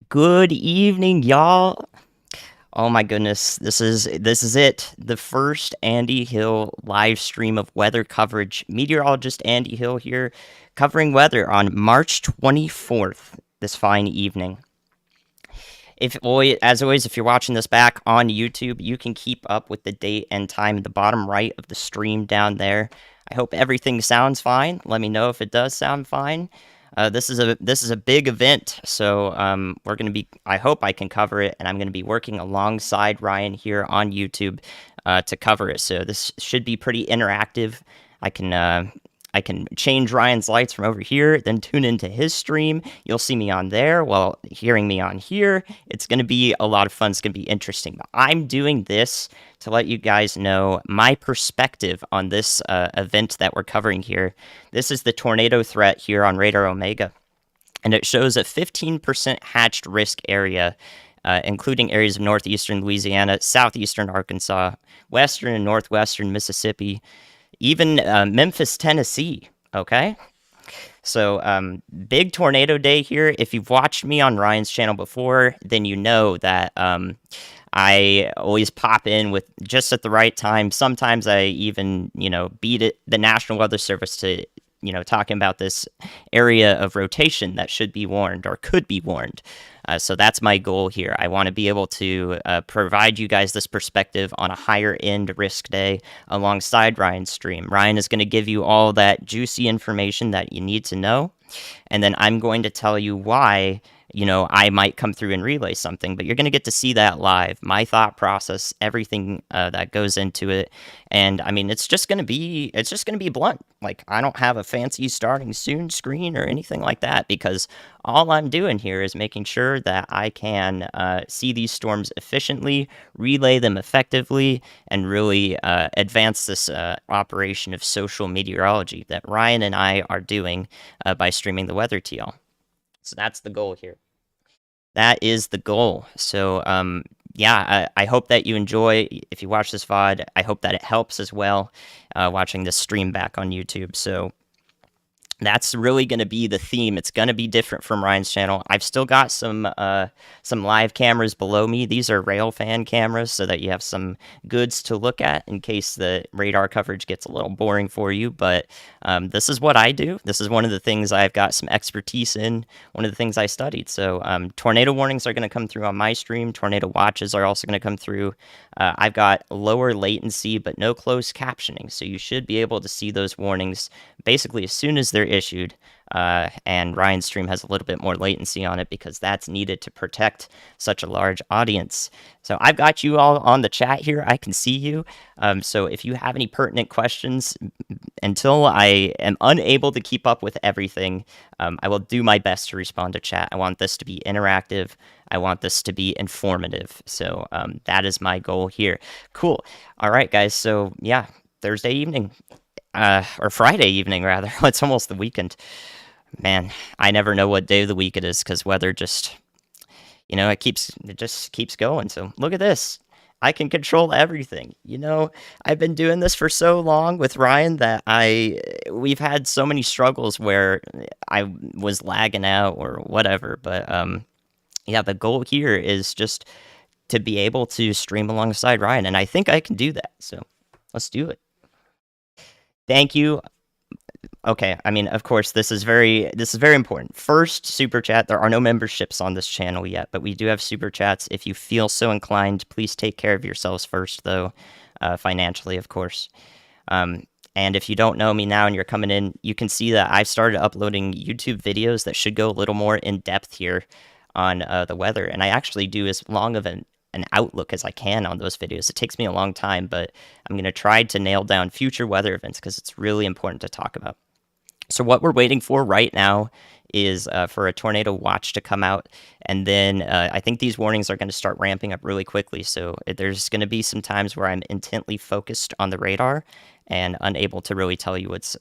Good evening, y'all. Oh my goodness, this is it. The first Andy Hill live stream of weather coverage. Meteorologist Andy Hill here, covering weather on March 24th, this fine evening. As always, if you're watching this back on YouTube, you can keep up with the date and time at the bottom right of the stream down there. I hope everything sounds fine. Let me know if it does sound fine. This is a big event, so we're gonna be. I hope I can cover it, and I'm gonna be working alongside Ryan here on YouTube to cover it. So this should be pretty interactive. I can I can change Ryan's lights from over here, then tune into his stream. You'll see me on there while hearing me on here. It's going to be a lot of fun. It's going to be interesting. But I'm doing this to let you guys know my perspective on this event that we're covering here. This is the tornado threat here on Radar Omega, and it shows a 15% hatched risk area, including areas of northeastern Louisiana, southeastern Arkansas, western and northwestern Mississippi, even Memphis, Tennessee. Okay. So, big tornado day here. If you've watched me on Ryan's channel before, then you know that I always pop in with just at the right time. Sometimes I even, beat it, the National Weather Service to, talking about this area of rotation that should be warned or could be warned. So that's my goal here. I want to be able to provide you guys this perspective on a higher end risk day alongside Ryan's stream. Ryan is going to give you all that juicy information that you need to know. And then I'm going to tell you why, I might come through and relay something, but you're going to get to see that live, my thought process, everything that goes into it. And I mean, it's just going to be blunt. Like, I don't have a fancy starting soon screen or anything like that, because all I'm doing here is making sure that I can see these storms efficiently, relay them effectively, and really advance this operation of social meteorology that Ryan and I are doing by streaming the weather to y'all. So that's the goal here. That is the goal. So, yeah, I hope that you enjoy. If you watch this VOD, I hope that it helps as well, watching this stream back on YouTube. So, that's really going to be the theme. It's going to be different from Ryan's channel. I've still got some live cameras below me. These are Railfan cameras, so that you have some goods to look at in case the radar coverage gets a little boring for you. But this is what I do. This is one of the things I've got some expertise in. One of the things I studied. So tornado warnings are going to come through on my stream. Tornado watches are also going to come through. I've got lower latency, but no closed captioning, so you should be able to see those warnings basically as soon as they're issued. And Ryan's stream has a little bit more latency on it because that's needed to protect such a large audience. So I've got you all on the chat here. I can see you. So if you have any pertinent questions, until I am unable to keep up with everything, I will do my best to respond to chat. I want this to be interactive. I want this to be informative. So that is my goal here. Cool. All right, guys. So yeah, Thursday evening. Or Friday evening, rather. It's almost the weekend. Man, I never know what day of the week it is because weather just, it just keeps going. So look at this. I can control everything. I've been doing this for so long with Ryan that we've had so many struggles where I was lagging out or whatever. But yeah, the goal here is just to be able to stream alongside Ryan, and I think I can do that. So let's do it. Thank you. Okay, I mean, of course, this is very important. First, super chat. There are no memberships on this channel yet, but we do have super chats. If you feel so inclined, please take care of yourselves first, though, financially, of course. And if you don't know me now and you're coming in, you can see that I've started uploading YouTube videos that should go a little more in depth here on the weather, and I actually do as long of an outlook as I can on those videos. It takes me a long time, but I'm going to try to nail down future weather events because it's really important to talk about. So what we're waiting for right now is for a tornado watch to come out, and then I think these warnings are going to start ramping up really quickly. So there's going to be some times where I'm intently focused on the radar and unable to really tell you what's,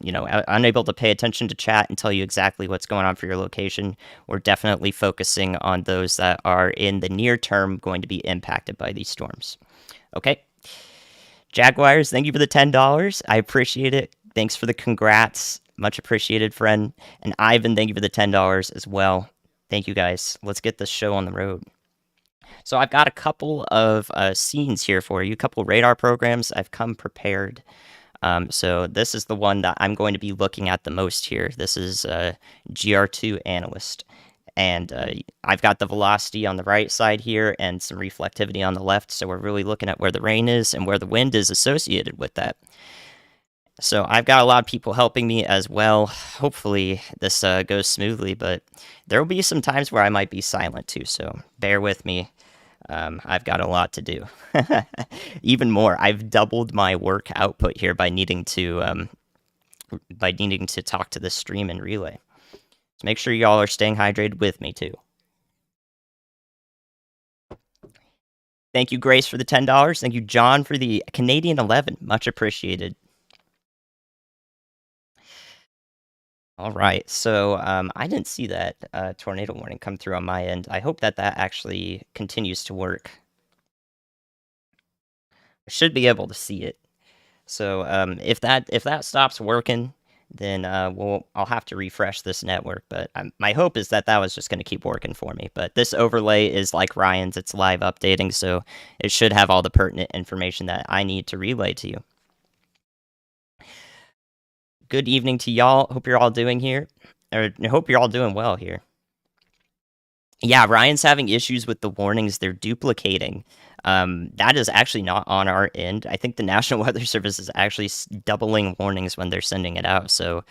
unable to pay attention to chat and tell you exactly what's going on for your location. We're definitely focusing on those that are in the near term going to be impacted by these storms. Okay. Jaguars, thank you for the $10. I appreciate it. Thanks for the congrats. Much appreciated, friend. And Ivan, thank you for the $10 as well. Thank you guys. Let's get this show on the road. So I've got a couple of scenes here for you, a couple radar programs. I've come prepared. So this is the one that I'm going to be looking at the most here. This is GR2 Analyst. And I've got the velocity on the right side here and some reflectivity on the left. So we're really looking at where the rain is and where the wind is associated with that. So I've got a lot of people helping me as well. Hopefully this goes smoothly, but there will be some times where I might be silent too. So bear with me. I've got a lot to do. Even more, I've doubled my work output here by needing to talk to the stream and relay. So make sure y'all are staying hydrated with me too. Thank you, Grace, for the $10. Thank you, John, for the Canadian 11. Much appreciated. All right, so I didn't see that tornado warning come through on my end. I hope that actually continues to work. I should be able to see it. So if that stops working, then I'll have to refresh this network. But my hope is that was just going to keep working for me. But this overlay is like Ryan's; it's live updating, so it should have all the pertinent information that I need to relay to you. Good evening to y'all. Hope you're all doing here, or hope you're all doing well here. Yeah, Ryan's having issues with the warnings. They're duplicating. That is actually not on our end. I think the National Weather Service is actually doubling warnings when they're sending it out. So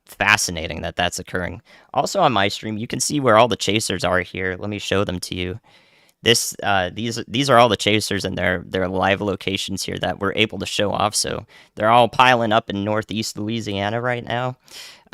fascinating that that's occurring. Also on my stream, you can see where all the chasers are here. Let me show them to you. These are all the chasers and their live locations here that we're able to show off. So they're all piling up in northeast Louisiana right now.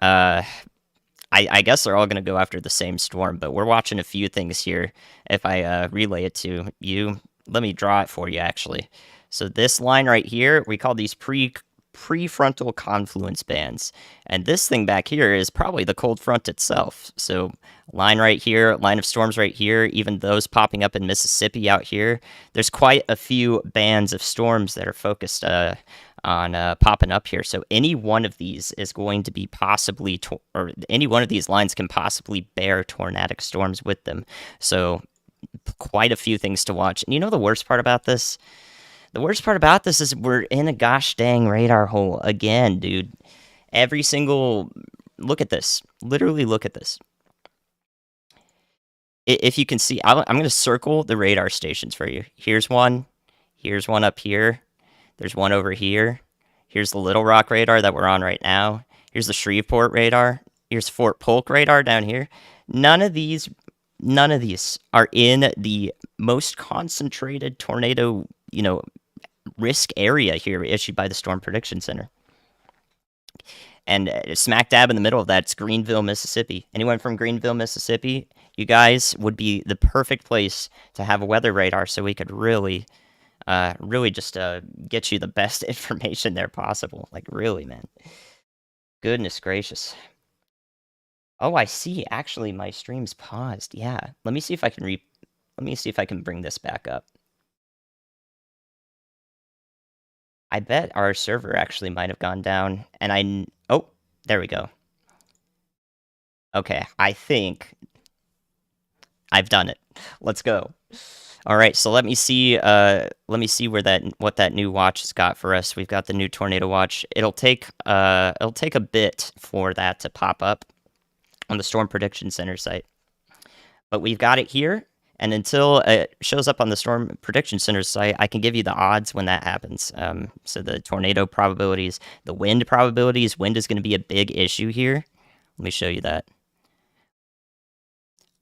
I guess they're all going to go after the same storm, but we're watching a few things here. If I relay it to you, let me draw it for you actually. So this line right here, we call these prefrontal confluence bands. And this thing back here is probably the cold front itself. So line right here, line of storms right here, even those popping up in Mississippi out here. There's quite a few bands of storms that are focused on popping up here. So any one of these is going to be possibly, or any one of these lines can possibly bear tornadic storms with them. So quite a few things to watch. And you know the worst part about this? The worst part about this is we're in a gosh dang radar hole again, dude. Every single... Look at this. Literally look at this. If you can see, I'm going to circle the radar stations for you. Here's one. Here's one up here. There's one over here. Here's the Little Rock radar that we're on right now. Here's the Shreveport radar. Here's Fort Polk radar down here. None of these are in the most concentrated tornado, risk area here issued by the Storm Prediction Center. And smack dab in the middle of that, it's Greenville, Mississippi. Anyone from Greenville, Mississippi, you guys would be the perfect place to have a weather radar so we could really just get you the best information there possible. Like, really, man. Goodness gracious. Oh, I see. Actually, my stream's paused. Yeah. Let me see if I can bring this back up. I bet our server actually might have gone down, and oh, there we go. Okay, I think I've done it. Let's go. All right, so let me see what that new watch has got for us. We've got the new tornado watch. It'll take a bit for that to pop up on the Storm Prediction Center site, but we've got it here. And until it shows up on the Storm Prediction Center site, I can give you the odds when that happens. So the tornado probabilities, the wind probabilities, wind is going to be a big issue here. Let me show you that.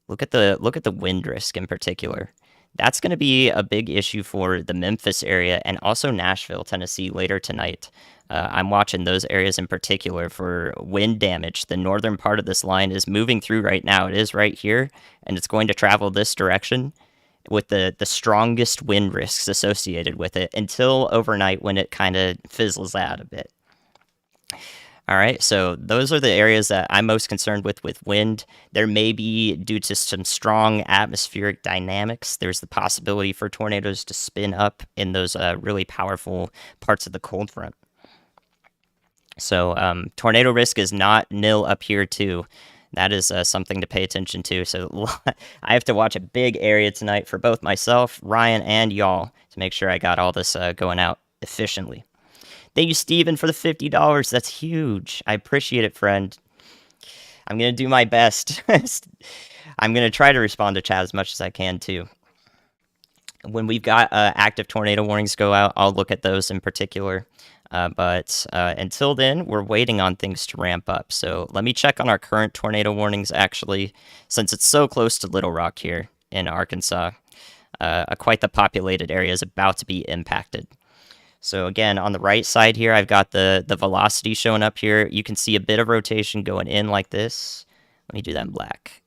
Look at the wind risk in particular. That's going to be a big issue for the Memphis area and also Nashville, Tennessee later tonight. I'm watching those areas in particular for wind damage. The northern part of this line is moving through right now. It is right here, and it's going to travel this direction with the strongest wind risks associated with it until overnight when it kind of fizzles out a bit. All right, so those are the areas that I'm most concerned with wind. There may be, due to some strong atmospheric dynamics, there's the possibility for tornadoes to spin up in those really powerful parts of the cold front. So tornado risk is not nil up here too. That is something to pay attention to. So I have to watch a big area tonight for both myself, Ryan, and y'all to make sure I got all this going out efficiently. Thank you, Steven, for the $50. That's huge. I appreciate it, friend. I'm going to do my best. I'm going to try to respond to chat as much as I can, too. When we've got active tornado warnings go out, I'll look at those in particular. But until then, we're waiting on things to ramp up. So let me check on our current tornado warnings, actually, since it's so close to Little Rock here in Arkansas. Quite the populated area is about to be impacted. So again, on the right side here, I've got the velocity showing up here. You can see a bit of rotation going in like this. Let me do that in black.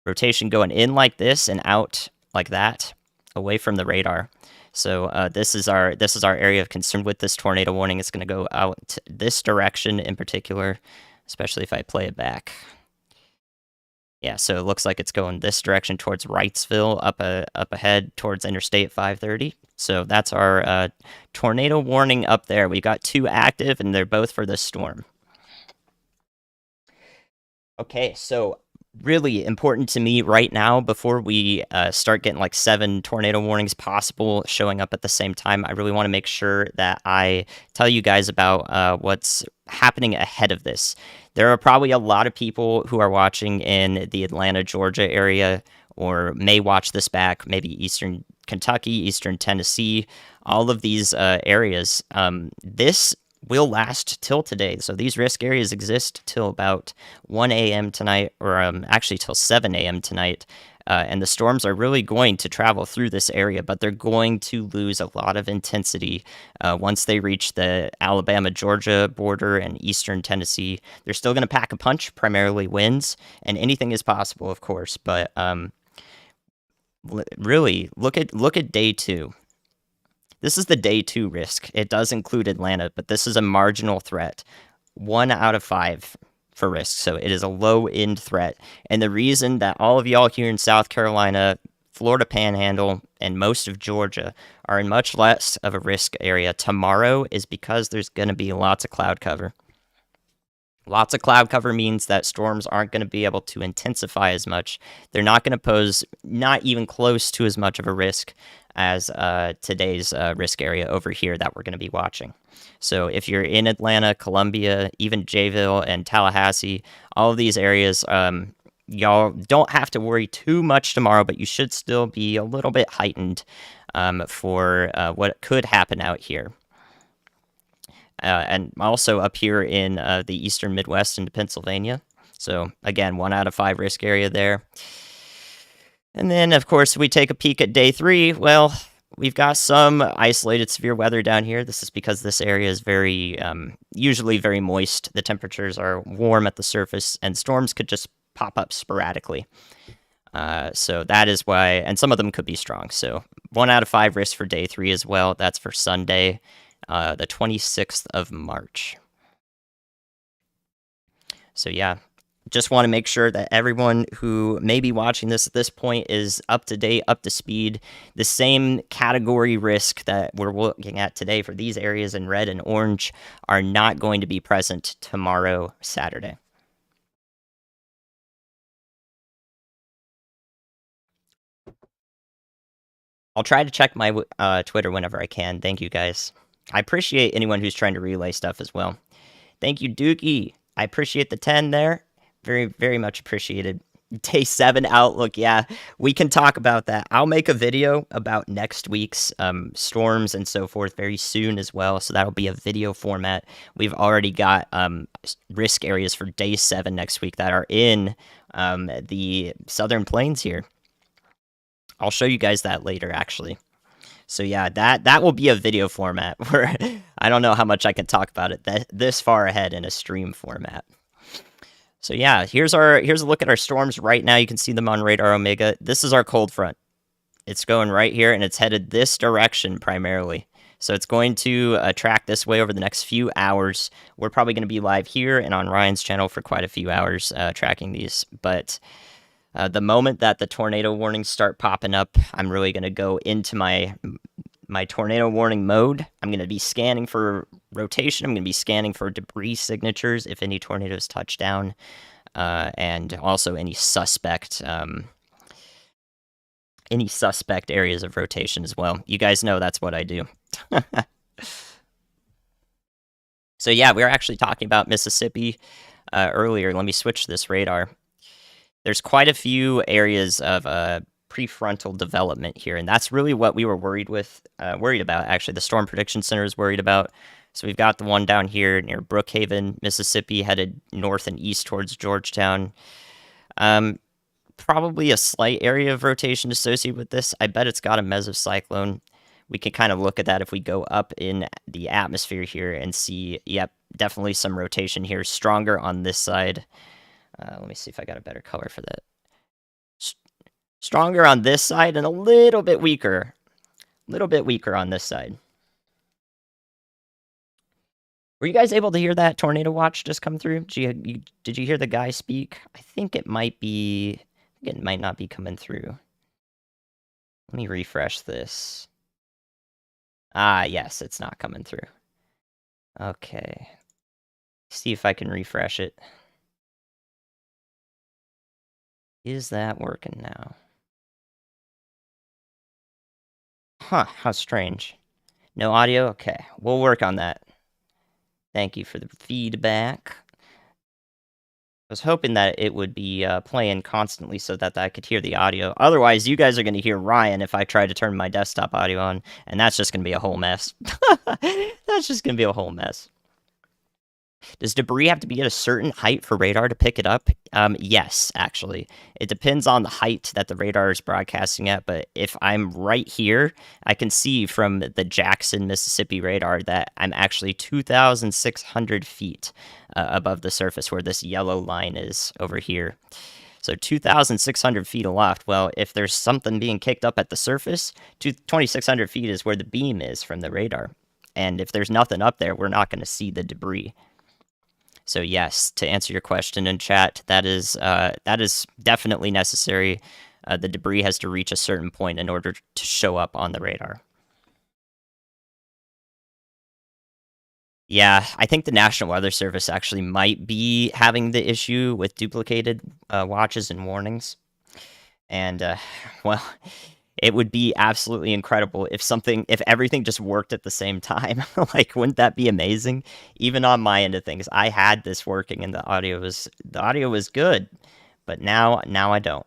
Rotation going in like this and out like that, away from the radar. So this is our area of concern with this tornado warning. It's going to go out this direction in particular, especially if I play it back. Yeah, so it looks like it's going this direction towards Wrightsville, up ahead towards Interstate 530. So that's our tornado warning up there. We got 2 active, and they're both for this storm. Okay, so really important to me right now before we start getting like 7 tornado warnings possible showing up at the same time. I really want to make sure that I tell you guys about what's happening ahead of this. There are probably a lot of people who are watching in the Atlanta, Georgia area, or may watch this back, maybe Eastern Kentucky, Eastern Tennessee, all of these areas. This will last till today. So these risk areas exist till about 1 a.m. tonight, or actually till 7 a.m. tonight. And the storms are really going to travel through this area, but they're going to lose a lot of intensity once they reach the Alabama-Georgia border and eastern Tennessee. They're still going to pack a punch, primarily winds, and anything is possible, of course. But really, look at day 2. This is the day 2 risk. It does include Atlanta, but this is a marginal threat. 1 out of 5 for risk. So it is a low-end threat. And the reason that all of y'all here in South Carolina, Florida Panhandle, and most of Georgia are in much less of a risk area tomorrow is because there's going to be lots of cloud cover. Lots of cloud cover means that storms aren't going to be able to intensify as much. They're not going to pose not even close to as much of a risk as today's risk area over here that we're going to be watching. So if you're in Atlanta, Columbia, even Jayville and Tallahassee, all of these areas, y'all don't have to worry too much tomorrow, but you should still be a little bit heightened for what could happen out here. And also up here in the eastern Midwest into Pennsylvania. So again, 1 out of 5 risk area there. And then, of course, we take a peek at day 3. Well, we've got some isolated severe weather down here. This is because this area is very, usually very moist. The temperatures are warm at the surface, and storms could just pop up sporadically. So that is why, and some of them could be strong. So 1 out of 5 risk for day 3 as well. That's for Sunday, the 26th of March. So yeah. Just want to make sure that everyone who may be watching this at this point is up to date, up to speed. The same category risk that we're looking at today for these areas in red and orange are not going to be present tomorrow, Saturday. I'll try to check my Twitter whenever I can. Thank you, guys. I appreciate anyone who's trying to relay stuff as well. Thank you, Dookie. I appreciate the 10 there. Very, very much appreciated. Day 7 outlook. Yeah, we can talk about that. I'll make a video about next week's storms and so forth very soon as well. So that'll be a video format. We've already got risk areas for day 7 next week that are in the Southern Plains here. I'll show you guys that later, actually. So yeah, that will be a video format where I don't know how much I can talk about it this far ahead in a stream format. So yeah, here's a look at our storms right now. You can see them on Radar Omega. This is our cold front. It's going right here, and it's headed this direction primarily. So it's going to track this way over the next few hours. We're probably going to be live here and on Ryan's channel for quite a few hours tracking these. But the moment that the tornado warnings start popping up, I'm really going to go into my tornado warning mode. I'm going to be scanning for rotation. I'm going to be scanning for debris signatures if any tornadoes touch down. and also any suspect areas of rotation as well. You guys know that's what I do. So yeah, we were actually talking about Mississippi earlier. Let me switch this radar. There's quite a few areas of prefrontal development here, and that's really what we were worried about. Actually, the Storm Prediction Center is worried about. So we've got the one down here near Brookhaven, Mississippi, headed north and east towards Georgetown. Probably a slight area of rotation associated with this. I bet it's got a mesocyclone. We can kind of look at that if we go up in the atmosphere here and see, yep, definitely some rotation here. Stronger on this side. Let me see if I got a better color for that. Stronger on this side and a little bit weaker. A little bit weaker on this side. Were you guys able to hear that tornado watch just come through? Did you hear the guy speak? I think it might be... It might not be coming through. Let me refresh this. Ah, yes, it's not coming through. Okay. See if I can refresh it. Is that working now? Huh, how strange. No audio? Okay, we'll work on that. Thank you for the feedback. I was hoping that it would be playing constantly so that I could hear the audio. Otherwise, you guys are going to hear Ryan if I try to turn my desktop audio on, and that's just going to be a whole mess. That's just going to be a whole mess. Does debris have to be at a certain height for radar to pick it up? Yes, actually. It depends on the height that the radar is broadcasting at, but if I'm right here, I can see from the Jackson, Mississippi radar that I'm actually 2,600 feet above the surface where this yellow line is over here. So 2,600 feet aloft. Well, if there's something being kicked up at the surface, 2,600 feet is where the beam is from the radar. And if there's nothing up there, we're not going to see the debris. So yes, to answer your question in chat, that is definitely necessary. The debris has to reach a certain point in order to show up on the radar. Yeah, I think the National Weather Service actually might be having the issue with duplicated watches and warnings. And, well, it would be absolutely incredible if everything just worked at the same time. Like, wouldn't that be amazing? Even on my end of things, I had this working and the audio was good, but now I don't.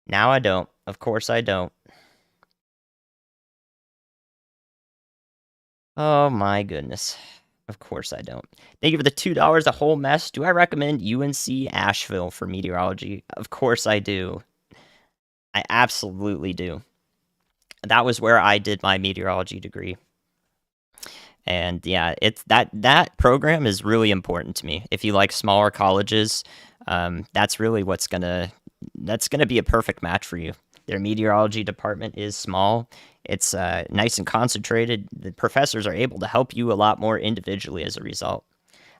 Now I don't. Of course I don't. Oh my goodness. Of course I don't. Thank you for the $2 a whole mess. Do I recommend UNC Asheville for meteorology? Of course I do. I absolutely do. That was where I did my meteorology degree. And yeah, it's that program is really important to me. If you like smaller colleges, that's really that's gonna be a perfect match for you. Their meteorology department is small. It's nice and concentrated. The professors are able to help you a lot more individually as a result.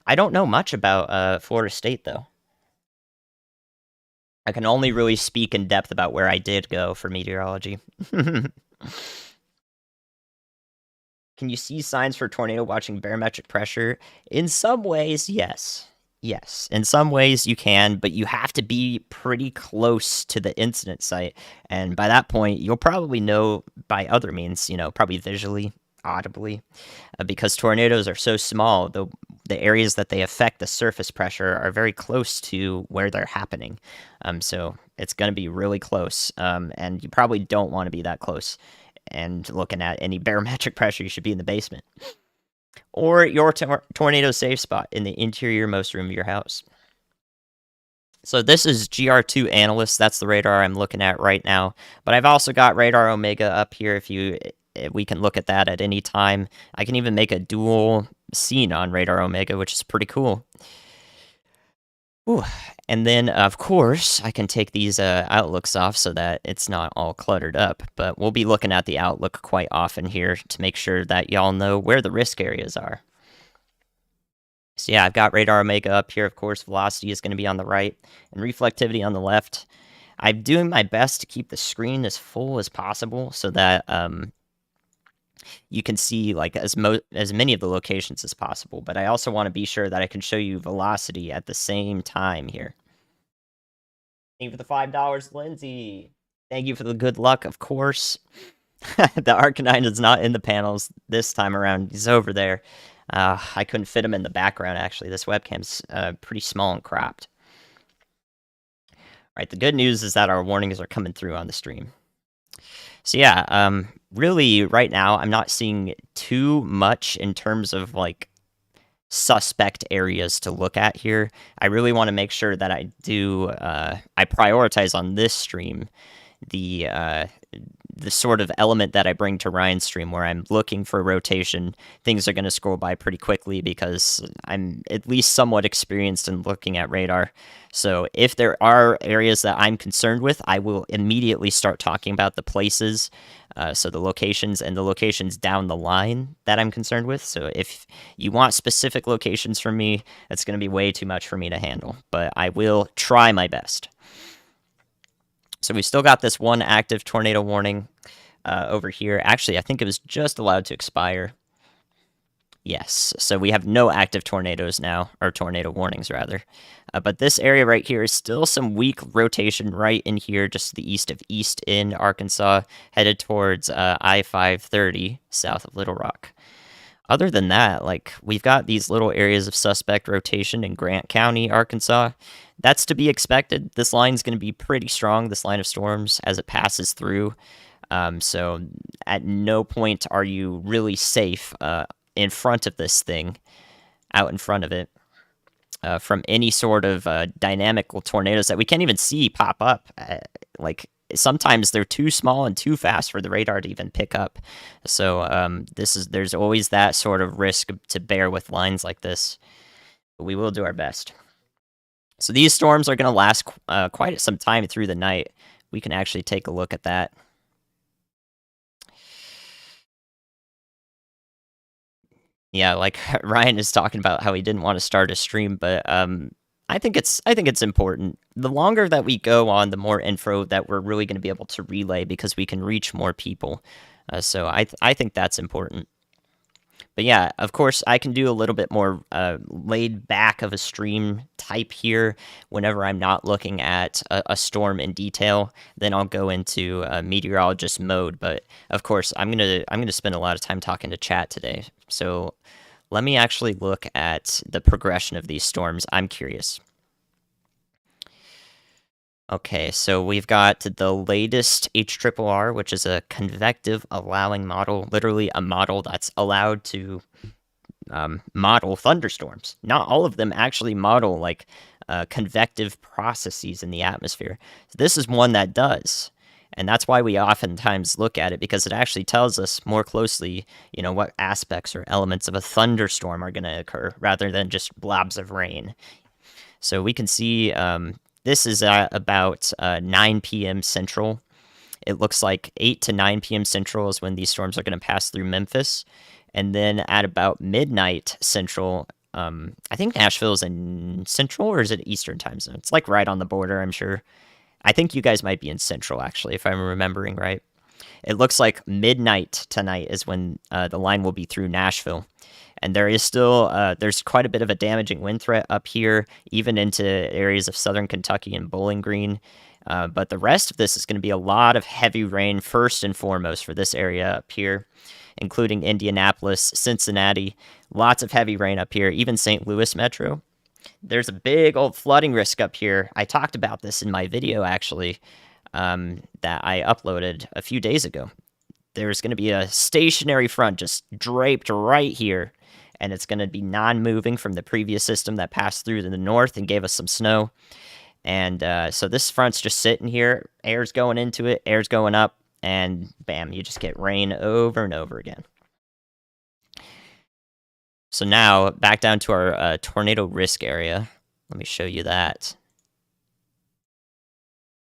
I don't know much about Florida State though. I can only really speak in depth about where I did go for meteorology. Can you see signs for tornado watching barometric pressure? In some ways, yes. Yes, in some ways you can, but you have to be pretty close to the incident site. And by that point, you'll probably know by other means, probably visually, audibly, because tornadoes are so small, the areas that they affect the surface pressure are very close to where they're happening. So it's going to be really close, and you probably don't want to be that close. And looking at any barometric pressure, you should be in the basement. Or your tornado safe spot in the interior most room of your house. So this is GR2 Analyst. That's the radar I'm looking at right now. But I've also got Radar Omega up here if we can look at that at any time. I can even make a dual scene on Radar Omega, which is pretty cool. Ooh. And then, of course, I can take these outlooks off so that it's not all cluttered up. But we'll be looking at the outlook quite often here to make sure that y'all know where the risk areas are. So yeah, I've got Radar Omega up here. Of course, velocity is going to be on the right and reflectivity on the left. I'm doing my best to keep the screen as full as possible so that you can see like as many of the locations as possible. But I also want to be sure that I can show you velocity at the same time here. Thank you for the $5, Lindsay. Thank you for the good luck, of course. The Arcanine is not in the panels this time around. He's over there. I couldn't fit him in the background, actually. This webcam's pretty small and cropped. All right, the good news is that our warnings are coming through on the stream. So yeah, really right now I'm not seeing too much in terms of like suspect areas to look at here. I really want to make sure that I prioritize on this stream the sort of element that I bring to Ryan's stream where I'm looking for rotation. Things are going to scroll by pretty quickly because I'm at least somewhat experienced in looking at radar. So if there are areas that I'm concerned with, I will immediately start talking about the places, so the locations and the locations down the line that I'm concerned with. So if you want specific locations from me, that's going to be way too much for me to handle, but I will try my best. So we still got this one active tornado warning over here. Actually, I think it was just allowed to expire. Yes, so we have no active tornadoes now, or tornado warnings, rather. But this area right here is still some weak rotation right in here, just to the east of East in Arkansas, headed towards I-530, south of Little Rock. Other than that, like, we've got these little areas of suspect rotation in Grant County, Arkansas. That's to be expected. This line's going to be pretty strong, this line of storms, as it passes through. So at no point are you really safe in front of this thing, out in front of it, from any sort of dynamical tornadoes that we can't even see pop up. Like, sometimes they're too small and too fast for the radar to even pick up. So there's always that sort of risk to bear with lines like this. But we will do our best. So these storms are going to last quite some time through the night. We can actually take a look at that. Yeah, like Ryan is talking about how he didn't want to start a stream, but I think it's important. The longer that we go on, the more info that we're really going to be able to relay because we can reach more people. So I think that's important. But yeah, of course, I can do a little bit more laid back of a stream type here whenever I'm not looking at a storm in detail. Then I'll go into meteorologist mode. But of course, I'm gonna spend a lot of time talking to chat today. So let me actually look at the progression of these storms. I'm curious. Okay, so we've got the latest HRRR, which is a convective allowing model, literally a model that's allowed to model thunderstorms. Not all of them actually model like convective processes in the atmosphere. So this is one that does. And that's why we oftentimes look at it, because it actually tells us more closely, you know, what aspects or elements of a thunderstorm are going to occur rather than just blobs of rain. So we can see this is at about 9 p.m. Central. It looks like 8 to 9 p.m. Central is when these storms are going to pass through Memphis. And then at about midnight Central, I think Nashville is in Central, or is it Eastern time zone? It's like right on the border, I'm sure. I think you guys might be in Central, actually, if I'm remembering right. It looks like midnight tonight is when the line will be through Nashville. And there is still, there's quite a bit of a damaging wind threat up here, even into areas of southern Kentucky and Bowling Green. But the rest of this is going to be a lot of heavy rain, first and foremost, for this area up here, including Indianapolis, Cincinnati. Lots of heavy rain up here, even St. Louis Metro. There's a big old flooding risk up here. I talked about this in my video, actually, that I uploaded a few days ago. There's going to be a stationary front just draped right here, and it's going to be non-moving from the previous system that passed through to the north and gave us some snow. And so this front's just sitting here, air's going into it, air's going up, and bam, you just get rain over and over again. So now, back down to our tornado risk area. Let me show you that.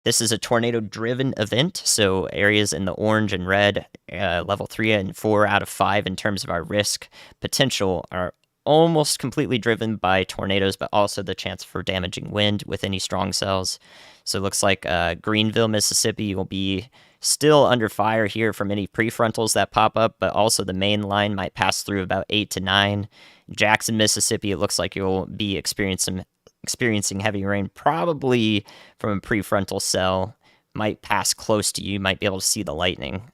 This is a tornado-driven event, so areas in the orange and red, level 3 and 4 out of 5 in terms of our risk potential, are almost completely driven by tornadoes, but also the chance for damaging wind with any strong cells. So it looks like Greenville, Mississippi will be still under fire here from any prefrontals that pop up, but also the main line might pass through about 8 to 9. Jackson, Mississippi, it looks like you'll be experiencing heavy rain, probably from a prefrontal cell. Might pass close to you, might be able to see the lightning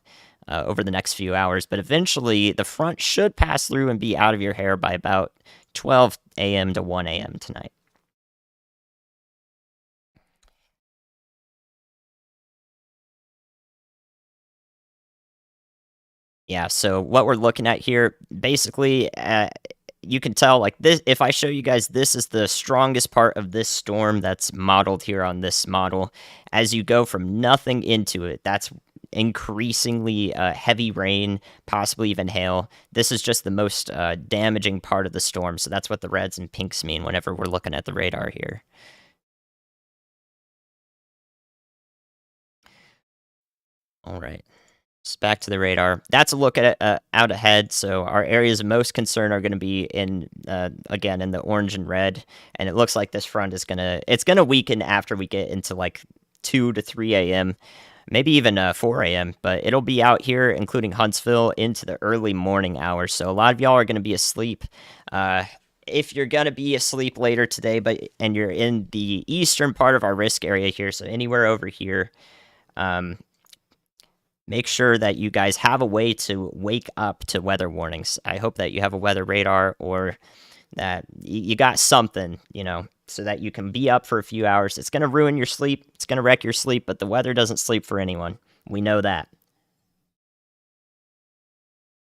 over the next few hours, but eventually the front should pass through and be out of your hair by about 12 a.m. to 1 a.m. tonight. Yeah, so what we're looking at here, basically, you can tell, like, this, if I show you guys, this is the strongest part of this storm that's modeled here on this model. As you go from nothing into it, that's increasingly heavy rain, possibly even hail. This is just the most damaging part of the storm, so that's what the reds and pinks mean whenever we're looking at the radar here. All right. Back to the radar. That's a look at it out ahead. So our areas of most concern are going to be in again in the orange and red, and it looks like this front is gonna weaken after we get into like 2 to 3 a.m., maybe even 4 a.m. But it'll be out here, including Huntsville, into the early morning hours. So a lot of y'all are going to be asleep. If you're gonna be asleep later today, and you're in the eastern part of our risk area here, so anywhere over here. Make sure that you guys have a way to wake up to weather warnings. I hope that you have a weather radar or that you got something, so that you can be up for a few hours. It's going to ruin your sleep. It's going to wreck your sleep, but the weather doesn't sleep for anyone. We know that.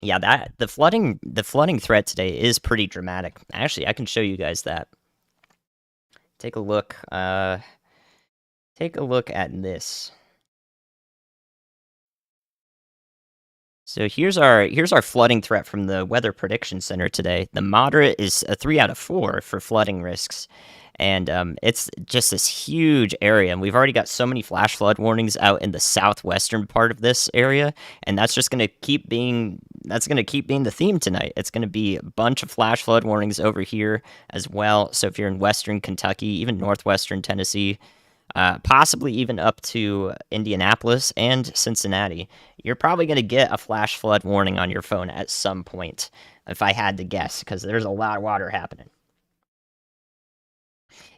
Yeah, the flooding threat today is pretty dramatic. Actually, I can show you guys that. Take a look. Take a look at this. So here's our flooding threat from the Weather Prediction Center today. The moderate is a 3 out of 4 for flooding risks, and it's just this huge area. And we've already got so many flash flood warnings out in the southwestern part of this area, and that's going to keep being the theme tonight. It's going to be a bunch of flash flood warnings over here as well. So if you're in western Kentucky, even northwestern Tennessee, possibly even up to Indianapolis and Cincinnati, you're probably going to get a flash flood warning on your phone at some point, if I had to guess, because there's a lot of water happening.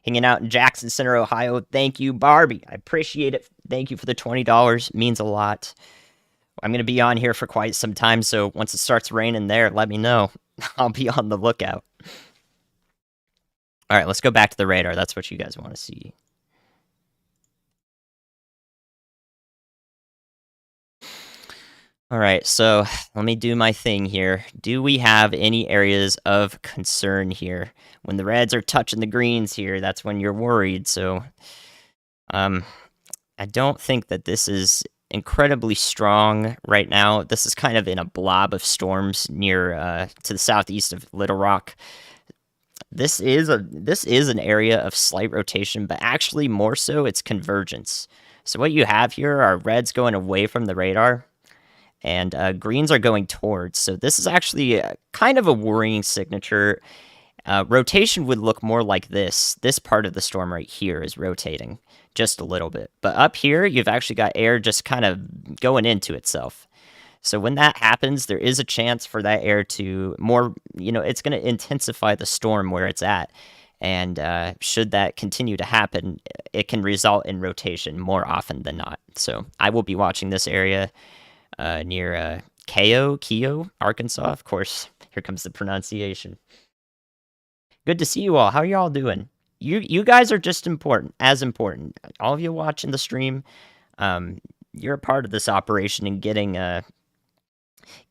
Hanging out in Jackson Center, Ohio. Thank you, Barbie. I appreciate it. Thank you for the $20. Means a lot. I'm going to be on here for quite some time, so once it starts raining there, let me know. I'll be on the lookout. All right, let's go back to the radar. That's what you guys want to see. All right, so let me do my thing here. Do we have any areas of concern here? When the reds are touching the greens here, that's when you're worried. So, I don't think that this is incredibly strong right now. This is kind of in a blob of storms near to the southeast of Little Rock. This is an area of slight rotation, but actually more so it's convergence. So what you have here are reds going away from the radar, and greens are going towards. So this is actually kind of a worrying signature. Rotation would look more like this. This part of the storm right here is rotating just a little bit. But up here, you've actually got air just kind of going into itself. So when that happens, there is a chance for that air to it's going to intensify the storm where it's at. And should that continue to happen, it can result in rotation more often than not. So I will be watching this area near Keogh, Arkansas. Of course, here comes the pronunciation. Good to see you all. How are y'all doing? You guys are just as important. All of you watching the stream, you're a part of this operation and getting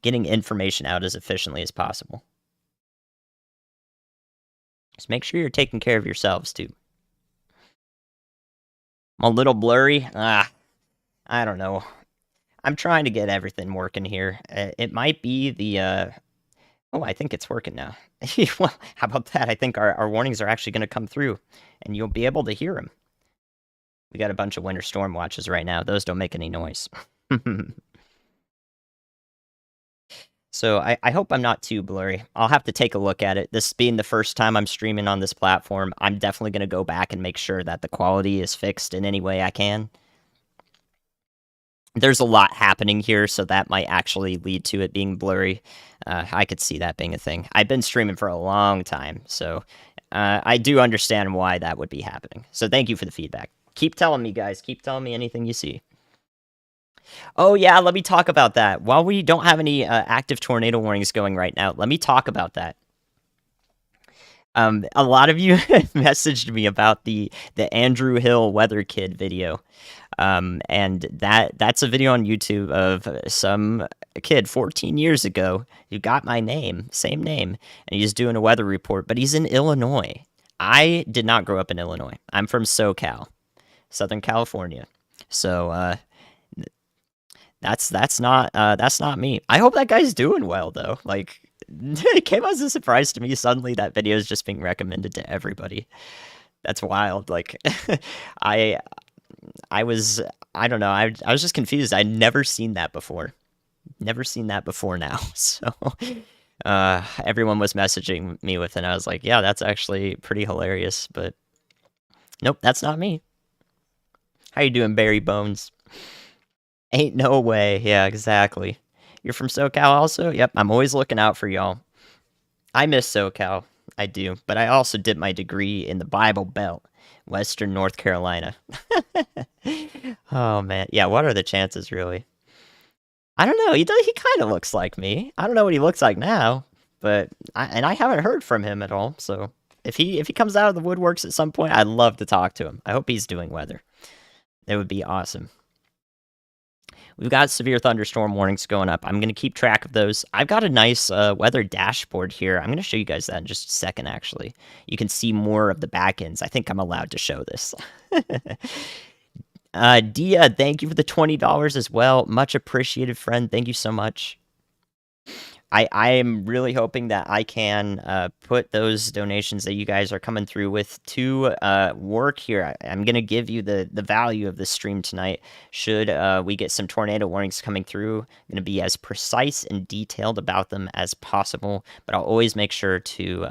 information out as efficiently as possible. Just make sure you're taking care of yourselves too. I'm a little blurry. I don't know. I'm trying to get everything working here. It might be the oh, I think it's working now. Well, how about that? I think our warnings are actually going to come through, and you'll be able to hear them. We got a bunch of winter storm watches right now. Those don't make any noise. So I hope I'm not too blurry. I'll have to take a look at it. This being the first time I'm streaming on this platform, I'm definitely going to go back and make sure that the quality is fixed in any way I can. There's a lot happening here, so that might actually lead to it being blurry. I could see that being a thing. I've been streaming for a long time, so I do understand why that would be happening. So thank you for the feedback. Keep telling me, guys. Keep telling me anything you see. Oh, yeah, let me talk about that. While we don't have any active tornado warnings going right now, let me talk about that. A lot of you messaged me about the Andrew Hill Weather Kid video. And that's a video on YouTube of some kid 14 years ago who got my name, same name, and he's doing a weather report, but he's in Illinois. I did not grow up in Illinois. I'm from SoCal, Southern California. So that's not me. I hope that guy's doing well though. Like it came as a surprise to me suddenly that video is just being recommended to everybody. That's wild. Like I I was I don't know. I was just confused. I'd never seen that before. Never seen that before now. So everyone was messaging me with it and I was like, yeah, that's actually pretty hilarious, but nope, that's not me. How you doing, Barry Bones? Ain't no way. Yeah, exactly. You're from SoCal also? Yep, I'm always looking out for y'all. I miss SoCal. I do. But I also did my degree in the Bible Belt, Western North Carolina. Oh, man. Yeah, what are the chances, really? I don't know. He kind of looks like me. I don't know what he looks like now, but I haven't heard from him at all. So if he comes out of the woodworks at some point, I'd love to talk to him. I hope he's doing weather. It would be awesome. We've got severe thunderstorm warnings going up. I'm going to keep track of those. I've got a nice weather dashboard here. I'm going to show you guys that in just a second, actually. You can see more of the back ends. I think I'm allowed to show this. Dia, thank you for the $20 as well. Much appreciated, friend. Thank you so much. I am really hoping that I can put those donations that you guys are coming through with to work here. I'm going to give you the value of this stream tonight. Should we get some tornado warnings coming through, I'm going to be as precise and detailed about them as possible, but I'll always make sure to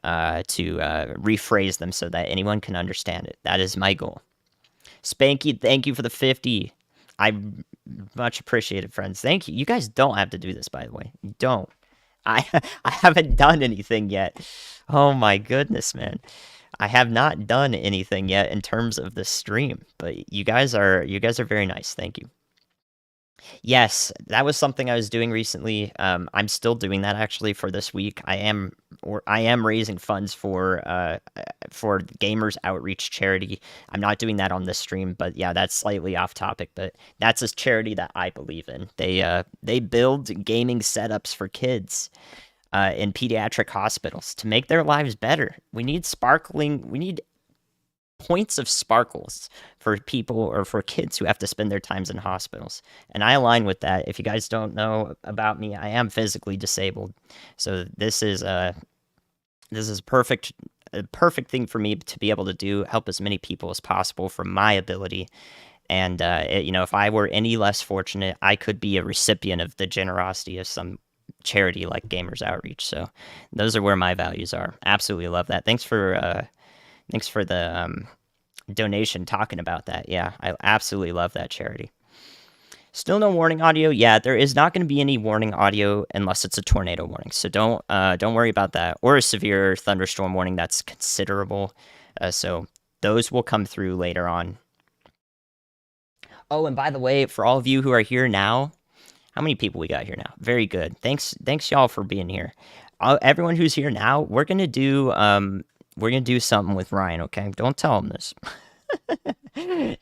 rephrase them so that anyone can understand it. That is my goal. Spanky, thank you for the 50. I much appreciated, friends. Thank you. You guys don't have to do this, by the way. You don't. I I haven't done anything yet. Oh my goodness, man. I have not done anything yet in terms of the stream, but you guys are very nice. Thank you. Yes, that was something I was doing recently. I'm still doing that actually for this week. I am raising funds for Gamers Outreach charity. I'm not doing that on this stream, but yeah, that's slightly off topic. But that's a charity that I believe in. They build gaming setups for kids in pediatric hospitals to make their lives better. We need points of sparkles for people or for kids who have to spend their times in hospitals. And I align with that. If you guys don't know about me, I am physically disabled. So this is a perfect thing for me to be able to do, help as many people as possible from my ability. And if I were any less fortunate, I could be a recipient of the generosity of some charity like Gamers Outreach. So those are where my values are. Absolutely love that. Thanks for the donation talking about that. Yeah, I absolutely love that charity. Still no warning audio. Yeah, there is not going to be any warning audio unless it's a tornado warning. So don't worry about that, or a severe thunderstorm warning that's considerable. So those will come through later on. Oh, and by the way, for all of you who are here now, how many people we got here now? Very good. Thanks y'all for being here. Everyone who's here now, we're gonna do something with Ryan, okay? Don't tell him this.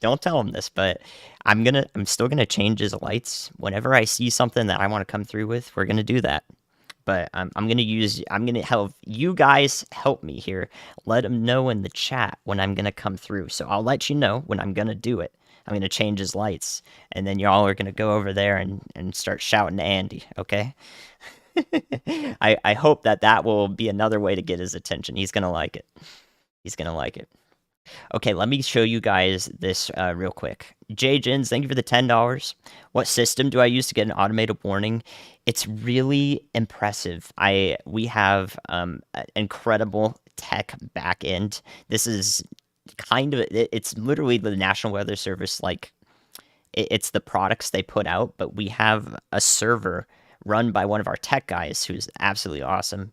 Don't tell him this, but I'm still gonna change his lights. Whenever I see something that I want to come through with, we're gonna do that. But I'm gonna help you guys help me here. Let him know in the chat when I'm gonna come through. So I'll let you know when I'm gonna do it. I'm gonna change his lights, and then y'all are gonna go over there and start shouting to Andy, okay? I hope that will be another way to get his attention. He's gonna like it. He's gonna like it. Okay, let me show you guys this real quick. Jay Jins, thank you for the $10. What system do I use to get an automated warning? It's really impressive. We have an incredible tech backend. This is it's literally the National Weather Service, like it's the products they put out, but we have a server run by one of our tech guys who's absolutely awesome,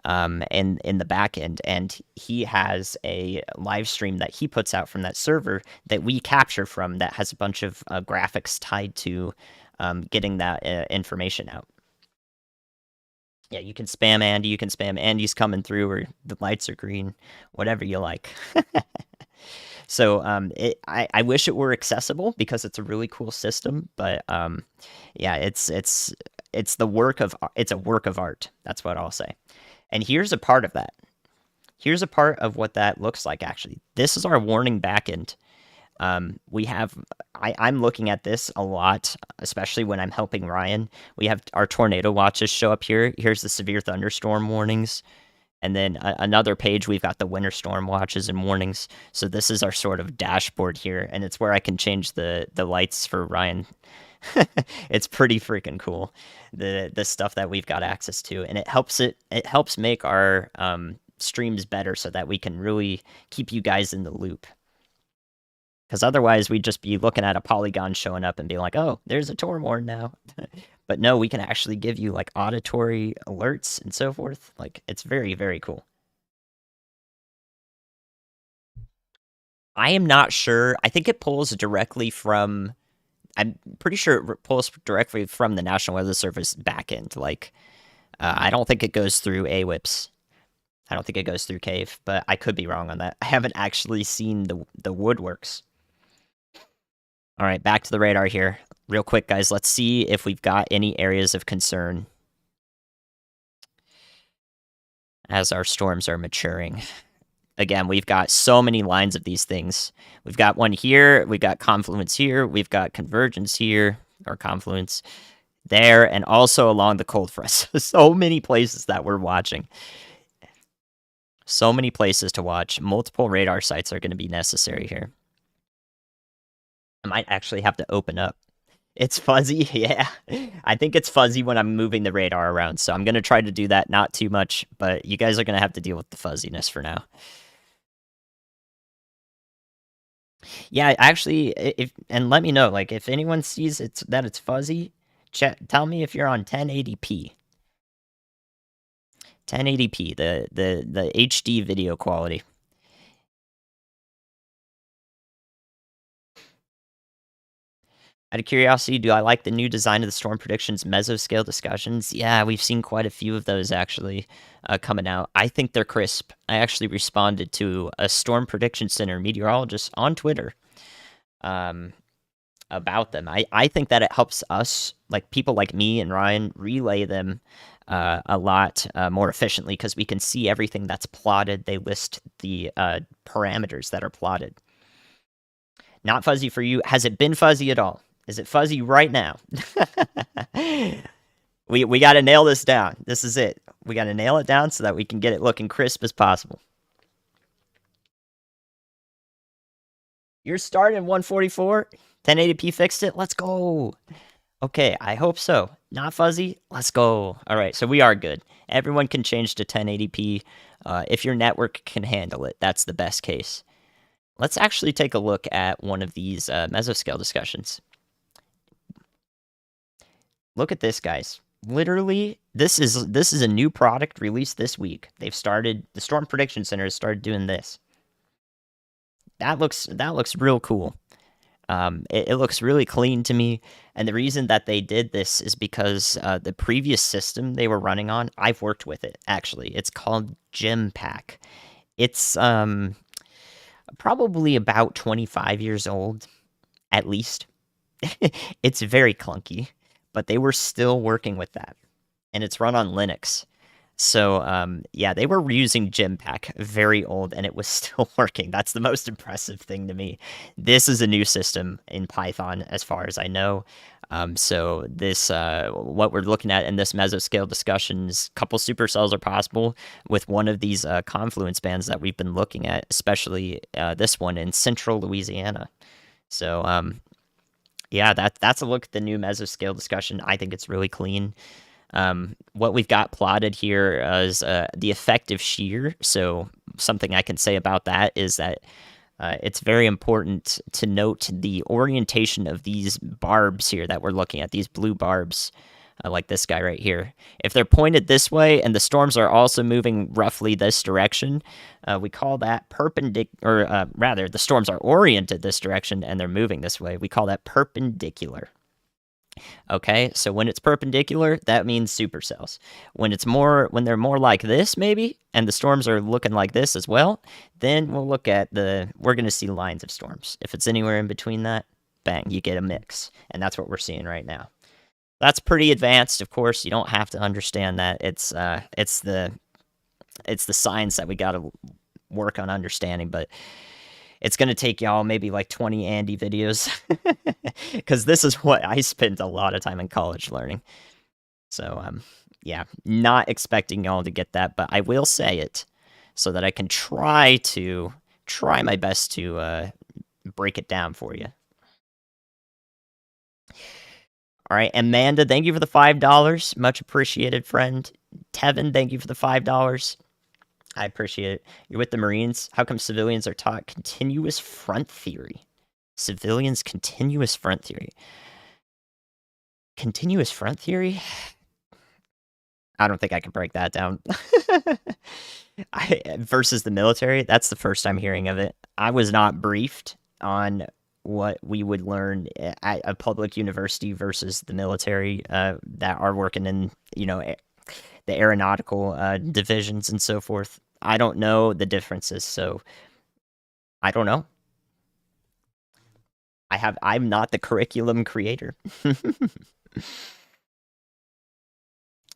in the back end, and he has a live stream that he puts out from that server that we capture from that has a bunch of graphics tied to getting that information out. Yeah, you can spam Andy. You can spam Andy's coming through, or the lights are green, whatever you like. So I wish it were accessible because it's a really cool system, but yeah, it's the work of it's a work of art. That's what I'll say. And here's a part of that. Here's a part of what that looks like. Actually, this is our warning backend. We have I'm looking at this a lot, especially when I'm helping Ryan. We have our tornado watches show up here. Here's the severe thunderstorm warnings. And then another page, we've got the winter storm watches and warnings. So this is our sort of dashboard here, and it's where I can change the lights for Ryan. It's pretty freaking cool, the stuff that we've got access to, and it helps make our streams better so that we can really keep you guys in the loop. Because otherwise, we'd just be looking at a polygon showing up and be like, "Oh, there's a torn warn now." But no, we can actually give you like auditory alerts and so forth. Like, it's very, very cool. I am not sure. I think it pulls directly from. I'm pretty sure it pulls directly from the National Weather Service backend. Like, I don't think it goes through AWIPS. I don't think it goes through Cave, but I could be wrong on that. I haven't actually seen the woodworks. All right, back to the radar here. Real quick, guys, let's see if we've got any areas of concern as our storms are maturing. Again, we've got so many lines of these things. We've got one here, we've got confluence here, we've got convergence here, or confluence there, and also along the cold front. So many places that we're watching. So many places to watch. Multiple radar sites are going to be necessary here. I might actually have to open up. It's fuzzy, yeah. I think it's fuzzy when I'm moving the radar around, so I'm going to try to do that not too much, but you guys are going to have to deal with the fuzziness for now. Yeah, actually, if and let me know, like, if anyone sees that it's fuzzy, tell me if you're on 1080p. 1080p, the HD video quality. Out of curiosity, do I like the new design of the Storm Predictions mesoscale discussions? Yeah, we've seen quite a few of those actually coming out. I think they're crisp. I actually responded to a Storm Prediction Center meteorologist on Twitter about them. I think that it helps us, like people like me and Ryan, relay them a lot more efficiently because we can see everything that's plotted. They list the parameters that are plotted. Not fuzzy for you. Has it been fuzzy at all? Is it fuzzy right now? we got to nail this down. This is it. We got to nail it down so that we can get it looking crisp as possible. You're starting 144. 1080p fixed it. Let's go. Okay, I hope so. Not fuzzy. Let's go. All right, so we are good. Everyone can change to 1080p if your network can handle it. That's the best case. Let's actually take a look at one of these mesoscale discussions. Look at this, guys. Literally, this is a new product released this week. They've started, the Storm Prediction Center has started doing this. That looks real cool. It looks really clean to me, and the reason that they did this is because the previous system they were running on, I've worked with it, actually. It's called GemPack. It's probably about 25 years old, at least. It's very clunky, but they were still working with that, and it's run on Linux. So, yeah, they were using GemPack, very old, and it was still working. That's the most impressive thing to me. This is a new system in Python, as far as I know. So this, what we're looking at in this mesoscale discussion is a couple supercells are possible with one of these confluence bands that we've been looking at, especially this one in central Louisiana. So yeah, that's a look at the new mesoscale discussion. I think it's really clean. What we've got plotted here is the effective shear. So something I can say about that is that it's very important to note the orientation of these barbs here that we're looking at, these blue barbs, like this guy right here. If they're pointed this way and the storms are also moving roughly this direction, we call that perpendicular, or rather, the storms are oriented this direction and they're moving this way. We call that perpendicular. Okay, so when it's perpendicular, that means supercells. When they're more like this, maybe, and the storms are looking like this as well, then we're gonna see lines of storms. If it's anywhere in between that, bang, you get a mix, and that's what we're seeing right now. That's pretty advanced, of course. You don't have to understand that. It's the science that we got to work on understanding, but it's going to take y'all maybe like 20 Andy videos because this is what I spent a lot of time in college learning. So, yeah, not expecting y'all to get that, but I will say it so that I can try my best to break it down for you. All right, Amanda, thank you for the $5. Much appreciated, friend. Tevin, thank you for the $5. I appreciate it. You're with the Marines. How come civilians are taught continuous front theory? Civilians continuous front theory. Continuous front theory? I don't think I can break that down. Versus the military, that's the first I'm hearing of it. I was not briefed on what we would learn at a public university versus the military that are working in, the aeronautical divisions and so forth. I don't know the differences, so I don't know. I'm not the curriculum creator.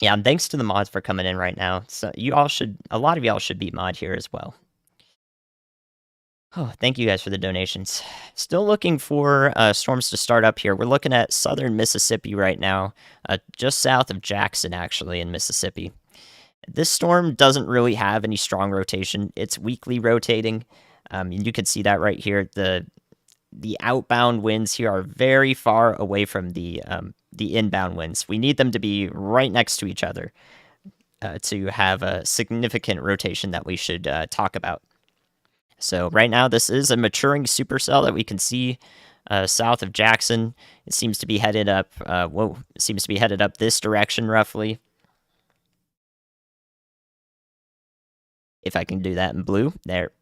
Yeah, and thanks to the mods for coming in right now. So a lot of y'all should be mod here as well. Oh, thank you guys for the donations. Still looking for storms to start up here. We're looking at southern Mississippi right now, just south of Jackson, actually, in Mississippi. This storm doesn't really have any strong rotation. It's weakly rotating. You can see that right here. The outbound winds here are very far away from the inbound winds. We need them to be right next to each other to have a significant rotation that we should talk about. So right now, this is a maturing supercell that we can see south of Jackson. It seems to be headed up. It seems to be headed up this direction roughly. If I can do that in blue, there,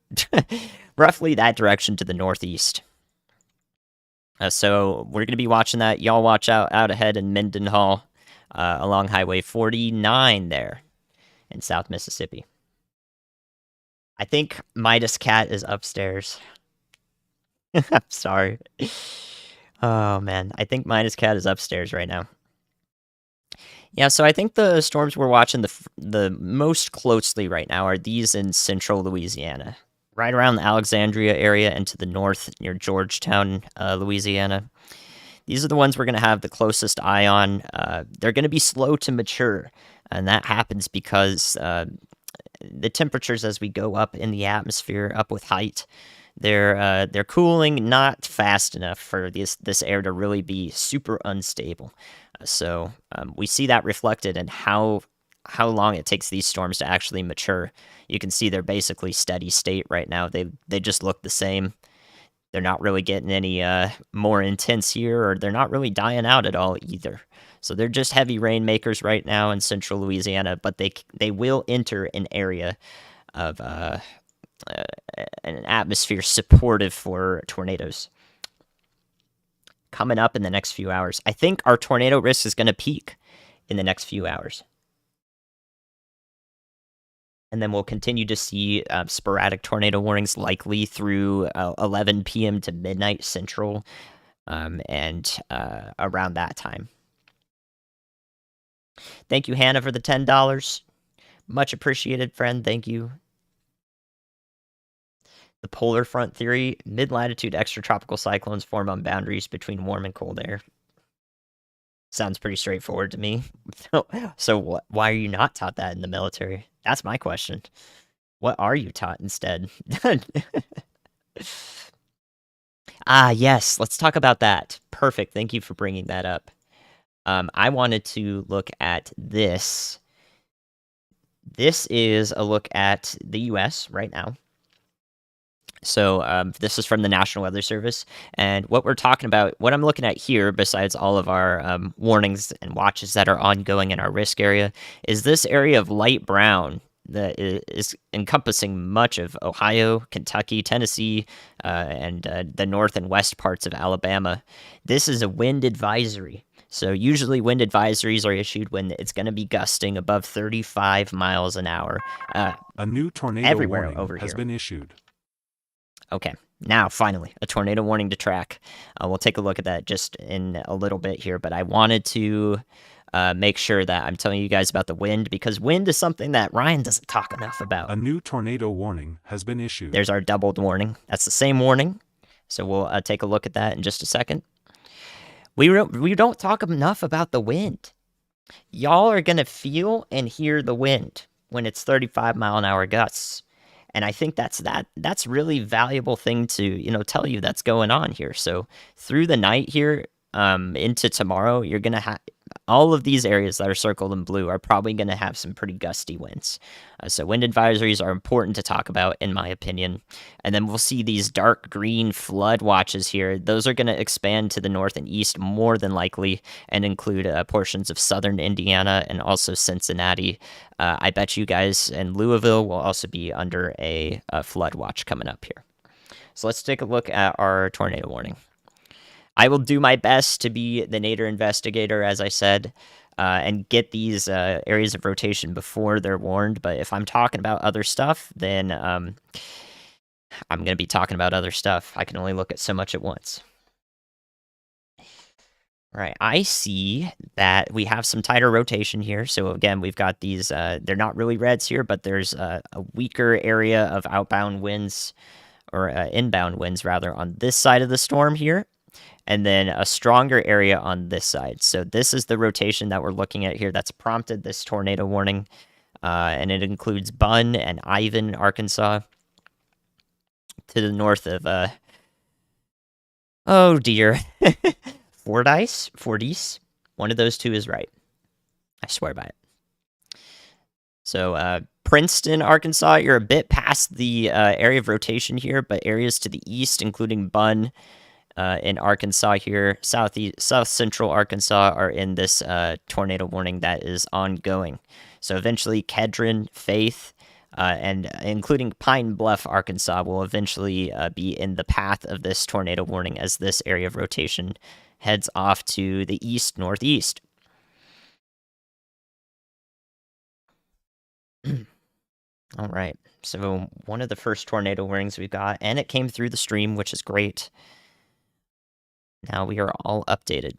roughly that direction to the northeast. So we're going to be watching that. Y'all watch out ahead in Mendenhall along Highway 49 there in South Mississippi. I think Midas Cat is upstairs. I'm sorry. Oh, man. I think Midas Cat is upstairs right now. Yeah, so I think the storms we're watching the most closely right now are these in central Louisiana. Right around the Alexandria area and to the north near Georgetown, Louisiana. These are the ones we're going to have the closest eye on. They're going to be slow to mature, and that happens because the temperatures as we go up in the atmosphere, up with height, they're cooling not fast enough for this air to really be super unstable. So we see that reflected in how long it takes these storms to actually mature. You can see they're basically steady state right now. They just look the same. They're not really getting any more intense here, or they're not really dying out at all either. So they're just heavy rainmakers right now in central Louisiana, but they will enter an area of an atmosphere supportive for tornadoes coming up in the next few hours. I think our tornado risk is going to peak in the next few hours. And then we'll continue to see sporadic tornado warnings likely through 11 p.m. to midnight central and around that time. Thank you, Hannah, for the $10. Much appreciated, friend. Thank you. The polar front theory, mid-latitude extratropical cyclones form on boundaries between warm and cold air. Sounds pretty straightforward to me. So why are you not taught that in the military? That's my question. What are you taught instead? Ah, yes, let's talk about that. Perfect. Thank you for bringing that up. I wanted to look at this. This is a look at the US right now. So this is from the National Weather Service, and what we're talking about, what I'm looking at here, besides all of our warnings and watches that are ongoing in our risk area, is this area of light brown that is encompassing much of Ohio, Kentucky, Tennessee, and the north and west parts of Alabama. This is a wind advisory. So usually wind advisories are issued when it's going to be gusting above 35 miles an hour. A new tornado Everywhere warning over has here. been issued. Okay, now finally, a tornado warning to track. We'll take a look at that just in a little bit here, but I wanted to make sure that I'm telling you guys about the wind because wind is something that Ryan doesn't talk enough about. A new tornado warning has been issued. There's our doubled warning. That's the same warning. So we'll take a look at that in just a second. We don't talk enough about the wind. Y'all are going to feel and hear the wind when it's 35-mile-an-hour gusts. And I think that's really valuable thing to tell you that's going on here. So through the night here into tomorrow, you're gonna have all of these areas that are circled in blue are probably going to have some pretty gusty winds. So wind advisories are important to talk about, in my opinion. And then we'll see these dark green flood watches here. Those are going to expand to the north and east more than likely and include portions of southern Indiana and also Cincinnati. I bet you guys in Louisville will also be under a flood watch coming up here. So let's take a look at our tornado warning. I will do my best to be the nadir investigator, as I said, and get these areas of rotation before they're warned. But if I'm talking about other stuff, then I'm going to be talking about other stuff. I can only look at so much at once. All right, I see that we have some tighter rotation here. So again, we've got these, they're not really reds here, but there's a weaker area of outbound winds, or inbound winds rather, on this side of the storm here. And then a stronger area on this side. So this is the rotation that we're looking at here that's prompted this tornado warning. And it includes Bunn and Ivan, Arkansas, to the north of, oh dear, Fordyce. One of those two is right. I swear by it. So Princeton, Arkansas, you're a bit past the area of rotation here, but areas to the east, including Bunn, in Arkansas here, south central Arkansas, are in this tornado warning that is ongoing. So eventually Kedron, Faith, and including Pine Bluff, Arkansas, will eventually be in the path of this tornado warning as this area of rotation heads off to the east-northeast. All right, so one of the first tornado warnings we've got, and it came through the stream, which is great. Now we are all updated.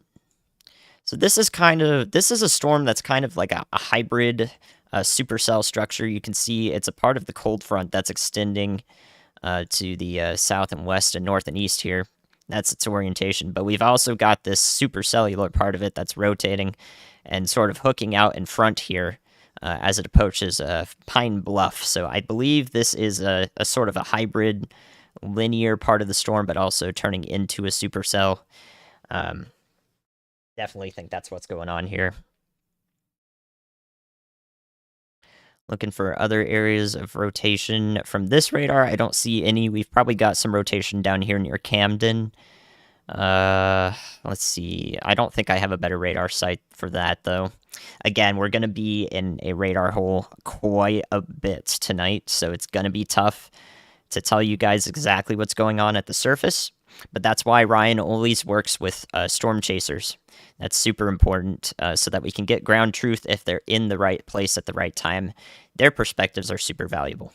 So this is a storm that's kind of like a hybrid supercell structure. You can see it's a part of the cold front that's extending to the south and west and north and east here. That's its orientation. But we've also got this supercellular part of it that's rotating and sort of hooking out in front here as it approaches Pine Bluff. So I believe this is a sort of a hybrid linear part of the storm, but also turning into a supercell. Definitely think that's what's going on here. Looking for other areas of rotation from this radar. I don't see any. We've probably got some rotation down here near Camden. Let's see. I don't think I have a better radar site for that, though. Again, we're going to be in a radar hole quite a bit tonight, so it's going to be tough to tell you guys exactly what's going on at the surface, but that's why Ryan always works with storm chasers. That's super important so that we can get ground truth if they're in the right place at the right time. Their perspectives are super valuable.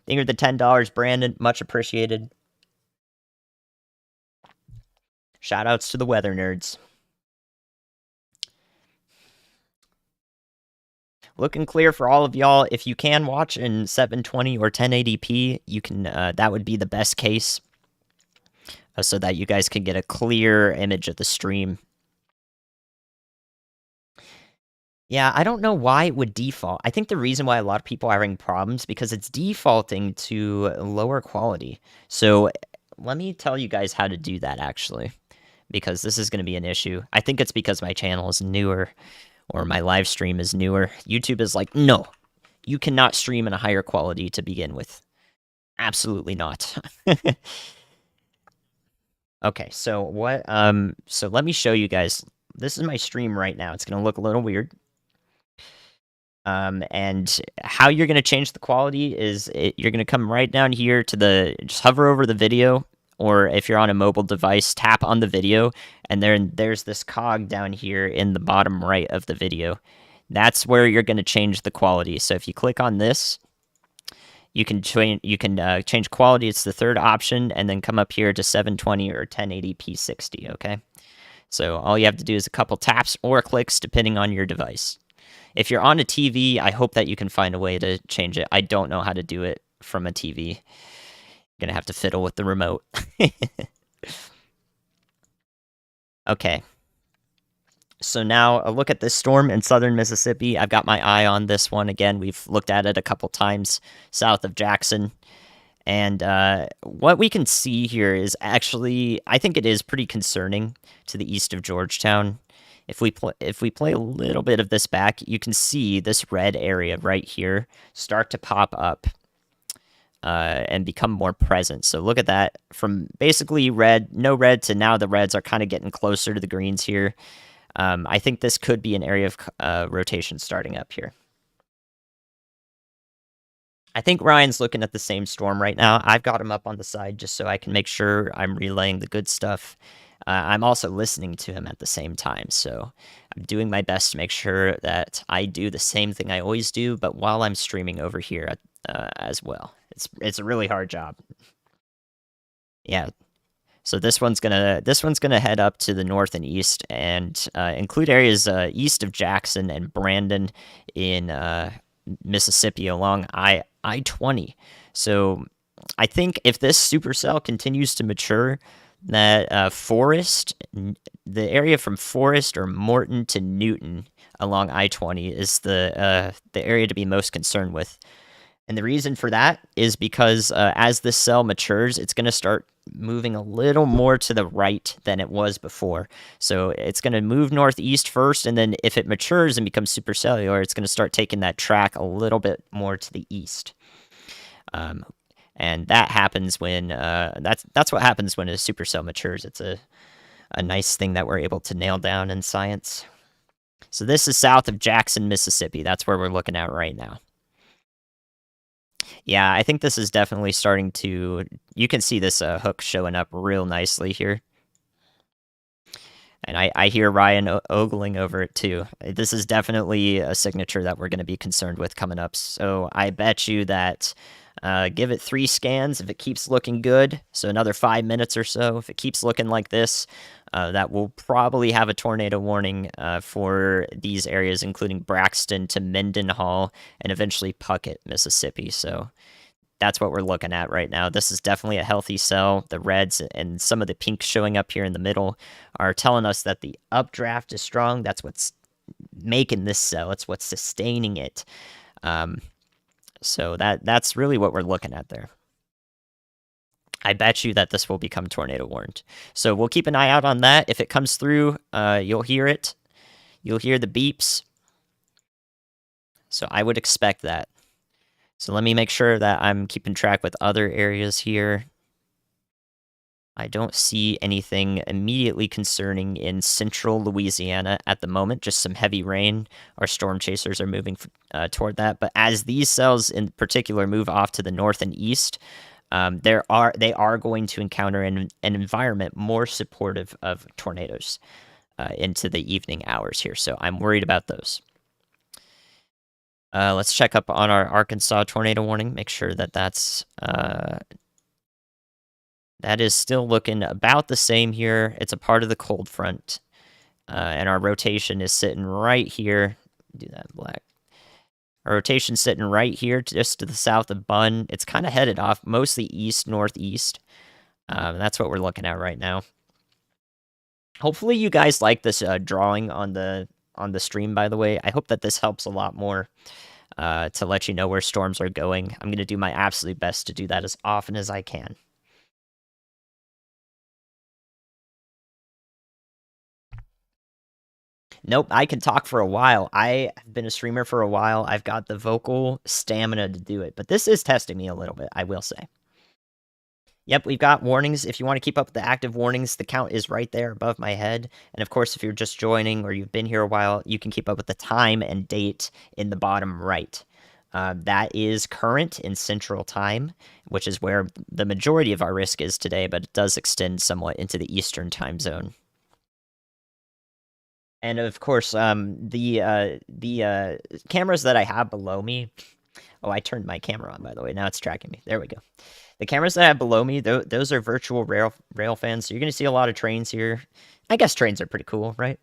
Thank you for the $10, Brandon. Much appreciated. Shoutouts to the weather nerds. Looking clear for all of y'all. If you can watch in 720 or 1080p, you can. That would be the best case, so that you guys can get a clear image of the stream. Yeah, I don't know why it would default. I think the reason why a lot of people are having problems because it's defaulting to lower quality. So let me tell you guys how to do that actually, because this is going to be an issue. I think it's because my channel is newer or my live stream is newer. YouTube is like, no, you cannot stream in a higher quality to begin with. Absolutely not. Okay, so so let me show you guys. This is my stream right now. It's gonna look a little weird. And how you're gonna change the quality is you're gonna come right down here to just hover over the video, or if you're on a mobile device, tap on the video, and there's this cog down here in the bottom right of the video. That's where you're gonna change the quality. So if you click on this, change quality. It's the third option, and then come up here to 720 or 1080p 60. Okay, so all you have to do is a couple taps or clicks depending on your device. If you're on a TV, I hope that you can find a way to change it. I don't know how to do it from a TV. Gonna have to fiddle with the remote. Okay. So now a look at this storm in southern Mississippi. I've got my eye on this one again. We've looked at it a couple times south of Jackson. And what we can see here is actually, I think it is pretty concerning to the east of Georgetown. If we play a little bit of this back, you can see this red area right here start to pop up and become more present. So look at that, from basically red, no red, to now the reds are kind of getting closer to the greens here. I think this could be an area of rotation starting up here. I think Ryan's looking at the same storm right now. I've got him up on the side just so I can make sure I'm relaying the good stuff. I'm also listening to him at the same time, so I'm doing my best to make sure that I do the same thing I always do, but while I'm streaming over here as well. It's a really hard job. Yeah. So this one's gonna head up to the north and east and include areas east of Jackson and Brandon in Mississippi along I-20. So I think if this supercell continues to mature, that Forest, the area from Forest or Morton to Newton along I-20 is the area to be most concerned with. And the reason for that is because as this cell matures, it's going to start moving a little more to the right than it was before. So it's going to move northeast first, and then if it matures and becomes supercellular, it's going to start taking that track a little bit more to the east. And that happens when that's what happens when a supercell matures. It's a nice thing that we're able to nail down in science. So this is south of Jackson, Mississippi. That's where we're looking at right now. Yeah, I think this is definitely starting to... You can see this hook showing up real nicely here. And I hear Ryan ogling over it too. This is definitely a signature that we're going to be concerned with coming up. So I bet you that give it 3 scans. If it keeps looking good, so another 5 minutes or so, if it keeps looking like this, that will probably have a tornado warning for these areas, including Braxton to Mendenhall and eventually Puckett, Mississippi. So that's what we're looking at right now. This is definitely a healthy cell. The reds and some of the pinks showing up here in the middle are telling us that the updraft is strong. That's what's making this cell. It's what's sustaining it. So that's really what we're looking at there. I bet you that this will become tornado warned. So we'll keep an eye out on that. If it comes through, you'll hear it. You'll hear the beeps. So I would expect that. So let me make sure that I'm keeping track with other areas here. I don't see anything immediately concerning in central Louisiana at the moment, just some heavy rain. Our storm chasers are moving toward that. But as these cells in particular move off to the north and east, they are going to encounter an environment more supportive of tornadoes into the evening hours here. So I'm worried about those. Let's check up on our Arkansas tornado warning, make sure that that is still looking about the same here. It's a part of the cold front, and our rotation is sitting right here. Do that black. Our rotation's sitting right here, just to the south of Bunn. It's kind of headed off, mostly east-northeast. That's what we're looking at right now. Hopefully you guys like this drawing on the on the stream, by the way. I hope that this helps a lot more to let you know where storms are going. I'm going to do my absolute best to do that as often as I can. Nope, I can talk for a while. I have been a streamer for a while. I've got the vocal stamina to do it, but this is testing me a little bit, I will say. Yep, we've got warnings. If you want to keep up with the active warnings, the count is right there above my head. And of course, if you're just joining or you've been here a while, you can keep up with the time and date in the bottom right. That is current in Central Time, which is where the majority of our risk is today, but it does extend somewhat into the Eastern Time Zone. And of course, the cameras that I have below me. Oh, I turned my camera on, by the way. Now it's tracking me. There we go. The cameras that I have below me, those are virtual rail fans. So you're going to see a lot of trains here. I guess trains are pretty cool, right?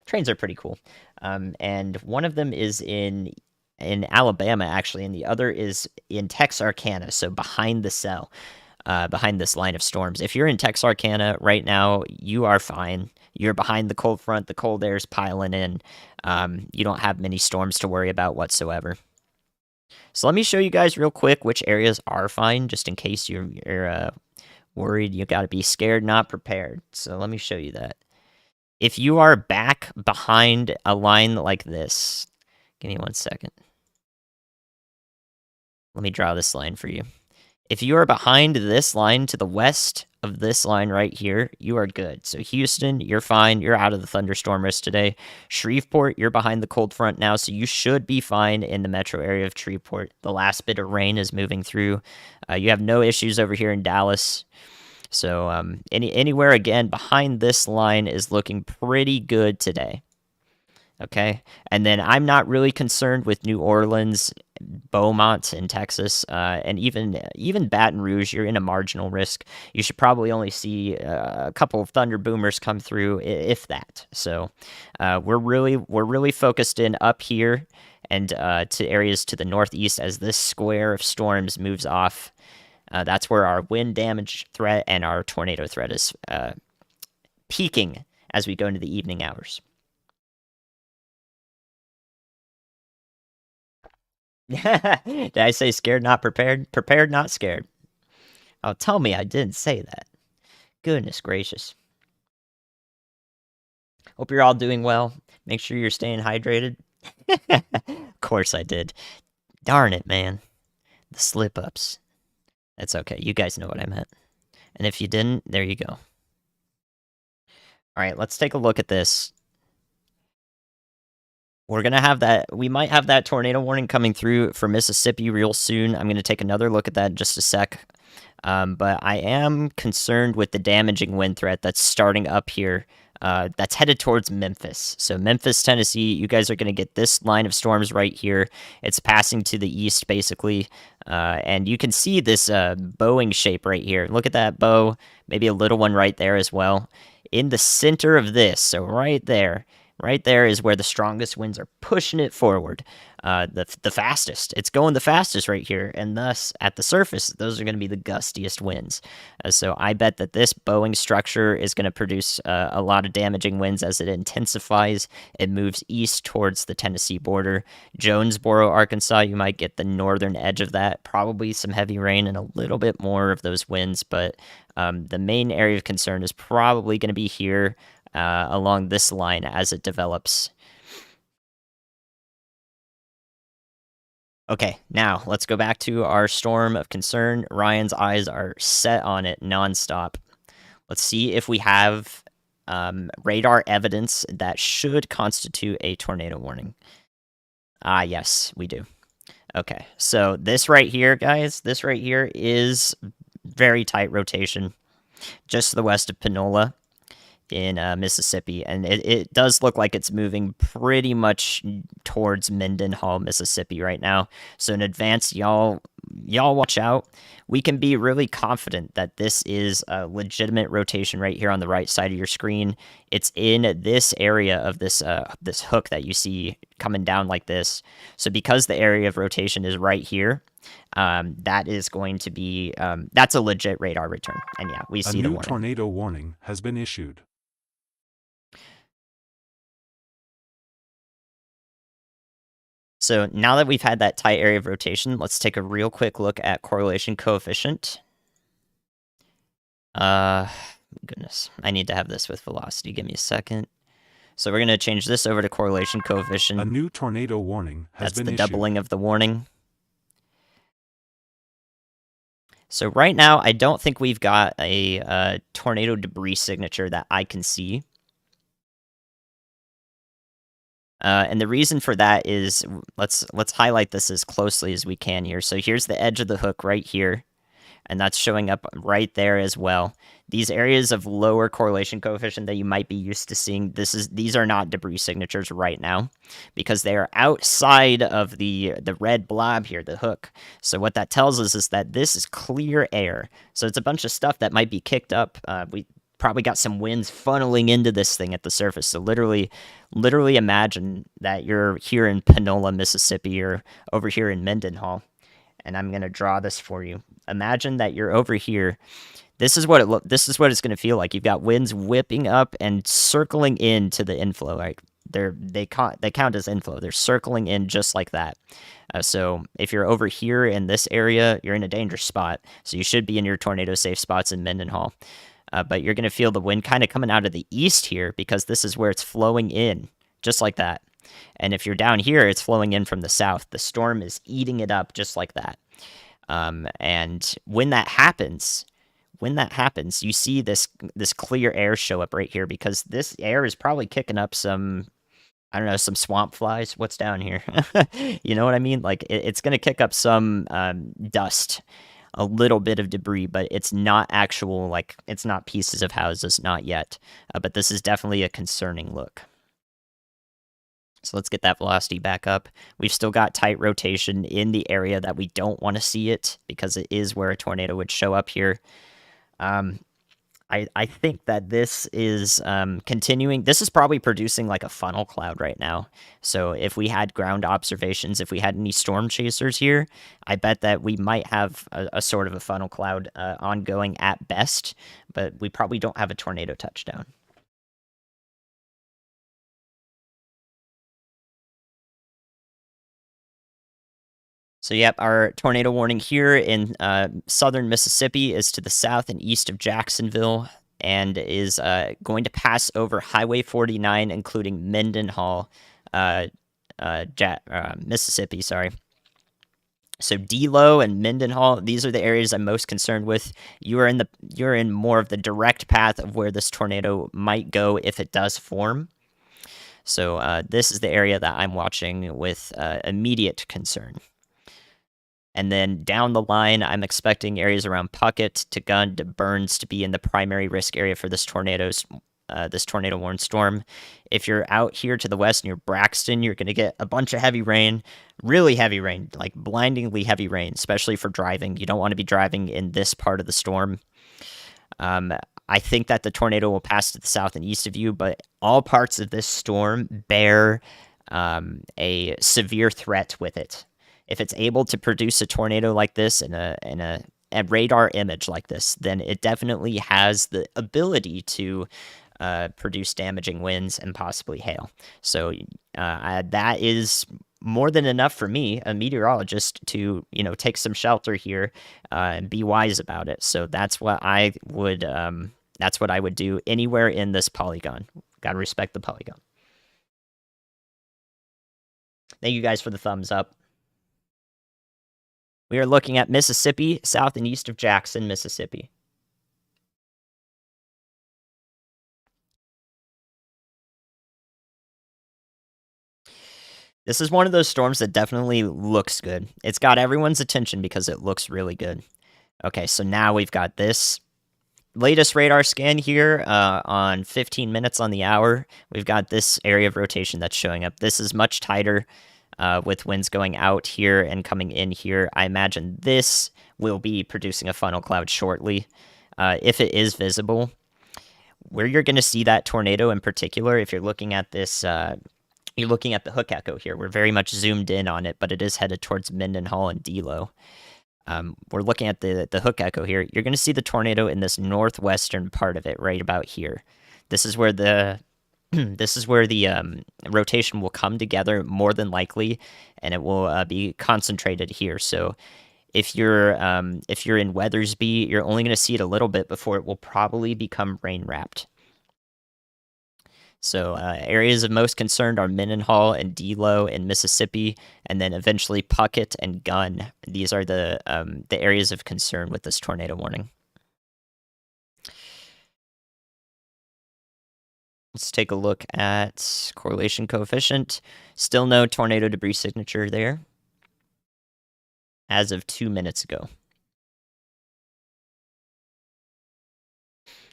Trains are pretty cool. And one of them is in Alabama, actually, and the other is in Texarkana, so behind the cell, behind this line of storms. If you're in Texarkana right now, you are fine. You're behind the cold front. The cold air's piling in. You don't have many storms to worry about whatsoever. So let me show you guys real quick which areas are fine, just in case you're worried. You got to be scared, not prepared. So let me show you that. If you are back behind a line like this, give me 1 second. Let me draw this line for you. If you are behind this line to the west of this line right here, you are good. So Houston, you're fine. You're out of the thunderstorm risk today. Shreveport, you're behind the cold front now, so you should be fine in the metro area of Shreveport. The last bit of rain is moving through. You have no issues over here in Dallas. So anywhere, again, behind this line is looking pretty good today. Okay, and then I'm not really concerned with New Orleans, Beaumont in Texas, and even Baton Rouge. You're in a marginal risk. You should probably only see a couple of thunder boomers come through, if that. So we're really focused in up here and to areas to the northeast as this square of storms moves off. That's where our wind damage threat and our tornado threat is peaking as we go into the evening hours. Did I say scared, not prepared? Prepared, not scared. Oh, tell me I didn't say that. Goodness gracious. Hope you're all doing well. Make sure you're staying hydrated. Of course I did. Darn it, man. The slip ups. That's okay. You guys know what I meant. And if you didn't, there you go. All right, let's take a look at this. We're going to have that. We might have that tornado warning coming through for Mississippi real soon. I'm going to take another look at that in just a sec. But I am concerned with the damaging wind threat that's starting up here. That's headed towards Memphis. So Memphis, Tennessee, you guys are going to get this line of storms right here. It's passing to the east, basically. And you can see this bowing shape right here. Look at that bow. Maybe a little one right there as well. In the center of this, so right there is where the strongest winds are pushing it forward. The fastest. It's going the fastest right here, and thus at the surface, those are going to be the gustiest winds. So I bet that this bowing structure is going to produce a lot of damaging winds as it intensifies. It moves east towards the Tennessee border. Jonesboro, Arkansas, you might get the northern edge of that. Probably some heavy rain and a little bit more of those winds, but the main area of concern is probably going to be here along this line as it develops. Okay, now let's go back to our storm of concern. Ryan's eyes are set on it nonstop. Let's see if we have radar evidence that should constitute a tornado warning. Ah, yes, we do. Okay, so this right here, guys, this right here is very tight rotation, just to the west of Panola in Mississippi, and it does look like it's moving pretty much towards Mendenhall, Mississippi right now. So in advance, y'all watch out. We can be really confident that this is a legitimate rotation right here on the right side of your screen. It's in this area of this this hook that you see coming down like this. So because the area of rotation is right here, that is going to be that's a legit radar return. And yeah, we see the warning. A new tornado warning has been issued. So now that we've had that tight area of rotation, let's take a real quick look at correlation coefficient. Goodness, I need to have this with velocity. Give me a second. So we're going to change this over to correlation coefficient. A new tornado warning has been issued. That's the doubling of the warning. So right now, I don't think we've got a tornado debris signature that I can see. And the reason for that is, let's highlight this as closely as we can here. So here's the edge of the hook right here, and that's showing up right there as well. These areas of lower correlation coefficient that you might be used to seeing, these are not debris signatures right now, because they are outside of the red blob here, the hook. So what that tells us is that this is clear air. So it's a bunch of stuff that might be kicked up. We probably got some winds funneling into this thing at the surface. So literally imagine that you're here in Panola, Mississippi, or over here in Mendenhall. And I'm going to draw this for you. Imagine that you're over here. This is what it's going to feel like. You've got winds whipping up and circling into the inflow. Right? They count as inflow. They're circling in just like that. So if you're over here in this area, you're in a dangerous spot. So you should be in your tornado safe spots in Mendenhall. But you're going to feel the wind kind of coming out of the east here, because this is where it's flowing in, just like that. And if you're down here, it's flowing in from the south. The storm is eating it up just like that. And when that happens, you see this clear air show up right here, because this air is probably kicking up some, I don't know, some swamp flies. What's down here? You know what I mean? Like it's going to kick up some dust, a little bit of debris, but it's not actual, like it's not pieces of houses, not yet. But this is definitely a concerning look. So let's get that velocity back up. We've still got tight rotation in the area that we don't want to see it, because it is where a tornado would show up here. I think that this is continuing. This is probably producing like a funnel cloud right now. So if we had ground observations, if we had any storm chasers here, I bet that we might have a sort of a funnel cloud ongoing at best, but we probably don't have a tornado touchdown. So, yep, our tornado warning here in southern Mississippi is to the south and east of Jacksonville, and is going to pass over Highway 49, including Mendenhall, Mississippi. Sorry. So Delo and Mendenhall, these are the areas I'm most concerned with. You're in more of the direct path of where this tornado might go if it does form. So this is the area that I'm watching with immediate concern. And then down the line, I'm expecting areas around Puckett to Gun to Burns to be in the primary risk area for this tornado warned storm. If you're out here to the west near Braxton, you're going to get a bunch of heavy rain, really heavy rain, like blindingly heavy rain, especially for driving. You don't want to be driving in this part of the storm. I think that the tornado will pass to the south and east of you, but all parts of this storm bear a severe threat with it. If it's able to produce a tornado like this in a radar image like this, then it definitely has the ability to produce damaging winds and possibly hail. So that is more than enough for me, a meteorologist, to take some shelter here and be wise about it. So that's what I would do anywhere in this polygon. Got to respect the polygon. Thank you guys for the thumbs up. We are looking at Mississippi, south and east of Jackson, Mississippi. This is one of those storms that definitely looks good. It's got everyone's attention because it looks really good. Okay, so now we've got this latest radar scan here on 15 minutes on the hour. We've got this area of rotation that's showing up. This is much tighter. With winds going out here and coming in here. I imagine this will be producing a funnel cloud shortly. If it is visible, where you're going to see that tornado in particular, if you're looking at this, you're looking at the hook echo here. We're very much zoomed in on it, but it is headed towards Mendenhall and Delo. We're looking at the hook echo here. You're going to see the tornado in this northwestern part of it, right about here. This is where the This is where the rotation will come together more than likely, and it will be concentrated here. So if you're in Weathersby, you're only going to see it a little bit before it will probably become rain wrapped. So areas of most concern are Mendenhall and Delo in Mississippi, and then eventually Puckett and Gunn. These are the areas of concern with this tornado warning. Let's take a look at correlation coefficient. Still no tornado debris signature there as of 2 minutes ago.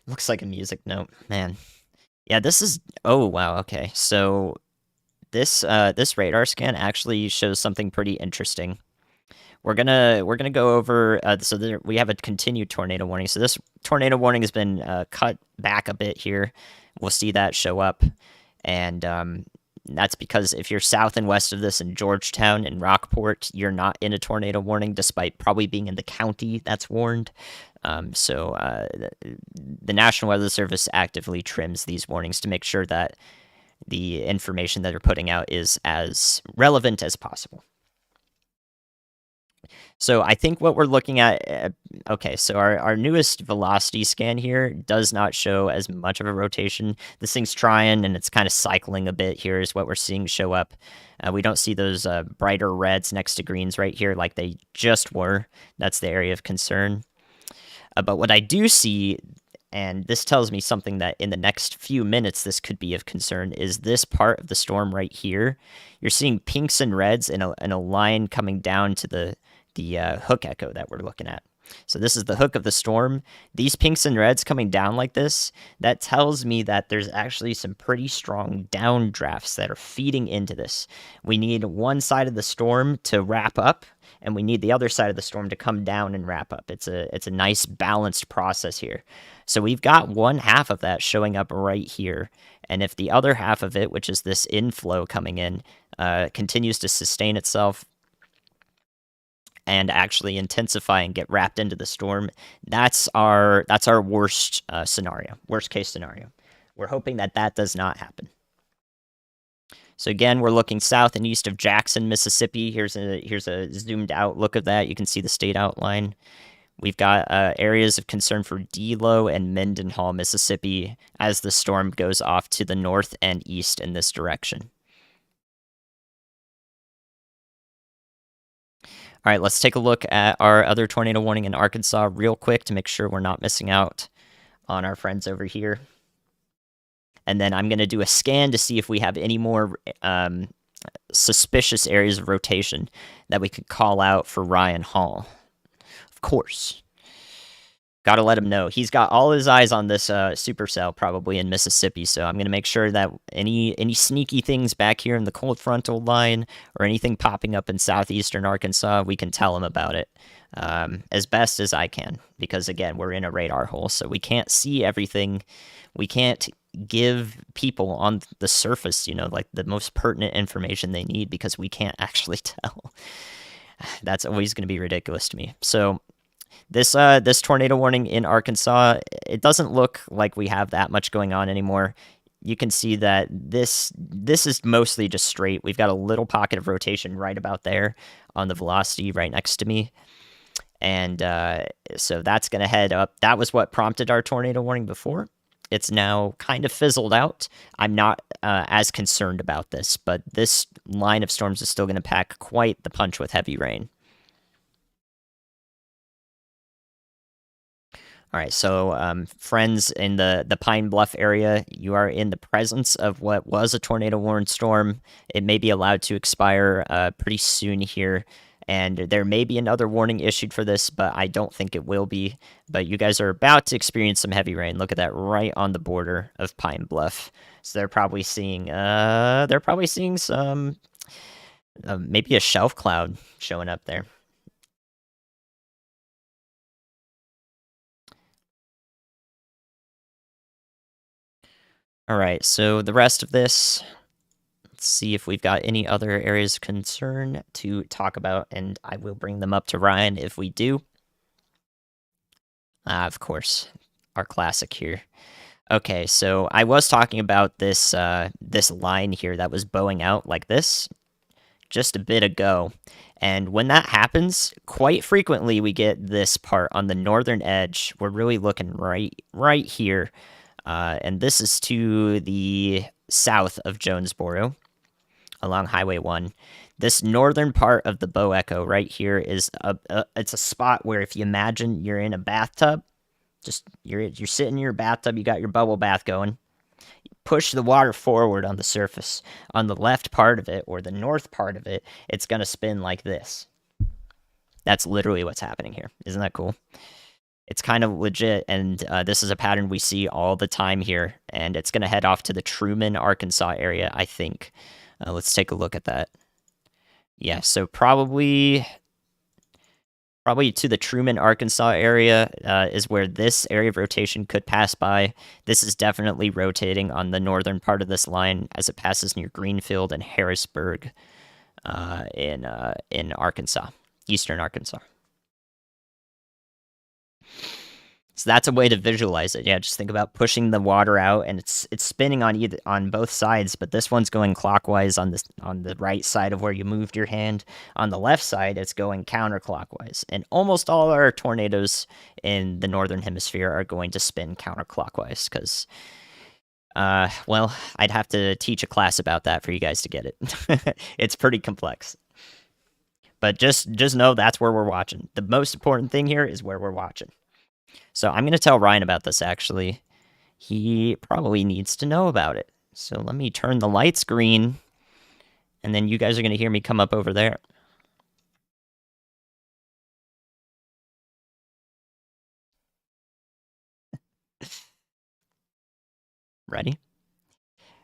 Looks like a music note, man. Yeah, this is. Oh wow. Okay, so this radar scan actually shows something pretty interesting. We're gonna go over. We have a continued tornado warning. So this tornado warning has been cut back a bit here. We'll see that show up, and that's because if you're south and west of this in Georgetown and Rockport, you're not in a tornado warning, despite probably being in the county that's warned. The National Weather Service actively trims these warnings to make sure that the information that they're putting out is as relevant as possible. So I think what we're looking at, okay, so our newest velocity scan here does not show as much of a rotation. This thing's trying, and it's kind of cycling a bit here is what we're seeing show up. We don't see those brighter reds next to greens right here like they just were. That's the area of concern. But what I do see, and this tells me something that in the next few minutes this could be of concern, is this part of the storm right here. You're seeing pinks and reds in a line coming down to the hook echo that we're looking at. So this is the hook of the storm. These pinks and reds coming down like this, that tells me that there's actually some pretty strong downdrafts that are feeding into this. We need one side of the storm to wrap up, and we need the other side of the storm to come down and wrap up. It's a nice balanced process here. So we've got one half of that showing up right here. And if the other half of it, which is this inflow coming in, continues to sustain itself and actually intensify and get wrapped into the storm, that's our worst scenario, worst case scenario. We're hoping that that does not happen. So again, we're looking south and east of Jackson, Mississippi. Here's a zoomed out look of that. You can see the state outline. We've got areas of concern for Delo and Mendenhall, Mississippi, as the storm goes off to the north and east in this direction. All right, let's take a look at our other tornado warning in Arkansas real quick to make sure we're not missing out on our friends over here. And then I'm going to do a scan to see if we have any more suspicious areas of rotation that we could call out for Ryan Hall. Of course. Got to let him know. He's got all his eyes on this supercell probably in Mississippi, so I'm going to make sure that any sneaky things back here in the cold frontal line or anything popping up in southeastern Arkansas, we can tell him about it as best as I can, because, again, we're in a radar hole, so we can't see everything. We can't give people on the surface, like the most pertinent information they need, because we can't actually tell. That's always going to be ridiculous to me. So this tornado warning in Arkansas, it doesn't look like we have that much going on anymore. You can see that this is mostly just straight. We've got a little pocket of rotation right about there on the velocity right next to me. And so that's going to head up. That was what prompted our tornado warning before. It's now kind of fizzled out. I'm not as concerned about this, but this line of storms is still going to pack quite the punch with heavy rain. All right, so friends in the Pine Bluff area, you are in the presence of what was a tornado warned storm. It may be allowed to expire pretty soon here, and there may be another warning issued for this, but I don't think it will be. But you guys are about to experience some heavy rain. Look at that, right on the border of Pine Bluff. So they're probably seeing some maybe a shelf cloud showing up there. All right, so the rest of this, let's see if we've got any other areas of concern to talk about, and I will bring them up to Ryan if we do. Of course, our classic here. Okay, so I was talking about this line here that was bowing out like this just a bit ago. And when that happens, quite frequently we get this part on the northern edge. We're really looking right here. And this is to the south of Jonesboro along Highway 1. This northern part of the bow echo right here is it's a spot where if you imagine you're in a bathtub, just you're sitting in your bathtub, you got your bubble bath going. Push the water forward on the surface. On the left part of it, or the north part of it, it's going to spin like this. That's literally what's happening here. Isn't that cool? It's kind of legit, and this is a pattern we see all the time here, and it's going to head off to the Truman, Arkansas area, I think. Let's take a look at that. Yeah, so probably to the Truman, Arkansas area is where this area of rotation could pass by. This is definitely rotating on the northern part of this line as it passes near Greenfield and Harrisburg in Arkansas, eastern Arkansas. So that's a way to visualize it. Yeah, just think about pushing the water out, and it's spinning on both sides. But this one's going clockwise on the right side of where you moved your hand. On the left side, it's going counterclockwise. And almost all our tornadoes in the northern hemisphere are going to spin counterclockwise because, well, I'd have to teach a class about that for you guys to get it. It's pretty complex. But just know that's where we're watching. The most important thing here is where we're watching. So I'm going to tell Ryan about this, actually. He probably needs to know about it. So let me turn the lights green, and then you guys are going to hear me come up over there. Ready?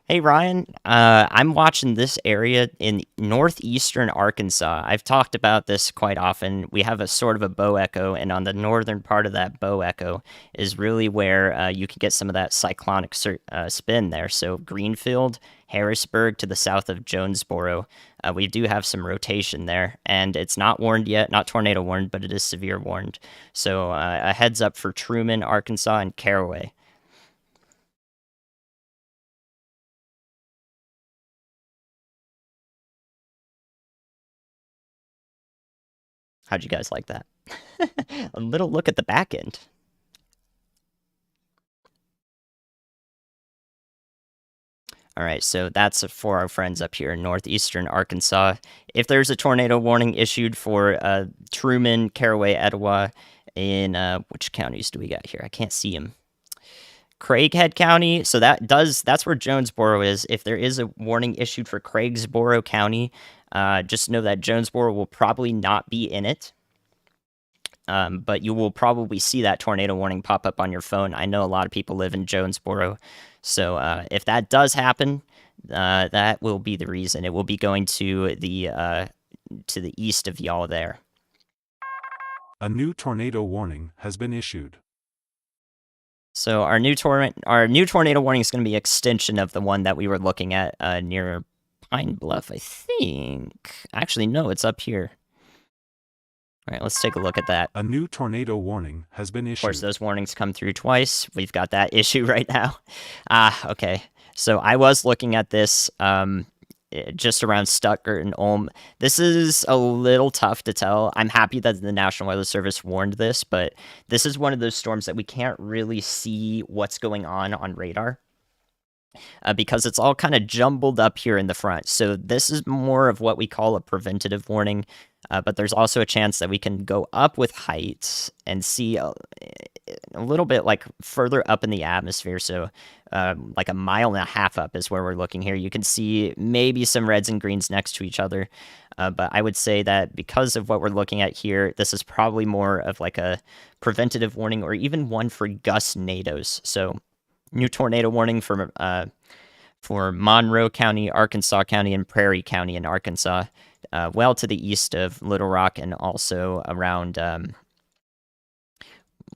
Hey, Ryan, I'm watching this area in northeastern Arkansas. I've talked about this quite often. We have a sort of a bow echo, and on the northern part of that bow echo is really where you can get some of that cyclonic spin there. So Greenfield, Harrisburg to the south of Jonesboro, we do have some rotation there, and it's not warned yet, not tornado warned, but it is severe warned. So a heads up for Truman, Arkansas, and Caraway. How'd you guys like that? A little look at the back end. All right, so that's for our friends up here in northeastern Arkansas. If there's a tornado warning issued for Truman, Caraway, Etowah, in which counties do we got here? I can't see them. Craighead County. So that's where Jonesboro is. If there is a warning issued for Craigsboro County, just know that Jonesboro will probably not be in it. But you will probably see that tornado warning pop up on your phone. I know a lot of people live in Jonesboro, so if that does happen, that will be the reason. It will be going to the east of y'all there. A new tornado warning has been issued. So our new tornado warning is going to be extension of the one that we were looking at near Pine Bluff, I think. Actually, no, it's up here. All right, let's take a look at that. A new tornado warning has been issued. Of course, those warnings come through twice. We've got that issue right now. Okay. So I was looking at this just around Stuttgart and Ulm. This is a little tough to tell. I'm happy that the National Weather Service warned this, but this is one of those storms that we can't really see what's going on radar. Because it's all kind of jumbled up here in the front. So this is more of what we call a preventative warning, but there's also a chance that we can go up with height and see a little bit like further up in the atmosphere. So like a mile and a half up is where we're looking here. You can see maybe some reds and greens next to each other. But I would say that because of what we're looking at here, this is probably more of like a preventative warning or even one for gust-nados. So new tornado warning for Monroe County, Arkansas County, and Prairie County in Arkansas, well to the east of Little Rock and also around,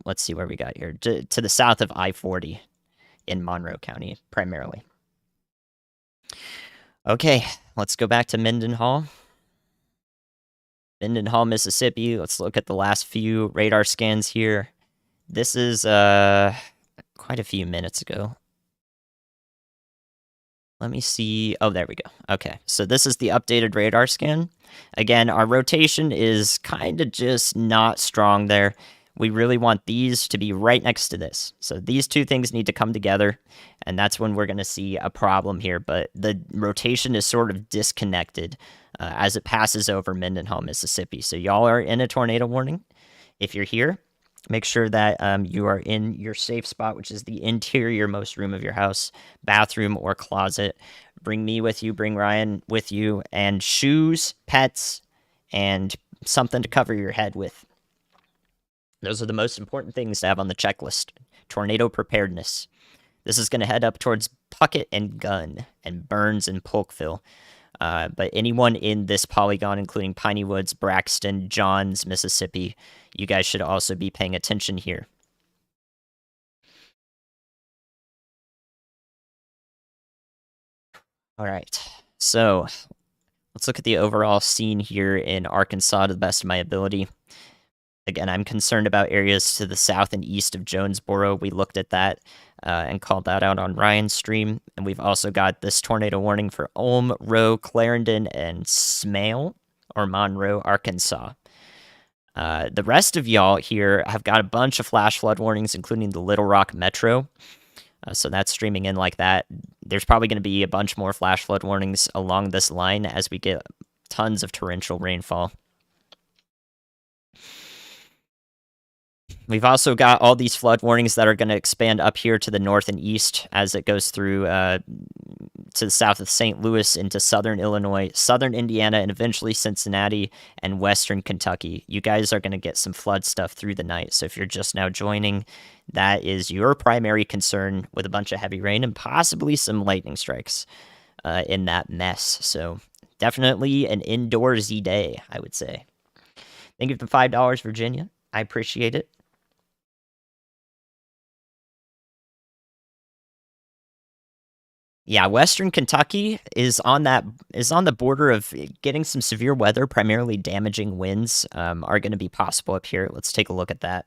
let's see where we got here, to the south of I-40 in Monroe County, primarily. Okay, let's go back to Mendenhall. Mendenhall, Mississippi. Let's look at the last few radar scans here. This is quite a few minutes ago. Let me see. Oh, there we go. Okay, so this is the updated radar scan. Again, our rotation is kind of just not strong there. We really want these to be right next to this. So these two things need to come together, and that's when we're going to see a problem here. But the rotation is sort of disconnected as it passes over Mendenhall, Mississippi. So y'all are in a tornado warning. If you're here, make sure that you are in your safe spot, which is the interior-most room of your house, bathroom or closet. Bring me with you, bring Ryan with you, and shoes, pets, and something to cover your head with. Those are the most important things to have on the checklist. Tornado preparedness. This is going to head up towards Puckett and Gunn and Burns and Polkville. But anyone in this polygon, including Piney Woods, Braxton, Johns, Mississippi, you guys should also be paying attention here. All right, so let's look at the overall scene here in Arkansas to the best of my ability. Again, I'm concerned about areas to the south and east of Jonesboro. We looked at that and called that out on Ryan's stream. And we've also got this tornado warning for Ulm, Rowe, Clarendon, and Smale, or Monroe, Arkansas. The rest of y'all here have got a bunch of flash flood warnings, including the Little Rock Metro. So that's streaming in like that. There's probably going to be a bunch more flash flood warnings along this line as we get tons of torrential rainfall. We've also got all these flood warnings that are going to expand up here to the north and east as it goes through to the south of St. Louis into southern Illinois, southern Indiana, and eventually Cincinnati and western Kentucky. You guys are going to get some flood stuff through the night. So if you're just now joining, that is your primary concern with a bunch of heavy rain and possibly some lightning strikes in that mess. So definitely an indoorsy day, I would say. Thank you for the $5, Virginia. I appreciate it. Yeah, Western Kentucky is on the border of getting some severe weather. Primarily damaging winds are going to be possible up here. Let's take a look at that.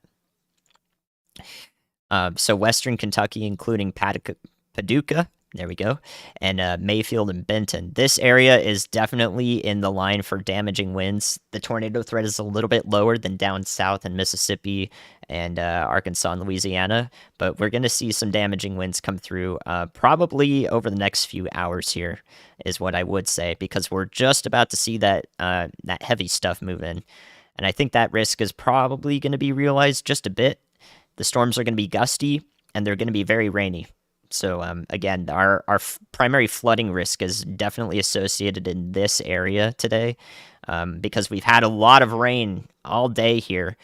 So Western Kentucky, including Paducah, there we go, and Mayfield and Benton. This area is definitely in the line for damaging winds. The tornado threat is a little bit lower than down south in Mississippi and Arkansas and Louisiana, but we're going to see some damaging winds come through probably over the next few hours here, is what I would say, because we're just about to see that heavy stuff move in. And I think that risk is probably going to be realized just a bit. The storms are going to be gusty, and they're going to be very rainy. So again, our primary flooding risk is definitely associated in this area today, because we've had a lot of rain all day here,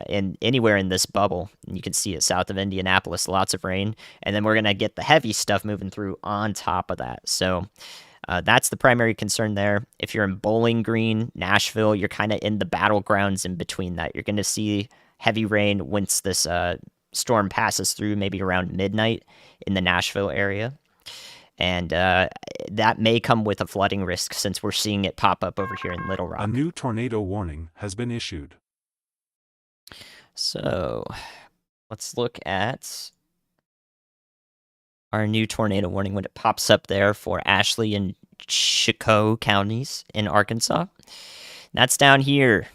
in anywhere in this bubble. You can see it south of Indianapolis, lots of rain, and then we're gonna get the heavy stuff moving through on top of that. So that's the primary concern there. If you're in Bowling Green, Nashville, you're kind of in the battlegrounds in between that. You're gonna see heavy rain once this storm passes through, maybe around midnight in the Nashville area. And that may come with a flooding risk since we're seeing it pop up over here in Little Rock. A new tornado warning has been issued. So let's look at our new tornado warning when it pops up there for Ashley and Chicot counties in Arkansas. That's down here.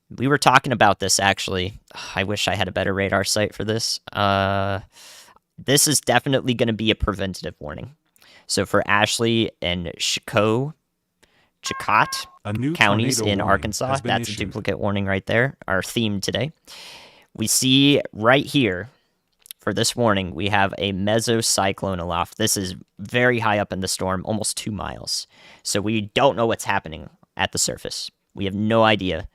We were talking about this, actually. I wish I had a better radar site for this. This is definitely going to be a preventative warning. So for Ashley and Chicot counties in Arkansas, that's a duplicate warning right there, our theme today. We see right here, for this warning, we have a mesocyclone aloft. This is very high up in the storm, almost 2 miles. So we don't know what's happening at the surface. We have no idea.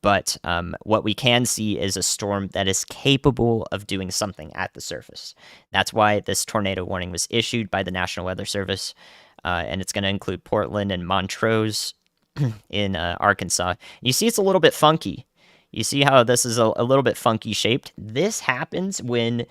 But what we can see is a storm that is capable of doing something at the surface. That's why this tornado warning was issued by the National Weather Service, and it's going to include Portland and Montrose in Arkansas. You see it's a little bit funky. You see how this is a little bit funky shaped? This happens when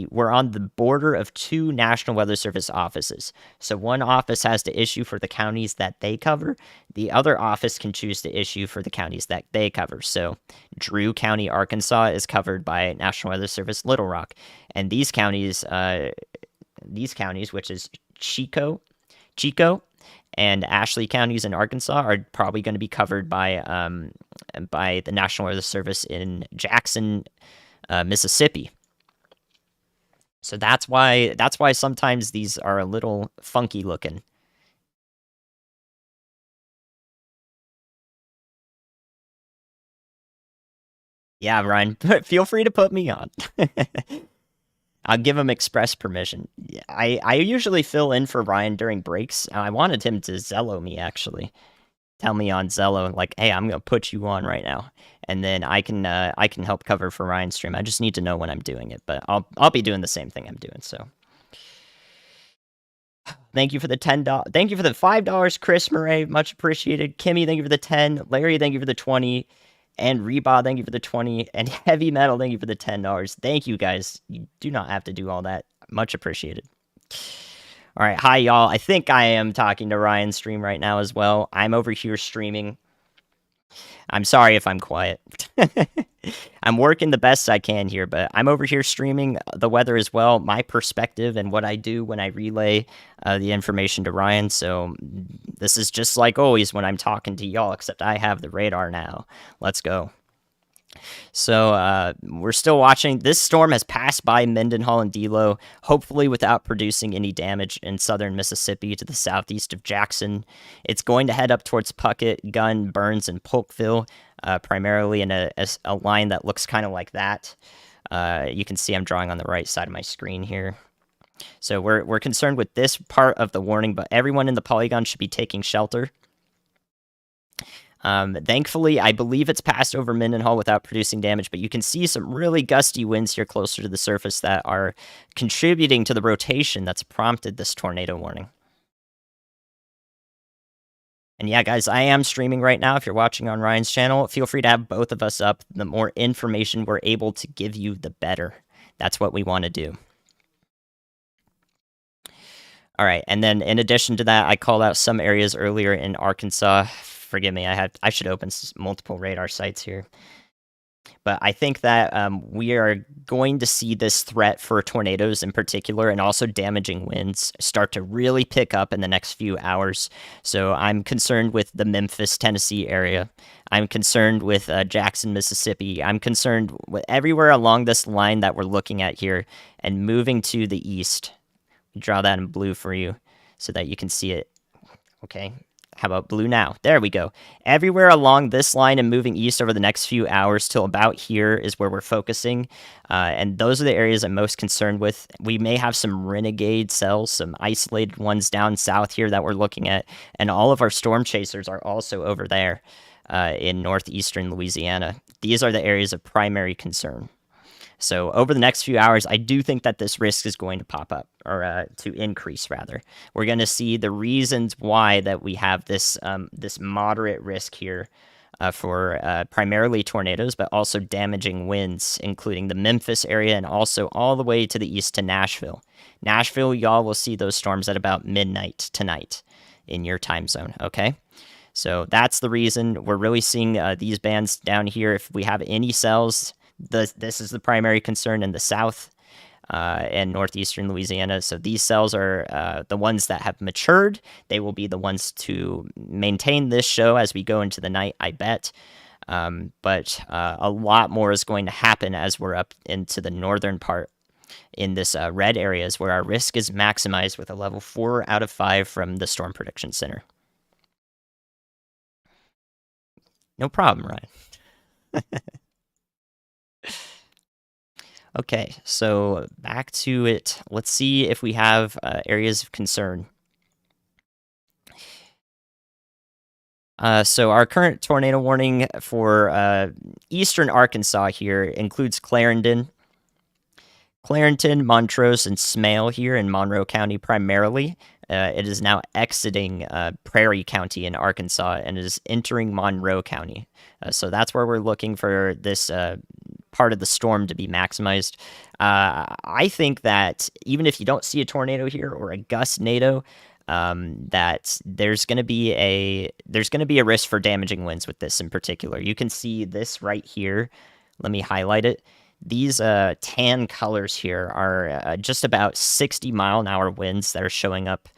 we're on the border of 2 National Weather Service offices. So one office has to issue for the counties that they cover. The other office can choose to issue for the counties that they cover. So Drew County, Arkansas is covered by National Weather Service Little Rock. And these counties, which is Chico, and Ashley counties in Arkansas are probably going to be covered by the National Weather Service in Jackson, Mississippi. So that's why sometimes these are a little funky looking. Yeah, Ryan, feel free to put me on. I'll give him express permission. Yeah, I usually fill in for Ryan during breaks. I wanted him to Zello me actually. Tell me on Zello like, "Hey, I'm gonna put you on right now," and then I can help cover for Ryan's stream. I just need to know when I'm doing it, but I'll be doing the same thing I'm doing. So thank you for the $10. Thank you for the $5, Chris Murray, much appreciated. Kimmy, thank you for the 10. Larry, thank you for the 20. And Reba, thank you for the 20. And Heavy Metal, thank you for the $10. Thank you guys. You do not have to do all that. Much appreciated. All right, hi y'all. I think I am talking to Ryan's stream right now as well. I'm over here streaming. I'm sorry if I'm quiet. I'm working the best I can here, but I'm over here streaming the weather as well, my perspective and what I do when I relay the information to Ryan. So this is just like always when I'm talking to y'all, except I have the radar now. Let's go. So we're still watching. This storm has passed by Mendenhall and Delo, hopefully without producing any damage in southern Mississippi to the southeast of Jackson. It's going to head up towards Puckett, Gunn, Burns, and Polkville, primarily in a line that looks kind of like that. You can see I'm drawing on the right side of my screen here. So we're concerned with this part of the warning, but everyone in the polygon should be taking shelter. Thankfully, I believe it's passed over Mendenhall without producing damage, but you can see some really gusty winds here closer to the surface that are contributing to the rotation that's prompted this tornado warning. And yeah, guys, I am streaming right now. If you're watching on Ryan's channel, feel free to have both of us up. The more information we're able to give you, the better. That's what we want to do. All right, and then in addition to that, I called out some areas earlier in Arkansas. Forgive me, I should open multiple radar sites here. But I think that we are going to see this threat for tornadoes in particular and also damaging winds start to really pick up in the next few hours. So I'm concerned with the Memphis, Tennessee area. I'm concerned with Jackson, Mississippi. I'm concerned with everywhere along this line that we're looking at here and moving to the east. Draw that in blue for you so that you can see it. Okay. How about blue now? There we go. Everywhere along this line and moving east over the next few hours till about here is where we're focusing. And those are the areas I'm most concerned with. We may have some renegade cells, some isolated ones down south here that we're looking at. And all of our storm chasers are also over there in northeastern Louisiana. These are the areas of primary concern. So over the next few hours, I do think that this risk is going to pop up, or to increase, rather. We're going to see the reasons why that we have this this moderate risk here for primarily tornadoes, but also damaging winds, including the Memphis area and also all the way to the east to Nashville. Nashville, y'all will see those storms at about midnight tonight in your time zone, okay? So that's the reason we're really seeing these bands down here. If we have any cells, this is the primary concern in the south and northeastern Louisiana. So these cells are the ones that have matured. They will be the ones to maintain this show as we go into the night, I bet. But a lot more is going to happen as we're up into the northern part in this red areas where our risk is maximized with a level 4 out of 5 from the Storm Prediction Center. No problem, Ryan. Okay, so back to it. Let's see if we have areas of concern. So our current tornado warning for eastern Arkansas here includes Clarendon, Montrose, and Smale here in Monroe County primarily. It is now exiting Prairie County in Arkansas and is entering Monroe County. So that's where we're looking for this part of the storm to be maximized. I think that even if you don't see a tornado here or a gust-nado, that there's going to be a risk for damaging winds with this in particular. You can see this right here. Let me highlight it. These tan colors here are just about 60-mile-an-hour winds that are showing up,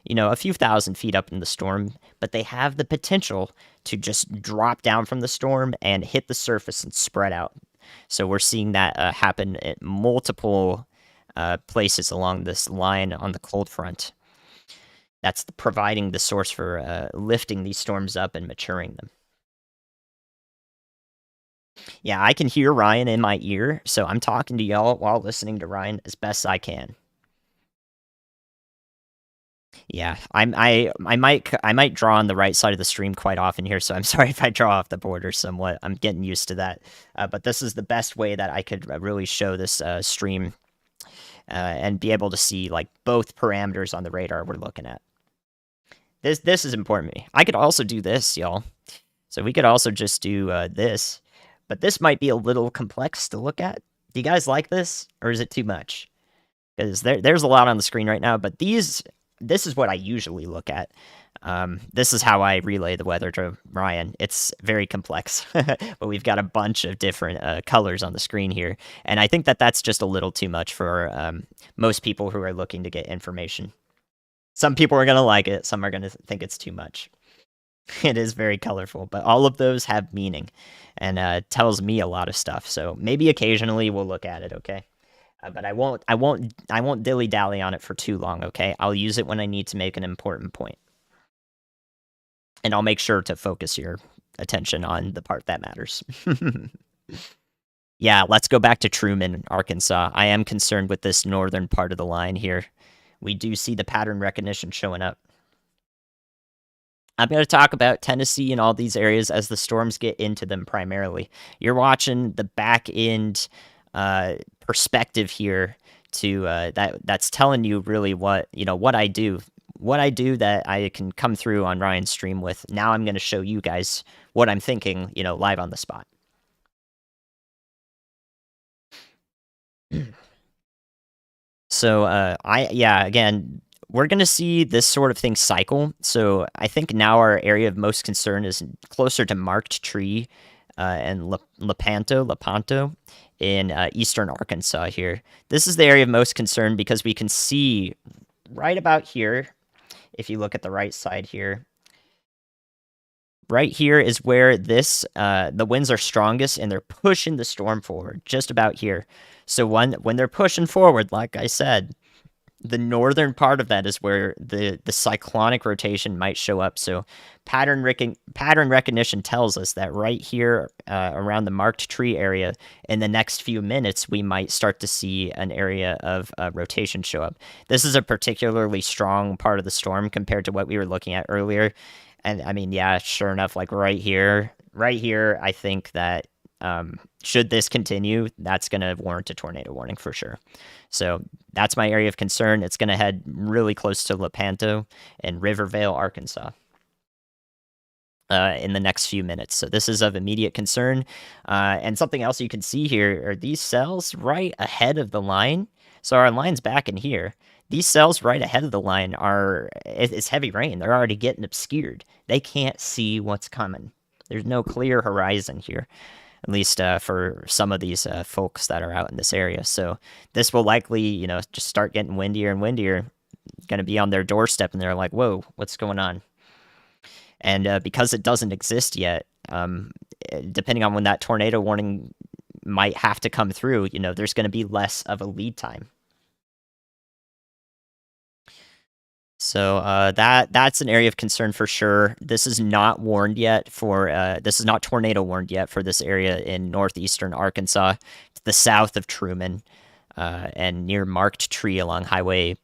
a few thousand feet up in the storm, but they have the potential to just drop down from the storm and hit the surface and spread out. So we're seeing that happen at multiple places along this line on the cold front. That's providing the source for lifting these storms up and maturing them. Yeah, I can hear Ryan in my ear, so I'm talking to y'all while listening to Ryan as best I can. Yeah, I might draw on the right side of the stream quite often here, so I'm sorry if I draw off the border somewhat. I'm getting used to that, but this is the best way that I could really show this stream and be able to see like both parameters on the radar we're looking at. This is important to me. I could also do this, y'all. So we could also just do this, but this might be a little complex to look at. Do you guys like this, or is it too much? Because there's a lot on the screen right now, but this is what I usually look at. This is how I relay the weather to Ryan. It's very complex, but we've got a bunch of different colors on the screen here, and I think that that's just a little too much for most people who are looking to get information. Some people are going to like it, some are going to think it's too much. It is very colorful, but all of those have meaning and tells me a lot of stuff. So maybe occasionally we'll look at it, okay? But I won't dilly dally on it for too long, okay? I'll use it when I need to make an important point, and I'll make sure to focus your attention on the part that matters. Yeah, let's go back to Truman, Arkansas. I am concerned with this northern part of the line here. We do see the pattern recognition showing up. I'm going to talk about Tennessee and all these areas as the storms get into them primarily. You're watching the back end perspective here to that's telling you really what I do that I can come through on Ryan's stream with. Now I'm going to show you guys what I'm thinking, live on the spot. So again, we're going to see this sort of thing cycle. So I think now our area of most concern is closer to Marked Tree and Lepanto in eastern Arkansas here. This is the area of most concern because we can see right about here, if you look at the right side here, right here is where the winds are strongest and they're pushing the storm forward, just about here. So when they're pushing forward, like I said, the northern part of that is where the cyclonic rotation might show up. So pattern recognition tells us that right here around the Marked Tree area, in the next few minutes, we might start to see an area of rotation show up. This is a particularly strong part of the storm compared to what we were looking at earlier. And I mean, yeah, sure enough, like right here, I think that should this continue, that's going to warrant a tornado warning for sure. So that's my area of concern. It's going to head really close to Lepanto and Rivervale, Arkansas in the next few minutes. So this is of immediate concern. And something else you can see here are these cells right ahead of the line. So our line's back in here. These cells right ahead of the line it's heavy rain. They're already getting obscured. They can't see what's coming. There's no clear horizon here, at least for some of these folks that are out in this area. So this will likely, just start getting windier and windier, going to be on their doorstep, and they're like, whoa, what's going on? And because it doesn't exist yet, depending on when that tornado warning might have to come through, there's going to be less of a lead time. So that's an area of concern for sure. This is not warned yet this is not tornado warned yet for this area in northeastern Arkansas, to the south of Truman, and near Marked Tree along Highway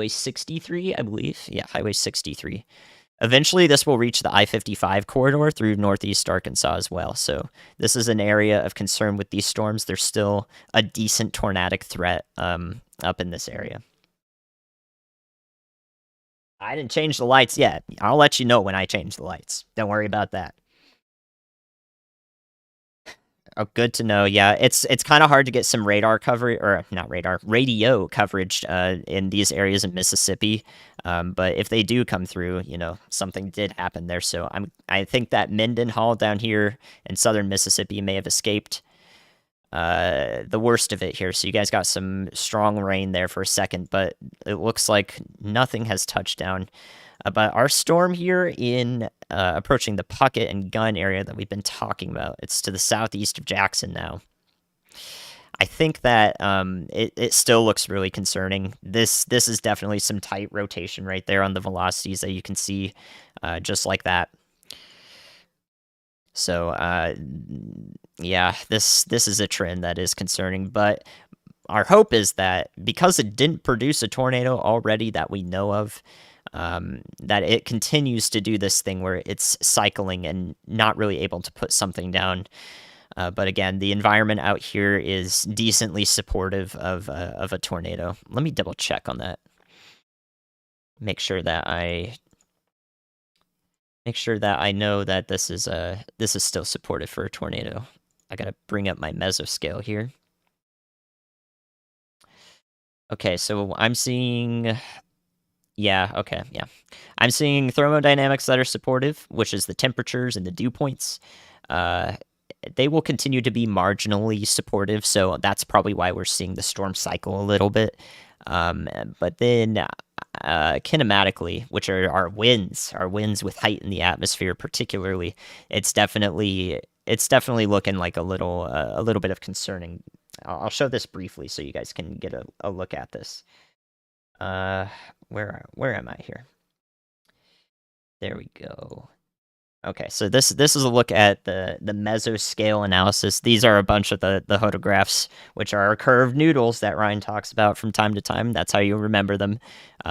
63, I believe. Yeah, Highway 63. Eventually, this will reach the I-55 corridor through northeast Arkansas as well. So this is an area of concern with these storms. There's still a decent tornadic threat up in this area. I didn't change the lights yet. I'll let you know when I change the lights. Don't worry about that. Oh, good to know. Yeah, it's kind of hard to get some radar coverage, or not radar, radio coverage in these areas in Mississippi. But if they do come through, something did happen there. So I think that Mendenhall down here in southern Mississippi may have escaped. the worst of it here. So you guys got some strong rain there for a second, but it looks like nothing has touched down. But our storm here in approaching the Puckett and Gun area that we've been talking about, it's to the southeast of Jackson now. I think that it still looks really concerning. This is definitely some tight rotation right there on the velocities that you can see, just like that. So yeah, this is a trend that is concerning. But our hope is that because it didn't produce a tornado already that we know of, that it continues to do this thing where it's cycling and not really able to put something down. But again, the environment out here is decently supportive of a tornado. Let me double check on that. Make sure that I know that this is still supportive for a tornado. I gotta bring up my mesoscale here. Okay, so I'm seeing. Yeah, okay, yeah. I'm seeing thermodynamics that are supportive, which is the temperatures and the dew points. They will continue to be marginally supportive, so that's probably why we're seeing the storm cycle a little bit. But then kinematically, which are our winds with height in the atmosphere, particularly, it's definitely looking like a little bit of concerning. I'll show this briefly so you guys can get a look at this. Where am I here? There we go. Okay, so this is a look at the mesoscale analysis. These are a bunch of the photographs, which are curved noodles that Ryan talks about from time to time. That's how you remember them.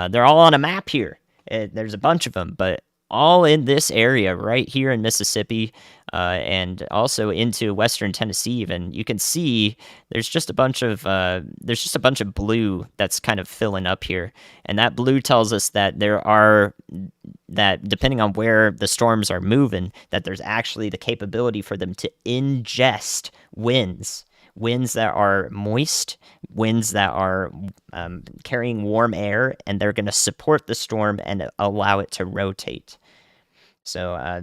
They're all on a map here. There's a bunch of them, but all in this area right here in Mississippi, and also into Western Tennessee. Even you can see there's just a bunch of blue that's kind of filling up here, and that blue tells us that that depending on where the storms are moving, that there's actually the capability for them to ingest winds that are moist, winds that are carrying warm air, and they're going to support the storm and allow it to rotate. So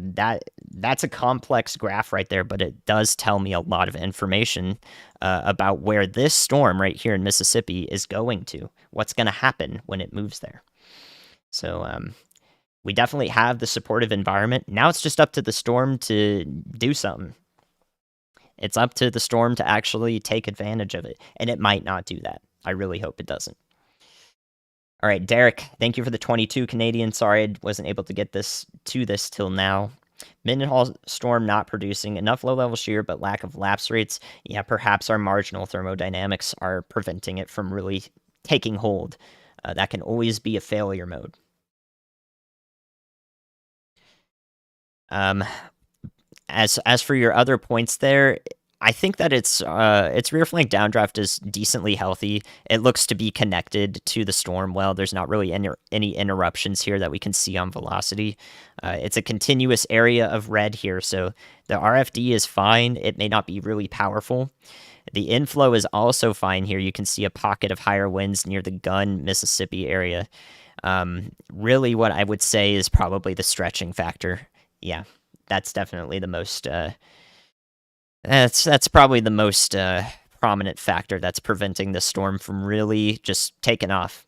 that's a complex graph right there, but it does tell me a lot of information about where this storm right here in Mississippi is going to, what's going to happen when it moves there. So we definitely have the supportive environment. Now it's just up to the storm to do something. It's up to the storm to actually take advantage of it, and it might not do that. I really hope it doesn't. All right, Derek, thank you for the 22 Canadian. Sorry I wasn't able to get this till now. Mendenhall storm not producing enough low-level shear, but lack of lapse rates. Yeah, perhaps our marginal thermodynamics are preventing it from really taking hold. That can always be a failure mode. As for your other points there, I think that its rear flank downdraft is decently healthy. It looks to be connected to the storm well. There's not really any interruptions here that we can see on velocity. It's a continuous area of red here, so the RFD is fine. It may not be really powerful. The inflow is also fine here. You can see a pocket of higher winds near the Gun, Mississippi area. Really, what I would say is probably the stretching factor. Yeah, that's definitely the most. That's probably the most prominent factor that's preventing the storm from really just taking off.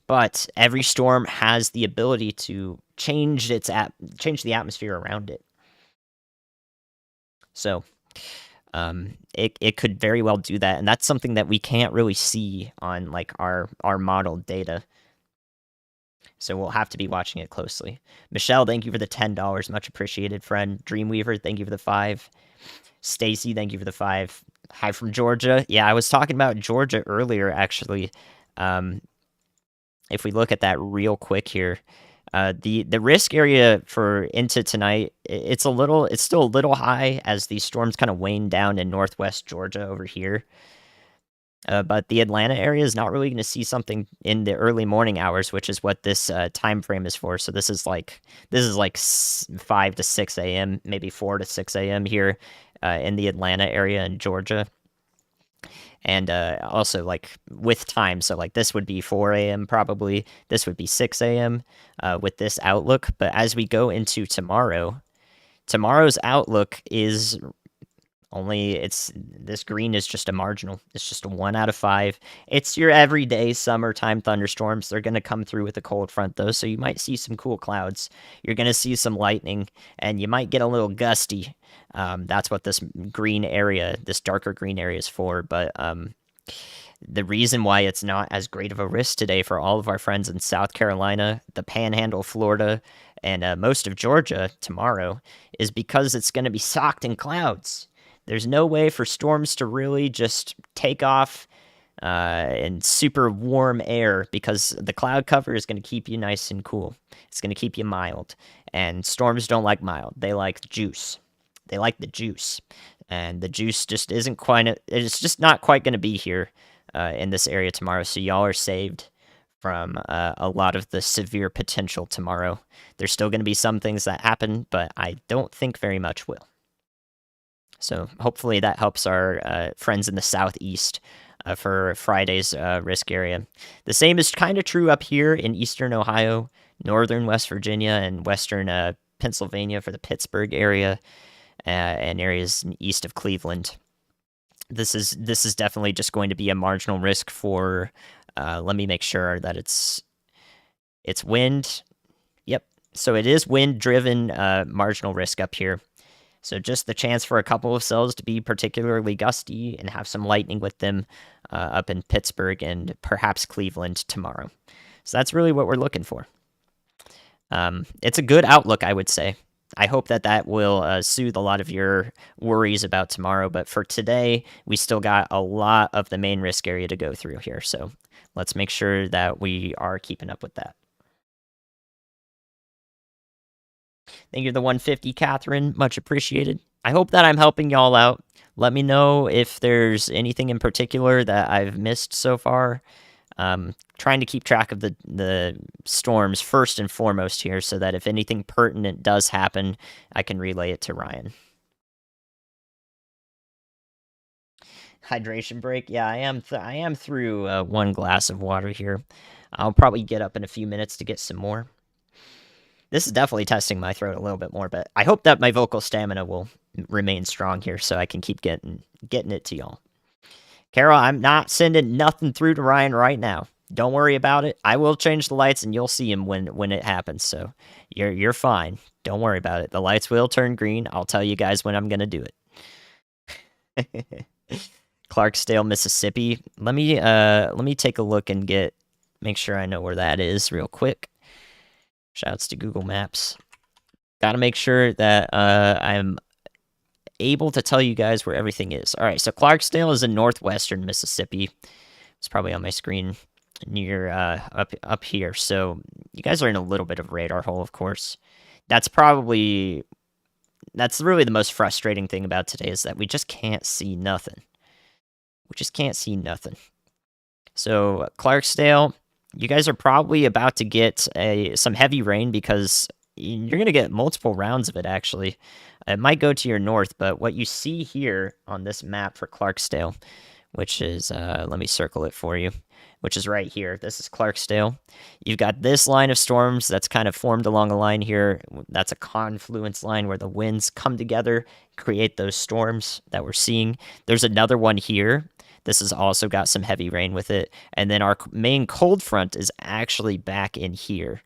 But every storm has the ability to change the atmosphere around it. So it could very well do that, and that's something that we can't really see on like our modeled data. So we'll have to be watching it closely. Michelle, thank you for the $10. Much appreciated, friend. Dreamweaver, thank you for the 5. Stacy, thank you for the 5. Hi from Georgia. Yeah, I was talking about Georgia earlier, actually. If we look at that real quick here, the risk area for into tonight, it's still a little high as these storms kind of wane down in northwest Georgia over here. But the Atlanta area is not really going to see something in the early morning hours, which is what this time frame is for. So this is like 5 to 6 a.m., maybe 4 to 6 a.m. here in the Atlanta area in Georgia. And also like with time, so like this would be 4 a.m. probably. This would be 6 a.m. With this outlook. But as we go into tomorrow's outlook is Only this green is just a marginal. It's just a 1 out of 5. It's your everyday summertime thunderstorms. They're going to come through with a cold front though, so you might see some cool clouds. You're going to see some lightning, and you might get a little gusty. That's what this green area, this darker green area is for. But the reason why it's not as great of a risk today for all of our friends in South Carolina, the Panhandle, Florida, and most of Georgia tomorrow is because it's going to be socked in clouds. There's no way for storms to really just take off in super warm air because the cloud cover is going to keep you nice and cool. It's going to keep you mild. And storms don't like mild, they like juice. They like the juice. And the juice just isn't quite, it's just not quite going to be here in this area tomorrow. So y'all are saved from a lot of the severe potential tomorrow. There's still going to be some things that happen, but I don't think very much will. So hopefully that helps our friends in the southeast for Friday's risk area. The same is kind of true up here in eastern Ohio, northern West Virginia, and western Pennsylvania for the Pittsburgh area and areas east of Cleveland. This is definitely just going to be a marginal risk for. Let me make sure that it's wind. Yep. So it is wind-driven marginal risk up here. So just the chance for a couple of cells to be particularly gusty and have some lightning with them up in Pittsburgh and perhaps Cleveland tomorrow. So that's really what we're looking for. It's a good outlook, I would say. I hope that will soothe a lot of your worries about tomorrow. But for today, we still got a lot of the main risk area to go through here. So let's make sure that we are keeping up with that. Thank you for the 150, Catherine. Much appreciated. I hope that I'm helping y'all out. Let me know if there's anything in particular that I've missed so far. Trying to keep track of the storms first and foremost here so that if anything pertinent does happen, I can relay it to Ryan. Hydration break? Yeah, I am through 1 glass of water here. I'll probably get up in a few minutes to get some more. This is definitely testing my throat a little bit more, but I hope that my vocal stamina will remain strong here so I can keep getting it to y'all. Carol, I'm not sending nothing through to Ryan right now. Don't worry about it. I will change the lights and you'll see him when it happens. So you're fine. Don't worry about it. The lights will turn green. I'll tell you guys when I'm gonna do it. Clarksdale, Mississippi. Let me take a look and make sure I know where that is real quick. Shouts to Google Maps. Gotta make sure that I'm able to tell you guys where everything is. All right, so Clarksdale is in northwestern Mississippi. It's probably on my screen near up here. So you guys are in a little bit of radar hole, of course. That's really the most frustrating thing about today is that we just can't see nothing. We just can't see nothing. So Clarksdale, you guys are probably about to get some heavy rain because you're going to get multiple rounds of it, actually. It might go to your north, but what you see here on this map for Clarksdale, which is, let me circle it for you, which is right here. This is Clarksdale. You've got this line of storms that's kind of formed along a line here. That's a confluence line where the winds come together, create those storms that we're seeing. There's another one here. This has also got some heavy rain with it. And then our main cold front is actually back in here.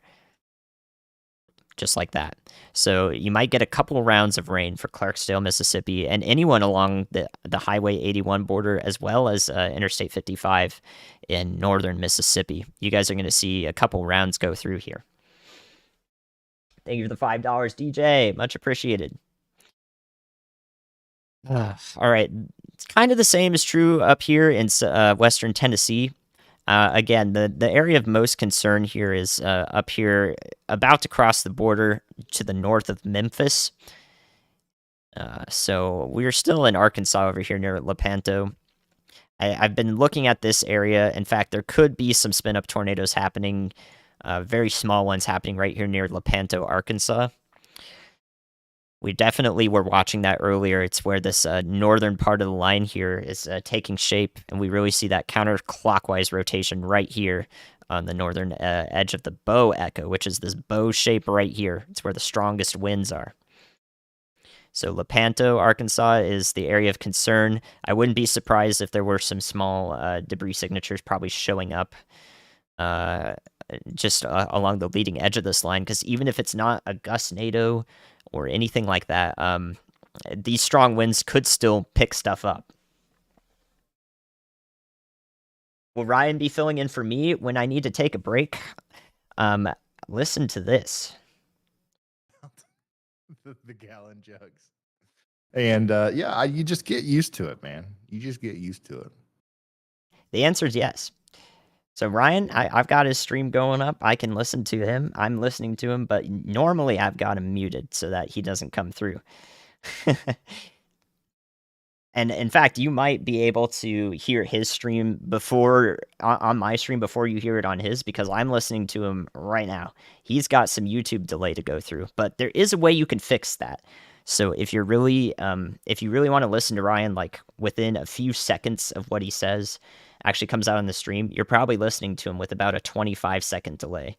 Just like that. So you might get a couple rounds of rain for Clarksdale, Mississippi, and anyone along the Highway 81 border, as well as Interstate 55 in northern Mississippi. You guys are going to see a couple rounds go through here. Thank you for the $5, DJ. Much appreciated. All right. It's kind of the same is true up here in western Tennessee. Again, the area of most concern here is up here, about to cross the border to the north of Memphis. So we're still in Arkansas over here near Lepanto. I've been looking at this area. In fact, there could be some spin-up tornadoes happening, very small ones happening right here near Lepanto, Arkansas. We definitely were watching that earlier. It's where this northern part of the line here is taking shape, and we really see that counterclockwise rotation right here on the northern edge of the bow echo, which is this bow shape right here. It's where the strongest winds are. So Lepanto, Arkansas is the area of concern. I wouldn't be surprised if there were some small debris signatures probably showing up uh, just along the leading edge of this line, because even if it's not a gustnado or anything like that, these strong winds could still pick stuff up. Will Ryan be filling in for me when I need to take a break? Um, Listen to this. The gallon jugs. And yeah, you just get used to it, man. You just get used to it. The answer is yes. So Ryan, I've got his stream going up. I can listen to him. I'm listening to him, but normally I've got him muted so that he doesn't come through. And in fact, you might be able to hear his stream before on my stream before you hear it on his, because I'm listening to him right now. He's got some YouTube delay to go through, but there is a way you can fix that. So if you really want to listen to Ryan like within a few seconds of what he says actually comes out on the stream, you're probably listening to him with about a 25-second delay.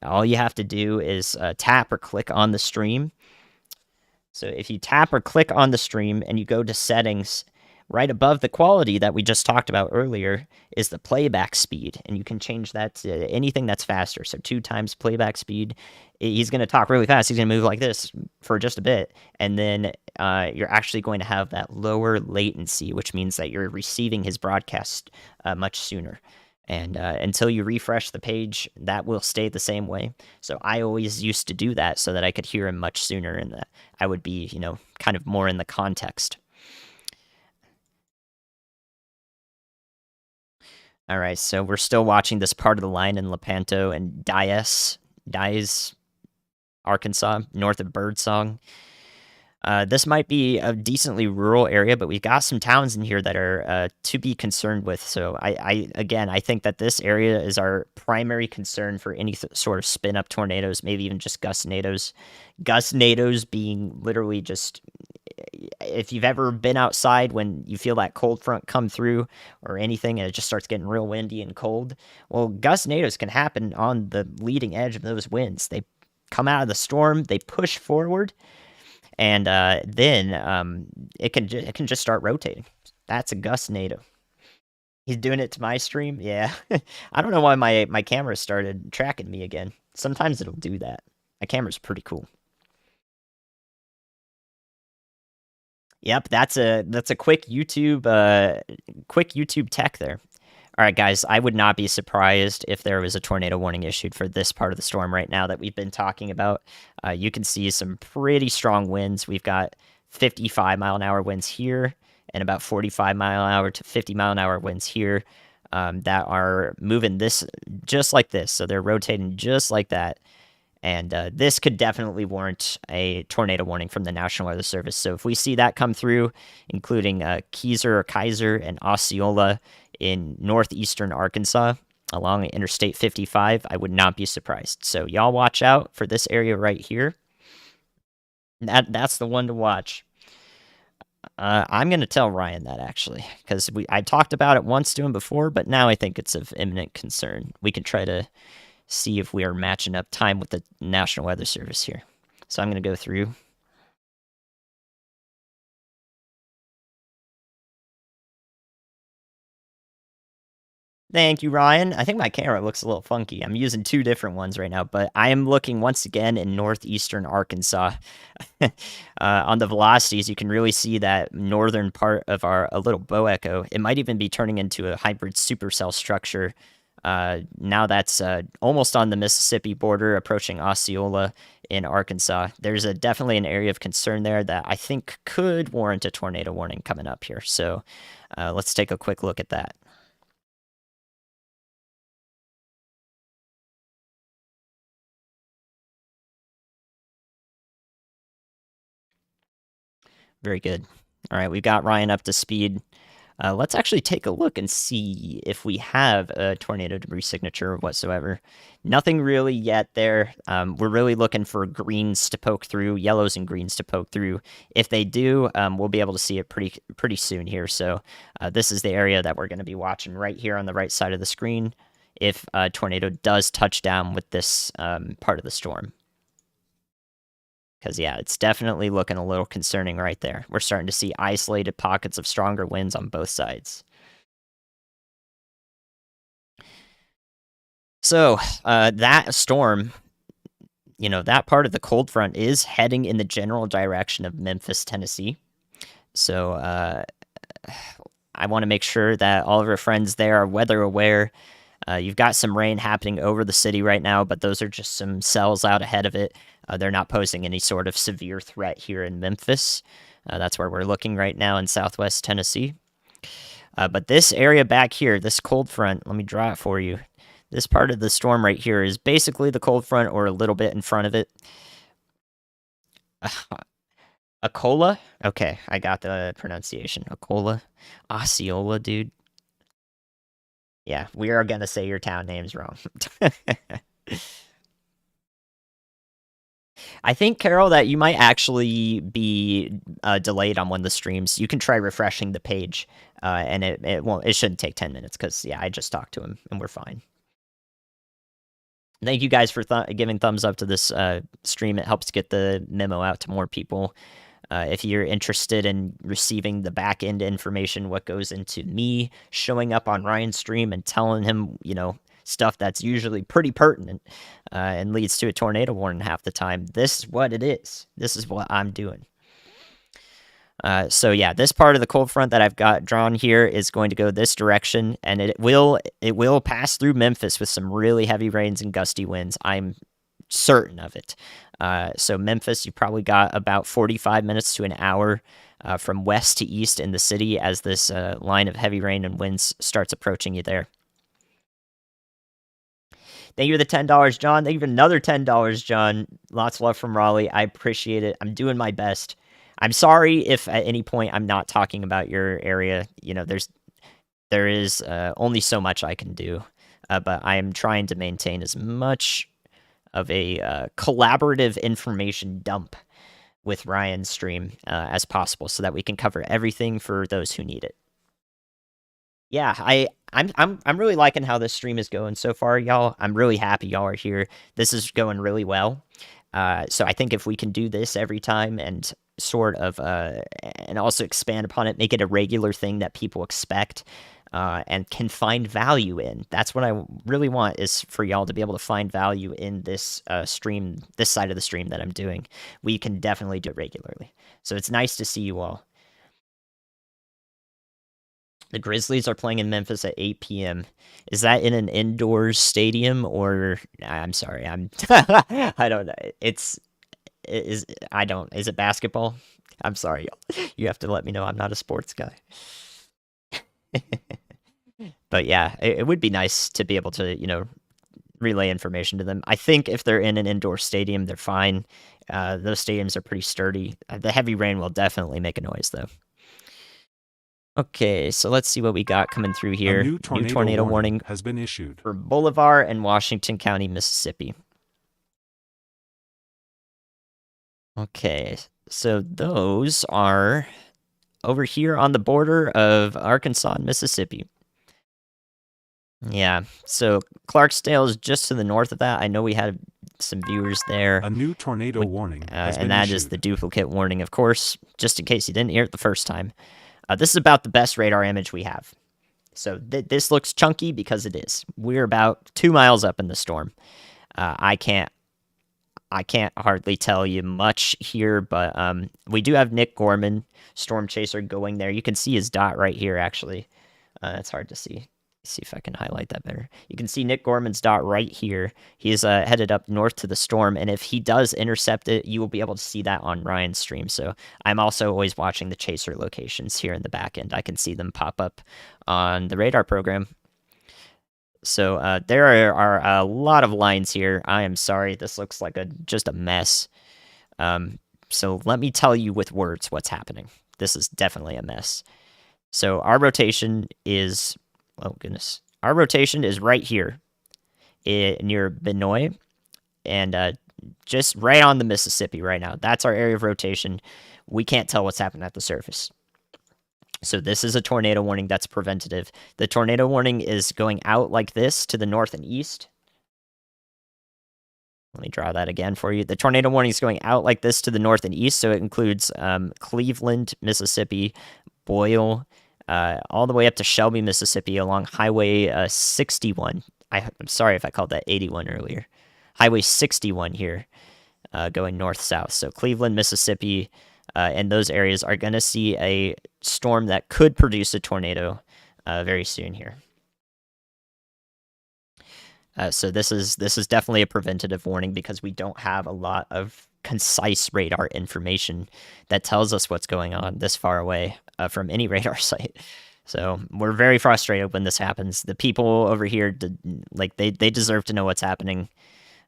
All you have to do is tap or click on the stream. So if you tap or click on the stream and you go to settings, right above the quality that we just talked about earlier is the playback speed, and you can change that to anything that's faster. So 2 times playback speed. He's going to talk really fast. He's going to move like this for just a bit, and then you're actually going to have that lower latency, which means that you're receiving his broadcast much sooner. And until you refresh the page, that will stay the same way. So I always used to do that so that I could hear him much sooner, and that I would be, kind of more in the context. All right, so we're still watching this part of the line in Lepanto and Dyes, Arkansas, north of Birdsong. This might be a decently rural area, but we've got some towns in here that are to be concerned with. So I think that this area is our primary concern for any sort of spin-up tornadoes, maybe even just gustnados. Gustnados being literally just, if you've ever been outside when you feel that cold front come through or anything and it just starts getting real windy and cold, well, gustnados can happen on the leading edge of those winds. They come out of the storm, they push forward, and then it can just start rotating. That's a gustnado. He's doing it to my stream. Yeah, I don't know why my camera started tracking me again. Sometimes it'll do that. My camera's pretty cool. Yep, that's a quick YouTube tech there. All right, guys, I would not be surprised if there was a tornado warning issued for this part of the storm right now that we've been talking about. You can see some pretty strong winds. We've got 55-mile-an-hour winds here and about 45-mile-an-hour to 50-mile-an-hour winds here that are moving this just like this. So they're rotating just like that. And this could definitely warrant a tornado warning from the National Weather Service. So if we see that come through, including Kaiser and Osceola in northeastern Arkansas along Interstate 55, I would not be surprised. So y'all watch out for this area right here. That's the one to watch. I'm going to tell Ryan that, actually, because I talked about it once to him before, but now I think it's of imminent concern. We can try to see if we are matching up time with the National Weather Service here. So I'm going to go through. Thank you, Ryan. I think my camera looks a little funky. I'm using 2 different ones right now, but I am looking once again in northeastern Arkansas. On the velocities, you can really see that northern part of a little bow echo. It might even be turning into a hybrid supercell structure. Now that's almost on the Mississippi border, approaching Osceola in Arkansas. There's definitely an area of concern there that I think could warrant a tornado warning coming up here. So let's take a quick look at that. Very good. All right, we've got Ryan up to speed. Let's actually take a look and see if we have a tornado debris signature whatsoever. Nothing really yet there. We're really looking for greens to poke through, yellows and greens to poke through. If they do, we'll be able to see it pretty soon here. So this is the area that we're going to be watching right here on the right side of the screen if a tornado does touch down with this part of the storm. Because, yeah, it's definitely looking a little concerning right there. We're starting to see isolated pockets of stronger winds on both sides. So, that storm, that part of the cold front is heading in the general direction of Memphis, Tennessee. So, I want to make sure that all of our friends there are weather aware. You've got some rain happening over the city right now, but those are just some cells out ahead of it. They're not posing any sort of severe threat here in Memphis. That's where we're looking right now in southwest Tennessee. But this area back here, this cold front, let me draw it for you. This part of the storm right here is basically the cold front or a little bit in front of it. Acola? Okay, I got the pronunciation. Acola. Osceola, dude. Yeah, we are going to say your town names wrong. I think, Carol, that you might actually be delayed on one of the streams. You can try refreshing the page, and it won't. It shouldn't take 10 minutes because, yeah, I just talked to him, and we're fine. Thank you guys for giving thumbs up to this stream. It helps get the memo out to more people. If you're interested in receiving the back end information, what goes into me showing up on Ryan's stream and telling him, stuff that's usually pretty pertinent and leads to a tornado warning half the time, this is what it is. This is what I'm doing. So yeah, this part of the cold front that I've got drawn here is going to go this direction, and it will pass through Memphis with some really heavy rains and gusty winds. I'm certain of it. So Memphis, you probably got about 45 minutes to an hour from west to east in the city as this line of heavy rain and winds starts approaching you there. Thank you for the $10, John. Thank you for another $10, John. Lots of love from Raleigh. I appreciate it. I'm doing my best. I'm sorry if at any point I'm not talking about your area. There is only so much I can do, but I am trying to maintain as much of a collaborative information dump with Ryan's stream as possible, so that we can cover everything for those who need it. Yeah, I'm really liking how this stream is going so far, y'all. I'm really happy y'all are here. This is going really well. So I think if we can do this every time and sort of and also expand upon it, make it a regular thing that people expect and can find value in. That's what I really want, is for y'all to be able to find value in this stream, this side of the stream that I'm doing. We can definitely do it regularly. So it's nice to see you all. The Grizzlies are playing in Memphis at 8 p.m. Is that in an indoors stadium, or I'm sorry, I don't know. Is it basketball? I'm sorry, y'all. You have to let me know. I'm not a sports guy. But yeah, it would be nice to be able to, relay information to them. I think if they're in an indoor stadium, they're fine. Those stadiums are pretty sturdy. The heavy rain will definitely make a noise, though. Okay, so let's see what we got coming through here. A new tornado warning has been issued for Bolivar and Washington County, Mississippi. Okay, so those are over here on the border of Arkansas and Mississippi. Yeah, so Clarksdale is just to the north of that. I know we had some viewers there. A new tornado warning has been and that issued. is the duplicate warning, of course, just in case you didn't hear it the first time. This is about the best radar image we have. So this looks chunky because it is. We're about 2 miles up in the storm. I can't hardly tell you much here, but we do have Nick Gorman, Storm Chaser, going there. You can see his dot right here, actually. It's hard to see. See if I can highlight that better. You can see Nick Gorman's dot right here. He's headed up north to the storm, and if he does intercept it, you will be able to see that on Ryan's stream. So I'm also always watching the chaser locations here in the back end. I can see them pop up on the radar program. So there are a lot of lines here. I am sorry. This looks like just a mess. So let me tell you with words what's happening. This is definitely a mess. So our rotation is... Oh, goodness. Our rotation is right here near Benoit and just right on the Mississippi right now. That's our area of rotation. We can't tell what's happening at the surface. So this is a tornado warning that's preventative. The tornado warning is going out like this to the north and east. Let me draw that again for you. The tornado warning is going out like this to the north and east, so it includes Cleveland, Mississippi, Boyle, all the way up to Shelby, Mississippi, along Highway 61. I'm sorry if I called that 81 earlier. Highway 61 here, going north-south. So Cleveland, Mississippi, and those areas are going to see a storm that could produce a tornado very soon here. So this is definitely a preventative warning because we don't have a lot of concise radar information that tells us what's going on this far away from any radar site. So we're very frustrated when this happens. The people over here, they deserve to know what's happening,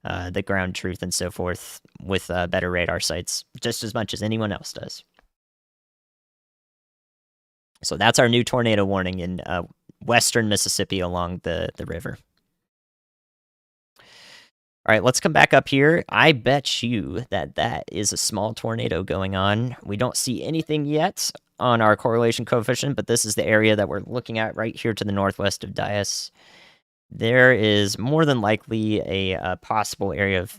the ground truth and so forth with better radar sites, just as much as anyone else does. So that's our new tornado warning in western Mississippi along the river. All right, let's come back up here. I bet you that is a small tornado going on. We don't see anything yet on our correlation coefficient, but this is the area that we're looking at right here to the northwest of Dias. There is more than likely a possible area of...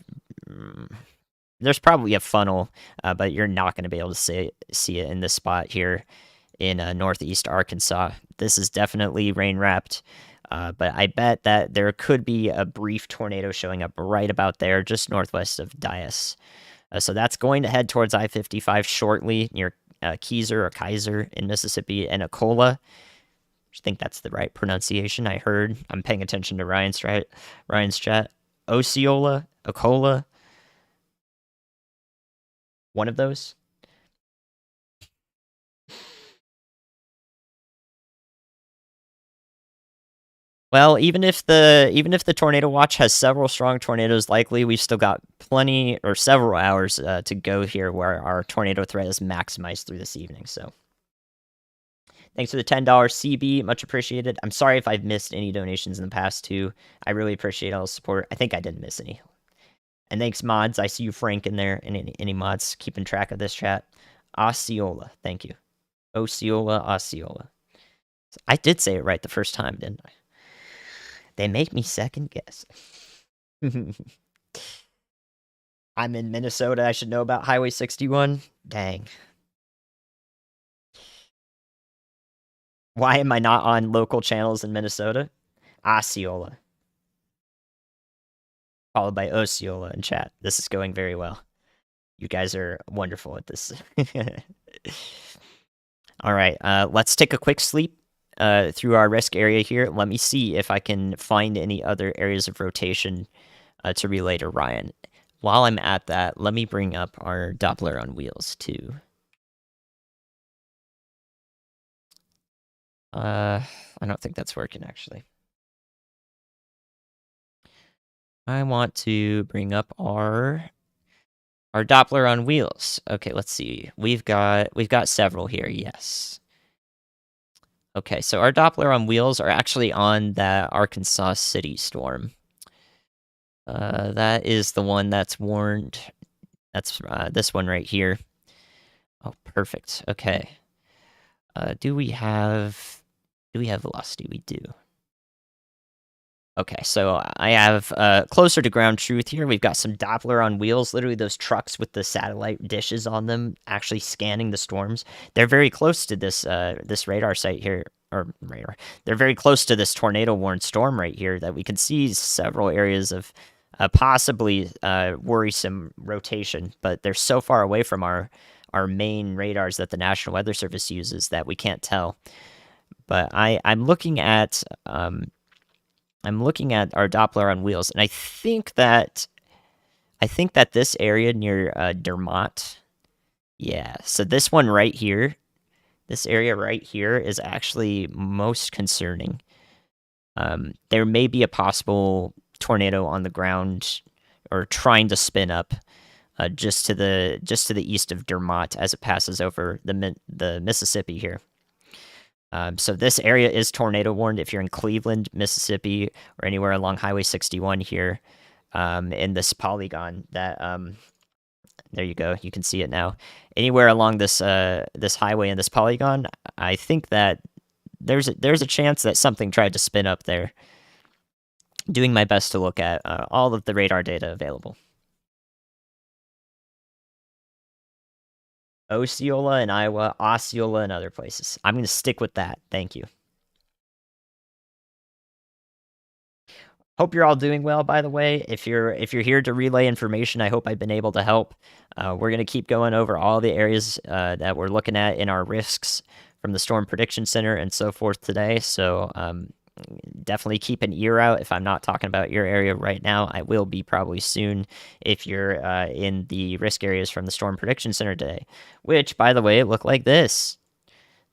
there's probably a funnel, but you're not going to be able to see it in this spot here in northeast Arkansas. This is definitely rain-wrapped. But I bet that there could be a brief tornado showing up right about there, just northwest of Dias. So that's going to head towards I-55 shortly, near Kaiser in Mississippi, and Ocola. I think that's the right pronunciation. I'm paying attention to Ryan's chat. Osceola, Ocola. One of those. Well, even if the tornado watch has several strong tornadoes, likely we've still got plenty or several hours to go here where our tornado threat is maximized through this evening. So, thanks for the $10 CB, much appreciated. I'm sorry if I've missed any donations in the past too. I really appreciate all the support. I think I didn't miss any. And thanks, mods. I see you, Frank, in there, and any mods keeping track of this chat. Osceola, thank you. Osceola, Osceola. I did say it right the first time, didn't I? They make me second guess. I'm in Minnesota. I should know about Highway 61. Dang. Why am I not on local channels in Minnesota? Osceola. Followed by Osceola in chat. This is going very well. You guys are wonderful at this. All right, let's take a quick sleep through our risk area here. Let me see if I can find any other areas of rotation to relay to Ryan. While I'm at that, let me bring up our Doppler on wheels too. I don't think that's working actually. I want to bring up our Doppler on wheels. Okay, let's see. We've got several here. Yes. Okay, so our Doppler on wheels are actually on that Arkansas City storm. That is the one that's warned. That's this one right here. Oh, perfect. Okay. Do we have velocity? We do. Okay, so I have closer to ground truth here. We've got some Doppler on wheels, literally those trucks with the satellite dishes on them, actually scanning the storms. They're very close to this this radar site here, or radar. They're very close to this tornado warned storm right here that we can see several areas of possibly worrisome rotation, but they're so far away from our main radars that the National Weather Service uses that we can't tell. But I'm looking at our Doppler on wheels, and I think that this area near Dermot, yeah. So this one right here, this area right here is actually most concerning. There may be a possible tornado on the ground or trying to spin up just to the east of Dermot as it passes over the Mississippi here. So this area is tornado warned if you're in Cleveland, Mississippi, or anywhere along Highway 61 here, in this polygon. That there you go. You can see it now. Anywhere along this this highway in this polygon, I think that there's a chance that something tried to spin up there. Doing my best to look at all of the radar data available. Osceola in Iowa, Osceola in other places. I'm going to stick with that. Thank you. Hope you're all doing well, by the way. If you're here to relay information, I hope I've been able to help. We're going to keep going over all the areas that we're looking at in our risks from the Storm Prediction Center and so forth today. So definitely keep an ear out. If I'm not talking about your area right now, I will be probably soon if you're in the risk areas from the Storm Prediction Center today, which, by the way, look like this.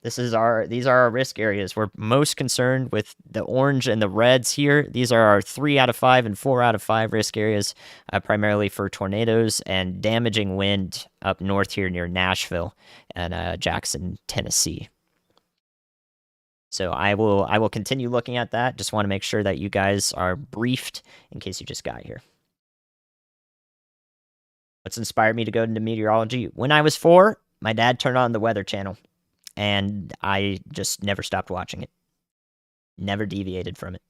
These are our risk areas. We're most concerned with the orange and the reds here. These are our 3 out of 5 and 4 out of 5 risk areas, primarily for tornadoes and damaging wind up north here near Nashville and Jackson, Tennessee. So I will continue looking at that. Just want to make sure that you guys are briefed in case you just got here. What's inspired me to go into meteorology? When I was 4, my dad turned on the Weather Channel, and I just never stopped watching it. Never deviated from it.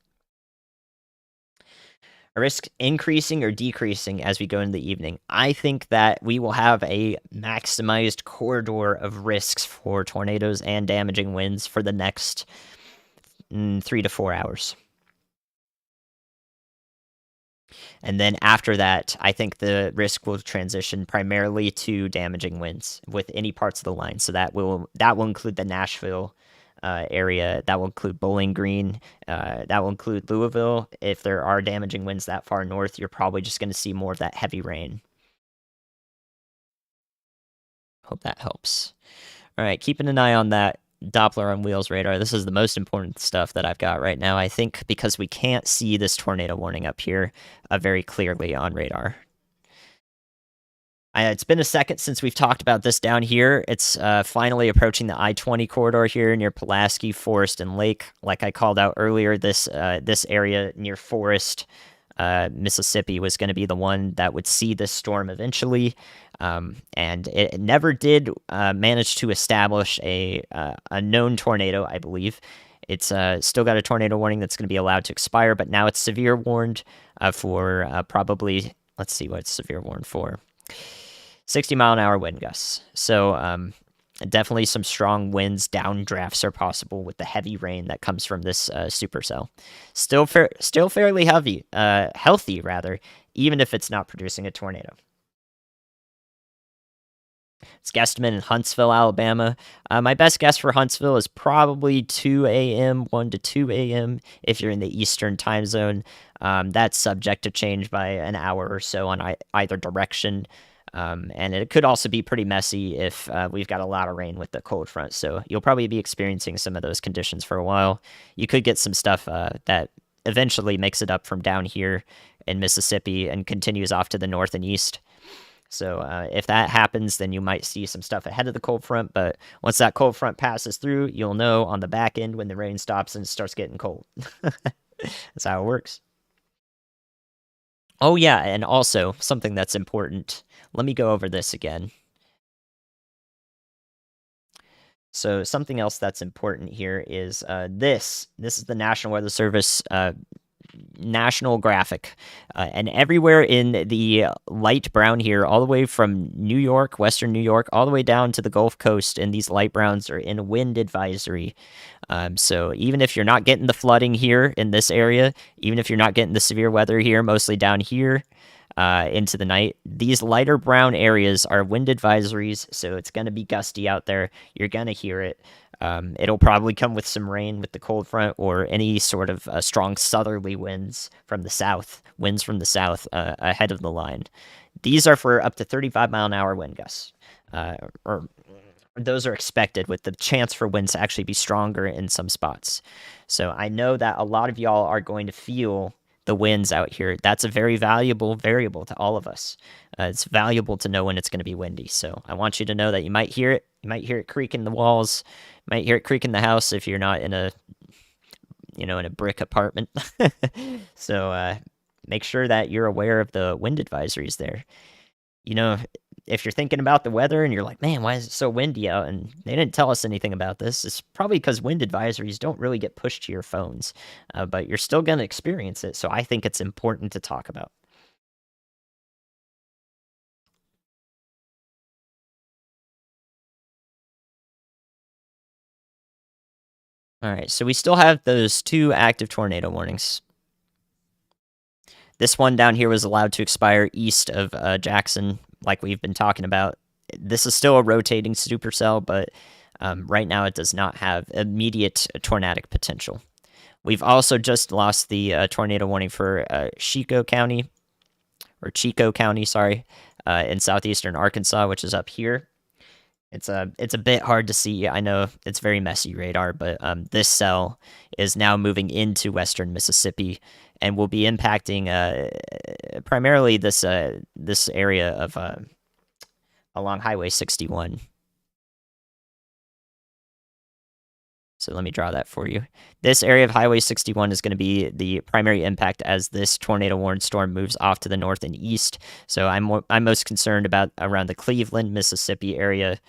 A risk increasing or decreasing as we go into the evening? I think that we will have a maximized corridor of risks for tornadoes and damaging winds for the next 3 to 4 hours. And then after that, I think the risk will transition primarily to damaging winds with any parts of the line. So that will include the Nashville area. That will include Bowling Green. That will include Louisville. If there are damaging winds that far north, you're probably just going to see more of that heavy rain. Hope that helps. All right, keeping an eye on that Doppler on wheels radar. This is the most important stuff that I've got right now, I think, because we can't see this tornado warning up here very clearly on radar. It's been a second since we've talked about this down here. It's finally approaching the I-20 corridor here near Pulaski, Forest, and Lake. Like I called out earlier, this area near Forest, Mississippi, was going to be the one that would see this storm eventually. And it never did manage to establish a known tornado, I believe. It's still got a tornado warning that's going to be allowed to expire, but now it's severe warned for probably, let's see what it's severe warned for. 60-mile-an-hour wind gusts. So definitely some strong winds, downdrafts are possible with the heavy rain that comes from this supercell. Still fairly healthy rather, even if it's not producing a tornado. It's guesstimate in Huntsville, Alabama. My best guess for Huntsville is probably 2 a.m., 1 to 2 a.m. if you're in the Eastern time zone. That's subject to change by an hour or so on either direction. And it could also be pretty messy if we've got a lot of rain with the cold front. So you'll probably be experiencing some of those conditions for a while. You could get some stuff that eventually makes it up from down here in Mississippi and continues off to the north and east. So if that happens, then you might see some stuff ahead of the cold front. But once that cold front passes through, you'll know on the back end when the rain stops and it starts getting cold. That's how it works. Oh, yeah, and also something that's important. Let me go over this again. So something else that's important here is this. This is the National Weather Service national graphic, and everywhere in the light brown here, all the way from New York, western New York, all the way down to the Gulf Coast, and these light browns are in wind advisory. So even if you're not getting the flooding here in this area, even if you're not getting the severe weather here, mostly down here into the night, these lighter brown areas are wind advisories, so it's going to be gusty out there. You're going to hear it. It'll probably come with some rain with the cold front or any sort of strong southerly winds from the south, ahead of the line. These are for up to 35-mile-an-hour wind gusts, or those are expected with the chance for winds to actually be stronger in some spots. So I know that a lot of y'all are going to feel the winds out here. That's a very valuable variable to all of us. It's valuable to know when it's going to be windy. So I want you to know that you might hear it. You might hear it creak in the walls. You might hear it creak in the house if you're not in a, in a brick apartment. So make sure that you're aware of the wind advisories there. If you're thinking about the weather and you're like, man, why is it so windy out? And they didn't tell us anything about this. It's probably because wind advisories don't really get pushed to your phones, but you're still going to experience it. So I think it's important to talk about. All right, so we still have those 2 active tornado warnings. This one down here was allowed to expire east of Jackson, like we've been talking about. This is still a rotating supercell, but right now it does not have immediate tornadic potential. We've also just lost the tornado warning for Chico County, sorry, in southeastern Arkansas, which is up here. It's a bit hard to see. I know it's very messy radar, but this cell is now moving into western Mississippi and will be impacting primarily this area of along Highway 61. So let me draw that for you. This area of Highway 61 is going to be the primary impact as this tornado warned storm moves off to the north and east. So I'm most concerned about around the Cleveland, Mississippi area.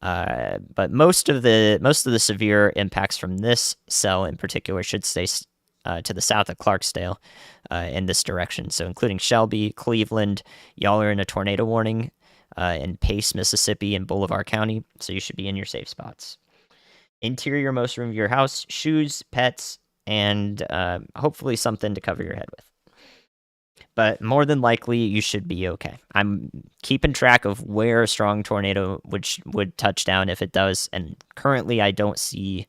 But most of the severe impacts from this cell in particular should stay to the south of Clarksdale in this direction. So including Shelby, Cleveland, y'all are in a tornado warning in Pace, Mississippi, and Bolivar County. So you should be in your safe spots. Interior-most room of your house, shoes, pets, and hopefully something to cover your head with. But more than likely, you should be okay. I'm keeping track of where a strong tornado would touch down if it does, and currently I don't see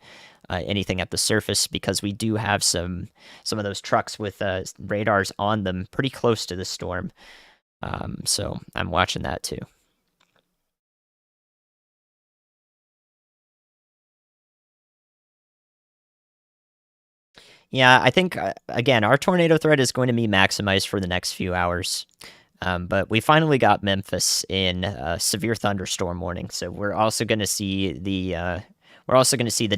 anything at the surface because we do have some of those trucks with radars on them pretty close to the storm. So I'm watching that too. Yeah, I think, again, our tornado threat is going to be maximized for the next few hours. But we finally got Memphis in severe thunderstorm warning, so we're also going to see the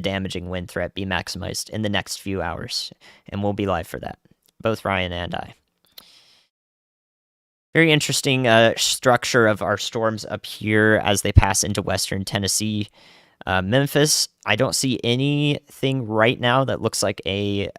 damaging wind threat be maximized in the next few hours, and we'll be live for that, both Ryan and I. Very interesting structure of our storms up here as they pass into western Tennessee. Memphis, I don't see anything right now that looks like a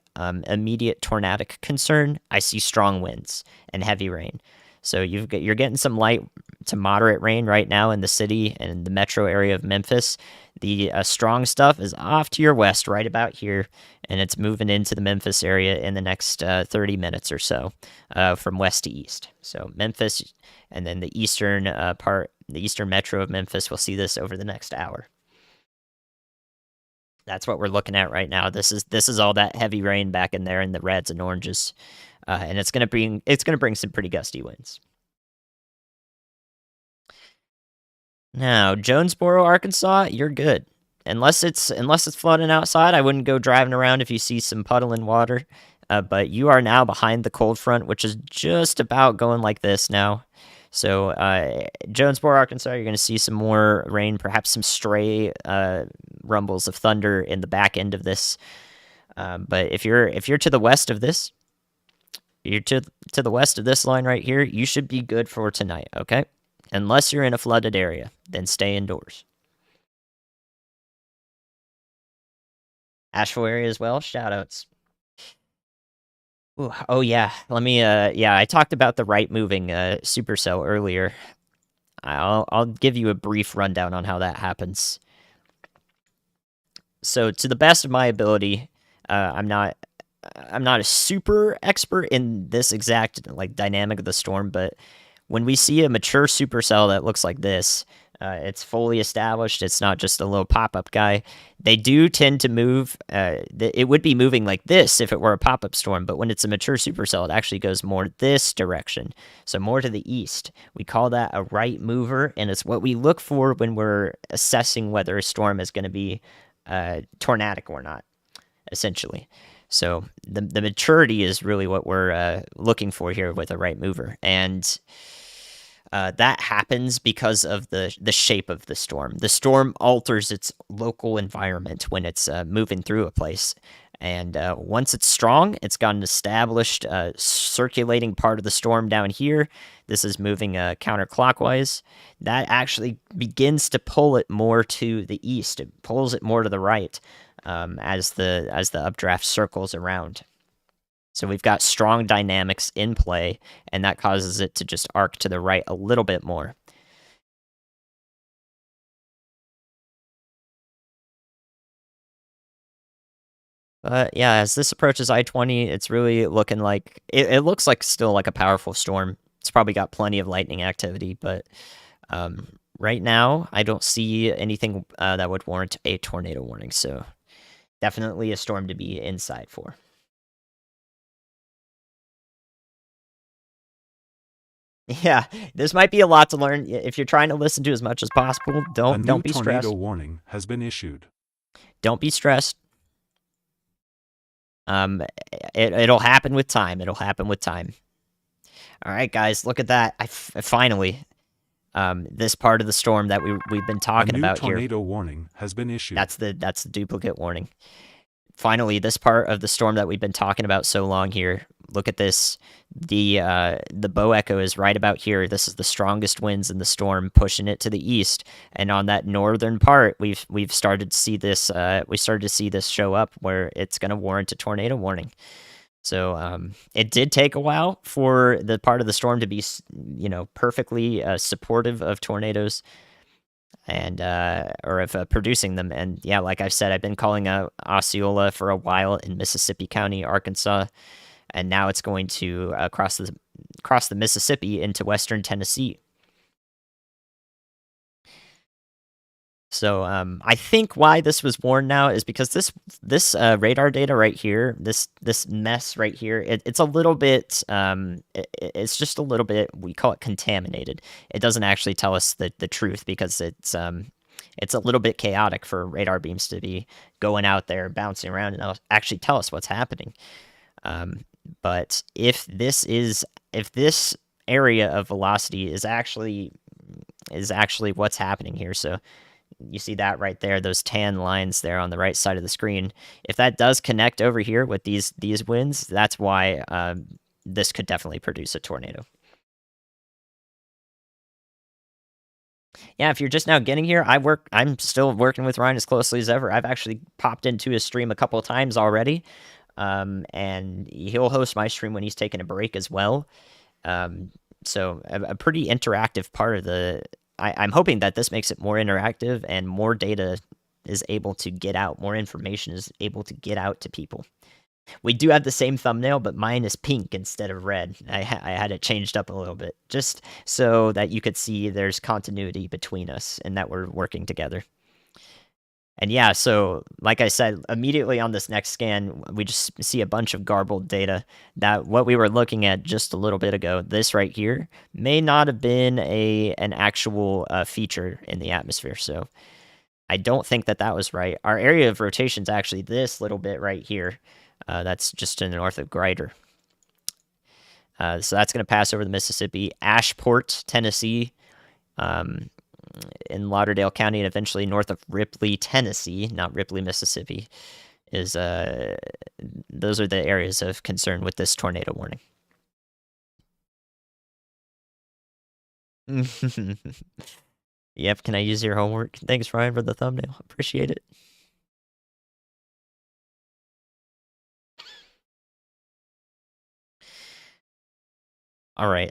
immediate tornadic concern. I see strong winds and heavy rain. So you're getting some light to moderate rain right now in the city and the metro area of Memphis. The strong stuff is off to your west, right about here, and it's moving into the Memphis area in the next 30 minutes or so, from west to east. So Memphis, and then the eastern the eastern metro of Memphis will see this over the next hour. That's what we're looking at right now. This is all that heavy rain back in there in the reds and oranges, and it's gonna bring some pretty gusty winds. Now, Jonesboro, Arkansas, you're good. Unless it's flooding outside, I wouldn't go driving around if you see some puddling water. But you are now behind the cold front, which is just about going like this now. So, Jonesboro, Arkansas, you're going to see some more rain, perhaps some stray rumbles of thunder in the back end of this. But if you're to the west of this, you're to the west of this line right here, you should be good for tonight, okay? Unless you're in a flooded area, then stay indoors. Asheville area as well, shoutouts. Ooh, oh yeah, let me yeah, I talked about the right moving supercell earlier. I'll give you a brief rundown on how that happens. So to the best of my ability, I'm not a super expert in this exact like dynamic of the storm, but when we see a mature supercell that looks like this, it's fully established. It's not just a little pop-up guy. They do tend to move. It would be moving like this if it were a pop-up storm, but when it's a mature supercell, it actually goes more this direction, so more to the east. We call that a right mover, and it's what we look for when we're assessing whether a storm is going to be tornadic or not, essentially. So the maturity is really what we're looking for here with a right mover, and that happens because of the shape of the storm. The storm alters its local environment when it's moving through a place, and once it's strong, it's got an established circulating part of the storm down here. This is moving counterclockwise. That actually begins to pull it more to the east. It pulls it more to the right as the updraft circles around. So we've got strong dynamics in play, and that causes it to just arc to the right a little bit more. But yeah, as this approaches I-20, it's really looking like it looks like still like a powerful storm. It's probably got plenty of lightning activity, but right now I don't see anything that would warrant a tornado warning. So definitely a storm to be inside for. Yeah, this might be a lot to learn. If you're trying to listen to as much as possible, A new don't be tornado stressed. warning has been issued. Don't be stressed. It'll happen with time. It'll happen with time. All right, guys, look at that. Finally, this part of the storm that we've been A talking new about here. tornado warning has been issued. That's the duplicate warning. Finally, this part of the storm that we've been talking about so long here. Look at this. The bow echo is right about here. This is the strongest winds in the storm, pushing it to the east. And on that northern part, we've started to see this. We started to see this show up where it's going to warrant a tornado warning. So it did take a while for the part of the storm to be, perfectly supportive of tornadoes and or of producing them. And yeah, like I've said, I've been calling out Osceola for a while in Mississippi County, Arkansas, and now it's going to cross the Mississippi into western Tennessee. So I think why this was warned now is because this radar data right here, this mess right here, it's a little bit, it's just a little bit, we call it contaminated. It doesn't actually tell us the truth because it's a little bit chaotic for radar beams to be going out there, bouncing around, and actually tell us what's happening. But if this area of velocity is actually what's happening here, so you see that right there, those tan lines there on the right side of the screen. If that does connect over here with these winds, that's why this could definitely produce a tornado. Yeah, if you're just now getting here, I'm still working with Ryan as closely as ever. I've actually popped into his stream a couple of times already, and he'll host my stream when he's taking a break as well. So a pretty interactive part of the. I'm hoping that this makes it more interactive and more data is able to get out, more information is able to get out to people. We do have the same thumbnail, but mine is pink instead of red. I had it changed up a little bit, just so that you could see there's continuity between us and that we're working together. And yeah, so like I said, immediately on this next scan, we just see a bunch of garbled data that what we were looking at just a little bit ago, this right here, may not have been an actual feature in the atmosphere. So I don't think that was right. Our area of rotation is actually this little bit right here. That's just to the north of Grider. So that's going to pass over the Mississippi, Ashport, Tennessee, in Lauderdale County, and eventually north of Ripley, Tennessee, not Ripley, Mississippi, is those are the areas of concern with this tornado warning. Yep, can I use your homework? Thanks, Ryan, for the thumbnail. Appreciate it. All right.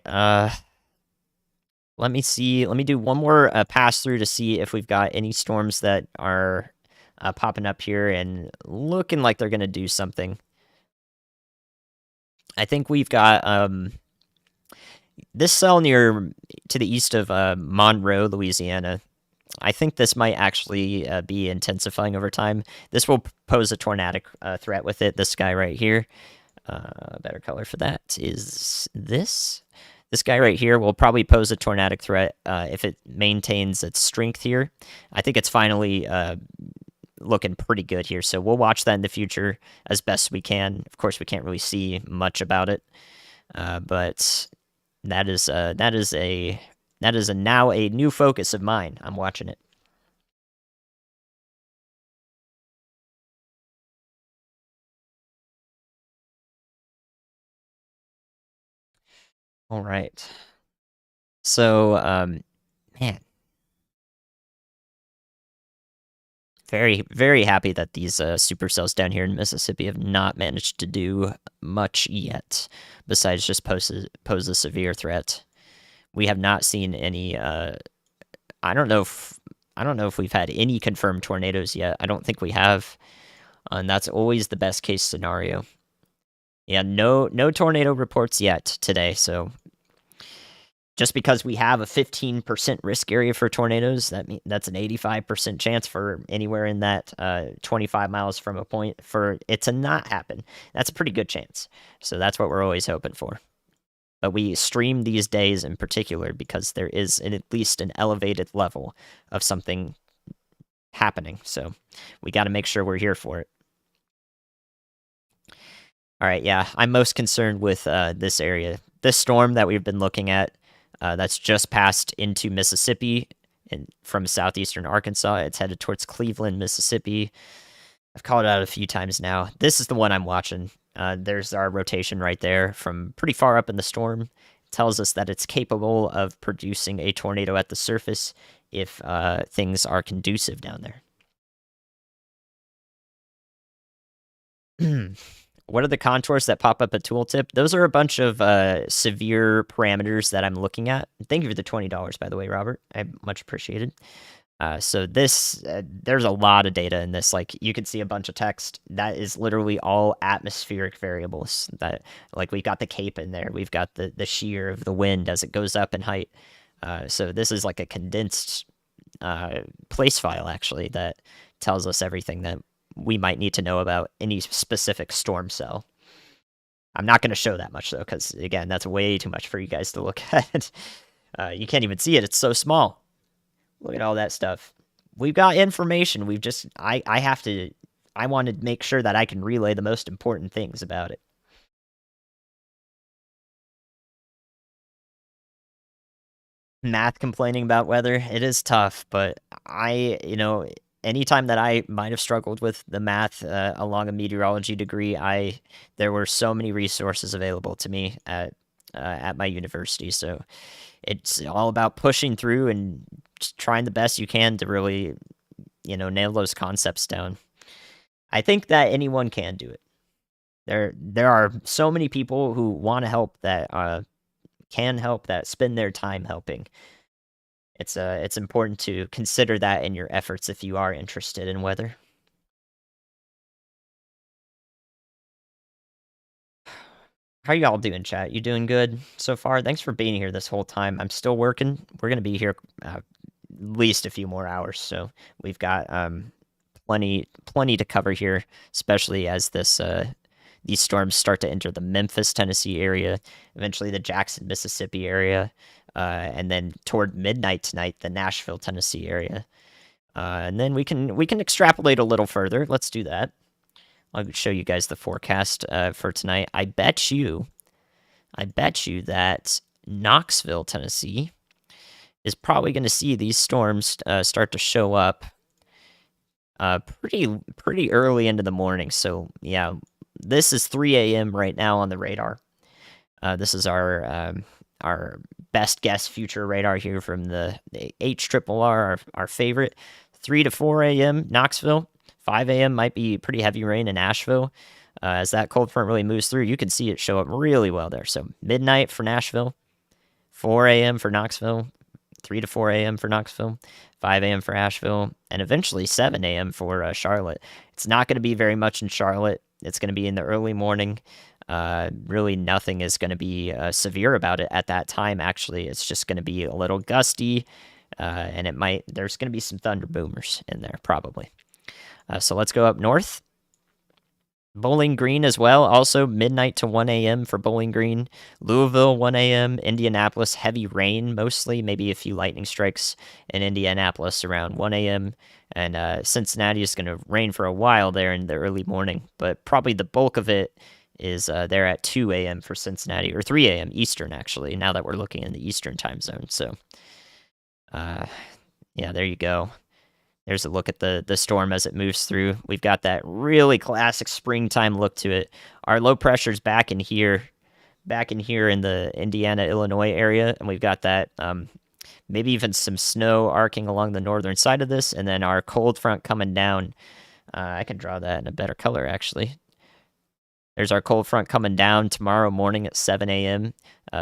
Let me see. Let me do one more pass through to see if we've got any storms that are popping up here and looking like they're going to do something. I think we've got this cell near to the east of Monroe, Louisiana. I think this might actually be intensifying over time. This will pose a tornadic threat with it. This guy right here. Better color for that is this. This guy right here will probably pose a tornadic threat if it maintains its strength here. I think it's finally looking pretty good here, so we'll watch that in the future as best we can. Of course, we can't really see much about it, but that is now a new focus of mine. I'm watching it. All right. So, man, very, very happy that these supercells down here in Mississippi have not managed to do much yet, besides just pose a severe threat. We have not seen any. I don't know if we've had any confirmed tornadoes yet. I don't think we have. And that's always the best case scenario. Yeah, no tornado reports yet today, so just because we have a 15% risk area for tornadoes, that's an 85% chance for anywhere in that 25 miles from a point for it to not happen. That's a pretty good chance. So that's what we're always hoping for. But we stream these days in particular because there is at least an elevated level of something happening. So we got to make sure we're here for it. All right, yeah, I'm most concerned with this area. This storm that we've been looking at, that's just passed into Mississippi and from southeastern Arkansas. It's headed towards Cleveland, Mississippi. I've called it out a few times now. This is the one I'm watching. There's our rotation right there from pretty far up in the storm. It tells us that it's capable of producing a tornado at the surface if things are conducive down there. What are the contours that pop up at tooltip? Those are a bunch of severe parameters that I'm looking at. Thank you for the $20, by the way, Robert. I much appreciated. So this, there's a lot of data in this. Like you can see a bunch of text that is literally all atmospheric variables. That like we've got the cape in there. We've got the shear of the wind as it goes up in height. So this is like a condensed place file actually that tells us everything that we might need to know about any specific storm cell. I'm not going to show that much though, because again, that's way too much for you guys to look at. You can't even see it. It's so small. Look at all that stuff. We've got information. We've just, I want to make sure that I can relay the most important things about it. Math complaining about weather, it is tough, but anytime that I might have struggled with the math along a meteorology degree, there were so many resources available to me at my university. So it's all about pushing through and just trying the best you can to really, nail those concepts down. I think that anyone can do it. There are so many people who want to help that can help that spend their time helping. It's important to consider that in your efforts if you are interested in weather. How y'all doing, chat? You doing good so far? Thanks for being here this whole time. I'm still working. We're gonna be here at least a few more hours, so we've got plenty to cover here, especially as these storms start to enter the Memphis, Tennessee area, eventually the Jackson, Mississippi area, and then toward midnight tonight, the Nashville, Tennessee area. And then we can extrapolate a little further. Let's do that. I'll show you guys the forecast for tonight. I bet you that Knoxville, Tennessee, is probably going to see these storms start to show up pretty early into the morning. So yeah, this is 3 a.m. right now on the radar. This is our best guess future radar here from the HRRR, our favorite. 3 to 4 a.m. Knoxville. 5 a.m. might be pretty heavy rain in Asheville. As that cold front really moves through, you can see it show up really well there. So midnight for Nashville, 4 a.m. for Knoxville, 3 to 4 a.m. for Knoxville, 5 a.m. for Asheville, and eventually 7 a.m. for Charlotte. It's not going to be very much in Charlotte. It's going to be in the early morning. Really nothing is going to be severe about it at that time, actually. It's just going to be a little gusty, and there's going to be some thunder boomers in there, probably. So let's go up north. Bowling Green as well, also midnight to 1 a.m. for Bowling Green. Louisville, 1 a.m. Indianapolis, heavy rain mostly, maybe a few lightning strikes in Indianapolis around 1 a.m. And Cincinnati is going to rain for a while there in the early morning, but probably the bulk of it is there at 2 a.m. for Cincinnati, or 3 a.m. Eastern, actually, now that we're looking in the Eastern time zone. So, yeah, there you go. There's a look at the storm as it moves through. We've got that really classic springtime look to it. Our low pressure's back in here in the Indiana, Illinois area, and we've got that maybe even some snow arcing along the northern side of this, and then our cold front coming down. I can draw that in a better color, actually. There's our cold front coming down tomorrow morning at 7 a.m.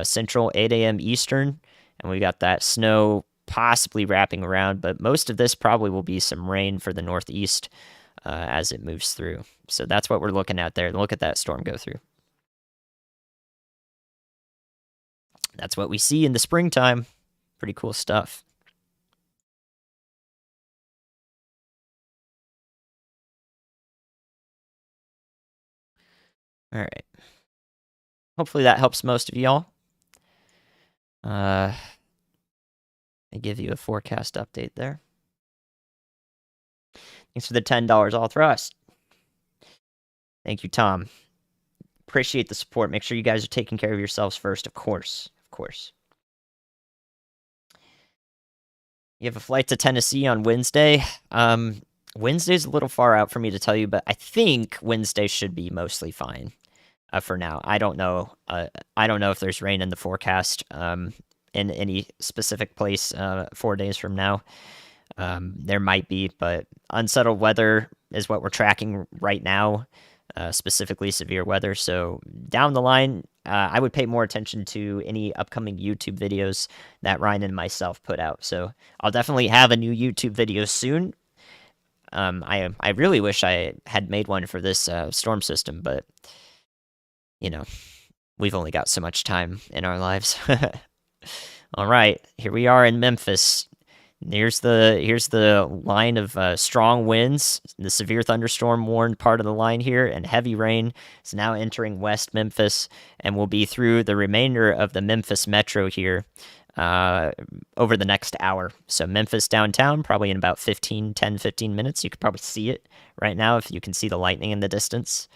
Central, 8 a.m. Eastern, and we got that snow possibly wrapping around, but most of this probably will be some rain for the Northeast as it moves through. So that's what we're looking at there. Look at that storm go through. That's what we see in the springtime. Pretty cool stuff. All right. Hopefully that helps most of y'all. I give you a forecast update there. Thanks for the $10 all thrust. Thank you, Tom. Appreciate the support. Make sure you guys are taking care of yourselves first, of course. Of course. You have a flight to Tennessee on Wednesday. Wednesday's a little far out for me to tell you, but I think Wednesday should be mostly fine for now. I don't know. I don't know if there's rain in the forecast in any specific place 4 days from now. There might be, but unsettled weather is what we're tracking right now, specifically severe weather. So down the line, I would pay more attention to any upcoming YouTube videos that Ryan and myself put out. So I'll definitely have a new YouTube video soon. I really wish I had made one for this storm system, but you know, we've only got so much time in our lives. All right, here we are in Memphis. Here's the line of strong winds. The severe thunderstorm warned part of the line here, and heavy rain is now entering West Memphis and will be through the remainder of the Memphis metro here over the next hour. So Memphis downtown, probably in about 10, 15 minutes. You could probably see it right now if you can see the lightning in the distance.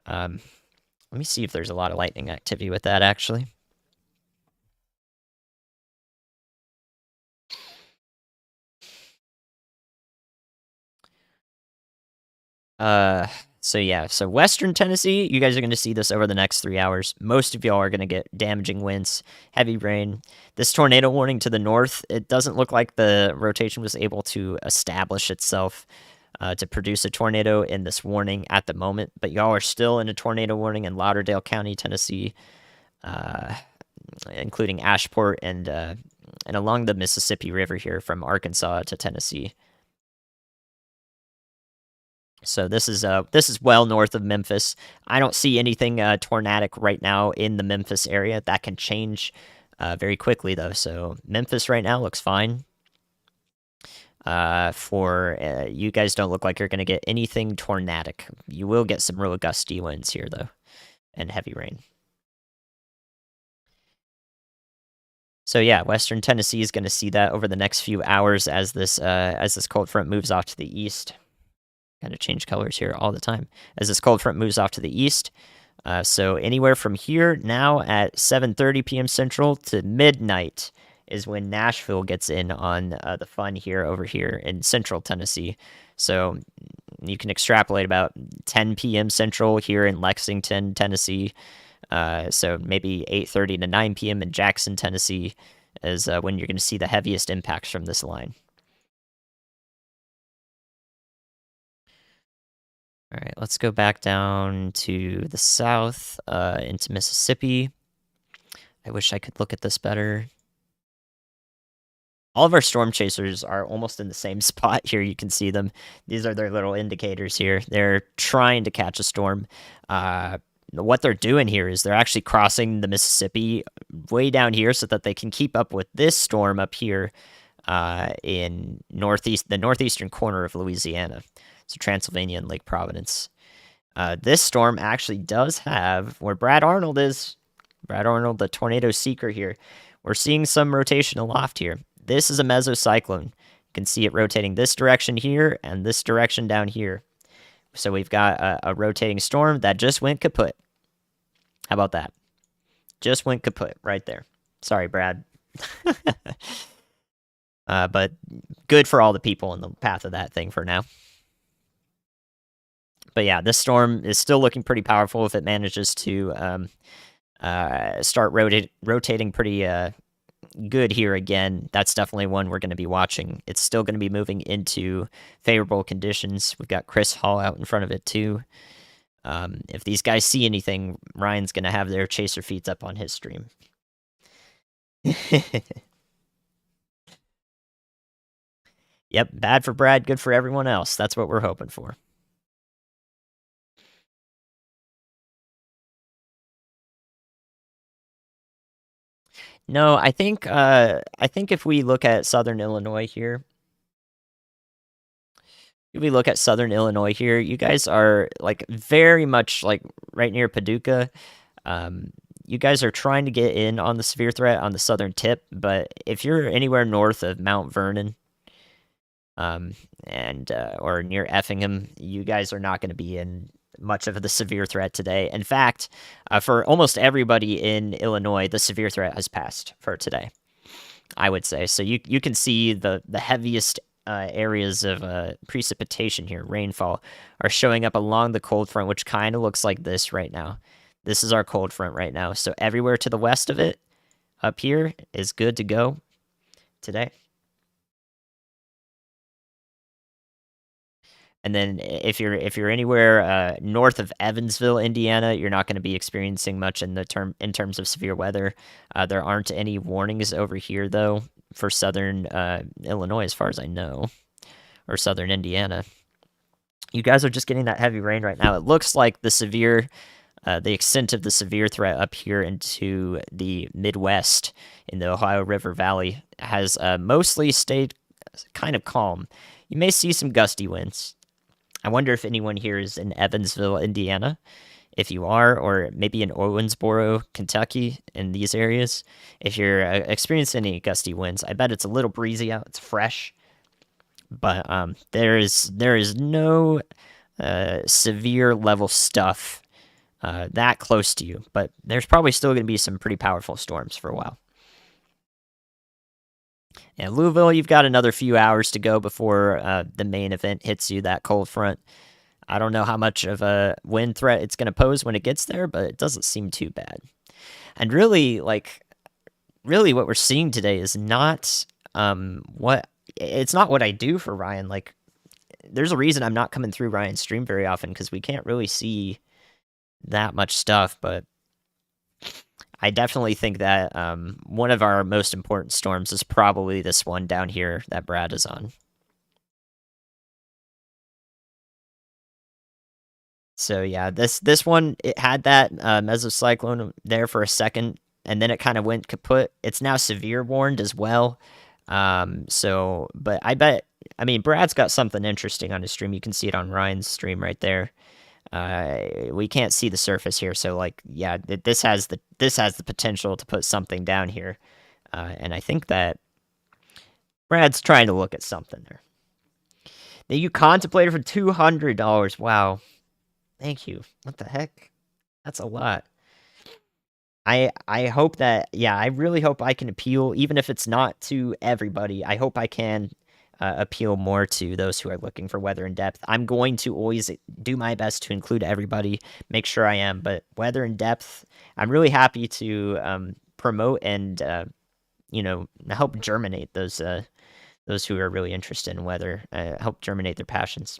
Let me see if there's a lot of lightning activity with that, actually. So yeah, so Western Tennessee, you guys are going to see this over the next 3 hours. Most of y'all are going to get damaging winds, heavy rain. This tornado warning to the north, it doesn't look like the rotation was able to establish itself to produce a tornado in this warning at the moment, but y'all are still in a tornado warning in Lauderdale County, Tennessee, including Ashport and along the Mississippi River here from Arkansas to Tennessee. So this is well north of Memphis. I don't see anything tornadic right now in the Memphis area. That can change very quickly though. So Memphis right now looks fine. You guys don't look like you're going to get anything tornadic. You will get some real gusty winds here though, and heavy rain. So yeah, Western Tennessee is going to see that over the next few hours as this cold front moves off to the east. Kind of change colors here all the time as this cold front moves off to the east. So anywhere from here now at 7:30 p.m. Central to midnight is when Nashville gets in on the fun here over here in Central Tennessee. So you can extrapolate about 10 p.m. Central here in Lexington, Tennessee. So maybe 8:30 to 9 p.m. in Jackson, Tennessee is when you're going to see the heaviest impacts from this line. All right, let's go back down to the south into Mississippi. I wish I could look at this better. All of our storm chasers are almost in the same spot here. You can see them. These are their little indicators here. They're trying to catch a storm. What they're doing here is they're actually crossing the Mississippi way down here so that they can keep up with this storm up here in the northeastern corner of Louisiana. So Transylvania and Lake Providence. This storm actually does have where Brad Arnold is. Brad Arnold, the tornado seeker here. We're seeing some rotation aloft here. This is a mesocyclone. You can see it rotating this direction here and this direction down here. So we've got a rotating storm that just went kaput. How about that? Just went kaput right there. Sorry, Brad. But good for all the people in the path of that thing for now. But yeah, this storm is still looking pretty powerful if it manages to start rotating pretty good here again. That's definitely one we're going to be watching. It's still going to be moving into favorable conditions. We've got Chris Hall out in front of it too. If these guys see anything, Ryan's going to have their chaser feeds up on his stream. Yep, bad for Brad, good for everyone else. That's what we're hoping for. No, I think if we look at Southern Illinois here, if we look at Southern Illinois here, you guys are like very much like right near Paducah. Um, you guys are trying to get in on the severe threat on the southern tip, but if you're anywhere north of Mount Vernon, um, and or near Effingham, you guys are not going to be in much of the severe threat today. In fact, for almost everybody in Illinois, the severe threat has passed for today, I would say. So you can see the heaviest areas of precipitation here, rainfall, are showing up along the cold front, which kind of looks like this right now. This is our cold front right now. So everywhere to the west of it, up here, is good to go today. And then if you're anywhere north of Evansville, Indiana, you're not going to be experiencing much in terms of severe weather. There aren't any warnings over here though for southern Illinois, as far as I know, or southern Indiana. You guys are just getting that heavy rain right now. It looks like the extent of the severe threat up here into the Midwest in the Ohio River Valley has mostly stayed kind of calm. You may see some gusty winds. I wonder if anyone here is in Evansville, Indiana. If you are, or maybe in Owensboro, Kentucky, in these areas, if you're experiencing any gusty winds, I bet it's a little breezy out. It's fresh, but there is no severe level stuff that close to you. But there's probably still going to be some pretty powerful storms for a while. Yeah, Louisville, you've got another few hours to go before the main event hits you, that cold front. I don't know how much of a wind threat it's going to pose when it gets there, but it doesn't seem too bad. And really, really what we're seeing today is not what it's not what I do for Ryan. Like, there's a reason I'm not coming through Ryan's stream very often because we can't really see that much stuff, but I definitely think that one of our most important storms is probably this one down here that Brad is on. So yeah, this one, it had that mesocyclone there for a second, and then it kind of went kaput. It's now severe warned as well. But I mean, Brad's got something interesting on his stream. You can see it on Ryan's stream right there. We can't see the surface here, so like, yeah, this has the potential to put something down here, and I think that Brad's trying to look at something there. That you contemplated for $200. Wow. Thank you. What the heck? That's a lot. I hope that, yeah, I really hope I can appeal, even if it's not to everybody. I hope I can appeal more to those who are looking for weather in depth. I'm going to always do my best to include everybody, make sure I am. But weather in depth, I'm really happy to promote and help germinate those who are really interested in weather, help germinate their passions,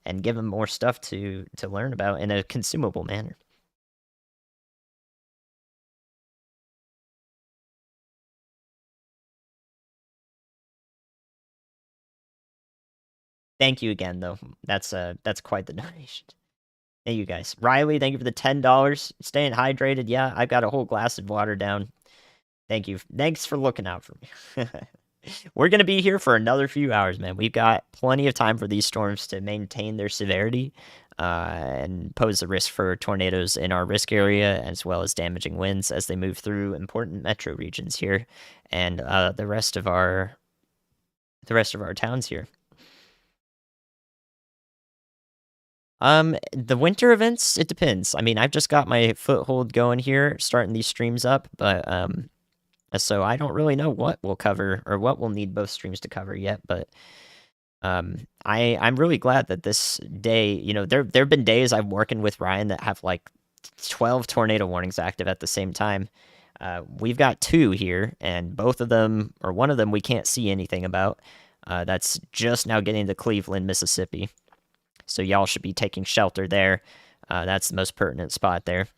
and give them more stuff to learn about in a consumable manner. Thank you again, though. That's quite the donation. Thank you guys. Riley, thank you for the $10. Staying hydrated. Yeah, I've got a whole glass of water down. Thank you. Thanks for looking out for me. We're gonna be here for another few hours, man. We've got plenty of time for these storms to maintain their severity and pose a risk for tornadoes in our risk area, as well as damaging winds as they move through important metro regions here and the rest of our towns here. The winter events, it depends. I mean, I've just got my foothold going here, starting these streams up, but so I don't really know what we'll cover or what we'll need both streams to cover yet. But I'm really glad that this day, there've been days I'm working with Ryan that have like 12 tornado warnings active at the same time. We've got 2 here, and both of them, or one of them, we can't see anything about. That's just now getting to Cleveland, Mississippi. So y'all should be taking shelter there. That's the most pertinent spot there.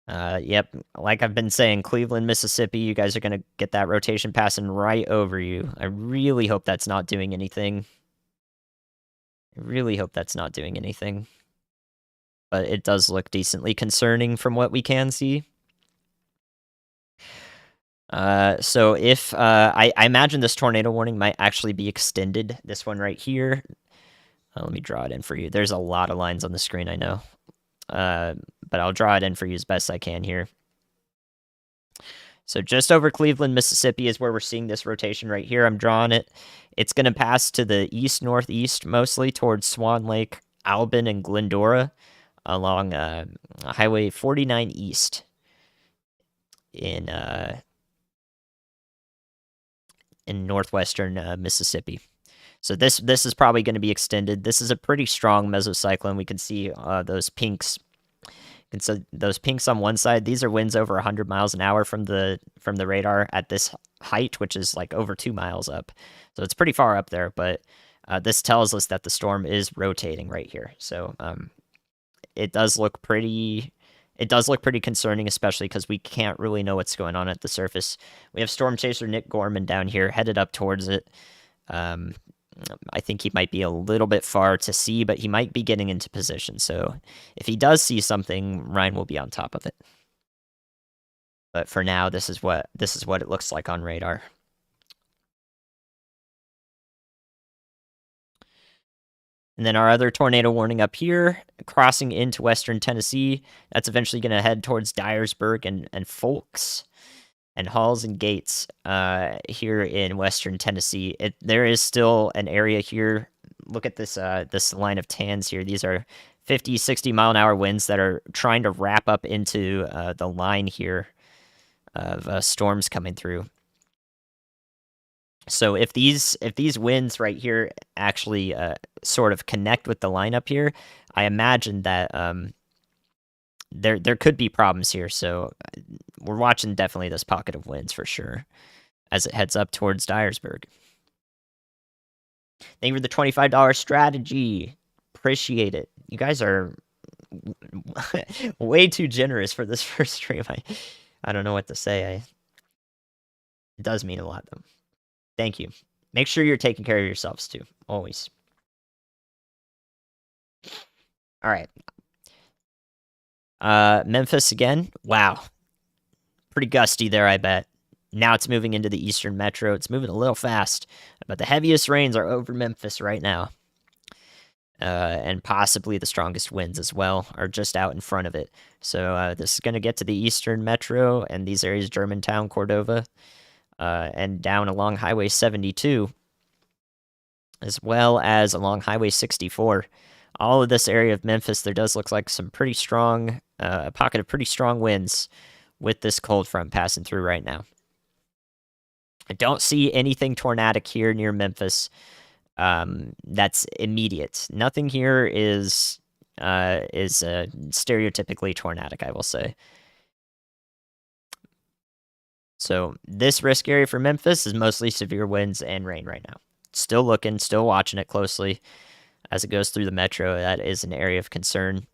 Yep, like I've been saying, Cleveland, Mississippi, you guys are going to get that rotation passing right over you. I really hope that's not doing anything. I really hope that's not doing anything. But it does look decently concerning from what we can see. So if I imagine this tornado warning might actually be extended. This one right here. Let me draw it in for you. There's a lot of lines on the screen, I know. But I'll draw it in for you as best I can here. So just over Cleveland, Mississippi is where we're seeing this rotation right here. I'm drawing it. It's going to pass to the east-northeast, mostly towards Swan Lake, Albin, and Glendora, along Highway 49 East in northwestern Mississippi. So this is probably going to be extended. This is a pretty strong mesocyclone. We can see those pinks. And so those pinks on one side, these are winds over 100 miles an hour from the radar at this height, which is like over 2 miles up. So it's pretty far up there, but this tells us that the storm is rotating right here. So it does look pretty concerning, especially because we can't really know what's going on at the surface. We have storm chaser Nick Gorman down here headed up towards it. I think he might be a little bit far to see, but he might be getting into position. So if he does see something, Ryan will be on top of it. But for now, this is what it looks like on radar. And then our other tornado warning up here, crossing into western Tennessee. That's eventually going to head towards Dyersburg and Folks and Halls and Gates here in western Tennessee. There is still an area here. Look at this this line of tans here. These are 50, 60 mile an hour winds that are trying to wrap up into the line here of storms coming through. So if these winds right here actually sort of connect with the line up here, I imagine that there could be problems here. So we're watching definitely this pocket of winds for sure as it heads up towards Dyersburg. Thank you for the $25 strategy. Appreciate it. You guys are way too generous for this first stream. I don't know what to say. It does mean a lot though. Thank you. Make sure you're taking care of yourselves too, always. All right. Memphis again. Wow. Pretty gusty there, I bet. Now it's moving into the eastern metro. It's moving a little fast, but the heaviest rains are over Memphis right now. And possibly the strongest winds as well are just out in front of it. So this is going to get to the eastern metro and these areas, Germantown, Cordova, and down along Highway 72, as well as along Highway 64. All of this area of Memphis, there does look like some pretty strong, a pocket of pretty strong winds with this cold front passing through right now. I don't see anything tornadic here near Memphis that's immediate. Nothing here is stereotypically tornadic, I will say. So this risk area for Memphis is mostly severe winds and rain right now. Still looking, still watching it closely as it goes through the metro. That is an area of concern.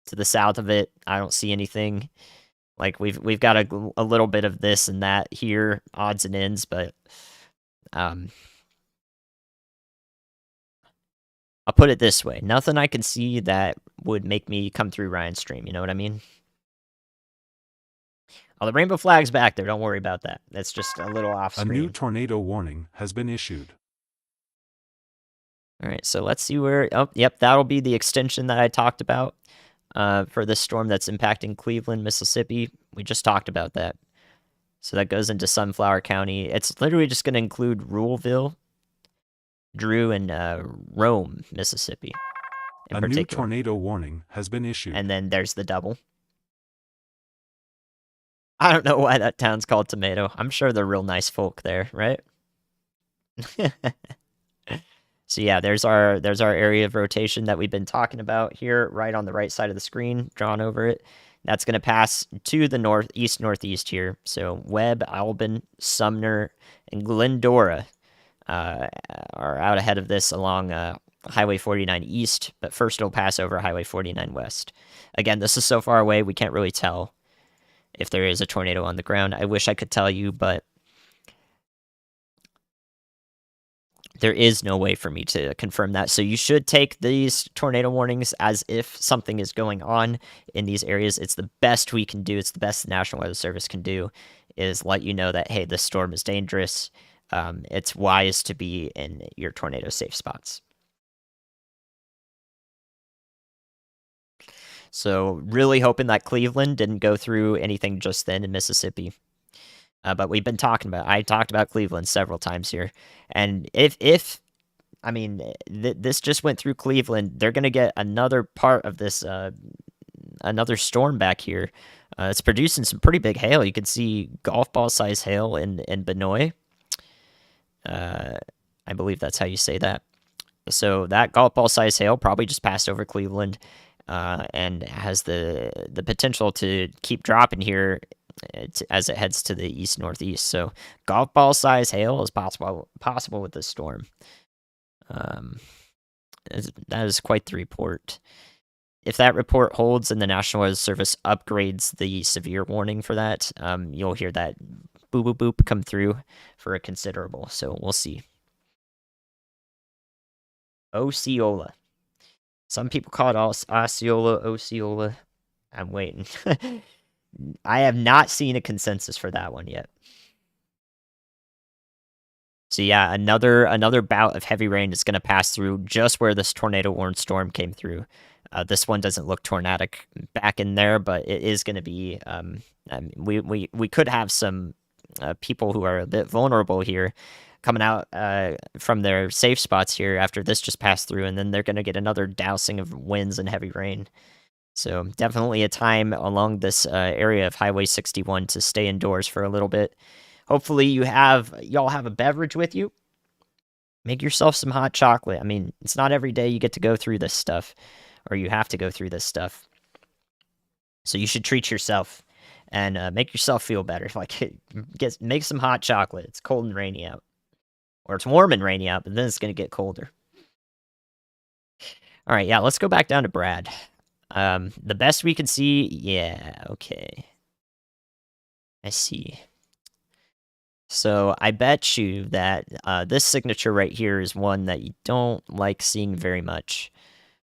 To the south of it, I don't see anything. Like we've got a little bit of this and that here, odds and ends, but I'll put it this way: nothing I can see that would make me come through Ryan's stream. You know what I mean? Oh, the rainbow flag's back there. Don't worry about that. That's just a little off screen. A new tornado warning has been issued. All right, so let's see where... Oh, yep, that'll be the extension that I talked about for this storm that's impacting Cleveland, Mississippi. We just talked about that. So that goes into Sunflower County. It's literally just going to include Ruleville, Drew, and Rome, Mississippi. A new tornado warning has been issued. And then there's the double. I don't know why that town's called Tomato. I'm sure they're real nice folk there, right? So yeah, there's our area of rotation that we've been talking about here, right on the right side of the screen, drawn over it. That's going to pass to the northeast here. So Webb, Albin, Sumner, and Glendora are out ahead of this along Highway 49 East, but first it'll pass over Highway 49 West. Again, this is so far away, we can't really tell if there is a tornado on the ground. I wish I could tell you, but There is no way for me to confirm that. So you should take these tornado warnings as if something is going on in these areas. It's the best we can do. It's the best the National Weather Service can do, is let you know that, hey, this storm is dangerous. It's wise to be in your tornado safe spots. So really hoping that Cleveland didn't go through anything just then in Mississippi. But we've been talking about, I talked about Cleveland several times here. And if I mean, this just went through Cleveland, they're going to get another part of this, another storm back here. It's producing some pretty big hail. You can see golf ball size hail in Benoit. I believe that's how you say that. So that golf ball size hail probably just passed over Cleveland, and has the potential to keep dropping here as it heads to the east northeast. So golf ball size hail is possible with this storm. That is quite the report. If that report holds and the National Weather Service upgrades the severe warning for that, you'll hear that boop boop boop come through for a considerable. So we'll see. Osceola. Some people call it Osceola, Osceola. I'm waiting. I have not seen a consensus for that one yet. So yeah, another bout of heavy rain is going to pass through just where this tornado warned storm came through. This one doesn't look tornadic back in there, but it is going to be. We could have some people who are a bit vulnerable here coming out from their safe spots here after this just passed through, and then they're going to get another dousing of winds and heavy rain. So definitely a time along this area of Highway 61 to stay indoors for a little bit. Hopefully y'all have a beverage with you. Make yourself some hot chocolate. I mean, it's not every day you get to go through this stuff, or you have to go through this stuff. So you should treat yourself and make yourself feel better. Like, make some hot chocolate. It's cold and rainy out. Or it's warm and rainy out, but then it's going to get colder. All right, yeah, let's go back down to Brad. The best we can see, yeah, okay. I see. So I bet you that this signature right here is one that you don't like seeing very much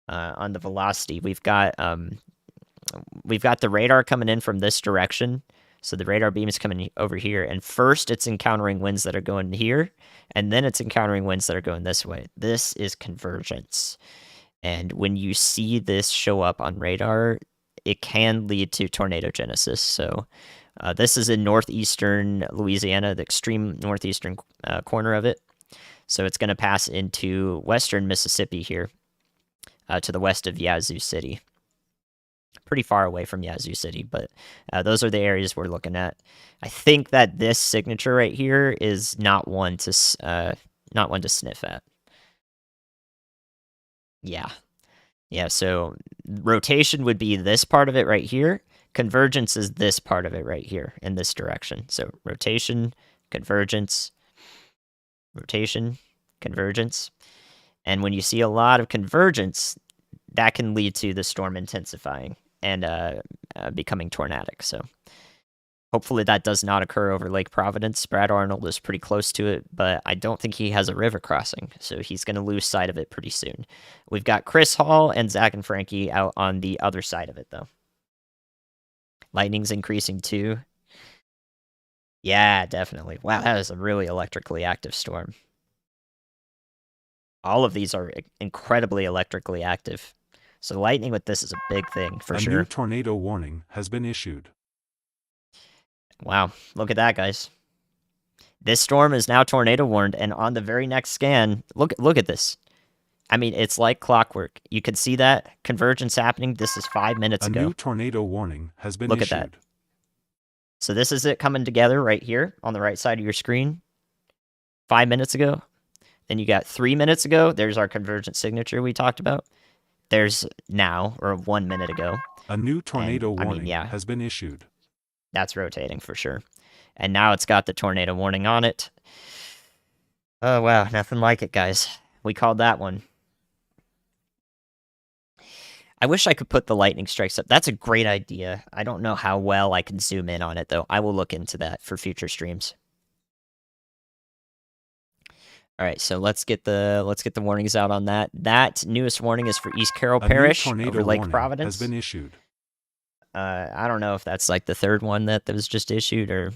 on the velocity. We've got the radar coming in from this direction. So the radar beam is coming over here, and first it's encountering winds that are going here, and then it's encountering winds that are going this way. This is convergence. And when you see this show up on radar, it can lead to tornado genesis. So this is in northeastern Louisiana, the extreme northeastern corner of it. So it's going to pass into western Mississippi here to the west of Yazoo City. Pretty far away from Yazoo City, but those are the areas we're looking at. I think that this signature right here is not one to sniff at. Yeah, so rotation would be this part of it right here. Convergence is this part of it right here in this direction. So rotation, convergence, rotation, convergence. And when you see a lot of convergence, that can lead to the storm intensifying and becoming tornadic. So hopefully that does not occur over Lake Providence. Brad Arnold is pretty close to it, but I don't think he has a river crossing, so he's going to lose sight of it pretty soon. We've got Chris Hall and Zach and Frankie out on the other side of it, though. Lightning's increasing too. Yeah, definitely. Wow, that is a really electrically active storm. All of these are incredibly electrically active. So lightning with this is a big thing, for sure. A new tornado warning has been issued. Wow, look at that, guys. This storm is now tornado warned, and on the very next scan, look at this. I mean, it's like clockwork. You can see that convergence happening. This is 5 minutes ago. A new tornado warning has been issued. Look at that. So this is it coming together right here on the right side of your screen. 5 minutes ago. Then you got 3 minutes ago. There's our convergent signature we talked about. There's now, or 1 minute ago. A new tornado warning has been issued. That's rotating for sure. And now it's got the tornado warning on it. Oh, wow. Nothing like it, guys. We called that one. I wish I could put the lightning strikes up. That's a great idea. I don't know how well I can zoom in on it, though. I will look into that for future streams. All right, so let's get the warnings out on that. That newest warning is for East Carroll A new Parish tornado over Lake warning Providence. has been issued. I don't know if that's like the third one that was just issued, or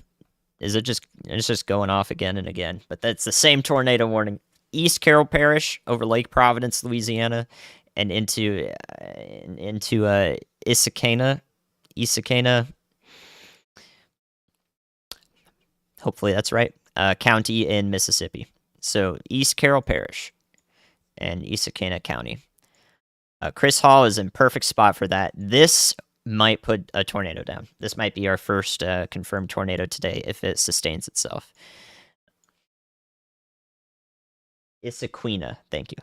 is it just it's just going off again and again. But that's the same tornado warning. East Carroll Parish over Lake Providence, Louisiana, and into Issaquena. Hopefully that's right. County in Mississippi. So East Carroll Parish and Issaquena County. Chris Hall is in perfect spot for that. This might put a tornado down. This might be our first confirmed tornado today if it sustains itself. Issaquena, thank you.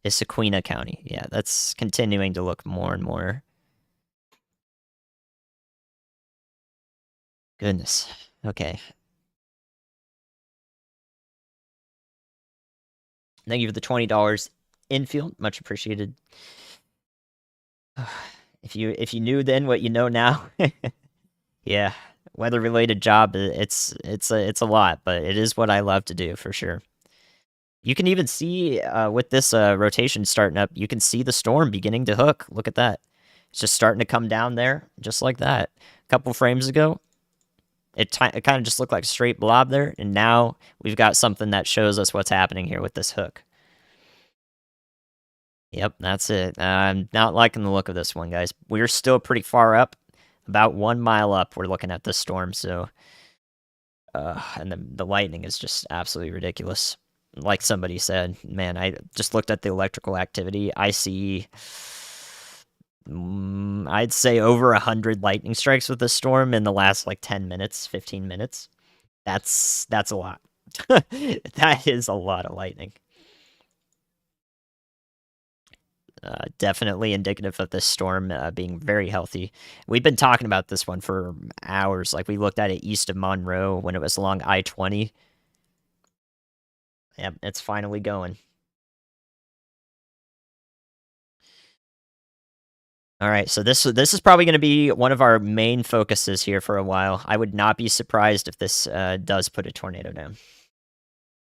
Issaquena County. Yeah, that's continuing to look more and more. Goodness. Okay. Thank you for the $20 infield. Much appreciated. If you knew then what you know now, yeah, weather related job. It's a lot, but it is what I love to do for sure. You can even see with this rotation starting up, you can see the storm beginning to hook. Look at that. It's just starting to come down there, just like that. A couple frames ago, it kind of just looked like a straight blob there, and now we've got something that shows us what's happening here with this hook. Yep, that's it. I'm not liking the look of this one, guys. We're still pretty far up, about 1 mile up. We're looking at this storm, so and the lightning is just absolutely ridiculous. Like somebody said, man, I just looked at the electrical activity. I see, I'd say over 100 lightning strikes with this storm in the last like 10 minutes, 15 minutes. That's a lot. That is a lot of lightning. Definitely indicative of this storm being very healthy. We've been talking about this one for hours. Like we looked at it east of Monroe when it was along I-20. Yep, it's finally going. All right, so this is probably going to be one of our main focuses here for a while. I would not be surprised if this does put a tornado down.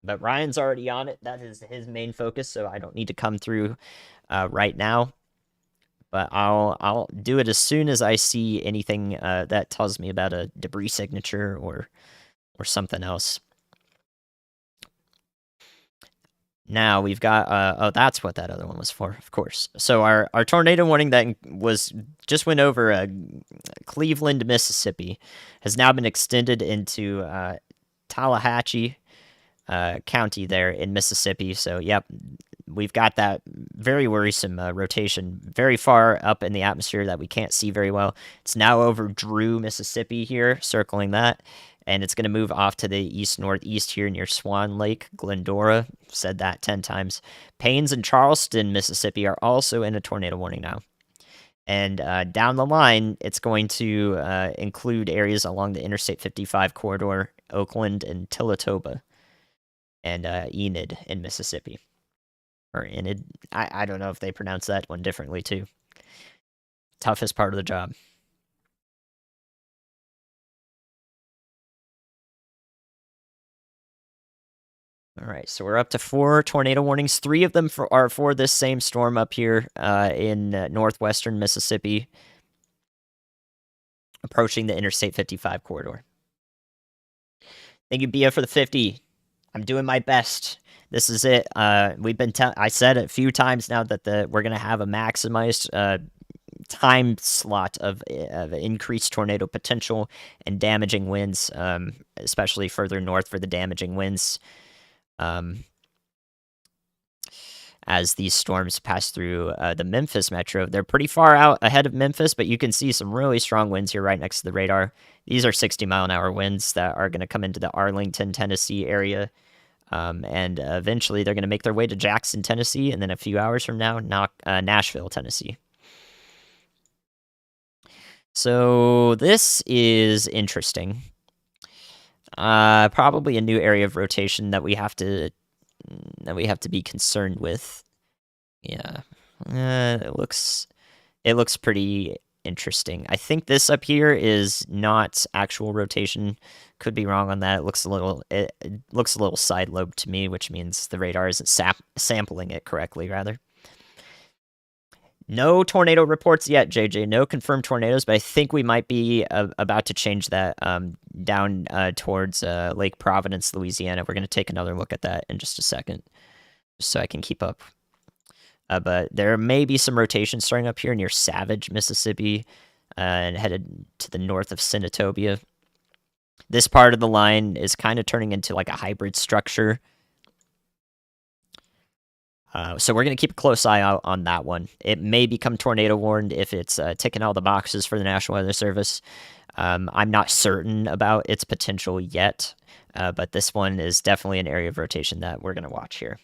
But Ryan's already on it. That is his main focus, so I don't need to come through right now. But I'll do it as soon as I see anything that tells me about a debris signature or something else. Now we've got oh, that's what that other one was for, of course. So our tornado warning that just went over Cleveland, Mississippi, has now been extended into Tallahatchie County there in Mississippi. So yep, we've got that very worrisome rotation very far up in the atmosphere that we can't see very well. It's now over Drew, Mississippi here, circling that. And it's going to move off to the east-northeast here near Swan Lake, Glendora. Said that 10 times. Paynes and Charleston, Mississippi are also in a tornado warning now. And down the line, it's going to include areas along the Interstate 55 corridor, Oakland and Tillatoba, and Enid in Mississippi. Or Enid. I don't know if they pronounce that one differently, too. Toughest part of the job. All right, so we're up to 4 tornado warnings. 3 of them are for this same storm up here in northwestern Mississippi, approaching the Interstate 55 corridor. Thank you, Bia, for the 50. I'm doing my best. This is it. We've been. I said it a few times now that we're gonna have a maximized time slot of increased tornado potential and damaging winds, especially further north for the damaging winds. As these storms pass through the Memphis metro. They're pretty far out ahead of Memphis, but you can see some really strong winds here right next to the radar. These are 60-mile-an-hour winds that are going to come into the Arlington, Tennessee area, and eventually they're going to make their way to Jackson, Tennessee, and then a few hours from now, Nashville, Tennessee. So this is interesting. Probably a new area of rotation that we have to be concerned with. Yeah, it looks pretty interesting. I think this up here is not actual rotation. Could be wrong on that. It looks a little side lobed to me, which means the radar isn't sampling it correctly, rather. No tornado reports yet, JJ. No confirmed tornadoes, but I think we might be about to change that down towards Lake Providence, Louisiana. We're going to take another look at that in just a second, just so I can keep up. But there may be some rotation starting up here near Savage, Mississippi, and headed to the north of Senatobia. This part of the line is kind of turning into like a hybrid structure. So we're going to keep a close eye out on that one. It may become tornado warned if it's ticking all the boxes for the National Weather Service. I'm not certain about its potential yet, but this one is definitely an area of rotation that we're going to watch here.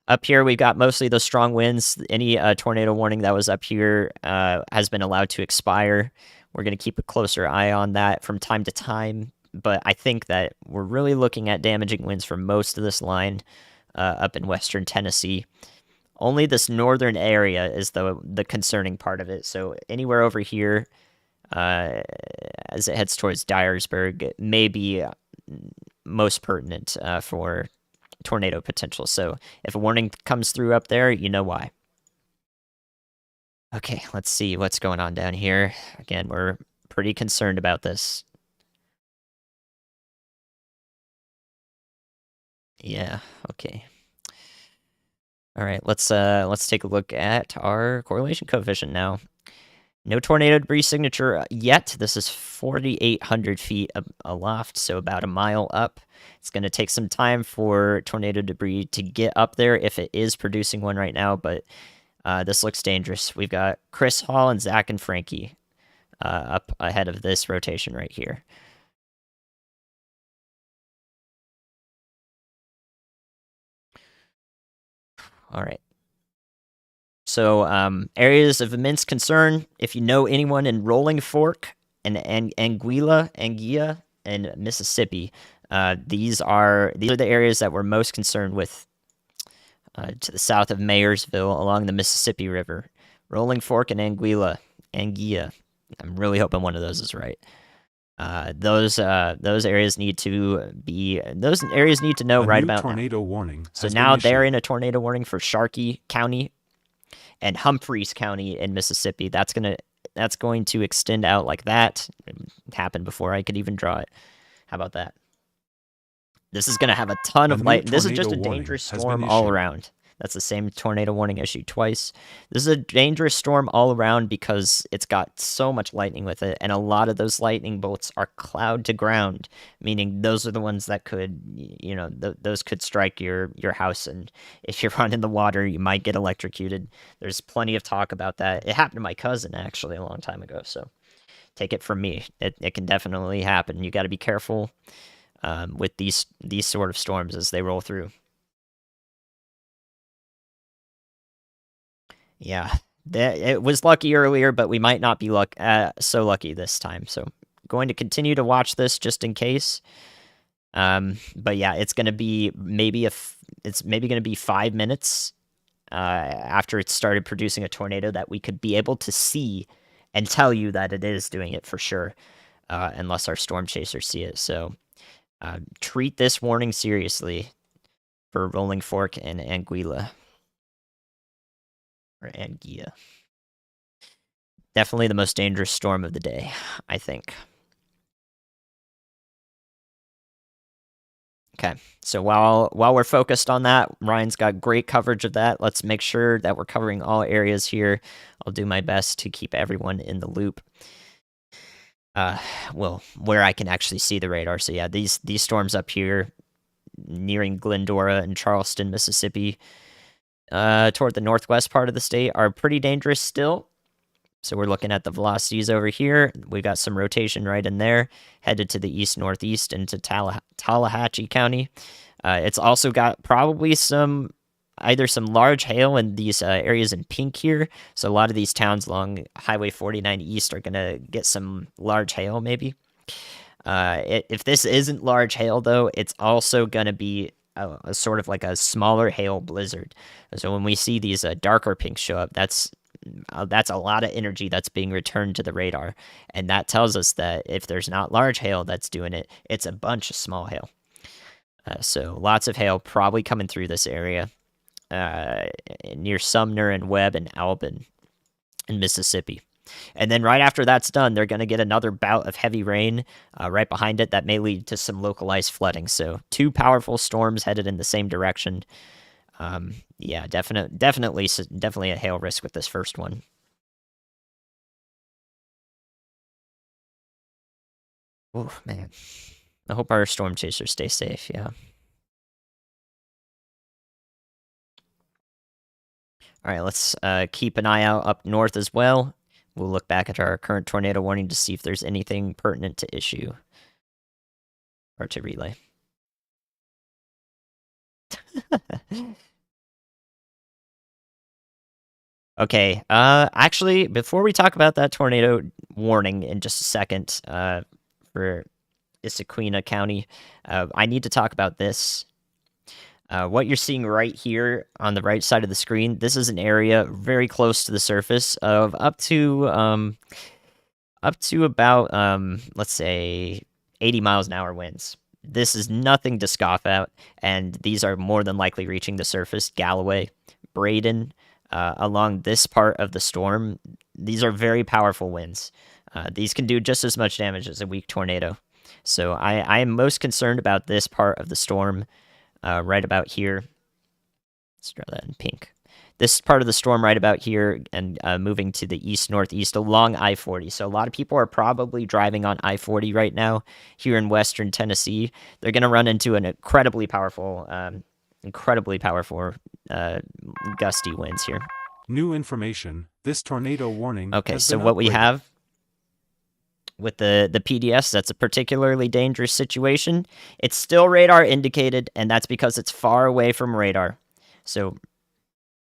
Up here, we've got mostly those strong winds. Any tornado warning that was up here has been allowed to expire. We're going to keep a closer eye on that from time to time. But I think that we're really looking at damaging winds for most of this line up in western Tennessee. Only this northern area is the concerning part of it. So anywhere over here, as it heads towards Dyersburg, may be most pertinent for tornado potential. So if a warning comes through up there, you know why. Okay, let's see what's going on down here. Again, we're pretty concerned about this. Yeah, okay. All right, let's take a look at our correlation coefficient now. No tornado debris signature yet. This is 4,800 feet aloft, so about a mile up. It's going to take some time for tornado debris to get up there if it is producing one right now, but this looks dangerous. We've got Chris Hall and Zach and Frankie up ahead of this rotation right here. All right. So areas of immense concern, if you know anyone in Rolling Fork and Anguilla, and Mississippi, these are the areas that we're most concerned with to the south of Mayersville along the Mississippi River. Rolling Fork and Anguilla. I'm really hoping one of those is right. Those areas need to know right about tornado warning. So now they're in a tornado warning for Sharkey County and Humphreys County in Mississippi. That's going to extend out like that. It happened before I could even draw it. How about that? This is going to have a ton of light. This is just a dangerous storm all around. That's the same tornado warning issued twice. This is a dangerous storm all around because it's got so much lightning with it, and a lot of those lightning bolts are cloud to ground, meaning those are the ones that could, those could strike your house, and if you're on in the water, you might get electrocuted. There's plenty of talk about that. It happened to my cousin, actually, a long time ago, so take it from me. It can definitely happen. You got to be careful with these sort of storms as they roll through. Yeah, it was lucky earlier, but we might not be so lucky this time. So going to continue to watch this just in case. But yeah, it's going to be maybe going to be 5 minutes after it started producing a tornado that we could be able to see and tell you that it is doing it for sure, unless our storm chasers see it. So treat this warning seriously for Rolling Fork and Anguilla. Or Anguilla. Definitely the most dangerous storm of the day, I think. Okay, so while we're focused on that, Ryan's got great coverage of that. Let's make sure that we're covering all areas here. I'll do my best to keep everyone in the loop. Well, where I can actually see the radar. So yeah, these storms up here nearing Glendora and Charleston, Mississippi, toward the northwest part of the state are pretty dangerous still. So we're looking at the velocities over here. We've got some rotation right in there, headed to the east-northeast into Tallahatchie County. It's also got probably either some large hail in these areas in pink here. So a lot of these towns along Highway 49 East are going to get some large hail maybe. If this isn't large hail, though, it's also going to be a sort of like a smaller hail blizzard. So when we see these darker pinks show up, that's a lot of energy that's being returned to the radar, and that tells us that if there's not large hail that's doing it, it's a bunch of small hail. So lots of hail probably coming through this area uh, near Sumner and Webb and Albin in Mississippi. And then right after that's done, they're going to get another bout of heavy rain right behind it that may lead to some localized flooding. So two powerful storms headed in the same direction. Yeah, definitely a hail risk with this first one. Oh man, I hope our storm chasers stay safe. Yeah. All right, let's keep an eye out up north as well. We'll look back at our current tornado warning to see if there's anything pertinent to issue or to relay. Okay, actually, before we talk about that tornado warning in just a second, for Issaquena County, I need to talk about this. What you're seeing right here on the right side of the screen, this is an area very close to the surface of up to about let's say 80 miles an hour winds. This is nothing to scoff at, and these are more than likely reaching the surface. Galloway, Braden, along this part of the storm, these are very powerful winds. These can do just as much damage as a weak tornado. So I am most concerned about this part of the storm, right about here. Let's draw that in pink. This part of the storm right about here and moving to the east-northeast along I-40. So a lot of people are probably driving on I-40 right now here in western Tennessee. They're going to run into an incredibly powerful gusty winds here. New information. This tornado warning. Okay, has so been what we upgraded. have with the PDS, that's a particularly dangerous situation. It's still radar indicated, and that's because it's far away from radar. So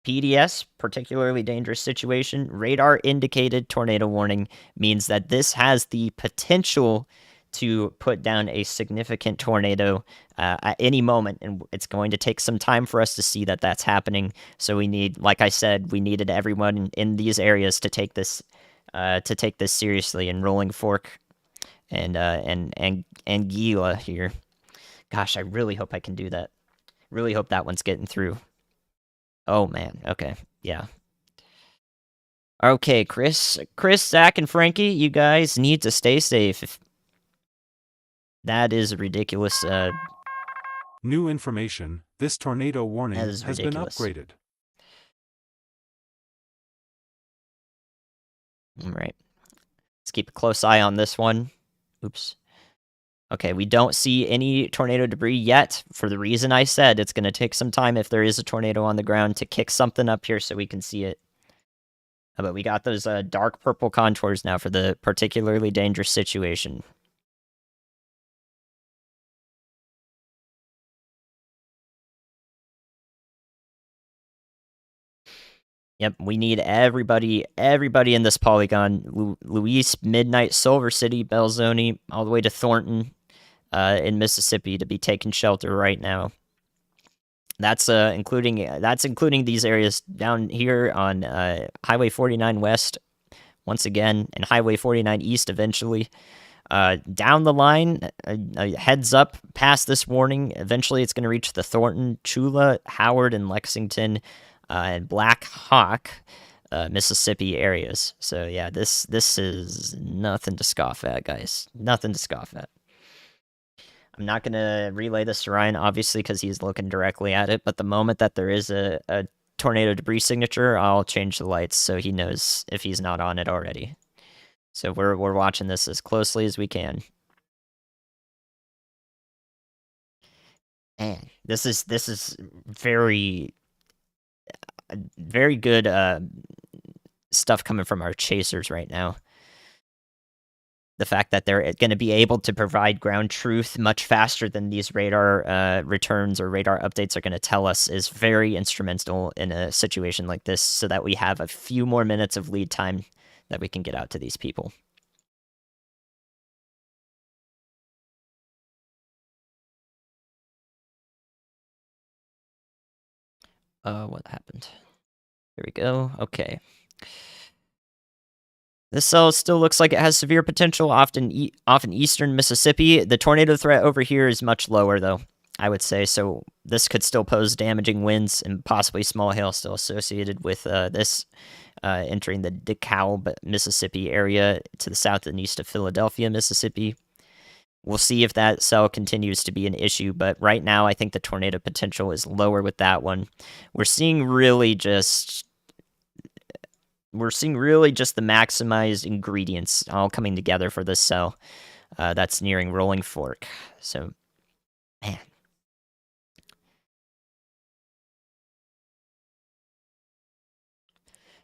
PDS, particularly dangerous situation, radar indicated tornado warning means that this has the potential to put down a significant tornado at any moment, and it's going to take some time for us to see that that's happening. So we need, like I said, we needed everyone in these areas to take this seriously. And Rolling Fork and Gila here. Gosh, I really hope I can do that. Really hope that one's getting through. Oh man, okay, yeah. Okay, Chris, Zach, and Frankie, you guys need to stay safe. That is ridiculous. New information. This tornado warning That is has been ridiculous. upgraded. All right, let's keep a close eye on this one. Oops. Okay, we don't see any tornado debris yet, for the reason I said. It's going to take some time if there is a tornado on the ground to kick something up here so we can see it. But we got those dark purple contours now for the particularly dangerous situation. Yep, we need everybody in this polygon. Luis, Midnight, Silver City, Belzoni, all the way to Thornton in Mississippi to be taking shelter right now. That's including these areas down here on Highway 49 West, once again, and Highway 49 East eventually. Down the line, heads up past this warning. Eventually, it's going to reach the Thornton, Chula, Howard, and Lexington, and Black Hawk, Mississippi areas. So yeah, this is nothing to scoff at, guys. Nothing to scoff at. I'm not going to relay this to Ryan, obviously, because he's looking directly at it. But the moment that there is a tornado debris signature, I'll change the lights so he knows if he's not on it already. So we're watching this as closely as we can. Man, this is very good stuff coming from our chasers right now. The fact that they're going to be able to provide ground truth much faster than these radar returns or radar updates are going to tell us is very instrumental in a situation like this, so that we have a few more minutes of lead time that we can get out to these people. What happened? Here we go. Okay. This cell still looks like it has severe potential, often eastern Mississippi. The tornado threat over here is much lower, though, I would say. So this could still pose damaging winds and possibly small hail still associated with this entering the DeKalb, Mississippi area to the south and east of Philadelphia, Mississippi. We'll see if that cell continues to be an issue, but right now I think the tornado potential is lower with that one. We're seeing really just the maximized ingredients all coming together for this cell that's nearing Rolling Fork. So, man.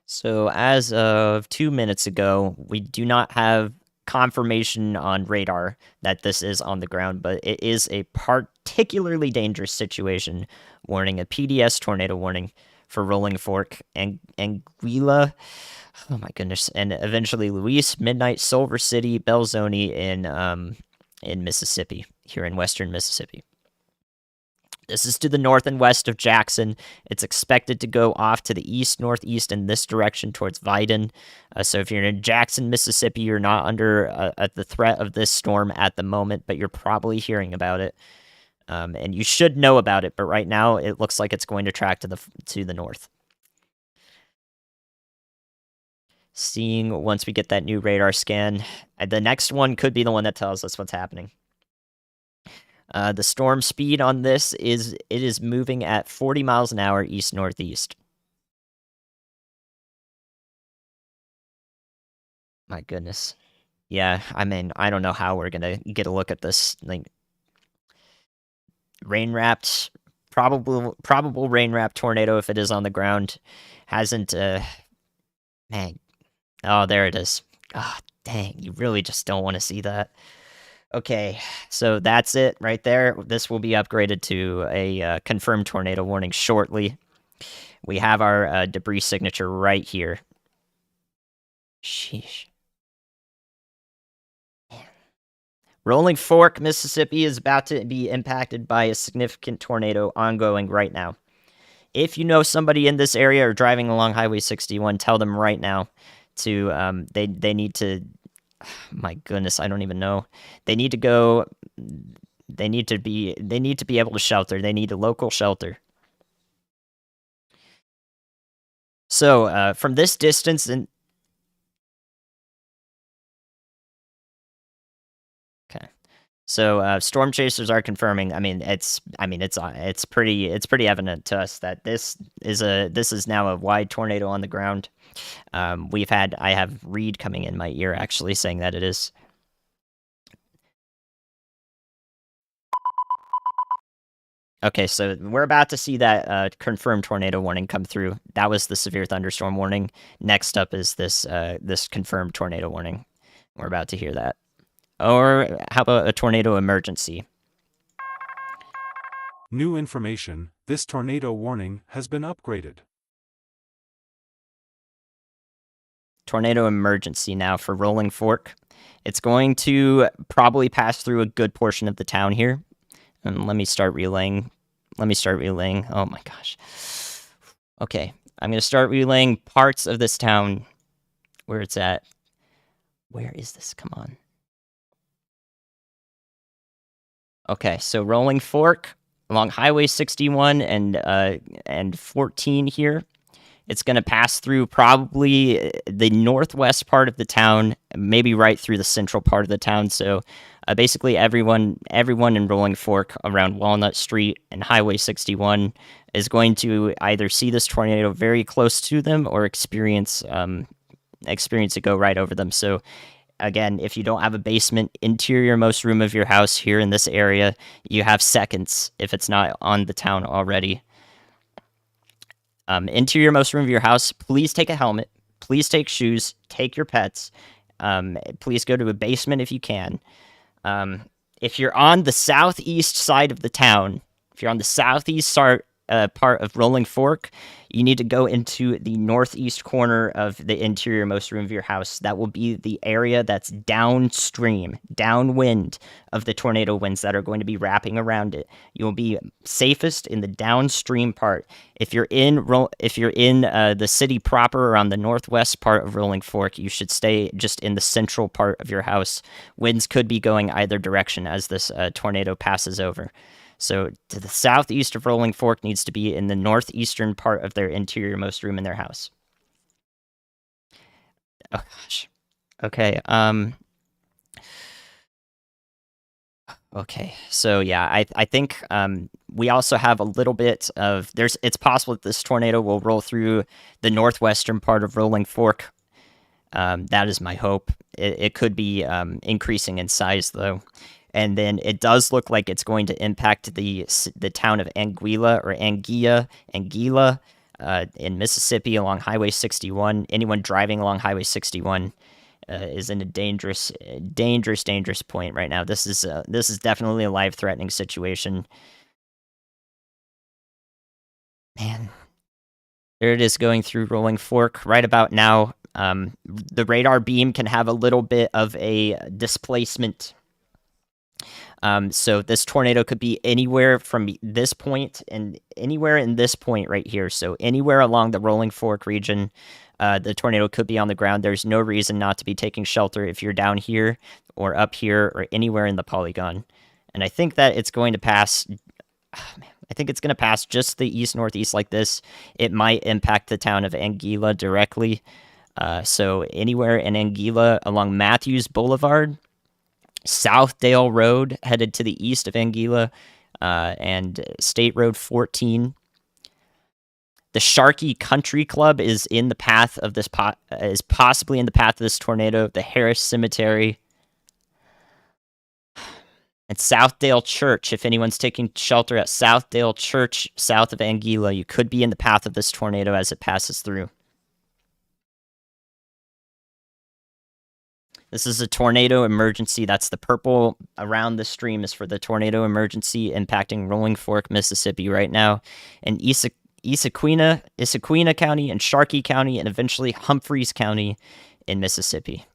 So as of 2 minutes ago, we do not have confirmation on radar that this is on the ground, but it is a particularly dangerous situation. Warning, a PDS tornado warning for Rolling Fork and Anguilla. Oh my goodness! And eventually Luis, Midnight, Silver City, Belzoni in Mississippi, here in western Mississippi. This is to the north and west of Jackson. It's expected to go off to the east, northeast in this direction towards Vidin. So if you're in Jackson, Mississippi, you're not under the threat of this storm at the moment, but you're probably hearing about it. And you should know about it, but right now it looks like it's going to track to the north. Seeing once we get that new radar scan, the next one could be the one that tells us what's happening. The storm speed on this is moving at 40 miles an hour east-northeast. My goodness. Yeah, I mean, I don't know how we're gonna get a look at this. Like, rain-wrapped, probable rain-wrapped tornado if it is on the ground. Hasn't, man. Oh, there it is. Ah, oh, dang, you really just don't want to see that. Okay, so that's it right there. This will be upgraded to a confirmed tornado warning shortly. We have our debris signature right here. Sheesh. Rolling Fork, Mississippi is about to be impacted by a significant tornado ongoing right now. If you know somebody in this area or driving along Highway 61, tell them right now to they need to. My goodness, I don't even know. They need to go. They need to be able to shelter. They need a local shelter. So from this distance, and okay. So storm chasers are confirming. I mean, it's pretty evident to us that this is now a wide tornado on the ground. I have Reed coming in my ear actually saying that it is. Okay, so we're about to see that confirmed tornado warning come through. That was the severe thunderstorm warning. Next up is this confirmed tornado warning. We're about to hear that. Or how about a tornado emergency? New information, this tornado warning has been upgraded. Tornado emergency now for Rolling Fork. It's going to probably pass through a good portion of the town here. And let me start relaying. Oh my gosh. Okay, I'm going to start relaying parts of this town where it's at. Where is this? Come on. Okay, so Rolling Fork along Highway 61 and 14 here. It's going to pass through probably the northwest part of the town, maybe right through the central part of the town. So basically everyone in Rolling Fork around Walnut Street and Highway 61 is going to either see this tornado very close to them or experience it go right over them. So again, if you don't have a basement, interior-most room of your house here in this area, you have seconds if it's not on the town already. Interior-most room of your house, please take a helmet. Please take shoes. Take your pets. Please go to a basement if you can. If you're on the southeast side of the town, if you're on the southeast part of Rolling Fork, you need to go into the northeast corner of the interior-most room of your house. That will be the area that's downstream, downwind of the tornado winds that are going to be wrapping around it. You'll be safest in the downstream part. If you're in the city proper or on the northwest part of Rolling Fork, you should stay just in the central part of your house. Winds could be going either direction as this tornado passes over. So to the southeast of Rolling Fork needs to be in the northeastern part of their interior-most room in their house. Oh gosh. Okay. Okay. So yeah, I think we also have a little bit of it's possible that this tornado will roll through the northwestern part of Rolling Fork. That is my hope. It could be increasing in size though. And then it does look like it's going to impact the town of Anguilla or Anguilla in Mississippi along Highway 61. Anyone driving along Highway 61 is in a dangerous point right now. This is definitely a life-threatening situation. Man, there it is going through Rolling Fork right about now. The radar beam can have a little bit of a displacement. So this tornado could be anywhere from this point and anywhere in this point right here. So anywhere along the Rolling Fork region, the tornado could be on the ground. There's no reason not to be taking shelter if you're down here or up here or anywhere in the polygon. And I think that it's going to pass. I think it's going to pass just the east-northeast like this. It might impact the town of Anguilla directly. So anywhere in Anguilla along Matthews Boulevard, Southdale Road headed to the east of Anguilla, and State Road 14. The Sharkey Country Club is in the path of this is possibly in the path of this tornado. The Harris Cemetery and Southdale Church. If anyone's taking shelter at Southdale Church south of Anguilla, you could be in the path of this tornado as it passes through. This is a tornado emergency. That's the purple around the stream is for the tornado emergency impacting Rolling Fork, Mississippi right now. And Issaquena County and Sharkey County and eventually Humphreys County in Mississippi.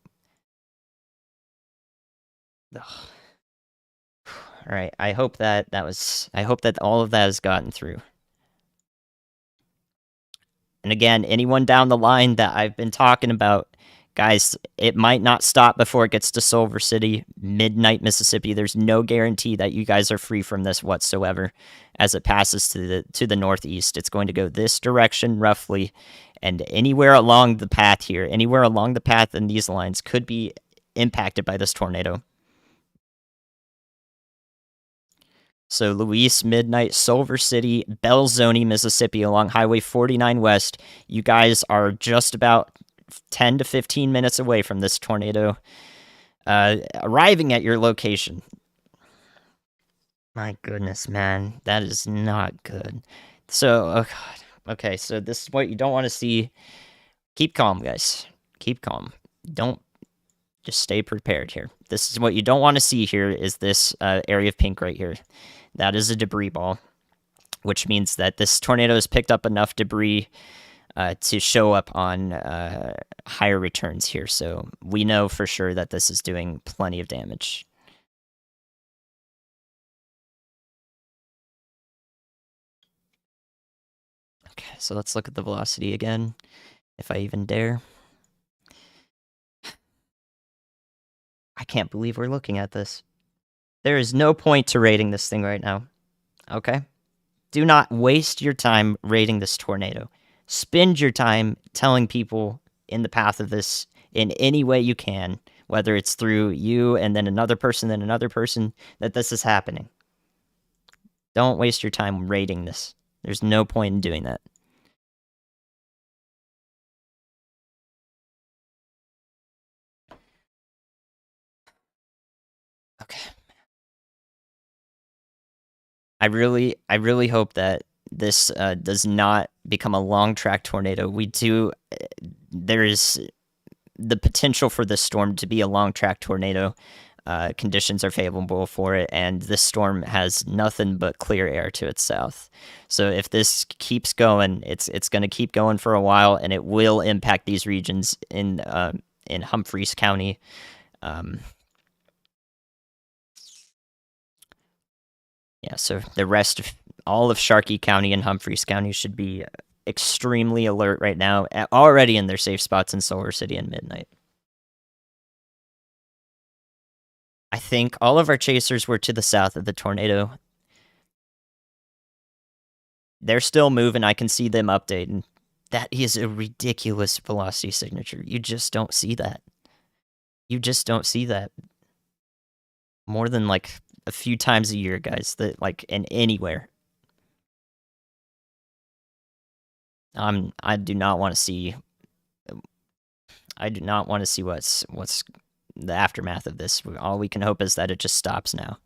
Ugh. All right. I hope that all of that has gotten through. And again, anyone down the line that I've been talking about, guys, it might not stop before it gets to Silver City, Midnight, Mississippi. There's no guarantee that you guys are free from this whatsoever as it passes to the northeast. It's going to go this direction roughly, and anywhere along the path here, anywhere along the path in these lines could be impacted by this tornado. So Luis, Midnight, Silver City, Belzoni, Mississippi along Highway 49 West. You guys are just about 10 to 15 minutes away from this tornado arriving at your location. My goodness, man. That is not good. So, oh God. Okay, so this is what you don't want to see. Keep calm, guys. Keep calm. Don't just stay prepared here. This is what you don't want to see here is this area of pink right here. That is a debris ball, which means that this tornado has picked up enough debris to show up on higher returns here. So we know for sure that this is doing plenty of damage. Okay, so let's look at the velocity again, if I even dare. I can't believe we're looking at this. There is no point to rating this thing right now, okay? Do not waste your time rating this tornado. Spend your time telling people in the path of this in any way you can, whether it's through you and then another person, that this is happening. Don't waste your time rating this. There's no point in doing that. Okay. I really hope that this does not become a long track tornado. There is the potential for this storm to be a long track tornado. conditions are favorable for it, and this storm has nothing but clear air to its south. So if this keeps going, it's going to keep going for a while, and it will impact these regions in Humphreys County. Yeah, so the rest of all of Sharkey County and Humphreys County should be extremely alert right now, already in their safe spots in Solar City and Midnight. I think all of our chasers were to the south of the tornado. They're still moving. I can see them updating. That is a ridiculous velocity signature. You just don't see that. You just don't see that. More than like a few times a year, guys. That like in anywhere. I do not want to see. I do not want to see what's the aftermath of this. All we can hope is that it just stops now.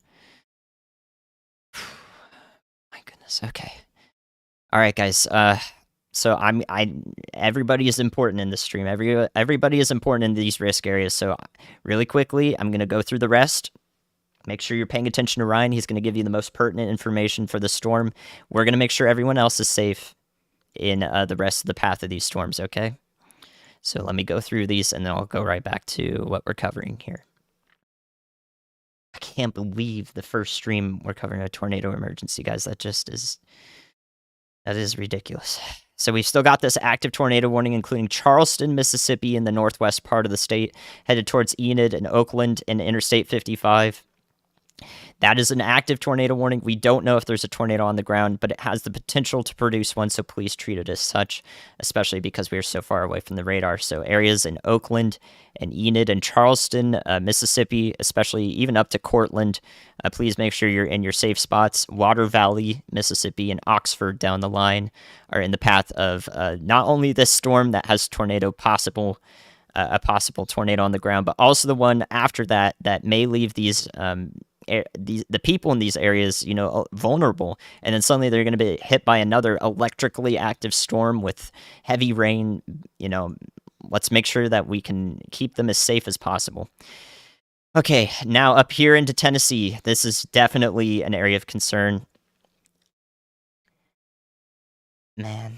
My goodness. Okay. All right, guys. So everybody is important in this stream. Everybody is important in these risk areas. So really quickly, I'm gonna go through the rest. Make sure you're paying attention to Ryan. He's gonna give you the most pertinent information for the storm. We're gonna make sure everyone else is safe in the rest of the path of these storms. Okay. So let me go through these, and then I'll go right back to what we're covering here. I can't believe the first stream we're covering a tornado emergency, guys. That is ridiculous. So we've still got this active tornado warning, including Charleston, Mississippi, in the northwest part of the state, headed towards Enid and Oakland and Interstate 55. That is an active tornado warning. We don't know if there's a tornado on the ground, but it has the potential to produce one, so please treat it as such, especially because we are so far away from the radar. So areas in Oakland and Enid and Charleston, Mississippi, especially even up to Cortland, please make sure you're in your safe spots. Water Valley, Mississippi, and Oxford down the line are in the path of not only this storm that has a possible tornado on the ground, but also the one after that may leave these the people in these areas, vulnerable, and then suddenly they're going to be hit by another electrically active storm with heavy rain. Let's make sure that we can keep them as safe as possible. Okay, now up here into Tennessee, this is definitely an area of concern. Man.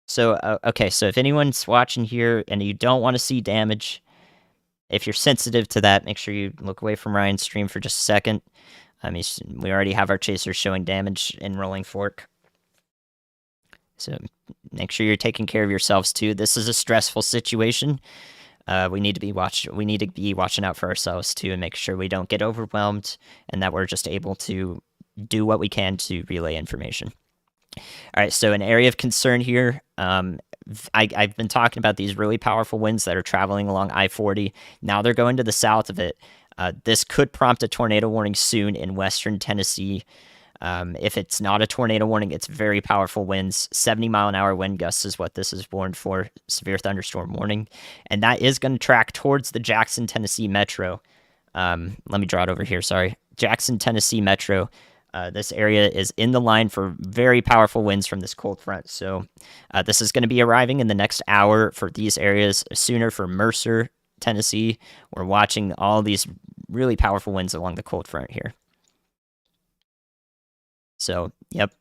So, okay, so if anyone's watching here and you don't want to see damage, if you're sensitive to that, make sure you look away from Ryan's stream for just a second. We already have our chasers showing damage in Rolling Fork. So make sure you're taking care of yourselves too. This is a stressful situation. We need to be watching out for ourselves too, and make sure we don't get overwhelmed, and that we're just able to do what we can to relay information. All right, so an area of concern here. I've been talking about these really powerful winds that are traveling along I-40. Now they're going to the south of it. This could prompt a tornado warning soon in western Tennessee. If it's not a tornado warning, it's very powerful winds. 70-mile-an-hour wind gusts is what this is warned for, severe thunderstorm warning. And that is going to track towards the Jackson, Tennessee metro. Let me draw it over here, sorry. Jackson, Tennessee metro. This area is in the line for very powerful winds from this cold front. So this is going to be arriving in the next hour for these areas, sooner for Mercer, Tennessee. We're watching all these really powerful winds along the cold front here. So, yep.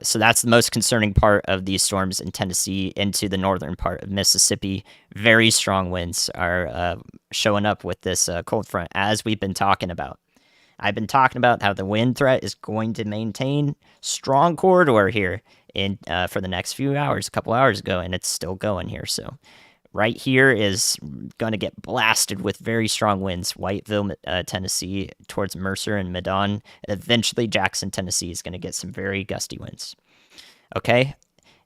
So that's the most concerning part of these storms in Tennessee into the northern part of Mississippi. Very strong winds are showing up with this cold front, as we've been talking about. I've been talking about how the wind threat is going to maintain strong corridor here for the next few hours, a couple hours ago, and it's still going here. So right here is going to get blasted with very strong winds. Whiteville, Tennessee, towards Mercer and Medon. Eventually, Jackson, Tennessee is going to get some very gusty winds. Okay,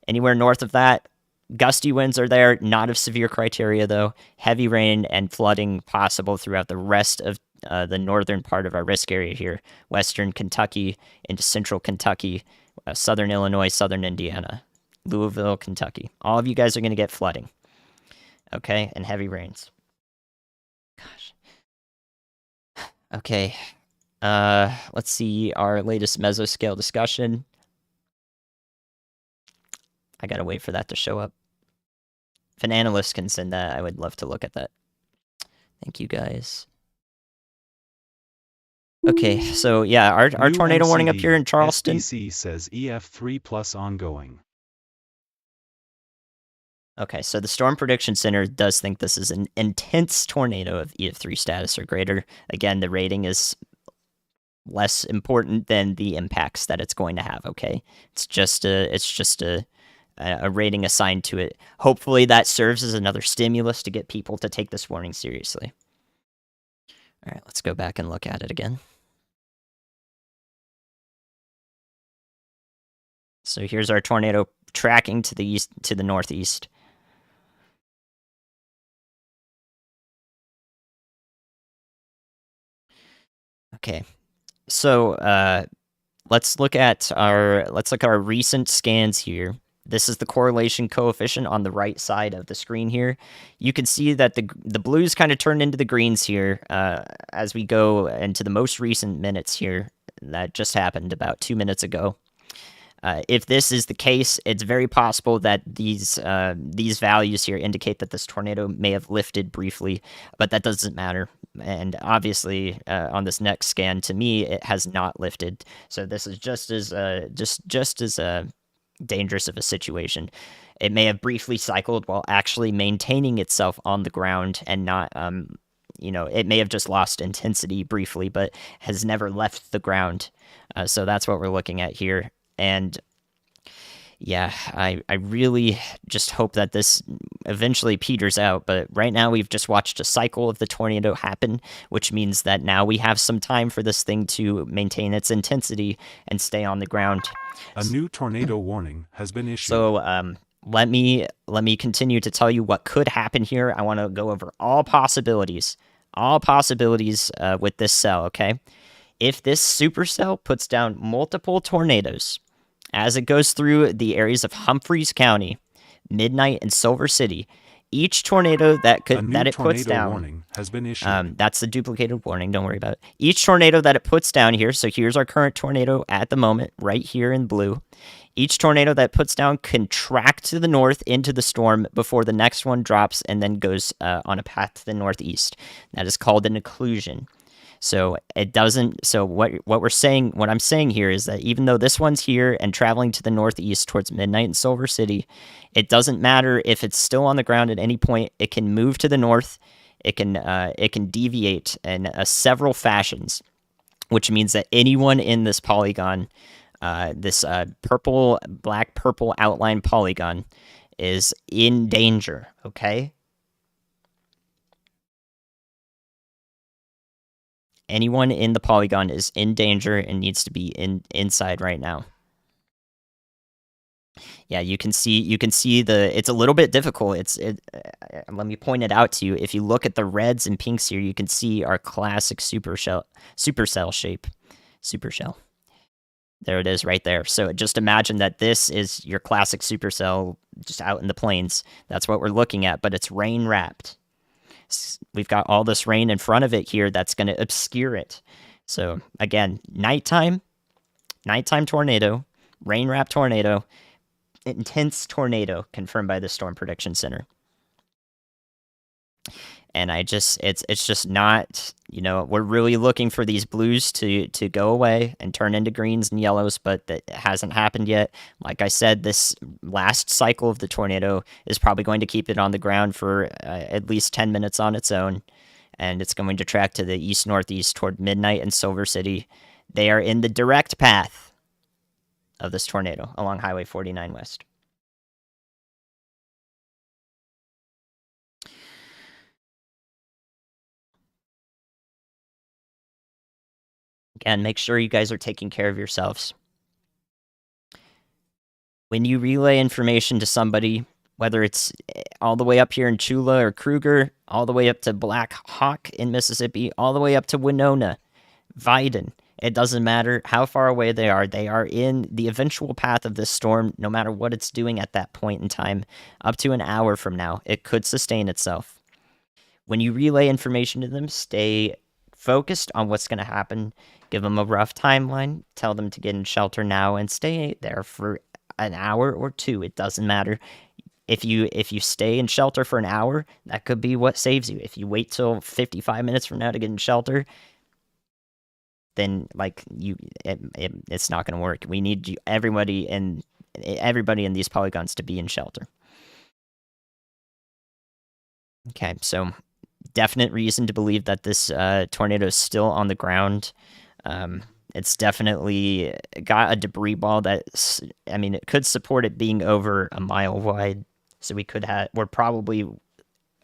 anywhere north of that, gusty winds are there. Not of severe criteria, though. Heavy rain and flooding possible throughout the rest of the northern part of our risk area here. Western Kentucky into central Kentucky, southern Illinois, southern Indiana, Louisville, Kentucky. All of you guys are going to get flooding. Okay, and heavy rains. Gosh. Okay. Let's see our latest mesoscale discussion. I gotta wait for that to show up. If an analyst can send that, I would love to look at that. Thank you, guys. Okay, so yeah, our New tornado warning up here in MCD, Charleston. SBC says EF3 plus ongoing. Okay, so the Storm Prediction Center does think this is an intense tornado of EF3 status or greater. Again, the rating is less important than the impacts that it's going to have. Okay, it's just a rating assigned to it. Hopefully, that serves as another stimulus to get people to take this warning seriously. All right, let's go back and look at it again. So here's our tornado tracking to the east, to the northeast. Okay, so let's look at our recent scans here. This is the correlation coefficient on the right side of the screen here. You can see that the blues kind of turned into the greens here as we go into the most recent minutes here. That just happened about 2 minutes ago. If this is the case, it's very possible that these values here indicate that this tornado may have lifted briefly, but that doesn't matter. And obviously, on this next scan, to me, it has not lifted. So this is just as dangerous of a situation. It may have briefly cycled while actually maintaining itself on the ground and not, it may have just lost intensity briefly, but has never left the ground. So that's what we're looking at here. And yeah, I really just hope that this eventually peters out. But right now, we've just watched a cycle of the tornado happen, which means that now we have some time for this thing to maintain its intensity and stay on the ground. A new tornado warning has been issued. So let me continue to tell you what could happen here. I want to go over all possibilities with this cell. Okay, if this supercell puts down multiple tornadoes as it goes through the areas of Humphreys County, Midnight, and Silver City, each tornado that it puts down warning has been issued. That's the duplicated warning. Don't worry about it. Each tornado that it puts down here. So here's our current tornado at the moment, right here in blue. Each tornado that puts down can track to the north into the storm before the next one drops and then goes on a path to the northeast. That is called an occlusion. So it doesn't. So what I'm saying here is that even though this one's here and traveling to the northeast towards Midnight and Silver City, it doesn't matter if it's still on the ground at any point. It can move to the north. It can deviate in several fashions, which means that anyone in this polygon, this black purple outline polygon, is in danger. Okay. Anyone in the polygon is in danger and needs to be inside right now. Yeah, you can see it's a little bit difficult. Let me point it out to you. If you look at the reds and pinks here, you can see our classic supercell shape. Supercell. There it is right there. So just imagine that this is your classic supercell just out in the plains. That's what we're looking at, but it's rain wrapped. We've got all this rain in front of it here that's going to obscure it. So again, nighttime tornado, rain wrapped tornado, intense tornado confirmed by the Storm Prediction Center. And it's just not, we're really looking for these blues to go away and turn into greens and yellows, but that hasn't happened yet. Like I said, this last cycle of the tornado is probably going to keep it on the ground for at least 10 minutes on its own, and it's going to track to the east-northeast toward Midnight and Silver City. They are in the direct path of this tornado along Highway 49 West. Again, make sure you guys are taking care of yourselves. When you relay information to somebody, whether it's all the way up here in Chula or Kruger, all the way up to Black Hawk in Mississippi, all the way up to Winona, Vyden, it doesn't matter how far away they are in the eventual path of this storm, no matter what it's doing at that point in time. Up to an hour from now, it could sustain itself. When you relay information to them, stay focused on what's going to happen. Give them a rough timeline. Tell them to get in shelter now and stay there for an hour or two. It doesn't matter. if you stay in shelter for an hour, that could be what saves you. If you wait till 55 minutes from now to get in shelter, then like it's not going to work. We need everybody in these polygons to be in shelter. Okay, so definite reason to believe that this tornado is still on the ground. It's definitely got a debris ball that, I mean, it could support it being over a mile wide. So we're probably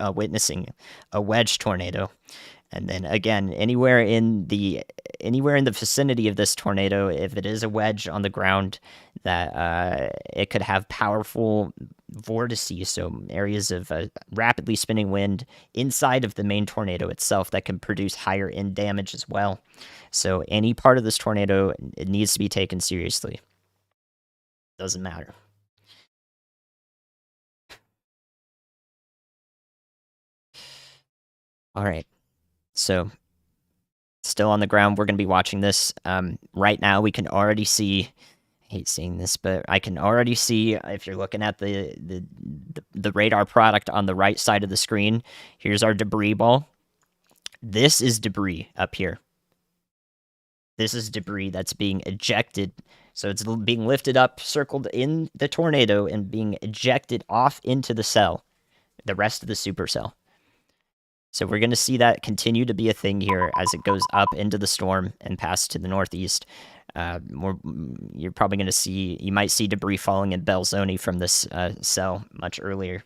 witnessing a wedge tornado. And then again, anywhere in the vicinity of this tornado, if it is a wedge on the ground, that it could have powerful vortices, so areas of rapidly spinning wind inside of the main tornado itself that can produce higher end damage as well. So any part of this tornado, it needs to be taken seriously. Doesn't matter. All right. So still on the ground. We're going to be watching this. Right now, we can already see. I hate seeing this, but I can already see if you're looking at the radar product on the right side of the screen. Here's our debris ball. This is debris up here. This is debris that's being ejected. So it's being lifted up, circled in the tornado, and being ejected off into the cell, the rest of the supercell. So we're going to see that continue to be a thing here as it goes up into the storm and past to the northeast. You're probably going to see, you might see debris falling in Belzoni from this cell much earlier.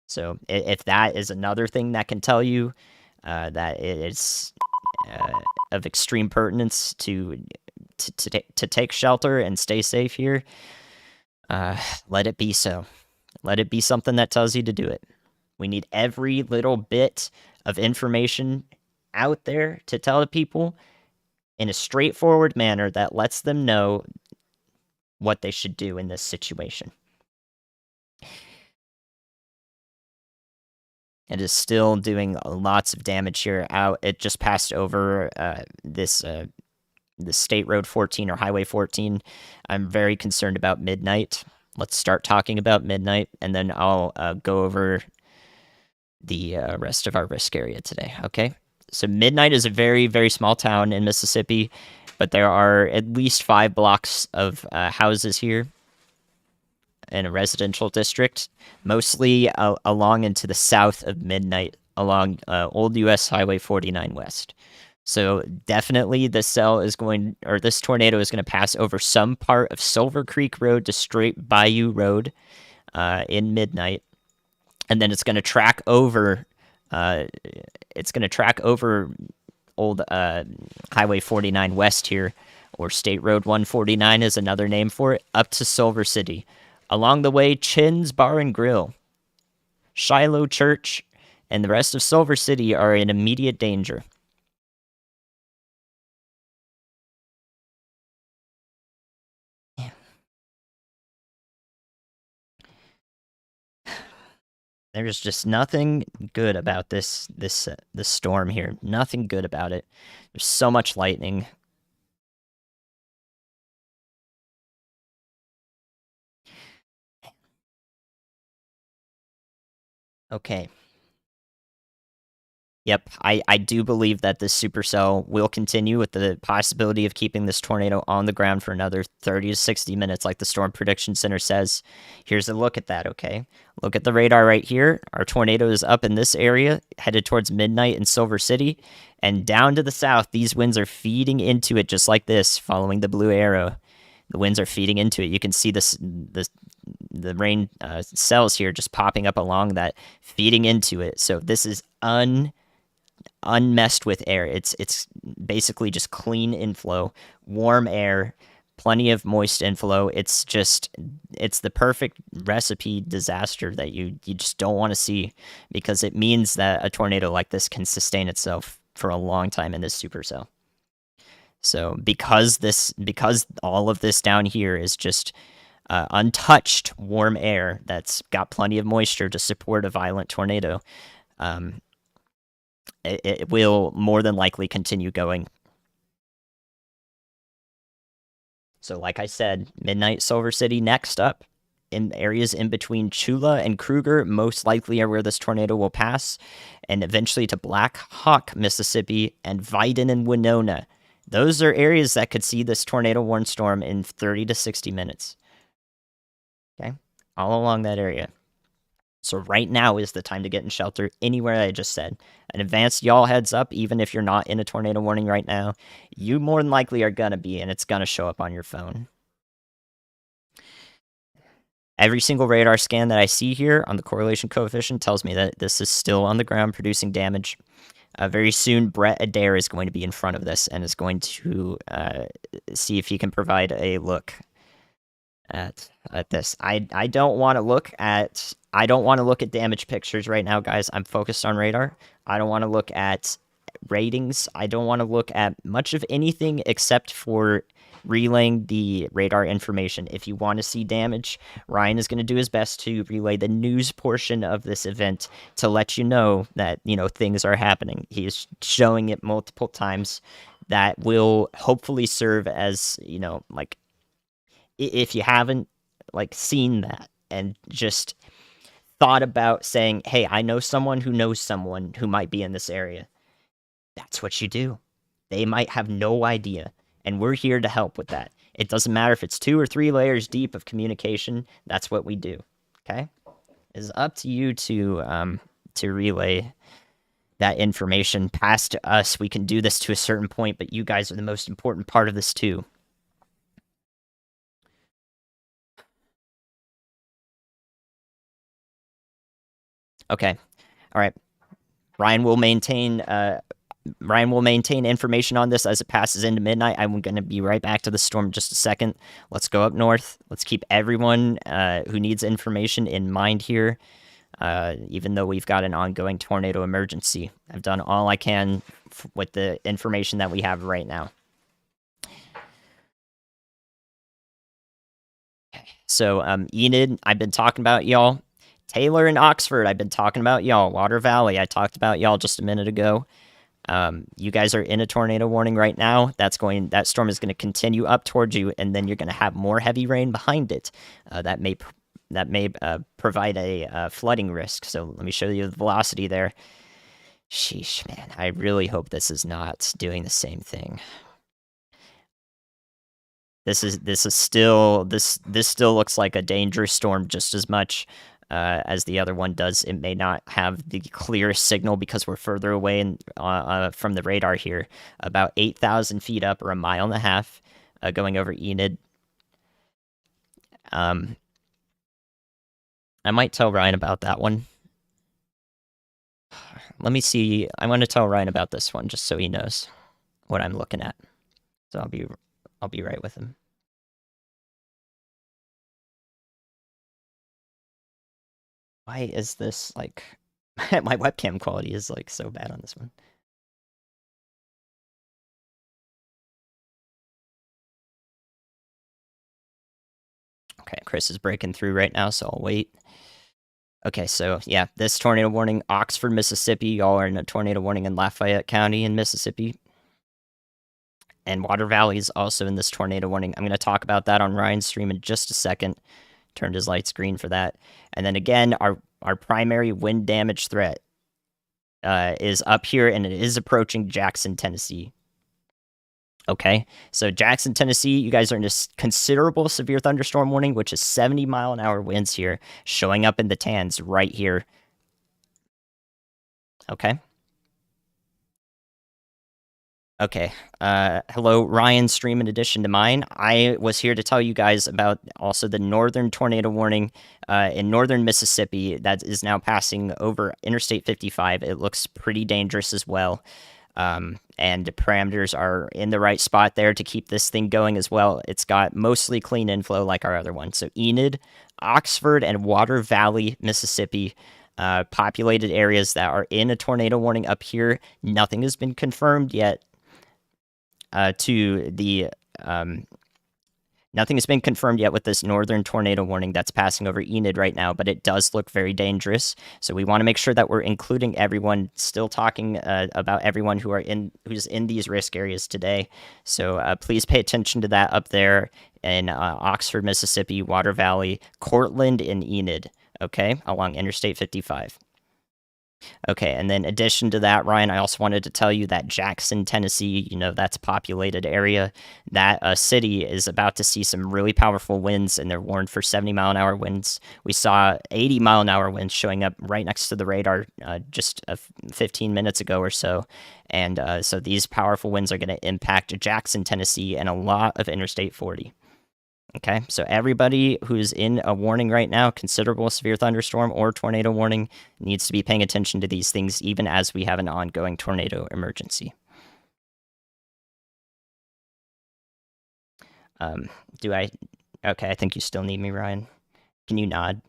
So if that is another thing that can tell you that it's of extreme pertinence to take shelter and stay safe here, let it be so. Let it be something that tells you to do it. We need every little bit of information out there to tell the people in a straightforward manner that lets them know what they should do in this situation. It is still doing lots of damage here. It just passed over the State Road 14 or Highway 14. I'm very concerned about Midnight. Let's start talking about Midnight, and then I'll go over the rest of our risk area today, okay? So Midnight is a very, very small town in Mississippi, but there are at least 5 blocks of houses here in a residential district, mostly along into the south of Midnight, along Old US Highway 49 West. So definitely this tornado is going to pass over some part of Silver Creek Road to Straight Bayou Road in Midnight. And then it's going to track over. Old Highway 49 West here, or State Road 149 is another name for it, up to Silver City. Along the way, Chin's Bar and Grill, Shiloh Church, and the rest of Silver City are in immediate danger. There's just nothing good about this storm here. Nothing good about it. There's so much lightning. Okay. Yep, I do believe that this supercell will continue with the possibility of keeping this tornado on the ground for another 30 to 60 minutes, like the Storm Prediction Center says. Here's a look at that, okay? Look at the radar right here. Our tornado is up in this area, headed towards Midnight in Silver City. And down to the south, these winds are feeding into it just like this, following the blue arrow. The winds are feeding into it. You can see the rain cells here just popping up along that, feeding into it. So this is unmessed with air. It's basically just clean inflow, warm air, plenty of moist inflow. It's the perfect recipe disaster that you just don't want to see, because it means that a tornado like this can sustain itself for a long time in this supercell. So because all of this down here is just untouched warm air that's got plenty of moisture to support a violent tornado, it will more than likely continue going. So like I said, Midnight, Silver City next up. in areas in between Chula and Kruger most likely are where this tornado will pass, and eventually to Black Hawk, Mississippi, and Vidin and Winona. Those are areas that could see this tornado warn storm in 30 to 60 minutes. Okay, all along that area. So right now is the time to get in shelter anywhere I just said. An advanced y'all heads up, even if you're not in a tornado warning right now, you more than likely are gonna be, and it's gonna show up on your phone. Every single radar scan that I see here on the correlation coefficient tells me that this is still on the ground producing damage. Very soon, Brett Adair is going to be in front of this and is going to see if he can provide a look at this. I don't want to look at damage pictures right now, guys. I'm focused on radar. I don't want to look at ratings. I don't want to look at much of anything except for relaying the radar information. If you want to see damage, Ryan is going to do his best to relay the news portion of this event to let you know that, things are happening. He is showing it multiple times. That will hopefully serve as, like, if you haven't, like, seen that and just thought about saying, hey, I know someone who might be in this area. That's what you do. They might have no idea. And we're here to help with that. It doesn't matter if it's 2 or 3 layers deep of communication. That's what we do. Okay? It's up to you to relay that information past to us. We can do this to a certain point, but you guys are the most important part of this too. Okay. All right. Ryan will maintain information on this as it passes into midnight. I'm going to be right back to the storm in just a second. Let's go up north. Let's keep everyone who needs information in mind here, even though we've got an ongoing tornado emergency. I've done all I can with the information that we have right now. Okay. So, Enid, I've been talking about y'all. Taylor and Oxford, I've been talking about y'all. Water Valley, I talked about y'all just a minute ago. You guys are in a tornado warning right now. That storm is going to continue up towards you, and then you're going to have more heavy rain behind it. That may provide a flooding risk. So let me show you the velocity there. Sheesh, man, I really hope this is not doing the same thing. This still looks like a dangerous storm just as much as the other one does. It may not have the clearest signal because we're further away from the radar here, about 8,000 feet up or a mile and a half, going over Enid. I might tell Ryan about that one. Let me see. I'm going to tell Ryan about this one just so he knows what I'm looking at. So I'll be right with him. Why is this, like, my webcam quality is, like, so bad on this one? Okay, Chris is breaking through right now, so I'll wait. Okay, so, yeah, this tornado warning, Oxford, Mississippi. Y'all are in a tornado warning in Lafayette County in Mississippi. And Water Valley is also in this tornado warning. I'm going to talk about that on Ryan's stream in just a second. Turned his lights green for that. And then again, our primary wind damage threat is up here, and it is approaching Jackson, Tennessee. Okay, so Jackson, Tennessee, you guys are in a considerable severe thunderstorm warning, which is 70-mile-an-hour winds here, showing up in the tans right here. Okay. Okay. Hello, Ryan stream in addition to mine. I was here to tell you guys about also the northern tornado warning in northern Mississippi that is now passing over Interstate 55. It looks pretty dangerous as well. And the parameters are in the right spot there to keep this thing going as well. It's got mostly clean inflow like our other one. So Enid, Oxford, and Water Valley, Mississippi, populated areas that are in a tornado warning up here. Nothing has been confirmed yet to the Nothing has been confirmed yet with this northern tornado warning that's passing over Enid right now, but it does look very dangerous. So we want to make sure that we're including everyone, still talking about everyone who's in these risk areas today. So please pay attention to that up there in Oxford, Mississippi, Water Valley, Cortland, and Enid. Okay, along Interstate 55. Okay, and then addition to that, Ryan, I also wanted to tell you that Jackson, Tennessee, that's a populated area. That city is about to see some really powerful winds, and they're warned for 70-mile-an-hour winds. We saw 80-mile-an-hour winds showing up right next to the radar just 15 minutes ago or so. And so these powerful winds are going to impact Jackson, Tennessee, and a lot of Interstate 40. Okay, so everybody who's in a warning right now, considerable severe thunderstorm or tornado warning, needs to be paying attention to these things even as we have an ongoing tornado emergency. Okay, I think you still need me, Ryan. Can you nod?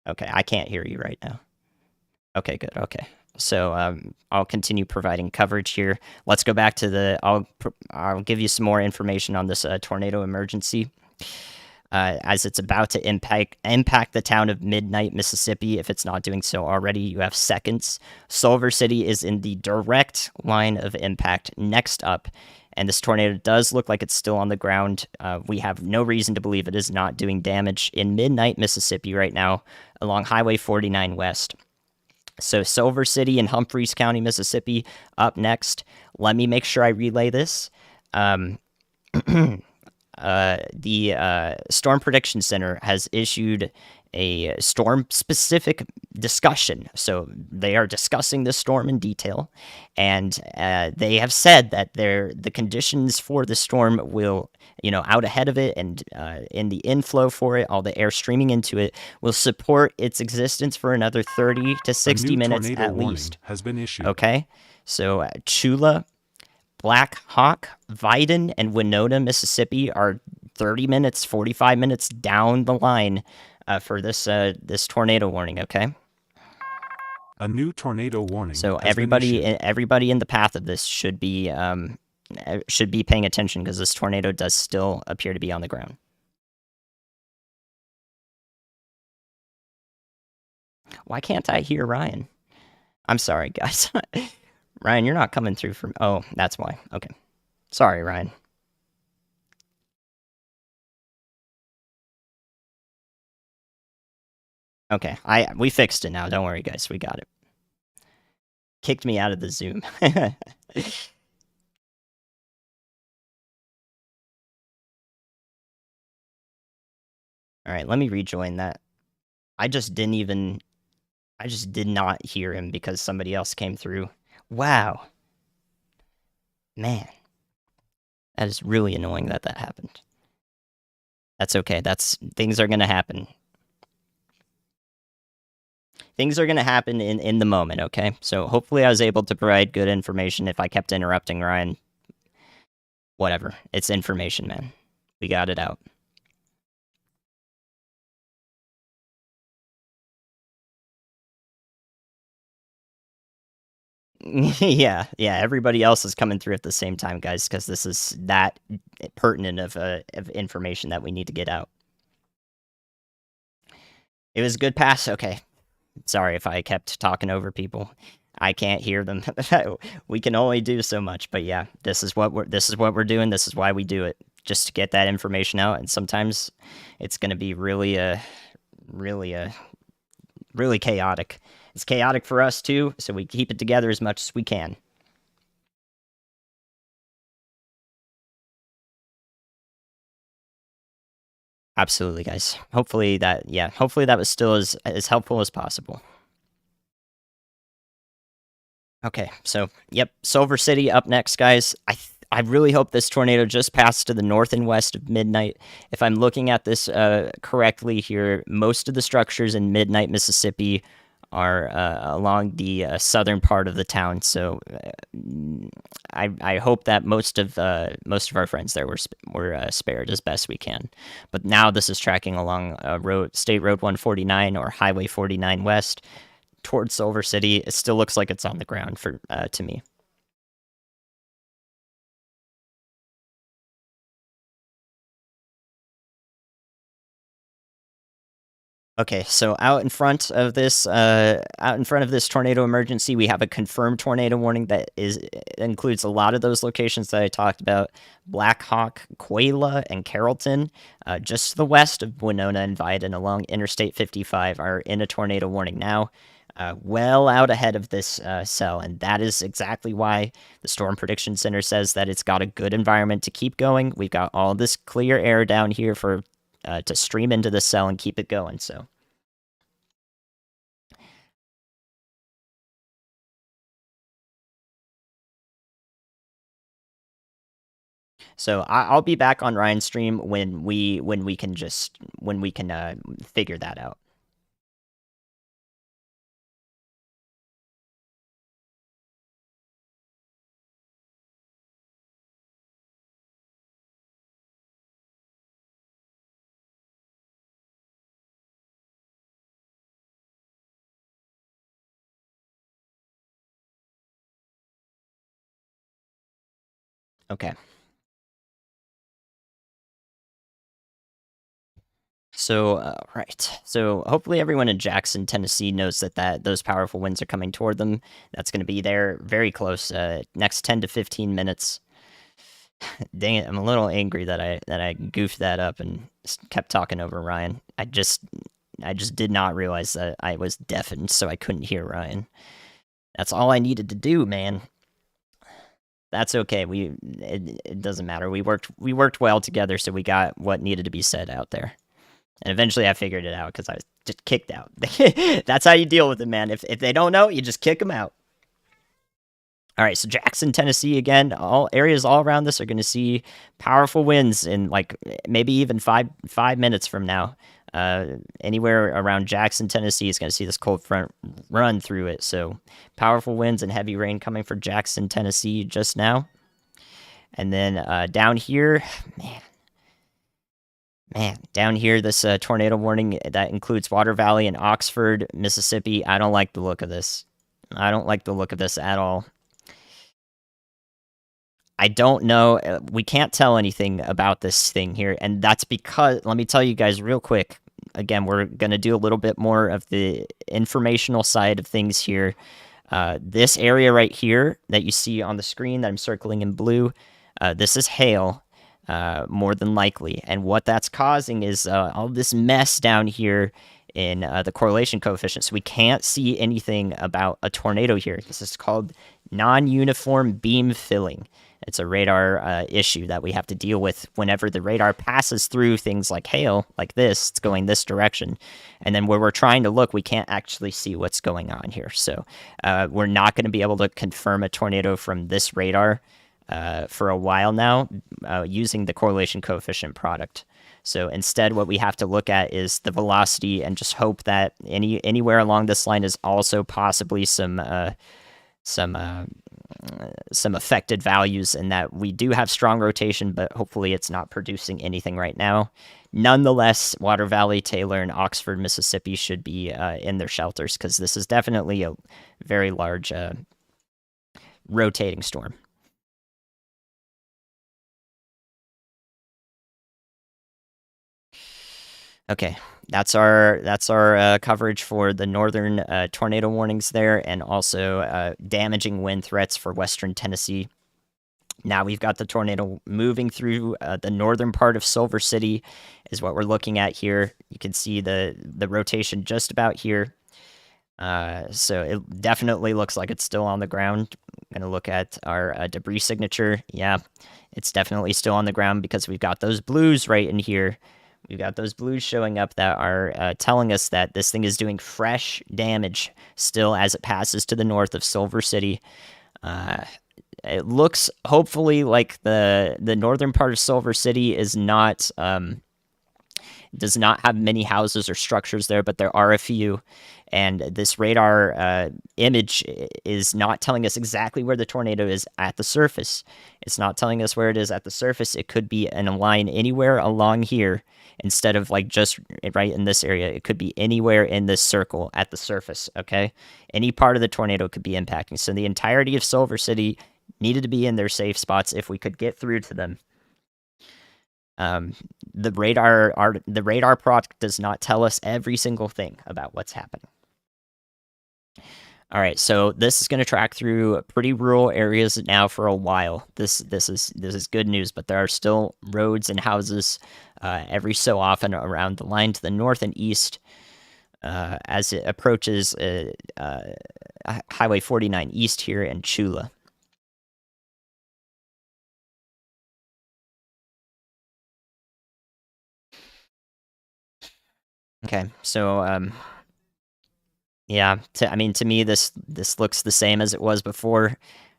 Okay, I can't hear you right now. Okay, good, okay. So I'll continue providing coverage here. Let's go back to I'll give you some more information on this tornado emergency. As it's about to impact the town of Midnight, Mississippi. If it's not doing so already, you have seconds. Culver City is in the direct line of impact next up, and this tornado does look like it's still on the ground. We have no reason to believe it is not doing damage in Midnight, Mississippi right now along Highway 49 West. So Culver City and Humphreys County, Mississippi, up next. Let me make sure I relay this. The Storm Prediction Center has issued a storm-specific discussion. So they are discussing this storm in detail, and they have said that the conditions for the storm will, out ahead of it and in the inflow for it, all the air streaming into it, will support its existence for another 30 to 60 minutes at least. Has been issued. Okay, so Chula, Black Hawk, Vyden, and Winona, Mississippi are 30 minutes, 45 minutes down the line for this tornado warning, okay? A new tornado warning. So everybody in the path of this should be paying attention because this tornado does still appear to be on the ground. Why can't I hear Ryan? I'm sorry, guys. Ryan, you're not coming through from... Oh, that's why. Okay. Sorry, Ryan. Okay, we fixed it now. Don't worry, guys. We got it. Kicked me out of the Zoom. All right, let me rejoin that. I just did not hear him because somebody else came through. Wow. Man. That is really annoying that happened. That's okay. Things are going to happen. Things are going to happen in the moment, okay? So hopefully I was able to provide good information. If I kept interrupting Ryan, whatever. It's information, man. We got it out. yeah, everybody else is coming through at the same time, guys, because this is that pertinent of information that we need to get out. It was a good pass. Okay. Sorry if I kept talking over people. I can't hear them. We can only do so much, but yeah, this is what we're doing. This is why we do it, just to get that information out. And sometimes it's going to be really chaotic. It's chaotic for us too, so we keep it together as much as we can. Absolutely, guys. Hopefully that was still as helpful as possible. Okay, so yep, Culver City up next, guys. I really hope this tornado just passed to the north and west of Midnight. If I'm looking at this correctly here, most of the structures in Midnight, Mississippi are along the southern part of the town. So I hope that most of our friends there were spared as best we can. But now this is tracking along State Road 149 or Highway 49 West towards Culver City. It still looks like it's on the ground to me. Okay, so out in front of this tornado emergency, we have a confirmed tornado warning that includes a lot of those locations that I talked about: Black Hawk, Quayla, and Carrollton. Just to the west of Winona and Vyden along Interstate 55 are in a tornado warning now, well out ahead of this cell, and that is exactly why the Storm Prediction Center says that it's got a good environment to keep going. We've got all this clear air down here for to stream into the cell and keep it going. So I'll be back on Ryan's stream when we can figure that out. Okay. So right. So hopefully everyone in Jackson, Tennessee knows that those powerful winds are coming toward them. That's going to be there very close. Next 10 to 15 minutes. Dang it! I'm a little angry that I goofed that up and kept talking over Ryan. I just did not realize that I was deafened, so I couldn't hear Ryan. That's all I needed to do, man. That's okay. It doesn't matter. We worked well together, so we got what needed to be said out there. And eventually I figured it out because I was just kicked out. That's how you deal with it, man. If they don't know, you just kick them out. All right, so Jackson, Tennessee again. All areas all around this are going to see powerful winds in like maybe even 5 minutes from now. Anywhere around Jackson, Tennessee is going to see this cold front run through it. So powerful winds and heavy rain coming for Jackson, Tennessee just now. And then down here, down here, this tornado warning that includes Water Valley and Oxford, Mississippi. I don't like the look of this. I don't like the look of this at all. I don't know. We can't tell anything about this thing here, and that's because, let me tell you guys real quick. Again, we're going to do a little bit more of the informational side of things here. This area right here that you see on the screen that I'm circling in blue, this is hail, more than likely. And what that's causing is all this mess down here in the correlation coefficient. So we can't see anything about a tornado here. This is called non-uniform beam filling. It's a radar issue that we have to deal with whenever the radar passes through things like hail, like this. It's going this direction. And then where we're trying to look, we can't actually see what's going on here. So we're not going to be able to confirm a tornado from this radar for a while now using the correlation coefficient product. So instead, what we have to look at is the velocity and just hope that anywhere along this line is also possibly some affected values, and that we do have strong rotation, but hopefully it's not producing anything right now. Nonetheless, Water Valley, Taylor, and Oxford, Mississippi should be in their shelters because this is definitely a very large rotating storm. Okay, that's our coverage for the northern tornado warnings there, and also damaging wind threats for western Tennessee. Now we've got the tornado moving through the northern part of Silver City, is what we're looking at here. You can see the rotation just about here. So it definitely looks like it's still on the ground. I'm gonna look at our debris signature. Yeah, it's definitely still on the ground because we've got those blues right in here. We've got those blues showing up that are telling us that this thing is doing fresh damage still as it passes to the north of Silver City. It looks hopefully like the northern part of Silver City is not does not have many houses or structures there, but there are a few. And this radar image is not telling us exactly where the tornado is at the surface. It's not telling us where it is at the surface. It could be in a line anywhere along here instead of like just right in this area. It could be anywhere in this circle at the surface, okay? Any part of the tornado could be impacting. So the entirety of Silver City needed to be in their safe spots if we could get through to them. The radar product does not tell us every single thing about what's happening. All right, so this is going to track through pretty rural areas now for a while. This is good news, but there are still roads and houses every so often around the line to the north and east as it approaches Highway 49 east here in Chula. Okay, so yeah, to me, this looks the same as it was before.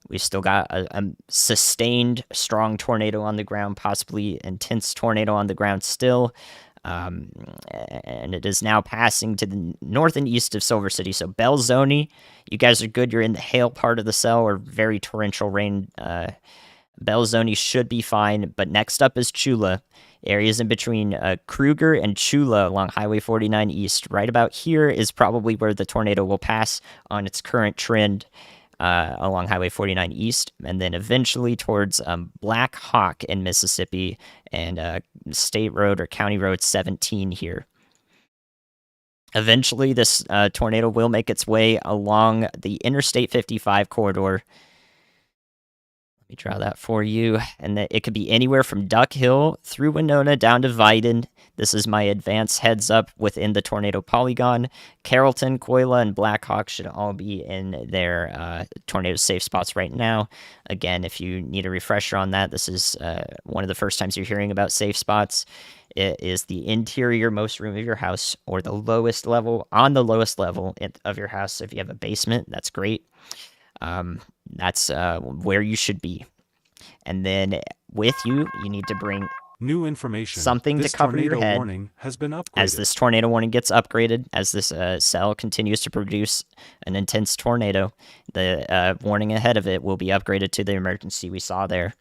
We've still got a sustained strong tornado on the ground, possibly intense tornado on the ground still. And it is now passing to the north and east of Silver City. So Belzoni, you guys are good. You're in the hail part of the cell or very torrential rain. Belzoni should be fine. But next up is Chula. Areas in between Kruger and Chula along Highway 49 East. Right about here is probably where the tornado will pass on its current trend along Highway 49 East, and then eventually towards Black Hawk in Mississippi and State Road or County Road 17 here. Eventually, this tornado will make its way along the Interstate 55 corridor. Let me draw that for you. And it could be anywhere from Duck Hill through Winona down to Vidin. This is my advance heads up within the tornado polygon. Carrollton, Coila, and Black Hawk should all be in their tornado safe spots right now. Again, if you need a refresher on that, this is one of the first times you're hearing about safe spots. It is the interior most room of your house or the lowest level, on the lowest level of your house. So if you have a basement, that's great. That's where you should be. And then with you, you need to bring new information. Something this to cover your head warning has been upgraded. As this tornado warning gets upgraded, as this cell continues to produce an intense tornado, the warning ahead of it will be upgraded to the emergency we saw there.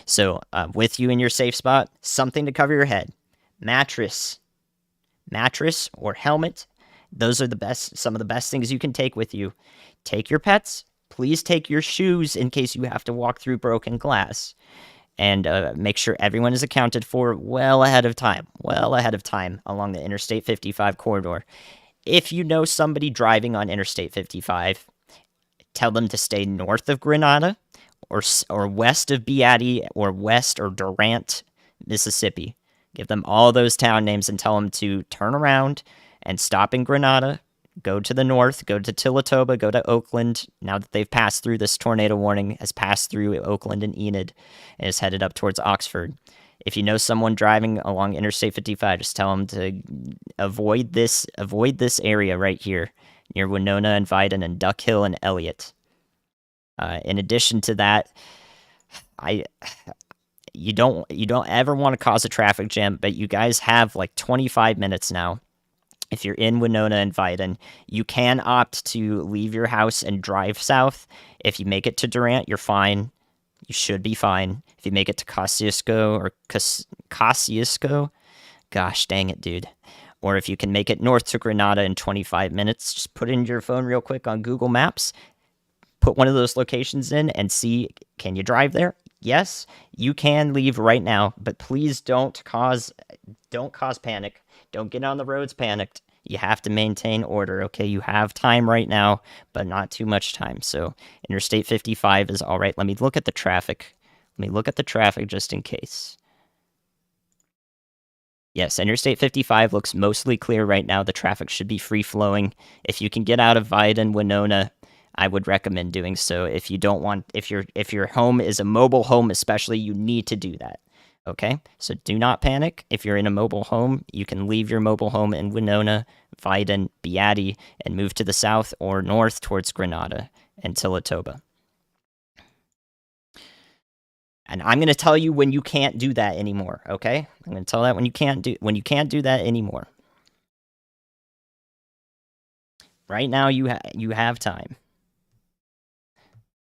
So with you in your safe spot, something to cover your head. Mattress or helmet. Those are some of the best things you can take with you. Take your pets. Please take your shoes in case you have to walk through broken glass. And make sure everyone is accounted for well ahead of time along the Interstate 55 corridor. If you know somebody driving on Interstate 55, tell them to stay north of Grenada or west of Beatty or west or Durant, Mississippi. Give them all those town names and tell them to turn around and stop in Grenada, go to the north, go to Tillatoba, go to Oakland. Now that they've passed through, this tornado warning has passed through Oakland and Enid and is headed up towards Oxford. If you know someone driving along Interstate 55, just tell them to avoid this area right here near Winona and Vidin and Duck Hill and Elliott. In addition to that, you don't ever want to cause a traffic jam, but you guys have like 25 minutes now. If you're in Winona and Vidin, you can opt to leave your house and drive south. If you make it to Durant, you're fine. You should be fine. If you make it to Kosciuszko, gosh dang it, dude. Or if you can make it north to Grenada in 25 minutes, just put in your phone real quick on Google Maps, put one of those locations in and see, can you drive there? Yes, you can leave right now, but please don't cause panic. Don't get on the roads panicked. You have to maintain order, okay? You have time right now, but not too much time. So Interstate 55 is all right. Let me look at the traffic. Just in case. Yes, Interstate 55 looks mostly clear right now. The traffic should be free-flowing. If you can get out of Vidin, Winona, I would recommend doing so. If your home is a mobile home especially, you need to do that. Okay, so do not panic. If you're in a mobile home, you can leave your mobile home in Winona, Vidin, Beatty, and move to the south or north towards Grenada and Tillatoba. And I'm going to tell you when you can't do that anymore, okay? I'm going to tell that when you can't do that anymore. Right now you have time.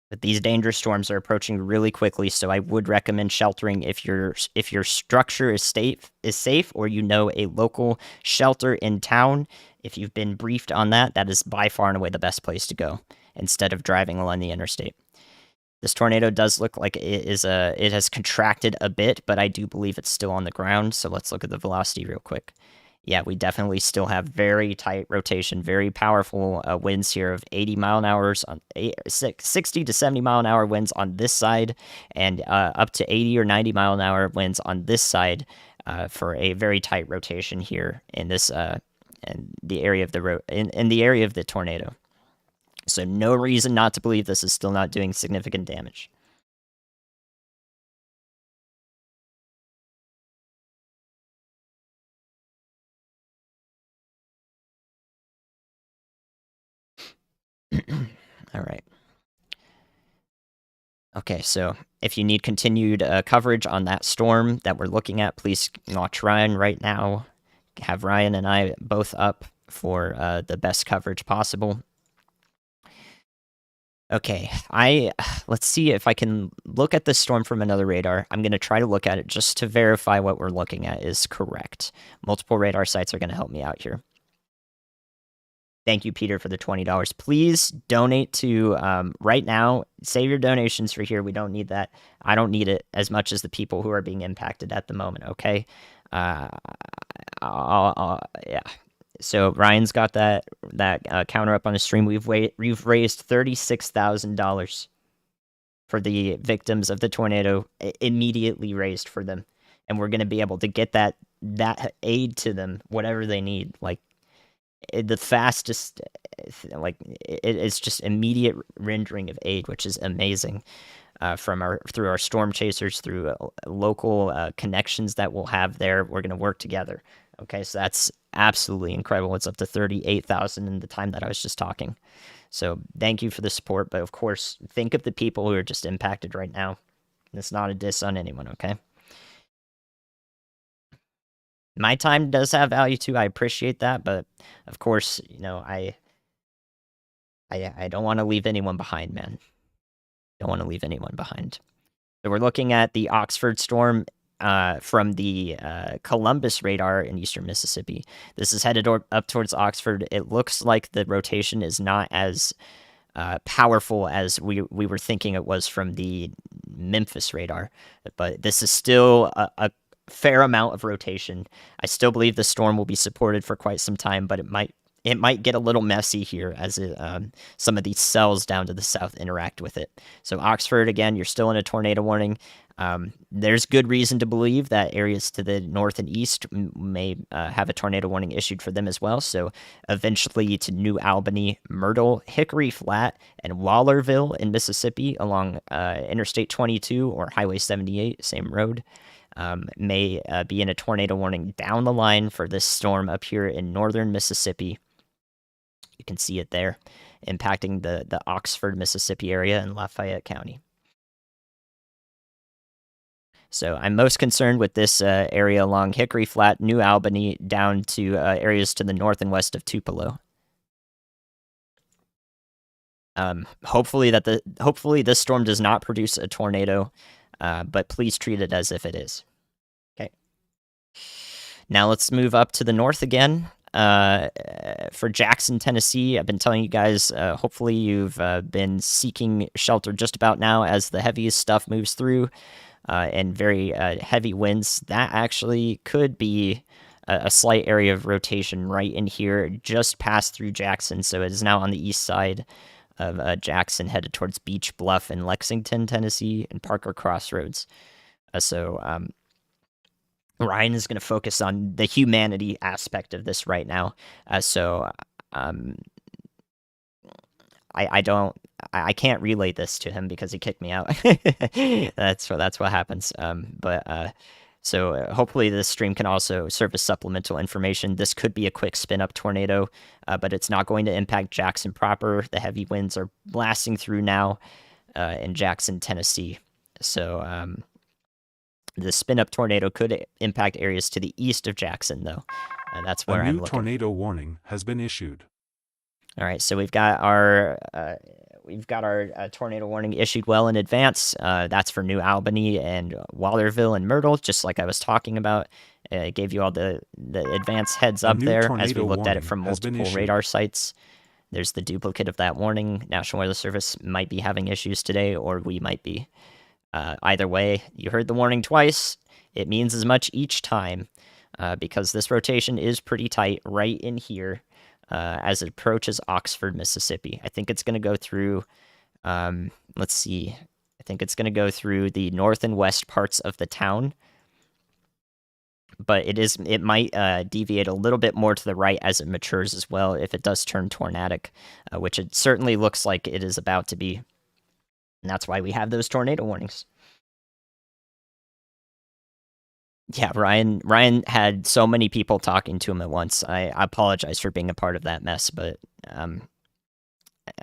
But these dangerous storms are approaching really quickly, so I would recommend sheltering if your structure is safe, or you know a local shelter in town. If you've been briefed on that, that is by far and away the best place to go instead of driving along the interstate. This tornado does look like it has contracted a bit, but I do believe it's still on the ground. So let's look at the velocity real quick. Yeah, we definitely still have very tight rotation, very powerful winds here of 80 mile an hour, 60 to 70 mile an hour winds on this side, and up to 80 or 90 mile an hour winds on this side for a very tight rotation here in this in the area of in the area of the tornado. So no reason not to believe this is still not doing significant damage. All right. Okay, so if you need continued coverage on that storm that we're looking at, please watch Ryan right now. Have Ryan and I both up for the best coverage possible. Okay, let's see if I can look at this storm from another radar. I'm going to try to look at it just to verify what we're looking at is correct. Multiple radar sites are going to help me out here. Thank you, Peter, for the $20. Please donate to right now. Save your donations for here. We don't need that. I don't need it as much as the people who are being impacted at the moment. Okay. Yeah. So Ryan's got that counter up on his stream. We've raised $36,000 for the victims of the tornado. Immediately raised for them, and we're going to be able to get that aid to them, whatever they need. Like the fastest, like it's just immediate rendering of aid, which is amazing. Through our storm chasers, through local connections that we'll have there, we're going to work together. Okay, so that's absolutely incredible. It's up to 38,000 in the time that I was just talking. So thank you for the support, but of course, think of the people who are just impacted right now. It's not a diss on anyone, okay? My time does have value too. I appreciate that, but of course, you know, I don't want to leave anyone behind, man. Don't want to leave anyone behind. So we're looking at the Oxford storm from the Columbus radar in eastern Mississippi. This is headed up towards Oxford. It looks like the rotation is not as powerful as we were thinking it was from the Memphis radar, but this is still a fair amount of rotation. I still believe the storm will be supported for quite some time, but it might get a little messy here as some of these cells down to the south interact with it. So Oxford, again, you're still in a tornado warning. There's good reason to believe that areas to the north and east may have a tornado warning issued for them as well. So eventually to New Albany, Myrtle, Hickory Flat, and Wallerville in Mississippi along Interstate 22 or Highway 78, same road. May be in a tornado warning down the line for this storm up here in northern Mississippi. You can see it there, impacting the Oxford, Mississippi area in Lafayette County. So I'm most concerned with this area along Hickory Flat, New Albany, down to areas to the north and west of Tupelo. Hopefully this storm does not produce a tornado, but please treat it as if it is. Okay. Now let's move up to the north again. For Jackson, Tennessee, I've been telling you guys, hopefully you've been seeking shelter just about now as the heaviest stuff moves through, and very heavy winds. That actually could be a slight area of rotation right in here, just past through Jackson. So it is now on the east side of Jackson, headed towards Beach Bluff in Lexington, Tennessee, and Parker Crossroads. Ryan is going to focus on the humanity aspect of this right now. I can't relay this to him because he kicked me out. That's what happens. So hopefully this stream can also serve as supplemental information. This could be a quick spin-up tornado, but it's not going to impact Jackson proper. The heavy winds are blasting through now in Jackson, Tennessee. So the spin-up tornado could impact areas to the east of Jackson, though. That's where I'm looking. A new tornado warning has been issued. All right, so we've got our tornado warning issued well in advance. That's for New Albany and Wallerville and Myrtle, just like I was talking about. I gave you all the advance heads up there as we looked at it from multiple radar sites. There's the duplicate of that warning. National Weather Service might be having issues today, or we might be. Either way, you heard the warning twice. It means as much each time because this rotation is pretty tight right in here as it approaches Oxford, Mississippi. I think it's going to go through, let's see, I think it's going to go through the north and west parts of the town. But it might deviate a little bit more to the right as it matures as well if it does turn tornadic, which it certainly looks like it is about to be. And that's why we have those tornado warnings. Yeah, Ryan had so many people talking to him at once. I apologize for being a part of that mess, but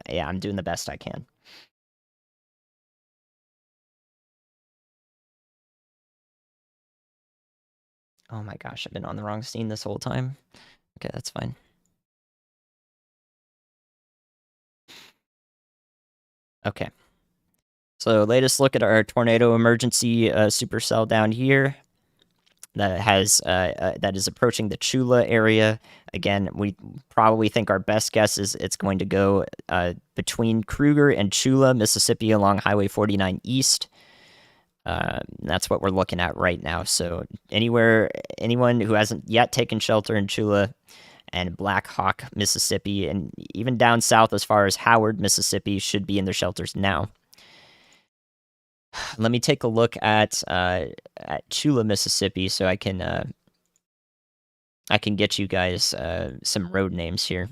yeah, I'm doing the best I can. Oh my gosh, I've been on the wrong scene this whole time. Okay, that's fine. Okay. So latest look at our tornado emergency supercell down here that has that is approaching the Chula area. Again, we probably think our best guess is it's going to go between Kruger and Chula, Mississippi, along Highway 49 East. That's what we're looking at right now. So anyone who hasn't yet taken shelter in Chula and Black Hawk, Mississippi, and even down south as far as Howard, Mississippi, should be in their shelters now. Let me take a look at Chula, Mississippi, so I can get you guys some road names here.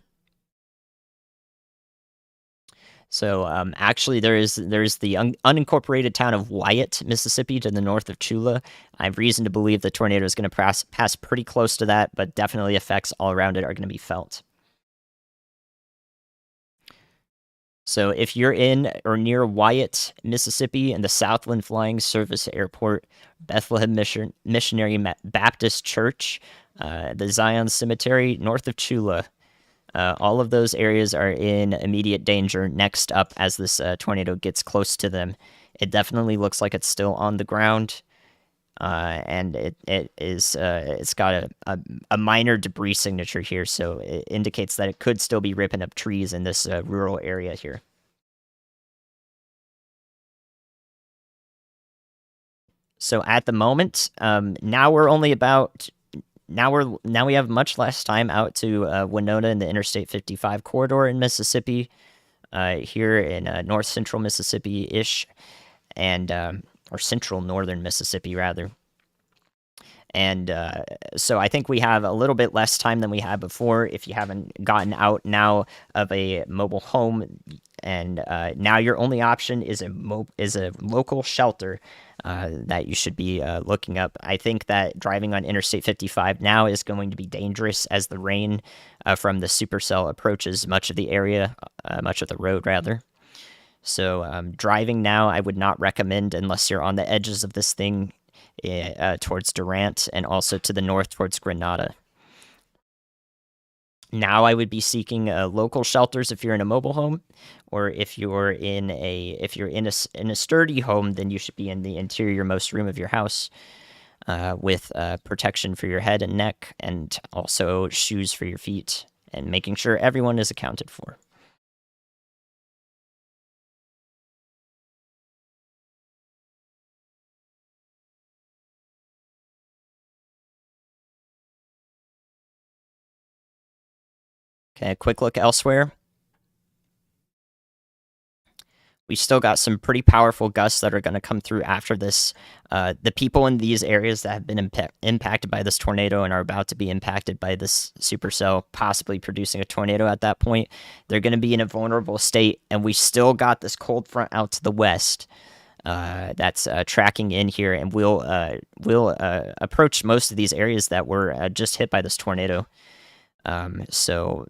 So actually, there's the unincorporated town of Wyatt, Mississippi, to the north of Chula. I have reason to believe the tornado is going to pass pretty close to that, but definitely effects all around it are going to be felt. So if you're in or near Wyatt, Mississippi, and the Southland Flying Service Airport, Bethlehem Missionary Baptist Church, the Zion Cemetery, north of Chula, all of those areas are in immediate danger next up as this tornado gets close to them. It definitely looks like it's still on the ground, and it's got a minor debris signature here, so it indicates that it could still be ripping up trees in this rural area here. So at the moment, now we have much less time out to Winona and the Interstate 55 corridor in Mississippi, here in north central Mississippi-ish, and or central northern Mississippi rather. And so I think we have a little bit less time than we had before. If you haven't gotten out now of a mobile home, and now your only option is a local shelter that you should be looking up. I think that driving on Interstate 55 now is going to be dangerous as the rain from the supercell approaches much of the area, much of the road rather. So driving now, I would not recommend unless you're on the edges of this thing towards Durant and also to the north towards Grenada. Now I would be seeking local shelters if you're in a mobile home, or if you're in a sturdy home, then you should be in the interior-most room of your house with protection for your head and neck, and also shoes for your feet, and making sure everyone is accounted for. Okay, a quick look elsewhere. We still got some pretty powerful gusts that are going to come through after this. The people in these areas that have been impacted by this tornado and are about to be impacted by this supercell, possibly producing a tornado at that point, they're going to be in a vulnerable state, and we still got this cold front out to the west that's tracking in here, and we'll approach most of these areas that were just hit by this tornado. So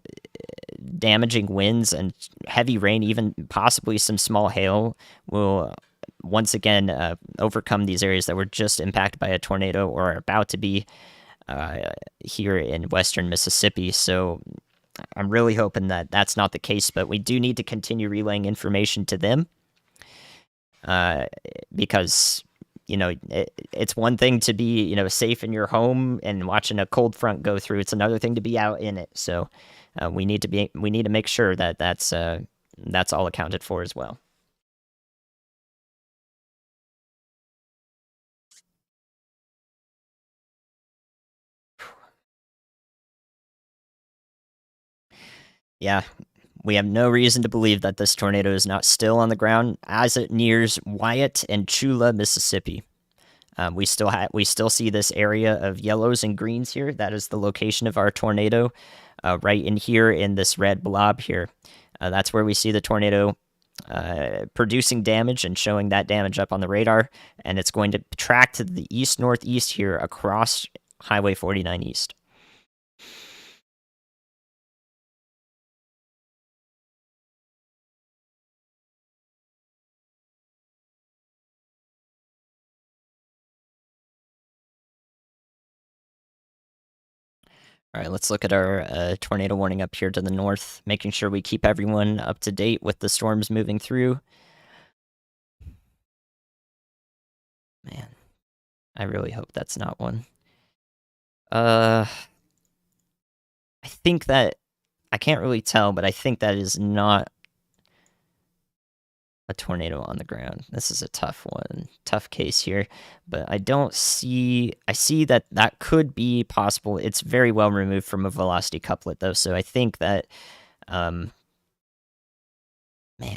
damaging winds and heavy rain, even possibly some small hail, will once again overcome these areas that were just impacted by a tornado or are about to be here in western Mississippi. So I'm really hoping that that's not the case, but we do need to continue relaying information to them because it's one thing to be, safe in your home and watching a cold front go through. It's another thing to be out in it. So we need to make sure that that's all accounted for as well. Yeah, we have no reason to believe that this tornado is not still on the ground as it nears Wyatt and Chula, Mississippi. We still see this area of yellows and greens here. That is the location of our tornado, right in here in this red blob here. That's where we see the tornado producing damage and showing that damage up on the radar, and it's going to track to the east northeast here across Highway 49 East. All right, let's look at our tornado warning up here to the north, making sure we keep everyone up to date with the storms moving through. Man, I really hope that's not one. I think that I can't really tell, but I think that is not a tornado on the ground. This is a tough one, tough case here, but I don't see. I see that that could be possible. It's very well removed from a velocity couplet, though, so I think that, man, I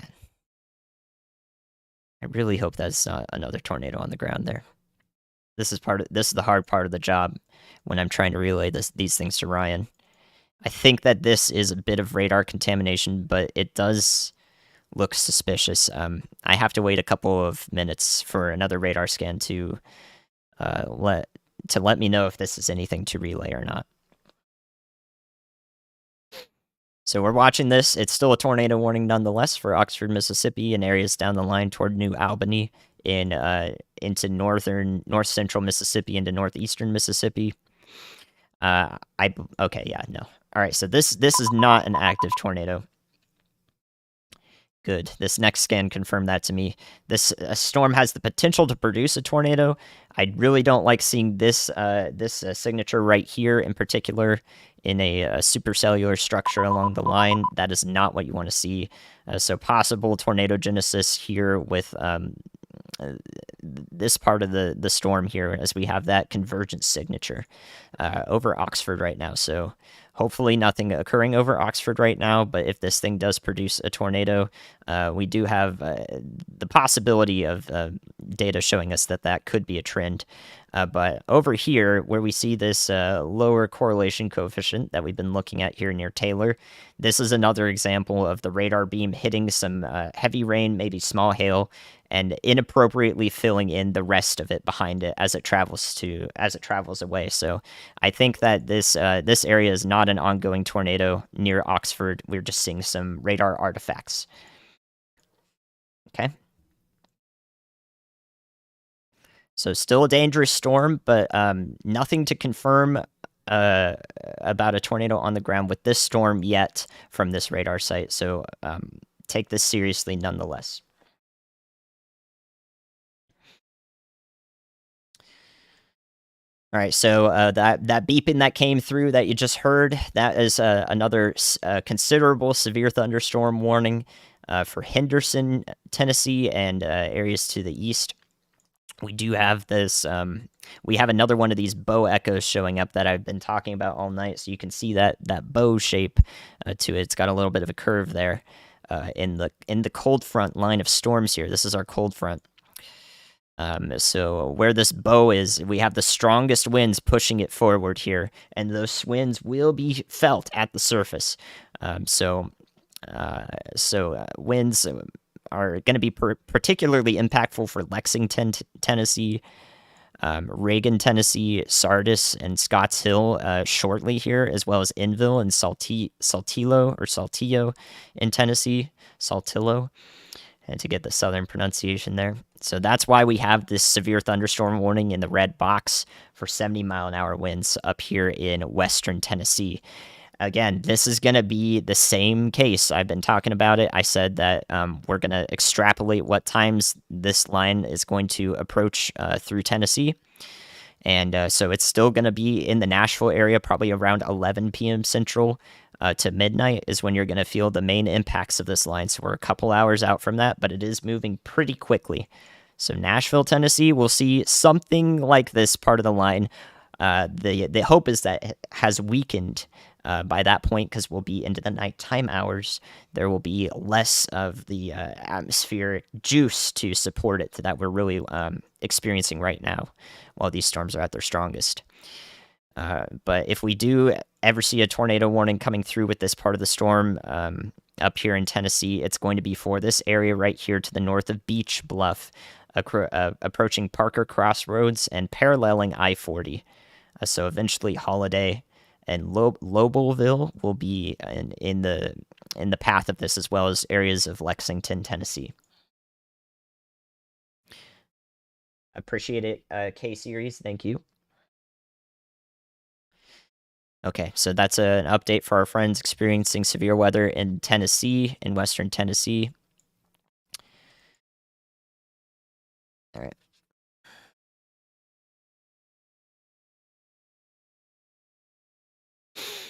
really hope that's not another tornado on the ground there. This is the hard part of the job when I'm trying to relay these things to Ryan. I think that this is a bit of radar contamination, but it does look suspicious. I have to wait a couple of minutes for another radar scan to let me know if this is anything to relay or not. So we're watching this. It's still a tornado warning nonetheless for Oxford, Mississippi, and areas down the line toward New Albany into north central Mississippi into northeastern Mississippi. Okay, yeah, no. All right, so this is not an active tornado. Good. This next scan confirmed that to me. This storm has the potential to produce a tornado. I really don't like seeing this signature right here in particular in a supercellular structure along the line. That is not what you want to see. So possible tornado genesis here with this part of the storm here, as we have that convergence signature over Oxford right now. So hopefully nothing occurring over Oxford right now, but if this thing does produce a tornado, we do have the possibility of data showing us that that could be a trend. But over here, where we see this lower correlation coefficient that we've been looking at here near Taylor, this is another example of the radar beam hitting some heavy rain, maybe small hail, and inappropriately filling in the rest of it behind it as it travels away. So I think that this area is not an ongoing tornado near Oxford. We're just seeing some radar artifacts. Okay. So still a dangerous storm, but nothing to confirm about a tornado on the ground with this storm yet from this radar site. So take this seriously nonetheless. All right, so that beeping that came through that you just heard, that is another considerable severe thunderstorm warning for Henderson, Tennessee, and areas to the east. We do have this. We have another one of these bow echoes showing up that I've been talking about all night. So you can see that bow shape to it. It's got a little bit of a curve there in the cold front line of storms here. This is our cold front. So where this bow is, we have the strongest winds pushing it forward here, and those winds will be felt at the surface. Winds are going to be particularly impactful for Lexington, Tennessee, Reagan, Tennessee, Sardis, and Scotts Hill shortly here, as well as Enville and Saltillo in Tennessee, Saltillo, and to get the southern pronunciation there. So that's why we have this severe thunderstorm warning in the red box for 70-mile-an-hour winds up here in western Tennessee. Again, this is going to be the same case. I've been talking about it. I said that we're going to extrapolate what times this line is going to approach through Tennessee. And so it's still going to be in the Nashville area, probably around 11 p.m. Central. to midnight is when you're going to feel the main impacts of this line. So we're a couple hours out from that, but it is moving pretty quickly. So Nashville, Tennessee, we'll see something like this part of the line. The hope is that it has weakened by that point because we'll be into the nighttime hours. There will be less of the atmospheric juice to support it that we're really experiencing right now while these storms are at their strongest. But if we do ever see a tornado warning coming through with this part of the storm up here in Tennessee, it's going to be for this area right here to the north of Beach Bluff, approaching Parker Crossroads and paralleling I-40. So eventually Holiday and Lobelville will be in the path of this, as well as areas of Lexington, Tennessee. Appreciate it, K-Series. Thank you. Okay, so that's an update for our friends experiencing severe weather in Tennessee, in western Tennessee. All right.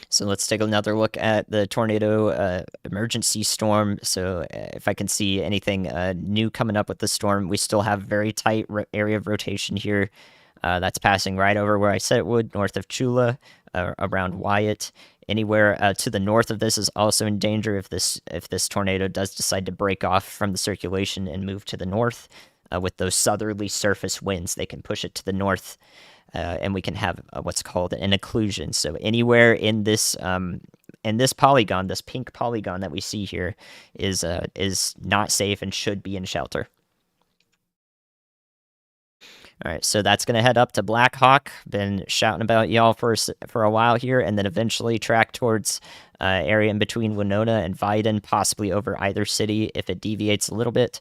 So let's take another look at the tornado emergency storm. So if I can see anything new coming up with the storm, we still have very tight area of rotation here. That's passing right over where I said it would, north of Chula, around Wyatt. Anywhere to the north of this is also in danger if this tornado does decide to break off from the circulation and move to the north. With those southerly surface winds, they can push it to the north. And we can have what's called an occlusion. So anywhere in this polygon, this pink polygon that we see here, is not safe and should be in shelter. All right, so that's gonna head up to Black Hawk. Been shouting about y'all for a while here, and then eventually track towards area in between Winona and Vyden, possibly over either city if it deviates a little bit.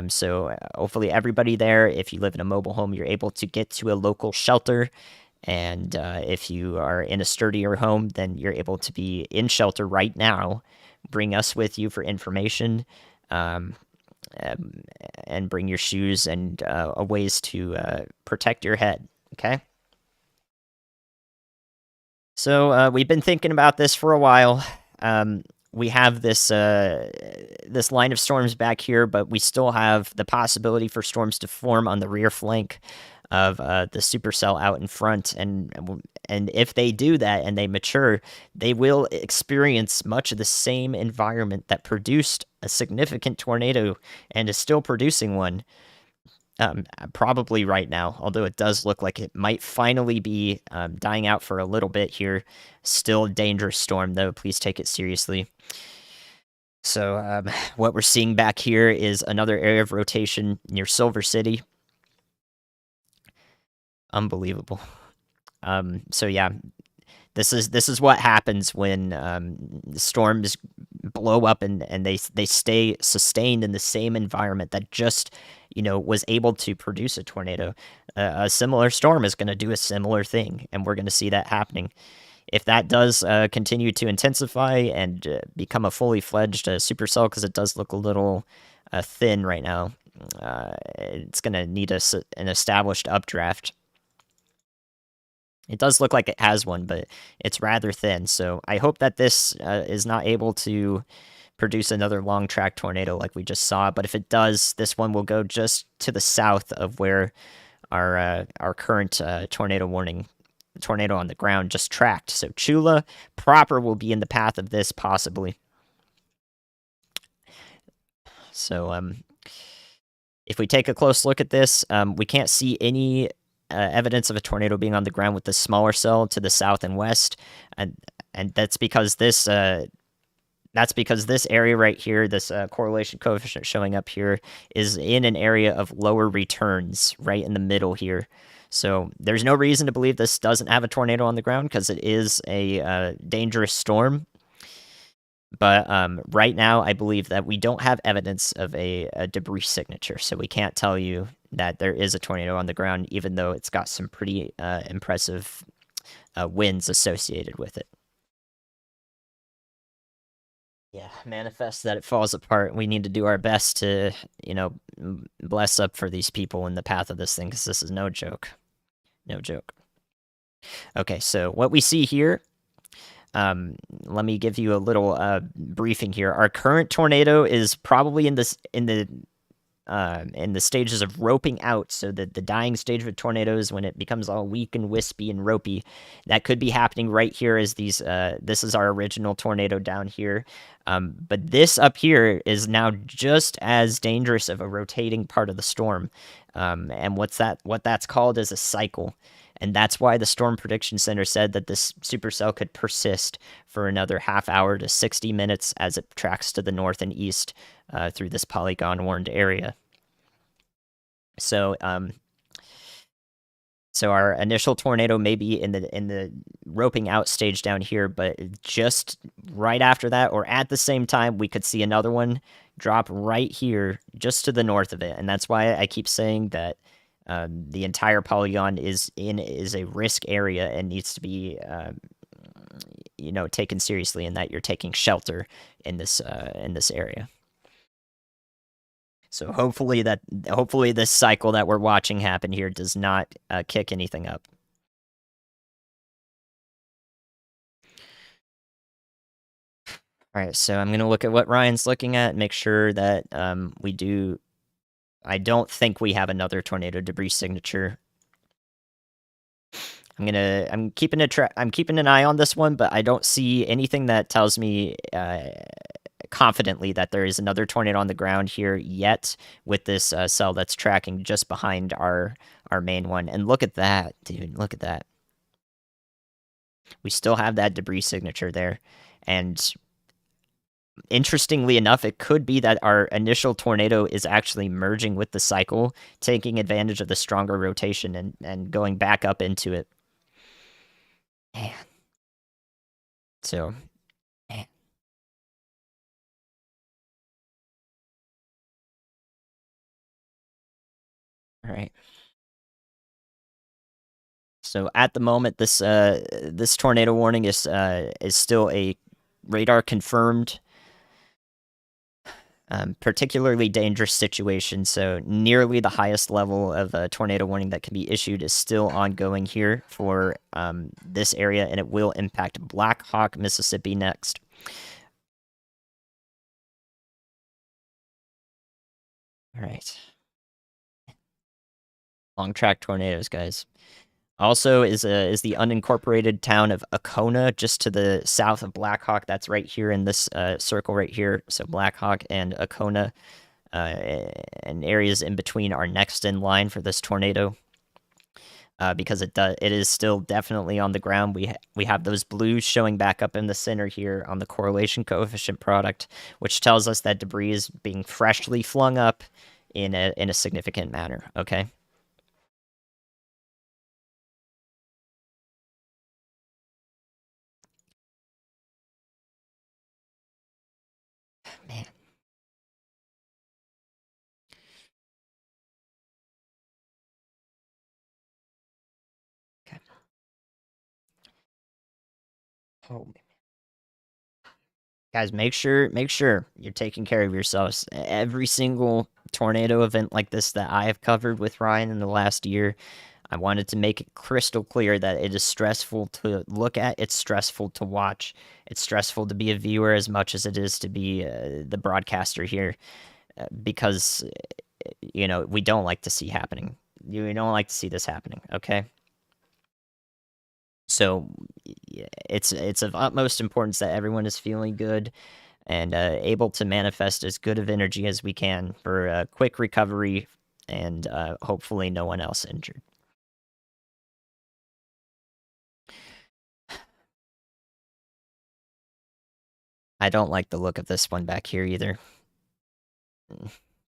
So hopefully everybody there, if you live in a mobile home, you're able to get to a local shelter. And if you are in a sturdier home, then you're able to be in shelter right now. Bring us with you for information, and bring your shoes and ways to protect your head, okay? So we've been thinking about this for a while. We have this line of storms back here, but we still have the possibility for storms to form on the rear flank of the supercell out in front, and if they do that and they mature, they will experience much of the same environment that produced a significant tornado and is still producing one. Probably right now, although it does look like it might finally be dying out for a little bit here. Still a dangerous storm, though. Please take it seriously. So what we're seeing back here is another area of rotation near Silver City. Unbelievable. So yeah, this is what happens when storms blow up and they stay sustained in the same environment that just was able to produce a tornado. A similar storm is going to do a similar thing, and we're going to see that happening. If that does continue to intensify and become a fully fledged supercell, because it does look a little thin right now, it's going to need an established updraft. It does look like it has one, but it's rather thin. So I hope that this is not able to produce another long track tornado like we just saw. But if it does, this one will go just to the south of where our current tornado warning, tornado on the ground, just tracked. So Chula proper will be in the path of this possibly. So if we take a close look at this, we can't see any evidence of a tornado being on the ground with the smaller cell to the south and west, and that's because this area right here, this correlation coefficient showing up here, is in an area of lower returns right in the middle here. So there's no reason to believe this doesn't have a tornado on the ground because it is a dangerous storm. But right now, I believe that we don't have evidence of a debris signature, so we can't tell you that there is a tornado on the ground, even though it's got some pretty impressive winds associated with it. Yeah, manifest that it falls apart. We need to do our best to, bless up for these people in the path of this thing, because this is no joke. No joke. Okay, so what we see here, let me give you a little briefing here. Our current tornado is probably in the stages of roping out. So the dying stage of a tornado is when it becomes all weak and wispy and ropey. That could be happening right here as these. This is our original tornado down here. But this up here is now just as dangerous of a rotating part of the storm. And what that's called is a cycle. And that's why the Storm Prediction Center said that this supercell could persist for another half hour to 60 minutes as it tracks to the north and east through this polygon warned area. So, so our initial tornado may be in the roping out stage down here, but just right after that, or at the same time, we could see another one drop right here, just to the north of it, and that's why I keep saying that the entire polygon is a risk area and needs to be taken seriously, and that you're taking shelter in this area. So hopefully this cycle that we're watching happen here does not kick anything up. All right, so I'm going to look at what Ryan's looking at, make sure that we do. I don't think we have another tornado debris signature. I'm keeping an eye on this one, but I don't see anything that tells me confidently that there is another tornado on the ground here yet with this cell that's tracking just behind our main one. And look at that, dude. Look at that. We still have that debris signature there. And interestingly enough, it could be that our initial tornado is actually merging with the cycle, taking advantage of the stronger rotation and going back up into it. Man. So, man. All right. So at the moment, this tornado warning is still a radar confirmed, particularly dangerous situation. So nearly the highest level of a tornado warning that can be issued is still ongoing here for this area, and it will impact Black Hawk, Mississippi next. All right. Long track tornadoes, guys. Also is the unincorporated town of Acona, just to the south of Black Hawk. That's right here in this circle right here. So Black Hawk and Acona, and areas in between are next in line for this tornado. Because it is still definitely on the ground. We have those blues showing back up in the center here on the correlation coefficient product, which tells us that debris is being freshly flung up in a significant manner. Okay. Man. Okay. Oh, man. Guys, make sure you're taking care of yourselves. Every single tornado event like this that I have covered with Ryan in the last year, I wanted to make it crystal clear that it is stressful to look at, it's stressful to watch, it's stressful to be a viewer as much as it is to be the broadcaster here, because we don't like to see happening. We don't like to see this happening. Okay. So it's of utmost importance that everyone is feeling good and able to manifest as good of energy as we can for a quick recovery and hopefully no one else injured. I don't like the look of this one back here either.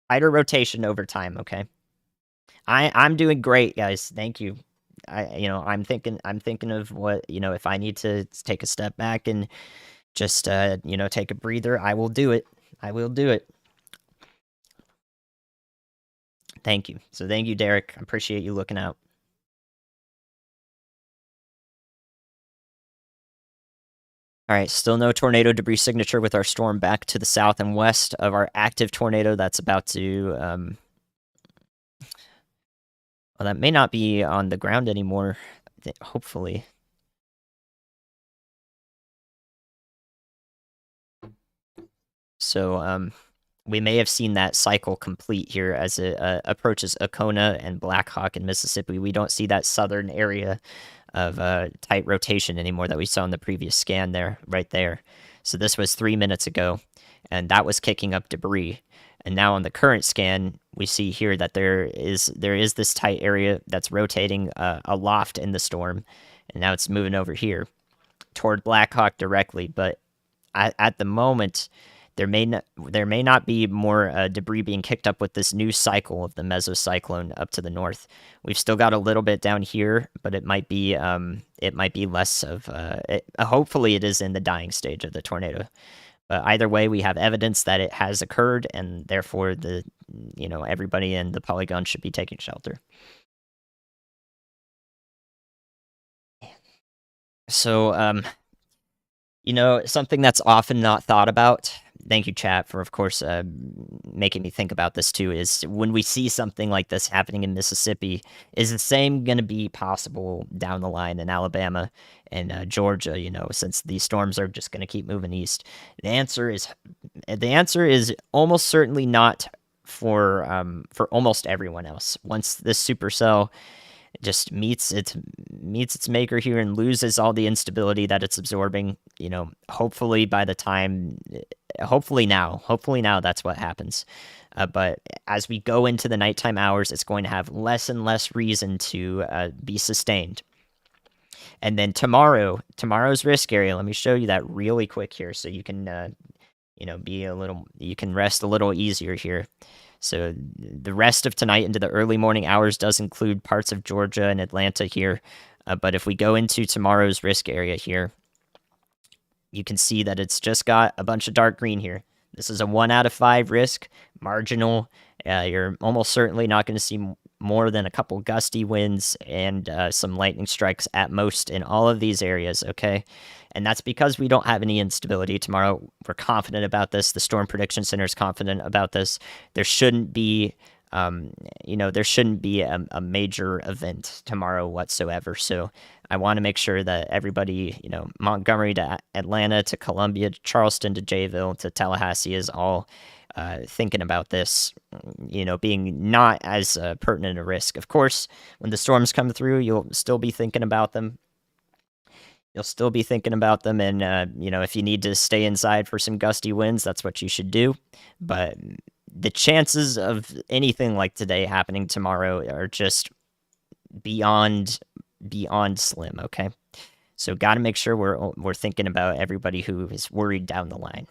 Tighter rotation over time, okay? I'm doing great, guys. Thank you. I'm thinking of what, if I need to take a step back and just take a breather, I will do it. I will do it. Thank you. So thank you, Derek. I appreciate you looking out. All right, still no tornado debris signature with our storm back to the south and west of our active tornado that's about to well, that may not be on the ground anymore, hopefully. So we may have seen that cycle complete here as it approaches Acona and Black Hawk in Mississippi. We don't see that southern area of tight rotation anymore that we saw in the previous scan there, right there. So this was 3 minutes ago, and that was kicking up debris. And now on the current scan, we see here that there is this tight area that's rotating aloft in the storm, and now it's moving over here toward Black Hawk directly. But at the moment, there may not be more debris being kicked up with this new cycle of the mesocyclone up to the north. We've still got a little bit down here, but it might be less of. Hopefully, it is in the dying stage of the tornado. But either way, we have evidence that it has occurred, and therefore everybody in the polygon should be taking shelter. So something that's often not thought about. Thank you, chat, for of course making me think about this too. Is when we see something like this happening in Mississippi, is the same going to be possible down the line in Alabama and Georgia? Since these storms are just going to keep moving east, the answer is almost certainly not for almost everyone else. Once this supercell just meets its maker here and loses all the instability that it's absorbing, hopefully now that's what happens. But as we go into the nighttime hours, it's going to have less and less reason to be sustained. And then tomorrow's risk area, let me show you that really quick here so you can you can rest a little easier here. So the rest of tonight into the early morning hours does include parts of Georgia and Atlanta here. But if we go into tomorrow's risk area here, you can see that it's just got a bunch of dark green here. This is a 1 out of 5 risk, marginal. You're almost certainly not going to see more than a couple gusty winds and some lightning strikes at most in all of these areas, okay? And that's because we don't have any instability tomorrow. We're confident about this. The Storm Prediction Center is confident about this. There shouldn't be, there shouldn't be a major event tomorrow whatsoever. So I want to make sure that everybody, Montgomery to Atlanta to Columbia to Charleston to Jayville to Tallahassee is all thinking about this, being not as pertinent a risk. Of course, when the storms come through, you'll still be thinking about them. And if you need to stay inside for some gusty winds, that's what you should do. But the chances of anything like today happening tomorrow are just beyond slim, okay? So got to make sure we're thinking about everybody who is worried down the line.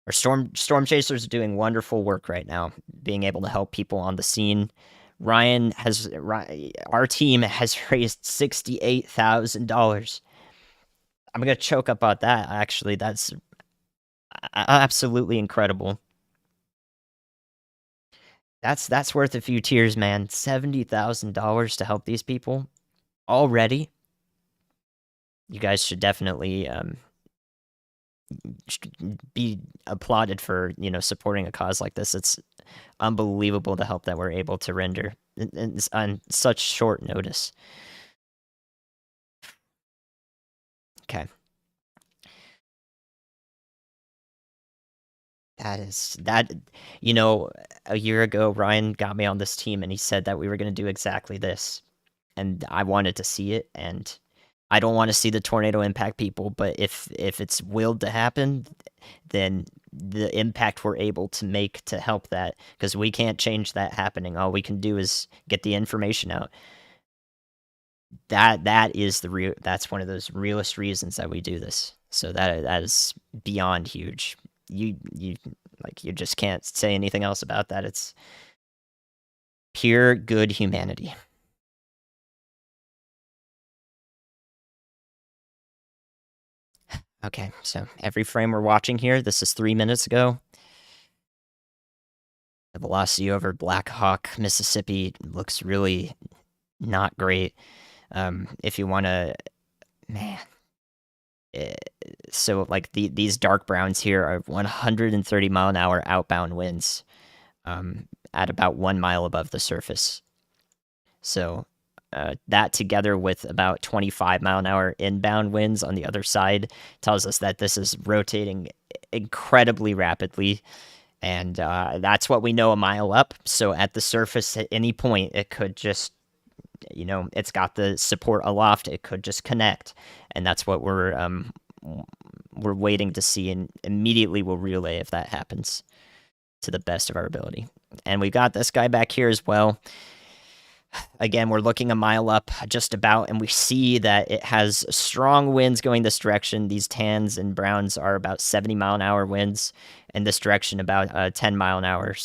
Our storm chasers are doing wonderful work right now, being able to help people on the scene. Our team has raised $68,000. I'm gonna choke up on that. Actually, that's absolutely incredible. That's worth a few tears, man. $70,000 to help these people already. You guys should definitely be applauded for supporting a cause like this. It's unbelievable the help that we're able to render on such short notice. Okay. A year ago, Ryan got me on this team and he said that we were going to do exactly this. And I wanted to see it, and I don't want to see the tornado impact people, but if it's willed to happen, then the impact we're able to make to help that, because we can't change that happening. All we can do is get the information out. That's one of those realest reasons that we do this. So that is beyond huge. You just can't say anything else about that. It's pure good humanity. Okay, so every frame we're watching here, this is 3 minutes ago. The velocity over Black Hawk, Mississippi looks really not great. If you want to, man. So like these dark browns here are 130 mile an hour outbound winds at about 1 mile above the surface. So that together with about 25-mile-an-hour inbound winds on the other side tells us that this is rotating incredibly rapidly. And that's what we know a mile up. So at the surface, at any point, it could just, it's got the support aloft. It could just connect, and that's what we're waiting to see, and immediately we'll relay if that happens to the best of our ability. And we've got this guy back here as well. Again, we're looking a mile up just about, and we see that it has strong winds going this direction. These tans and browns are about 70-mile-an-hour winds, and this direction about 10-mile-an-hour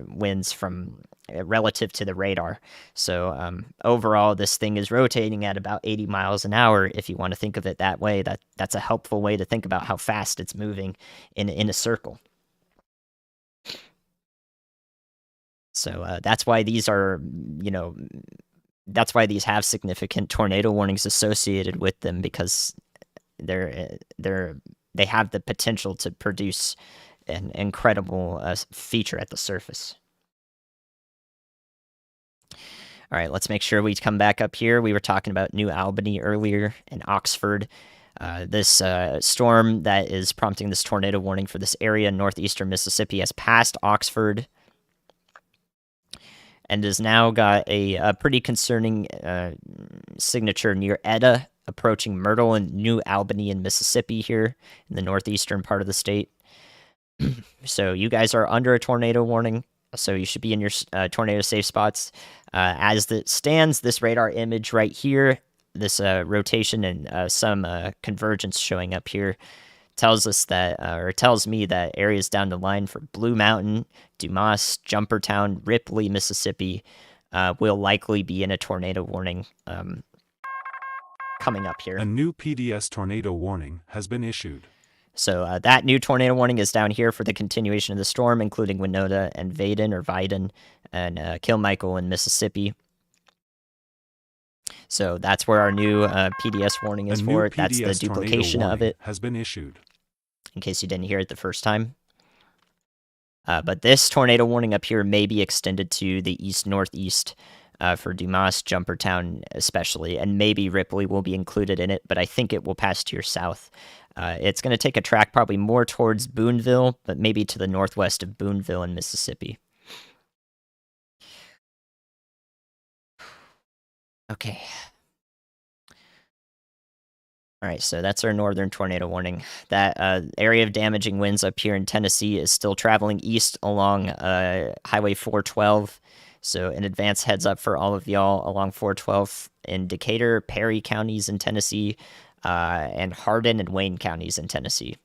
winds from relative to the radar. So overall, this thing is rotating at about 80 miles an hour. If you want to think of it that way, that's a helpful way to think about how fast it's moving in a circle. So that's why these are, that's why these have significant tornado warnings associated with them, because they have the potential to produce an incredible feature at the surface. All right, let's make sure we come back up here. We were talking about New Albany earlier and Oxford. This storm that is prompting this tornado warning for this area in northeastern Mississippi has passed Oxford and has now got a pretty concerning signature near Etta, approaching Myrtle and New Albany in Mississippi here in the northeastern part of the state. So you guys are under a tornado warning, so you should be in your tornado safe spots. As it stands, this radar image right here, this rotation and some convergence showing up here, tells us that, or tells me that areas down the line for Blue Mountain, Dumas, Jumpertown, Ripley, Mississippi, will likely be in a tornado warning coming up here. A new PDS tornado warning has been issued. So that new tornado warning is down here for the continuation of the storm, including Winona and Vaden and Kilmichael in Mississippi. So that's where our new PDS warning is for. That's the duplication of it. Has been issued. In case you didn't hear it the first time. But this tornado warning up here may be extended to the east-northeast for Dumas, Jumpertown especially, and maybe Ripley will be included in it, but I think it will pass to your south. It's going to take a track probably more towards Boonville, but maybe to the northwest of Boonville in Mississippi. Okay. All right, so that's our northern tornado warning. That area of damaging winds up here in Tennessee is still traveling east along Highway 412. So an advance heads up for all of y'all along 412 in Decatur, Perry counties in Tennessee, and Hardin and Wayne counties in Tennessee.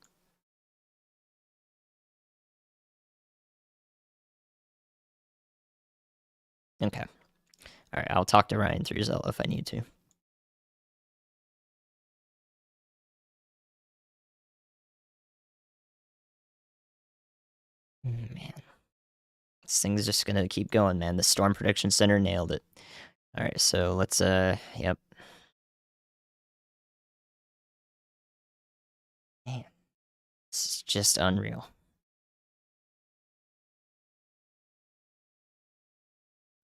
Okay. All right, I'll talk to Ryan through Zella if I need to. Man. This thing's just gonna keep going, man. The Storm Prediction Center nailed it. Alright, so let's, yep. Man. This is just unreal.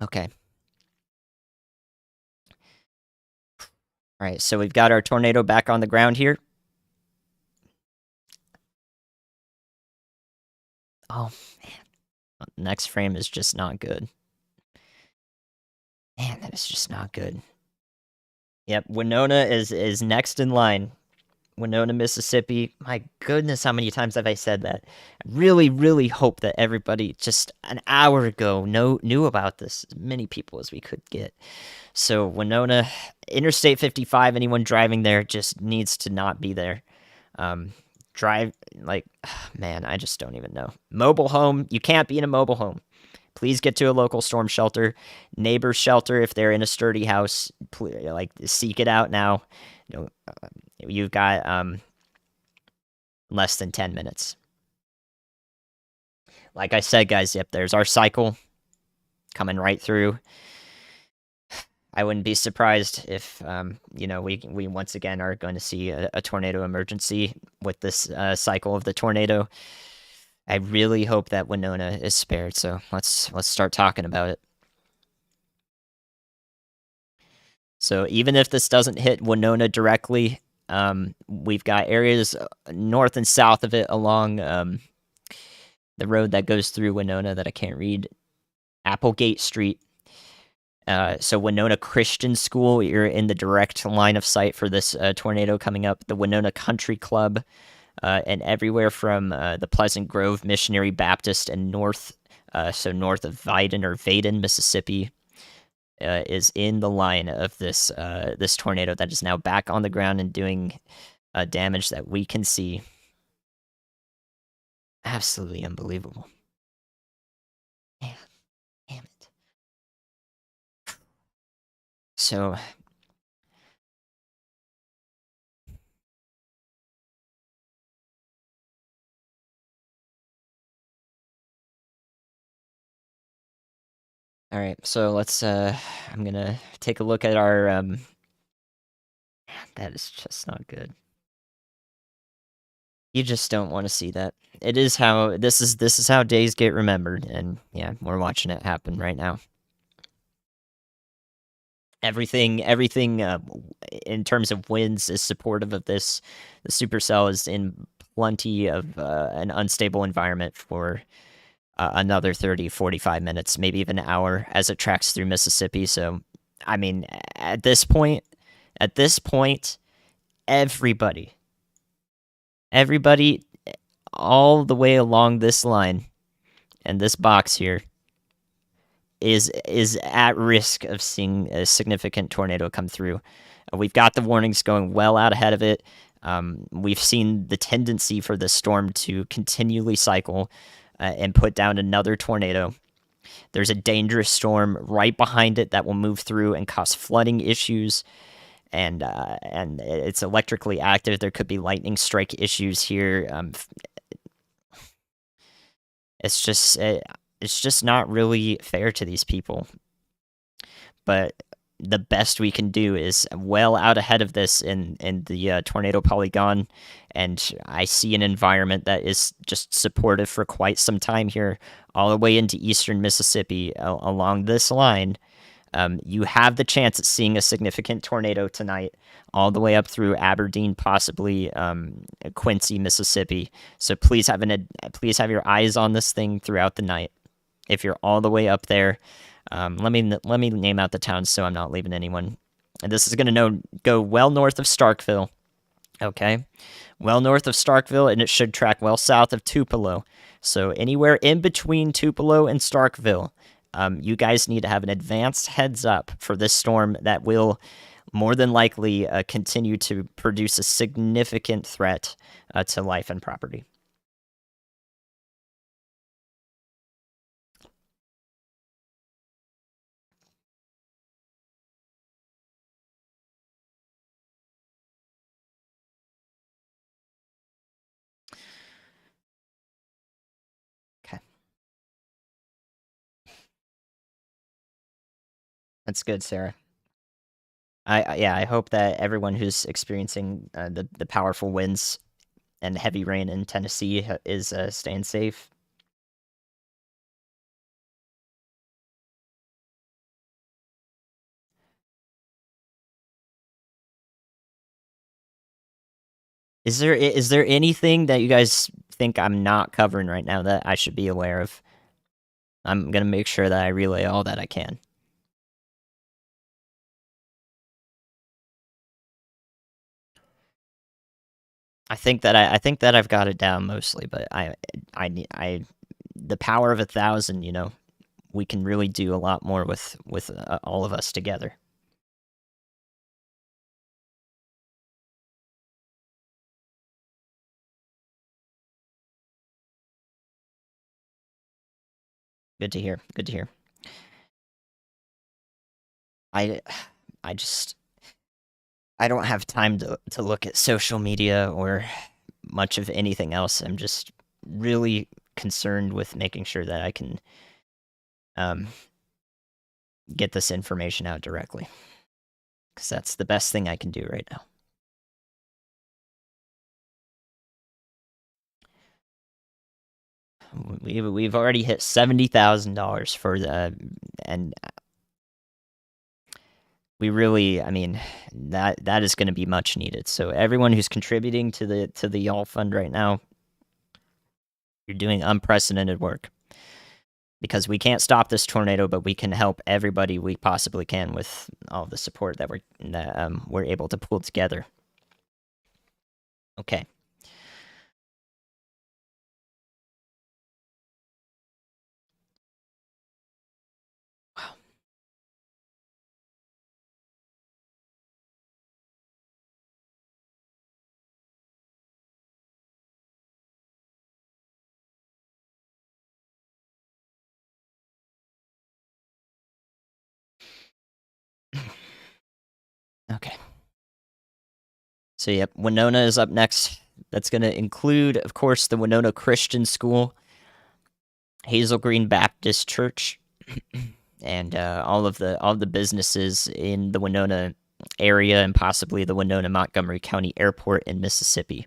Okay. Alright, so we've got our tornado back on the ground here. Oh, man. Next frame is just not good. Man, that is just not good. Yep, Winona is next in line. Winona, Mississippi. My goodness, how many times have I said that? I really, really hope that everybody just an hour ago knew about this. As many people as we could get. So Winona, Interstate 55, anyone driving there just needs to not be there. Drive, like, man, I just don't even know. Mobile home, you can't be in a mobile home. Please get to a local storm shelter. Neighbor's shelter, if they're in a sturdy house, like, seek it out now. You've got less than 10 minutes. Like I said, guys, yep, there's our cycle coming right through. I wouldn't be surprised if, we once again are going to see a tornado emergency with this cycle of the tornado. I really hope that Winona is spared, so let's start talking about it. So even if this doesn't hit Winona directly, we've got areas north and south of it along the road that goes through Winona that I can't read. Applegate Street. So Winona Christian School, you're in the direct line of sight for this tornado coming up. The Winona Country Club, and everywhere from the Pleasant Grove Missionary Baptist and north, so north of Vaden, Mississippi, is in the line of this tornado that is now back on the ground and doing damage that we can see. Absolutely unbelievable. Man, damn it. So all right, so let's I'm gonna take a look at our that is just not good. You just don't want to see that. It is how this is how days get remembered, and yeah, we're watching it happen right now. Everything in terms of winds is supportive of this. The supercell is in plenty of an unstable environment for another 30, 45 minutes, maybe even an hour as it tracks through Mississippi. So, I mean, at this point, everybody, everybody, all the way along this line and this box here is at risk of seeing a significant tornado come through. We've got the warnings going well out ahead of it. We've seen the tendency for the storm to continually cycle and put down another tornado. There's a dangerous storm right behind it that will move through and cause flooding issues, and it's electrically active. There could be lightning strike issues here. It's just not really fair to these people. But the best we can do is well out ahead of this in the tornado polygon, and I see an environment that is just supportive for quite some time here, all the way into eastern Mississippi along this line. You have the chance at seeing a significant tornado tonight, all the way up through Aberdeen, possibly Quincy, Mississippi. So please have your eyes on this thing throughout the night. If you're all the way up there, let me name out the towns so I'm not leaving anyone. And this is going to go well north of Starkville. Okay, well north of Starkville, and it should track well south of Tupelo. So anywhere in between Tupelo and Starkville, you guys need to have an advanced heads up for this storm that will more than likely continue to produce a significant threat to life and property. Okay. That's good, Sarah. I hope that everyone who's experiencing the powerful winds and heavy rain in Tennessee is staying safe. Is there anything that you guys think I'm not covering right now that I should be aware of? I'm gonna make sure that I relay all that I can. I think that I've got it down mostly, but the power of 1,000. You know, we can really do a lot more with all of us together. Good to hear. Good to hear. I I just I don't have time to look at social media or much of anything else. I'm just really concerned with making sure that I can um, get this information out directly, because that's the best thing I can do right now. We've already hit $70,000 for the and we really, I mean, that is going to be much needed. So everyone who's contributing to the Y'all Fund right now, you're doing unprecedented work because we can't stop this tornado, but we can help everybody we possibly can with all the support that we're able to pull together. Okay. Wow. Okay. So yep, Winona is up next. That's going to include, of course, the Winona Christian School, Hazel Green Baptist Church, and all of the businesses in the Winona area and possibly the Winona Montgomery County Airport in Mississippi.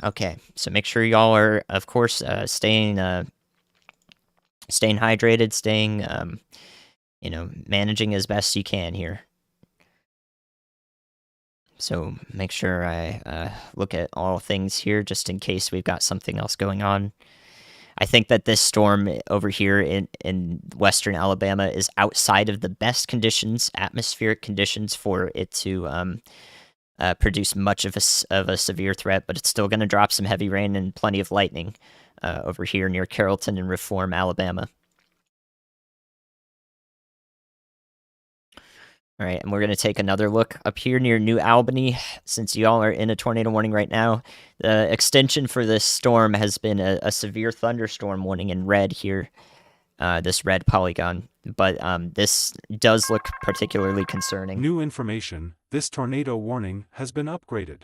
Okay, so make sure y'all are, of course, staying hydrated, staying managing as best you can here. So make sure I look at all things here just in case we've got something else going on. I think that this storm over here in western Alabama is outside of the best conditions, atmospheric conditions, for it to produce much of a severe threat, but it's still going to drop some heavy rain and plenty of lightning over here near Carrollton and Reform, Alabama. All right, and we're going to take another look up here near New Albany. Since y'all are in a tornado warning right now, the extension for this storm has been a severe thunderstorm warning in red here, this red polygon. But this does look particularly concerning. New information, this tornado warning has been upgraded.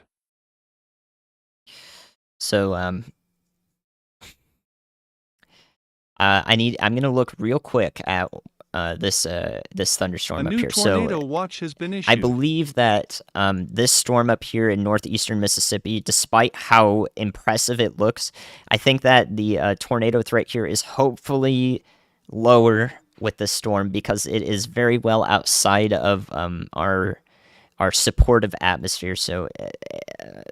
So I'm gonna look real quick at this thunderstorm A up new here. tornado So watch has been issued. I believe that this storm up here in northeastern Mississippi, despite how impressive it looks, I think that the tornado threat here is hopefully lower with this storm because it is very well outside of our supportive atmosphere. So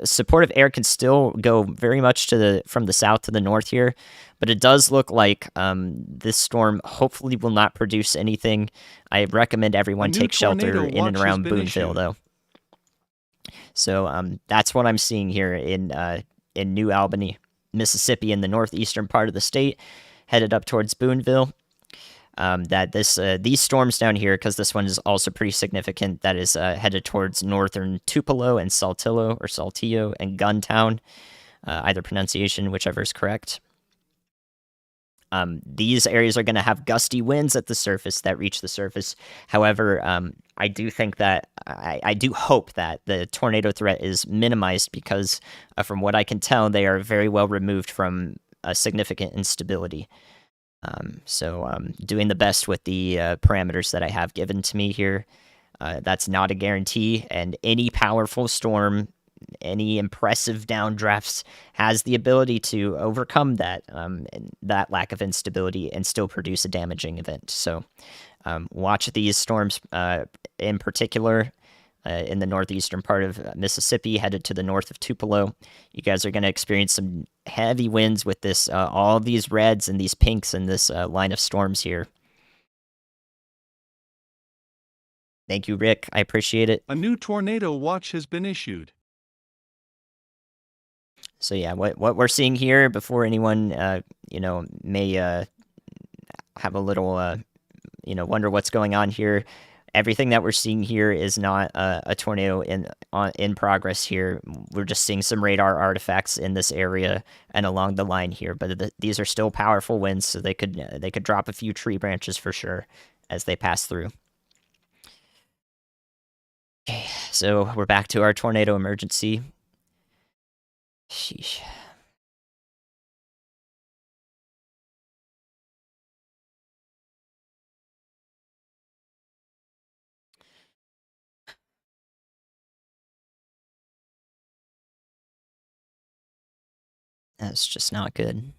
supportive air can still go very much from the south to the north here, but it does look like this storm hopefully will not produce anything. I recommend everyone take shelter in and around Boonville, though. So that's what I'm seeing here in New Albany, Mississippi, in the northeastern part of the state, headed up towards Boonville. That these storms down here, because this one is also pretty significant, that is headed towards northern Tupelo and Saltillo and Guntown, either pronunciation, whichever is correct. These areas are going to have gusty winds at the surface that reach the surface. However, I do think that I do hope that the tornado threat is minimized because, from what I can tell, they are very well removed from a significant instability. So doing the best with the parameters that I have given to me here. That's not a guarantee, and any powerful storm, any impressive downdrafts has the ability to overcome that lack of instability and still produce a damaging event. So watch these storms in particular. In the northeastern part of Mississippi, headed to the north of Tupelo. You guys are going to experience some heavy winds with this, all these reds and these pinks in this line of storms here. Thank you, Rick. I appreciate it. A new tornado watch has been issued. So yeah, what we're seeing here, before anyone may have a little wonder what's going on here. Everything that we're seeing here is not a tornado in progress here. We're just seeing some radar artifacts in this area and along the line here. But these are still powerful winds, so they could drop a few tree branches for sure as they pass through. Okay, so we're back to our tornado emergency. Sheesh. That's just not good.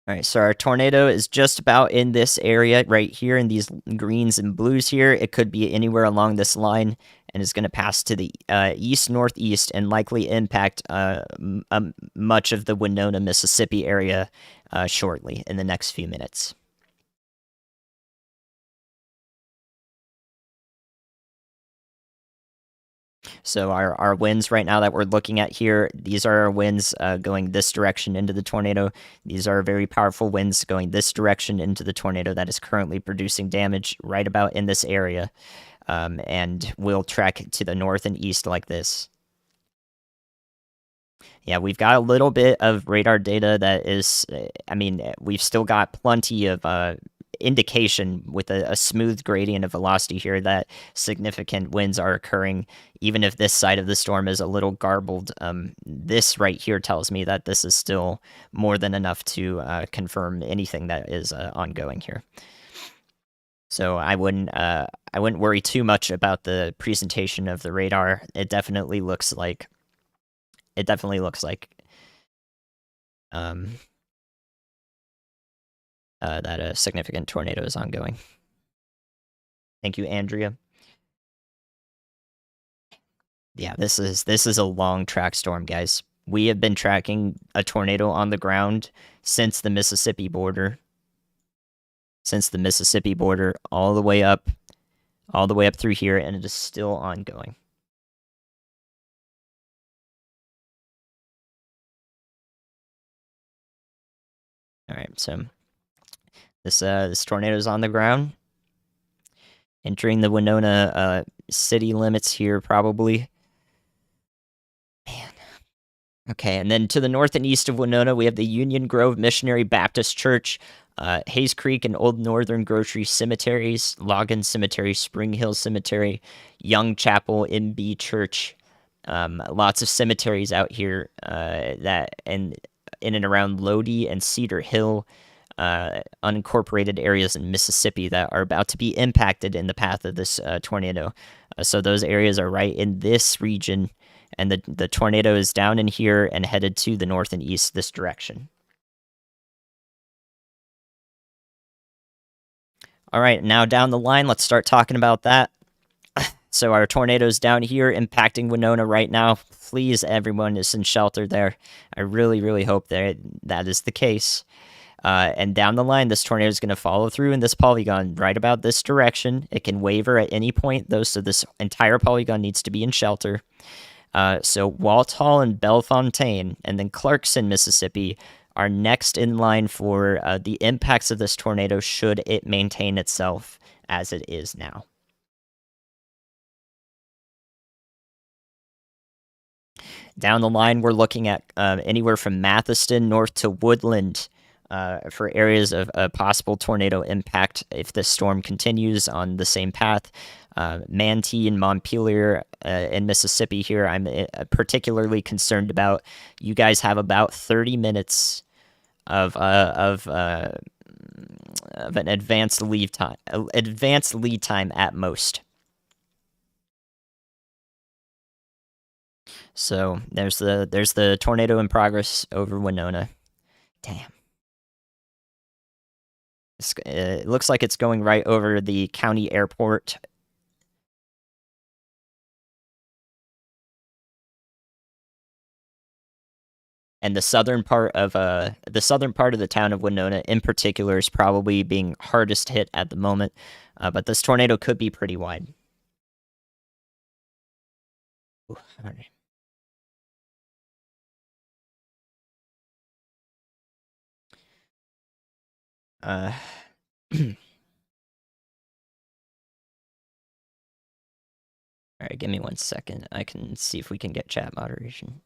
All right, so our tornado is just about in this area right here in these greens and blues here. It could be anywhere along this line and is going to pass to the east-northeast and likely impact much of the Winona, Mississippi area shortly in the next few minutes. So our winds right now that we're looking at here, these are our winds going this direction into the tornado. These are very powerful winds going this direction into the tornado that is currently producing damage right about in this area, and will track to the north and east like this. Yeah, we've got a little bit of radar data that is, I mean, we've still got plenty of indication with a smooth gradient of velocity here that significant winds are occurring, even if this side of the storm is a little garbled. This right here tells me that this is still more than enough to confirm anything that is ongoing here. So I wouldn't worry too much about the presentation of the radar. It definitely looks like that a significant tornado is ongoing. Thank you, Andrea. Yeah, this is a long track storm, guys. We have been tracking a tornado on the ground since the Mississippi border. All the way up through here, and it is still ongoing. All right, so this tornado is on the ground, entering the Winona city limits here, probably. Man. Okay, and then to the north and east of Winona, we have the Union Grove Missionary Baptist Church, Hayes Creek and Old Northern Grocery Cemeteries, Logan Cemetery, Spring Hill Cemetery, Young Chapel, MB Church. Lots of cemeteries out here that and in and around Lodi and Cedar Hill, unincorporated areas in Mississippi that are about to be impacted in the path of this tornado. So those areas are right in this region, and the tornado is down in here and headed to the north and east this direction. All right, now down the line, let's start talking about that. So our tornado's down here impacting Winona right now. Please, everyone is in shelter there. I really, really hope that is the case. And down the line, this tornado is going to follow through in this polygon right about this direction. It can waver at any point, though, so this entire polygon needs to be in shelter. So Walthall and Bellefontaine, and then Clarkson, Mississippi, are next in line for the impacts of this tornado should it maintain itself as it is now. Down the line, we're looking at anywhere from Mathiston north to Woodland for areas of possible tornado impact if the storm continues on the same path. Manatee and Montpelier in Mississippi here, I'm particularly concerned about. You guys have about 30 minutes of an advanced lead time at most. So there's the tornado in progress over Winona. Damn. It looks like it's going right over the county airport. And the southern part of the town of Winona in particular is probably being hardest hit at the moment. But this tornado could be pretty wide. Ooh, all right. All right, give me 1 second. I can see if we can get chat moderation.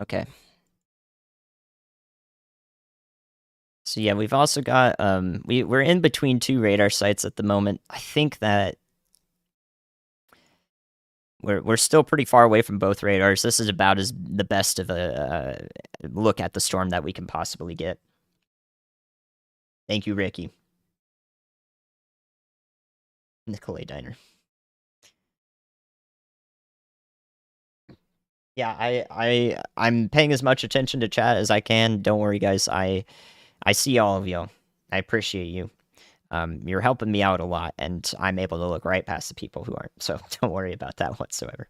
Okay. So yeah, we've also got we're in between two radar sites at the moment. I think that we're still pretty far away from both radars. This is about as the best of a look at the storm that we can possibly get. Thank you, Ricky. Nicolay Diner. Yeah, I'm paying as much attention to chat as I can. Don't worry, guys. I see all of you. I appreciate you. You're helping me out a lot, and I'm able to look right past the people who aren't. So don't worry about that whatsoever.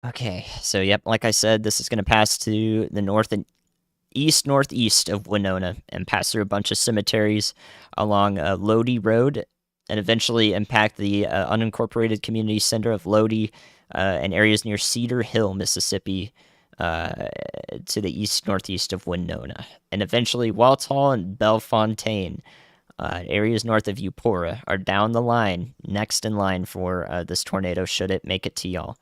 Okay, so yep, like I said, this is going to pass to the north and northeast of Winona and pass through a bunch of cemeteries along Lodi Road and eventually impact the unincorporated community center of Lodi and areas near Cedar Hill, Mississippi, to the east northeast of Winona, and eventually Walthall and Bellefontaine. Areas north of Eupora are down the line, next in line for this tornado should it make it to y'all.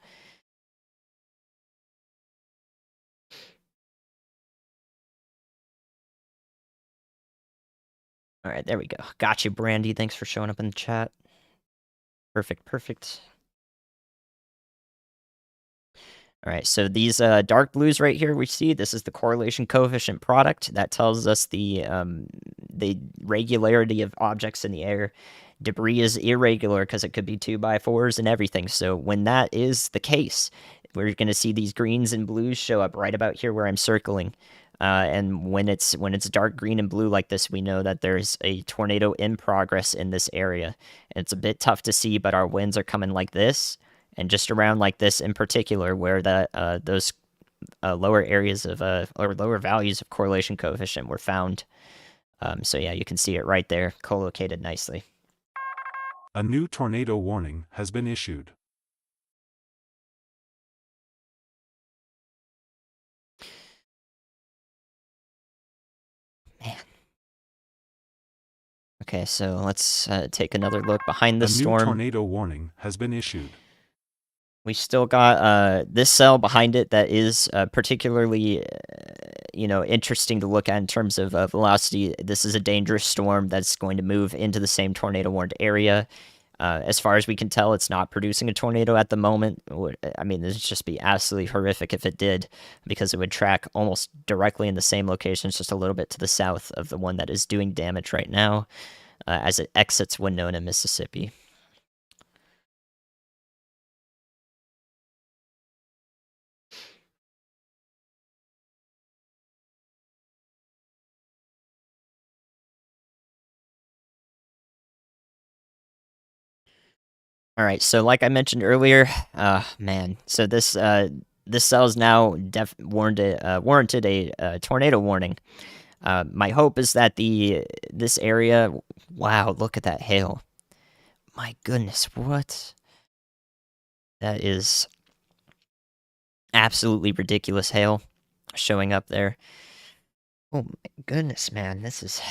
All right, there we go. Got you, Brandy. Thanks for showing up in the chat. Perfect, perfect. All right, so these dark blues right here we see, this is the correlation coefficient product. That tells us the regularity of objects in the air. Debris is irregular because it could be 2x4s and everything. So when that is the case, we're going to see these greens and blues show up right about here where I'm circling. And when it's dark green and blue like this, we know that there's a tornado in progress in this area. And it's a bit tough to see, but our winds are coming like this, and just around like this in particular, where those lower areas of or lower values of correlation coefficient were found. So yeah, you can see it right there, co-located nicely. A new tornado warning has been issued. Man. Okay, so let's take another look behind the storm. A new tornado warning has been issued. We still got this cell behind it that is particularly, interesting to look at in terms of velocity. This is a dangerous storm that's going to move into the same tornado-warned area. As far as we can tell, it's not producing a tornado at the moment. I mean, this would just be absolutely horrific if it did, because it would track almost directly in the same locations, just a little bit to the south of the one that is doing damage right now, as it exits Winona, Mississippi. All right, so like I mentioned earlier, man, so this cell is now warranted a tornado warning. My hope is that this area, wow, look at that hail. My goodness, what? That is absolutely ridiculous hail showing up there. Oh my goodness, man, this is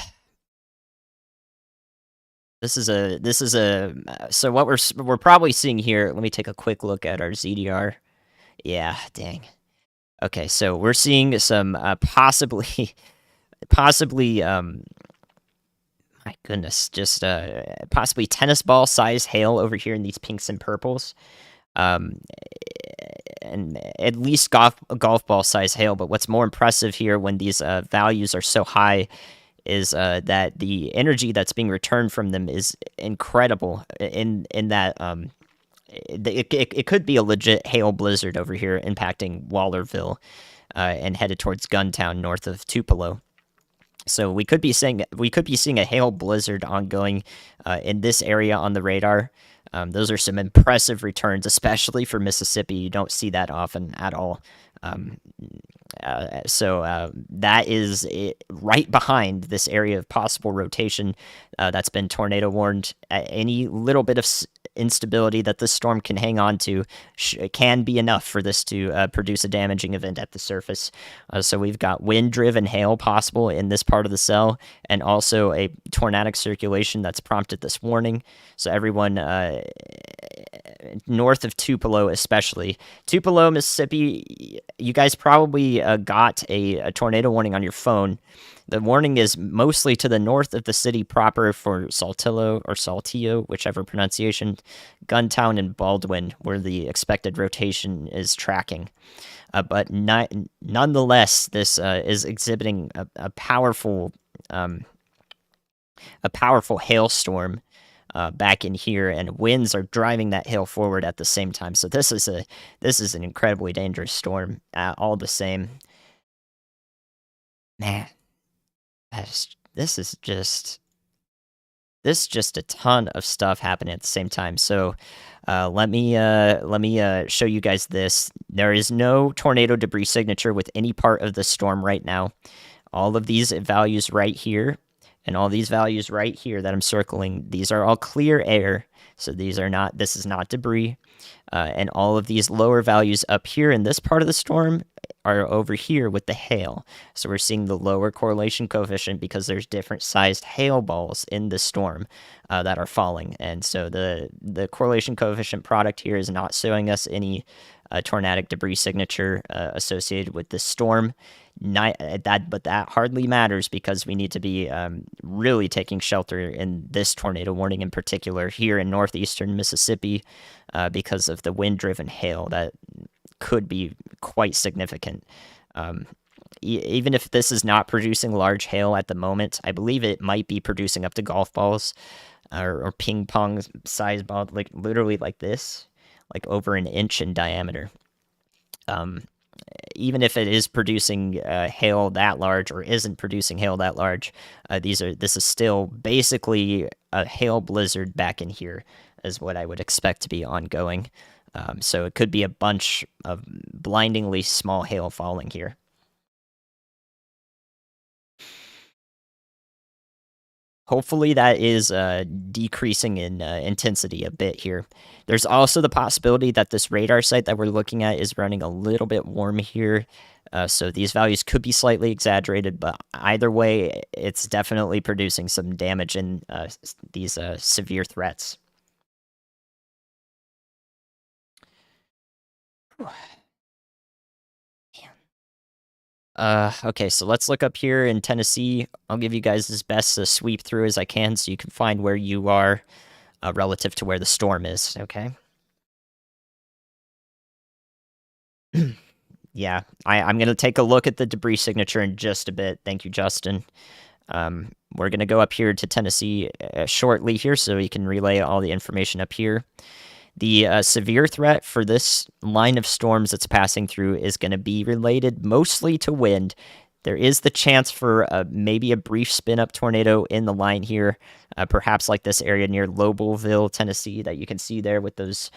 so what we're probably seeing here. Let me take a quick look at our ZDR. Yeah, dang. Okay, so we're seeing some possibly my goodness, just possibly tennis ball size hail over here in these pinks and purples. And at least golf ball size hail. But what's more impressive here when these values are so high is that the energy that's being returned from them is incredible. In that it could be a legit hail blizzard over here impacting Wallerville and headed towards Guntown north of Tupelo. So we could be seeing a hail blizzard ongoing in this area on the radar. Those are some impressive returns, especially for Mississippi. You don't see that often at all. So that is right behind this area of possible rotation that's been tornado warned. Any little bit of instability that this storm can hang on to can be enough for this to produce a damaging event at the surface. So we've got wind-driven hail possible in this part of the cell, and also a tornadic circulation that's prompted this warning. So everyone north of Tupelo, especially. Tupelo, Mississippi, you guys probably got a tornado warning on your phone. The warning is mostly to the north of the city proper for Saltillo or Saltillo, whichever pronunciation, Guntown, and Baldwin, where the expected rotation is tracking. But nonetheless, this is exhibiting a powerful hailstorm back in here, and winds are driving that hail forward at the same time. So this is an incredibly dangerous storm. All the same, man, this is just a ton of stuff happening at the same time. So let me show you guys this. There is no tornado debris signature with any part of the storm right now. All of these values right here and all these values right here that I'm circling, these are all clear air. So this is not debris. And all of these lower values up here in this part of the storm are over here with the hail. So we're seeing the lower correlation coefficient because there's different sized hail balls in the storm that are falling. And so the correlation coefficient product here is not showing us any tornadic debris signature associated with this storm. But that hardly matters because we need to be really taking shelter in this tornado warning in particular here in northeastern Mississippi because of the wind-driven hail that could be quite significant. Even if this is not producing large hail at the moment, I believe it might be producing up to golf balls or ping pong size balls, like literally like this, like over an inch in diameter. Even if it is producing hail that large or isn't producing hail that large, this is still basically a hail blizzard back in here, is what I would expect to be ongoing. So it could be a bunch of blindingly small hail falling here. Hopefully that is decreasing in intensity a bit here. There's also the possibility that this radar site that we're looking at is running a little bit warm here. So these values could be slightly exaggerated, but either way, it's definitely producing some damage in these severe threats. Okay, so let's look up here in Tennessee. I'll give you guys as best a sweep through as I can so you can find where you are relative to where the storm is, okay? Yeah, I'm going to take a look at the debris signature in just a bit. Thank you, Justin. We're going to go up here to Tennessee shortly here so we can relay all the information up here. The severe threat for this line of storms that's passing through is going to be related mostly to wind. There is the chance for maybe a brief spin-up tornado in the line here, perhaps like this area near Lobelville, Tennessee, that you can see there with those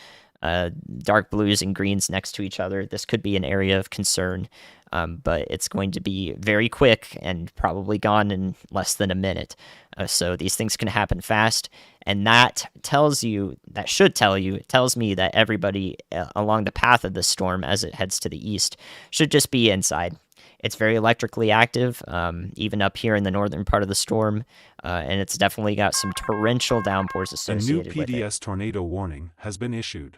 dark blues and greens next to each other. This could be an area of concern, but it's going to be very quick and probably gone in less than a minute. So these things can happen fast, and it tells me that everybody along the path of the storm as it heads to the east should just be inside. It's very electrically active, even up here in the northern part of the storm, and it's definitely got some torrential downpours associated with it. A new PDS tornado warning has been issued.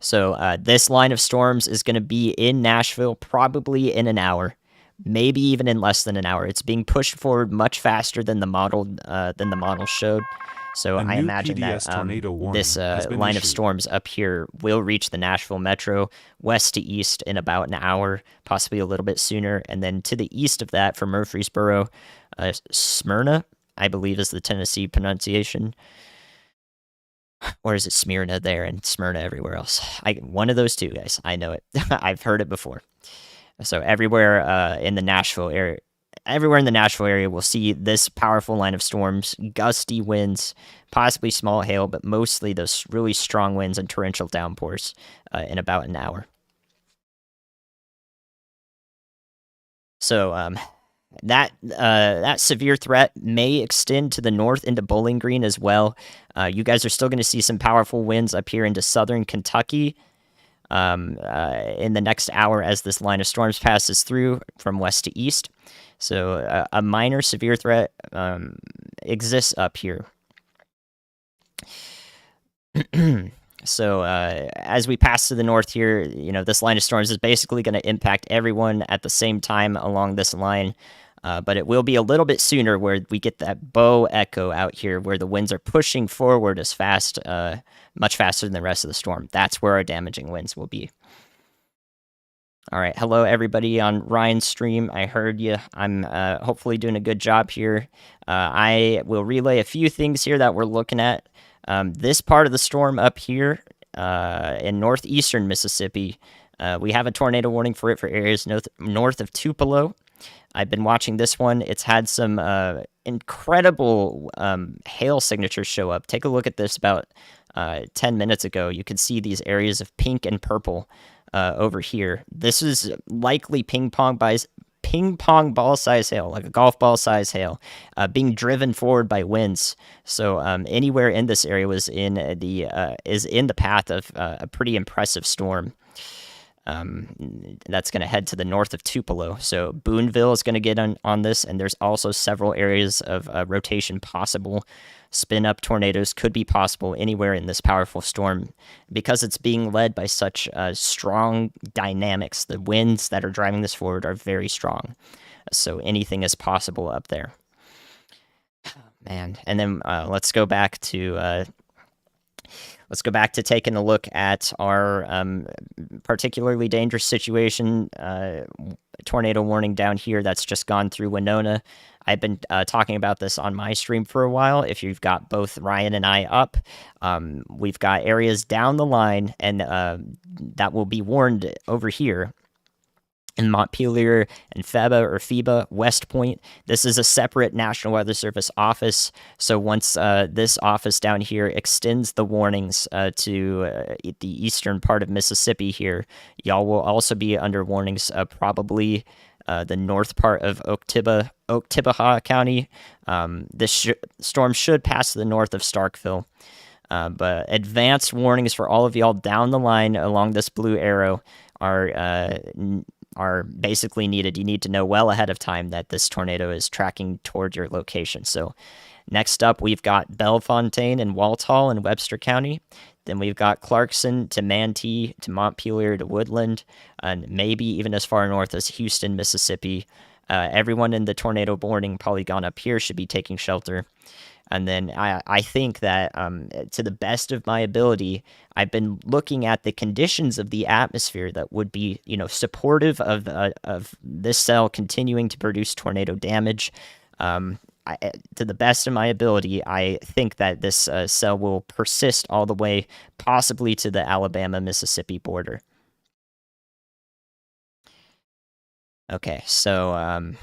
So this line of storms is going to be in Nashville probably in an hour, maybe even in less than an hour. It's being pushed forward much faster than the model showed. So I imagine that this line of storms up here will reach the Nashville metro west to east in about an hour, possibly a little bit sooner. And then to the east of that, from Murfreesboro, Smyrna, I believe is the Tennessee pronunciation. Or is it Smyrna there and Smyrna everywhere else? One of those two, guys. I know it. I've heard it before. So everywhere in the Nashville area, we'll see this powerful line of storms, gusty winds, possibly small hail, but mostly those really strong winds and torrential downpours in about an hour. So that severe threat may extend to the north into Bowling Green as well. You guys are still going to see some powerful winds up here into southern Kentucky in the next hour as this line of storms passes through from west to east. So a minor severe threat exists up here. So as we pass to the north here, this line of storms is basically going to impact everyone at the same time along this line. But it will be a little bit sooner where we get that bow echo out here where the winds are pushing forward as fast, much faster than the rest of the storm. That's where our damaging winds will be. All right. Hello, everybody on Ryan's stream. I heard you. I'm hopefully doing a good job here. I will relay a few things here that we're looking at. This part of the storm up here in northeastern Mississippi, we have a tornado warning for it for areas north of Tupelo. I've been watching this one. It's had some incredible hail signatures show up. Take a look at this about 10 minutes ago. You can see these areas of pink and purple over here. This is likely ping pong ball size hail, like a golf ball size hail, being driven forward by winds. So anywhere in this area is in the path of a pretty impressive storm. That's going to head to the north of Tupelo. So Boonville is going to get on this, and there's also several areas of rotation possible. Spin-up tornadoes could be possible anywhere in this powerful storm because it's being led by such strong dynamics. The winds that are driving this forward are very strong. So anything is possible up there. Man, and then let's go back to taking a look at our particularly dangerous situation, tornado warning down here that's just gone through Winona. I've been talking about this on my stream for a while. If you've got both Ryan and I up, we've got areas down the line and that will be warned over here in Montpelier and FEBA, West Point. This is a separate National Weather Service office. So once this office down here extends the warnings to the eastern part of Mississippi y'all will also be under warnings probably the north part of Oktibbeha County. This storm should pass to the north of Starkville. But advanced warnings for all of y'all down the line along this blue arrow are basically needed. You need to know well ahead of time that this tornado is tracking toward your location. So next up, we've got Bellefontaine and Walthall in Webster County. Then we've got Clarkson to Manatee to Montpelier to Woodland, and maybe even as far north as Houston, Mississippi. Everyone in the tornado warning polygon up here should be taking shelter. And then I think that to the best of my ability, I've been looking at the conditions of the atmosphere that would be, supportive of this cell continuing to produce tornado damage. To the best of my ability, I think that this cell will persist all the way, possibly to the Alabama-Mississippi border. Okay, so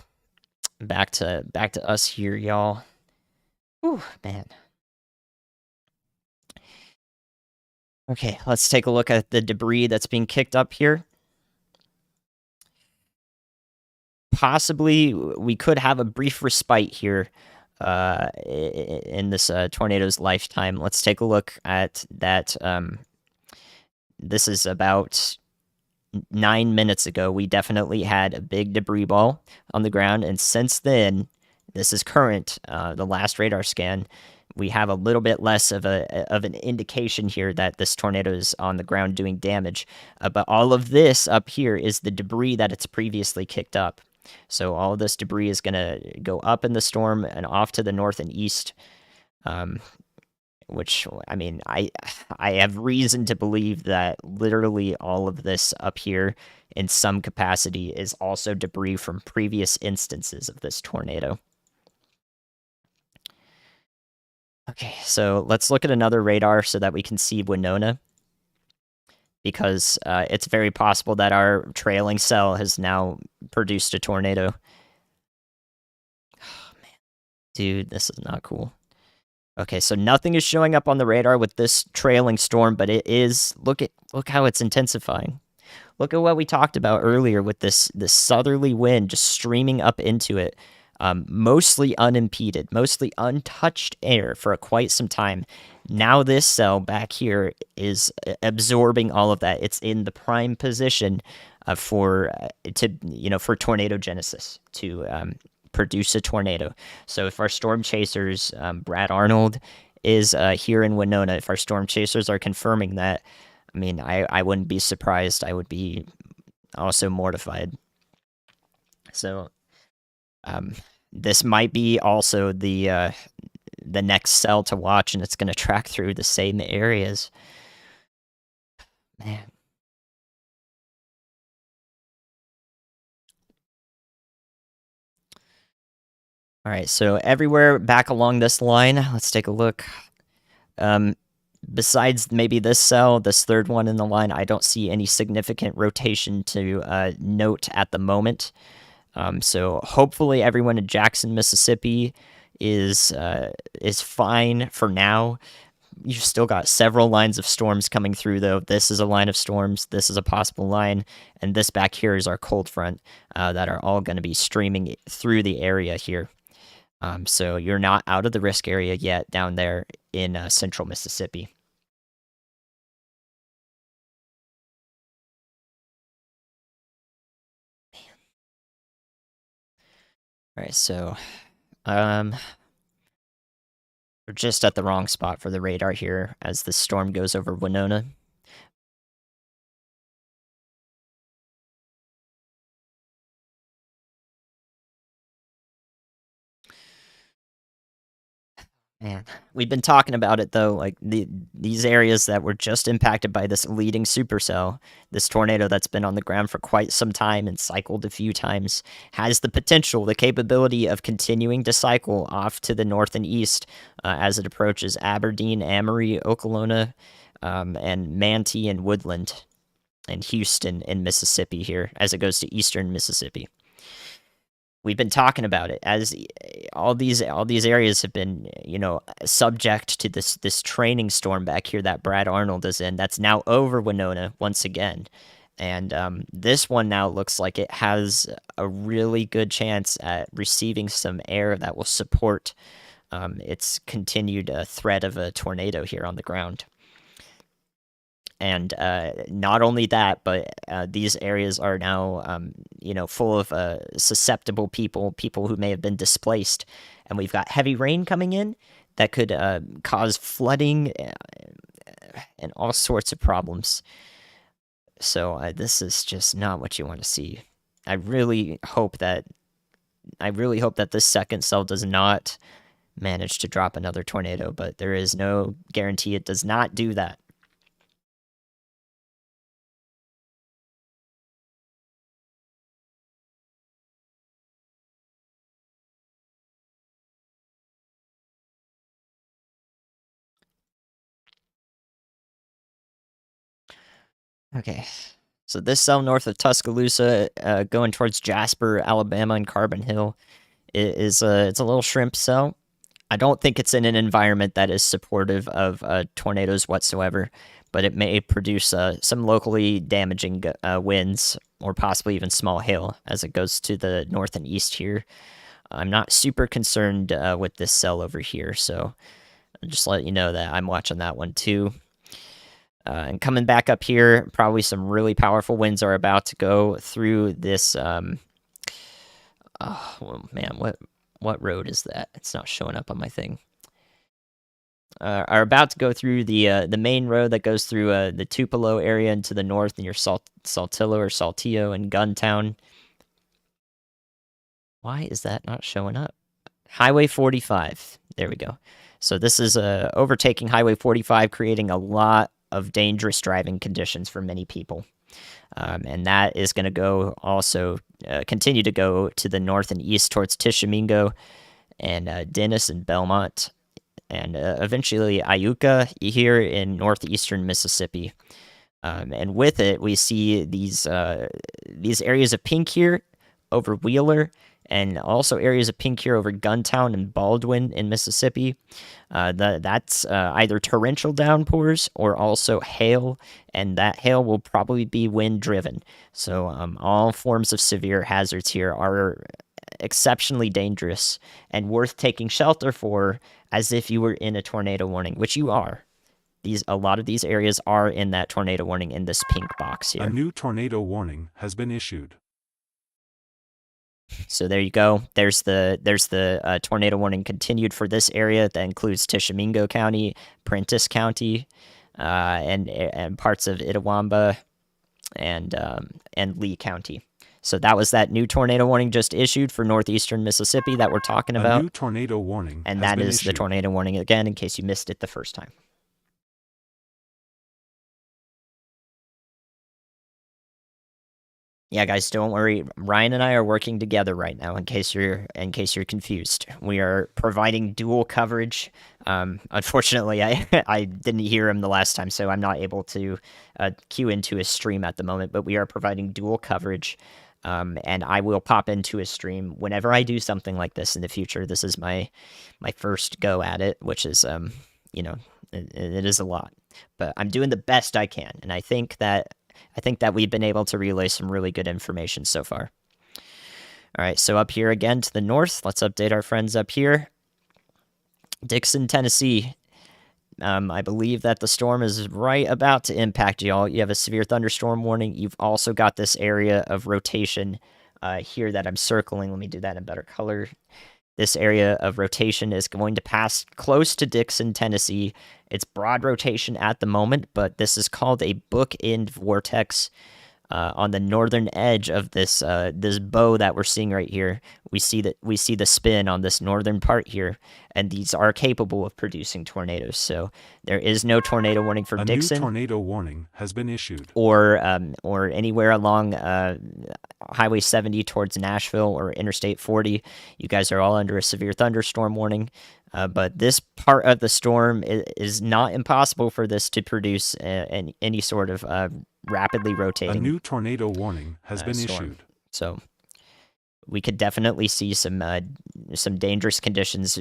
back to us here, y'all. Ooh, man. Okay, let's take a look at the debris that's being kicked up here. Possibly, we could have a brief respite here in this tornado's lifetime. Let's take a look at that. This is about 9 minutes ago. We definitely had a big debris ball on the ground, and since then, this is current, the last radar scan. We have a little bit less of an indication here that this tornado is on the ground doing damage. But all of this up here is the debris that it's previously kicked up. So all of this debris is going to go up in the storm and off to the north and east, which, I mean, I have reason to believe that literally all of this up here in some capacity is also debris from previous instances of this tornado. Okay, so let's look at another radar so that we can see Winona, because it's very possible that our trailing cell has now produced a tornado. Oh, man. Dude, this is not cool. Okay, so nothing is showing up on the radar with this trailing storm, but it is, look how it's intensifying. Look at what we talked about earlier with this southerly wind just streaming up into it. Mostly unimpeded, mostly untouched air for quite some time. Now this cell back here is absorbing all of that. It's in the prime position for tornado genesis, to produce a tornado. So if our storm chasers, Brad Arnold is here in Winona. If our storm chasers are confirming that, I mean, I wouldn't be surprised. I would be also mortified. So, um, this might be also the next cell to watch, and it's going to track through the same areas. Man. All right, so everywhere back along this line, let's take a look. Um, besides maybe this cell, this third one in the line, I don't see any significant rotation to note at the moment. So hopefully everyone in Jackson, Mississippi is fine for now. You've still got several lines of storms coming through, though. This is a line of storms. This is a possible line. And this back here is our cold front that are all going to be streaming through the area here. So you're not out of the risk area yet down there in central Mississippi. All right, so we're just at the wrong spot for the radar here as the storm goes over Winona. Man, we've been talking about it though, like these areas that were just impacted by this leading supercell, this tornado that's been on the ground for quite some time and cycled a few times, has the potential, the capability of continuing to cycle off to the north and east as it approaches Aberdeen, Amory, Okolona, and Manatee and Woodland, and Houston in Mississippi here as it goes to eastern Mississippi. We've been talking about it as all these areas have been, subject to this training storm back here that Brad Arnold is in. That's now over Winona once again, and this one now looks like it has a really good chance at receiving some air that will support its continued threat of a tornado here on the ground. And not only that, but these areas are now, full of susceptible people who may have been displaced. And we've got heavy rain coming in that could cause flooding and all sorts of problems. So this is just not what you want to see. I really hope that this second cell does not manage to drop another tornado, but there is no guarantee it does not do that. Okay. So this cell north of Tuscaloosa, going towards Jasper, Alabama, and Carbon Hill, it's a little shrimp cell. I don't think it's in an environment that is supportive of tornadoes whatsoever, but it may produce some locally damaging winds or possibly even small hail as it goes to the north and east here. I'm not super concerned with this cell over here, so I'll just let you know that I'm watching that one too. And coming back up here, probably some really powerful winds are about to go through this. Oh well, man, what road is that? It's not showing up on my thing. Are about to go through the main road that goes through the Tupelo area into the north, and your Saltillo or Saltillo and Guntown. Why is that not showing up? Highway 45. There we go. So this is overtaking Highway 45, creating a lot of dangerous driving conditions for many people. And that is going to go also continue to go to the north and east towards Tishomingo and Dennis and Belmont, and eventually Iuka here in northeastern Mississippi. And with it, we see these areas of pink here over Wheeler, and also areas of pink here over Guntown and Baldwin in Mississippi. That's either torrential downpours or also hail, and that hail will probably be wind-driven. So all forms of severe hazards here are exceptionally dangerous and worth taking shelter for as if you were in a tornado warning, which you are. A lot of these areas are in that tornado warning in this pink box here. A new tornado warning has been issued. So there you go. There's the tornado warning continued for this area that includes Tishomingo County, Prentiss County, and parts of Itawamba and Lee County. So that was that new tornado warning just issued for northeastern Mississippi that we're talking A about. new tornado warning And has that been is the issued. tornado warning again, in case you missed it the first time. Yeah, guys, don't worry. Ryan and I are working together right now. In case you're confused, we are providing dual coverage. Unfortunately, I I didn't hear him the last time, so I'm not able to cue into his stream at the moment. But we are providing dual coverage, and I will pop into his stream whenever I do something like this in the future. This is my first go at it, which is you know, it is a lot, but I'm doing the best I can, and I think that we've been able to relay some really good information so far. All right, so up here again to the north, let's update our friends up here. Dixon, Tennessee. I believe that the storm is right about to impact y'all. You have a severe thunderstorm warning. You've also got this area of rotation here that I'm circling. Let me do that in better color. This area of rotation is going to pass close to Dixon, Tennessee. It's broad rotation at the moment, but this is called a bookend vortex. On the northern edge of this this bow that we're seeing right here, we see the spin on this northern part here, and these are capable of producing tornadoes. So there is no tornado warning for Dixon. A new tornado warning has been issued. Or anywhere along Highway 70 towards Nashville or Interstate 40. You guys are all under a severe thunderstorm warning. But this part of the storm is not impossible for this to produce any sort of rapidly rotating. A new tornado warning has been storm. issued. So we could definitely see some dangerous conditions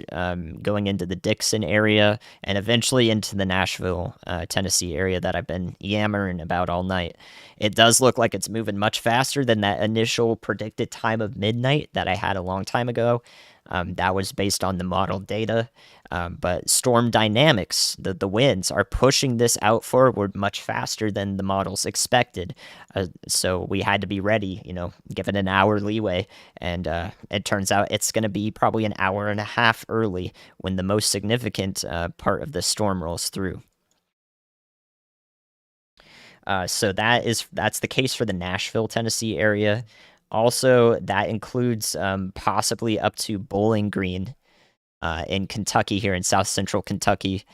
going into the Dixon area and eventually into the Nashville, Tennessee area that I've been yammering about all night. It does look like it's moving much faster than that initial predicted time of midnight that I had a long time ago. That was based on the model data. But storm dynamics, the winds, are pushing this out forward much faster than the models expected. So we had to be ready, give it an hour leeway. And it turns out it's going to be probably an hour and a half early when the most significant part of the storm rolls through. So that's the case for the Nashville, Tennessee area. Also, that includes possibly up to Bowling Green in Kentucky, here in South Central Kentucky.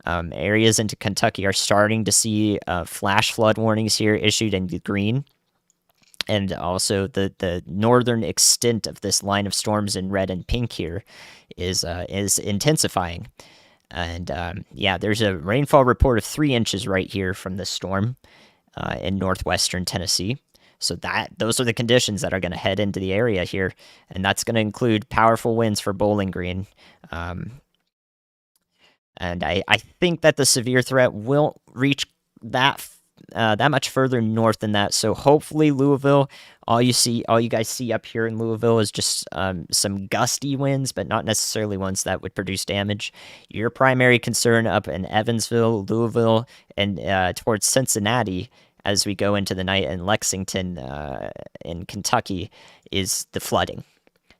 Areas into Kentucky are starting to see flash flood warnings here issued in green. And also the northern extent of this line of storms in red and pink here is intensifying. And there's a rainfall report of 3 inches right here from this storm in northwestern Tennessee. So those are the conditions that are going to head into the area here, and that's going to include powerful winds for Bowling Green. And I think that the severe threat will reach that much further north than that. So hopefully Louisville, all you guys see up here in Louisville is just some gusty winds, but not necessarily ones that would produce damage. Your primary concern up in Evansville, Louisville, and towards Cincinnati, as we go into the night in Lexington, in Kentucky, is the flooding.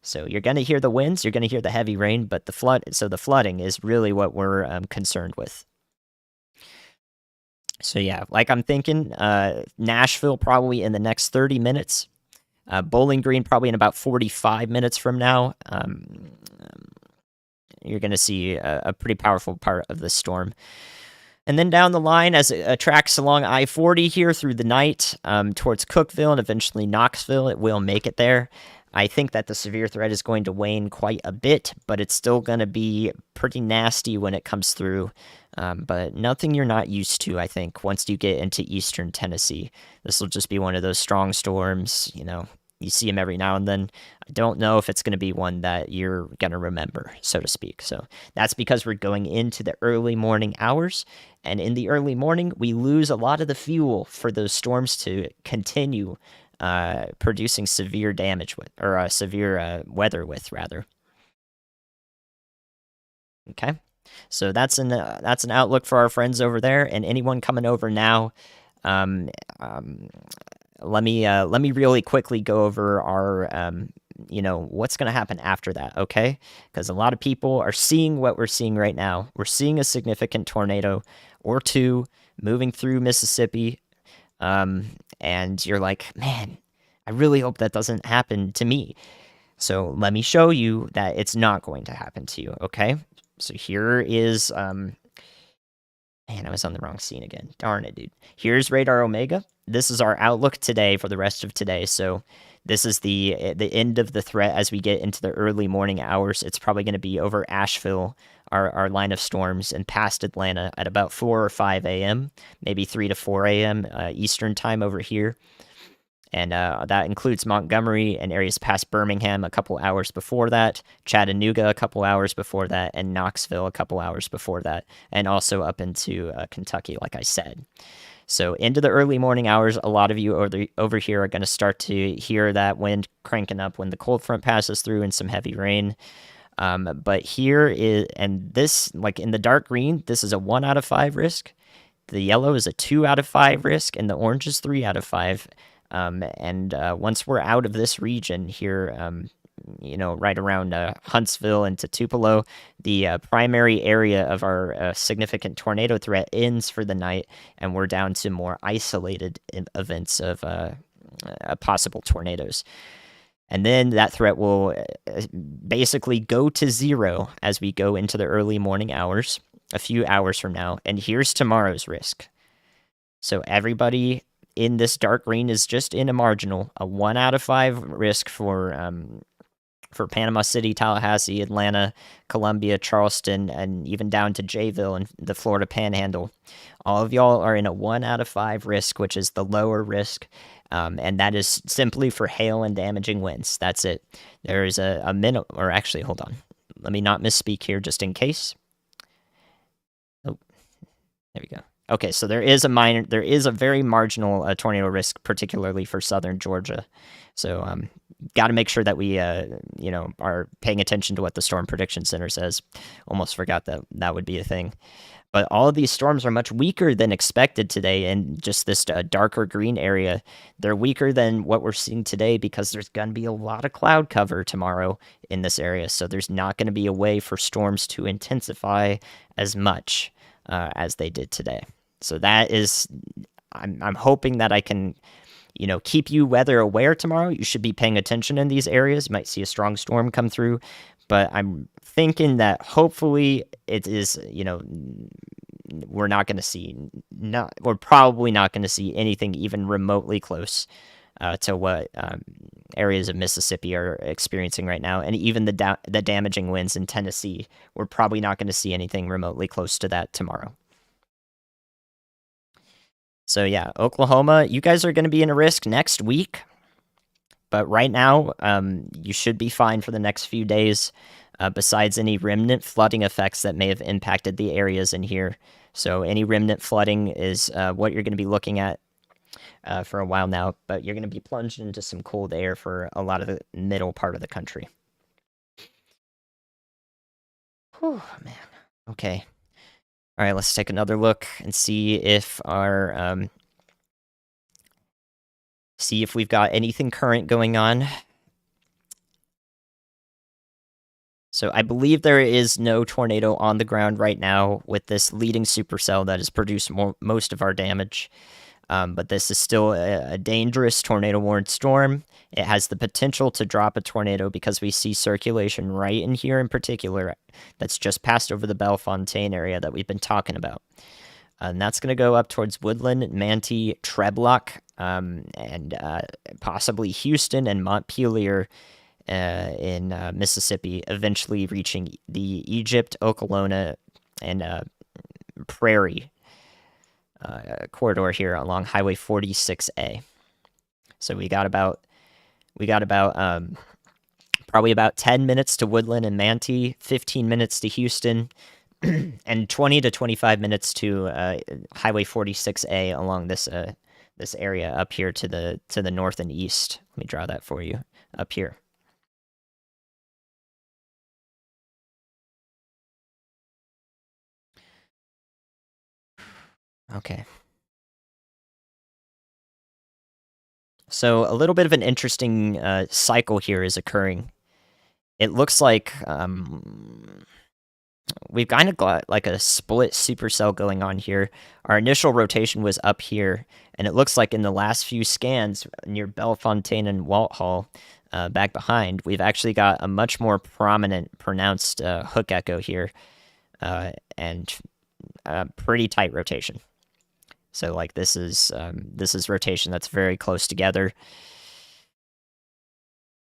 So you're going to hear the winds, you're going to hear the heavy rain, but the flooding is really what we're concerned with. So yeah, like I'm thinking, Nashville probably in the next 30 minutes, Bowling Green probably in about 45 minutes from now. You're going to see a pretty powerful part of the storm. And then down the line, as it tracks along I-40 here through the night towards Cookeville and eventually Knoxville, it will make it there. I think that the severe threat is going to wane quite a bit, but it's still going to be pretty nasty when it comes through. But nothing you're not used to, I think, once you get into eastern Tennessee. This will just be one of those strong storms, you see them every now and then. I don't know if it's going to be one that you're going to remember, so to speak. So that's because we're going into the early morning hours. And in the early morning, we lose a lot of the fuel for those storms to continue producing severe damage with, or severe weather with, rather. Okay, so that's an outlook for our friends over there, and anyone coming over now. Let me really quickly go over our what's going to happen after that, okay? Because a lot of people are seeing what we're seeing right now. We're seeing a significant tornado or two moving through Mississippi, and you're like, man, I really hope that doesn't happen to me. So let me show you that it's not going to happen to you, okay? So here is, man, I was on the wrong scene again. Darn it, dude. Here's Radar Omega. This is our outlook today for the rest of today. So this is the end of the threat as we get into the early morning hours. It's probably going to be over Asheville, our line of storms, and past Atlanta at about 4 or 5 a.m., maybe 3 to 4 a.m. Eastern time over here. And that includes Montgomery and areas past Birmingham a couple hours before that, Chattanooga a couple hours before that, and Knoxville a couple hours before that, and also up into Kentucky, like I said. So into the early morning hours, a lot of you over here are going to start to hear that wind cranking up when the cold front passes through and some heavy rain. But here is, and this, like in the dark green, this is a 1 out of 5 risk. The yellow is a 2 out of 5 risk, and the orange is 3 out of 5. Once we're out of this region here, right around Huntsville and Tupelo, the primary area of our significant tornado threat ends for the night, and we're down to more isolated events of possible tornadoes. And then that threat will basically go to zero as we go into the early morning hours, a few hours from now. And here's tomorrow's risk. So everybody in this dark green is just in a marginal, a 1 out of 5 risk for Panama City, Tallahassee, Atlanta, Columbia, Charleston, and even down to Jayville and the Florida Panhandle. All of y'all are in a 1 out of 5 risk, which is the lower risk, and that is simply for hail and damaging winds. That's it. There is a minimum, or actually, hold on. Let me not misspeak here just in case. Oh, there we go. Okay, so there is a very marginal tornado risk, particularly for southern Georgia. So got to make sure that we, are paying attention to what the Storm Prediction Center says. Almost forgot that would be a thing. But all of these storms are much weaker than expected today in just this darker green area. They're weaker than what we're seeing today because there's going to be a lot of cloud cover tomorrow in this area. So there's not going to be a way for storms to intensify as much as they did today. So that is, I'm hoping that I can, keep you weather aware tomorrow. You should be paying attention in these areas. You might see a strong storm come through, but I'm thinking that hopefully it is, we're probably not going to see anything even remotely close to what areas of Mississippi are experiencing right now, and even the damaging winds in Tennessee. We're probably not going to see anything remotely close to that tomorrow. So yeah, Oklahoma, you guys are going to be in a risk next week, but right now, you should be fine for the next few days, besides any remnant flooding effects that may have impacted the areas in here. So any remnant flooding is what you're going to be looking at for a while now, but you're going to be plunged into some cold air for a lot of the middle part of the country. Whew, man. Okay. All right, let's take another look and see if we've got anything current going on. So I believe there is no tornado on the ground right now with this leading supercell that has produced most of our damage. But this is still a dangerous tornado-warned storm. It has the potential to drop a tornado because we see circulation right in here in particular that's just passed over the Bellefontaine area that we've been talking about. And that's going to go up towards Woodland, Manti, Treblock, and possibly Houston and Montpelier in Mississippi, eventually reaching the Egypt, Okolona, and Prairie corridor here along Highway 46A. So we got about probably about 10 minutes to Woodland and Manti, 15 minutes to Houston, and 20 to 25 minutes to Highway 46A along this area up here to the north and east. Let me draw that for you up here. Okay. So a little bit of an interesting cycle here is occurring. It looks like we've kind of got like a split supercell going on here. Our initial rotation was up here, and it looks like in the last few scans near Bellefontaine and Walthall, back behind, we've actually got a much more prominent, pronounced hook echo here, and a pretty tight rotation. So like this is rotation that's very close together.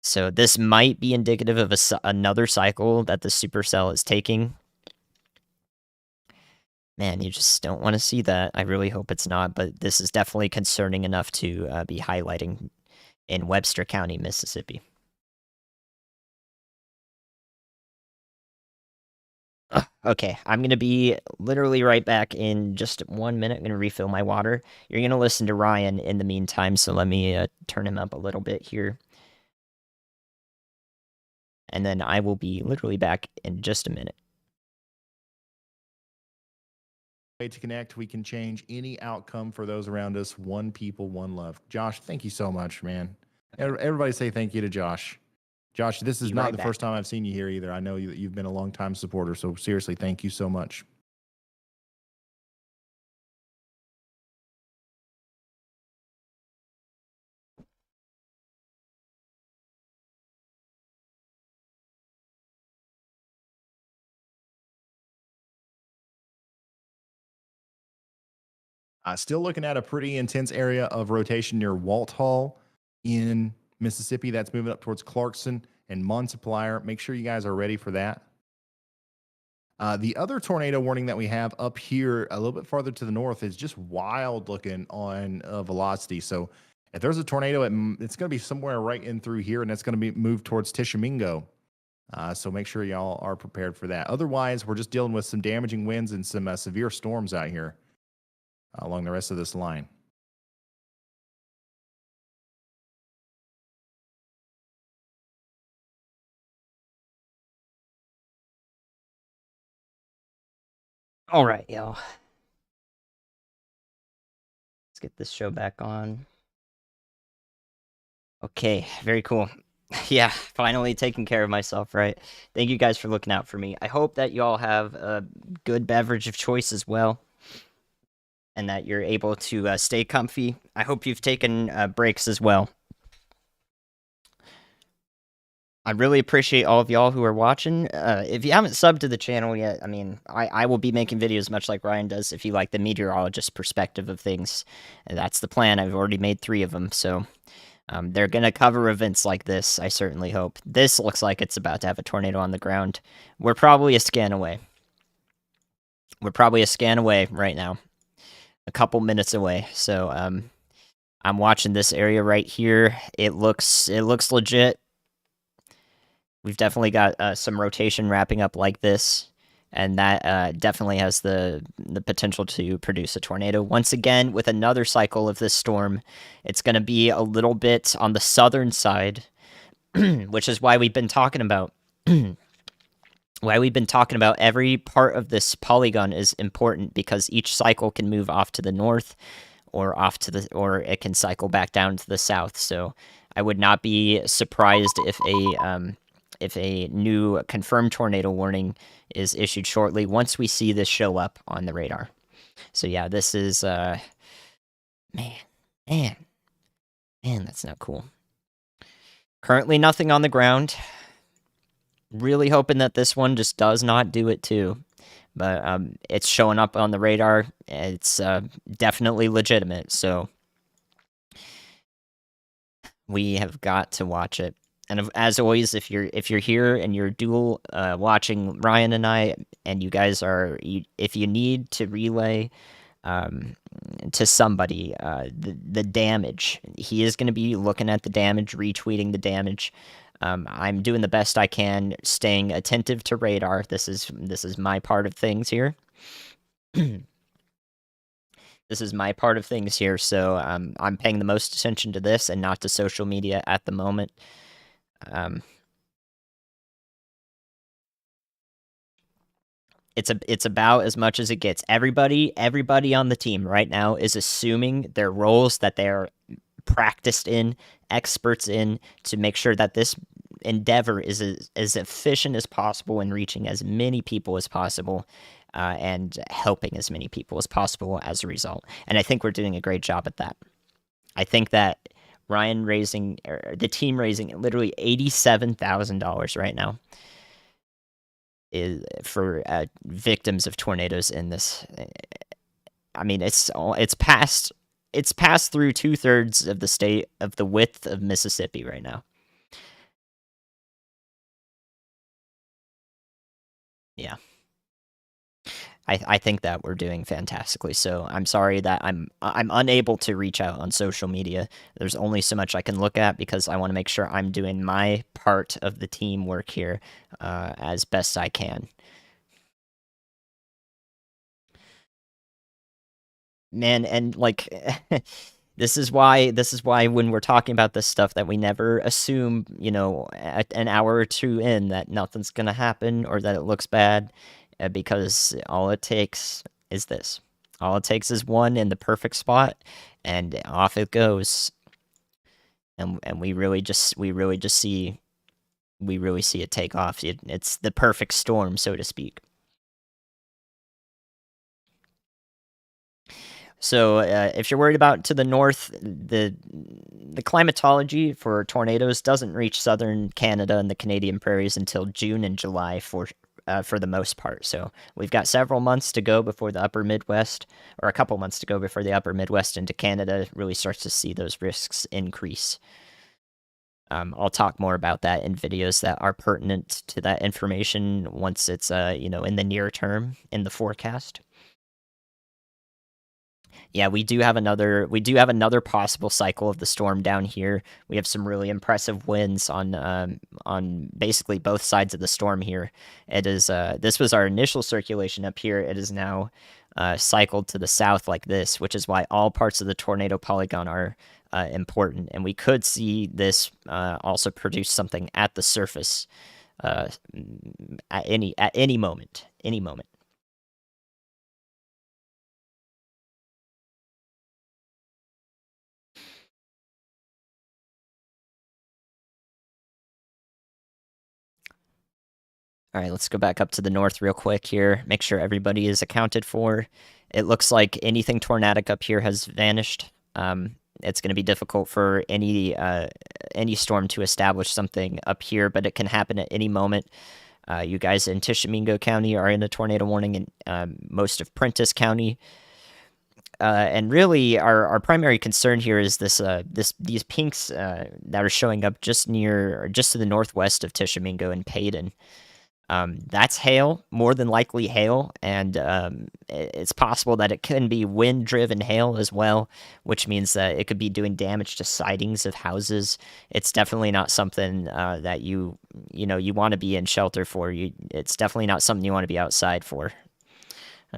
So this might be indicative of another cycle that the supercell is taking. Man, you just don't want to see that. I really hope it's not, but this is definitely concerning enough to be highlighting in Webster County, Mississippi. Okay, I'm going to be literally right back in just 1 minute. I'm going to refill my water. You're going to listen to Ryan in the meantime, so let me turn him up a little bit here. And then I will be literally back in just a minute. To connect, we can change any outcome for those around us. One people, one love. Josh, thank you so much, man. Everybody say thank you to Josh. Josh, this is not the first time I've seen you here either. I know you've been a long time supporter, so seriously, thank you so much. Still looking at a pretty intense area of rotation near Walthall in Mississippi. That's moving up towards Clarkson and Montpelier. Make sure you guys are ready for that. The other tornado warning that we have up here a little bit farther to the north is just wild looking on velocity. So if there's a tornado, it's going to be somewhere right in through here, and it's going to be moved towards Tishomingo. So make sure y'all are prepared for that. Otherwise, we're just dealing with some damaging winds and some severe storms out here along the rest of this line. All right, y'all. Let's get this show back on. Okay, very cool. Yeah, finally taking care of myself, right? Thank you guys for looking out for me. I hope that you all have a good beverage of choice as well, and that you're able to stay comfy. I hope you've taken breaks as well. I really appreciate all of y'all who are watching. If you haven't subbed to the channel yet, I mean, I will be making videos much like Ryan does if you like the meteorologist perspective of things. That's the plan. I've already made 3 of them, so they're going to cover events like this, I certainly hope. This looks like it's about to have a tornado on the ground. We're probably a scan away. We're probably a scan away right now. A couple minutes away. So I'm watching this area right here. It looks legit. We've definitely got some rotation wrapping up like this, and that definitely has the potential to produce a tornado. Once again, with another cycle of this storm, it's going to be a little bit on the southern side, which is why we've been talking about every part of this polygon is important, because each cycle can move off to the north or or it can cycle back down to the south. So I would not be surprised if a new confirmed tornado warning is issued shortly once we see this show up on the radar. So yeah, this is man, that's not cool. Currently nothing on the ground. Really hoping that this one just does not do it too. But it's showing up on the radar. It's definitely legitimate, so we have got to watch it. And as always, if you're here and you're dual watching Ryan and I, and you guys if you need to relay to somebody the damage, he is going to be looking at the damage, retweeting the damage. I'm doing the best I can, staying attentive to radar. This is my part of things here. This is my part of things here, so I'm paying the most attention to this and not to social media at the moment. It's about as much as it gets. Everybody on the team right now is assuming their roles that they're practiced in, experts in, to make sure that this endeavor is as efficient as possible in reaching as many people as possible, and helping as many people as possible as a result. And I think we're doing a great job at that. I think that Ryan raising, or the team raising literally $87,000 right now is for victims of tornadoes in this. I mean, it's past through 2/3 of the state of the width of Mississippi right now. Yeah. I think that we're doing fantastically. So I'm sorry that I'm unable to reach out on social media. There's only so much I can look at because I want to make sure I'm doing my part of the teamwork here as best I can. Man, and like this is why when we're talking about this stuff that we never assume, an hour or two in that nothing's gonna happen or that it looks bad, because all it takes is this. All it takes is one in the perfect spot, and off it goes. And we really see it take off. It's the perfect storm, so to speak. So, if you're worried about to the north, the climatology for tornadoes doesn't reach southern Canada and the Canadian prairies until June and July for the most part. So we've got several months to go before the upper Midwest, or a couple months to go before the upper Midwest into Canada really starts to see those risks increase. I'll talk more about that in videos that are pertinent to that information once it's in the near term in the forecast. Yeah, we do have another possible cycle of the storm down here. We have some really impressive winds on basically both sides of the storm here. It is this was our initial circulation up here. It is now cycled to the south like this, which is why all parts of the tornado polygon are important. And we could see this also produce something at the surface at any moment. Any moment. All right, let's go back up to the north real quick here. Make sure everybody is accounted for. It looks like anything tornadic up here has vanished. It's going to be difficult for any storm to establish something up here, but it can happen at any moment. You guys in Tishomingo County are in a tornado warning, and most of Prentiss County. And really, our primary concern here is these pinks that are showing up just to the northwest of Tishomingo and Paden. That's hail, more than likely hail, and it's possible that it can be wind-driven hail as well, which means that it could be doing damage to sidings of houses. It's definitely not something that you want to be in shelter for. It's definitely not something you want to be outside for.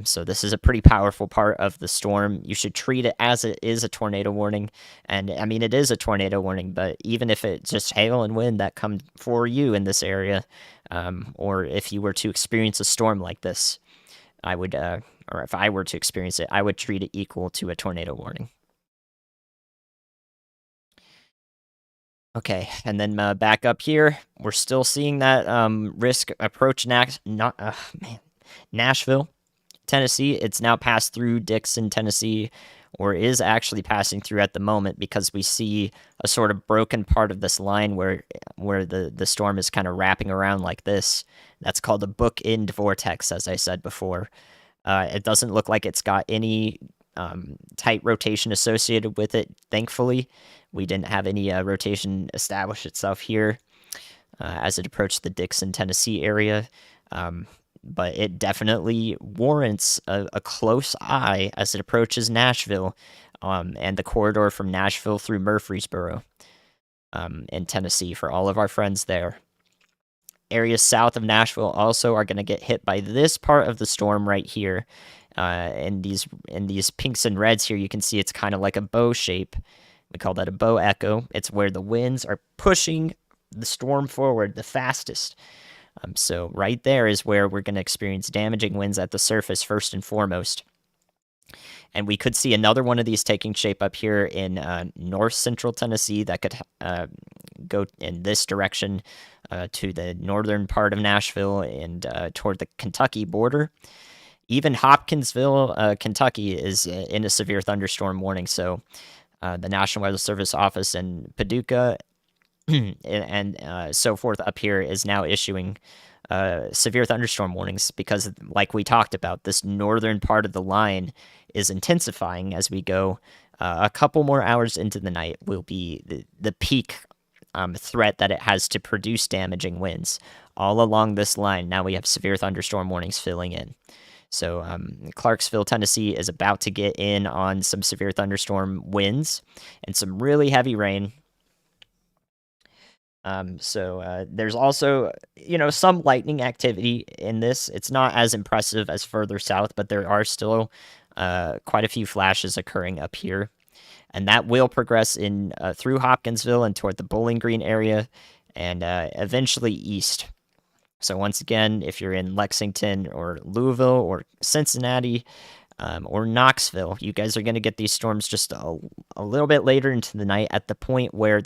So this is a pretty powerful part of the storm. You should treat it as it is a tornado warning. And I mean, it is a tornado warning, but even if it's just hail and wind that come for you in this area, or if you were to experience a storm like this, I would, or if I were to experience it, I would treat it equal to a tornado warning. Okay, and then back up here, we're still seeing that risk approach Nashville. Tennessee. It's now passed through Dixon, Tennessee, or is actually passing through at the moment because we see a sort of broken part of this line where the storm is kind of wrapping around like this. That's called a bookend vortex, as I said before. It doesn't look like it's got any tight rotation associated with it, thankfully. We didn't have any rotation establish itself here as it approached the Dixon, Tennessee area. But it definitely warrants a close eye as it approaches Nashville, and the corridor from Nashville through Murfreesboro in Tennessee for all of our friends there. Areas south of Nashville also are going to get hit by this part of the storm right here. In these pinks and reds here, you can see it's kind of like a bow shape. We call that a bow echo. It's where the winds are pushing the storm forward the fastest. So right there is where we're going to experience damaging winds at the surface first and foremost. And we could see another one of these taking shape up here in north central Tennessee that could go in this direction to the northern part of Nashville and toward the Kentucky border. Even Hopkinsville, Kentucky, is in a severe thunderstorm warning. So the National Weather Service office in Paducah and so forth up here is now issuing severe thunderstorm warnings because, like we talked about, this northern part of the line is intensifying as we go. A couple more hours into the night will be the peak threat that it has to produce damaging winds. All along this line, now we have severe thunderstorm warnings filling in. So Clarksville, Tennessee is about to get in on some severe thunderstorm winds and some really heavy rain. So there's also, some lightning activity in this. It's not as impressive as further south, but there are still quite a few flashes occurring up here. And that will progress in through Hopkinsville and toward the Bowling Green area and eventually east. So once again, if you're in Lexington or Louisville or Cincinnati or Knoxville, you guys are going to get these storms just a little bit later into the night at the point where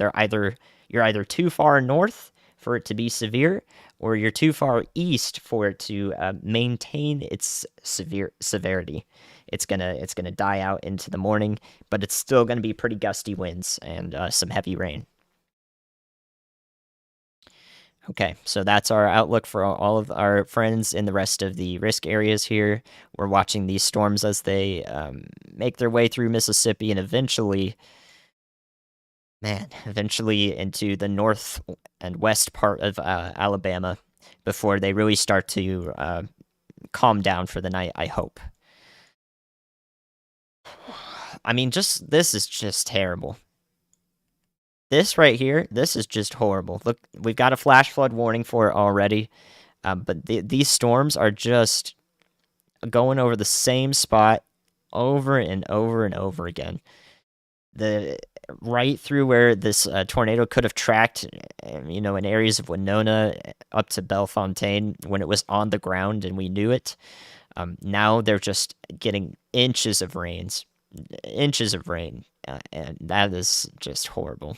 you're either too far north for it to be severe, or you're too far east for it to maintain its severity. It's gonna die out into the morning, but it's still gonna be pretty gusty winds and some heavy rain. Okay, so that's our outlook for all of our friends in the rest of the risk areas here. We're watching these storms as they make their way through Mississippi and eventually into the north and west part of Alabama before they really start to calm down for the night, I hope. I mean, this is just terrible. This right here, this is just horrible. Look, we've got a flash flood warning for it already, but these storms are just going over the same spot over and over and over again. Right through where this tornado could have tracked, in areas of Winona up to Bellefontaine when it was on the ground and we knew it. Now they're just getting inches of rain, and that is just horrible.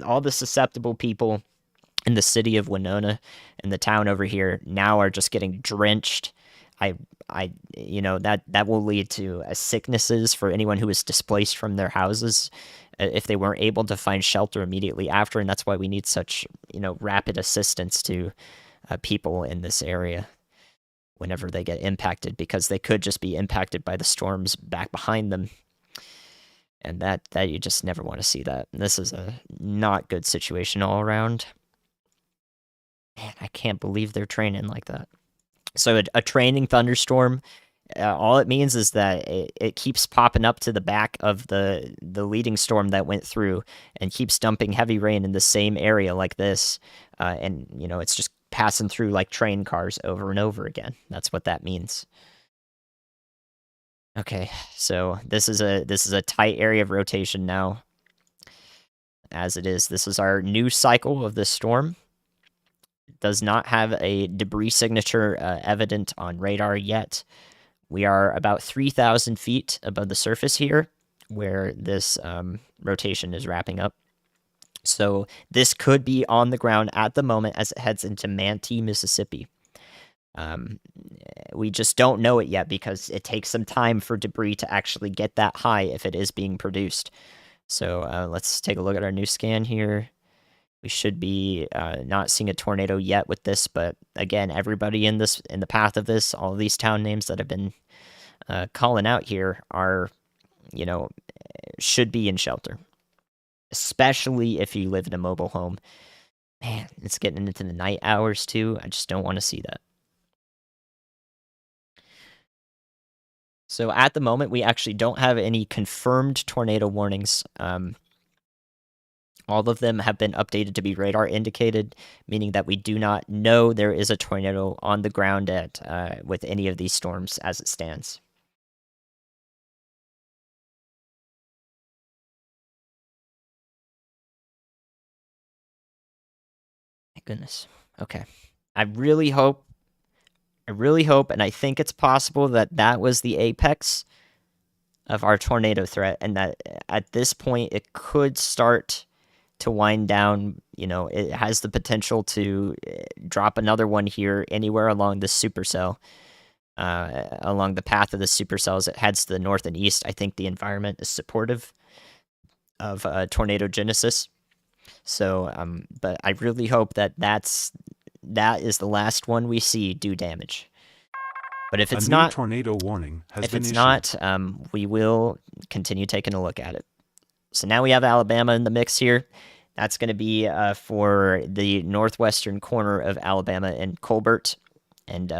All the susceptible people in the city of Winona and the town over here now are just getting drenched. That will lead to sicknesses for anyone who is displaced from their houses if they weren't able to find shelter immediately after, and that's why we need such rapid assistance to people in this area whenever they get impacted, because they could just be impacted by the storms back behind them. And that you just never want to see that. And this is a not good situation all around. Man, I can't believe they're training like that. So a training thunderstorm, all it means is that it keeps popping up to the back of the leading storm that went through and keeps dumping heavy rain in the same area like this. And it's just passing through like train cars over and over again. That's what that means. Okay, so this is a tight area of rotation now. As it is, this is our new cycle of this storm. It does not have a debris signature evident on radar yet. We are about 3,000 feet above the surface here, where this rotation is wrapping up. So this could be on the ground at the moment as it heads into Manatee, Mississippi. We just don't know it yet because it takes some time for debris to actually get that high if it is being produced. So let's take a look at our new scan here. We should be not seeing a tornado yet with this, but again, everybody in the path of this, all of these town names that have been calling out here are, should be in shelter, especially if you live in a mobile home. Man, it's getting into the night hours too. I just don't want to see that. So at the moment, we actually don't have any confirmed tornado warnings. All of them have been updated to be radar indicated, meaning that we do not know there is a tornado on the ground with any of these storms as it stands. My goodness. Okay. I really hope I really hope, and I think it's possible that that was the apex of our tornado threat, and that at this point it could start to wind down. You know, it has the potential to drop another one here anywhere along this supercell, along the path of the supercells. It heads to the north and east. I think the environment is supportive of tornado genesis. So, but I really hope that that is the last one we see do damage. But if A it's new not, tornado warning has if been it's issued. not, we will continue taking a look at it. So now we have Alabama in the mix here. That's going to be for the northwestern corner of Alabama and Colbert and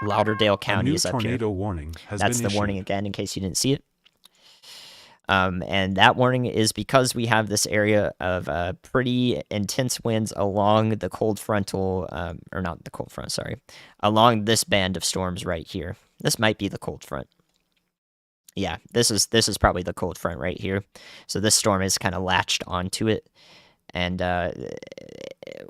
Lauderdale A County new is up here. tornado warning has That's been the warning issued. again, in case you didn't see it. And that warning is because we have this area of pretty intense winds along the cold frontal, or not the cold front, sorry, along this band of storms right here. This might be the cold front. Yeah, this is probably the cold front right here. So this storm is kind of latched onto it, and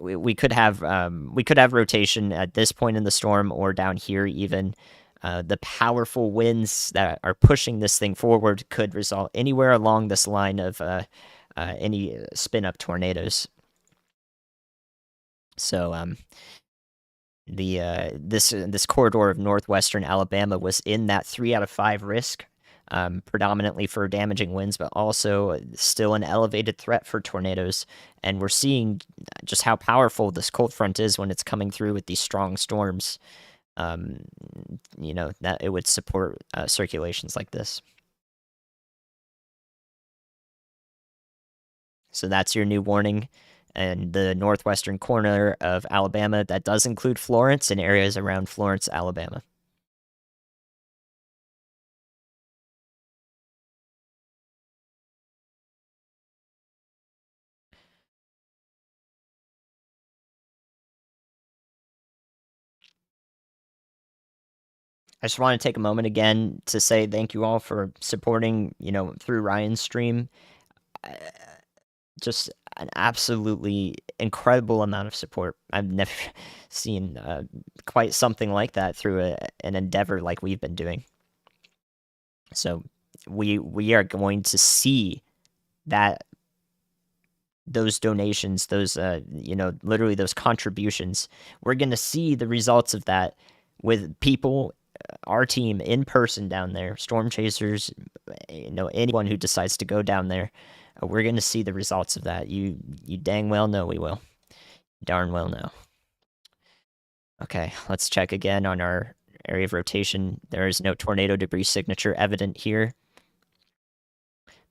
we could have rotation at this point in the storm or down here even. The powerful winds that are pushing this thing forward could result anywhere along this line of any spin-up tornadoes. So this corridor of northwestern Alabama was in that 3 out of 5 risk, predominantly for damaging winds, but also still an elevated threat for tornadoes. And we're seeing just how powerful this cold front is when it's coming through with these strong storms. You know, that it would support circulations like this. So that's your new warning. And the northwestern corner of Alabama, that does include Florence and areas around Florence, Alabama. I just want to take a moment again to say thank you all for supporting, you know, through Ryan's stream. Just an absolutely incredible amount of support. I've never seen quite something like that through an endeavor like we've been doing. So we are going to see that those donations, those you know, literally those contributions. We're going to see the results of that with people, our team in person down there, storm chasers, you know, anyone who decides to go down there. We're going to see the results of that. You dang well know we will. Darn well know. Okay, let's check again on our area of rotation. There is no tornado debris signature evident here,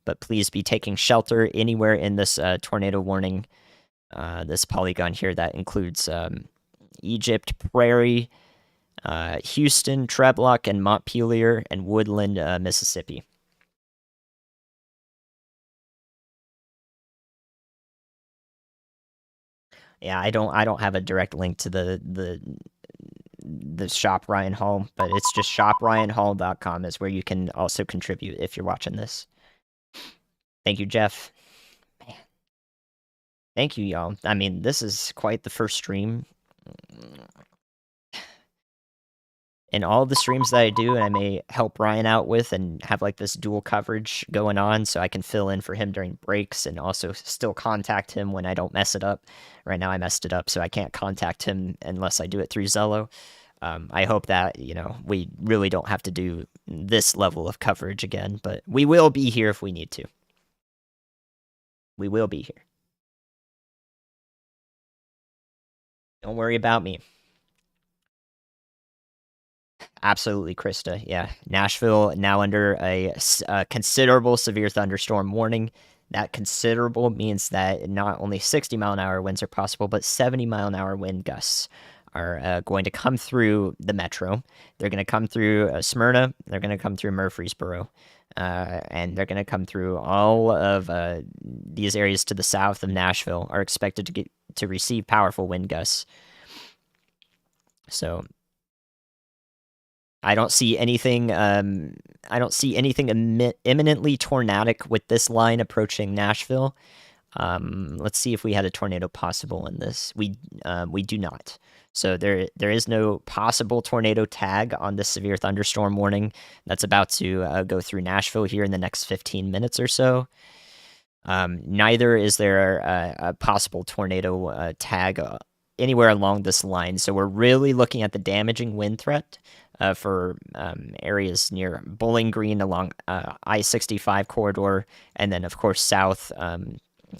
but please be taking shelter anywhere in this tornado warning, this polygon here. That includes Egypt, Prairie, Houston, Treblock, and Montpelier, and Woodland, Mississippi. Yeah, I don't have a direct link to the shop Ryan Hall, but it's just shopryanhall.com is where you can also contribute if you're watching this. Thank you, Jeff. Man. Thank you, y'all. I mean, this is quite the first stream. In all the streams that I do, and I may help Ryan out with and have like this dual coverage going on so I can fill in for him during breaks and also still contact him when I don't mess it up. Right now I messed it up, so I can't contact him unless I do it through Zello. I hope that, you know, we really don't have to do this level of coverage again, but we will be here if we need to. We will be here. Don't worry about me. Absolutely, Krista. Yeah. Nashville now under a considerable severe thunderstorm warning. That considerable means that not only 60-mile-an-hour winds are possible, but 70-mile-an-hour wind gusts are going to come through the metro. They're going to come through Smyrna. They're going to come through Murfreesboro. And they're going to come through all of these areas to the south of Nashville are expected to receive powerful wind gusts. So I don't see anything. I don't see anything imminently tornadic with this line approaching Nashville. Let's see if we had a tornado possible in this. We do not. So there is no possible tornado tag on this severe thunderstorm warning that's about to go through Nashville here in the next 15 minutes or so. Neither is there a possible tornado tag anywhere along this line. So we're really looking at the damaging wind threat for areas near Bowling Green along I-65 corridor, and then of course south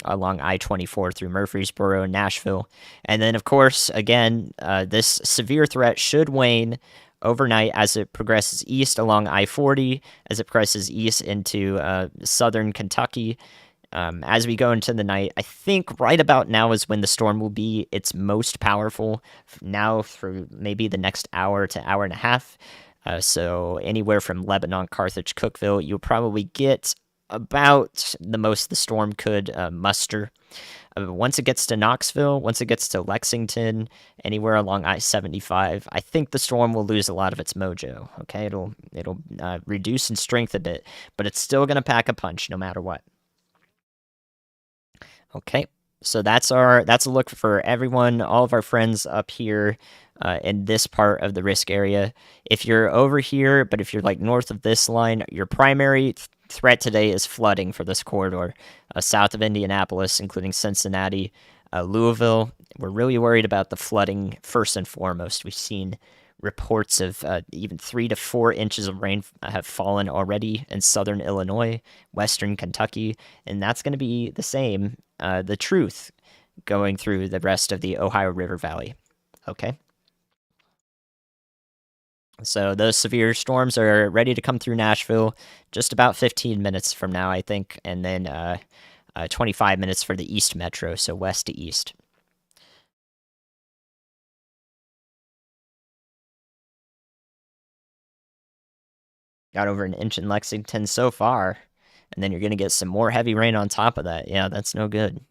along I-24 through Murfreesboro and Nashville. And then of course, again, this severe threat should wane overnight as it progresses east along I-40, as it progresses east into southern Kentucky. As we go into the night, I think right about now is when the storm will be its most powerful. Now for maybe the next hour to hour and a half. So anywhere from Lebanon, Carthage, Cookeville, you'll probably get about the most the storm could muster. Once it gets to Knoxville, once it gets to Lexington, anywhere along I-75, I think the storm will lose a lot of its mojo. Okay, it'll reduce in strength a bit, but it's still going to pack a punch no matter what. Okay, so that's a look for everyone, all of our friends up here in this part of the risk area. If you're over here, but if you're like north of this line, your primary threat today is flooding for this corridor, south of Indianapolis, including Cincinnati, Louisville. We're really worried about the flooding first and foremost. We've seen reports of even 3 to 4 inches of rain have fallen already in southern Illinois, western Kentucky, and that's going to be the same, the truth, going through the rest of the Ohio River Valley. Okay? So those severe storms are ready to come through Nashville just about 15 minutes from now, I think, and then 25 minutes for the East Metro, so west to east. Got over an inch in Lexington so far, and then you're going to get some more heavy rain on top of that. Yeah, that's no good.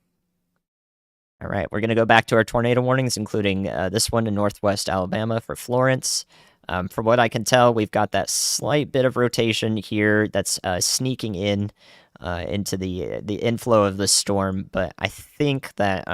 All right, we're going to go back to our tornado warnings, including this one in northwest Alabama for Florence. From what I can tell, we've got that slight bit of rotation here that's sneaking in into the inflow of the storm. But I think that,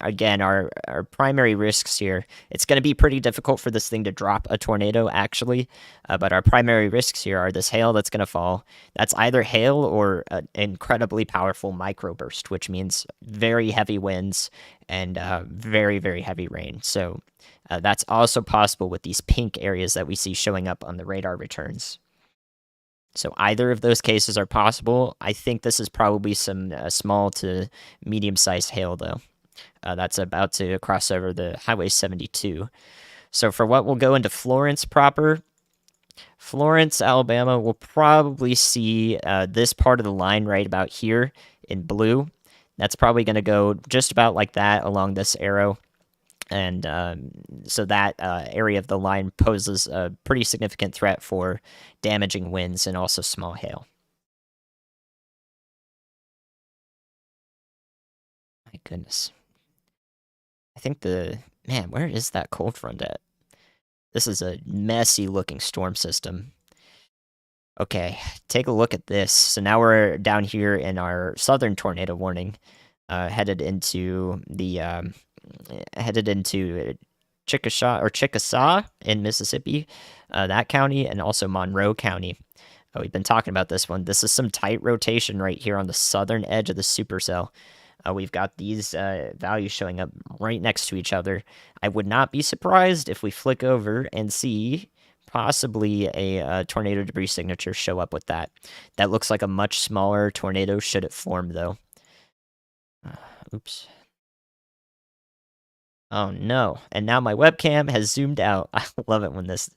again, our primary risks here, it's going to be pretty difficult for this thing to drop a tornado, actually. But our primary risks here are this hail that's going to fall. That's either hail or an incredibly powerful microburst, which means very heavy winds and very, very heavy rain. So that's also possible with these pink areas that we see showing up on the radar returns. So either of those cases are possible. I think this is probably some small to medium-sized hail, though. That's about to cross over the Highway 72. So for what will go into Florence proper, Florence, Alabama, will probably see this part of the line right about here in blue. That's probably going to go just about like that along this arrow. And so that area of the line poses a pretty significant threat for damaging winds and also small hail. My goodness. I think man, where is that cold front at? This is a messy looking storm system. Okay, take a look at this. So now we're down here in our southern tornado warning, headed into Chickasaw in Mississippi, that county, and also Monroe County. We've been talking about this one. This is some tight rotation right here on the southern edge of the supercell. We've got these values showing up right next to each other. I would not be surprised if we flick over and see possibly a tornado debris signature show up with that. That looks like a much smaller tornado should it form, though. Oops. Oh no, and now my webcam has zoomed out. I love it when this...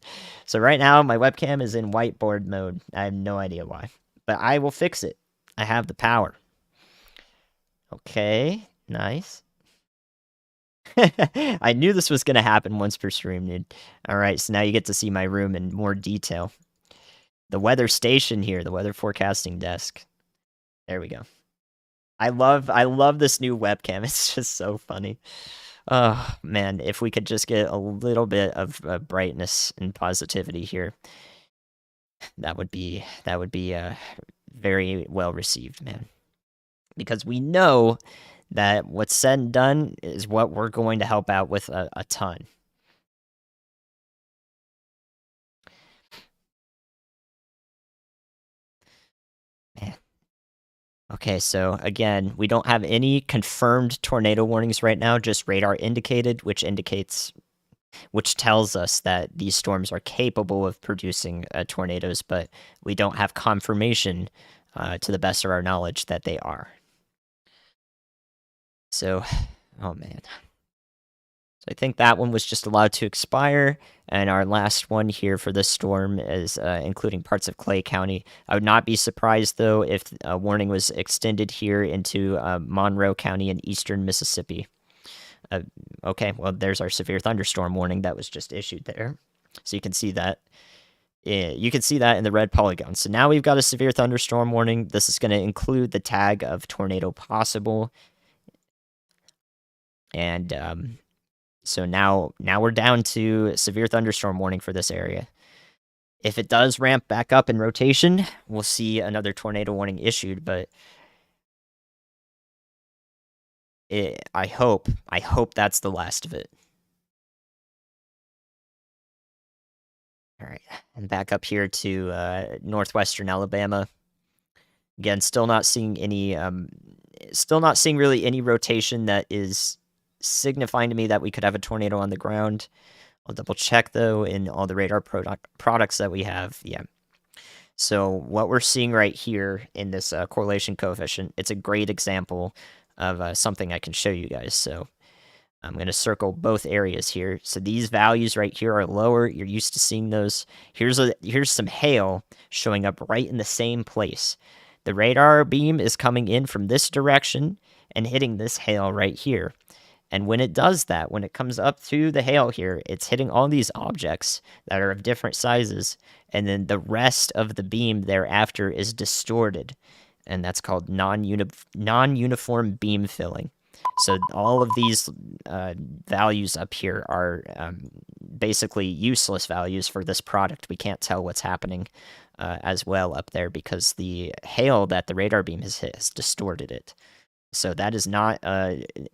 So right now, my webcam is in whiteboard mode. I have no idea why. But I will fix it. I have the power. Okay, nice. I knew this was going to happen once per stream, dude. Alright, so now you get to see my room in more detail. The weather station here, the weather forecasting desk. There we go. I love this new webcam. It's just so funny. Oh man, if we could just get a little bit of brightness and positivity here, that would be very well received, man. Because we know that what's said and done is what we're going to help out with a ton. Man. Okay, so again, we don't have any confirmed tornado warnings right now, just radar indicated, which tells us that these storms are capable of producing tornadoes, but we don't have confirmation to the best of our knowledge that they are. So, oh man. So I think that one was just allowed to expire. And our last one here for this storm is including parts of Clay County. I would not be surprised, though, if a warning was extended here into Monroe County in eastern Mississippi. Okay, well, there's our severe thunderstorm warning that was just issued there. So you can see that. You can see that in the red polygon. So now we've got a severe thunderstorm warning. This is going to include the tag of tornado possible. And so now we're down to severe thunderstorm warning for this area. If it does ramp back up in rotation, we'll see another tornado warning issued, but I hope that's the last of it. All right, and back up here to northwestern Alabama. Again, still not seeing really any rotation that is signifying to me that we could have a tornado on the ground. I'll double check though in all the radar products that we have. Yeah. So what we're seeing right here in this correlation coefficient, it's a great example of something I can show you guys. So I'm going to circle both areas here. So these values right here are lower. You're used to seeing those. Here's some hail showing up right in the same place. The radar beam is coming in from this direction and hitting this hail right here. And when it does that, when it comes up to the hail here, it's hitting all these objects that are of different sizes, and then the rest of the beam thereafter is distorted, and that's called non-uniform beam filling. So all of these values up here are basically useless values for this product. We can't tell what's happening as well up there because the hail that the radar beam has hit has distorted it. So that is not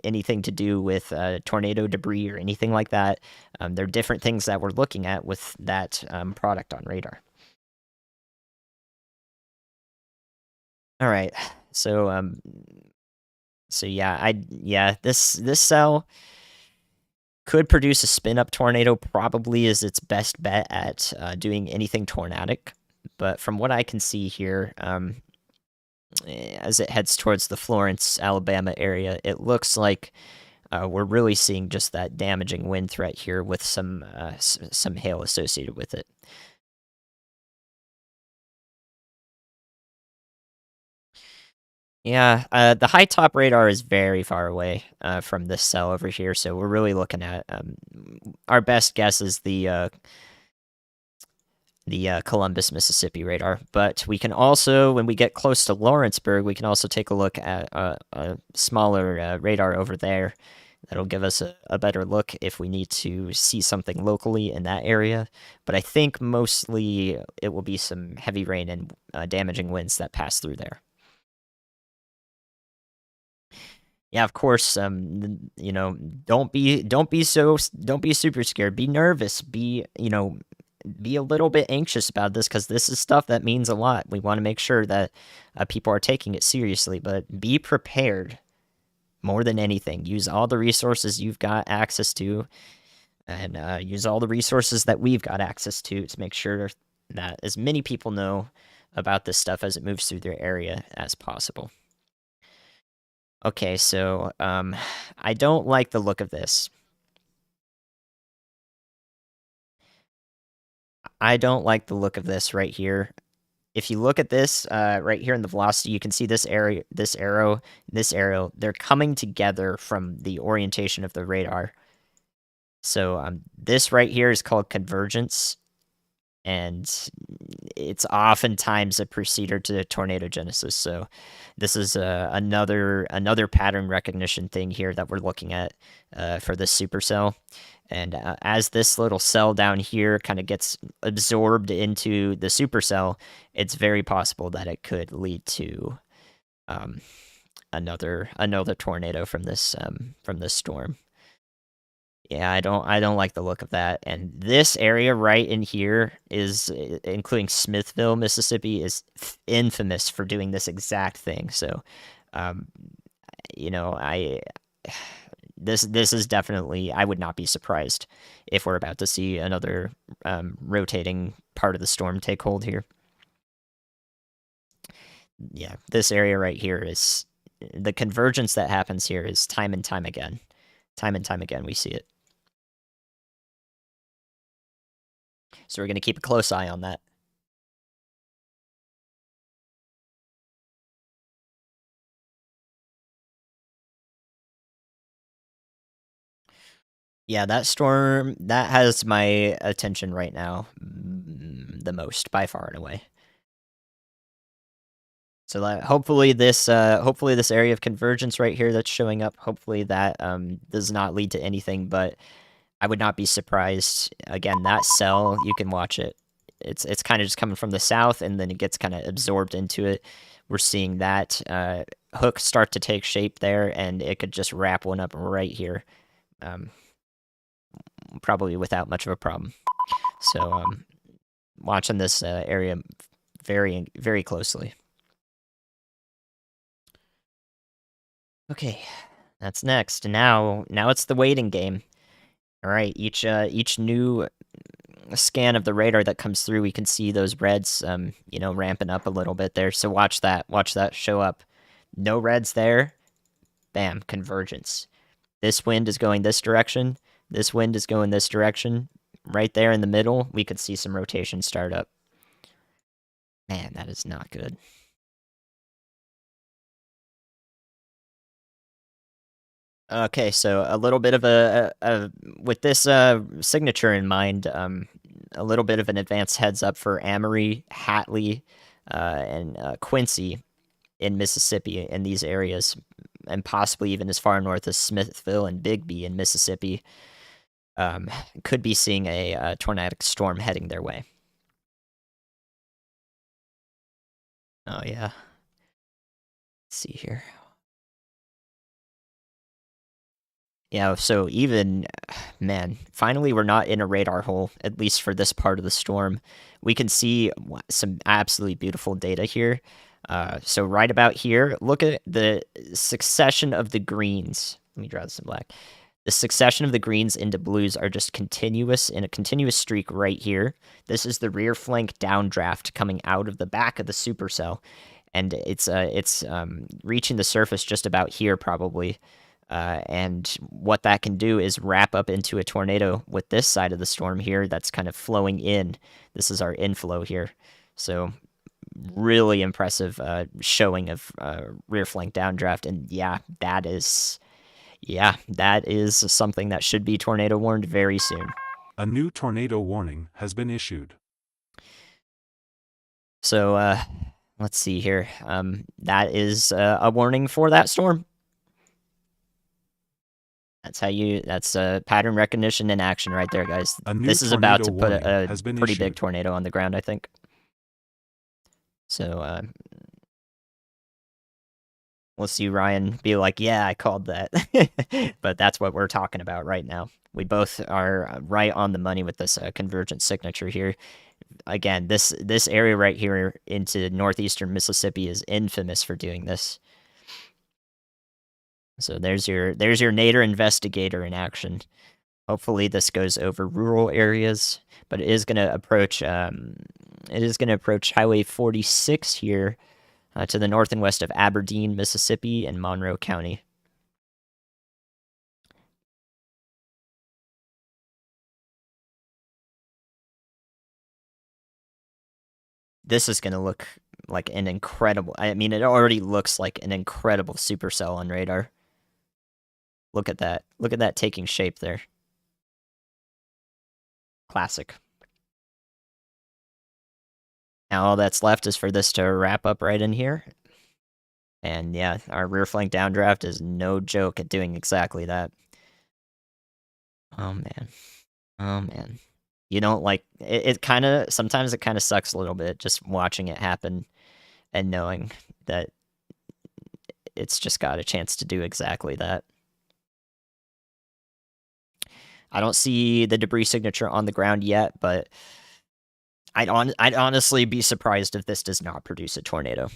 anything to do with tornado debris or anything like that. There are different things that we're looking at with that product on radar. All right, so this cell could produce a spin-up tornado. Probably is its best bet at doing anything tornadic. But from what I can see here, as it heads towards the Florence, Alabama area, it looks like we're really seeing just that damaging wind threat here with some hail associated with it. Yeah, the high top radar is very far away from this cell over here, so we're really looking at our best guess is the Columbus, Mississippi radar. But we can also, when we get close to Lawrenceburg, we can also take a look at a smaller radar over there. That'll give us a better look if we need to see something locally in that area. But I think mostly it will be some heavy rain and damaging winds that pass through there. Yeah, of course. Don't be super scared. Be nervous. Be a little bit anxious about this because this is stuff that means a lot. We want to make sure that people are taking it seriously, but be prepared more than anything. Use all the resources you've got access to, and use all the resources that we've got access to make sure that as many people know about this stuff as it moves through their area as possible. Okay, so I don't like the look of this. I don't like the look of this right here. If you look at this right here in the velocity, you can see this arrow, they're coming together from the orientation of the radar. So this right here is called convergence, and it's oftentimes a preceder to tornado genesis. So this is another pattern recognition thing here that we're looking at for this supercell. And as this little cell down here kind of gets absorbed into the supercell, it's very possible that it could lead to another tornado from this storm. Yeah, I don't like the look of that. And this area right in here is including Smithville, Mississippi, is infamous for doing this exact thing. So, um, I this is definitely, I would not be surprised if we're about to see another rotating part of the storm take hold here. Yeah, this area right here is the convergence that happens here is time and time again. Time and time again we see it. So we're going to keep a close eye on that. Yeah, that storm, that has my attention right now the most, by far and away. So that hopefully this area of convergence right here that's showing up, hopefully that does not lead to anything, but I would not be surprised. Again, that cell, you can watch it. It's kind of just coming from the south, and then it gets kind of absorbed into it. We're seeing that hook start to take shape there, and it could just wrap one up right here, probably without much of a problem. So watching this area very, very closely. Okay, that's next. Now it's the waiting game. All right, each new scan of the radar that comes through, we can see those reds, ramping up a little bit there. So watch that show up. No reds there. Bam, convergence. This wind is going this direction. This wind is going this direction. Right there in the middle, we could see some rotation start up. Man, that is not good. Okay, so a little bit of with this signature in mind, a little bit of an advanced heads up for Amory, Hatley, and Quincy in Mississippi in these areas, and possibly even as far north as Smithville and Bigby in Mississippi. Could be seeing a tornadic storm heading their way. Oh yeah. Let's see here. Yeah, so even, man, finally we're not in a radar hole, at least for this part of the storm. We can see some absolutely beautiful data here. So right about here, look at the succession of the greens. Let me draw this in black. The succession of the greens into blues are just continuous in a continuous streak right here. This is the rear flank downdraft coming out of the back of the supercell, and it's reaching the surface just about here probably. And what that can do is wrap up into a tornado with this side of the storm here that's kind of flowing in. This is our inflow here. So really impressive showing of rear flank downdraft. And yeah, that is something that should be tornado warned very soon. A new tornado warning has been issued. So let's see here. That is a warning for that storm. That's pattern recognition in action right there, guys. This is about to put a pretty big tornado on the ground, I think. So we'll see Ryan be like, yeah, I called that. But that's what we're talking about right now. We both are right on the money with this convergent signature here. Again, this area right here into northeastern Mississippi is infamous for doing this. So there's your Nader investigator in action. Hopefully this goes over rural areas, but it is going to approach Highway 46 here to the north and west of Aberdeen, Mississippi, and Monroe County. This is going to look like an incredible, I mean, it already looks like an incredible supercell on radar. Look at that. Look at that taking shape there. Classic. Now all that's left is for this to wrap up right in here. And yeah, our rear flank downdraft is no joke at doing exactly that. Oh man. Oh man. You don't like it kind of, sometimes it kind of sucks a little bit just watching it happen and knowing that it's just got a chance to do exactly that. I don't see the debris signature on the ground yet, but I'd honestly be surprised if this does not produce a tornado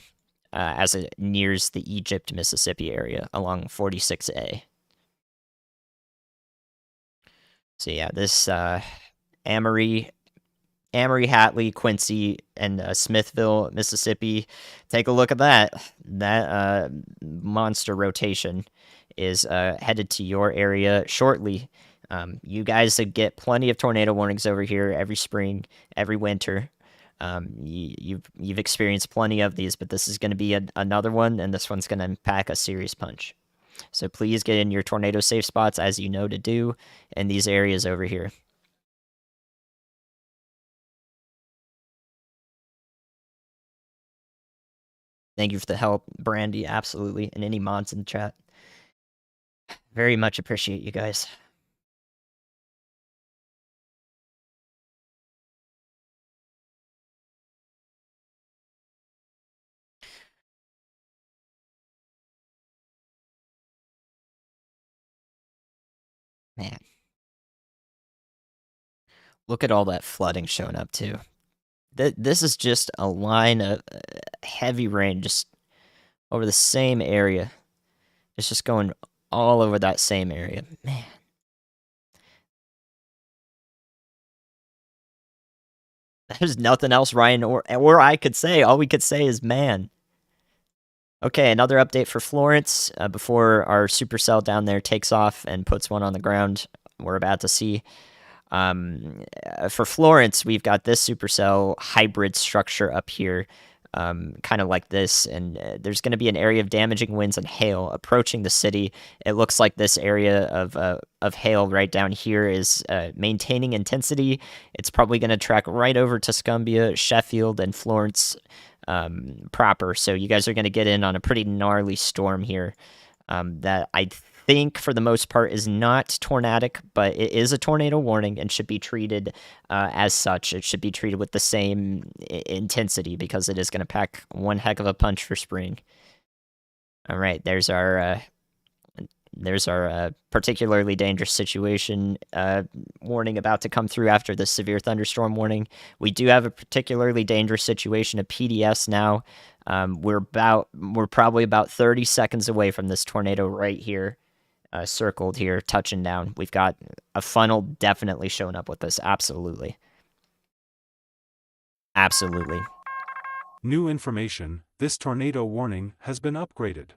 as it nears the Egypt, Mississippi area along 46A. So yeah, this Amory, Hatley, Quincy, and Smithville, Mississippi. Take a look at that. That monster rotation is headed to your area shortly. You guys get plenty of tornado warnings over here every spring, every winter. You've experienced plenty of these, but this is going to be another one, and this one's going to pack a serious punch. So please get in your tornado safe spots as you know to do in these areas over here. Thank you for the help, Brandy, absolutely, and any mods in the chat. Very much appreciate you guys. Man. Look at all that flooding showing up, too. This is just a line of heavy rain just over the same area. It's just going all over that same area. Man. There's nothing else Ryan or I could say. All we could say is, man. Okay, another update for Florence before our supercell down there takes off and puts one on the ground. We're about to see. For Florence, we've got this supercell hybrid structure up here, kind of like this, and there's going to be an area of damaging winds and hail approaching the city. It looks like this area of hail right down here is maintaining intensity. It's probably going to track right over Tuscumbia, Sheffield, and Florence proper. So you guys are going to get in on a pretty gnarly storm here that I think for the most part is not tornadic, but it is a tornado warning and should be treated as such. It should be treated with the same intensity because it is going to pack one heck of a punch for spring. All right, there's our particularly dangerous situation warning about to come through after the severe thunderstorm warning. We do have a particularly dangerous situation, a PDS now. We're probably about 30 seconds away from this tornado right here. Circled here, touching down. We've got a funnel definitely showing up with this. Absolutely. Absolutely. New information. This tornado warning has been upgraded.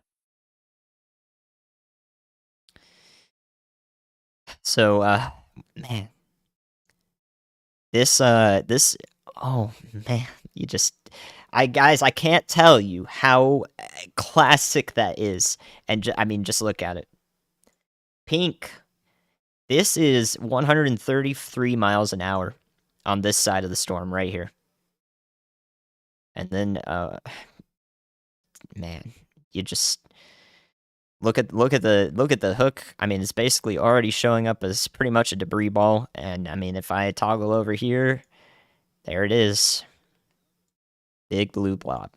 So, man. This, oh, man. Guys, I can't tell you how classic that is. And, I mean, just look at it. Pink. This is 133 miles an hour on this side of the storm right here. And then, man, you just look at the hook. I mean, it's basically already showing up as pretty much a debris ball. And I mean, if I toggle over here, there it is. Big blue blob.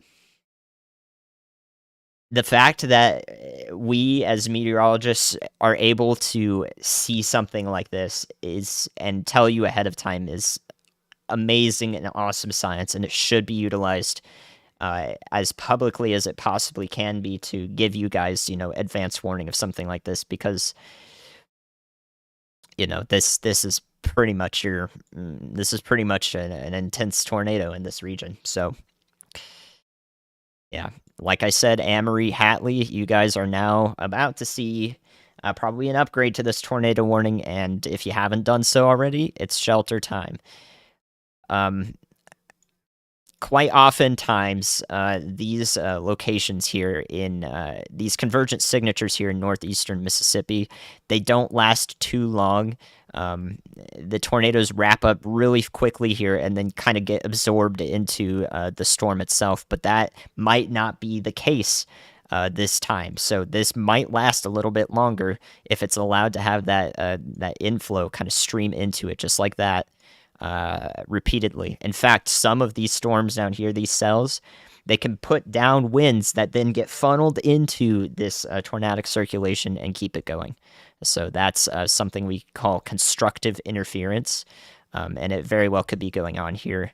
The fact that we as meteorologists are able to see something like this and tell you ahead of time is amazing and awesome science, and it should be utilized as publicly as it possibly can be to give you guys, advance warning of something like this, because, this is pretty much an intense tornado in this region. So, yeah. Like I said, Amory, Hatley, you guys are now about to see probably an upgrade to this tornado warning, and if you haven't done so already, it's shelter time. Quite oftentimes, these locations here in these convergent signatures here in northeastern Mississippi, they don't last too long. The tornadoes wrap up really quickly here and then kind of get absorbed into the storm itself, but that might not be the case this time. So this might last a little bit longer if it's allowed to have that inflow kind of stream into it, just like that, repeatedly. In fact, some of these storms down here, these cells, they can put down winds that then get funneled into this tornadic circulation and keep it going. So that's something we call constructive interference, and it very well could be going on here,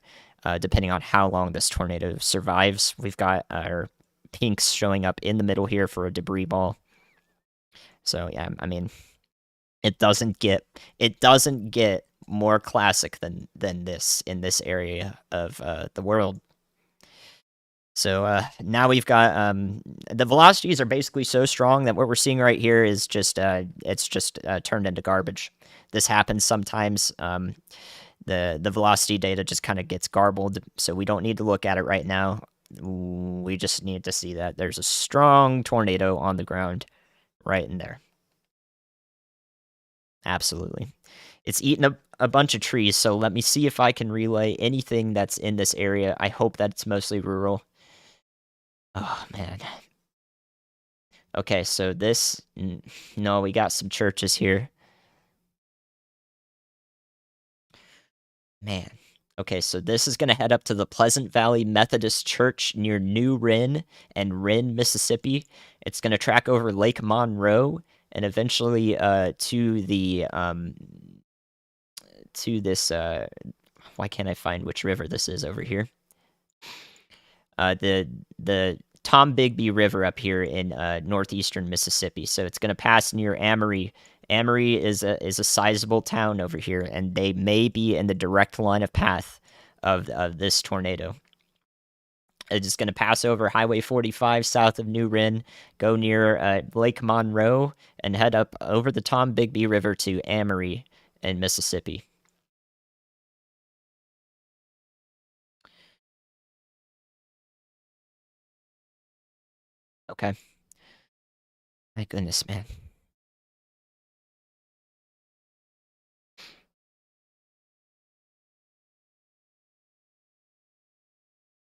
depending on how long this tornado survives. We've got our pinks showing up in the middle here for a debris ball. So yeah, I mean, it doesn't get more classic than this in this area of the world. So now we've got the velocities are basically so strong that what we're seeing right here is just it's just turned into garbage. This happens sometimes. The velocity data just kind of gets garbled, so we don't need to look at it right now. We just need to see that there's a strong tornado on the ground right in there. Absolutely. It's eaten a bunch of trees, so let me see if I can relay anything that's in this area. I hope that it's mostly rural. Oh, man. Okay, so this... No, we got some churches here. Man. Okay, so this is going to head up to the Pleasant Valley Methodist Church near New Wren and Wren, Mississippi. It's going to track over Lake Monroe and eventually to the... to this... why can't I find which river this is over here? The Tom Bigby River up here in northeastern Mississippi. So it's going to pass near Amory. Amory is a sizable town over here, and they may be in the direct line of path of this tornado. It is going to pass over Highway 45 south of New Wren, go near Lake Monroe, and head up over the Tom Bigby River to Amory in Mississippi. Okay. My goodness, man.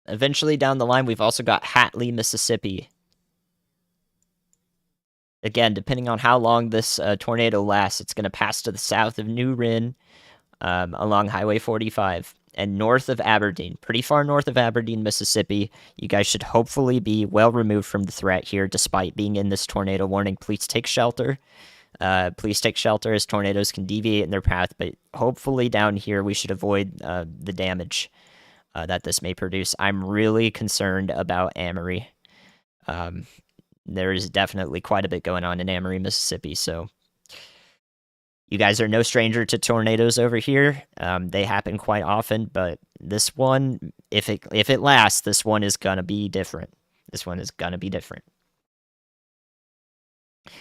Eventually down the line, we've also got Hatley, Mississippi. Again, depending on how long this tornado lasts, it's going to pass to the south of New Wren along Highway 45 and north of Aberdeen, pretty far north of Aberdeen, Mississippi. You guys should hopefully be well removed from the threat here, despite being in this tornado warning. Please take shelter. Please take shelter as tornadoes can deviate in their path, but hopefully down here we should avoid the damage that this may produce. I'm really concerned about Amory. There is definitely quite a bit going on in Amory, Mississippi, so you guys are no stranger to tornadoes over here. They happen quite often, but this one, if it lasts, this one is gonna be different. This one is gonna be different.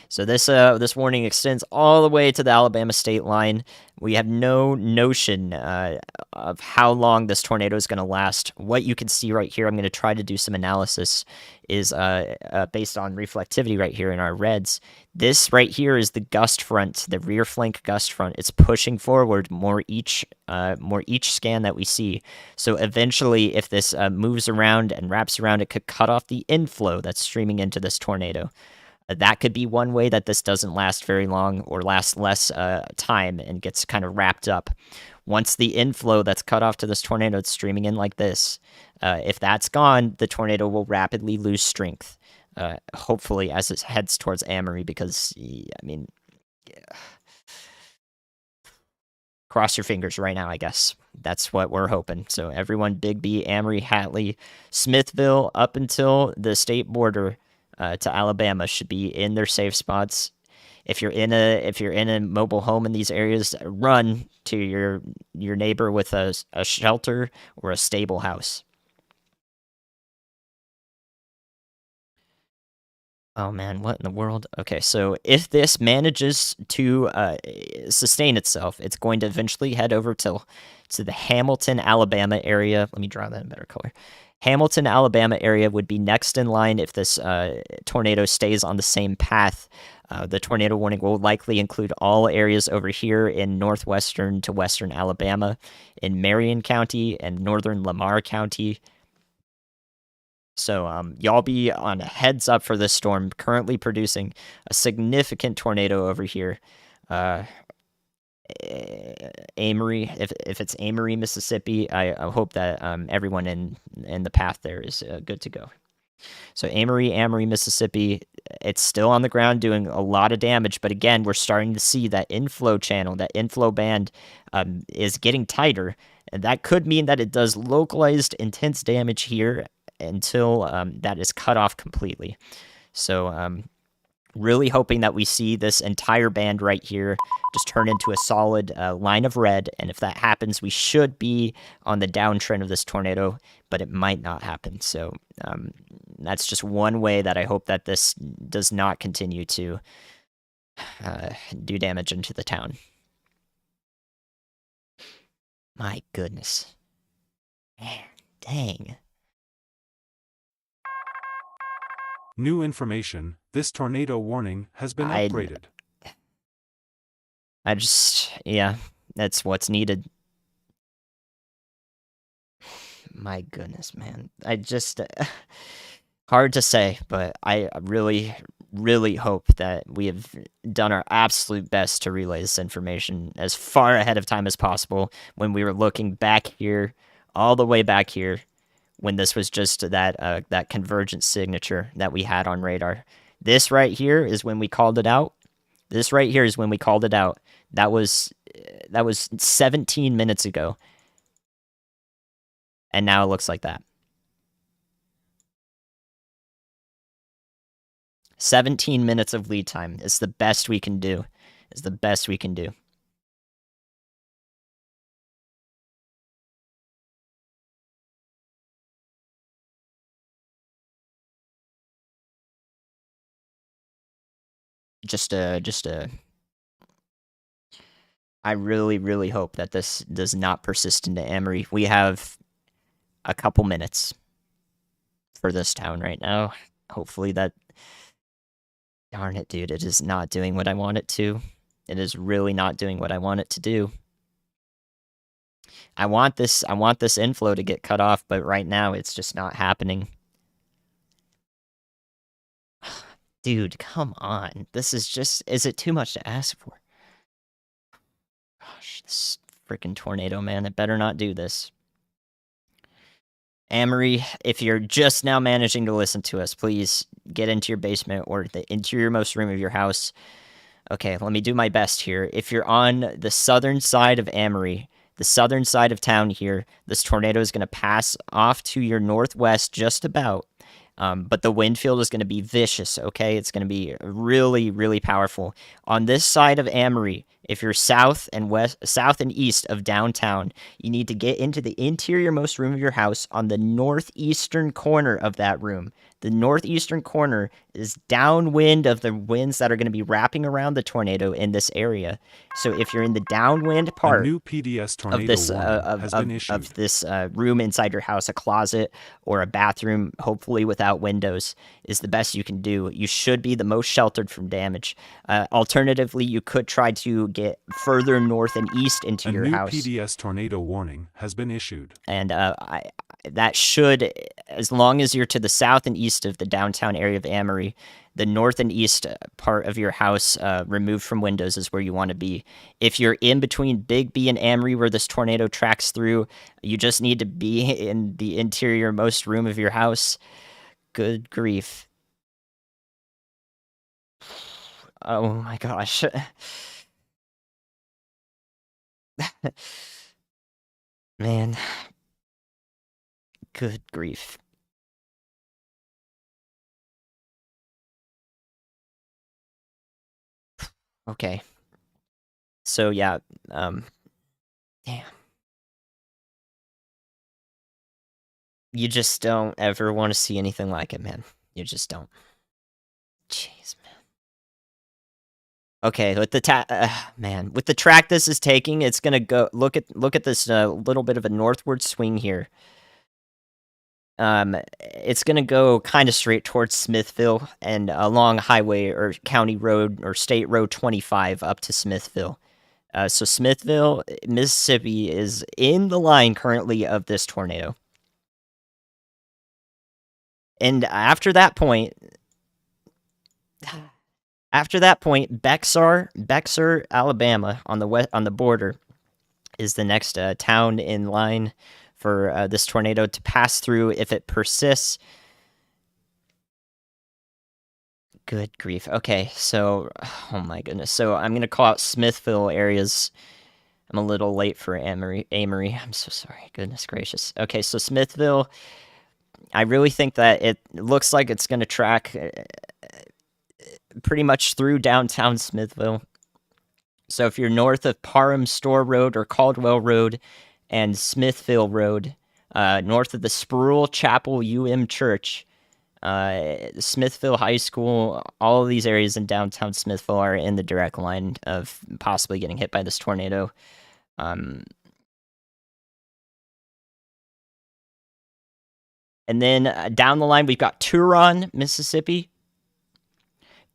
So this warning extends all the way to the Alabama state line. We have no notion of how long this tornado is going to last. What you can see right here, I'm going to try to do some analysis, is based on reflectivity right here in our reds. This right here is the gust front, the rear flank gust front. It's pushing forward more each scan that we see. So eventually, if this moves around and wraps around, it could cut off the inflow that's streaming into this tornado. That could be one way that this doesn't last very long or lasts less time and gets kind of wrapped up. Once the inflow that's cut off to this tornado that's streaming in like this, if that's gone, the tornado will rapidly lose strength, hopefully as it heads towards Amory, because, I mean, yeah. Cross your fingers right now, I guess. That's what we're hoping. So everyone, Bigby, Amory, Hatley, Smithville, up until the state border, to Alabama, should be in their safe spots. If you're in a mobile home in these areas, run to your neighbor with a shelter or a stable house. Oh man, what in the world? Okay, so if this manages to sustain itself, it's going to eventually head over to the Hamilton, Alabama area. Let me draw that in better color. Hamilton, Alabama area would be next in line if this tornado stays on the same path. The tornado warning will likely include all areas over here in northwestern to western Alabama, in Marion County and northern Lamar County. So y'all be on a heads up for this storm, currently producing a significant tornado over here. Amory, if it's Amory, Mississippi, I hope that everyone in the path there is good to go. So Amory, Mississippi, it's still on the ground doing a lot of damage, but again, we're starting to see that inflow channel, that inflow band is getting tighter, and that could mean that it does localized intense damage here until that is cut off completely. So really hoping that we see this entire band right here just turn into a solid line of red, and if that happens, we should be on the downtrend of this tornado, but it might not happen. So that's just one way that I hope that this does not continue to do damage into the town. My goodness. Man, dang. New information, this tornado warning has been upgraded. Yeah, that's what's needed. My goodness, man. Hard to say, but I really, really hope that we have done our absolute best to relay this information as far ahead of time as possible when we were looking back here, all the way back here, when this was just that convergence signature that we had on radar. This right here is when we called it out. This right here is when we called it out. That was 17 minutes ago. And now it looks like that. 17 minutes of lead time is the best we can do. Is the best we can do. I really, really hope that this does not persist into Amory. We have a couple minutes for this town right now. Hopefully that... Darn it, dude. It is not doing what I want it to. It is really not doing what I want it to do. I want this inflow to get cut off, but right now it's just not happening. Dude, come on. This is just... Is it too much to ask for? Gosh, this freaking tornado, man. It better not do this. Amory, if you're just now managing to listen to us, please get into your basement or the interiormost room of your house. Okay, let me do my best here. If you're on the southern side of Amory, the southern side of town here, this tornado is going to pass off to your northwest just about. But the wind field is going to be vicious, okay? It's going to be really, really powerful. On this side of Amory, if you're south and east of downtown, you need to get into the interiormost room of your house on the northeastern corner of that room. The northeastern corner is downwind of the winds that are going to be wrapping around the tornado in this area. So if you're in the downwind part A new PDS tornado of this warning has been issued. of this room inside your house, a closet or a bathroom, hopefully without windows, is the best you can do. You should be the most sheltered from damage. Alternatively, you could try to get further north and east into your house. A new PDS tornado warning has been issued. And that should, as long as you're to the south and east of the downtown area of Amory, the north and east part of your house removed from windows is where you want to be. If you're in between Big B and Amory where this tornado tracks through, you just need to be in the interiormost room of your house. Good grief. Oh my gosh. Man. Good grief. Okay. So yeah, damn. You just don't ever want to see anything like it, man. You just don't. Jeez, man. Okay, with the with the track this is taking, it's gonna go. Look at this little bit of a northward swing here. It's gonna go kind of straight towards Smithville and along highway or county road or state road 25 up to Smithville. So Smithville, Mississippi is in the line currently of this tornado. And after that point, After that point, Bexar, Alabama, on the border, is the next town in line for this tornado to pass through if it persists. Good grief. Okay, so, oh my goodness. So I'm gonna call out Smithville areas. I'm a little late for Amory. I'm so sorry. Goodness gracious. Okay, so Smithville. I really think that it looks like it's gonna track pretty much through downtown Smithville. So if you're north of Parham Store Road or Caldwell Road and Smithville Road, north of the Sproul Chapel Church, Smithville High School, all of these areas in downtown Smithville are in the direct line of possibly getting hit by this tornado. And then down the line, we've got Turon, Mississippi.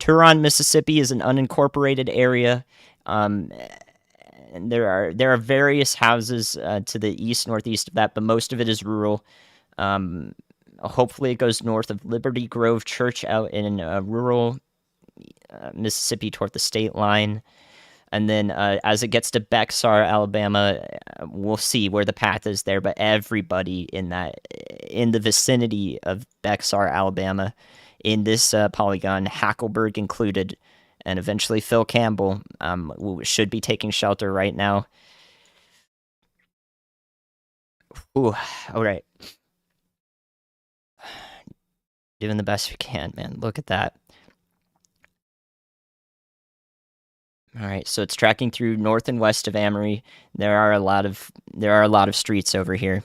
Turon, Mississippi is an unincorporated area. And there are various houses to the east, northeast of that, but most of it is rural. Hopefully, it goes north of Liberty Grove Church out in rural Mississippi toward the state line. And then as it gets to Bexar, Alabama, we'll see where the path is there. But everybody in the vicinity of Bexar, Alabama, in this polygon, Hackleburg included, and eventually Phil Campbell, should be taking shelter right now. Ooh, all right. Doing the best we can, man. Look at that. All right, so it's tracking through north and west of Amory. There are a lot of streets over here.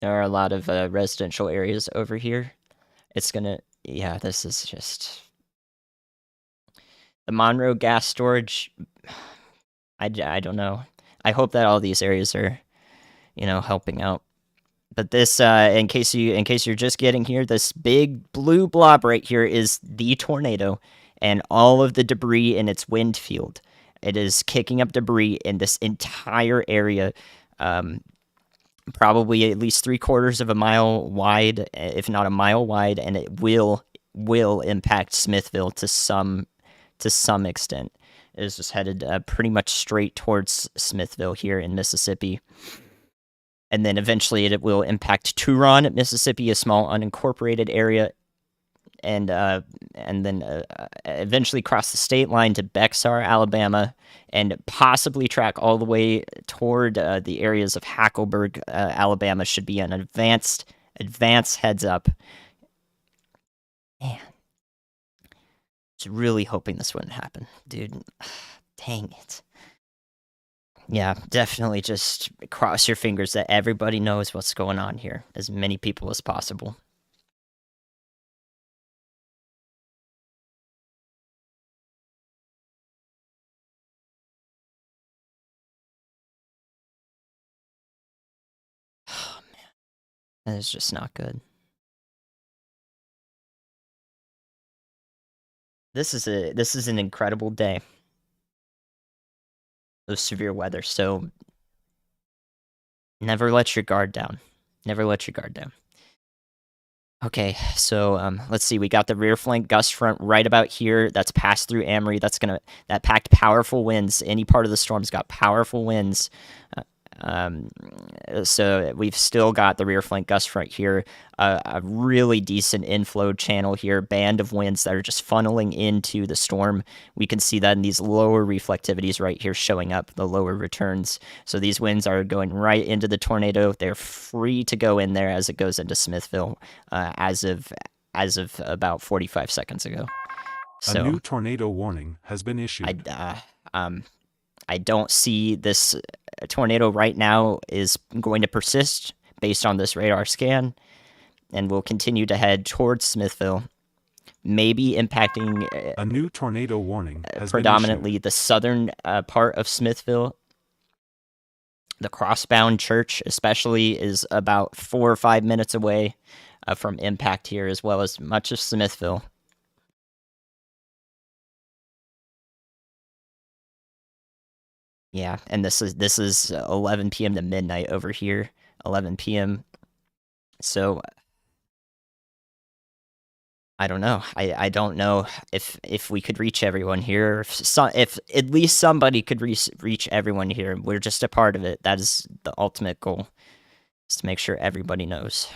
There are a lot of residential areas over here. Yeah, this is just the Monroe gas storage. I don't know. I hope that all these areas are, helping out. But this, in case you're just getting here, this big blue blob right here is the tornado, and all of the debris in its wind field. It is kicking up debris in this entire area, probably at least 3/4 of a mile wide, if not a mile wide, and it will impact Smithville to some extent. It is just headed pretty much straight towards Smithville here in Mississippi. And then eventually it will impact Turon, Mississippi, a small unincorporated area, and then eventually cross the state line to Bexar, Alabama, and possibly track all the way toward the areas of Hackleburg, Alabama. Should be an advanced heads up. Man, I was really hoping this wouldn't happen, dude. Dang it. Yeah, definitely just cross your fingers that everybody knows what's going on here, as many people as possible. Oh man, that is just not good. This is an incredible day of severe weather, so never let your guard down. Never let your guard down. Okay, so let's see. We got the rear flank gust front right about here. That's passed through Amory. That packed powerful winds. Any part of the storm's got powerful winds. So we've still got the rear flank gust front here, a really decent inflow channel here, band of winds that are just funneling into the storm. We can see that in these lower reflectivities right here showing up, the lower returns. So these winds are going right into the tornado. They're free to go in there as it goes into Smithville, as of about 45 seconds ago. So, a new tornado warning has been issued. I don't see this tornado right now is going to persist based on this radar scan, and will continue to head towards Smithville, maybe impacting a new tornado warning has predominantly the southern part of Smithville. The Crossbound Church, especially, is about 4 or 5 minutes away from impact here, as well as much of Smithville. Yeah, and this is 11 p.m. to midnight over here. 11 p.m. So I don't know. I don't know if we could reach everyone here. If at least somebody could reach everyone here. We're just a part of it. That is the ultimate goal. Is to make sure everybody knows.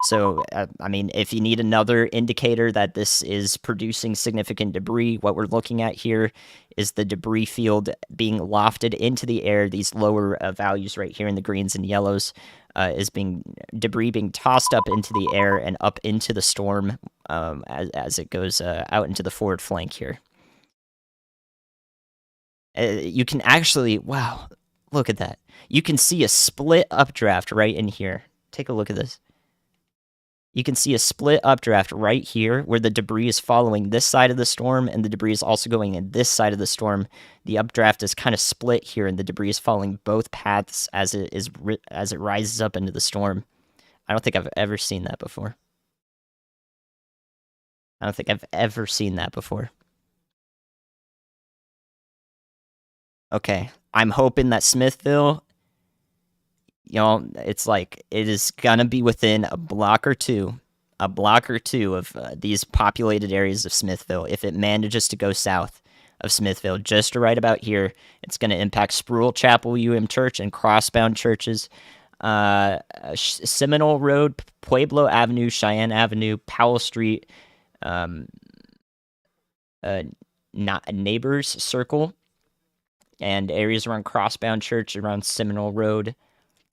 So, I mean, if you need another indicator that this is producing significant debris, what we're looking at here is the debris field being lofted into the air. These lower values right here in the greens and yellows is debris being tossed up into the air and up into the storm as it goes out into the forward flank here. You can actually, wow, look at that. You can see a split updraft right in here. Take a look at this. You can see a split updraft right here where the debris is following this side of the storm and the debris is also going in this side of the storm. The updraft is kind of split here and the debris is following both paths as it rises up into the storm. I don't think I've ever seen that before. I don't think I've ever seen that before. Okay, I'm hoping that Smithville, it's like it is gonna be within a block or two of these populated areas of Smithville. If it manages to go south of Smithville, just right about here, it's going to impact Spruill Chapel Church and crossbound churches. Seminole Road, Pueblo Avenue, Cheyenne Avenue, Powell Street, Neighbors Circle, and areas around crossbound church around Seminole Road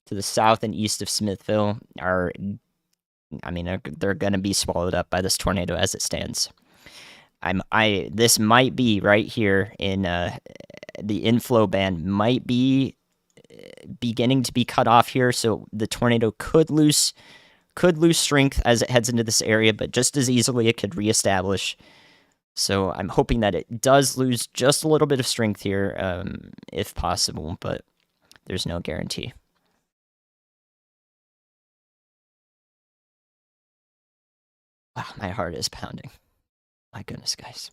to the south and east of Smithville they're going to be swallowed up by this tornado as it stands. This might be right here in the inflow band might be beginning to be cut off here, so the tornado could lose strength as it heads into this area, but just as easily it could reestablish. So I'm hoping that it does lose just a little bit of strength here, if possible, but there's no guarantee. Wow, my heart is pounding. My goodness, guys.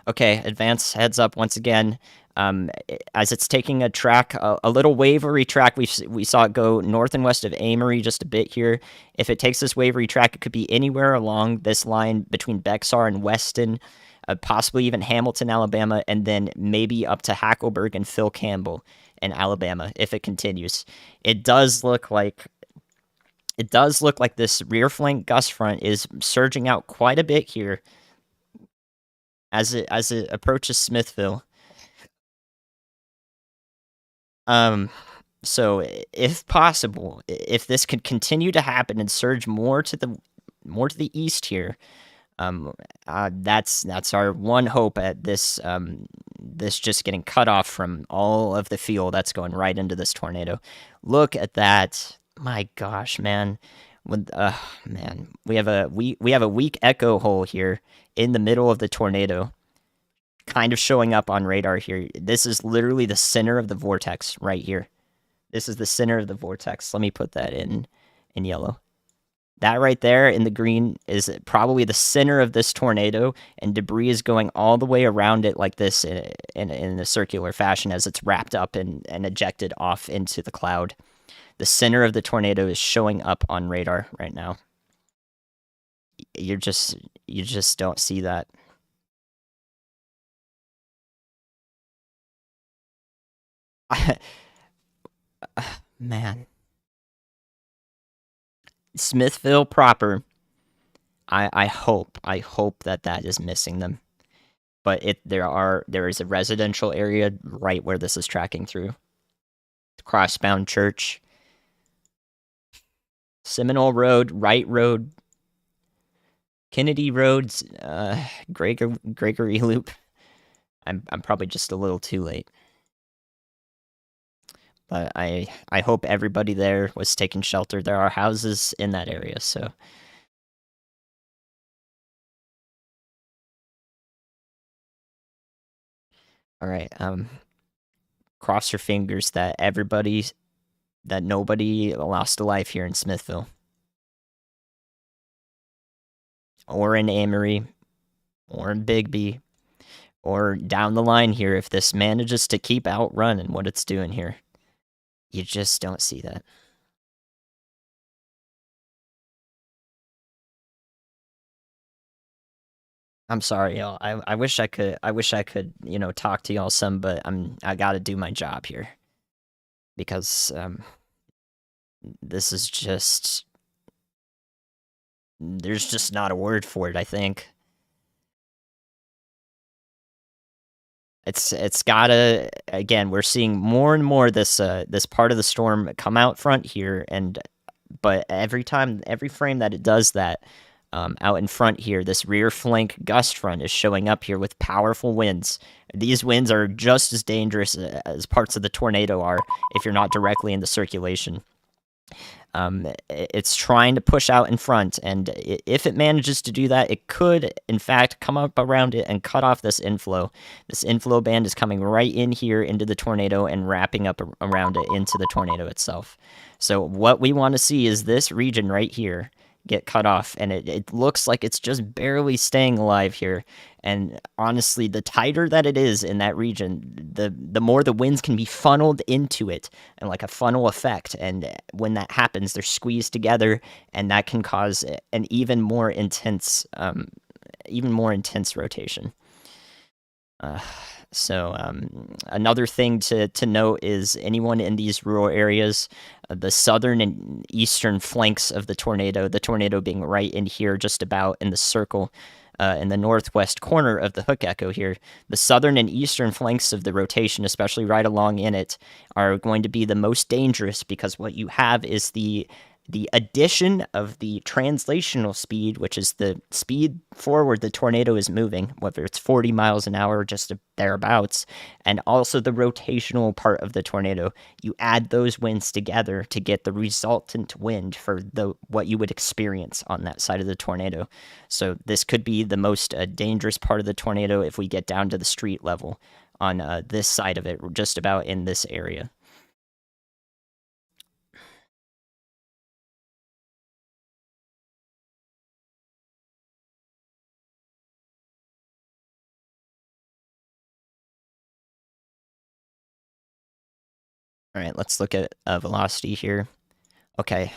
Okay, advance heads up once again. As it's taking a track, a little wavery track, we saw it go north and west of Amory just a bit here. If it takes this wavery track, it could be anywhere along this line between Bexar and Weston, possibly even Hamilton, Alabama, and then maybe up to Hackleburg and Phil Campbell in Alabama if it continues. It does look like this rear flank gust front is surging out quite a bit here as it approaches Smithville. So if possible, if this could continue to happen and surge more to the east here, that's our one hope at this this just getting cut off from all of the fuel that's going right into this tornado. Look at that. My gosh, man. Man, we have a weak echo hole here in the middle of the tornado, kind of showing up on radar here. This is literally the center of the vortex right here. This is the center of the vortex. Let me put that in yellow. That right there in the green is probably the center of this tornado, and debris is going all the way around it like this in a circular fashion as it's wrapped up and ejected off into the cloud. The center of the tornado is showing up on radar right now. You just don't see that. Man. Smithville proper. I hope that is missing them. But there is a residential area right where this is tracking through. Crossbound church. Seminole Road, Wright Road, Kennedy Roads, Gregory Loop. I'm probably just a little too late. But I hope everybody there was taking shelter. There are houses in that area, so. All right. Cross your fingers that nobody lost a life here in Smithville. Or in Amory, or in Bigby, or down the line here if this manages to keep outrunning what it's doing here. You just don't see that. I'm sorry, y'all. I wish I could. I wish I could, talk to y'all some, but I got to do my job here because this is just there's just not a word for it. I think it's gotta again. We're seeing more and more this part of the storm come out front here, and but every frame that it does that, out in front here, this rear flank gust front is showing up here with powerful winds. These winds are just as dangerous as parts of the tornado are if you're not directly in the circulation. It's trying to push out in front, and if it manages to do that, it could, in fact, come up around it and cut off this inflow. This inflow band is coming right in here into the tornado and wrapping up around it into the tornado itself. So what we want to see is this region right here get cut off, and it looks like it's just barely staying alive here. And honestly, the tighter that it is in that region, the more the winds can be funneled into it, and like a funnel effect. And when that happens, they're squeezed together, and that can cause an even more intense rotation. So another thing to note is anyone in these rural areas, the southern and eastern flanks of the tornado being right in here, just about in the circle, in the northwest corner of the hook echo here, the southern and eastern flanks of the rotation, especially right along in it, are going to be the most dangerous because what you have is the addition of the translational speed, which is the speed forward the tornado is moving, whether it's 40 miles an hour or just thereabouts, and also the rotational part of the tornado. You add those winds together to get the resultant wind for what you would experience on that side of the tornado. So this could be the most dangerous part of the tornado if we get down to the street level on this side of it, just about in this area. All right, let's look at velocity here. Okay.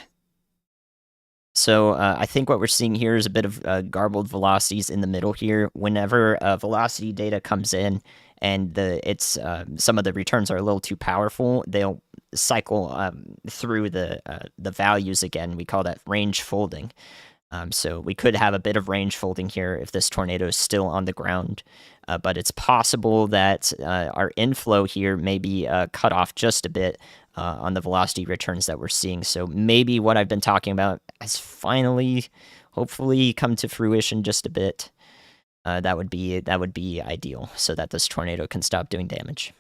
So I think what we're seeing here is a bit of garbled velocities in the middle here. Whenever velocity data comes in and it's some of the returns are a little too powerful, they'll cycle through the values again. We call that range folding. So we could have a bit of range folding here if this tornado is still on the ground, but it's possible that our inflow here may be cut off just a bit on the velocity returns that we're seeing. So maybe what I've been talking about has finally, hopefully, come to fruition just a bit. That would be ideal, so that this tornado can stop doing damage.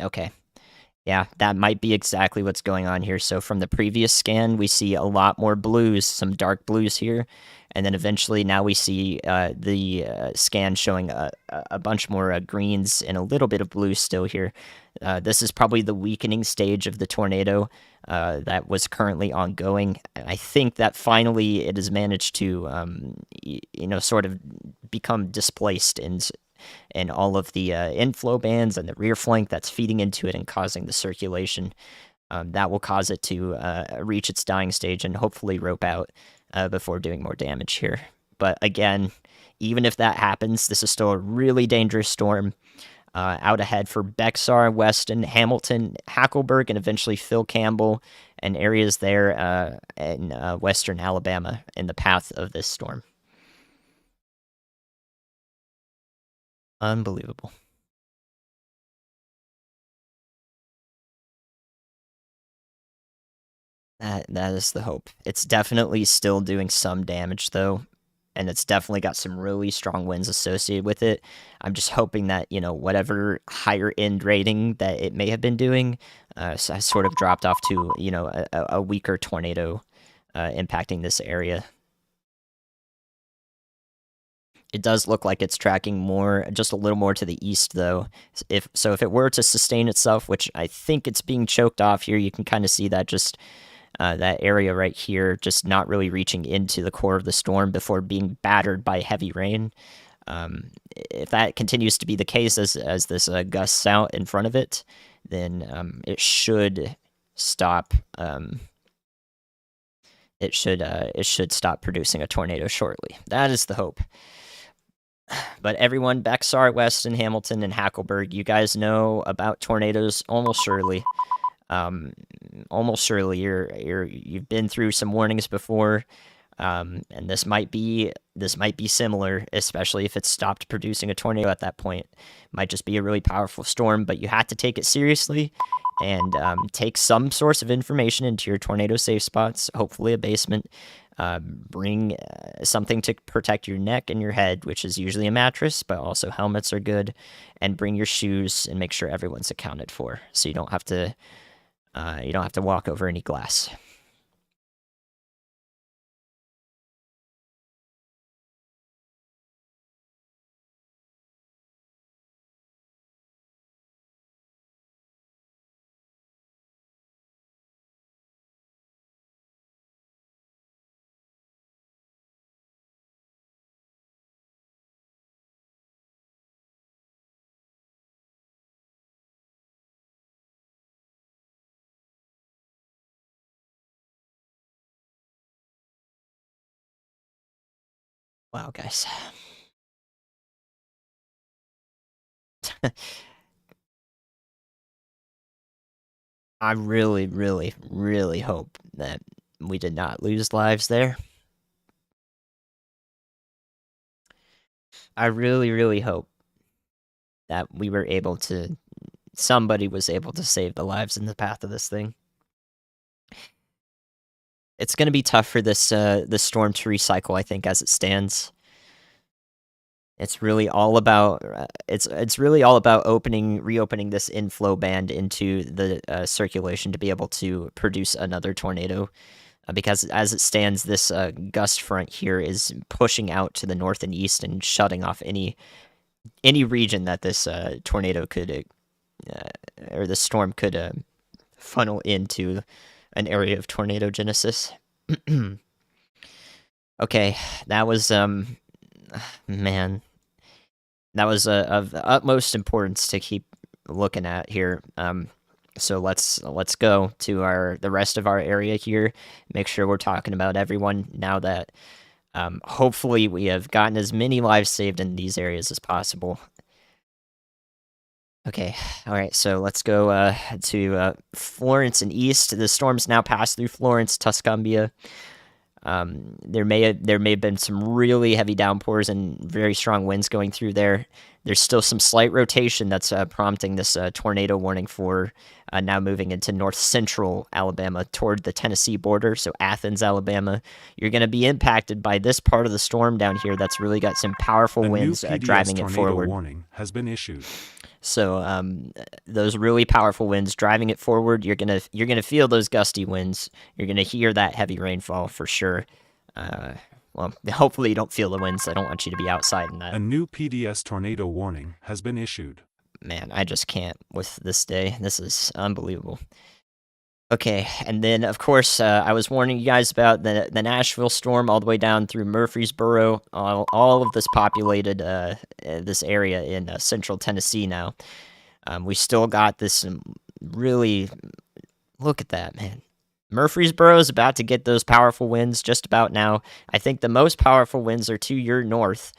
Okay. Yeah, that might be exactly what's going on here. So from the previous scan, we see a lot more blues, some dark blues here, and then eventually now we see the scan showing a bunch more greens and a little bit of blue still here. This is probably the weakening stage of the tornado that was currently ongoing. I think that finally it has managed to, sort of become displaced and all of the inflow bands and the rear flank that's feeding into it and causing the circulation. That will cause it to reach its dying stage and hopefully rope out before doing more damage here. But again, even if that happens, this is still a really dangerous storm. Out ahead for Bexar, Weston, Hamilton, Hackleburg, and eventually Phil Campbell and areas there in western Alabama in the path of this storm. Unbelievable. That is the hope. It's definitely still doing some damage though, and it's definitely got some really strong winds associated with it. I'm just hoping that, whatever higher end rating that it may have been doing has sort of dropped off to, a weaker tornado impacting this area. It does look like it's tracking just a little more to the east, though. If it were to sustain itself, which I think it's being choked off here, you can kind of see that just that area right here, just not really reaching into the core of the storm before being battered by heavy rain. If that continues to be the case as this gusts out in front of it, then it should stop it should stop producing a tornado shortly. That is the hope. But everyone, Bexar, Weston, Hamilton, and Hackleburg, you guys know about tornadoes almost surely. Almost surely you've been through some warnings before, and this might be similar, especially if it's stopped producing a tornado at that point. Might just be a really powerful storm, but you have to take it seriously and take some source of information into your tornado safe spots. Hopefully, a basement. Bring something to protect your neck and your head, which is usually a mattress, but also helmets are good. And bring your shoes and make sure everyone's accounted for, so you don't have to walk over any glass. Wow, guys. I really, really, really hope that we did not lose lives there. I really, really hope that we were able to, somebody was able to save the lives in the path of this thing. It's going to be tough for this storm to recycle, I think, as it stands. It's really all about it's really all about reopening this inflow band into the circulation to be able to produce another tornado. Because as it stands, this gust front here is pushing out to the north and east and shutting off any region that this tornado could or the storm could funnel into an area of tornado genesis. Okay, that was man, that was of the utmost importance to keep looking at here. So let's go to the rest of our area here. Make sure we're talking about everyone now that hopefully we have gotten as many lives saved in these areas as possible. Okay, all right. So let's go to Florence and east. The storm's now passed through Florence, Tuscumbia. There may have been some really heavy downpours and very strong winds going through there. There's still some slight rotation that's prompting this tornado warning for now moving into north central Alabama toward the Tennessee border. So Athens, Alabama, you're going to be impacted by this part of the storm down here. That's really got some powerful winds driving it forward. Warning has been issued. So those really powerful winds driving it forward, you're gonna feel those gusty winds. You're gonna hear that heavy rainfall for sure. Well, hopefully you don't feel the winds. I don't want you to be outside in that. A new PDS tornado warning has been issued. Man, I just can't with this day. This is unbelievable. Okay, and then of course I was warning you guys about the Nashville storm all the way down through Murfreesboro, all of this populated this area in central Tennessee now. We still got this really, look at that, man. Murfreesboro is about to get those powerful winds just about now. I think the most powerful winds are to your north,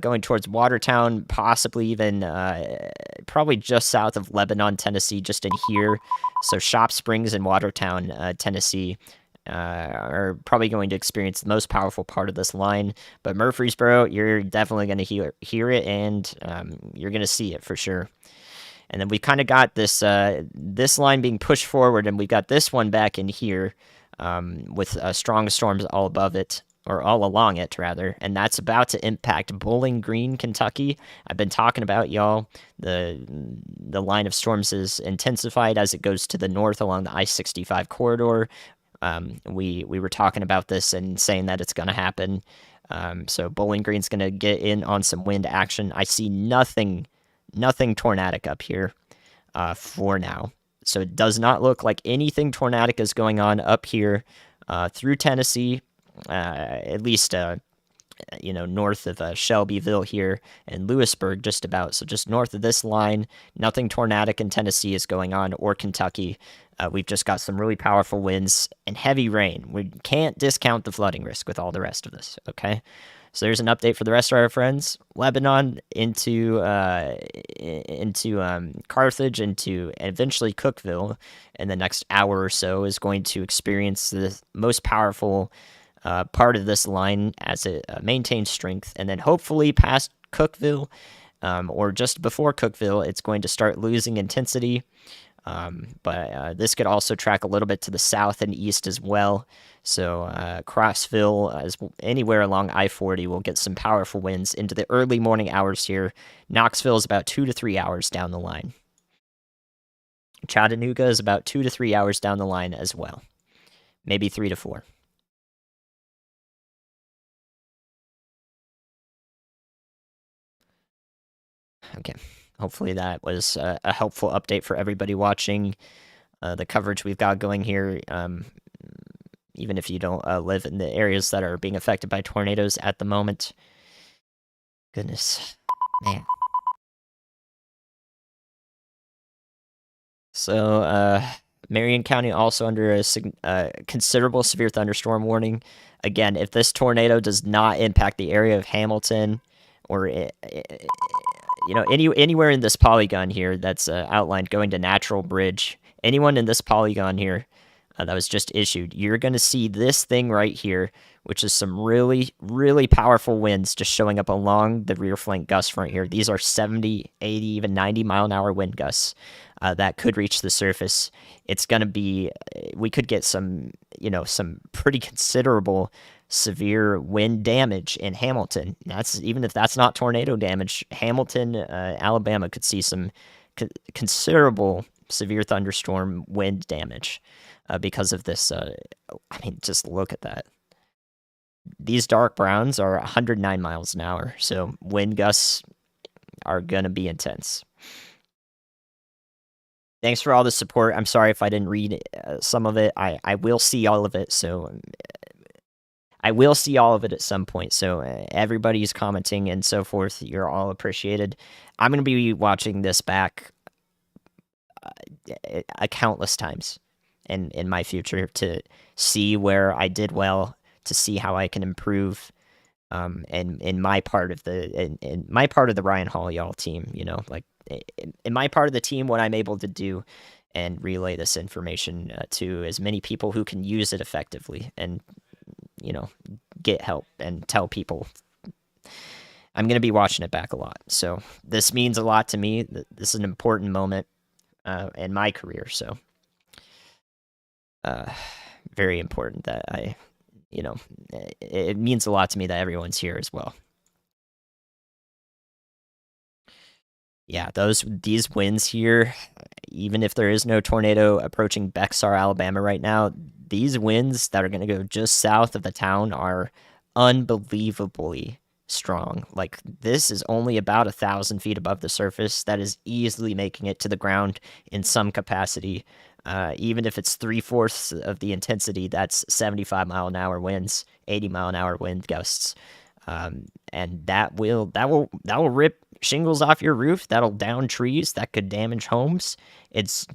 going towards Watertown, possibly even probably just south of Lebanon, Tennessee, just in here. So Shop Springs and Watertown, Tennessee, are probably going to experience the most powerful part of this line. But Murfreesboro, you're definitely going to hear it, and you're going to see it for sure. And then we kind of got this this line being pushed forward, and we got this one back in here with strong storms all above it, or all along it, rather. And that's about to impact Bowling Green, Kentucky. I've been talking about, y'all, the line of storms is intensified as it goes to the north along the I-65 corridor. We were talking about this and saying that it's going to happen. So Bowling Green's going to get in on some wind action. I see nothing tornadic up here for now. So it does not look like anything tornadic is going on up here through Tennessee, at least north of Shelbyville here and Lewisburg, just about. So just north of this line, nothing tornadic in Tennessee is going on, or Kentucky. We've just got some really powerful winds and heavy rain. We can't discount the flooding risk with all the rest of this. Okay. So there's an update for the rest of our friends. Lebanon into Carthage, into eventually Cookeville in the next hour or so is going to experience the most powerful part of this line as it maintains strength, and then hopefully past Cookeville or just before Cookeville, it's going to start losing intensity. But this could also track a little bit to the south and east as well. So Crossville, as anywhere along I-40, will get some powerful winds into the early morning hours here. Knoxville is about 2 to 3 hours down the line. Chattanooga is about 2 to 3 hours down the line as well. Maybe 3 to 4. Okay. Hopefully that was a helpful update for everybody watching the coverage we've got going here. Even if you don't live in the areas that are being affected by tornadoes at the moment. Goodness, man. So, Marion County also under a considerable severe thunderstorm warning. Again, if this tornado does not impact the area of Hamilton or anywhere in this polygon here that's outlined going to Natural Bridge, anyone in this polygon here that was just issued, you're going to see this thing right here, which is some really, really powerful winds just showing up along the rear flank gust front here. These are 70, 80, even 90 mile an hour wind gusts that could reach the surface. It's going to be, we could get some pretty considerable severe wind damage in Hamilton. That's even if that's not tornado damage. Hamilton, Alabama could see some considerable severe thunderstorm wind damage because of this. I mean, just look at that. These dark browns are 109 miles an hour, so wind gusts are going to be intense. Thanks for all the support. I'm sorry if I didn't read some of it. I will see all of it, so I will see all of it at some point. So everybody's commenting and so forth. You're all appreciated. I'm going to be watching this back countless times in my future to see where I did well, to see how I can improve in my part of the Ryan Hall y'all team, like in my part of the team, what I'm able to do and relay this information to as many people who can use it effectively and, get help and tell people. I'm going to be watching it back a lot. So this means a lot to me. This is an important moment in my career. So very important that it means a lot to me that everyone's here as well. Yeah, these winds here, even if there is no tornado approaching Bexar, Alabama right now, these winds that are going to go just south of the town are unbelievably strong. Like, this is only about 1,000 feet above the surface. That is easily making it to the ground in some capacity. Even if it's 3/4 of the intensity, that's 75 mile an hour winds, 80 mile an hour wind gusts. And that will rip shingles off your roof. That'll down trees. That could damage homes. It's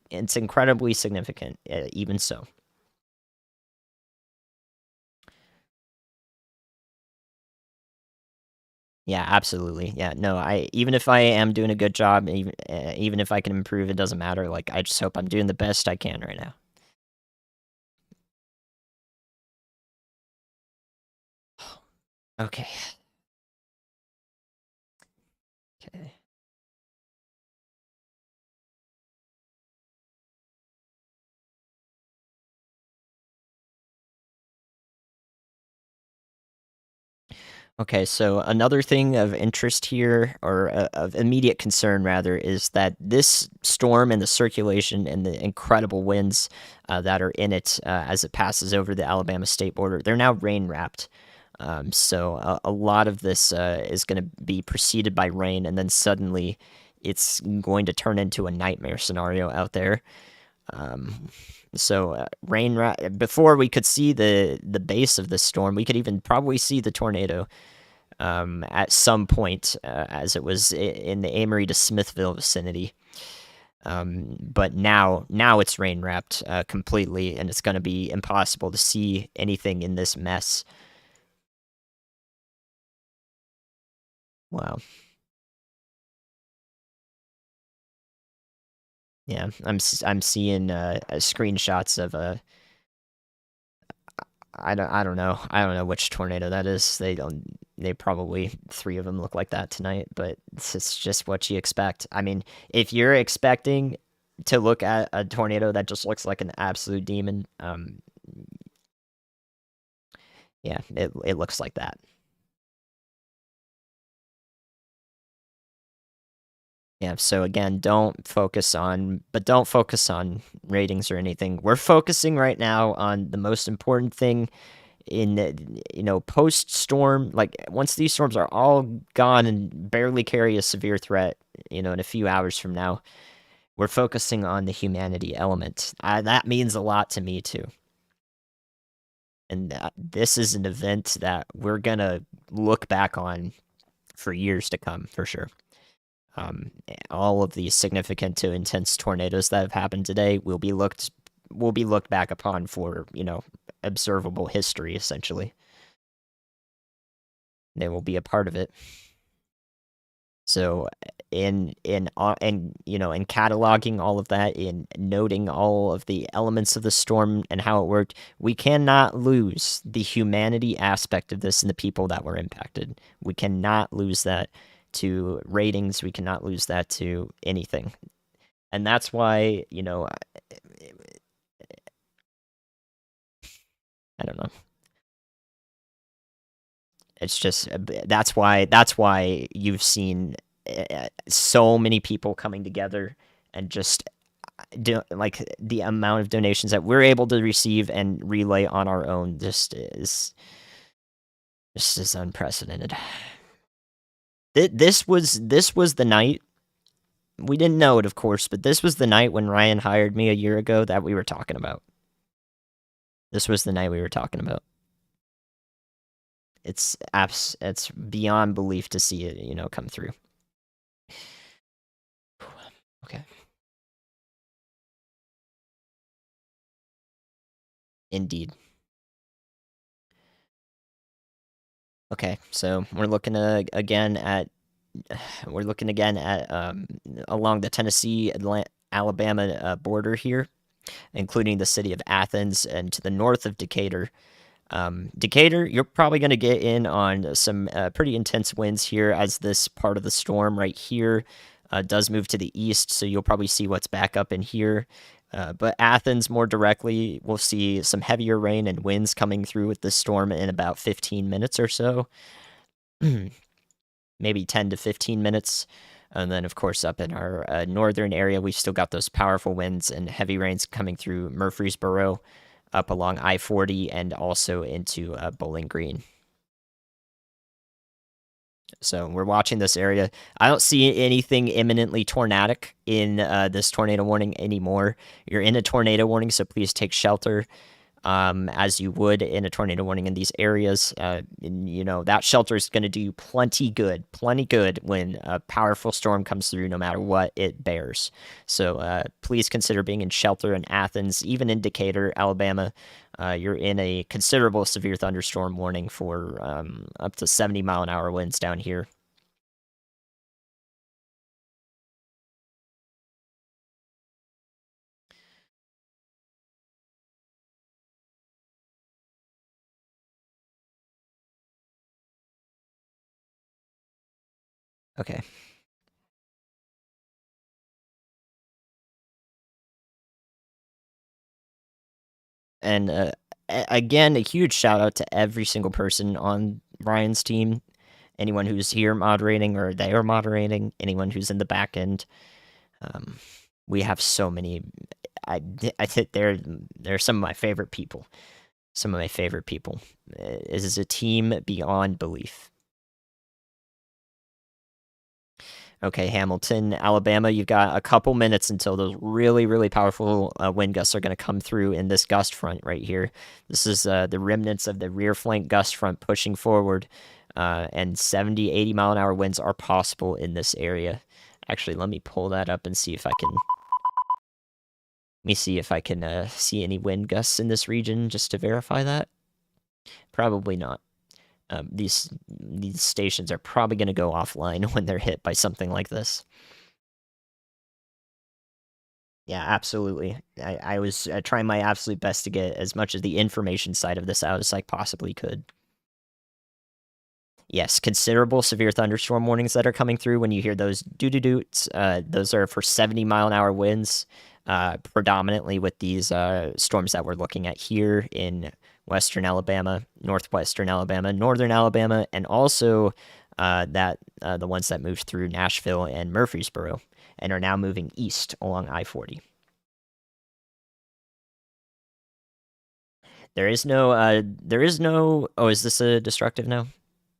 incredibly significant, even so. Yeah, absolutely. Yeah, no, even if I am doing a good job, even if I can improve, it doesn't matter. Like, I just hope I'm doing the best I can right now. Okay. Okay. Okay, so another thing of interest here, or of immediate concern rather, is that this storm and the circulation and the incredible winds that are in it as it passes over the Alabama state border, they're now rain wrapped. So a lot of this is going to be preceded by rain, and then suddenly it's going to turn into a nightmare scenario out there. Um, before we could see the base of the storm, we could even probably see the tornado at some point as it was in the Amory to Smithville vicinity. But now it's rain wrapped completely, and it's going to be impossible to see anything in this mess. Wow. Yeah, I'm seeing screenshots of I don't know which tornado that is. They probably three of them look like that tonight, but it's just what you expect. I mean, if you're expecting to look at a tornado that just looks like an absolute demon, yeah, it looks like that. Yeah, so again, don't focus on ratings or anything. We're focusing right now on the most important thing in post storm, like once these storms are all gone and barely carry a severe threat, in a few hours from now, we're focusing on the humanity element. That means a lot to me too. And this is an event that we're gonna look back on for years to come, for sure. All of these significant to intense tornadoes that have happened today will be looked back upon for observable history. Essentially, they will be a part of it. So, in cataloging all of that, in noting all of the elements of the storm and how it worked, we cannot lose the humanity aspect of this and the people that were impacted. We cannot lose that to ratings. We cannot lose that to anything. And that's why, I don't know. It's just that's why you've seen so many people coming together and just like the amount of donations that we're able to receive and relay on our own just is unprecedented. This was the night. We didn't know it, of course, but this was the night when Ryan hired me a year ago that we were talking about. This was the night we were talking about. It's beyond belief to see it, come through. Okay. Indeed. Okay, so we're looking again at along the Tennessee Alabama border here, including the city of Athens and to the north of Decatur. Decatur, you're probably going to get in on some pretty intense winds here as this part of the storm right here does move to the east, so you'll probably see what's back up in here. But Athens, more directly, we'll see some heavier rain and winds coming through with this storm in about 15 minutes or so. Maybe 10 to 15 minutes. And then, of course, up in our northern area, we've still got those powerful winds and heavy rains coming through Murfreesboro, up along I-40, and also into Bowling Green. So we're watching this area. I don't see anything imminently tornadic in this tornado warning anymore. You're in a tornado warning, so please take shelter as you would in a tornado warning in these areas. That shelter is going to do you plenty good when a powerful storm comes through, no matter what it bears. So please consider being in shelter in Athens, even in Decatur, Alabama. You're in a considerable severe thunderstorm warning for up to 70-mile-an-hour winds down here. Okay. And again, a huge shout out to every single person on Ryan's team. Anyone who's here moderating or they are moderating, anyone who's in the back end. We have so many. I think they're some of my favorite people. Some of my favorite people. This is a team beyond belief. Okay, Hamilton, Alabama, you've got a couple minutes until those really, really powerful wind gusts are going to come through in this gust front right here. This is the remnants of the rear flank gust front pushing forward, and 70, 80 mile an hour winds are possible in this area. Actually, let me pull that up and see if I can. Let me see if I can see any wind gusts in this region just to verify that. Probably not. These stations are probably going to go offline when they're hit by something like this. Yeah, absolutely. I was trying my absolute best to get as much of the information side of this out as I possibly could. Yes, considerable severe thunderstorm warnings that are coming through when you hear those doo-doo-doots. Those are for 70 mile an hour winds, predominantly with these storms that we're looking at here in western Alabama, northwestern Alabama, northern Alabama, and also the ones that moved through Nashville and Murfreesboro and are now moving east along I-40. There is no, oh, is this a destructive now?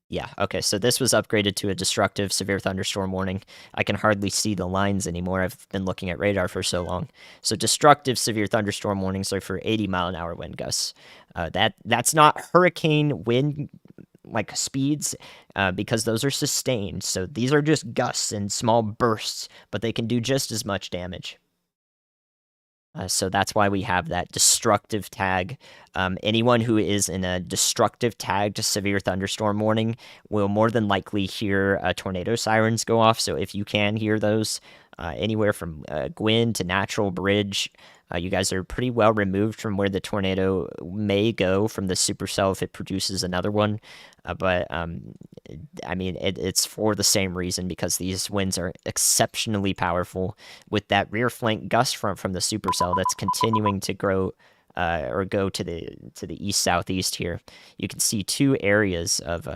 Yeah, okay, so this was upgraded to a destructive severe thunderstorm warning. I can hardly see the lines anymore. I've been looking at radar for so long. So destructive severe thunderstorm warnings are for 80 mile an hour wind gusts. That's not hurricane wind like speeds, because those are sustained. So these are just gusts and small bursts, but they can do just as much damage. So that's why we have that destructive tag. Anyone who is in a destructive tagged severe thunderstorm warning will more than likely hear tornado sirens go off. So if you can hear those anywhere from Gwyn to Natural Bridge, you guys are pretty well removed from where the tornado may go from the supercell if it produces another one. But I mean, it's for the same reason, because these winds are exceptionally powerful with that rear flank gust front from the supercell that's continuing to grow or go to the east southeast here. You can see two areas of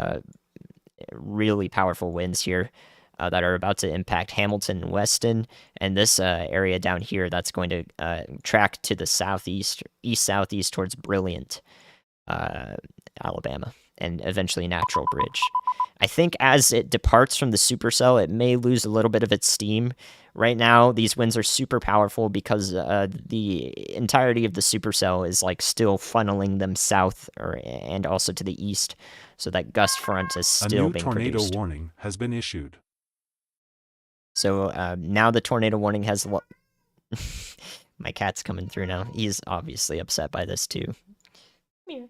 really powerful winds here that are about to impact Hamilton and Weston, and this area down here that's going to track to the southeast, east southeast towards Brilliant, Alabama, and eventually Natural Bridge. I think as it departs from the supercell, it may lose a little bit of its steam. Right now, these winds are super powerful because the entirety of the supercell is like still funneling them south and also to the east, so that gust front is still being produced. A new tornado warning has been issued. So now the tornado warning has. My cat's coming through now. He's obviously upset by this too. Meow.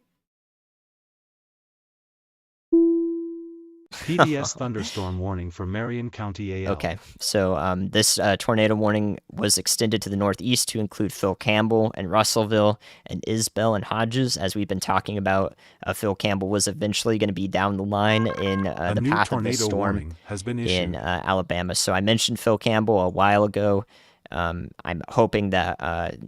PDS thunderstorm warning for Marion County, AL. Okay, so this tornado warning was extended to the northeast to include Phil Campbell and Russellville and Isbell and Hodges. As we've been talking about, Phil Campbell was eventually going to be down the line in the path of the storm has been issued in Alabama. So I mentioned Phil Campbell a while ago. I'm hoping that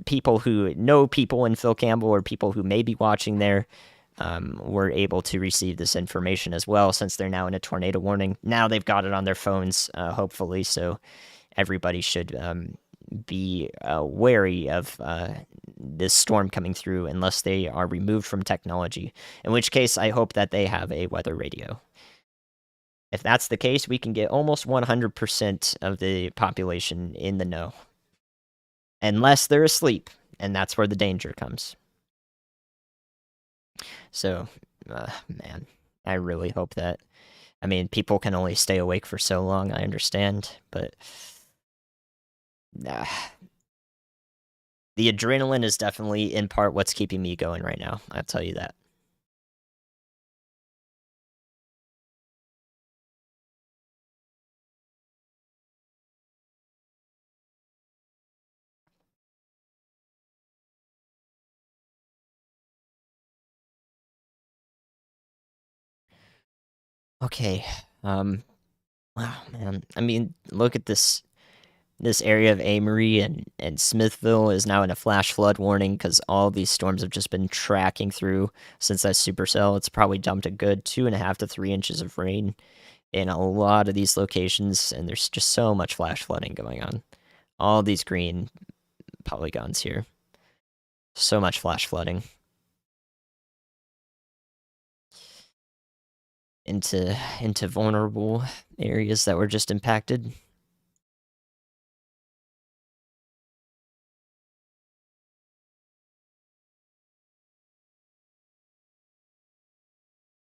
people who know people in Phil Campbell or people who may be watching there were able to receive this information as well, since they're now in a tornado warning. Now they've got it on their phones, hopefully, so everybody should be wary of this storm coming through unless they are removed from technology, in which case I hope that they have a weather radio. If that's the case, we can get almost 100% of the population in the know. Unless they're asleep, and that's where the danger comes. So, man, I really hope that. I mean, people can only stay awake for so long, I understand, but the adrenaline is definitely in part what's keeping me going right now. I'll tell you that. Okay. Wow, man. I mean, look at this. This area of Amory and Smithville is now in a flash flood warning because all these storms have just been tracking through since that supercell. It's probably dumped a good 2.5 to 3 inches of rain in a lot of these locations, and there's just so much flash flooding going on. All these green polygons here. So much flash flooding. into vulnerable areas that were just impacted.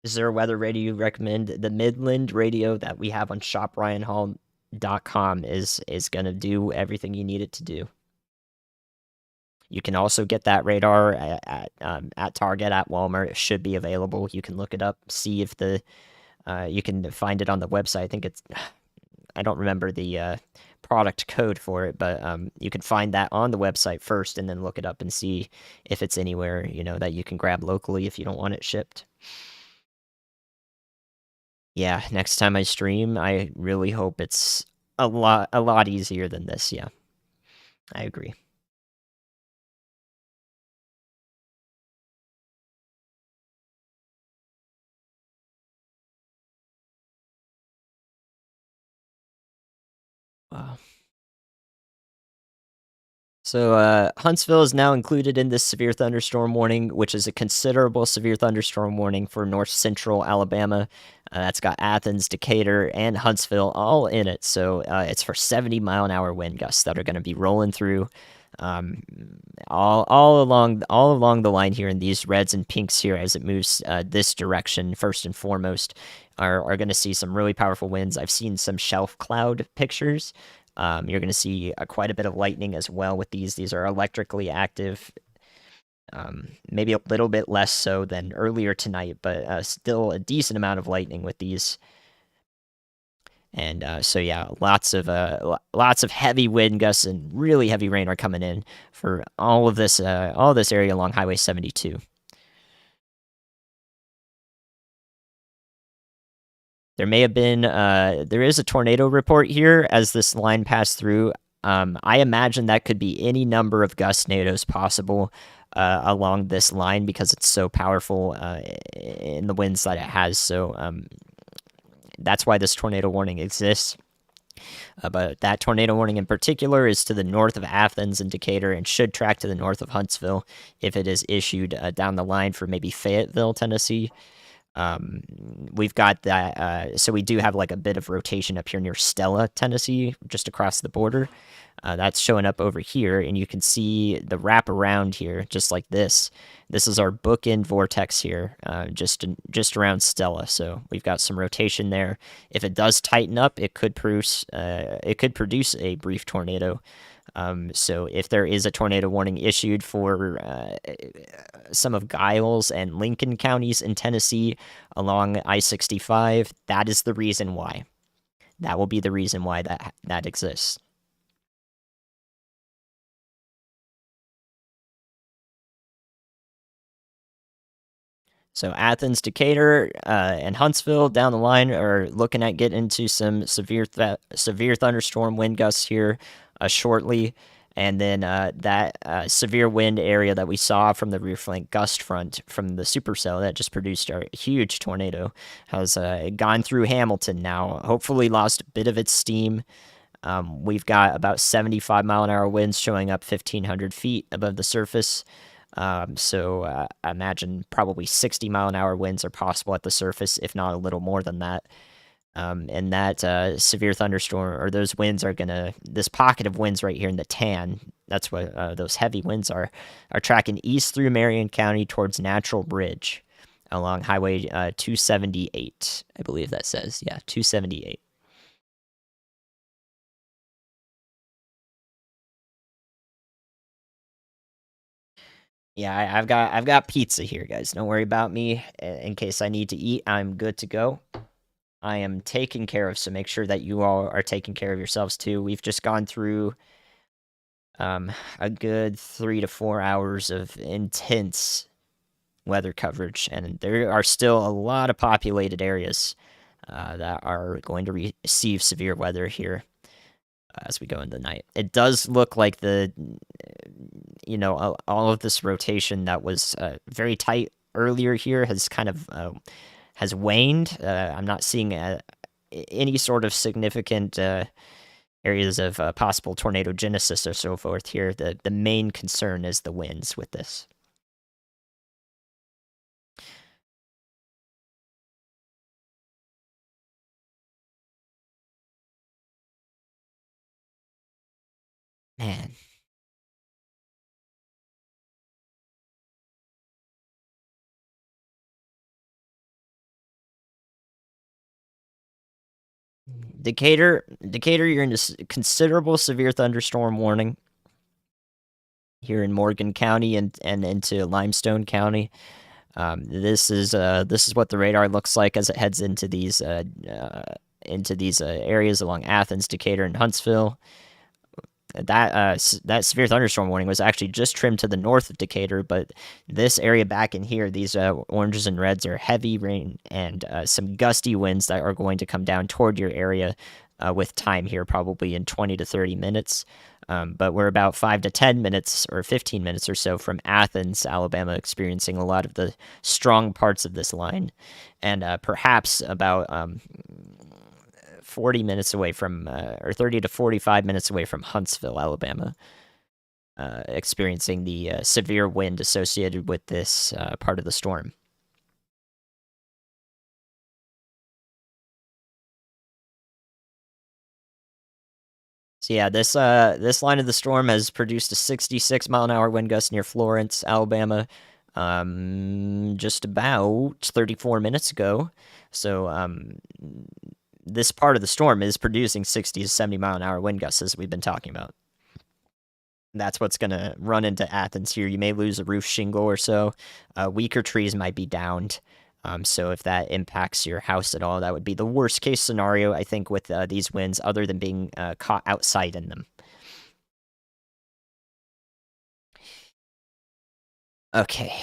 Is there a weather radio you recommend? The Midland radio that we have on shopryanhall.com is going to do everything you need it to do. You can also get that radar at Target, at Walmart. It should be available. You can look it up, see if you can find it on the website. I think I don't remember the product code for it, but you can find that on the website first, and then look it up and see if it's anywhere that you can grab locally if you don't want it shipped. Yeah, next time I stream, I really hope it's a lot easier than this. Yeah, I agree. Wow. So Huntsville is now included in this severe thunderstorm warning, which is a considerable severe thunderstorm warning for north central Alabama. That's got Athens, Decatur, and Huntsville all in it. So it's for 70-mile-an-hour wind gusts that are going to be rolling through all along the line here. And these reds and pinks here, as it moves this direction, first and foremost, are going to see some really powerful winds. I've seen some shelf cloud pictures. You're going to see quite a bit of lightning as well with these. These are electrically active. Maybe a little bit less so than earlier tonight, but still a decent amount of lightning with these. And so yeah, lots of heavy wind gusts and really heavy rain are coming in for all this area along Highway 72. There may have been there is a tornado report here as this line passed through. I imagine that could be any number of gustnados possible along this line because it's so powerful in the winds that it has. So that's why this tornado warning exists. But that tornado warning in particular is to the north of Athens and Decatur and should track to the north of Huntsville if it is issued down the line for maybe Fayetteville, Tennessee. We've got that. So we do have like a bit of rotation up here near Stella, Tennessee, just across the border. That's showing up over here, and you can see the wrap around here, just like this. This is our bookend vortex here, just around Stella. So we've got some rotation there. If it does tighten up, it could produce a brief tornado. So if there is a tornado warning issued for some of Giles and Lincoln counties in Tennessee along I-65, that is the reason why. That will be the reason why that exists. So Athens, Decatur, and Huntsville down the line are looking at getting into some severe thunderstorm wind gusts here shortly. And then that severe wind area that we saw from the rear flank gust front from the supercell that just produced a huge tornado has gone through Hamilton now. Hopefully lost a bit of its steam. We've got about 75-mile-an-hour winds showing up 1,500 feet above the surface. So I imagine probably 60-mile-an-hour winds are possible at the surface, if not a little more than that. And that severe thunderstorm, or those winds are this pocket of winds right here in the tan, that's what those heavy winds are tracking east through Marion County towards Natural Bridge along Highway 278. I believe that says, yeah, 278. Yeah, I've got pizza here, guys. Don't worry about me. In case I need to eat, I'm good to go. I am taken care of, so make sure that you all are taking care of yourselves too. We've just gone through a good 3 to 4 hours of intense weather coverage, and there are still a lot of populated areas that are going to receive severe weather here as we go into the night. It does look like all of this rotation that was very tight earlier here has kind of has waned. I'm not seeing any sort of significant areas of possible tornado genesis or so forth here. The main concern is the winds with this. Man. Decatur, you're in a considerable severe thunderstorm warning here in Morgan County and into Limestone County. This is what the radar looks like as it heads into these areas along Athens, Decatur, and Huntsville. That severe thunderstorm warning was actually just trimmed to the north of Decatur, but this area back in here, these oranges and reds are heavy rain and some gusty winds that are going to come down toward your area with time here, probably in 20 to 30 minutes. But we're about 5 to 10 minutes or 15 minutes or so from Athens, Alabama, experiencing a lot of the strong parts of this line, and perhaps about 40 minutes away from, or 30 to 45 minutes away from Huntsville, Alabama, experiencing the severe wind associated with this part of the storm. So yeah, this line of the storm has produced a 66-mile-an-hour wind gust near Florence, Alabama, just about 34 minutes ago. So this part of the storm is producing 60 to 70-mile-an-hour wind gusts, as we've been talking about. That's what's going to run into Athens here. You may lose a roof shingle or so. Weaker trees might be downed. So if that impacts your house at all, that would be the worst case scenario, I think, with these winds, other than being caught outside in them. Okay,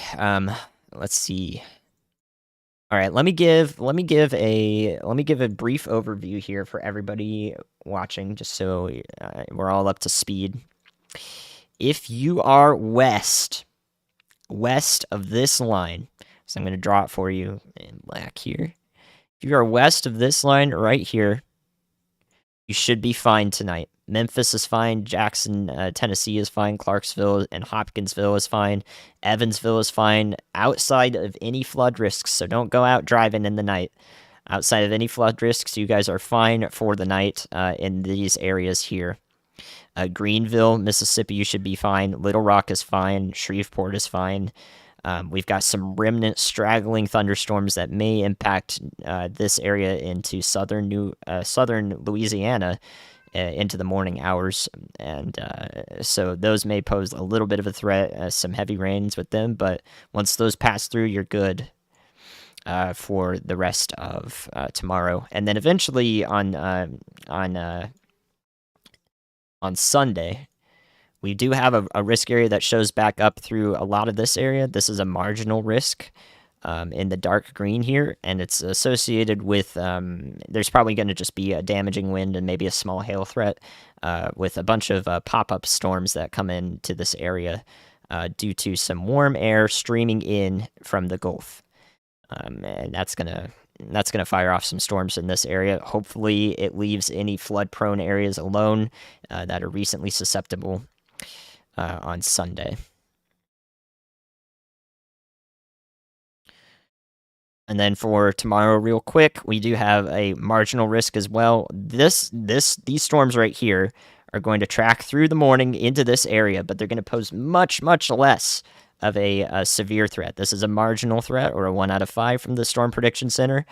let's see. All right, let me give a brief overview here for everybody watching, just so we're all up to speed. If you are west of this line, so I'm going to draw it for you in black here. If you are west of this line right here, you should be fine tonight. Memphis is fine. Jackson, Tennessee is fine. Clarksville and Hopkinsville is fine. Evansville is fine. Outside of any flood risks, so don't go out driving in the night. Outside of any flood risks, you guys are fine for the night in these areas here. Greenville, Mississippi, you should be fine. Little Rock is fine. Shreveport is fine. We've got some remnant straggling thunderstorms that may impact this area into southern Louisiana into the morning hours, and so those may pose a little bit of a threat. Some heavy rains with them, but once those pass through, you're good for the rest of tomorrow, and then eventually on Sunday, we do have a risk area that shows back up through a lot of this area. This is a marginal risk in the dark green here, and it's associated with there's probably going to just be a damaging wind and maybe a small hail threat with a bunch of pop-up storms that come into this area due to some warm air streaming in from the Gulf. And that's gonna fire off some storms in this area. Hopefully, it leaves any flood-prone areas alone that are recently susceptible on Sunday. And then for tomorrow, real quick, we do have a marginal risk as well. These storms right here are going to track through the morning into this area, but they're going to pose much less of a severe threat. This is a marginal threat, or a 1 out of 5 from the Storm Prediction Center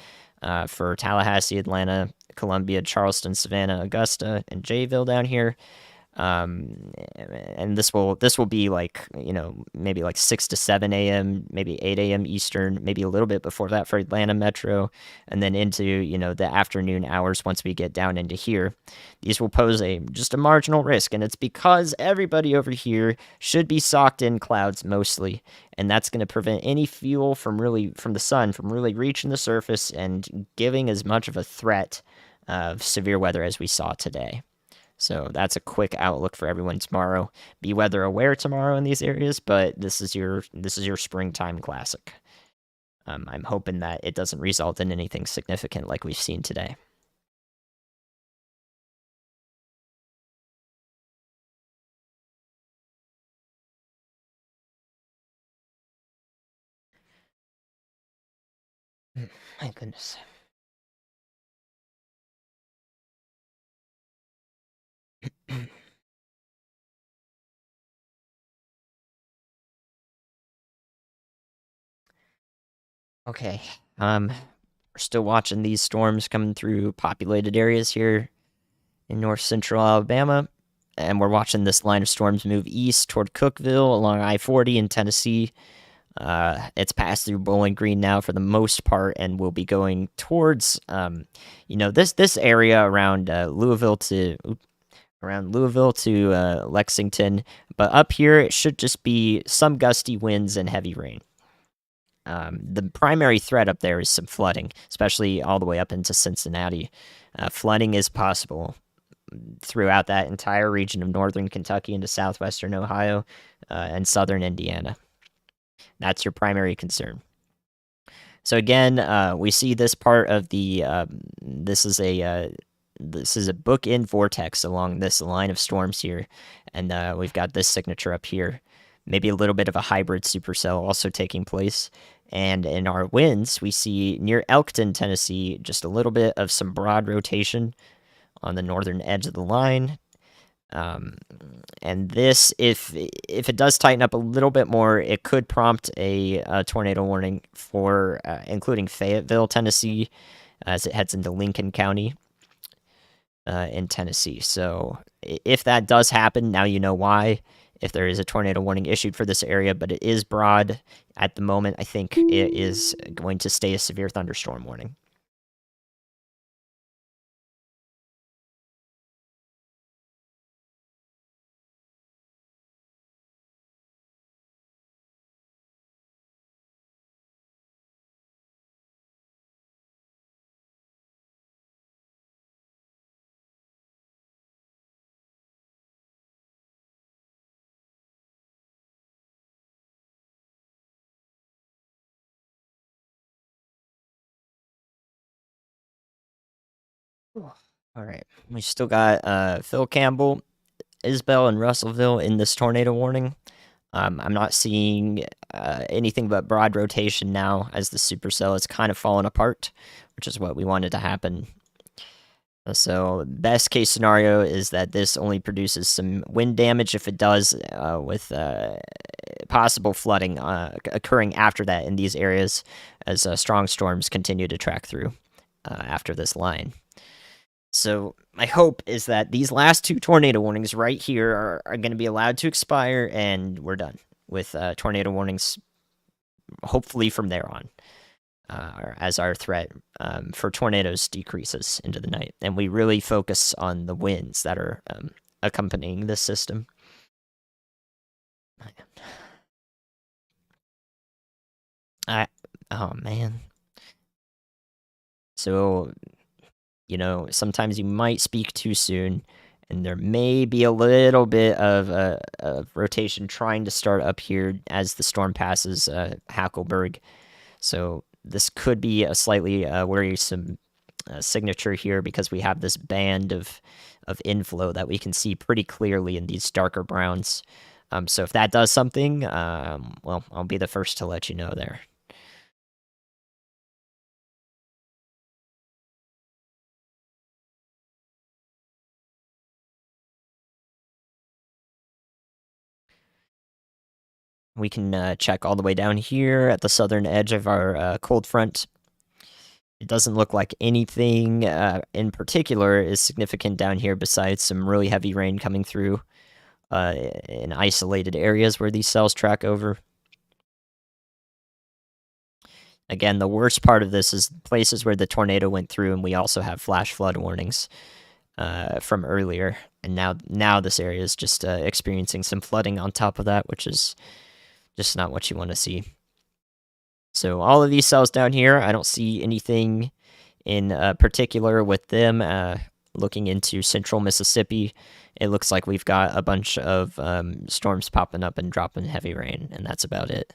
for Tallahassee, Atlanta, Columbia, Charleston, Savannah, Augusta, and Jayville down here. And this will be like, maybe like 6 to 7 a.m., maybe 8 a.m. Eastern, maybe a little bit before that for Atlanta Metro, and then into, the afternoon hours once we get down into here. These will pose just a marginal risk, and it's because everybody over here should be socked in clouds mostly, and that's going to prevent any fuel from the sun from really reaching the surface and giving as much of a threat of severe weather as we saw today. So that's a quick outlook for everyone tomorrow. Be weather aware tomorrow in these areas, but this is your springtime classic. I'm hoping that it doesn't result in anything significant like we've seen today. My goodness. Okay. We're still watching these storms coming through populated areas here in north central Alabama. And we're watching this line of storms move east toward Cookville along I-40 in Tennessee. It's passed through Bowling Green now for the most part, and will be going towards, this area around Louisville to Lexington. But up here, it should just be some gusty winds and heavy rain. The primary threat up there is some flooding, especially all the way up into Cincinnati. Flooding is possible throughout that entire region of northern Kentucky into southwestern Ohio and southern Indiana. That's your primary concern. So again, we see this part of the this is a bookend vortex along this line of storms here, and we've got this signature up here. Maybe a little bit of a hybrid supercell also taking place. And in our winds, we see near Elkton, Tennessee, just a little bit of some broad rotation on the northern edge of the line. And this, if it does tighten up a little bit more, it could prompt a tornado warning for including Fayetteville, Tennessee, as it heads into Lincoln County in Tennessee. So if that does happen, now you know why. If there is a tornado warning issued for this area, but it is broad at the moment, I think it is going to stay a severe thunderstorm warning. All right, we still got Phil Campbell, Isbell, and Russellville in this tornado warning. I'm not seeing anything but broad rotation now as the supercell is kind of fallen apart, which is what we wanted to happen. So best case scenario is that this only produces some wind damage if it does, with possible flooding occurring after that in these areas as strong storms continue to track through after this line. So my hope is that these last two tornado warnings right here are going to be allowed to expire, and we're done with tornado warnings, hopefully from there on, as our threat for tornadoes decreases into the night. And we really focus on the winds that are accompanying this system. Oh, man. So, sometimes you might speak too soon, and there may be a little bit of rotation trying to start up here as the storm passes Hackleburg. So this could be a slightly worrisome signature here, because we have this band of inflow that we can see pretty clearly in these darker browns. So if that does something, well, I'll be the first to let you know there. We can check all the way down here at the southern edge of our cold front. It doesn't look like anything in particular is significant down here besides some really heavy rain coming through in isolated areas where these cells track over. Again, the worst part of this is places where the tornado went through, and we also have flash flood warnings from earlier. And now this area is just experiencing some flooding on top of that, which is just not what you want to see. So all of these cells down here, I don't see anything in particular with them. Looking into central Mississippi, it looks like we've got a bunch of storms popping up and dropping heavy rain, and that's about it.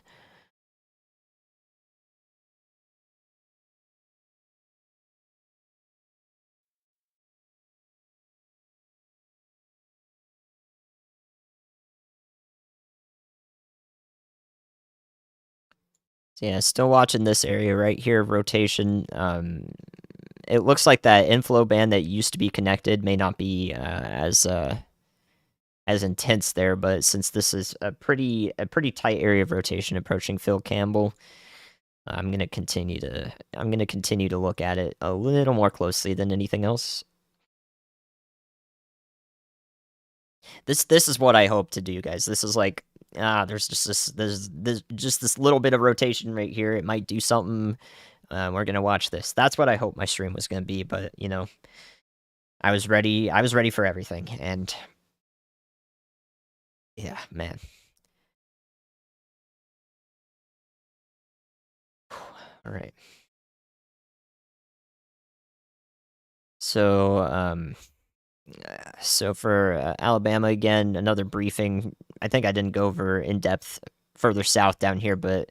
So yeah, still watching this area right here, rotation. It looks like that inflow band that used to be connected may not be as intense there, but since this is a pretty tight area of rotation approaching Phil Campbell, I'm gonna continue to look at it a little more closely than anything else. This is what I hope to do, guys. This is like there's just there's just this little bit of rotation right here. It might do something. We're gonna watch this. That's what I hope my stream was gonna be, but you know, I was ready. I was ready for everything, and yeah, man. All right. So so for Alabama again, another briefing. I think I didn't go over in depth further south down here, but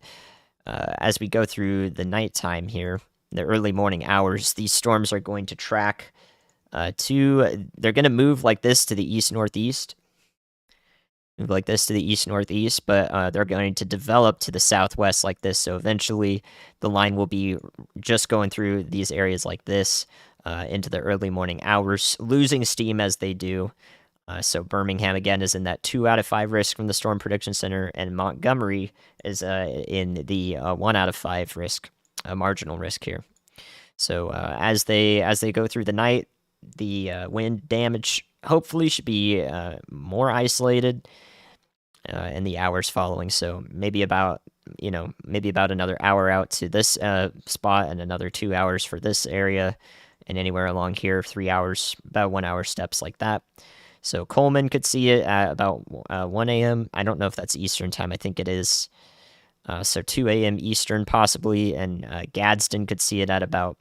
as we go through the nighttime here, the early morning hours, these storms are going to track they're going to move like this to the east northeast, move like this to the east northeast, but they're going to develop to the southwest like this. So eventually, the line will be just going through these areas like this into the early morning hours, losing steam as they do. So Birmingham again is in that 2 out of 5 risk from the Storm Prediction Center, and Montgomery is in the 1 out of 5 risk, marginal risk here. So as they go through the night, the wind damage hopefully should be more isolated in the hours following. So maybe about another hour out to this spot, and another 2 hours for this area, and anywhere along here 3 hours, about 1 hour steps like that. So Coleman could see it at about 1 a.m. I don't know if that's Eastern time. I think it is. So 2 a.m. Eastern possibly, and Gadsden could see it at about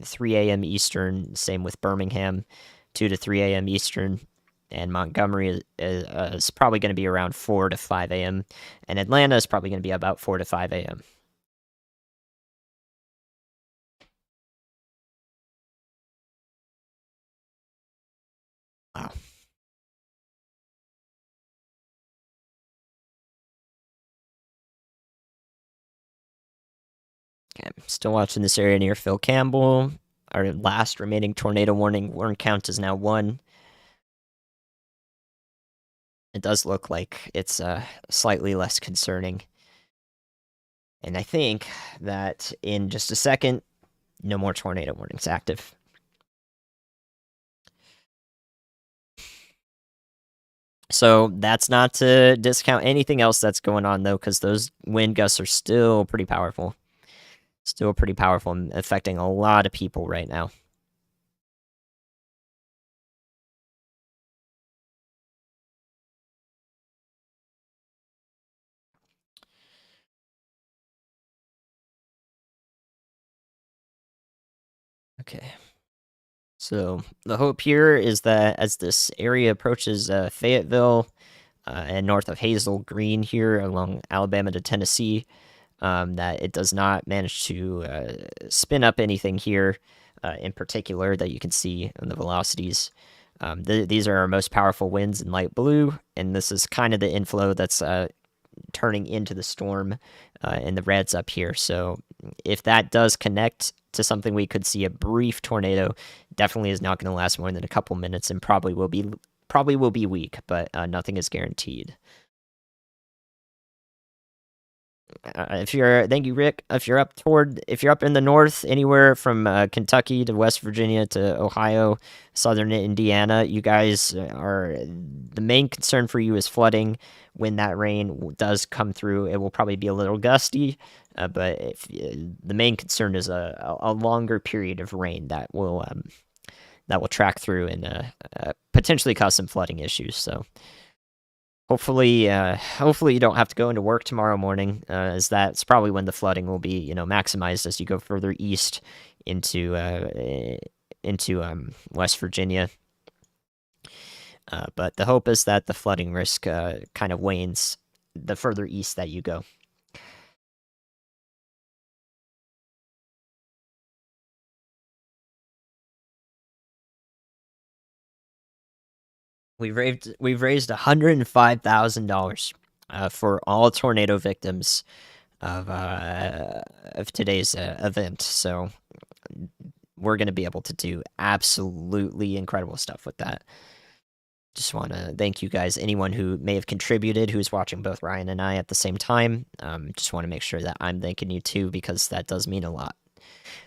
3 a.m. Eastern. Same with Birmingham, 2 to 3 a.m. Eastern. And Montgomery is probably going to be around 4 to 5 a.m. And Atlanta is probably going to be about 4 to 5 a.m. Wow. Okay, I'm still watching this area near Phil Campbell. Our last remaining tornado warn count is now 1. It does look like it's slightly less concerning. And I think that in just a second, no more tornado warnings active. So that's not to discount anything else that's going on, though, because those wind gusts are still pretty powerful. Still pretty powerful and affecting a lot of people right now. Okay. So the hope here is that as this area approaches Fayetteville and north of Hazel Green here along Alabama to Tennessee, that it does not manage to spin up anything here in particular that you can see in the velocities. These are our most powerful winds in light blue, and this is kind of the inflow that's turning into the storm in the reds up here. So if that does connect to something, we could see a brief tornado. Definitely is not going to last more than a couple minutes, and probably will be weak, but nothing is guaranteed. Thank you, Rick. If you're up in the north, anywhere from Kentucky to West Virginia to Ohio, southern Indiana, you guys are the main concern for you is flooding. When that rain does come through, it will probably be a little gusty, but the main concern is a longer period of rain that will track through and potentially cause some flooding issues. So. Hopefully you don't have to go into work tomorrow morning, as that's probably when the flooding will be, maximized as you go further east into West Virginia. But the hope is that the flooding risk kind of wanes the further east that you go. We've raised $105,000 for all tornado victims of today's event. So we're going to be able to do absolutely incredible stuff with that. Just want to thank you guys, anyone who may have contributed, who's watching both Ryan and I at the same time. Just want to make sure that I'm thanking you too, because that does mean a lot.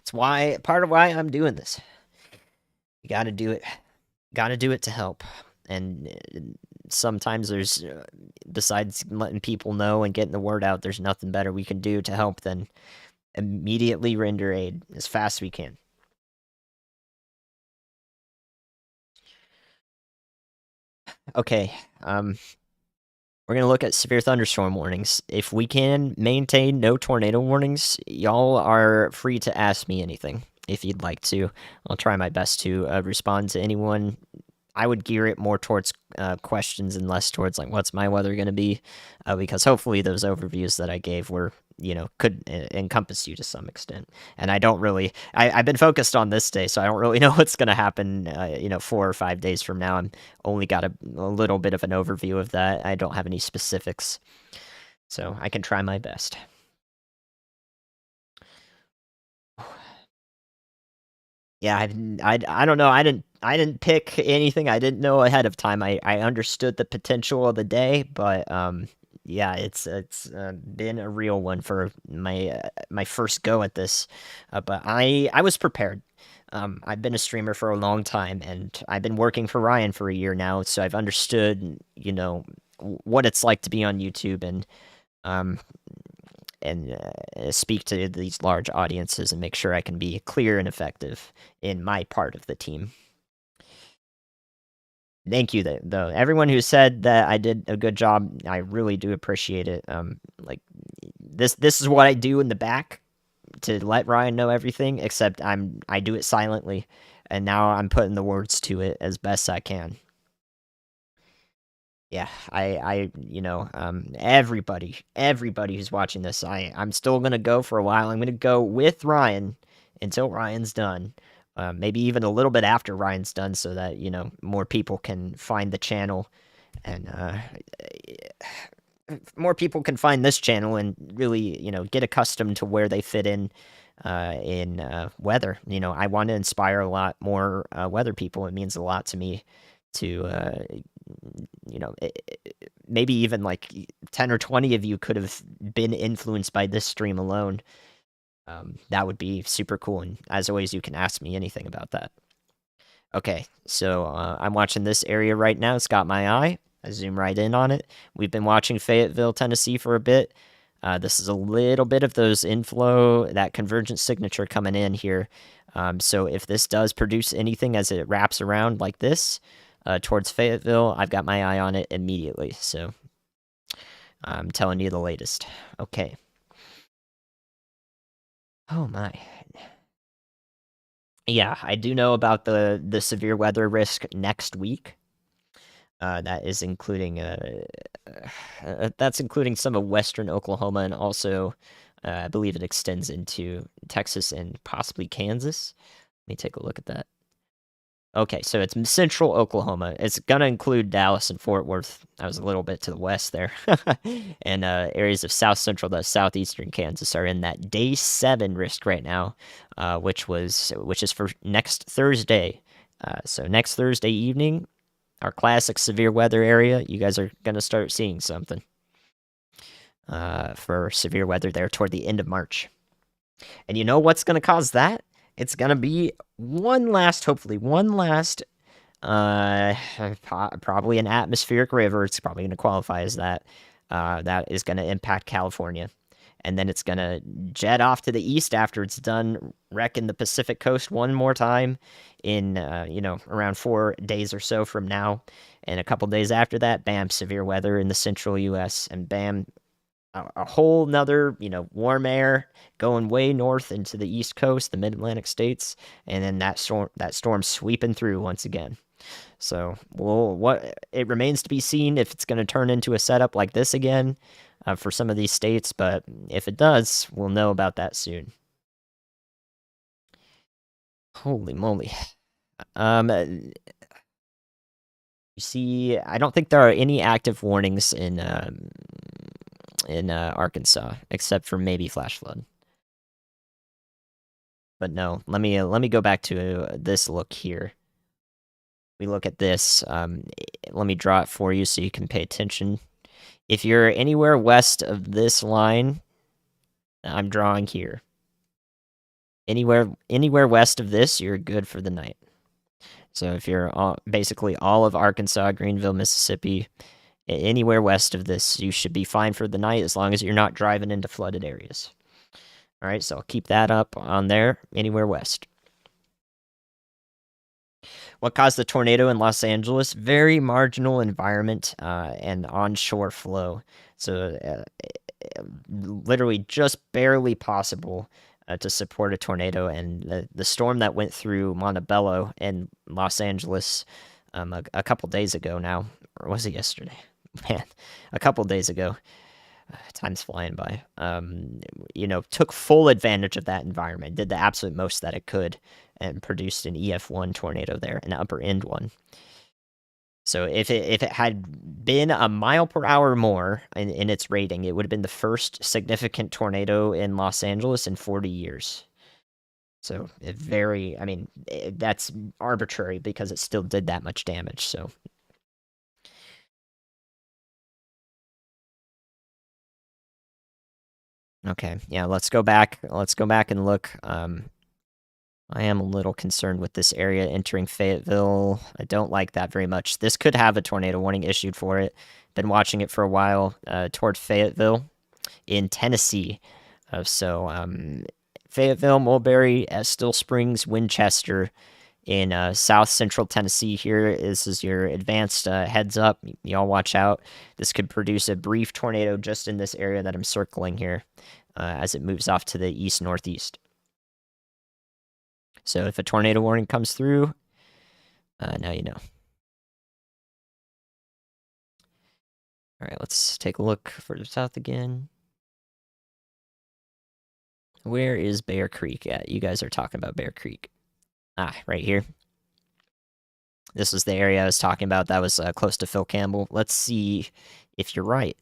It's part of why I'm doing this. You got to do it. Got to do it to help. And sometimes there's, besides letting people know and getting the word out, there's nothing better we can do to help than immediately render aid as fast as we can. Okay, we're gonna look at severe thunderstorm warnings. If we can maintain no tornado warnings, y'all are free to ask me anything if you'd like to. I'll try my best to respond to anyone. I would gear it more towards questions and less towards like what's my weather going to be, because hopefully those overviews that I gave were, could encompass you to some extent. And I don't really, I've been focused on this day, so I don't really know what's going to happen, 4 or 5 days from now. I'm only got a little bit of an overview of that. I don't have any specifics, so I can try my best. Yeah, I don't know. I didn't pick anything. I didn't know ahead of time. I understood the potential of the day, but yeah, it's been a real one for my first go at this. But I was prepared. I've been a streamer for a long time, and I've been working for Ryan for a year now, so I've understood, what it's like to be on YouTube um, and speak to these large audiences and make sure I can be clear and effective in my part of the team. Thank you, though. Everyone who said that I did a good job, I really do appreciate it. Like this is what I do in the back to let Ryan know everything, except I do it silently, and now I'm putting the words to it as best I can. Yeah, everybody who's watching this, I'm still gonna go for a while. I'm gonna go with Ryan until Ryan's done. Maybe even a little bit after Ryan's done, so that more people can find the channel, and more people can find this channel and really get accustomed to where they fit in weather. I want to inspire a lot more weather people. It means a lot to me to maybe even like 10 or 20 of you could have been influenced by this stream alone. That would be super cool, and as always, you can ask me anything about that. Okay, so I'm watching this area right now. It's got my eye. I zoom right in on it. We've been watching Fayetteville, Tennessee for a bit. This is a little bit of those inflow, that convergence signature coming in here. So if this does produce anything as it wraps around like this towards Fayetteville, I've got my eye on it immediately. So I'm telling you the latest. Okay. Oh my. Yeah, I do know about the severe weather risk next week. That is including that's including some of western Oklahoma, and also I believe it extends into Texas and possibly Kansas. Let me take a look at that. Okay, so it's central Oklahoma. It's gonna include Dallas and Fort Worth. I was a little bit to the west there, and areas of south central to southeastern Kansas are in that day 7 risk right now, which is for next Thursday. So next Thursday evening, our classic severe weather area, you guys are gonna start seeing something for severe weather there toward the end of March. And you know what's gonna cause that? It's gonna be hopefully one last, probably an atmospheric river. It's probably gonna qualify as that. That is gonna impact California, and then it's gonna jet off to the east after it's done wrecking the Pacific coast one more time in around 4 days or so from now, and a couple days after that, bam, severe weather in the central U.S. and bam, a whole nother, warm air going way north into the East Coast, the Mid-Atlantic states, and then that storm sweeping through once again. So, what it remains to be seen if it's going to turn into a setup like this again for some of these states, but if it does, we'll know about that soon. Holy moly. You see, I don't think there are any active warnings in Arkansas, except for maybe flash flood. But no, let me go back to this look here. we look at this. Let me draw it for you so you can pay attention. If you're anywhere west of this line, I'm drawing here. Anywhere west of this, you're good for the night. So if you're basically all of Arkansas, Greenville, Mississippi, anywhere west of this, you should be fine for the night as long as you're not driving into flooded areas. All right, so I'll keep that up on there, anywhere west. What caused the tornado in Los Angeles? Very marginal environment and onshore flow. So literally just barely possible to support a tornado. And the storm that went through Montebello in Los Angeles a couple days ago now, or was it yesterday? Man, a couple days ago. Time's flying by. Took full advantage of that environment, did the absolute most that it could, and produced an EF1 tornado there, an upper end one. So if it had been a mile per hour more in its rating, it would have been the first significant tornado in Los Angeles in 40 years. So that's arbitrary because it still did that much damage. So. Okay, yeah, let's go back. Let's go back and look. I am a little concerned with this area entering Fayetteville. I don't like that very much. This could have a tornado warning issued for it. Been watching it for a while toward Fayetteville in Tennessee. Fayetteville, Mulberry, Still Springs, Winchester in south central Tennessee here. This is your advanced heads up. Y'all watch out. This could produce a brief tornado just in this area that I'm circling here as it moves off to the east-northeast. So if a tornado warning comes through, now you know. All right, let's take a look further south again. Where is Bear Creek at? You guys are talking about Bear Creek. Ah, right here. This is the area I was talking about. That was close to Phil Campbell. Let's see if you're right.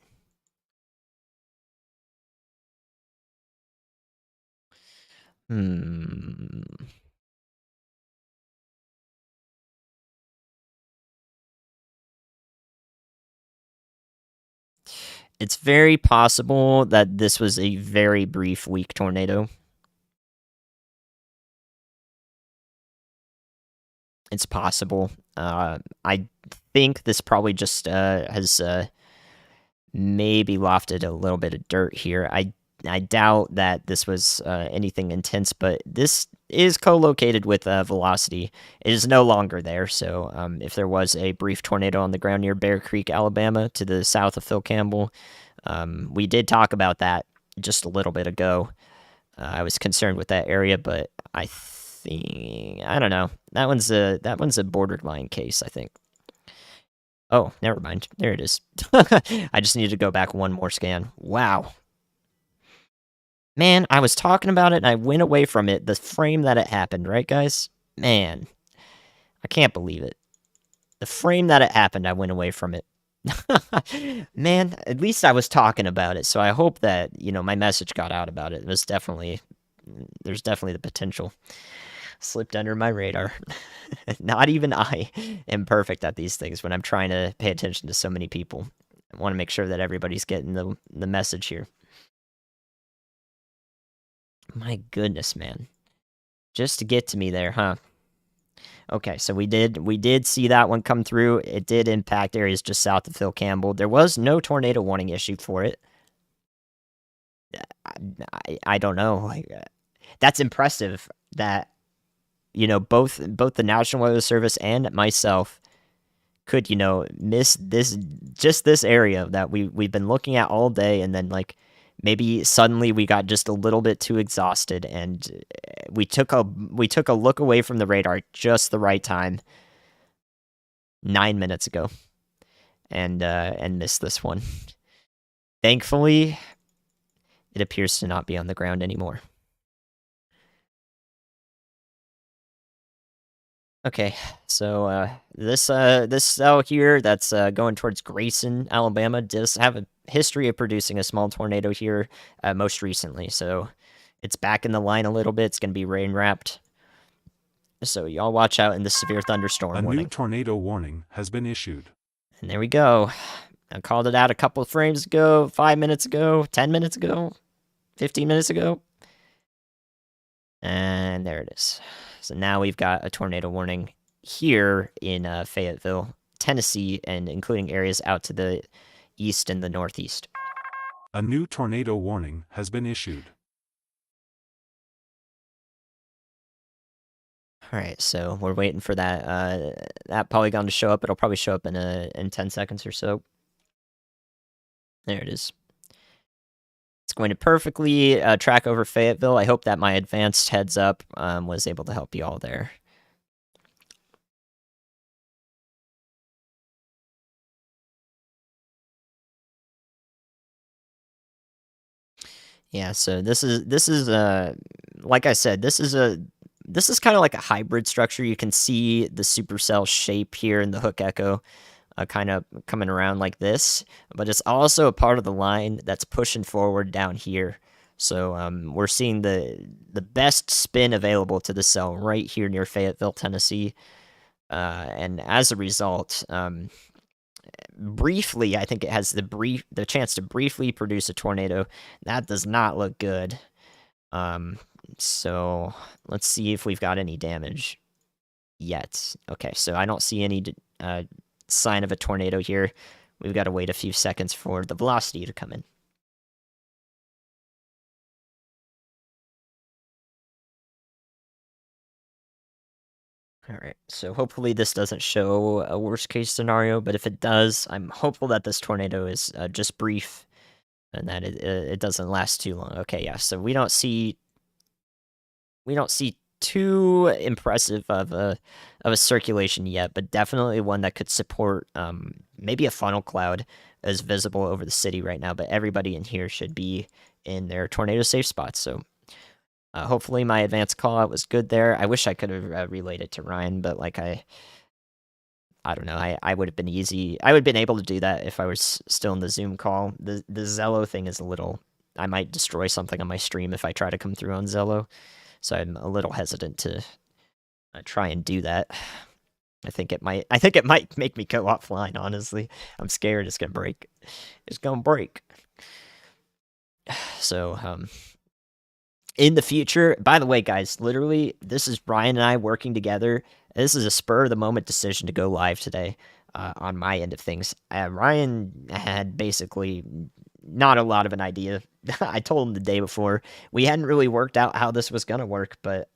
It's very possible that this was a very brief, weak tornado. It's possible. I think this probably just has maybe lofted a little bit of dirt here. I doubt that this was anything intense, but this is co-located with velocity. It is no longer there, so if there was a brief tornado on the ground near Bear Creek, Alabama, to the south of Phil Campbell, we did talk about that just a little bit ago. I was concerned with that area, but I don't know. That one's a borderline case, I think. Oh, never mind. There it is. I just need to go back one more scan. Wow. Man, I was talking about it and I went away from it. The frame that it happened, right, guys? Man, I can't believe it. The frame that it happened, I went away from it. Man, at least I was talking about it, so I hope that, my message got out about it. There's definitely the potential. Slipped under my radar. Not even I am perfect at these things when I'm trying to pay attention to so many people. I want to make sure that everybody's getting the message here. My goodness, man. Just to get to me there, huh? Okay, so we did see that one come through. It did impact areas just south of Phil Campbell. There was no tornado warning issued for it. I don't know. That's impressive that both the National Weather Service and myself could miss this area that we've been looking at all day, and then maybe suddenly we got just a little bit too exhausted and we took a look away from the radar just the right time 9 minutes ago and missed this one. Thankfully, it appears to not be on the ground anymore. Okay, so this cell here that's going towards Grayson, Alabama, does have a history of producing a small tornado here most recently, so it's back in the line a little bit. It's going to be rain wrapped. So y'all watch out in the severe A thunderstorm new warning. tornado warning has been issued. And there we go. I called it out a couple of frames ago, 5 minutes ago, 10 minutes ago, 15 minutes ago. And there it is. So now we've got a tornado warning here in Fayetteville, Tennessee, and including areas out to the east and the northeast. A new tornado warning has been issued. All right, so we're waiting for that polygon to show up. It'll probably show up in 10 seconds or so. There it is. It's going to perfectly track over Fayetteville. I hope that my advanced heads up was able to help you all there. Yeah, so this is like I said, this is kind of like a hybrid structure. You can see the supercell shape here in the hook echo kind of coming around like this, but it's also a part of the line that's pushing forward down here. So we're seeing the best spin available to the cell right here near Fayetteville, Tennessee. And as a result, briefly, I think it has the chance to briefly produce a tornado. That does not look good. So let's see if we've got any damage yet. Okay, so I don't see any sign of a tornado here. We've got to wait a few seconds for the velocity to come in. All right, so hopefully this doesn't show a worst case scenario, but if it does, I'm hopeful that this tornado is just brief and that it doesn't last too long. Okay, yeah, so we don't see too impressive of a circulation yet, but definitely one that could support maybe a funnel cloud is visible over the city right now, but everybody in here should be in their tornado safe spots. So hopefully my advanced call out was good there. I wish I could have relayed it to Ryan, but like I don't know. I would have been easy. I would have been able to do that if I was still in the Zoom call. The Zello thing is a little. I might destroy something on my stream if I try to come through on Zello, so I'm a little hesitant to try and do that. I think it might make me go offline. Honestly, I'm scared it's gonna break. It's gonna break. So in the future, by the way, guys, literally, this is Ryan and I working together. This is a spur of the moment decision to go live today on my end of things. Ryan had basically not a lot of an idea. I told him the day before. We hadn't really worked out how this was going to work, but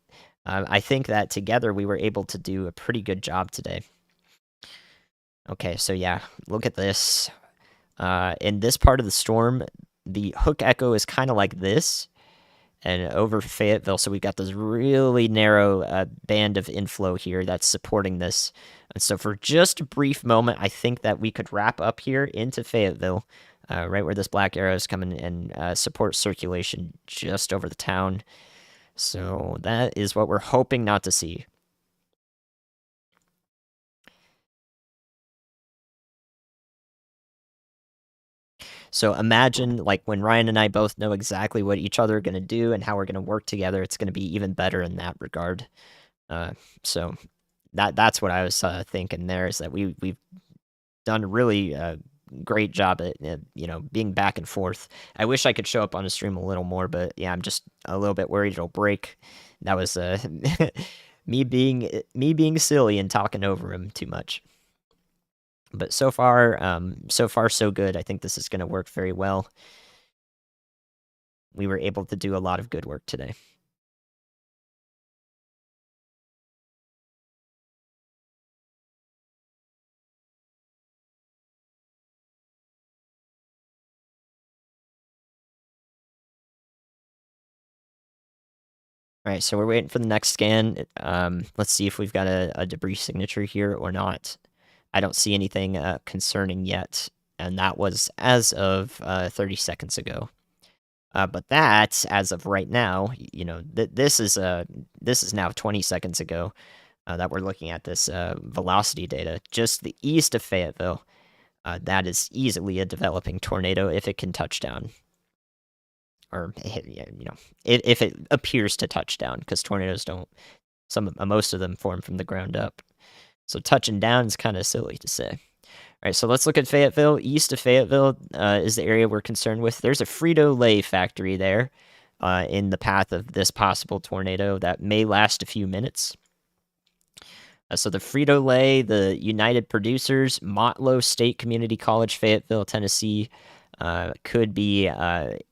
I think that together we were able to do a pretty good job today. Okay, so yeah, look at this. In this part of the storm, the hook echo is kind of like this. And over Fayetteville, so we've got this really narrow band of inflow here that's supporting this. And so for just a brief moment, I think that we could wrap up here into Fayetteville, right where this black arrow is coming, and support circulation just over the town. So that is what we're hoping not to see. So imagine, like, when Ryan and I both know exactly what each other are going to do and how we're going to work together, it's going to be even better in that regard. So that's what I was thinking there, is that we've done a really great job at being back and forth. I wish I could show up on the stream a little more, but yeah, I'm just a little bit worried it'll break. That was me being silly and talking over him too much. But so far, so good. I think this is going to work very well. We were able to do a lot of good work today. All right, so we're waiting for the next scan. Let's see if we've got a debris signature here or not. I don't see anything concerning yet, and that was as of 30 seconds ago. But that, as of right now, this is now 20 seconds ago that we're looking at this velocity data. Just the east of Fayetteville, that is easily a developing tornado if it can touch down. Or, if it appears to touch down, because tornadoes don't Most of them formed from the ground up. So touching down is kind of silly to say. All right, so let's look at Fayetteville. East of Fayetteville is the area we're concerned with. There's a Frito-Lay factory there in the path of this possible tornado that may last a few minutes. So the Frito-Lay, the United Producers, Motlow State Community College, Fayetteville, Tennessee, could be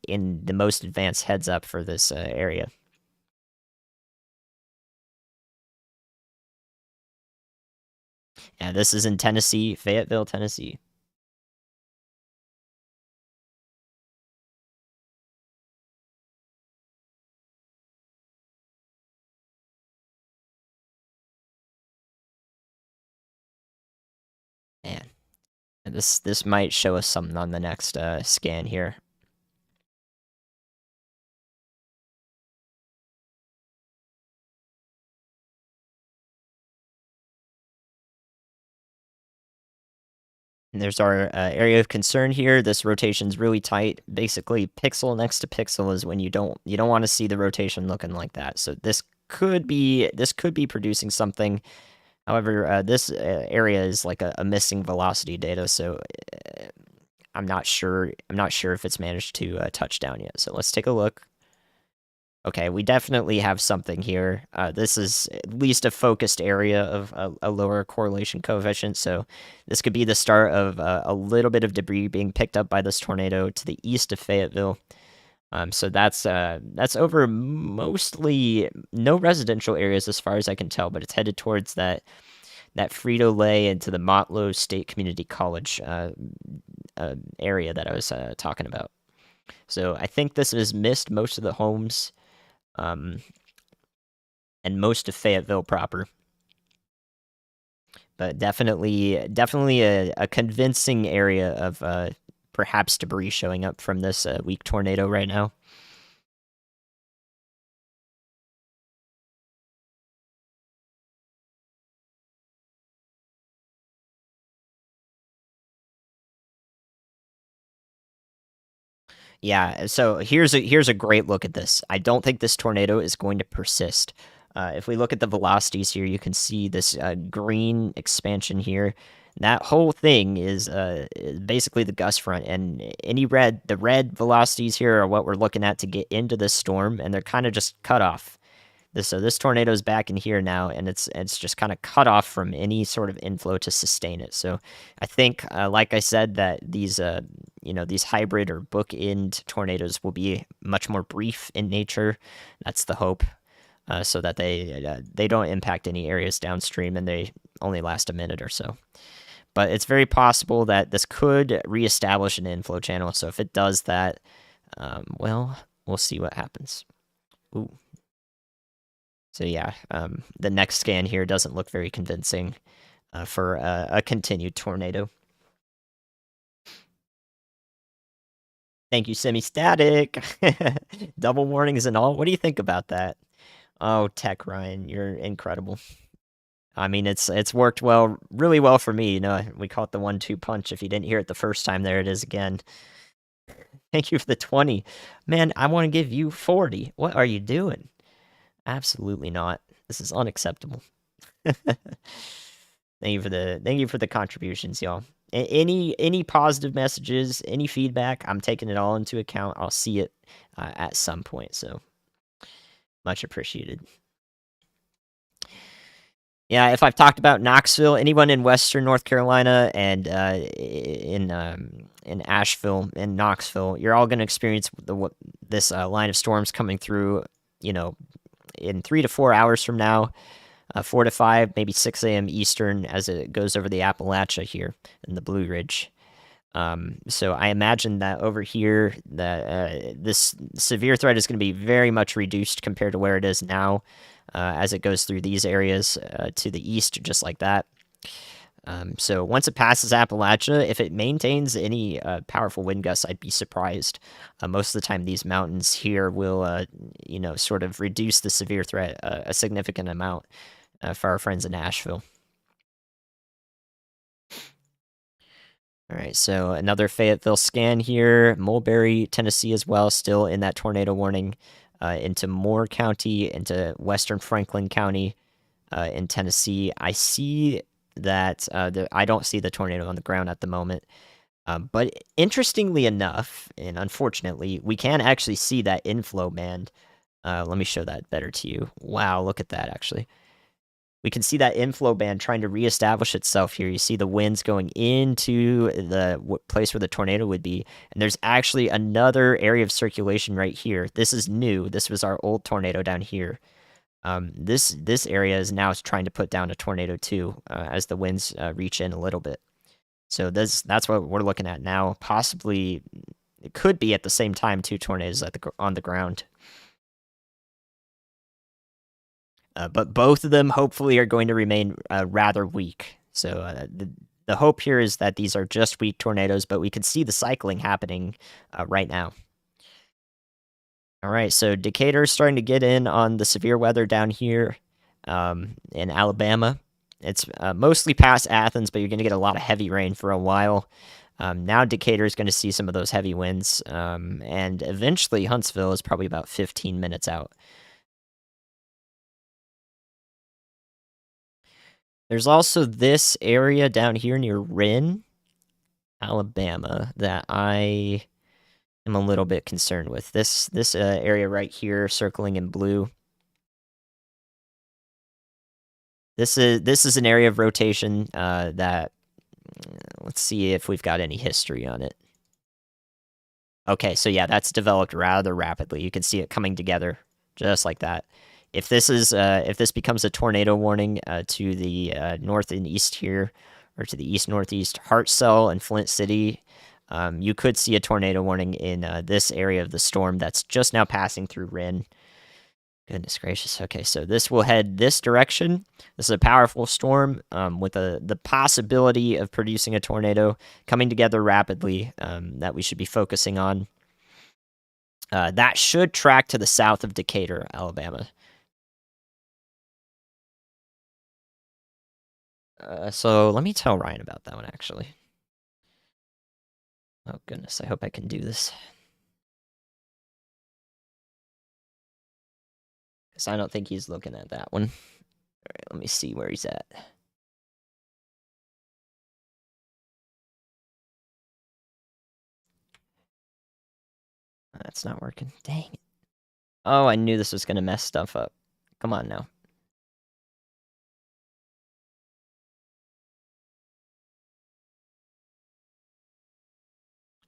in the most advanced heads up for this area. Yeah, this is in Tennessee, Fayetteville, Tennessee. Man, and this might show us something on the next scan here. And there's our area of concern here. This rotation's really tight. Basically, pixel next to pixel is when you don't want to see the rotation looking like that. So this could be producing something. However, this area is like a missing velocity data, so I'm not sure if it's managed to touch down yet. So let's take a look. Okay, we definitely have something here. This is at least a focused area of a lower correlation coefficient, so this could be the start of a little bit of debris being picked up by this tornado to the east of Fayetteville. So that's over mostly no residential areas as far as I can tell, but it's headed towards that Frito-Lay into the Motlow State Community College area that I was talking about. So I think this has missed most of the homes. And most of Fayetteville proper. But definitely a convincing area of perhaps debris showing up from this weak tornado right now. Yeah, so here's a great look at this. I don't think this tornado is going to persist. If we look at the velocities here, you can see this green expansion here. That whole thing is basically the gust front, and the red velocities here are what we're looking at to get into this storm, and they're kind of just cut off. This tornado is back in here now, and it's just kind of cut off from any sort of inflow to sustain it. So I think, like I said, that these these hybrid or bookend tornadoes will be much more brief in nature. That's the hope, so that they don't impact any areas downstream, and they only last a minute or so. But it's very possible that this could reestablish an inflow channel. So if it does that, well, we'll see what happens. Ooh. So yeah, the next scan here doesn't look very convincing for a continued tornado. Thank you, Semi-Static. Double warnings and all. What do you think about that? Oh, Tech Ryan, you're incredible. I mean, it's worked really well for me. You know, we call it the 1-2 punch. If you didn't hear it the first time, there it is again. Thank you for the 20. Man, I want to give you 40. What are you doing? Absolutely not. This is unacceptable. Thank you for the contributions, y'all. Any positive messages, any feedback, I'm taking it all into account. I'll see it at some point, so much appreciated. Yeah, if I've talked about Knoxville, anyone in Western North Carolina and in Asheville and Knoxville, you're all going to experience this line of storms coming through, you know, in 3 to 4 hours from now, 4 to 5, maybe 6 a.m. Eastern as it goes over the Appalachia here in the Blue Ridge. So I imagine that over here, that this severe threat is going to be very much reduced compared to where it is now, as it goes through these areas to the east, just like that. So once it passes Appalachia, if it maintains any powerful wind gusts, I'd be surprised. Most of the time, these mountains here will, sort of reduce the severe threat a significant amount for our friends in Nashville. All right, so another Fayetteville scan here. Mulberry, Tennessee as well, still in that tornado warning into Moore County, into western Franklin County. in Tennessee. I see that I don't see the tornado on the ground at the moment. But interestingly enough, and unfortunately, we can actually see that inflow band. Let me show that better to you. Wow, look at that, actually. We can see that inflow band trying to reestablish itself here. You see the winds going into the place where the tornado would be. And there's actually another area of circulation right here. This is new. This was our old tornado down here. This area is now trying to put down a tornado too, as the winds reach in a little bit. So that's what we're looking at now. Possibly, it could be at the same time 2 tornadoes on the ground. But both of them hopefully are going to remain rather weak. So the hope here is that these are just weak tornadoes, but we can see the cycling happening right now. All right, so Decatur is starting to get in on the severe weather down here in Alabama. It's mostly past Athens, but you're going to get a lot of heavy rain for a while. Now Decatur is going to see some of those heavy winds, and eventually Huntsville is probably about 15 minutes out. There's also this area down here near Wren, Alabama, that I am a little bit concerned with. This area right here, circling in blue. This is an area of rotation that, let's see if we've got any history on it. Okay, so yeah, that's developed rather rapidly. You can see it coming together just like that. If this becomes a tornado warning to the north and east here, or to the east northeast, Hartselle and Flint City, you could see a tornado warning in this area of the storm that's just now passing through Wren. Goodness gracious. Okay, so this will head this direction. This is a powerful storm with the possibility of producing a tornado coming together rapidly that we should be focusing on. That should track to the south of Decatur, Alabama. So let me tell Ryan about that one, actually. Oh, goodness. I hope I can do this. Because I don't think he's looking at that one. All right, let me see where he's at. That's not working. Dang it. Oh, I knew this was going to mess stuff up. Come on now.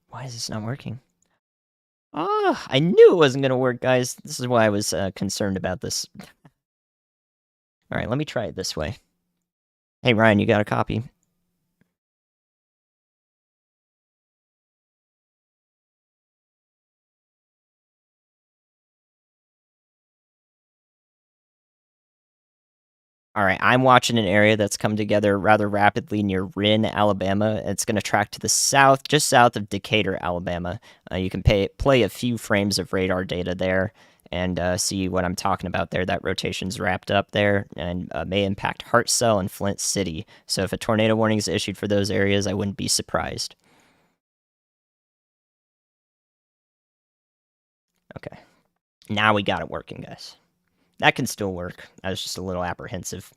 Why is this not working? Oh, I knew it wasn't going to work, guys. This is why I was concerned about this. All right, let me try it this way. Hey, Ryan, you got a copy? All right, I'm watching an area that's come together rather rapidly near Wren, Alabama. It's going to track to the south, just south of Decatur, Alabama. You can play a few frames of radar data there and see what I'm talking about there. That rotation's wrapped up there and may impact Hartselle and Flint City. So if a tornado warning is issued for those areas, I wouldn't be surprised. Okay, now we got it working, guys. That can still work. I was just a little apprehensive.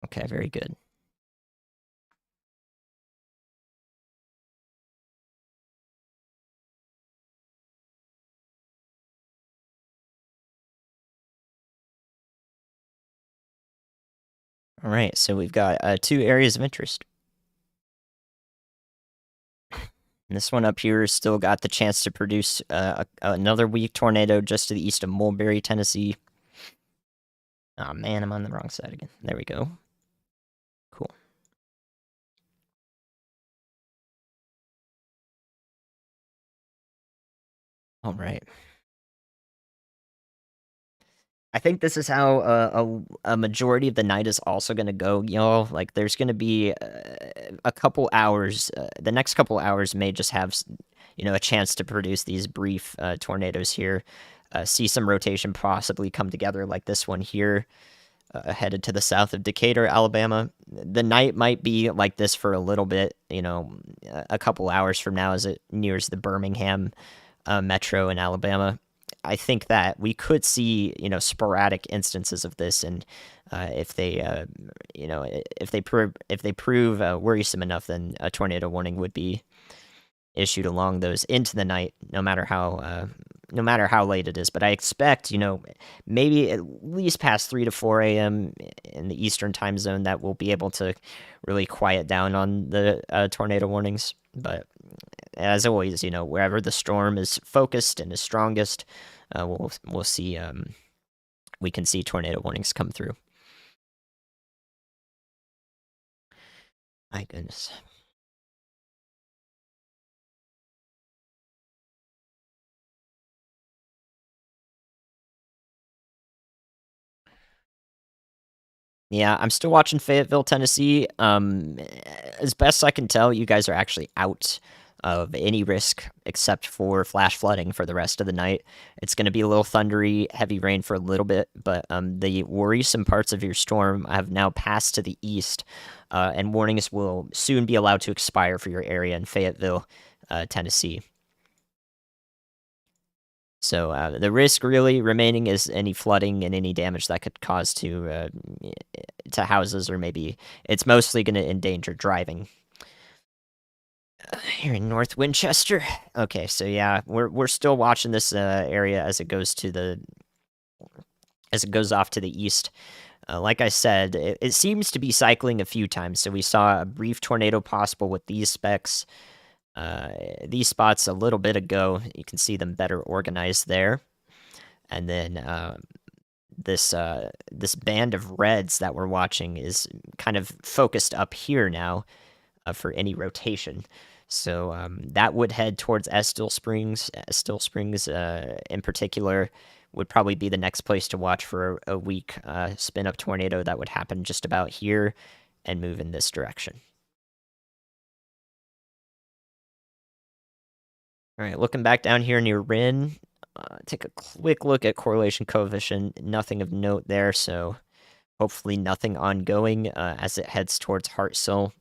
Okay, very good. All right, so we've got 2 areas of interest. And this one up here has still got the chance to produce another weak tornado just to the east of Mulberry, Tennessee. Oh man, I'm on the wrong side again. There we go. Cool. All right. I think this is how a majority of the night is also going to go, y'all. Like, there's going to be a couple hours. The next couple hours may just have, a chance to produce these brief tornadoes here. See some rotation possibly come together like this one here, headed to the south of Decatur, Alabama. The night might be like this for a little bit, a couple hours from now as it nears the Birmingham metro in Alabama. I think that we could see, sporadic instances of this, and if they, if they prove worrisome enough, then a tornado warning would be issued along those into the night, no matter how late it is. But I expect, maybe at least past 3 to 4 a.m. in the Eastern time zone, that we'll be able to really quiet down on the tornado warnings. But as always, wherever the storm is focused and is strongest, we'll see, we can see tornado warnings come through. My goodness. Yeah, I'm still watching Fayetteville, Tennessee. As best I can tell, you guys are actually out of any risk except for flash flooding for the rest of the night. It's going to be a little thundery, heavy rain for a little bit, but the worrisome parts of your storm have now passed to the east, and warnings will soon be allowed to expire for your area in Fayetteville, Tennessee. So the risk really remaining is any flooding and any damage that could cause to houses, or maybe it's mostly going to endanger driving. Here in North Winchester. Okay, so yeah, we're still watching this area as it goes off to the east. Like I said, it seems to be cycling a few times. So we saw a brief tornado possible with these specs. These spots a little bit ago. You can see them better organized there. And then this band of reds that we're watching is kind of focused up here now for any rotation. So that would head towards Estill Springs. Estill Springs, in particular, would probably be the next place to watch for a weak spin-up tornado that would happen just about here and move in this direction. All right, looking back down here near Rin, take a quick look at correlation coefficient. Nothing of note there, so hopefully nothing ongoing as it heads towards Hartselle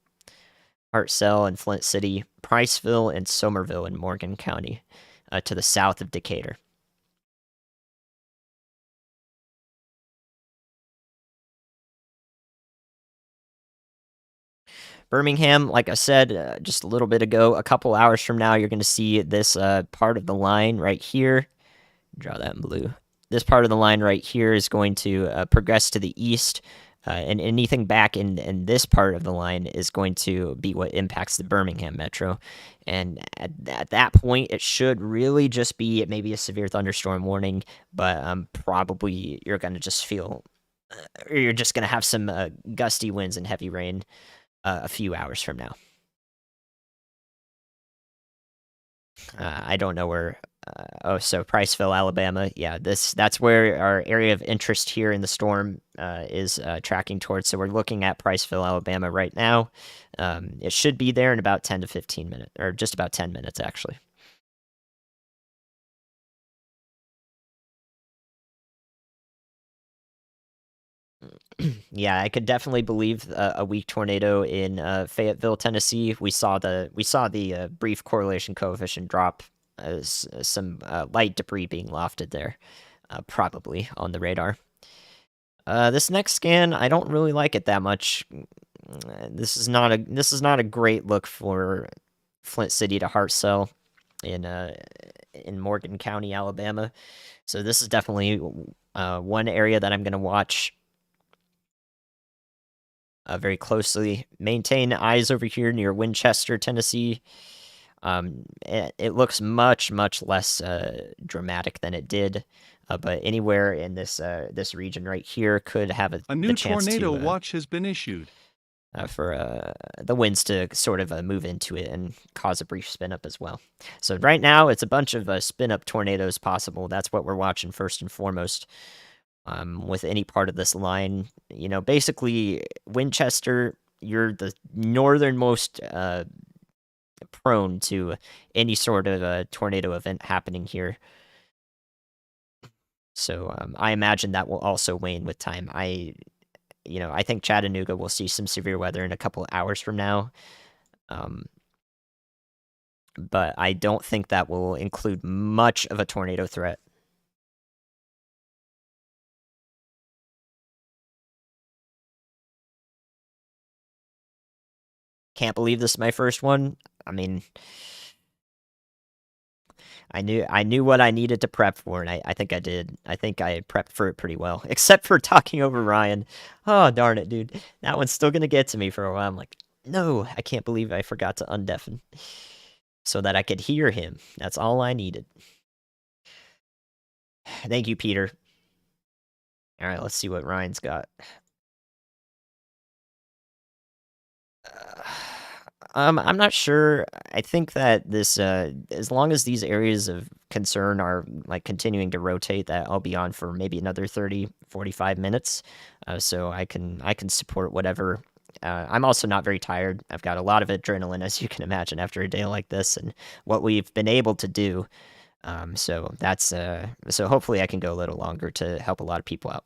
and Flint City, Priceville, and Somerville in Morgan County, to the south of Decatur. Birmingham, like I said just a little bit ago, a couple hours from now, you're going to see this part of the line right here. Draw that in blue. This part of the line right here is going to progress to the east, and anything back in this part of the line is going to be what impacts the Birmingham metro. And at that point, it should really just be maybe a severe thunderstorm warning, but probably you're going to just feel, or you're just going to have some gusty winds and heavy rain a few hours from now. I don't know where. So Priceville, Alabama. Yeah, that's where our area of interest here in the storm is tracking towards. So we're looking at Priceville, Alabama right now. It should be there in about 10 to 15 minutes, or just about 10 minutes, actually. Yeah, I could definitely believe a weak tornado in Fayetteville, Tennessee. We saw the brief correlation coefficient drop as some light debris being lofted there, probably on the radar. This next scan, I don't really like it that much. This is not a great look for Flint City to Hartselle in Morgan County, Alabama. So this is definitely one area that I'm going to watch very closely. Maintain eyes over here near Winchester, Tennessee. It looks much less dramatic than it did, but anywhere in this region right here could have A new chance tornado to, watch has been issued. For the winds to sort of move into it and cause a brief spin up as well. So right now it's a bunch of spin up tornadoes possible. That's what we're watching first and foremost. With any part of this line, basically Winchester, you're the northernmost prone to any sort of a tornado event happening here. So I imagine that will also wane with time. I think Chattanooga will see some severe weather in a couple of hours from now. But I don't think that will include much of a tornado threat. Can't believe this is my first one. I mean, I knew what I needed to prep for, and I think I did. I think I prepped for it pretty well, except for talking over Ryan. Oh, darn it, dude. That one's still gonna get to me for a while. I'm like, no, I can't believe I forgot to undeafen so that I could hear him. That's all I needed. Thank you, Peter. All right, let's see what Ryan's got. I'm not sure. I think that this, as long as these areas of concern are like continuing to rotate, that I'll be on for maybe another 30, 45 minutes. So I can support whatever. I'm also not very tired. I've got a lot of adrenaline, as you can imagine, after a day like this and what we've been able to do. So that's so hopefully I can go a little longer to help a lot of people out.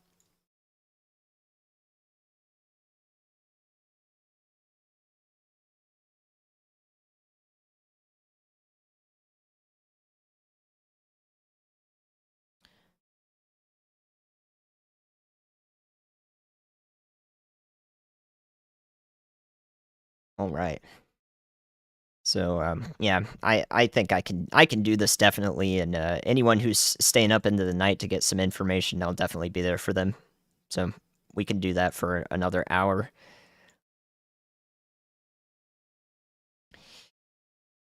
All right. So yeah, I think I can do this definitely, and anyone who's staying up into the night to get some information, I'll definitely be there for them. So we can do that for another hour.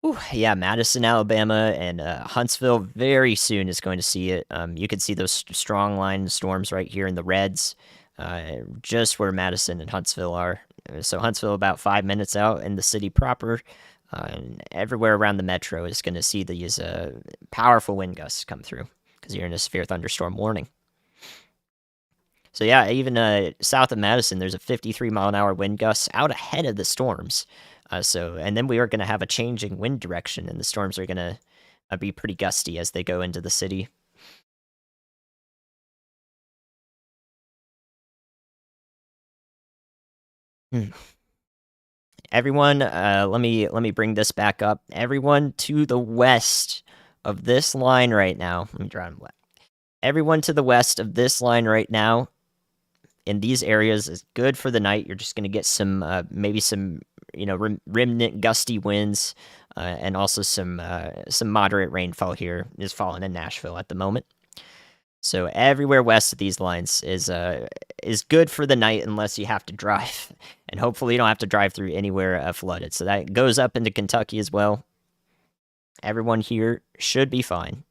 Ooh, yeah, Madison, Alabama, and Huntsville very soon is going to see it. You can see those strong line storms right here in the reds, just where Madison and Huntsville are. So Huntsville about 5 minutes out in the city proper, and everywhere around the metro is going to see these powerful wind gusts come through because you're in a severe thunderstorm warning. So yeah, even south of Madison, there's a 53-mile-an-hour wind gust out ahead of the storms. And then we are going to have a changing wind direction, and the storms are going to be pretty gusty as they go into the city. Everyone, let me bring this back up. Everyone to the west of this line right now. Let me draw on black. Everyone to the west of this line right now in these areas is good for the night. You're just going to get some, maybe some, remnant gusty winds, and also some moderate rainfall here is falling in Nashville at the moment. So everywhere west of these lines is good for the night unless you have to drive, and hopefully you don't have to drive through anywhere flooded. So that goes up into Kentucky as well. Everyone here should be fine.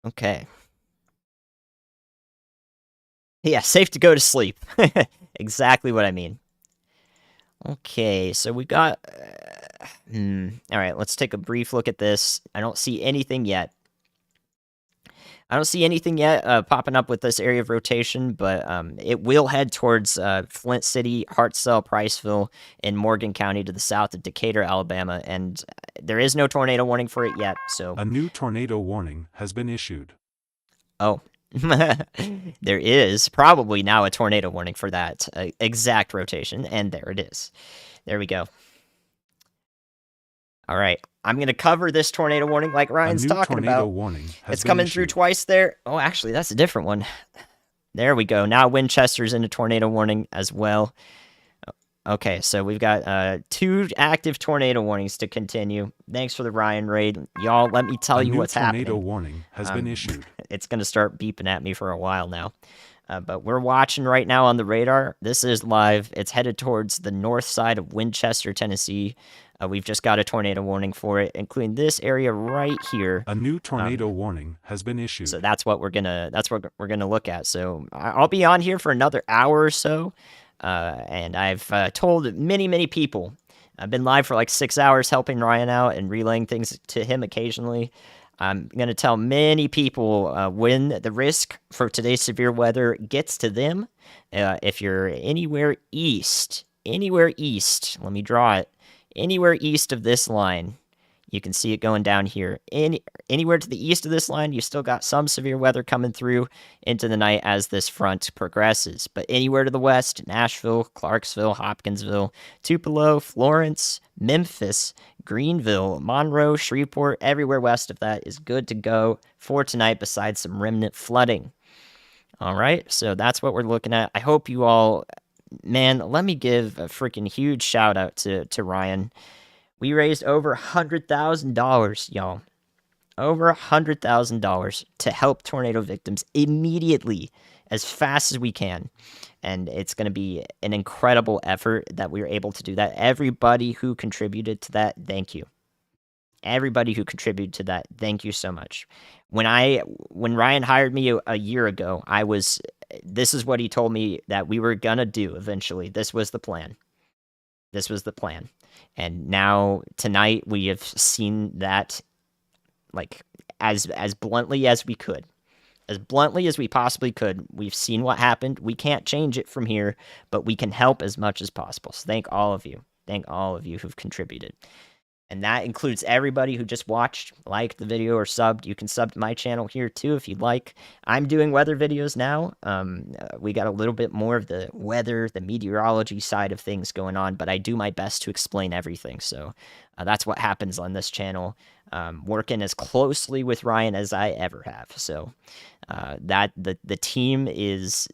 Okay. Yeah, safe to go to sleep. Exactly what I mean. Okay, so we got... Alright, let's take a brief look at this. I don't see anything yet. Popping up with this area of rotation, but it will head towards Flint City, Hartselle, Priceville, and Morgan County to the south of Decatur, Alabama, and there is no tornado warning for it yet, so... A new tornado warning has been issued. Oh. There is probably now a tornado warning for that exact rotation, and there it is. There we go. All right, I'm going to cover this tornado warning like Ryan's talking tornado about. Warning has it's been coming issued. through twice there. Oh, actually, that's a different one. There we go. Now Winchester's in a tornado warning as well. Okay, so we've got 2 active tornado warnings to continue. Thanks for the Ryan raid. Y'all, let me tell you what's happening. A tornado warning has been issued. It's going to start beeping at me for a while now. But we're watching right now on the radar. This is live. It's headed towards the north side of Winchester, Tennessee. We've just got a tornado warning for it, including this area right here. A new tornado warning has been issued. So that's what we're gonna look at. So I'll be on here for another hour or so, and I've told many people. I've been live for like 6 hours helping Ryan out and relaying things to him occasionally. I'm going to tell many people when the risk for today's severe weather gets to them. If you're anywhere east, let me draw it. Anywhere east of this line, you can see it going down here. Anywhere to the east of this line, you still got some severe weather coming through into the night as this front progresses. But anywhere to the west, Nashville, Clarksville, Hopkinsville, Tupelo, Florence, Memphis, Greenville, Monroe, Shreveport, everywhere west of that is good to go for tonight besides some remnant flooding. All right, so that's what we're looking at. I hope you all, man, let me give a freaking huge shout out to Ryan. We raised over $100,000, y'all. Over $100,000 to help tornado victims immediately, as fast as we can. And it's going to be an incredible effort that we were able to do that. Everybody who contributed to that, thank you. Everybody who contributed to that, thank you so much. When Ryan hired me a year ago, this is what he told me that we were gonna do eventually. This was the plan. This was the plan. And now tonight we have seen that, like, as bluntly as we could. As bluntly as we possibly could. We've seen what happened. We can't change it from here, but we can help as much as possible. So thank all of you. Thank all of you who've contributed. And that includes everybody who just watched, liked the video, or subbed. You can sub to my channel here too if you'd like. I'm doing weather videos now. We got a little bit more of the weather, the meteorology side of things going on, but I do my best to explain everything. So that's what happens on this channel. Working as closely with Ryan as I ever have. So the team is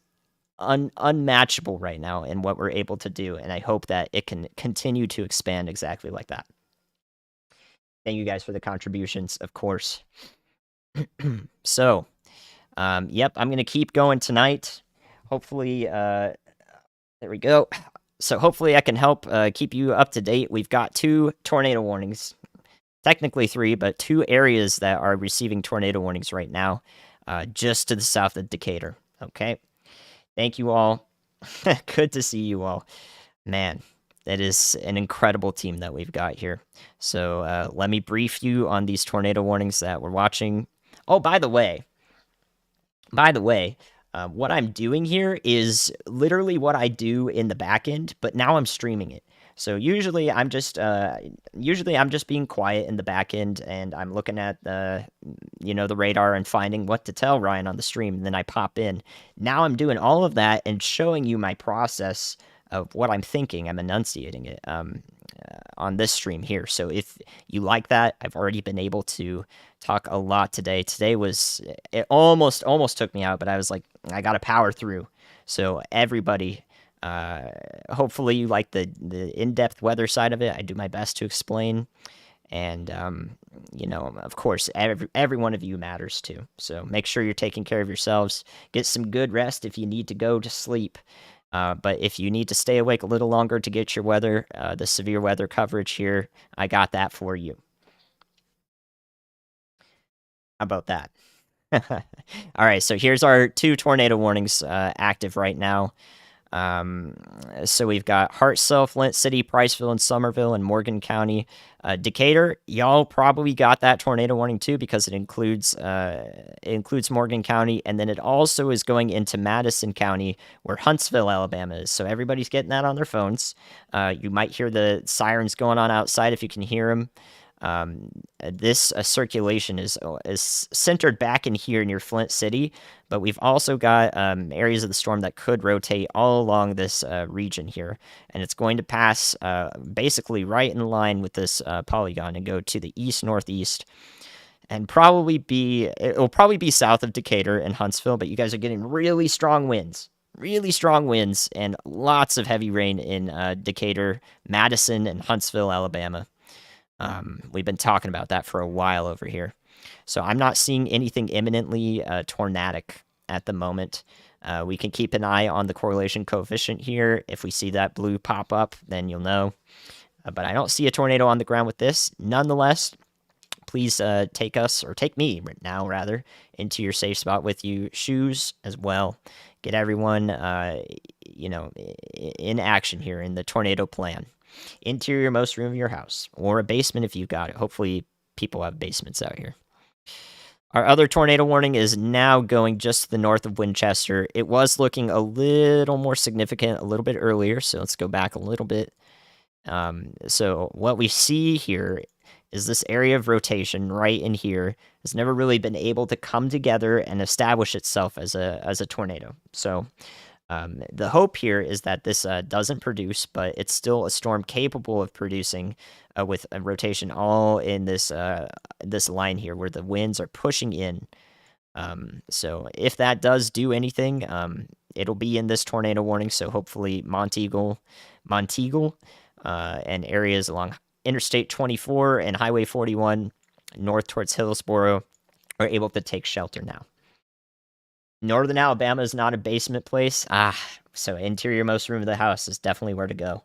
unmatchable right now in what we're able to do, and I hope that it can continue to expand exactly like that. Thank you guys for the contributions, of course. So, yep, I'm going to keep going tonight. Hopefully, there we go. So hopefully I can help keep you up to date. We've got 2 tornado warnings. Technically 3, but 2 areas that are receiving tornado warnings right now, just to the south of Decatur. Okay? Thank you all. Good to see you all. Man, that is an incredible team that we've got here. So let me brief you on these tornado warnings that we're watching. Oh, by the way, what I'm doing here is literally what I do in the back end, but now I'm streaming it. So usually I'm just being quiet in the back end, and I'm looking at the radar and finding what to tell Ryan on the stream, and then I pop in. Now I'm doing all of that and showing you my process of what I'm thinking. I'm enunciating it on this stream here. So if you like that, I've already been able to talk a lot today. Today it almost took me out, but I was like, I got to power through. So everybody, hopefully you like the in-depth weather side of it. I do my best to explain. And, of course, every one of you matters too. So make sure you're taking care of yourselves. Get some good rest if you need to go to sleep. But if you need to stay awake a little longer to get your weather, the severe weather coverage here, I got that for you. How about that? All right, so here's our 2 tornado warnings active right now. So we've got Hartselle, Flint City, Priceville, and Somerville, and Morgan County. Decatur, y'all probably got that tornado warning too, because it includes Morgan County, and then it also is going into Madison County, where Huntsville, Alabama is. So everybody's getting that on their phones. You might hear the sirens going on outside if you can hear them. This circulation is centered back in here near Flint City, but we've also got areas of the storm that could rotate all along this region here, and it's going to pass basically right in line with this polygon and go to the east-northeast, and it'll probably be south of Decatur and Huntsville, but you guys are getting really strong winds, and lots of heavy rain in Decatur, Madison, and Huntsville, Alabama. We've been talking about that for a while over here. So I'm not seeing anything imminently tornadic at the moment. We can keep an eye on the correlation coefficient here. If we see that blue pop up, then you'll know. But I don't see a tornado on the ground with this. Nonetheless, please take me now, rather, into your safe spot with you. Shoes as well. Get everyone, in action here in the tornado plan. Interior most room of your house, or a basement if you've got it. Hopefully people have basements out here. Our other tornado warning is now going just to the north of Winchester. It was looking a little more significant a little bit earlier, so let's go back a little bit. So what we see here is this area of rotation right in here has never really been able to come together and establish itself as a tornado. So the hope here is that this doesn't produce, but it's still a storm capable of producing with a rotation all in this line here, where the winds are pushing in So if that does do anything, it'll be in this tornado warning. So hopefully Monteagle, and areas along Interstate 24 and Highway 41 north towards Hillsboro are able to take shelter now. Northern Alabama is not a basement place. So interior-most room of the house is definitely where to go.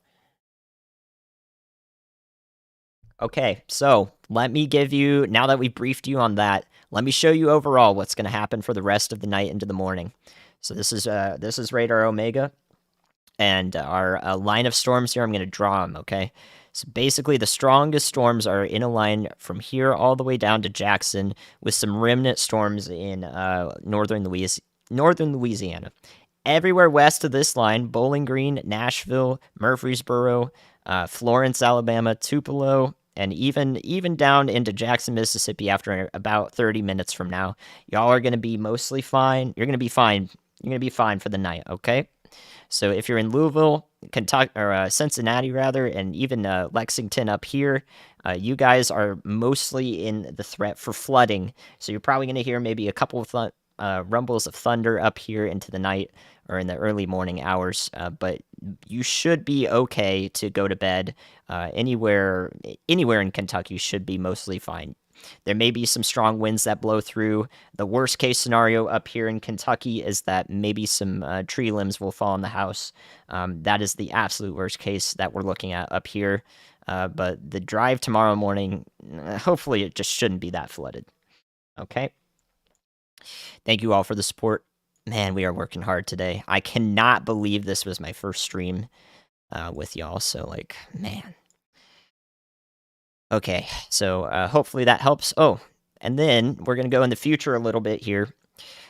Okay, so let me give you, now that we've briefed you on that, let me show you overall what's going to happen for the rest of the night into the morning. So this is radar Omega, and our line of storms here, I'm going to draw them, okay? So basically, the strongest storms are in a line from here all the way down to Jackson, with some remnant storms in northern Louisiana. Everywhere west of this line, Bowling Green, Nashville, Murfreesboro, Florence, Alabama, Tupelo, and even down into Jackson, Mississippi after about 30 minutes from now. Y'all are going to be mostly fine. You're going to be fine. You're going to be fine for the night, okay? So if you're in Louisville, Kentucky, or Cincinnati rather, and even Lexington up here, you guys are mostly in the threat for flooding. So you're probably going to hear maybe a couple of rumbles of thunder up here into the night or in the early morning hours, but you should be okay to go to bed. Anywhere in Kentucky should be mostly fine. There may be some strong winds that blow through. The worst case scenario up here in Kentucky is that maybe some tree limbs will fall on the house. That is the absolute worst case that we're looking at up here. But the drive tomorrow morning, hopefully it just shouldn't be that flooded. Okay. Thank you all for the support. Man, we are working hard today. I cannot believe this was my first stream with y'all. So, like, man. Okay, so hopefully that helps. Oh, and then we're going to go in the future a little bit here.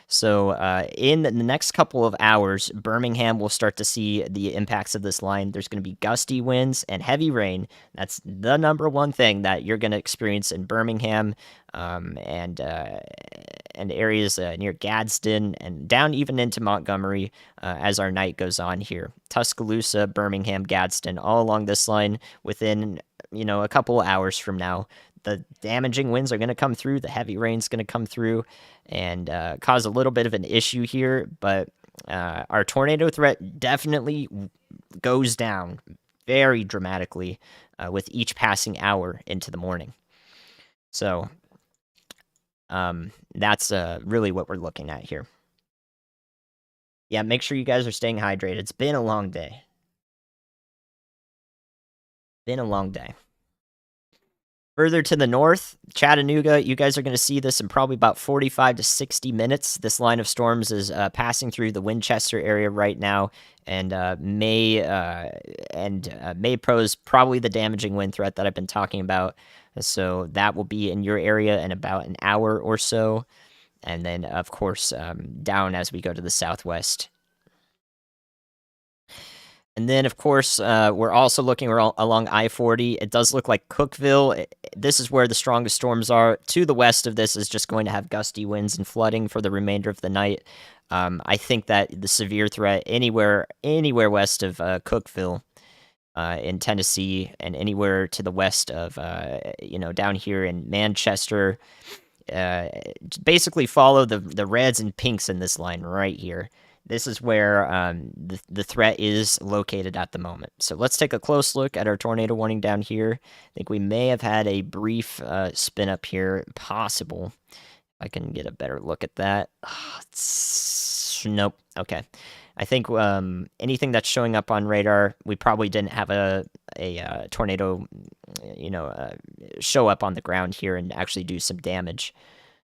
So in the next couple of hours, Birmingham will start to see the impacts of this line. There's going to be gusty winds and heavy rain. That's the number one thing that you're going to experience in Birmingham and areas near Gadsden and down even into Montgomery as our night goes on here. Tuscaloosa, Birmingham, Gadsden, all along this line within a couple of hours from now. The damaging winds are going to come through. The heavy rain's going to come through and cause a little bit of an issue here. But our tornado threat definitely goes down very dramatically with each passing hour into the morning. So that's really what we're looking at here. Yeah, make sure you guys are staying hydrated. It's been a long day. Further to the north, Chattanooga, you guys are going to see this in probably about 45 to 60 minutes. This line of storms is passing through the Winchester area right now and may pose probably the damaging wind threat that I've been talking about. So that will be in your area in about an hour or so. And then, of course, down as we go to the southwest. And then, of course, we're also looking along I-40. It does look like Cookeville. This is where the strongest storms are. To the west of this is just going to have gusty winds and flooding for the remainder of the night. I think that the severe threat anywhere west of Cookeville in Tennessee and anywhere to the west of, down here in Manchester, basically follow the reds and pinks in this line right here. This is where the threat is located at the moment. So let's take a close look at our tornado warning down here. I think we may have had a brief spin up here, possible. I can get a better look at that. Nope. Okay. I think anything that's showing up on radar, we probably didn't have a tornado, show up on the ground here and actually do some damage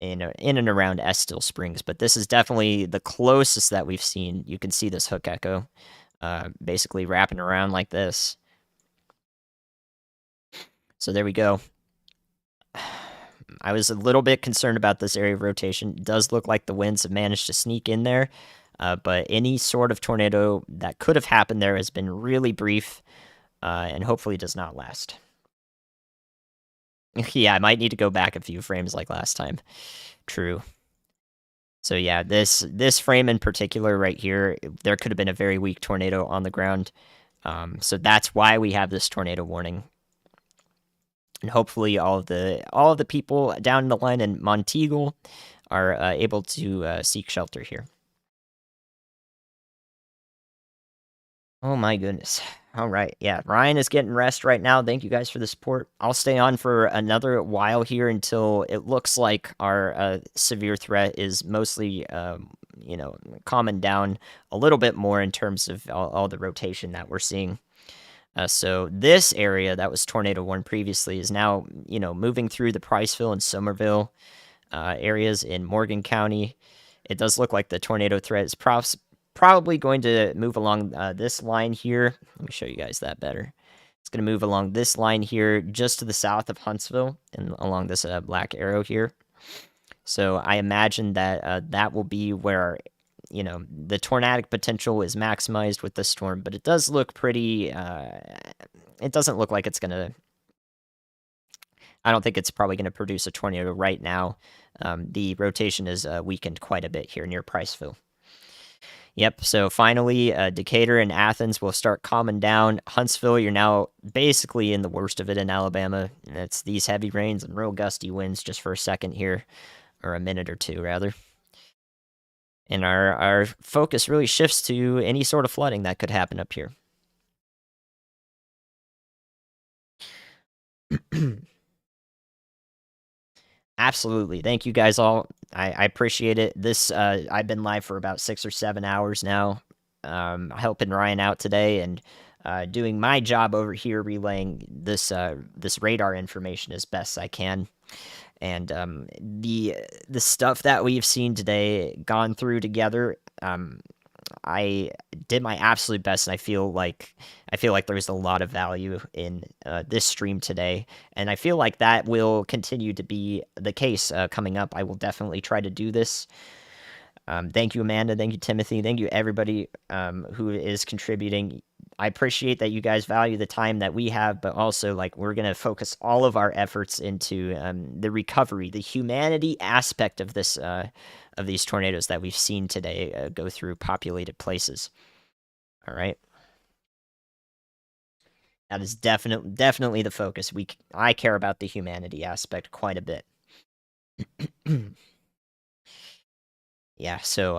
in and around Estill Springs, but this is definitely the closest that we've seen. You can see this hook echo basically wrapping around like this. So there we go. I was a little bit concerned about this area of rotation. It does look like the winds have managed to sneak in there, but any sort of tornado that could have happened there has been really brief and hopefully does not last. Yeah, I might need to go back a few frames like last time. True. So yeah, this frame in particular right here, there could have been a very weak tornado on the ground. So that's why we have this tornado warning. And hopefully all of the people down the line in Monteagle are able to seek shelter here. Oh my goodness. All right. Yeah, Ryan is getting rest right now. Thank you guys for the support. I'll stay on for another while here until it looks like our severe threat is mostly, calming down a little bit more in terms of all the rotation that we're seeing. So this area that was tornado warned previously is now, moving through the Priceville and Somerville areas in Morgan County. It does look like the tornado threat is probably going to move along this line here. Let me show you guys that better. It's going to move along this line here just to the south of Huntsville and along this black arrow here. So I imagine that that will be where, the tornadic potential is maximized with this storm, but it does look pretty, it doesn't look like it's going to, I don't think it's probably going to produce a tornado right now. The rotation is weakened quite a bit here near Priceville. Yep, so finally, Decatur and Athens will start calming down. Huntsville, you're now basically in the worst of it in Alabama. And it's these heavy rains and real gusty winds just for a second here, or a minute or two, rather. And our focus really shifts to any sort of flooding that could happen up here. Absolutely. Thank you guys all. I appreciate it. This I've been live for about 6 or 7 hours now, helping Ryan out today and doing my job over here, relaying this radar information as best I can. And the stuff that we've seen today, gone through together, I did my absolute best, and I feel like there's a lot of value in this stream today, and I feel like that will continue to be the case coming up. I will definitely try to do this. Thank you, Amanda. Thank you, Timothy. Thank you, everybody who is contributing. I appreciate that you guys value the time that we have, but also, we're going to focus all of our efforts into the recovery, the humanity aspect of this, of these tornadoes that we've seen today go through populated places. All right. That is definitely the focus. I care about the humanity aspect quite a bit. Yeah, so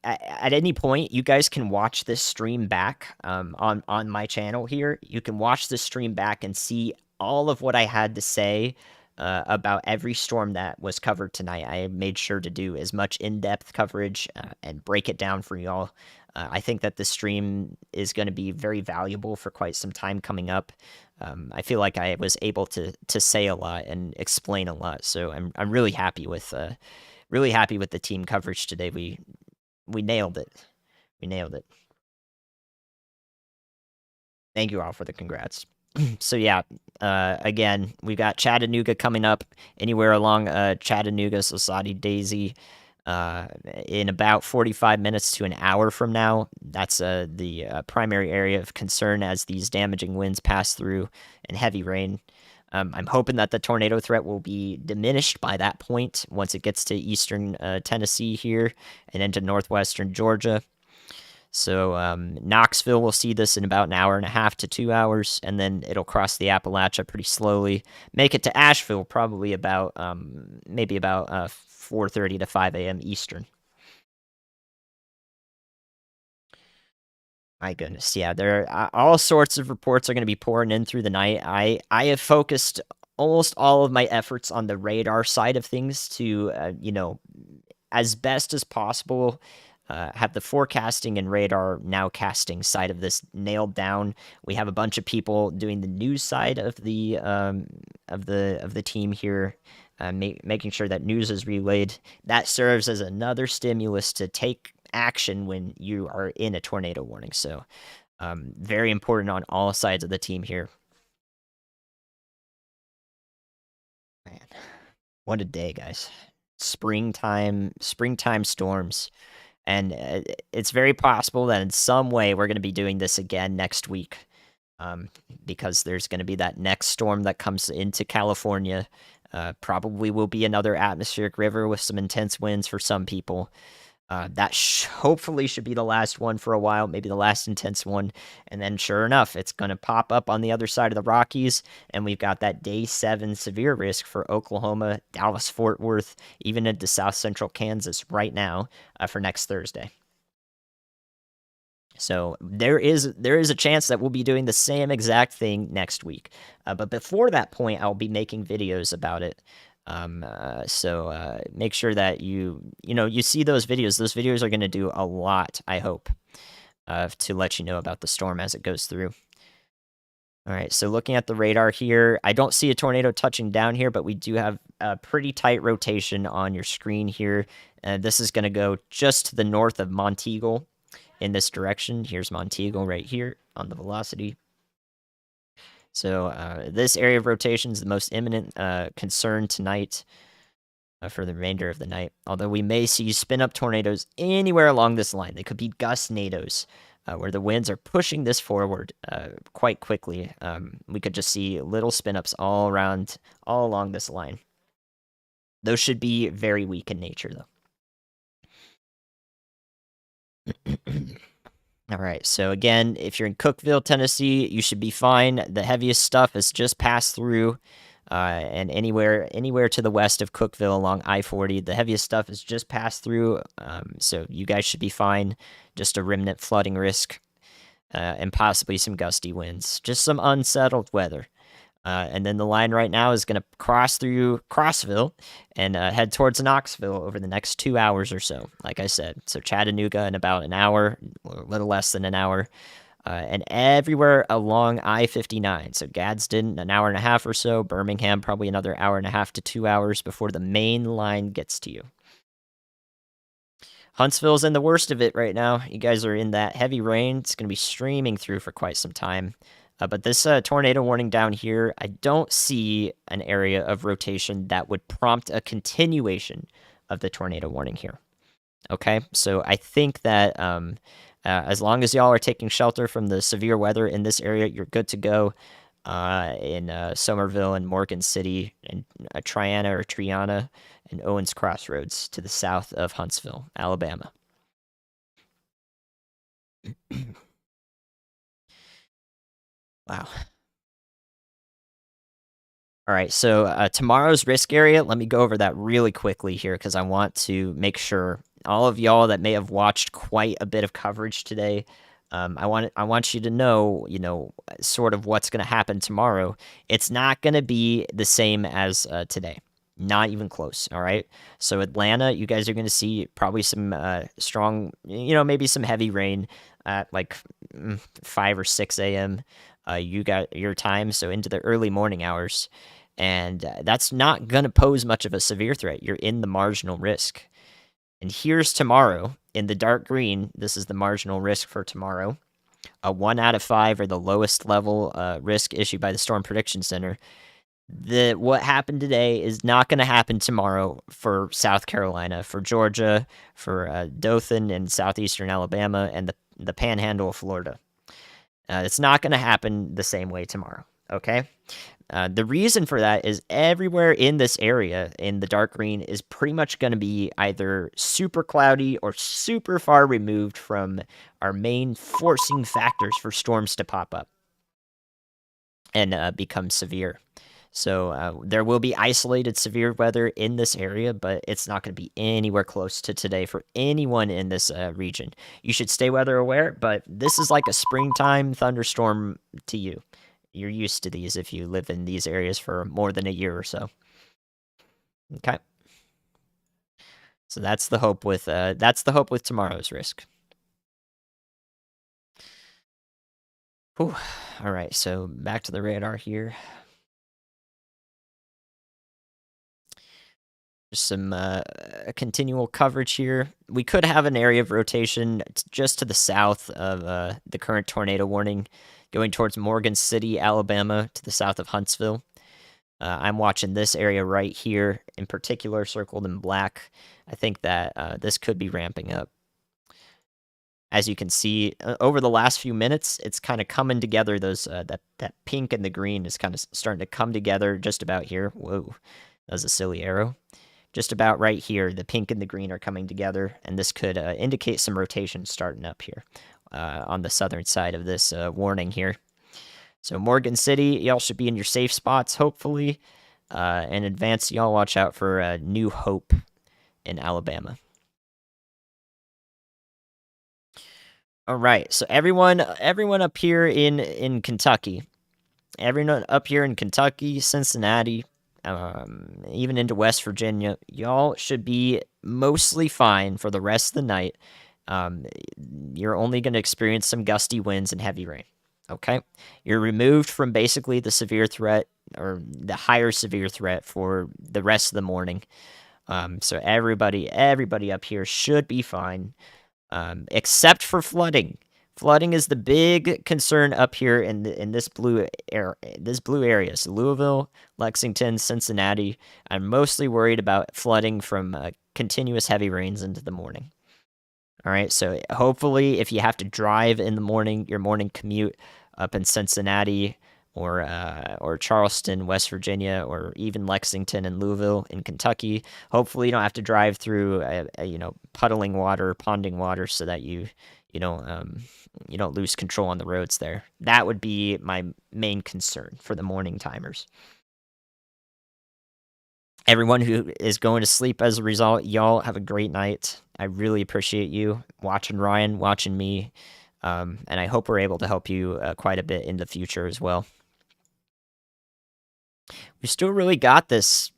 at any point, you guys can watch this stream back on my channel here. You can watch this stream back and see all of what I had to say about every storm that was covered tonight. I made sure to do as much in-depth coverage and break it down for y'all. I think that this stream is going to be very valuable for quite some time coming up. I feel like I was able to say a lot and explain a lot, so I'm really happy with the team coverage today. We nailed it. We nailed it. Thank you all for the congrats. So yeah, again, we've got Chattanooga coming up anywhere along Chattanooga, Sosati Daisy, in about 45 minutes to an hour from now. That's the primary area of concern as these damaging winds pass through and heavy rain. I'm hoping that the tornado threat will be diminished by that point once it gets to eastern Tennessee here and into northwestern Georgia. So Knoxville will see this in about an hour and a half to 2 hours, and then it'll cross the Appalachia pretty slowly, make it to Asheville probably about maybe about 4:30 to 5 a.m. Eastern. My goodness, yeah, there are all sorts of reports are going to be pouring in through the night. I have focused almost all of my efforts on the radar side of things to, as best as possible, have the forecasting and radar nowcasting side of this nailed down. We have a bunch of people doing the news side of the team here, making sure that news is relayed. That serves as another stimulus to take action when you are in a tornado warning. So very important on all sides of the team here. Man, what a day, guys. Springtime storms. And it's very possible that in some way we're going to be doing this again next week, because there's going to be that next storm that comes into California. Probably will be another atmospheric river with some intense winds for some people. That hopefully should be the last one for a while, maybe the last intense one. And then, sure enough, it's going to pop up on the other side of the Rockies. And we've got that day 7 severe risk for Oklahoma, Dallas, Fort Worth, even into south central Kansas right now for next Thursday. So there is a chance that we'll be doing the same exact thing next week. But before that point, I'll be making videos about it. So make sure that you see those videos. Those videos are going to do a lot, I hope, to let you know about the storm as it goes through. All right, so looking at the radar here, I don't see a tornado touching down here, but we do have a pretty tight rotation on your screen here. This is going to go just to the north of Monteagle in this direction. Here's Monteagle right here on the velocity. So this area of rotation is the most imminent concern tonight for the remainder of the night. Although we may see spin-up tornadoes anywhere along this line. They could be gust-nados, where the winds are pushing this forward quite quickly. We could just see little spin-ups all along this line. Those should be very weak in nature, though. All right, so again, if you're in Cookeville, Tennessee, you should be fine. The heaviest stuff has just passed through, and anywhere to the west of Cookeville along I-40, the heaviest stuff has just passed through, so you guys should be fine. Just a remnant flooding risk, and possibly some gusty winds. Just some unsettled weather. And then the line right now is going to cross through Crossville and head towards Knoxville over the next 2 hours or so, like I said. So Chattanooga in about an hour, or a little less than an hour, and everywhere along I-59. So Gadsden, an hour and a half or so. Birmingham, probably another hour and a half to 2 hours before the main line gets to you. Huntsville's in the worst of it right now. You guys are in that heavy rain. It's going to be streaming through for quite some time. But this tornado warning down here, I don't see an area of rotation that would prompt a continuation of the tornado warning here. Okay, so I think that as long as y'all are taking shelter from the severe weather in this area, you're good to go in Somerville and Morgan City and Triana and Owens Crossroads to the south of Huntsville, Alabama. Wow. All right, so tomorrow's risk area, let me go over that really quickly here because I want to make sure all of y'all that may have watched quite a bit of coverage today, I want you to know, sort of what's going to happen tomorrow. It's not going to be the same as today. Not even close, all right? So Atlanta, you guys are going to see probably some strong, maybe some heavy rain at like 5 or 6 a.m. You got your time, so into the early morning hours. And that's not going to pose much of a severe threat. You're in the marginal risk. And here's tomorrow in the dark green. This is the marginal risk for tomorrow. A 1 out of 5 or the lowest level risk issued by the Storm Prediction Center. What happened today is not going to happen tomorrow for South Carolina, for Georgia, for Dothan and southeastern Alabama, and the panhandle of Florida. It's not going to happen the same way tomorrow, okay? The reason for that is everywhere in this area in the dark green is pretty much going to be either super cloudy or super far removed from our main forcing factors for storms to pop up and become severe. So there will be isolated severe weather in this area, but it's not going to be anywhere close to today for anyone in this region. You should stay weather aware, but this is like a springtime thunderstorm to you. You're used to these if you live in these areas for more than a year or so. Okay. So that's the hope with tomorrow's risk. Whew. All right, so back to the radar here. Some continual coverage here. We could have an area of rotation just to the south of the current tornado warning, going towards Morgan City, Alabama, to the south of Huntsville. I'm watching this area right here, in particular, circled in black. I think that this could be ramping up. As you can see, over the last few minutes, it's kind of coming together. Those that pink and the green is kind of starting to come together just about here. Whoa, that was a silly arrow. just about right here, the pink and the green are coming together, and this could indicate some rotation starting up here on the southern side of this warning here. So Morgan City, y'all should be in your safe spots, hopefully. In advance, y'all watch out for New Hope in Alabama. All right, so everyone up here in Kentucky, everyone up here in Kentucky, Cincinnati, even into West Virginia, y'all should be mostly fine for the rest of the night. You're only going to experience some gusty winds and heavy rain. Okay, you're removed from basically the severe threat or the higher severe threat for the rest of the morning. So everybody up here should be fine, except for flooding. Flooding is the big concern up here in this blue area. So Louisville, Lexington, Cincinnati. I'm mostly worried about flooding from continuous heavy rains into the morning. All right, so hopefully, if you have to drive in the morning, your morning commute up in Cincinnati or Charleston, West Virginia, or even Lexington and Louisville in Kentucky, hopefully you don't have to drive through puddling water, ponding water, so that you don't lose control on the roads there. That would be my main concern for the morning timers. Everyone who is going to sleep as a result, y'all have a great night. I really appreciate you watching Ryan, watching me, and I hope we're able to help you quite a bit in the future as well. We still really got this,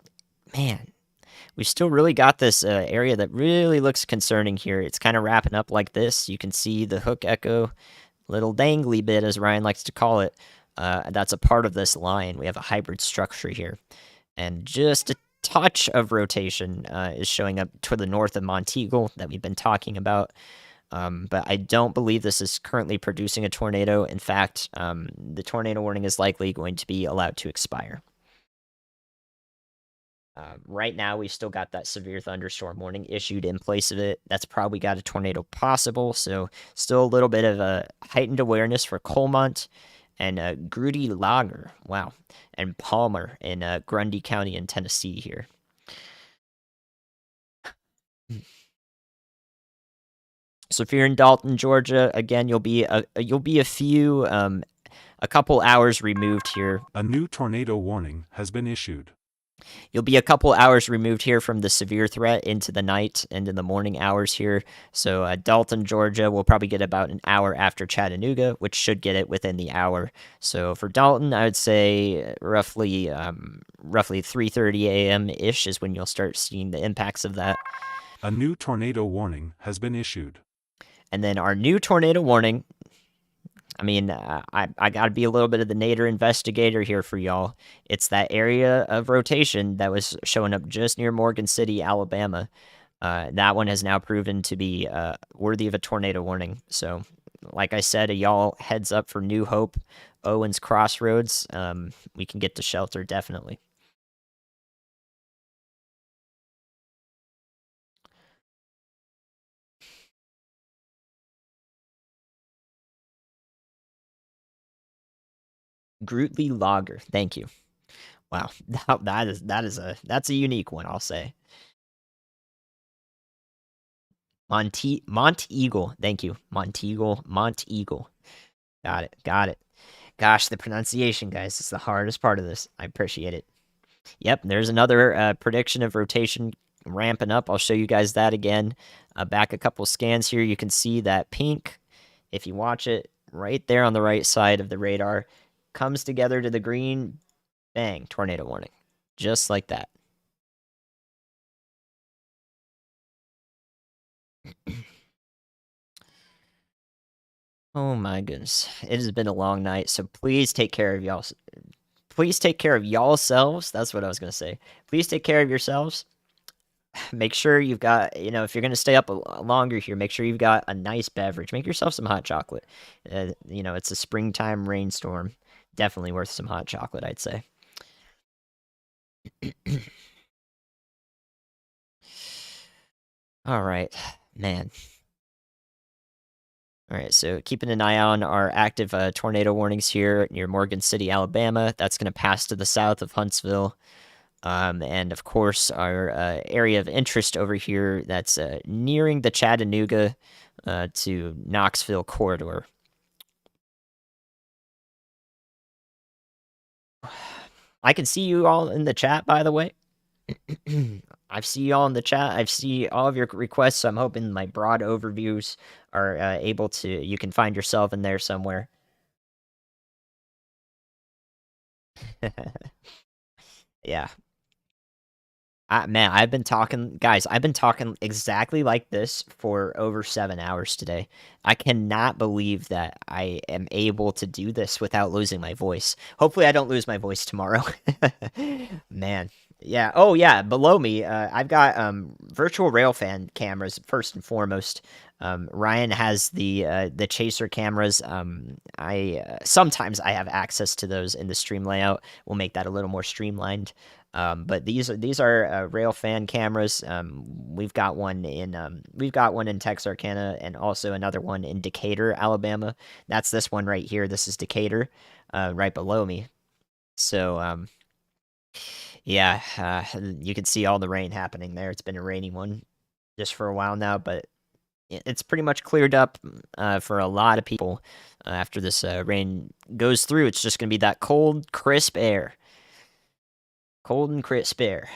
man. We still really got this area that really looks concerning here. It's kind of wrapping up like this. You can see the hook echo, little dangly bit, as Ryan likes to call it. That's a part of this line. We have a hybrid structure here, and just a touch of rotation is showing up to the north of Monteagle that we've been talking about. But I don't believe this is currently producing a tornado. In fact, the tornado warning is likely going to be allowed to expire. Right now, we've still got that severe thunderstorm warning issued in place of it. That's probably got a tornado possible, so still a little bit of a heightened awareness for Colmont and Grudy Lager, wow, and Palmer in Grundy County in Tennessee here. So if you're in Dalton, Georgia, again, you'll be a couple hours removed here. A new tornado warning has been issued. You'll be a couple hours removed here from the severe threat into the night and in the morning hours here. So Dalton, Georgia, will probably get about an hour after Chattanooga, which should get it within the hour. So for Dalton, I would say roughly 3:30 a.m. ish is when you'll start seeing the impacts of that. A new tornado warning has been issued. And then our new tornado warning. I mean, I got to be a little bit of the nadir investigator here for y'all. It's that area of rotation that was showing up just near Morgan City, Alabama. That one has now proven to be worthy of a tornado warning. So, like I said, y'all heads up for New Hope, Owens Crossroads. We can get to shelter, definitely. Grootley Lager. Thank you. Wow, that's a unique one, I'll say. Monteagle. Thank you. Monteagle. Got it. Gosh, the pronunciation, guys, is the hardest part of this. I appreciate it. Yep, there's another prediction of rotation ramping up. I'll show you guys that again. Back a couple scans here. You can see that pink, if you watch it, right there on the right side of the radar, comes together to the green, bang, tornado warning. Just like that. Oh my goodness. It has been a long night, so please take care of y'all. Please take care of y'all-selves. That's what I was going to say. Please take care of yourselves. Make sure you've got, if you're going to stay up longer here, make sure you've got a nice beverage. Make yourself some hot chocolate. It's a springtime rainstorm. Definitely worth some hot chocolate, I'd say. All right, man. All right, so keeping an eye on our active tornado warnings here near Morgan City, Alabama. That's going to pass to the south of Huntsville. And of course, our area of interest over here that's nearing the Chattanooga to Knoxville corridor. I can see you all in the chat, by the way. I see you all in the chat. I see all of your requests. So I'm hoping my broad overviews are able to. You can find yourself in there somewhere. Yeah. Man, I've been talking, guys. I've been talking exactly like this for over 7 hours today. I cannot believe that I am able to do this without losing my voice. Hopefully, I don't lose my voice tomorrow. Man, yeah. Oh, yeah. Below me, I've got virtual Railfan cameras first and foremost. Ryan has the chaser cameras. I sometimes I have access to those in the stream layout. We'll make that a little more streamlined. But these are Railfan cameras. We've got one in Texarkana and also another one in Decatur, Alabama. That's this one right here. This is Decatur, right below me. So yeah, you can see all the rain happening there. It's been a rainy one just for a while now, but it's pretty much cleared up for a lot of people. After this rain goes through, it's just gonna be that cold, crisp air. Cold and crisp air.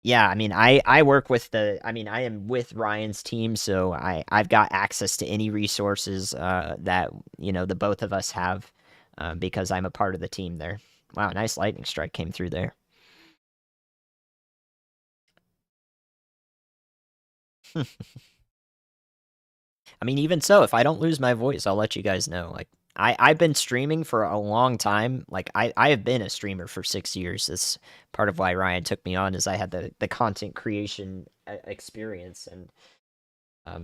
Yeah, I mean, I work with I am with Ryan's team, so I've got access to any resources that the both of us have because I'm a part of the team there. Wow, nice lightning strike came through there. I mean, even so, if I don't lose my voice, I'll let you guys know. Like, I've been streaming for a long time. Like, I have been a streamer for 6 years. That's part of why Ryan took me on, is I had the content creation experience, and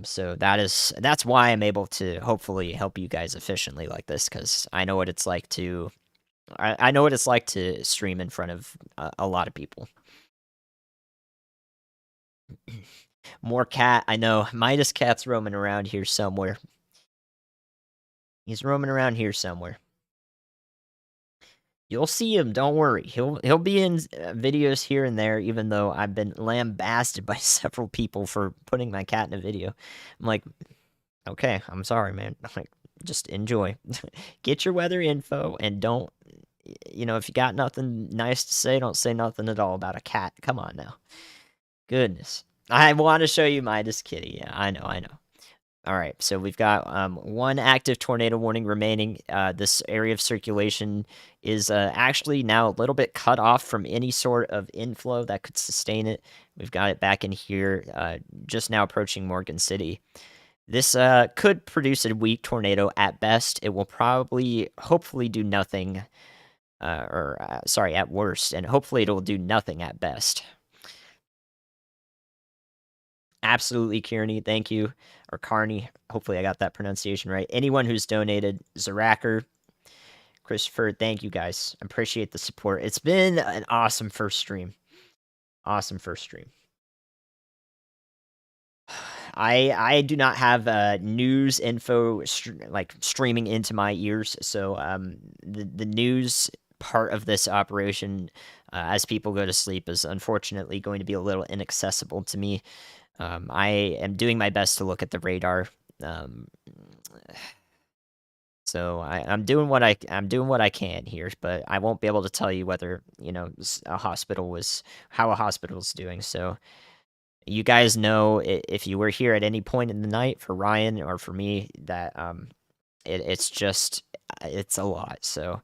so that's why I'm able to hopefully help you guys efficiently like this, because I know what it's like to I know what it's like to stream in front of a lot of people. More cat. I know. Midas Cat's roaming around here somewhere. He's roaming around here somewhere. You'll see him. Don't worry. He'll be in videos here and there. Even though I've been lambasted by several people for putting my cat in a video. I'm like, okay, I'm sorry, man. I'm like, just enjoy. Get your weather info and don't. If you got nothing nice to say, don't say nothing at all about a cat. Come on now. Goodness. I want to show you Midas Kitty. Yeah, I know. All right, so we've got one active tornado warning remaining. This area of circulation is actually now a little bit cut off from any sort of inflow that could sustain it. We've got it back in here, just now approaching Morgan City. This could produce a weak tornado at best. It will probably, hopefully, do nothing, at worst, and hopefully it'll do nothing at best. Absolutely, Kearney, thank you. Or Carney, hopefully I got that pronunciation right. Anyone who's donated, Zaracker, Christopher, thank you guys. Appreciate the support. It's been an awesome first stream. Awesome first stream. I do not have news info streaming into my ears, so the news part of this operation, as people go to sleep, is unfortunately going to be a little inaccessible to me. I am doing my best to look at the radar. So I'm doing what I can here, but I won't be able to tell you whether how a hospital's doing. So you guys know, if you were here at any point in the night for Ryan or for me, that it's a lot. So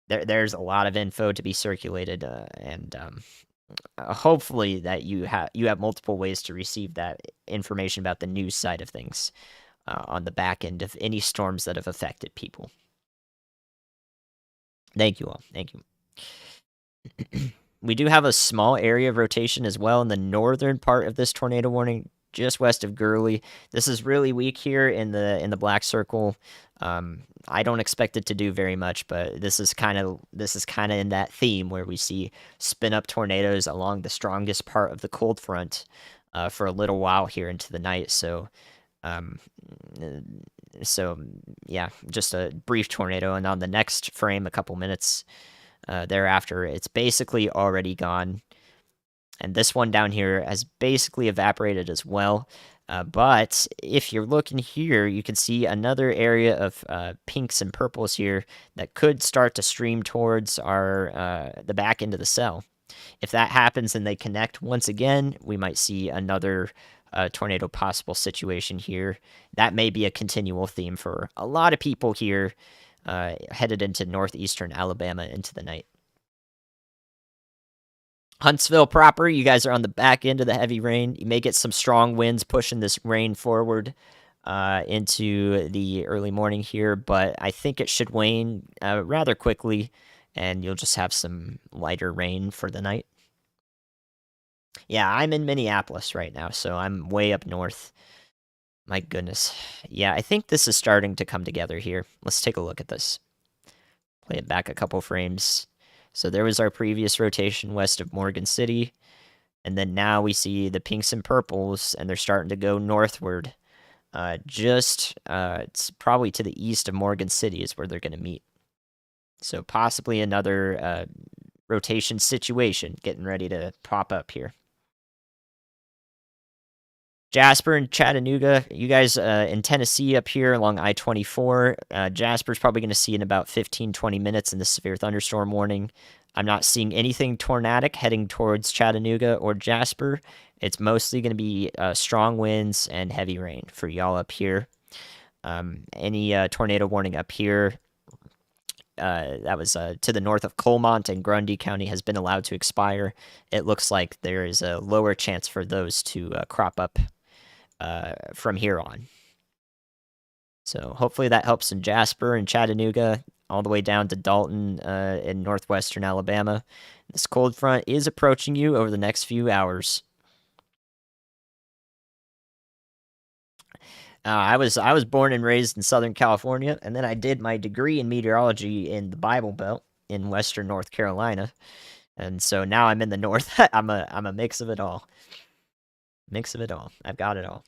there's a lot of info to be circulated, and hopefully that you have multiple ways to receive that information about the news side of things on the back end of any storms that have affected people. Thank you all. Thank you. We do have a small area of rotation as well in the northern part of this tornado warning, just west of Gurley. This is really weak here in the black circle. I don't expect it to do very much, but this is kind of in that theme where we see spin up tornadoes along the strongest part of the cold front for a little while here into the night. So yeah, just a brief tornado, and on the next frame, a couple minutes thereafter, it's basically already gone. And this one down here has basically evaporated as well. But if you're looking here, you can see another area of pinks and purples here that could start to stream towards the back end of the cell. If that happens and they connect once again, we might see another tornado possible situation here. That may be a continual theme for a lot of people here headed into northeastern Alabama into the night. Huntsville proper, you guys are on the back end of the heavy rain. You may get some strong winds pushing this rain forward into the early morning here, but I think it should wane rather quickly, and you'll just have some lighter rain for the night. Yeah, I'm in Minneapolis right now, so I'm way up north. My goodness. Yeah, I think this is starting to come together here. Let's take a look at this. Play it back a couple frames. So there was our previous rotation west of Morgan City, and then now we see the pinks and purples, and they're starting to go northward. It's probably to the east of Morgan City is where they're going to meet. So possibly another rotation situation getting ready to pop up here. Jasper and Chattanooga, you guys in Tennessee up here along I-24, Jasper's probably going to see in about 15-20 minutes in the severe thunderstorm warning. I'm not seeing anything tornadic heading towards Chattanooga or Jasper. It's mostly going to be strong winds and heavy rain for y'all up here. Any tornado warning up here that was to the north of Colmont and Grundy County has been allowed to expire. It looks like there is a lower chance for those to crop up from here on. So hopefully that helps in Jasper and Chattanooga, all the way down to Dalton in northwestern Alabama. This cold front is approaching you over the next few hours. I was born and raised in Southern California, and then I did my degree in meteorology in the Bible Belt in Western North Carolina, and so now I'm in the North. I'm a mix of it all. Mix of it all. I've got it all.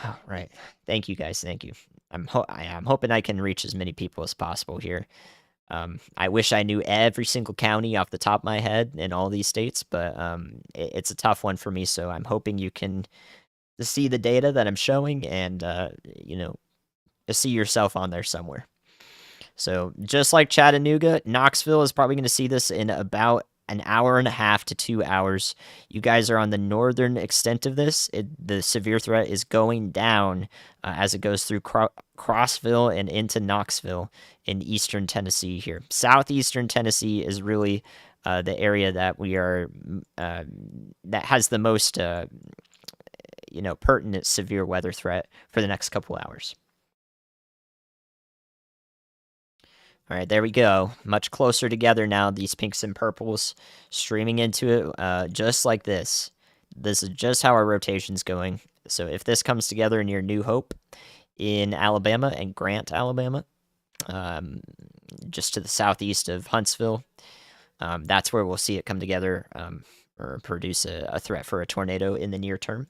All right. Thank you, guys. Thank you. I'm hoping I can reach as many people as possible here. I wish I knew every single county off the top of my head in all these states, but it's a tough one for me. So I'm hoping you can see the data that I'm showing and see yourself on there somewhere. So just like Chattanooga, Knoxville is probably going to see this in about an hour and a half to 2 hours. You guys are on the northern extent of this. The severe threat is going down as it goes through Crossville and into Knoxville in eastern Tennessee here. Southeastern Tennessee is really the area that we are that has the most pertinent severe weather threat for the next couple hours. All right, there we go. Much closer together now, these pinks and purples streaming into it, just like this. This is just how our rotation's going. So if this comes together near New Hope in Alabama and Grant, Alabama, just to the southeast of Huntsville, that's where we'll see it come together or produce a threat for a tornado in the near term.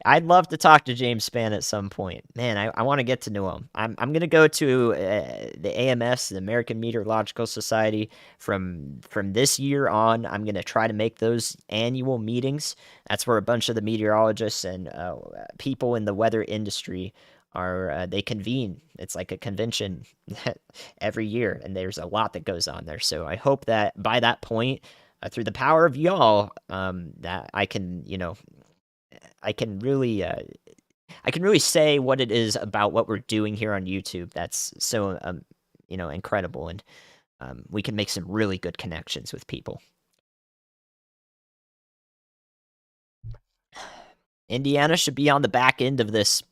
I'd love to talk to James Spann at some point. Man, I want to get to know him. I'm going to go to the AMS, the American Meteorological Society, from this year on. I'm going to try to make those annual meetings. That's where a bunch of the meteorologists and people in the weather industry they convene. It's like a convention every year, and there's a lot that goes on there. So I hope that by that point, through the power of y'all, that I can, I can really say what it is about what we're doing here on YouTube that's so incredible, and we can make some really good connections with people. Indiana should be on the back end of this.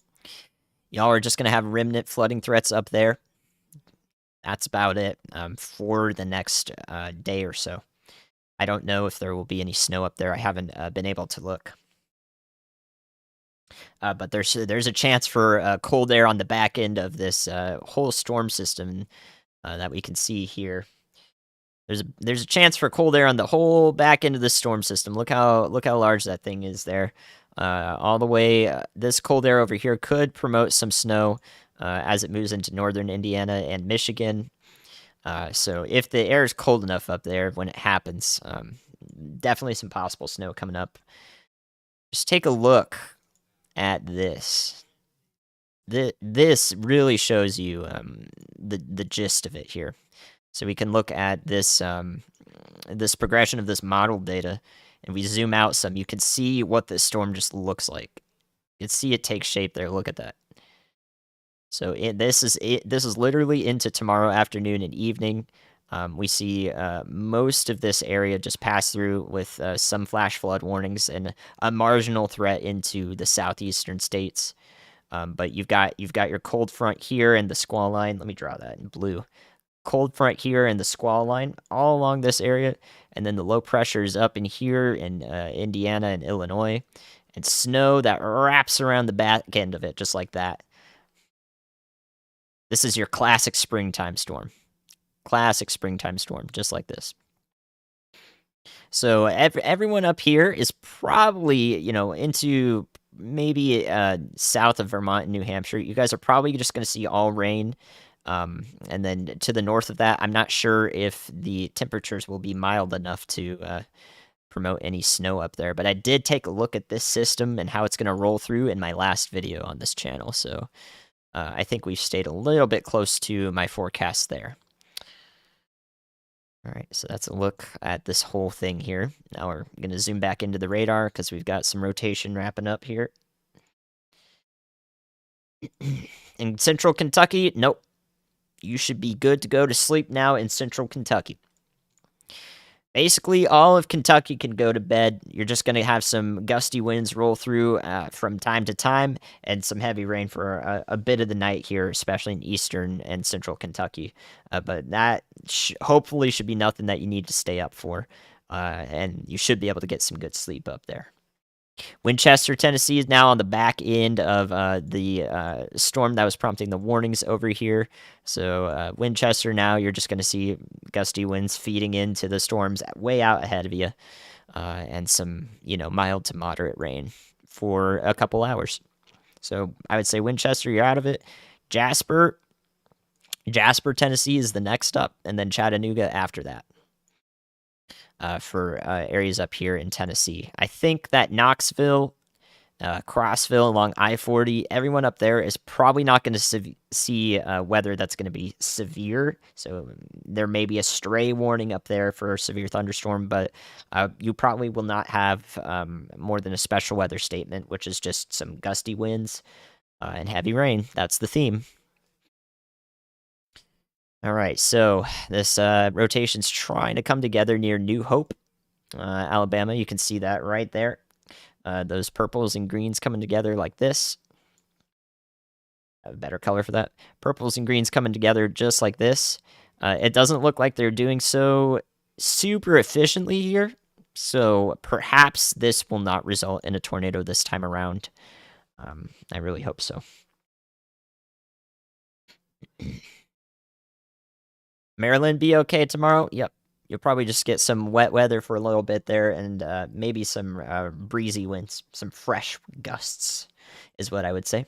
Y'all are just gonna have remnant flooding threats up there. That's about it for the next day or so. I don't know if there will be any snow up there. I haven't been able to look. But there's a chance for cold air on the back end of this whole storm system that we can see here. There's a chance for cold air on the whole back end of the storm system. Look how large that thing is there. All the way, this cold air over here could promote some snow as it moves into northern Indiana and Michigan. So if the air is cold enough up there when it happens, definitely some possible snow coming up. Just take a look at this. This really shows you the gist of it here. So we can look at this this progression of this model data, and we zoom out some. You can see what this storm just looks like. You can see it take shape there. Look at that. So this is literally into tomorrow afternoon and evening. We see most of this area just pass through with some flash flood warnings and a marginal threat into the southeastern states. But you've got your cold front here and the squall line. Let me draw that in blue. Cold front here and the squall line all along this area, and then the low pressure is up in here in Indiana and Illinois, and snow that wraps around the back end of it just like that. This is your classic springtime storm. Classic springtime storm, just like this. So everyone up here is probably, into maybe south of Vermont and New Hampshire. You guys are probably just going to see all rain. And then to the north of that, I'm not sure if the temperatures will be mild enough to promote any snow up there. But I did take a look at this system and how it's going to roll through in my last video on this channel. So I think we've stayed a little bit close to my forecast there. All right, so that's a look at this whole thing here. Now we're going to zoom back into the radar because we've got some rotation wrapping up here. In central Kentucky, nope. You should be good to go to sleep now in central Kentucky. Basically, all of Kentucky can go to bed. You're just going to have some gusty winds roll through from time to time and some heavy rain for a bit of the night here, especially in eastern and central Kentucky. But that hopefully should be nothing that you need to stay up for. And you should be able to get some good sleep up there. Winchester, Tennessee is now on the back end of the storm that was prompting the warnings over here. So Winchester now, you're just going to see gusty winds feeding into the storms way out ahead of you, and some, mild to moderate rain for a couple hours. So I would say Winchester, you're out of it. Jasper, Tennessee is the next up, and then Chattanooga after that. For areas up here in Tennessee. I think that Knoxville, Crossville along I-40, everyone up there is probably not going to see weather that's going to be severe. So there may be a stray warning up there for a severe thunderstorm, but you probably will not have more than a special weather statement, which is just some gusty winds and heavy rain. That's the theme. All right, so this rotation's trying to come together near New Hope, Alabama. You can see that right there. Those purples and greens coming together like this. I have a better color for that. Purples and greens coming together just like this. It doesn't look like they're doing so super efficiently here, so perhaps this will not result in a tornado this time around. I really hope so. Maryland be okay tomorrow? Yep. You'll probably just get some wet weather for a little bit there and maybe some breezy winds, some fresh gusts is what I would say.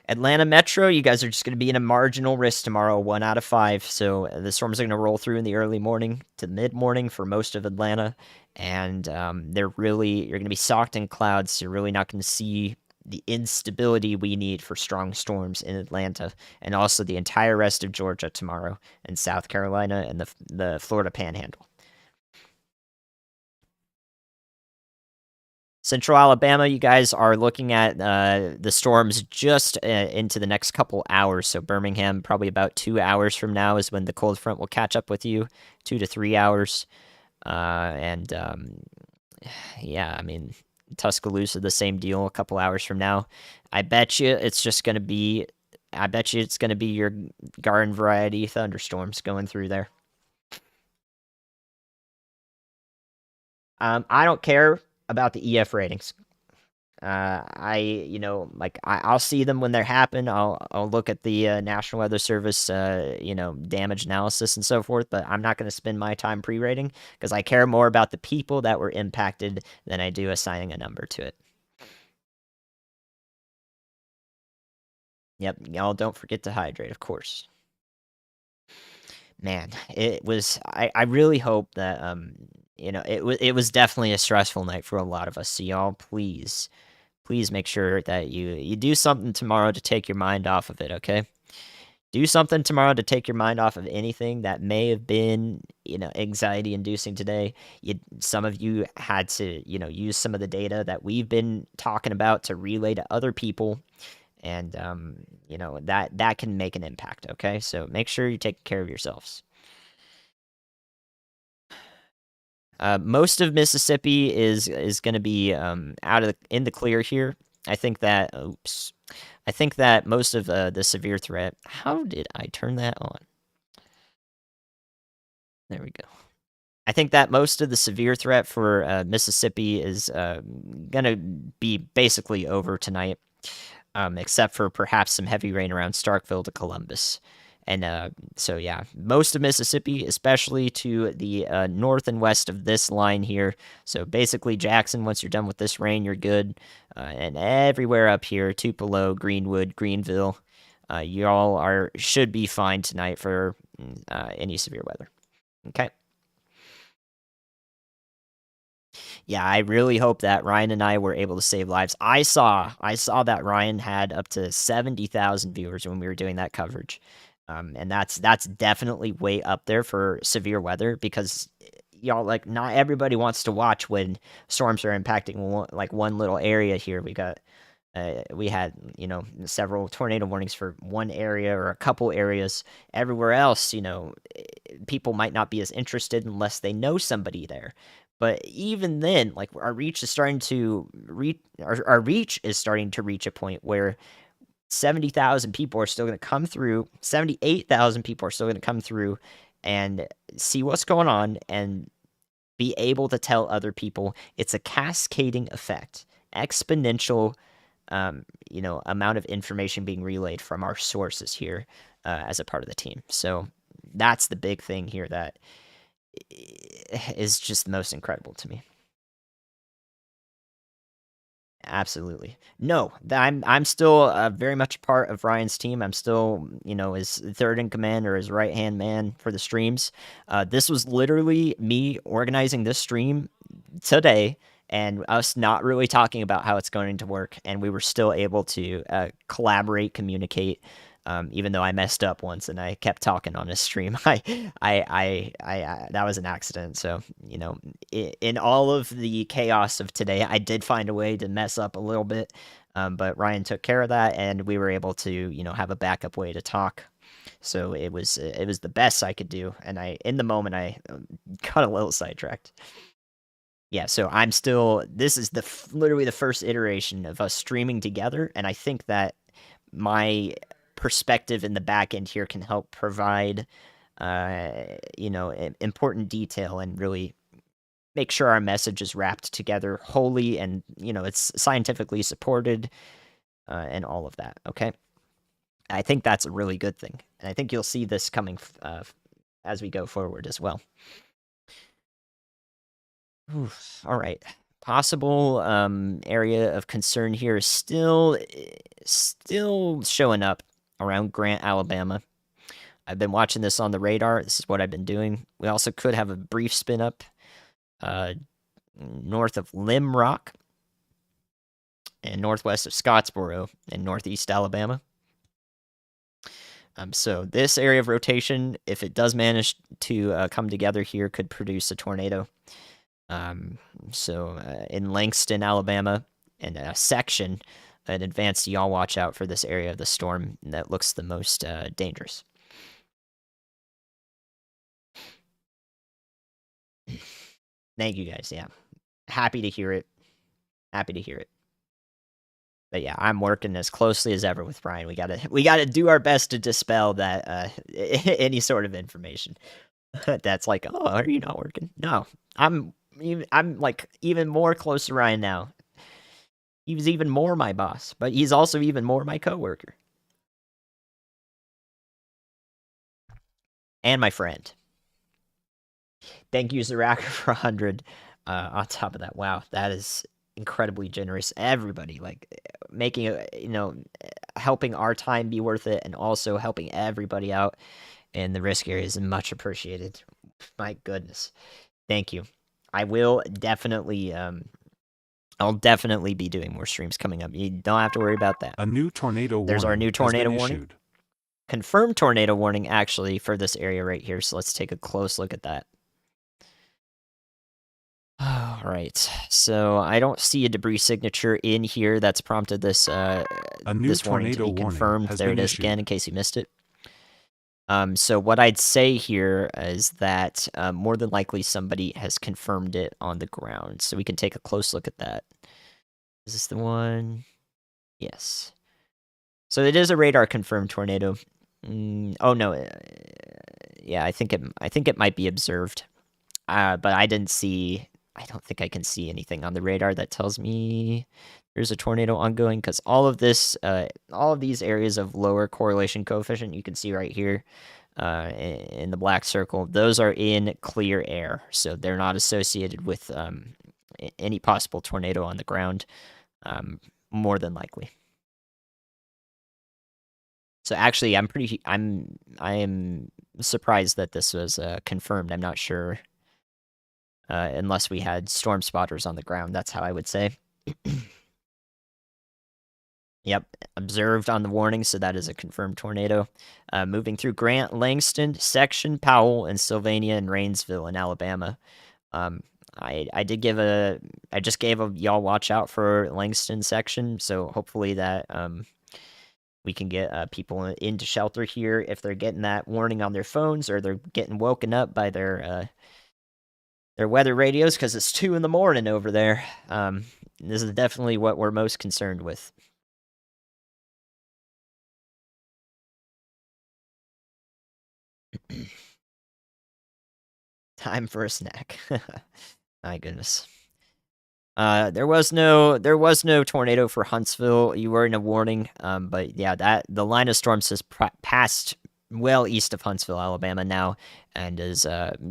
Atlanta Metro, you guys are just going to be in a marginal risk tomorrow, 1 out of 5. So the storms are going to roll through in the early morning to mid-morning for most of Atlanta. And you're going to be socked in clouds. So you're really not going to see the instability we need for strong storms in Atlanta, and also the entire rest of Georgia tomorrow, and South Carolina and the Florida Panhandle. Central Alabama, you guys are looking at the storms just into the next couple hours. So Birmingham, probably about 2 hours from now is when the cold front will catch up with you, 2 to 3 hours. Yeah, I mean, Tuscaloosa, the same deal a couple hours from now. I bet you it's going to be your garden variety thunderstorms going through there. I don't care about the EF ratings. I'll see them when they happen. I'll look at the National Weather Service, damage analysis and so forth, but I'm not going to spend my time pre-rating because I care more about the people that were impacted than I do assigning a number to it. Yep, y'all don't forget to hydrate, of course. Man, it was. I really hope that it was definitely a stressful night for a lot of us. So y'all, please make sure that you do something tomorrow to take your mind off of it. Okay. Do something tomorrow to take your mind off of anything that may have been, anxiety inducing today. Some of you had to, use some of the data that we've been talking about to relay to other people, and that can make an impact. Okay, so make sure you take care of yourselves. Most of Mississippi is going to be in the clear here. I think that. Oops. I think that most of the severe threat. How did I turn that on? There we go. I think that most of the severe threat for Mississippi is going to be basically over tonight, except for perhaps some heavy rain around Starkville to Columbus. And so, yeah, most of Mississippi, especially to the north and west of this line here. So basically, Jackson, once you're done with this rain, you're good. And everywhere up here, Tupelo, Greenwood, Greenville, y'all should be fine tonight for any severe weather. Okay. Yeah, I really hope that Ryan and I were able to save lives. I saw that Ryan had up to 70,000 viewers when we were doing that coverage. And that's definitely way up there for severe weather because y'all, like, not everybody wants to watch when storms are impacting one little area here. We had, several tornado warnings for one area or a couple areas. Everywhere else, people might not be as interested unless they know somebody there. But even then, like, our reach is starting to reach a point where 70,000 people are still going to come through. 78,000 people are still going to come through and see what's going on and be able to tell other people. It's a cascading effect, exponential, amount of information being relayed from our sources here as a part of the team. So that's the big thing here that is just the most incredible to me. Absolutely. No, I'm still very much a part of Ryan's team. I'm still, his third in command or his right hand man for the streams. This was literally me organizing this stream today and us not really talking about how it's going to work, and we were still able to collaborate, communicate. Even though I messed up once and I kept talking on his stream, I that was an accident. So, in all of the chaos of today, I did find a way to mess up a little bit. But Ryan took care of that, and we were able to, have a backup way to talk. So it was the best I could do. And in the moment, I got a little sidetracked. Yeah, so I'm still. This is literally the first iteration of us streaming together, and I think that my perspective in the back end here can help provide, important detail and really make sure our message is wrapped together wholly and, it's scientifically supported and all of that. Okay. I think that's a really good thing. And I think you'll see this coming as we go forward as well. Oof, all right. Possible area of concern here is still showing up around Grant, Alabama. I've been watching this on the radar. This is what I've been doing. We also could have a brief spin up north of Lim Rock and northwest of Scottsboro and northeast Alabama. So this area of rotation, if it does manage to come together here, could produce a tornado. So in Langston, Alabama, and a section in advance, y'all watch out for this area of the storm that looks the most dangerous. Thank you guys. Yeah, happy to hear it. Happy to hear it. But yeah, I'm working as closely as ever with Brian. We gotta do our best to dispel that any sort of information that's like, oh, are you not working? No, I'm like even more close to Ryan now. He was even more my boss, but he's also even more my coworker and my friend. Thank you, Zaraka, for 100. On top of that, wow, that is incredibly generous. Everybody, like, making helping our time be worth it, and also helping everybody out in the risk areas is much appreciated. My goodness, thank you. I will definitely, I'll definitely be doing more streams coming up. You don't have to worry about that. A new tornado There's our warning new has tornado been warning. issued. Confirmed tornado warning, actually, for this area right here. So let's take a close look at that. All right. So I don't see a debris signature in here that's prompted this A new this warning to tornado be warning confirmed. has There been it is issued. again, in case you missed it. So what I'd say here is that more than likely somebody has confirmed it on the ground. So we can take a close look at that. Is this the one? Yes. So it is a radar confirmed tornado. Oh no. Yeah, I think it might be observed. But I didn't see. I don't think I can see anything on the radar that tells me there's a tornado ongoing, because all of these areas of lower correlation coefficient you can see right here, in the black circle, those are in clear air, so they're not associated with any possible tornado on the ground, more than likely. So actually, I am surprised that this was confirmed. I'm not sure. Unless we had storm spotters on the ground, that's how I would say. Yep, observed on the warning, so that is a confirmed tornado. Moving through Grant, Langston, Section, Powell, and Sylvania and Rainsville in Alabama. I just gave a y'all watch out for Langston section, so hopefully that we can get people into shelter here if they're getting that warning on their phones, or they're getting woken up by their weather radios, because it's 2 a.m. over there. This is definitely what we're most concerned with. Time for a snack. My goodness. There was no tornado for Huntsville. You were in a warning, but yeah, that the line of storms has passed well east of Huntsville, Alabama now, and is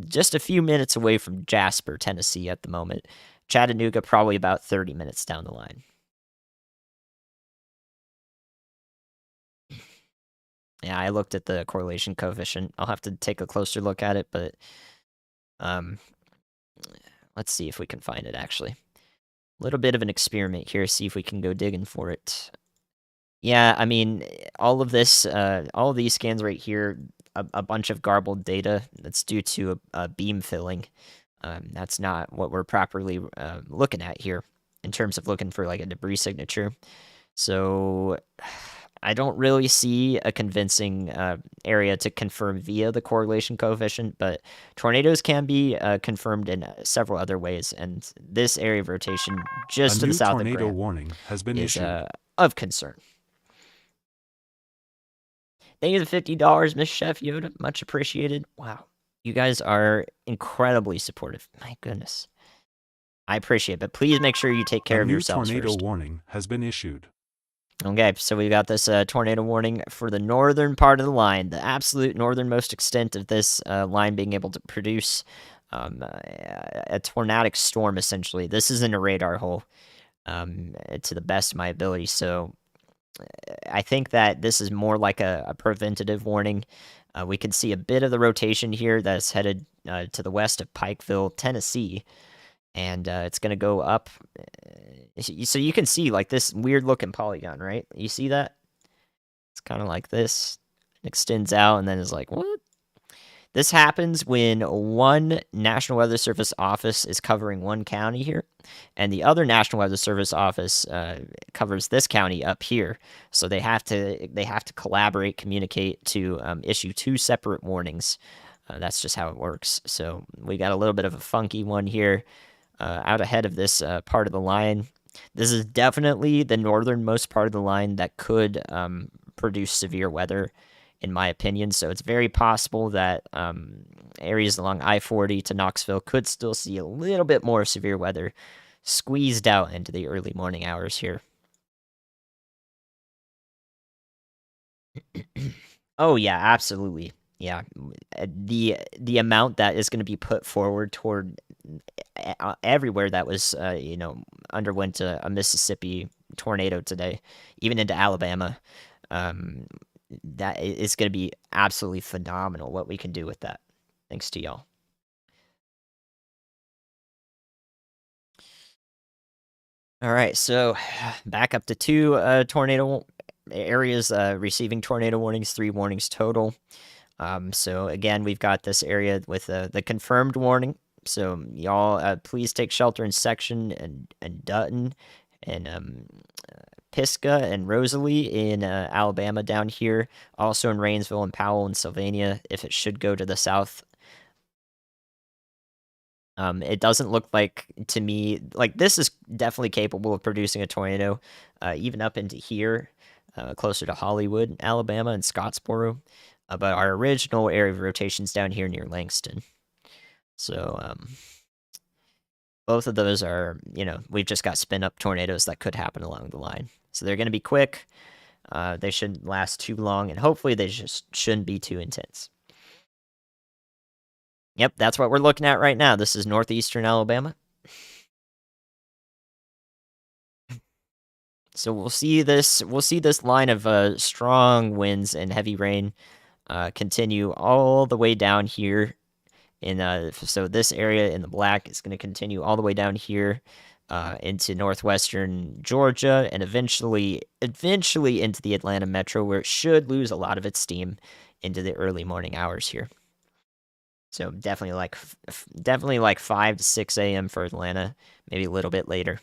just a few minutes away from Jasper, Tennessee at the moment. Chattanooga probably about 30 minutes down the line. Yeah, I looked at the correlation coefficient. I'll have to take a closer look at it, but let's see if we can find it actually. A little bit of an experiment here, see if we can go digging for it. Yeah, I mean, all of these scans right here, a bunch of garbled data that's due to a beam filling. That's not what we're properly looking at here in terms of looking for like a debris signature. So I don't really see a convincing area to confirm via the correlation coefficient, but tornadoes can be confirmed in several other ways, and this area of rotation just to the south of A new tornado Grant warning has been is issued. of concern. Thank you for the $50, Miss Chef Yoda. Much appreciated. Wow. You guys are incredibly supportive. My goodness. I appreciate it, but please make sure you take care A of new yourselves tornado first. warning has been issued. Okay, so we got this tornado warning for the northern part of the line, the absolute northernmost extent of this line being able to produce a tornadic storm, essentially. This is in a radar hole, to the best of my ability, so I think that this is more like a preventative warning. We can see a bit of the rotation here that's headed to the west of Pikeville, Tennessee, and it's going to go up. So you can see like this weird looking polygon, right? You see that? It's kind of like this. It extends out and then is like, what? This happens when one National Weather Service office is covering one county here, and the other National Weather Service office covers this county up here. So they have to collaborate, communicate to issue 2 separate warnings. That's just how it works. So we got a little bit of a funky one here out ahead of this part of the line. This is definitely the northernmost part of the line that could produce severe weather, in my opinion. So it's very possible that areas along I-40 to Knoxville could still see a little bit more severe weather squeezed out into the early morning hours here. Oh yeah, absolutely. yeah, the amount that is going to be put forward toward everywhere that was underwent a Mississippi tornado today, even into Alabama, um, that is going to be absolutely phenomenal. What we can do with that, thanks to y'all. All right, so back up to 2 tornado areas receiving tornado warnings, 3 warnings total. So again, we've got this area with the confirmed warning. So y'all, please take shelter in Section and Dutton and Pisgah and Rosalie in Alabama down here. Also in Rainsville and Powell and Sylvania if it should go to the south. It doesn't look like to me like this is definitely capable of producing a tornado, even up into here, closer to Hollywood, Alabama, and Scottsboro. But our original area of rotation's down here near Langston. So both of those are, we've just got spin up tornadoes that could happen along the line. So they're going to be quick. They shouldn't last too long, and hopefully they just shouldn't be too intense. Yep, that's what we're looking at right now. This is northeastern Alabama. So we'll see this line of strong winds and heavy rain continue all the way down here. So this area in the black is going to continue all the way down here into northwestern Georgia and eventually into the Atlanta metro, where it should lose a lot of its steam into the early morning hours here. So definitely like 5 to 6 a.m. for Atlanta, maybe a little bit later.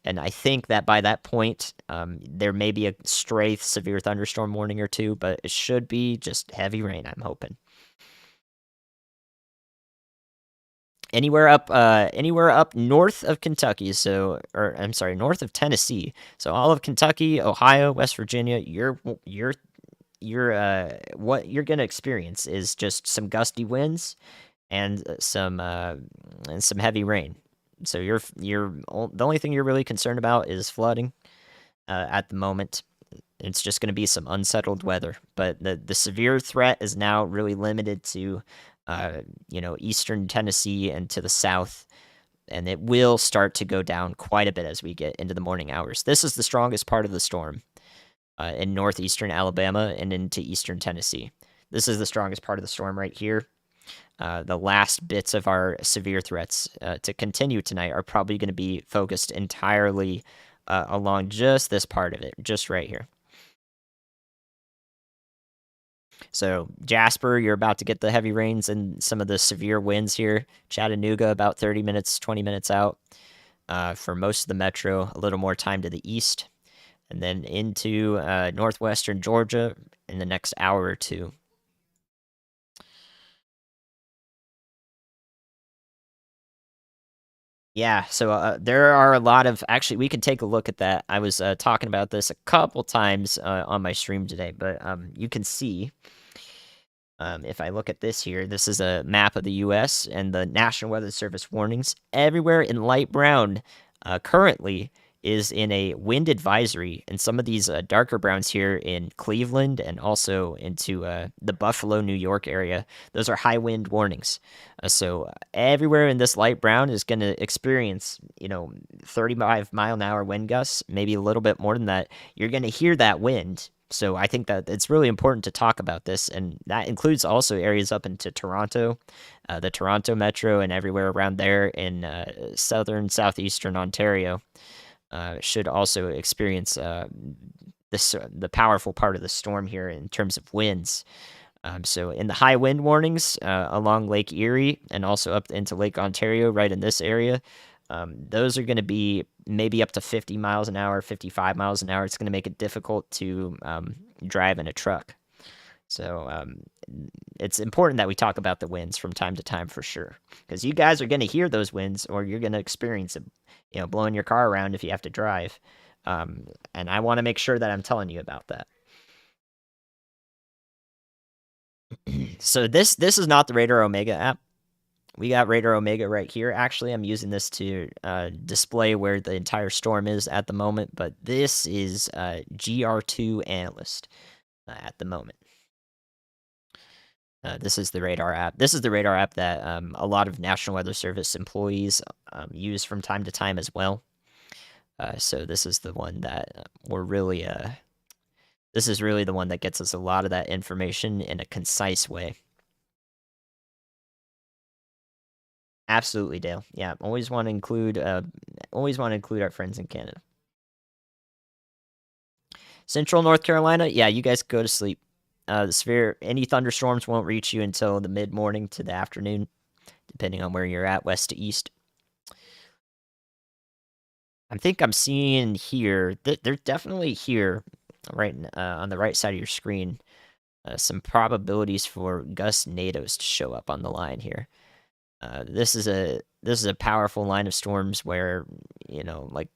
And I think that by that point, there may be a stray severe thunderstorm warning or two, but it should be just heavy rain, I'm hoping. Anywhere up north of Kentucky, north of Tennessee. So all of Kentucky, Ohio, West Virginia, what you're gonna experience is just some gusty winds and some heavy rain. So the only thing you're really concerned about is flooding at the moment. It's just going to be some unsettled weather, but the severe threat is now really limited to eastern Tennessee and to the south, and it will start to go down quite a bit as we get into the morning hours. This is the strongest part of the storm in northeastern Alabama and into eastern Tennessee. This is the strongest part of the storm right here. The last bits of our severe threats to continue tonight are probably going to be focused entirely along just this part of it, just right here. So Jasper, you're about to get the heavy rains and some of the severe winds here. Chattanooga, about 30 minutes, 20 minutes out. For most of the metro, a little more time to the east. And then into northwestern Georgia in the next hour or two. Yeah, so there are a lot of actually we could take a look at that. I was talking about this a couple times on my stream today, but you can see if I look at this here, this is a map of the U.S. and the National Weather Service warnings. Everywhere in light brown currently is in a wind advisory, and some of these darker browns here in Cleveland and also into the Buffalo, New York area. Those are high wind warnings. So everywhere in this light brown is going to experience, 35-mile-an-hour wind gusts, maybe a little bit more than that. You're going to hear that wind. So I think that it's really important to talk about this, and that includes also areas up into Toronto, the Toronto metro, and everywhere around there in southeastern Ontario. Should also experience the powerful part of the storm here in terms of winds. So in the high wind warnings along Lake Erie and also up into Lake Ontario, right in this area, those are going to be maybe up to 50 miles an hour, 55 miles an hour. It's going to make it difficult to drive in a truck. So it's important that we talk about the winds from time to time for sure, because you guys are going to hear those winds or you're going to experience it, blowing your car around if you have to drive. And I want to make sure that I'm telling you about that. So this is not the Radar Omega app. We got Radar Omega right here. Actually, I'm using this to display where the entire storm is at the moment, but this is GR2 Analyst at the moment. This is the radar app. This is the radar app that a lot of National Weather Service employees use from time to time as well. So this is the one that we're really this is really the one that gets us a lot of that information in a concise way. Absolutely, Dale. Yeah, always want to include our friends in Canada. Central North Carolina, yeah, you guys go to sleep. Any thunderstorms won't reach you until the mid morning to the afternoon, depending on where you're at, west to east. I think I'm seeing here that they're definitely here, right on the right side of your screen. Some probabilities for gust NATOs to show up on the line here. This is a powerful line of storms where like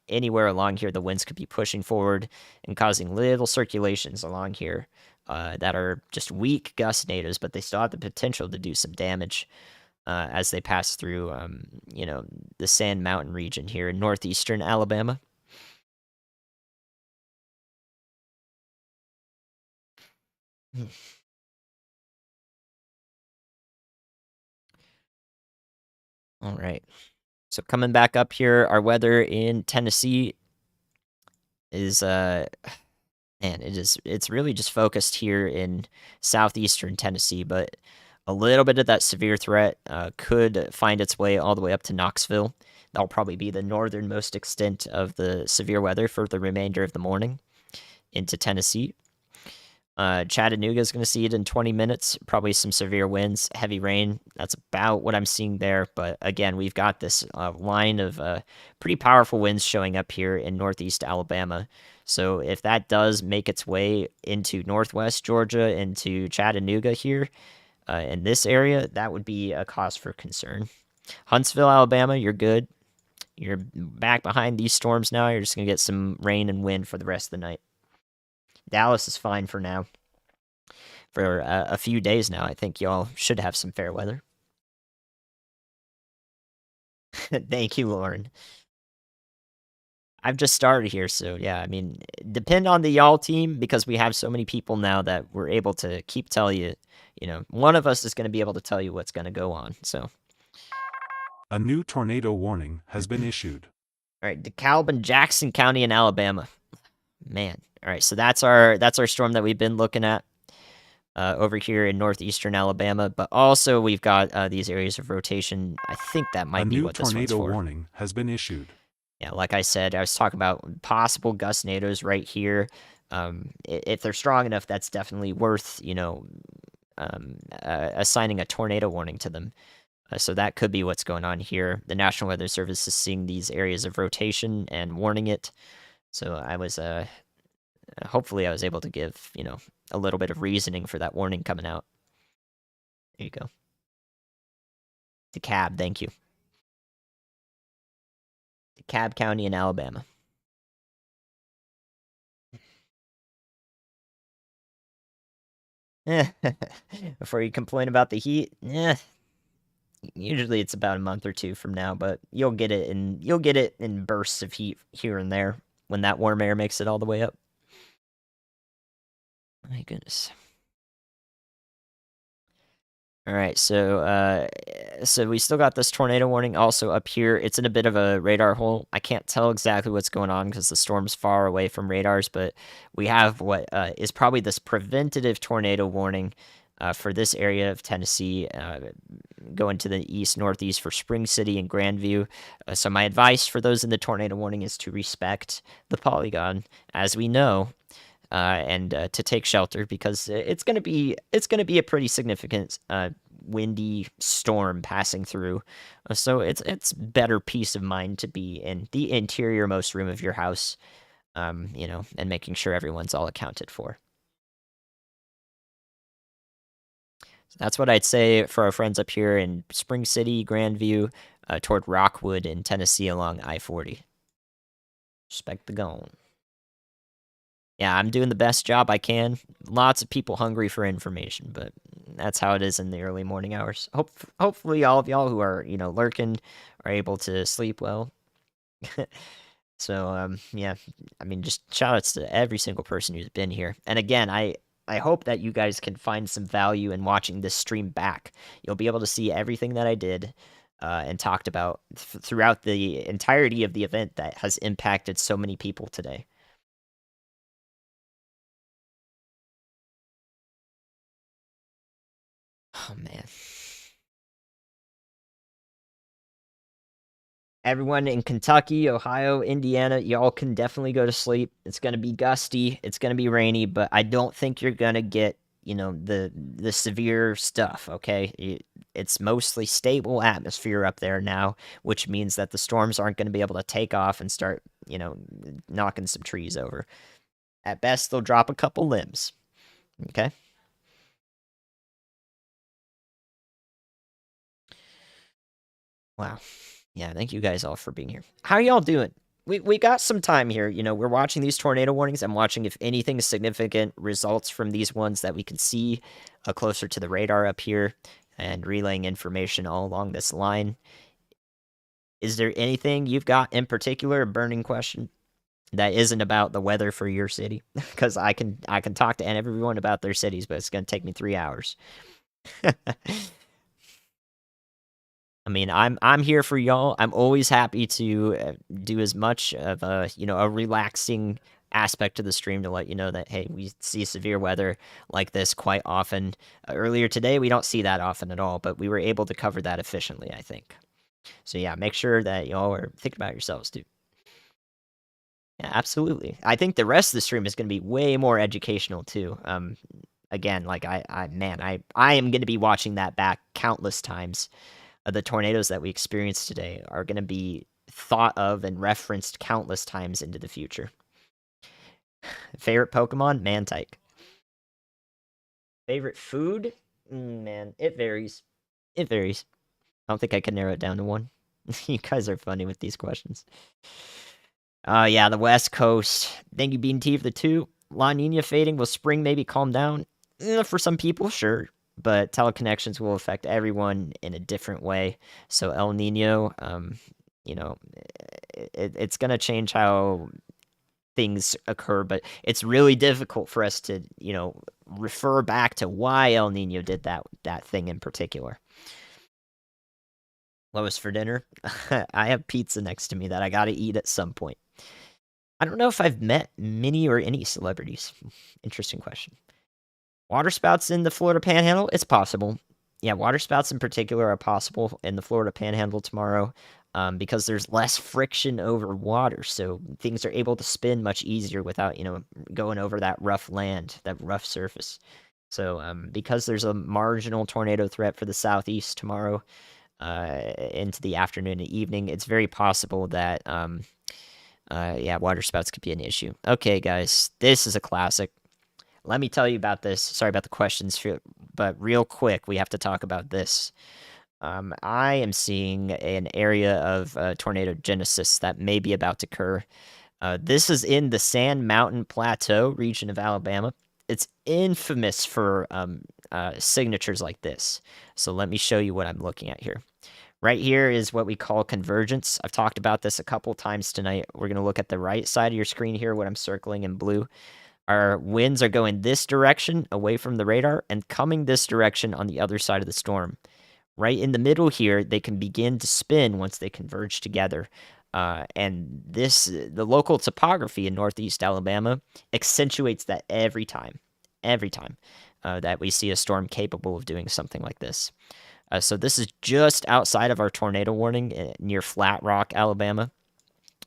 anywhere along here the winds could be pushing forward and causing little circulations along here that are just weak gust NATOs, but they still have the potential to do some damage as they pass through the Sand Mountain region here in northeastern Alabama. All right. So coming back up here, our weather in Tennessee is man, it's really just focused here in southeastern Tennessee, but a little bit of that severe threat could find its way all the way up to Knoxville. That'll probably be the northernmost extent of the severe weather for the remainder of the morning into Tennessee. Chattanooga is going to see it in 20 minutes. Probably some severe winds, heavy rain. That's about what I'm seeing there. But again, we've got this line of pretty powerful winds showing up here in northeast Alabama. So if that does make its way into northwest Georgia, into Chattanooga here in this area, that would be a cause for concern. Huntsville, Alabama, you're good. You're back behind these storms now. You're just going to get some rain and wind for the rest of the night. Dallas is fine for now. For a few days now, I think y'all should have some fair weather. Thank you, Lauren. I've just started here, so yeah, I mean, depend on the y'all team because we have so many people now that we're able to keep telling you, one of us is going to be able to tell you what's going to go on, so. A new tornado warning has been issued. All right, DeKalb and Jackson County in Alabama. Man. All right, so that's our storm that we've been looking at over here in northeastern Alabama, but also we've got these areas of rotation. I think that might be what this one's for. A new tornado warning has been issued. Yeah, like I said, I was talking about possible gust NATOs right here. If they're strong enough, that's definitely worth assigning a tornado warning to them. So that could be what's going on here. The National Weather Service is seeing these areas of rotation and warning it. So I was hopefully I was able to give, a little bit of reasoning for that warning coming out. There you go. DeKalb, thank you. DeKalb County in Alabama. Before you complain about the heat, usually it's about a month or two from now, but you'll get it in bursts of heat here and there when that warm air makes it all the way up. My goodness. All right, so we still got this tornado warning also up here. It's in a bit of a radar hole. I can't tell exactly what's going on because the storm's far away from radars, but we have what is probably this preventative tornado warning for this area of Tennessee, going to the east, northeast for Spring City and Grandview. So my advice for those in the tornado warning is to respect the polygon, as we know. And to take shelter because it's gonna be a pretty significant windy storm passing through, so it's better peace of mind to be in the interior-most room of your house, and making sure everyone's all accounted for. So that's what I'd say for our friends up here in Spring City, Grandview, toward Rockwood in Tennessee along I-40. Respect the gone. Yeah, I'm doing the best job I can. Lots of people hungry for information, but that's how it is in the early morning hours. Hopefully all of y'all who are, lurking are able to sleep well. So, yeah, I mean, just shout outs to every single person who's been here. And again, I I hope that you guys can find some value in watching this stream back. You'll be able to see everything that I did and talked about throughout the entirety of the event that has impacted so many people today. Oh, man. Everyone in Kentucky, Ohio, Indiana, y'all can definitely go to sleep. It's going to be gusty, it's going to be rainy, but I don't think you're going to get, the severe stuff, okay? It's mostly stable atmosphere up there now, which means that the storms aren't going to be able to take off and start, knocking some trees over. At best, they'll drop a couple limbs. Okay? Wow. Yeah, thank you guys all for being here. How are y'all doing? We got some time here. We're watching these tornado warnings. I'm watching if anything significant results from these ones that we can see closer to the radar up here and relaying information all along this line. Is there anything you've got in particular, a burning question that isn't about the weather for your city? Because I can talk to everyone about their cities, but it's going to take me 3 hours. I mean, I'm here for y'all. I'm always happy to do as much of a relaxing aspect to the stream to let you know that, hey, we see severe weather like this quite often. Earlier today, we don't see that often at all, but we were able to cover that efficiently, I think. So yeah, make sure that y'all are thinking about yourselves too. Yeah, absolutely. I think the rest of the stream is going to be way more educational too. Again, like I am going to be watching that back countless times. The tornadoes that we experienced today are going to be thought of and referenced countless times into the future. Favorite Pokemon? Mantike. Favorite food? Man, it varies. It varies. I don't think I can narrow it down to one. You guys are funny with these questions. Yeah, the West Coast. Thank you, Bean T, for the 2. La Nina fading. Will spring maybe calm down? For some people, sure. But teleconnections will affect everyone in a different way. So El Nino, it's going to change how things occur, but it's really difficult for us to, refer back to why El Nino did that thing in particular. Lois for dinner? I have pizza next to me that I got to eat at some point. I don't know if I've met many or any celebrities. Interesting question. Water spouts in the Florida Panhandle? It's possible. Yeah, water spouts in particular are possible in the Florida Panhandle tomorrow because there's less friction over water, so things are able to spin much easier without, going over that rough land, that rough surface. So because there's a marginal tornado threat for the southeast tomorrow into the afternoon and evening, it's very possible that, water spouts could be an issue. Okay, guys, this is a classic. Let me tell you about this. Sorry about the questions, but real quick, we have to talk about this. I am seeing an area of tornado genesis that may be about to occur. This is in the Sand Mountain Plateau region of Alabama. It's infamous for signatures like this. So let me show you what I'm looking at here. Right here is what we call convergence. I've talked about this a couple times tonight. We're going to look at the right side of your screen here, what I'm circling in blue. Our winds are going this direction away from the radar and coming this direction on the other side of the storm. Right in the middle here, they can begin to spin once they converge together. And the local topography in northeast Alabama accentuates that every time that we see a storm capable of doing something like this. So this is just outside of our tornado warning near Flat Rock, Alabama.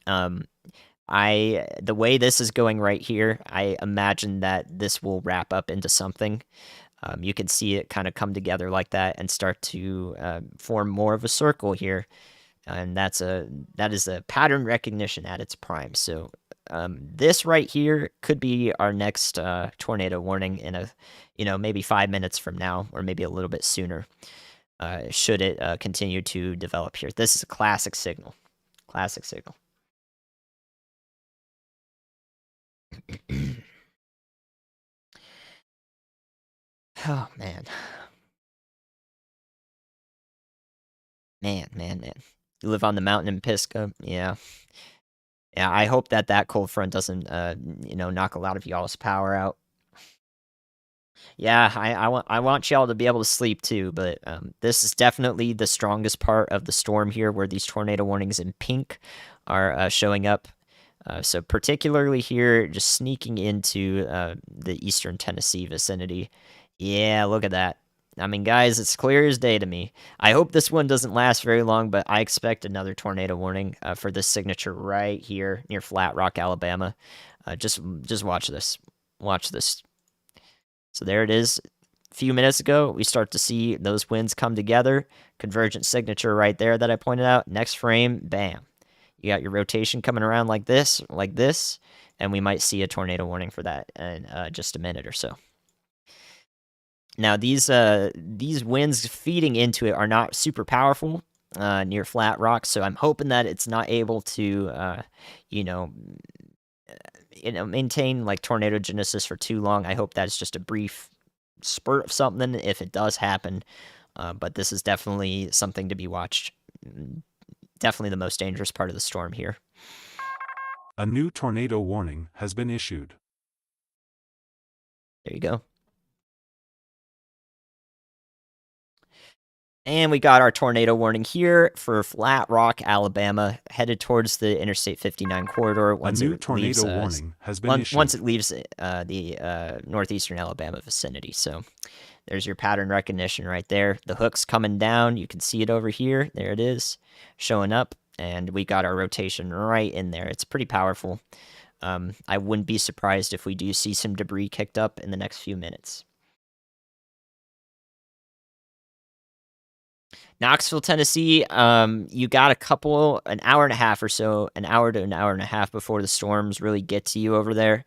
The way this is going right here, I imagine that this will wrap up into something. You can see it kind of come together like that and start to form more of a circle here, and that is a pattern recognition at its prime. So this right here could be our next tornado warning in maybe 5 minutes from now, or maybe a little bit sooner. Should it continue to develop here? This is a classic signal. Classic signal. Oh, man. Man. You live on the mountain in Pisgah? Yeah. Yeah, I hope that cold front doesn't, knock a lot of y'all's power out. Yeah, I want y'all to be able to sleep too, but this is definitely the strongest part of the storm here, where these tornado warnings in pink are showing up. So particularly here, just sneaking into the eastern Tennessee vicinity. Yeah, look at that. I mean, guys, it's clear as day to me. I hope this one doesn't last very long, but I expect another tornado warning for this signature right here near Flat Rock, Alabama. Just watch this. Watch this. So there it is. A few minutes ago, we start to see those winds come together. Convergent signature right there that I pointed out. Next frame, bam. You got your rotation coming around like this, and we might see a tornado warning for that in just a minute or so. Now these winds feeding into it are not super powerful near Flat Rock, so I'm hoping that it's not able to, you know, maintain like tornado genesis for too long. I hope that's just a brief spurt of something if it does happen. But this is definitely something to be watched. Definitely the most dangerous part of the storm here. A new tornado warning has been issued. There you go. And we got our tornado warning here for Flat Rock, Alabama, headed towards the Interstate 59 corridor. A new tornado warning has been issued. Once it leaves the northeastern Alabama vicinity. So there's your pattern recognition right there. The hook's coming down. You can see it over here. There it is, showing up. And we got our rotation right in there. It's pretty powerful. I wouldn't be surprised if we do see some debris kicked up in the next few minutes. Knoxville, Tennessee, you got an hour and a half or so, an hour to an hour and a half before the storms really get to you over there.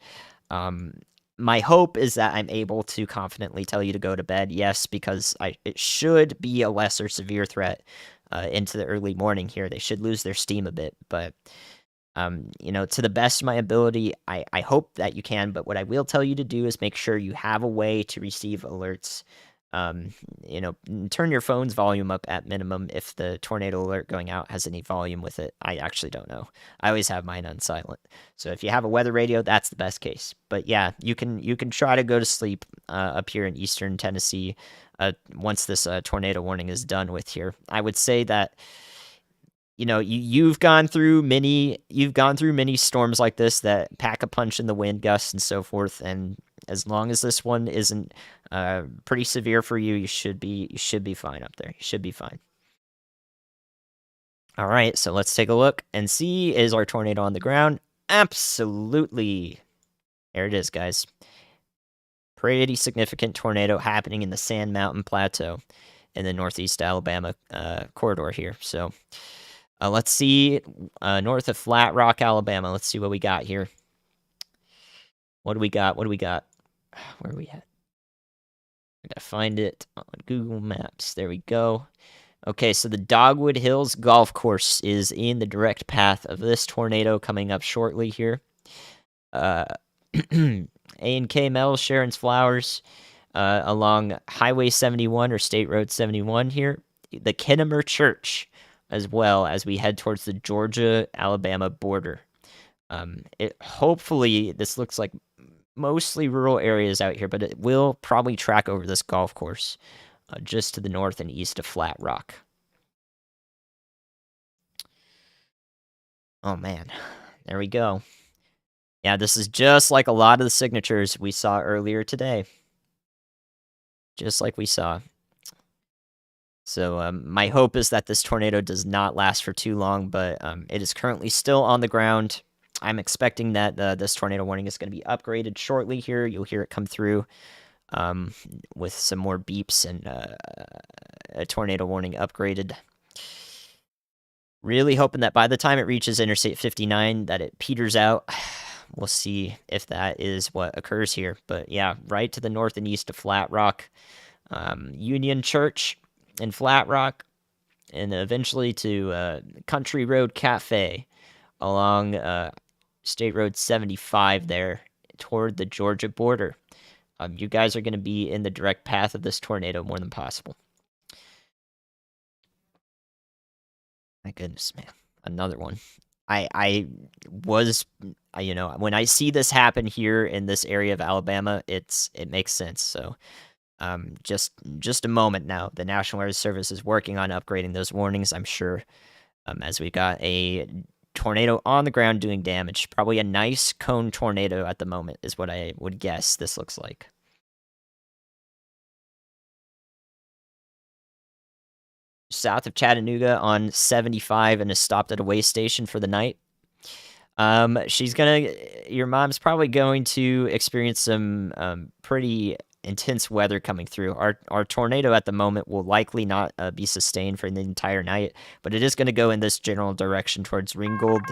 My hope is that I'm able to confidently tell you to go to bed. Yes, because it should be a lesser severe threat into the early morning here. They should lose their steam a bit, but you know, to the best of my ability, I hope that you can. But what I will tell you to do is make sure you have a way to receive alerts. You know, turn your phone's volume up at minimum if the tornado alert going out has any volume with it. I actually don't know. I always have mine on silent. So if you have a weather radio, that's the best case. But yeah, you can try to go to sleep up here in eastern Tennessee once this tornado warning is done with here. I would say that, you know, you've gone through many storms like this that pack a punch in the wind gusts and so forth, and as long as this one isn't pretty severe for you, you should be fine up there. You should be fine. All right, so let's take a look and see, is our tornado on the ground? Absolutely. There it is, guys. Pretty significant tornado happening in the Sand Mountain Plateau in the northeast Alabama corridor here. So let's see, north of Flat Rock, Alabama. Let's see what we got here. What do we got? Where are we at? I gotta find it on Google Maps. There we go. Okay, so the Dogwood Hills Golf Course is in the direct path of this tornado coming up shortly here. A&K Metals, Sharon's Flowers, along Highway 71 or State Road 71 here. The Kennemer Church, as well as we head towards the Georgia-Alabama border. Hopefully, this looks like mostly rural areas out here, but it will probably track over this golf course just to the north and east of Flat Rock. Oh man, there we go. Yeah, this is just like a lot of the signatures we saw earlier today. Just like we saw. So my hope is that this tornado does not last for too long, but it is currently still on the ground. I'm expecting that this tornado warning is going to be upgraded shortly here. You'll hear it come through with some more beeps and a tornado warning upgraded. Really hoping that by the time it reaches Interstate 59 that it peters out. We'll see if that is what occurs here. But yeah, right to the north and east of Flat Rock. Union Church in Flat Rock. And eventually to Country Road Cafe along State Road 75 there toward the Georgia border. You guys are going to be in the direct path of this tornado more than possible. My goodness, man. Another one. I was, when I see this happen here in this area of Alabama, it makes sense. So, just a moment now. The National Weather Service is working on upgrading those warnings, I'm sure, as we got a tornado on the ground doing damage. Probably a nice cone tornado at the moment is what I would guess this looks like. South of Chattanooga on 75 and is stopped at a way station for the night. Your mom's probably going to experience some pretty intense weather coming through. Our tornado at the moment will likely not be sustained for the entire night, but it is going to go in this general direction towards Ringgold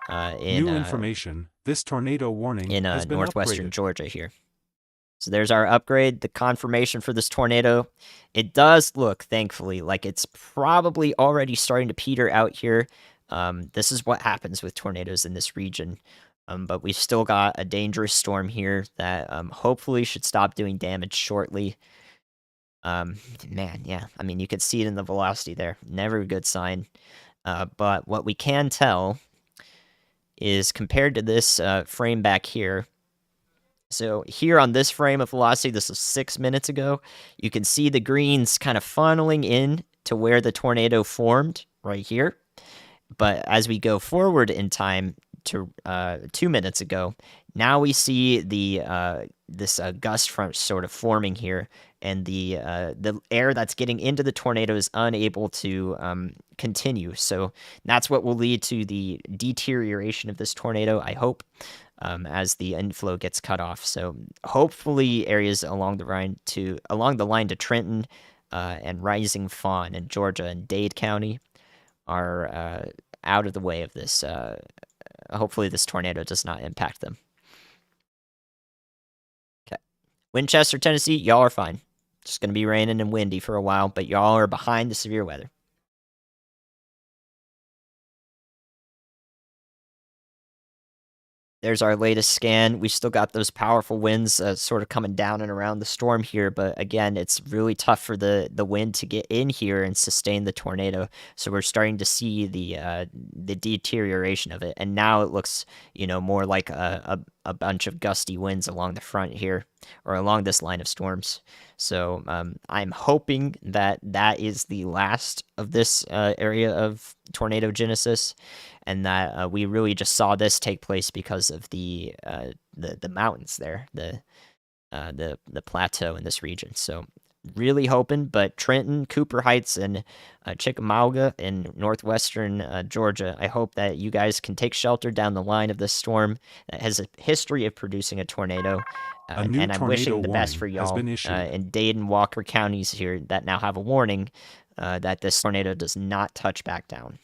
New information, this tornado warning has been northwestern upgraded. Georgia here. So there's our upgrade, the confirmation for this tornado. It does look, thankfully, like it's probably already starting to peter out here. This is what happens with tornadoes in this region. But we've still got a dangerous storm here that hopefully should stop doing damage shortly. Man, yeah. I mean, you could see it in the velocity there. Never a good sign. But what we can tell is compared to this frame back here, so here on this frame of velocity, this was 6 minutes ago, you can see the greens kind of funneling in to where the tornado formed right here. But as we go forward in time to 2 minutes ago, now we see this gust front sort of forming here, and the air that's getting into the tornado is unable to continue. So that's what will lead to the deterioration of this tornado, I hope, as the inflow gets cut off. So hopefully areas along the line to Trenton and Rising Fawn in Georgia and Dade County are out of the way of this. Hopefully this tornado does not impact them. Okay. Winchester, Tennessee, y'all are fine. It's going to be raining and windy for a while, but y'all are behind the severe weather. There's our latest scan. We still got those powerful winds sort of coming down and around the storm here, but again, it's really tough for the wind to get in here and sustain the tornado. So we're starting to see the deterioration of it, and now it looks more like a bunch of gusty winds along the front here or along this line of storms. So I'm hoping that is the last of this area of tornado genesis, and that we really just saw this take place because of the mountains there, the plateau in this region. So really hoping, but Trenton, Cooper Heights, and Chickamauga in northwestern Georgia, I hope that you guys can take shelter down the line of this storm that has a history of producing a tornado. And I'm wishing the best for y'all in Dade and Walker counties here that now have a warning that this tornado does not touch back down.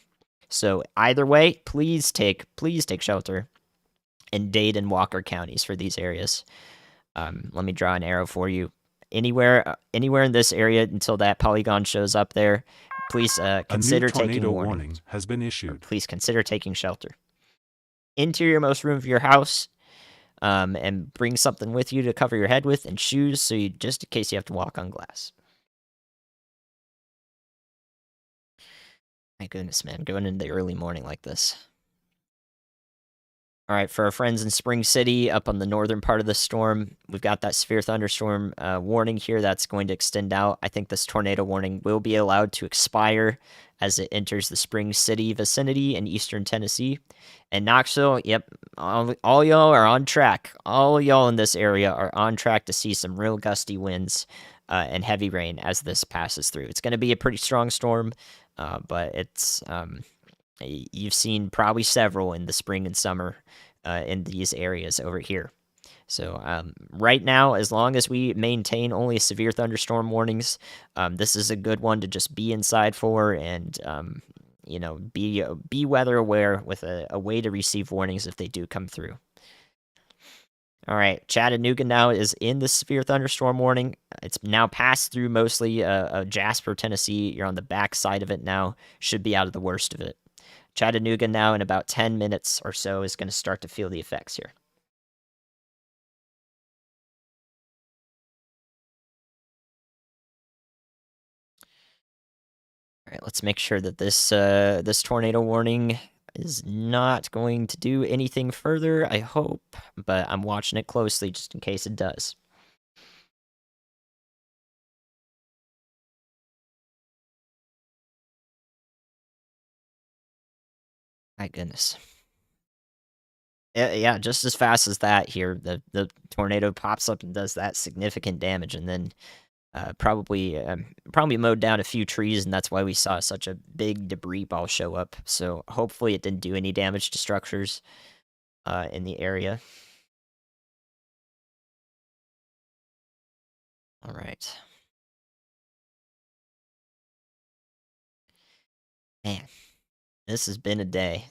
So either way, please take shelter in Dade and Walker counties for these areas. Let me draw an arrow for you. Anywhere in this area until that polygon shows up there, please consider taking warning. Has been issued. Please consider taking shelter. Interior-most room of your house, and bring something with you to cover your head with, and shoes, just in case you have to walk on glass. My goodness, man, going into the early morning like this. All right, for our friends in Spring City, up on the northern part of the storm, we've got that severe thunderstorm warning here that's going to extend out. I think this tornado warning will be allowed to expire as it enters the Spring City vicinity in eastern Tennessee. And Knoxville, yep, all y'all are on track. All y'all in this area are on track to see some real gusty winds and heavy rain as this passes through. It's going to be a pretty strong storm, but it's you've seen probably several in the spring and summer in these areas over here. So right now, as long as we maintain only severe thunderstorm warnings, this is a good one to just be inside for, and be weather aware with a way to receive warnings if they do come through. All right, Chattanooga now is in the severe thunderstorm warning. It's now passed through mostly Jasper, Tennessee. You're on the back side of it now. Should be out of the worst of it. Chattanooga now in about 10 minutes or so is going to start to feel the effects here. All right, let's make sure that this tornado warning is not going to do anything further, I hope, but I'm watching it closely just in case it does. My goodness. Yeah, just as fast as that here, the tornado pops up and does that significant damage, and then probably mowed down a few trees, and that's why we saw such a big debris ball show up. So hopefully it didn't do any damage to structures in the area. All right. Man, this has been a day.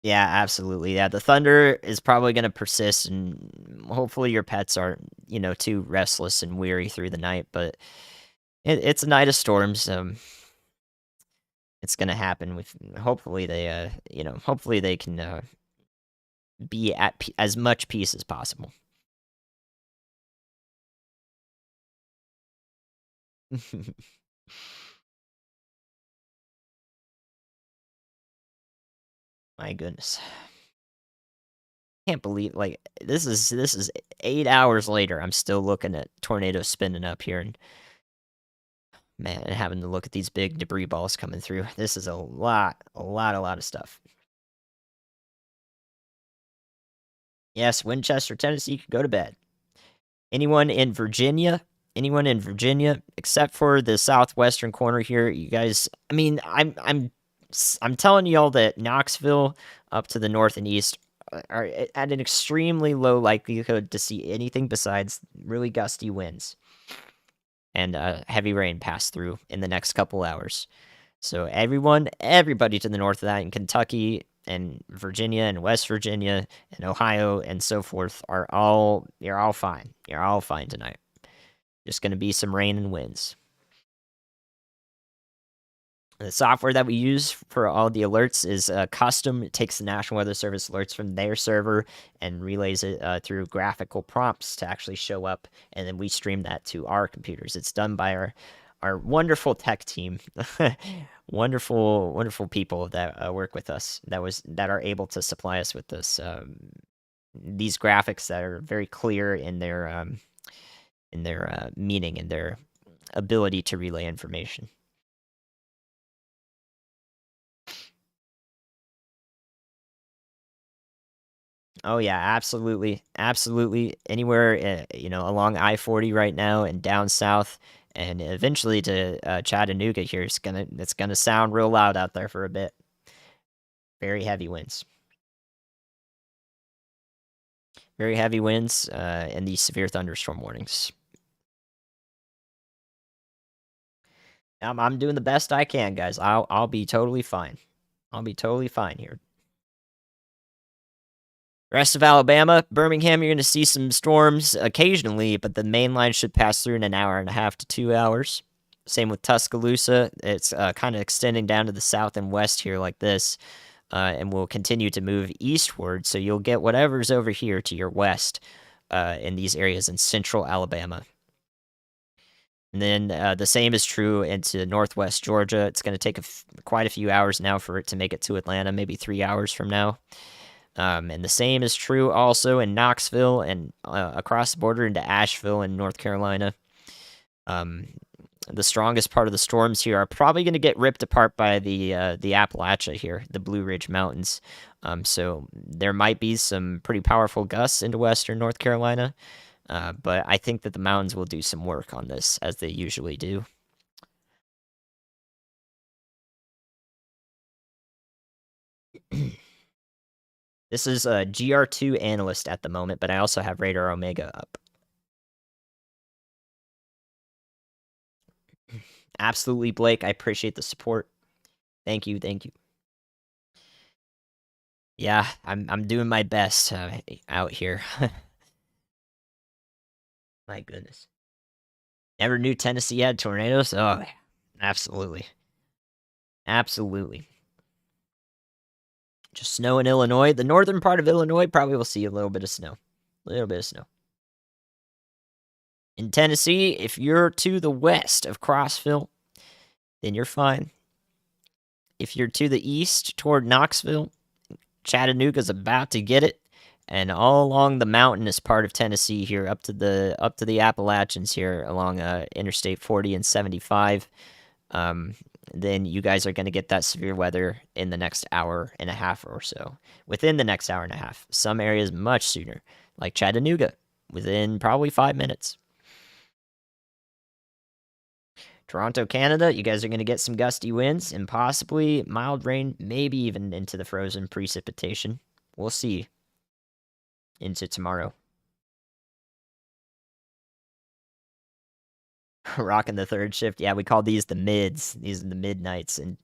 Yeah, absolutely. Yeah, the thunder is probably going to persist, and hopefully your pets aren't, too restless and weary through the night. But it's a night of storms. It's going to happen. With hopefully hopefully they can be at as much peace as possible. My goodness. Can't believe this is 8 hours later. I'm still looking at tornadoes spinning up here, and man, and having to look at these big debris balls coming through. This is a lot of stuff. Yes, Winchester, Tennessee can go to bed. Anyone in Virginia? Anyone in Virginia, except for the southwestern corner here, you guys. I mean, I'm telling y'all that Knoxville up to the north and east are at an extremely low likelihood to see anything besides really gusty winds and heavy rain pass through in the next couple hours. So everybody to the north of that in Kentucky and Virginia and West Virginia and Ohio and so forth you're all fine. You're all fine tonight. Just going to be some rain and winds. The software that we use for all the alerts is custom. It takes the National Weather Service alerts from their server and relays it through graphical prompts to actually show up, and then we stream that to our computers. It's done by our wonderful tech team, wonderful people that work with us that are able to supply us with these graphics that are very clear in their meaning and their ability to relay information. Oh yeah, absolutely, absolutely. Anywhere along I-40 right now and down south, and eventually to Chattanooga here, it's gonna sound real loud out there for a bit. Very heavy winds. Very heavy winds and these severe thunderstorm warnings. I'm doing the best I can, guys. I'll be totally fine. I'll be totally fine here. Rest of Alabama, Birmingham, you're going to see some storms occasionally, but the main line should pass through in an hour and a half to 2 hours. Same with Tuscaloosa. It's kind of extending down to the south and west here like this, and will continue to move eastward. So you'll get whatever's over here to your west in these areas in central Alabama. And then the same is true into northwest Georgia. It's going to take quite a few hours now for it to make it to Atlanta, maybe 3 hours from now. And the same is true also in Knoxville and across the border into Asheville in North Carolina. The strongest part of the storms here are probably going to get ripped apart by the Appalachia here, the Blue Ridge Mountains. So there might be some pretty powerful gusts into western North Carolina, but I think that the mountains will do some work on this, as they usually do. This is a GR2 analyst at the moment, but I also have Radar Omega up. Absolutely, Blake. I appreciate the support. Thank you. Yeah, I'm doing my best out here. My goodness. Never knew Tennessee had tornadoes? Oh, absolutely. Absolutely. Just snow in Illinois. The northern part of Illinois probably will see a little bit of snow. In Tennessee, if you're to the west of Crossville, then you're fine. If you're to the east toward Knoxville, Chattanooga's about to get it, and all along the mountainous part of Tennessee here, up to the Appalachians here along Interstate 40 and 75. Then you guys are going to get that severe weather in the next hour and a half or so. Within the next hour and a half. Some areas much sooner, like Chattanooga, within probably 5 minutes. Toronto, Canada, you guys are going to get some gusty winds and possibly mild rain, maybe even into the frozen precipitation. We'll see into tomorrow. Rocking the third shift. Yeah, we call these the mids. These are the midnights. And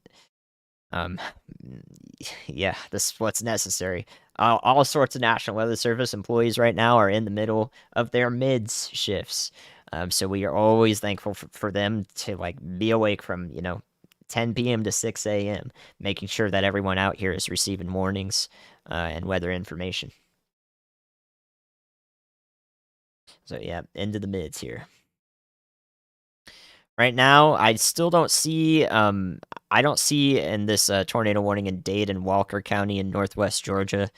yeah, this is what's necessary. All sorts of National Weather Service employees right now are in the middle of their mids shifts. So we are always thankful for them to like be awake from 10 p.m. to 6 a.m., making sure that everyone out here is receiving warnings and weather information. So yeah, into the mids here. Right now, I still don't see. I don't see in this tornado warning in Dade and Walker County in northwest Georgia.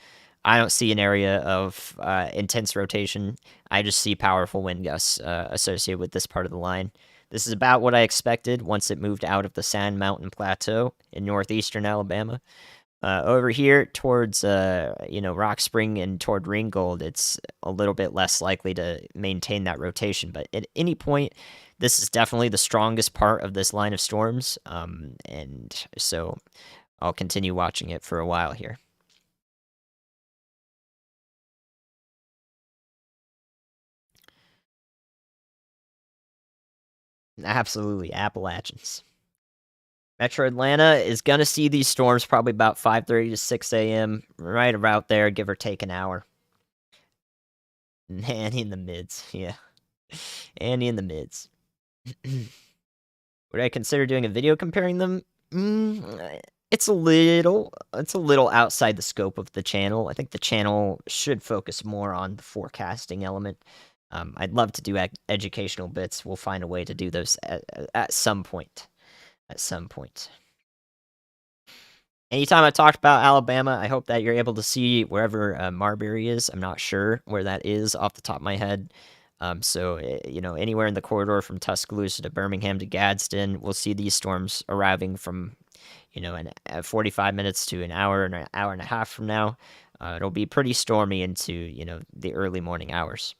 I don't see an area of intense rotation. I just see powerful wind gusts associated with this part of the line. This is about what I expected once it moved out of the Sand Mountain Plateau in northeastern Alabama. Over here towards Rock Spring and toward Ringgold, it's a little bit less likely to maintain that rotation. But at any point, this is definitely the strongest part of this line of storms, and so I'll continue watching it for a while here. Absolutely, Appalachians. Metro Atlanta is going to see these storms probably about 5:30 to 6 a.m., right about there, give or take an hour. And in the mids, yeah. And in the mids. Would I consider doing a video comparing them? It's a little outside the scope of the channel. I think the channel should focus more on the forecasting element. I'd love to do educational bits. We'll find a way to do those at some point. Anytime I talked about Alabama, I hope that you're able to see wherever Marbury is. I'm not sure where that is off the top of my head. So, anywhere in the corridor from Tuscaloosa to Birmingham to Gadsden, we'll see these storms arriving from, 45 minutes to an hour and a half from now. It'll be pretty stormy into, the early morning hours.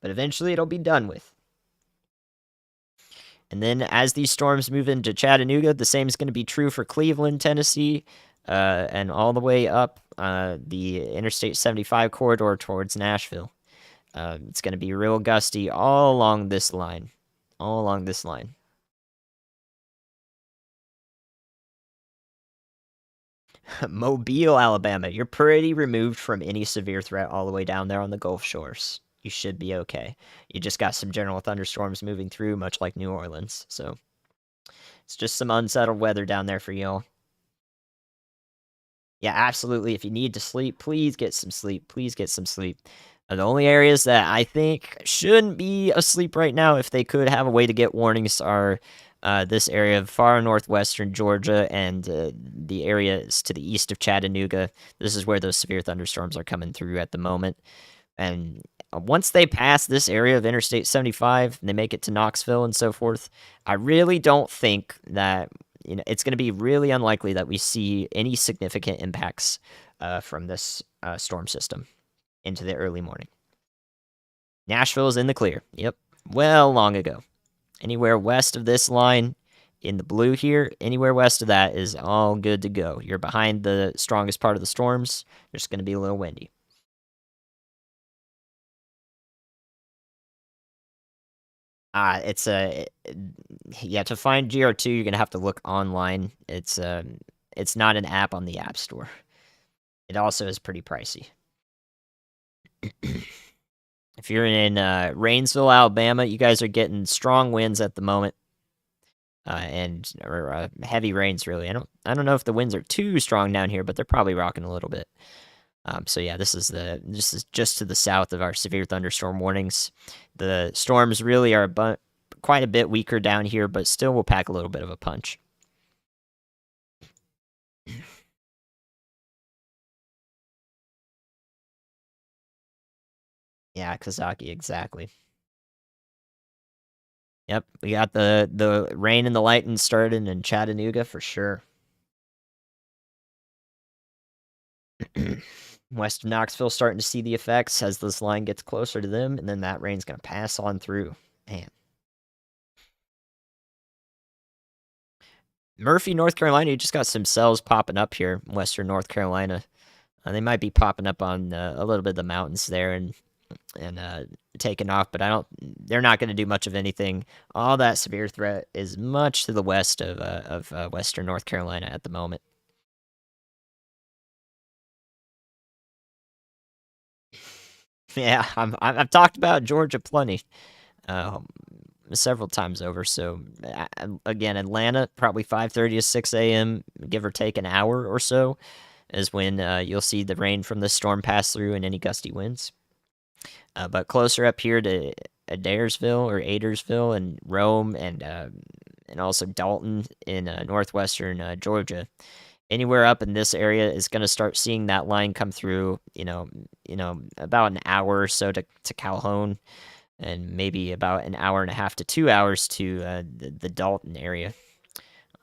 But eventually it'll be done with. And then as these storms move into Chattanooga, the same is going to be true for Cleveland, Tennessee, and all the way up the Interstate 75 corridor towards Nashville. It's going to be real gusty all along this line. Mobile, Alabama. You're pretty removed from any severe threat all the way down there on the Gulf Shores. You should be okay. You just got some general thunderstorms moving through, much like New Orleans. So it's just some unsettled weather down there for y'all. Yeah, absolutely. If you need to sleep, please get some sleep. The only areas that I think shouldn't be asleep right now, if they could have a way to get warnings, are this area of far northwestern Georgia and the areas to the east of Chattanooga. This is where those severe thunderstorms are coming through at the moment. And once they pass this area of Interstate 75 and they make it to Knoxville and so forth, I really don't think that it's going to be really unlikely that we see any significant impacts from this storm system into the early morning. Nashville is in the clear. Yep, well long ago. Anywhere west of this line in the blue here, anywhere west of that is all good to go. You're behind the strongest part of the storms. It's going to be a little windy. To find GR2, you're gonna have to look online. It's not an app on the App Store. It also is pretty pricey. If you're in Rainsville, Alabama, you guys are getting strong winds at the moment, and heavy rains. Really, I don't know if the winds are too strong down here, but they're probably rocking a little bit. So yeah, this is just to the south of our severe thunderstorm warnings. The storms really are quite a bit weaker down here, but still will pack a little bit of a punch. Yeah, Kazaki, exactly. Yep, we got the rain and the lightning started in Chattanooga for sure. Western Knoxville starting to see the effects as this line gets closer to them, and then that rain's going to pass on through. Man. Murphy, North Carolina, you just got some cells popping up here in Western North Carolina. They might be popping up on a little bit of the mountains there and taking off, but I don't. They're not going to do much of anything. All that severe threat is much to the west of Western North Carolina at the moment. Yeah, I've talked about Georgia plenty, several times over. So again, Atlanta probably 5:30 to 6 a.m., give or take an hour or so, is when you'll see the rain from the storm pass through and any gusty winds. But closer up here to Adairsville and Rome and also Dalton in northwestern Georgia, anywhere up in this area is going to start seeing that line come through. About an hour or so to Calhoun, and maybe about an hour and a half to 2 hours to the Dalton area.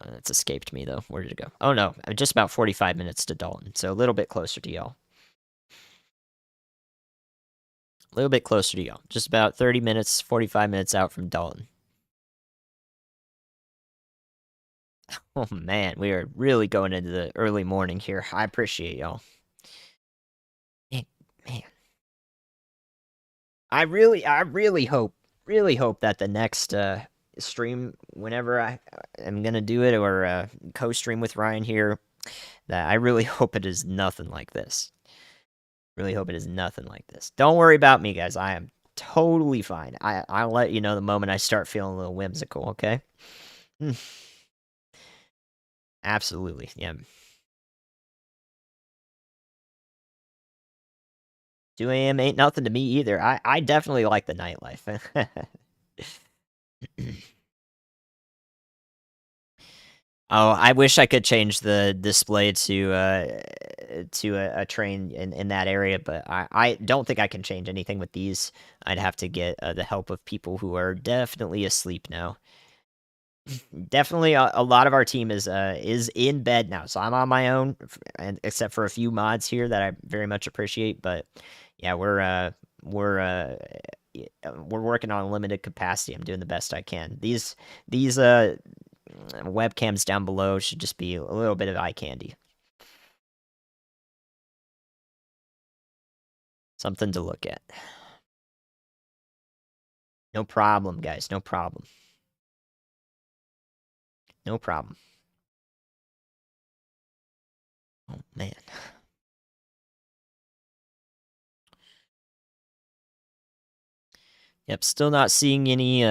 That's escaped me though. Where did it go? Oh no, just about 45 minutes to Dalton, so a little bit closer to y'all. A little bit closer to y'all. Just about 30 minutes, 45 minutes out from Dalton. Oh man, we are really going into the early morning here. I appreciate y'all. Man. I really hope that the next stream, whenever I am gonna do it or co-stream with Ryan here, that I really hope it is nothing like this. Really hope it is nothing like this. Don't worry about me, guys. I am totally fine. I'll let you know the moment I start feeling a little whimsical. Okay. Absolutely. Yeah. 2 a.m. ain't nothing to me either. I definitely like the nightlife. Oh, I wish I could change the display to a train in that area, but I don't think I can change anything with these. I'd have to get the help of people who are definitely asleep now. Definitely, a lot of our team is in bed now, so I'm on my own, and except for a few mods here that I very much appreciate. But yeah, we're working on limited capacity. I'm doing the best I can. These webcams down below should just be a little bit of eye candy, something to look at. No problem, guys. No problem. No problem. Oh man. Yep, still not seeing any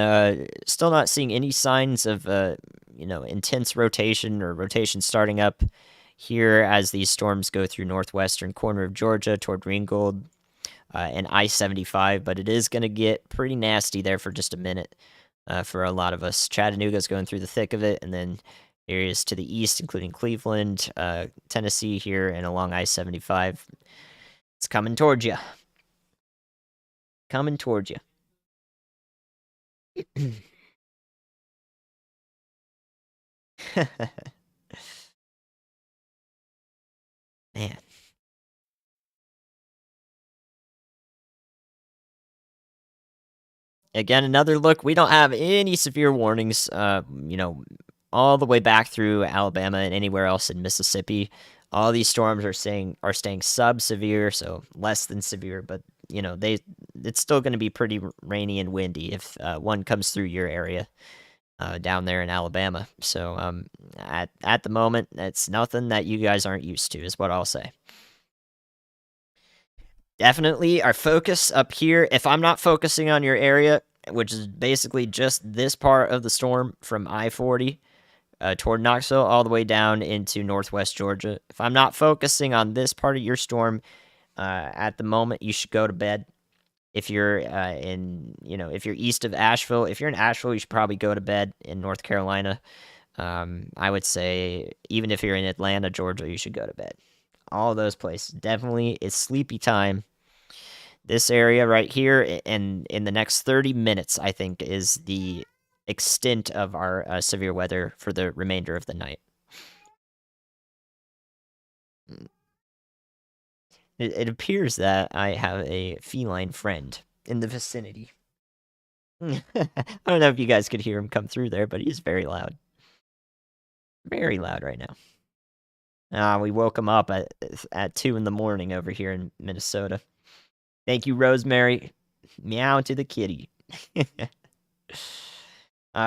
signs of intense rotation or rotation starting up here as these storms go through northwestern corner of Georgia toward Ringgold and I-75, but it is going to get pretty nasty there for just a minute for a lot of us. Chattanooga's going through the thick of it, and then areas to the east, including Cleveland, Tennessee here, and along I-75. It's coming towards you. Coming towards you. Man. Again, another look. We don't have any severe warnings, all the way back through Alabama and anywhere else in Mississippi. All these storms are staying sub-severe, so less than severe, but it's still going to be pretty rainy and windy if one comes through your area down there in Alabama. So at the moment, it's nothing that you guys aren't used to, is what I'll say. Definitely our focus up here, if I'm not focusing on your area, which is basically just this part of the storm from I-40 toward Knoxville all the way down into northwest Georgia, if I'm not focusing on this part of your storm at the moment, you should go to bed. If you're if you're east of Asheville, if you're in Asheville, you should probably go to bed in North Carolina. I would say even if you're in Atlanta, Georgia, you should go to bed. All those places. Definitely it's sleepy time. This area right here, and in the next 30 minutes, I think, is the extent of our severe weather for the remainder of the night. It appears that I have a feline friend in the vicinity. I don't know if you guys could hear him come through there, but he's very loud. Very loud right now. We woke him up at 2 in the morning over here in Minnesota. Thank you, Rosemary. Meow to the kitty.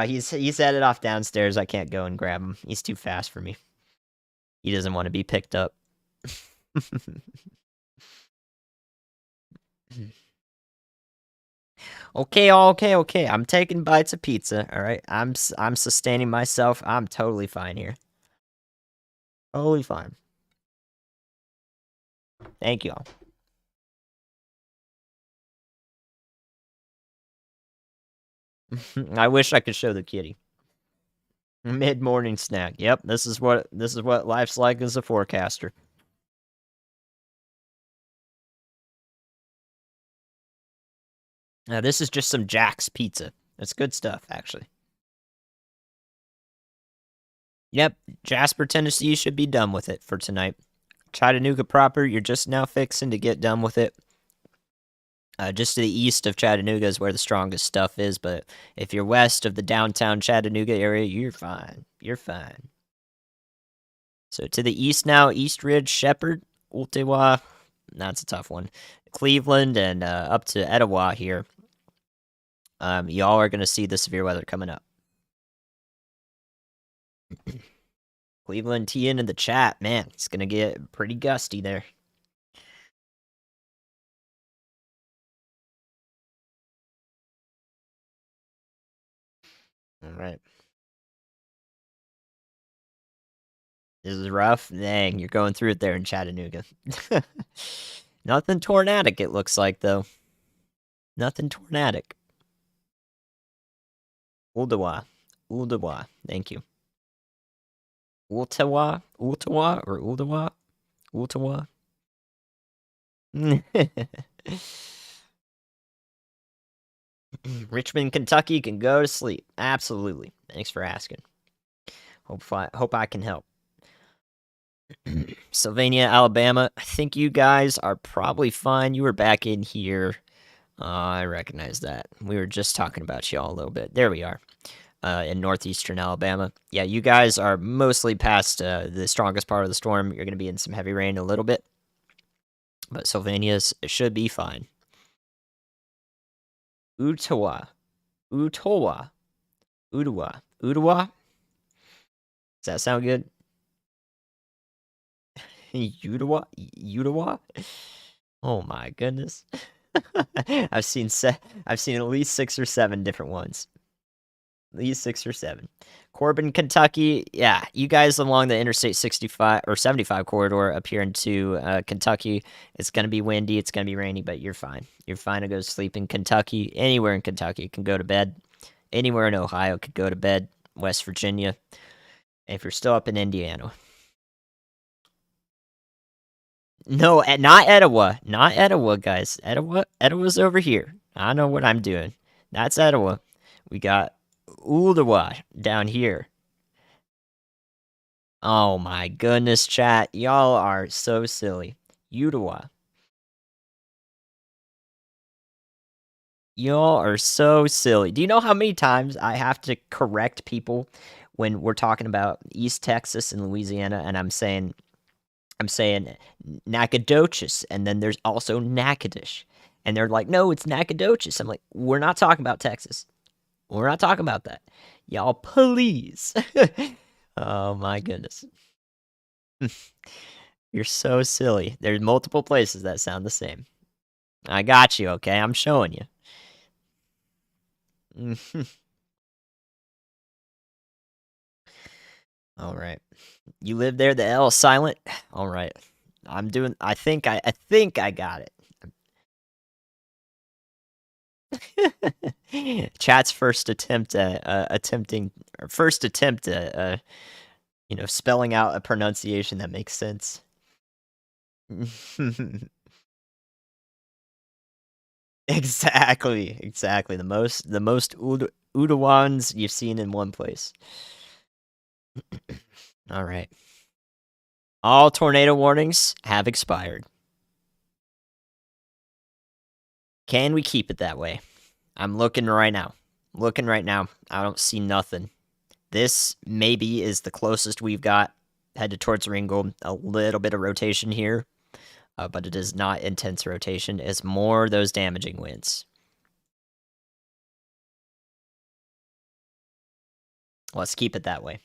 He's headed off downstairs. I can't go and grab him. He's too fast for me. He doesn't want to be picked up. Okay. I'm taking bites of pizza. All right. I'm sustaining myself. I'm totally fine here. Totally fine. Thank you all. I wish I could show the kitty. Mid-morning snack. Yep, this is what life's like as a forecaster. Now this is just some Jack's pizza. It's good stuff, actually. Yep, Jasper, Tennessee should be done with it for tonight. Chattanooga proper, you're just now fixing to get done with it. Just to the east of Chattanooga is where the strongest stuff is, but if you're west of the downtown Chattanooga area, you're fine. You're fine. So to the east now, East Ridge, Shepherd, Ultewa, that's a tough one. Cleveland and up to Etowah here. Y'all are going to see the severe weather coming up. Cleveland TN in the chat, man, it's going to get pretty gusty there. All right. This is rough. Dang, you're going through it there in Chattanooga. Nothing tornadic, it looks like, though. Nothing tornadic. Uldawa. Thank you. Ultawa or Uldawa? Ultawa? Richmond, Kentucky can go to sleep. Absolutely. Thanks for asking. Hope I can help. Sylvania, Alabama. I think you guys are probably fine. You were back in here. I recognize that. We were just talking about y'all a little bit. There we are. In northeastern Alabama. Yeah, you guys are mostly past the strongest part of the storm. You're going to be in some heavy rain a little bit. But Sylvania's should be fine. Udawa. Does that sound good? Udawa? Oh my goodness. I've seen at least 6 or 7 different ones. At least 6 or 7. Corbin, Kentucky. Yeah, you guys along the Interstate 65 or 75 corridor up here into Kentucky. It's going to be windy. It's going to be rainy, but you're fine. You're fine to go to sleep in Kentucky. Anywhere in Kentucky can go to bed. Anywhere in Ohio could go to bed. West Virginia. If you're still up in Indiana. No, not Etowah. Not Etowah, guys. Etowah's over here. I know what I'm doing. That's Etowah. We got Uldawa down here. Oh my goodness, chat. Y'all are so silly. Udawa. Y'all are so silly. Do you know how many times I have to correct people when we're talking about East Texas and Louisiana, and I'm saying Nacogdoches, and then there's also Natchitoches. And they're like, no, it's Nacogdoches. I'm like, we're not talking about Texas. We're not talking about that. Y'all, please. Oh my goodness. You're so silly. There's multiple places that sound the same. I got you, okay? I'm showing you. All right. You live there, the L is silent. All right. I think I got it. Chat's first attempt at spelling out a pronunciation that makes sense. Exactly. The most Udawans you've seen in one place. All right. All tornado warnings have expired. Can we keep it that way? I'm looking right now. I don't see nothing. This maybe is the closest we've got headed towards Ringgold. A little bit of rotation here, but it is not intense rotation. It's more those damaging winds. Let's keep it that way.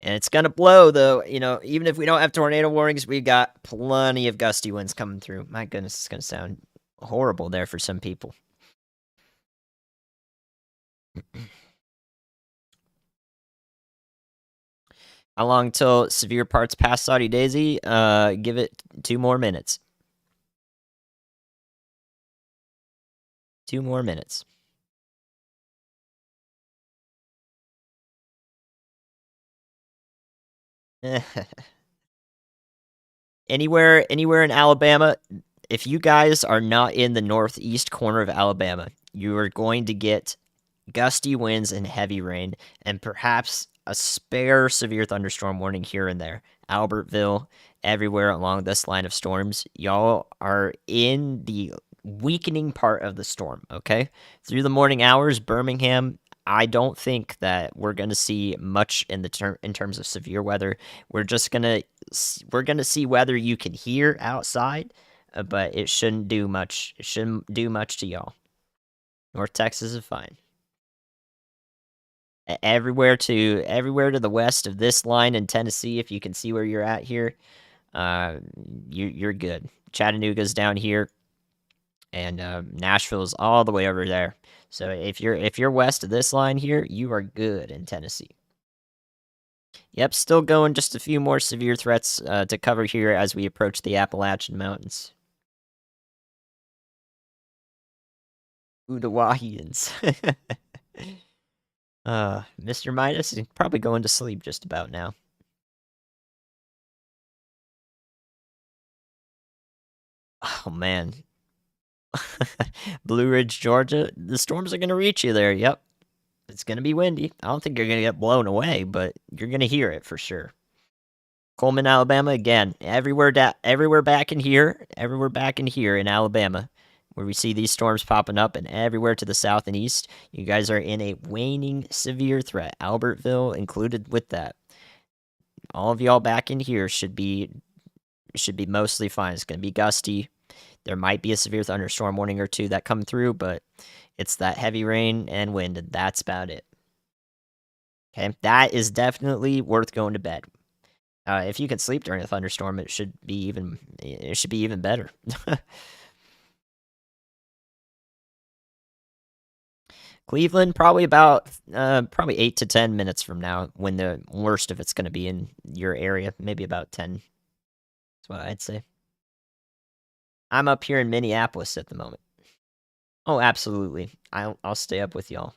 And it's gonna blow, though. Even if we don't have tornado warnings, we got plenty of gusty winds coming through. My goodness, it's gonna sound horrible there for some people. How long till severe parts past Saudi Daisy? Give it 2 more minutes. 2 more minutes. Anywhere in Alabama, if you guys are not in the northeast corner of Alabama, you are going to get gusty winds and heavy rain, and perhaps a spare severe thunderstorm warning here and there. Albertville, everywhere along this line of storms. Y'all are in the weakening part of the storm, okay? Through the morning hours, Birmingham, I don't think that we're going to see much in terms of severe weather. We're going to see weather you can hear outside, but it shouldn't do much. It shouldn't do much to y'all. North Texas is fine. Everywhere to the west of this line in Tennessee, if you can see where you're at here, you're good. Chattanooga's down here, and Nashville's all the way over there. So if you're west of this line here, you are good in Tennessee. Yep, still going. Just a few more severe threats to cover here as we approach the Appalachian Mountains. Udawahians. Mr. Midas is probably going to sleep just about now. Oh, man. Blue Ridge, Georgia. The storms are going to reach you there. Yep. It's going to be windy. I don't think you're going to get blown away, but you're going to hear it for sure. Coleman, Alabama, again. Everywhere back in here in Alabama, where we see these storms popping up, and everywhere to the south and east, you guys are in a waning severe threat. Albertville included with that. All of y'all back in here should be mostly fine. It's going to be gusty. There might be a severe thunderstorm warning or two that come through, but it's that heavy rain and wind, and that's about it. Okay, that is definitely worth going to bed. If you can sleep during a thunderstorm, it should be even better. Cleveland, probably 8 to 10 minutes from now, when the worst of it's going to be in your area. Maybe about 10. That's what I'd say. I'm up here in Minneapolis at the moment. Oh, absolutely. I'll stay up with y'all.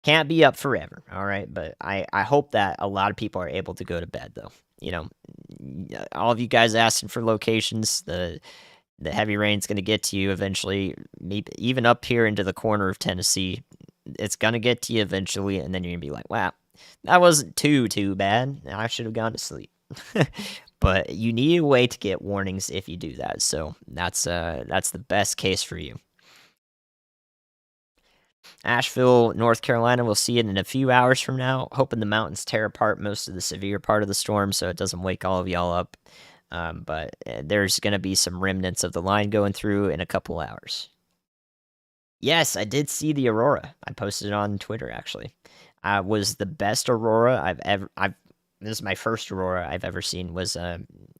Can't be up forever, all right? But I hope that a lot of people are able to go to bed, though. All of you guys asking for locations, the heavy rain's going to get to you eventually, maybe even up here into the corner of Tennessee. It's going to get to you eventually, and then you're going to be like, wow, that wasn't too bad. I should have gone to sleep. But you need a way to get warnings if you do that, so that's the best case for you. Asheville, North Carolina, we'll see it in a few hours from now. Hoping the mountains tear apart most of the severe part of the storm so it doesn't wake all of y'all up. But there's going to be some remnants of the line going through in a couple hours. Yes, I did see the aurora. I posted it on Twitter, actually. Was the best aurora this is my first aurora I've ever seen, was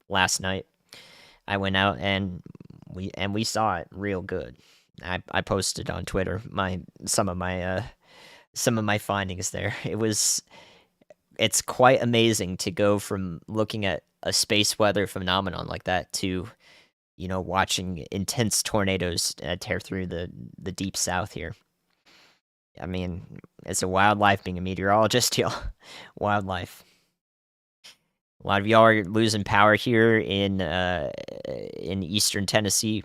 last night. I went out and we saw it real good. I posted on Twitter some of my findings there. It's quite amazing to go from looking at a space weather phenomenon like that to, watching intense tornadoes tear through the deep south here. I mean, it's a wild life being a meteorologist, y'all. Wildlife. A lot of y'all are losing power here in eastern Tennessee.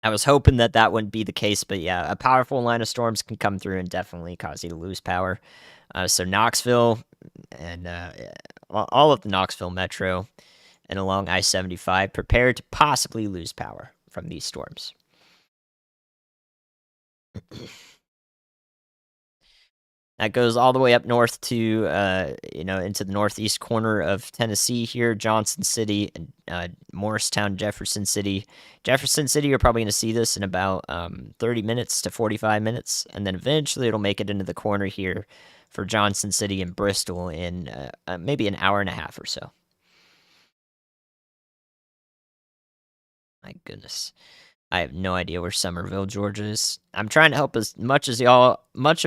I was hoping that that wouldn't be the case, but yeah, a powerful line of storms can come through and definitely cause you to lose power. So Knoxville and all of the Knoxville metro and along I-75 prepare to possibly lose power from these storms. That goes all the way up north to, into the northeast corner of Tennessee here, Johnson City, and Morristown, Jefferson City. Jefferson City, you're probably going to see this in about 30 minutes to 45 minutes, and then eventually it'll make it into the corner here for Johnson City and Bristol in maybe an hour and a half or so. My goodness. I have no idea where Summerville, Georgia is. I'm trying to help as much of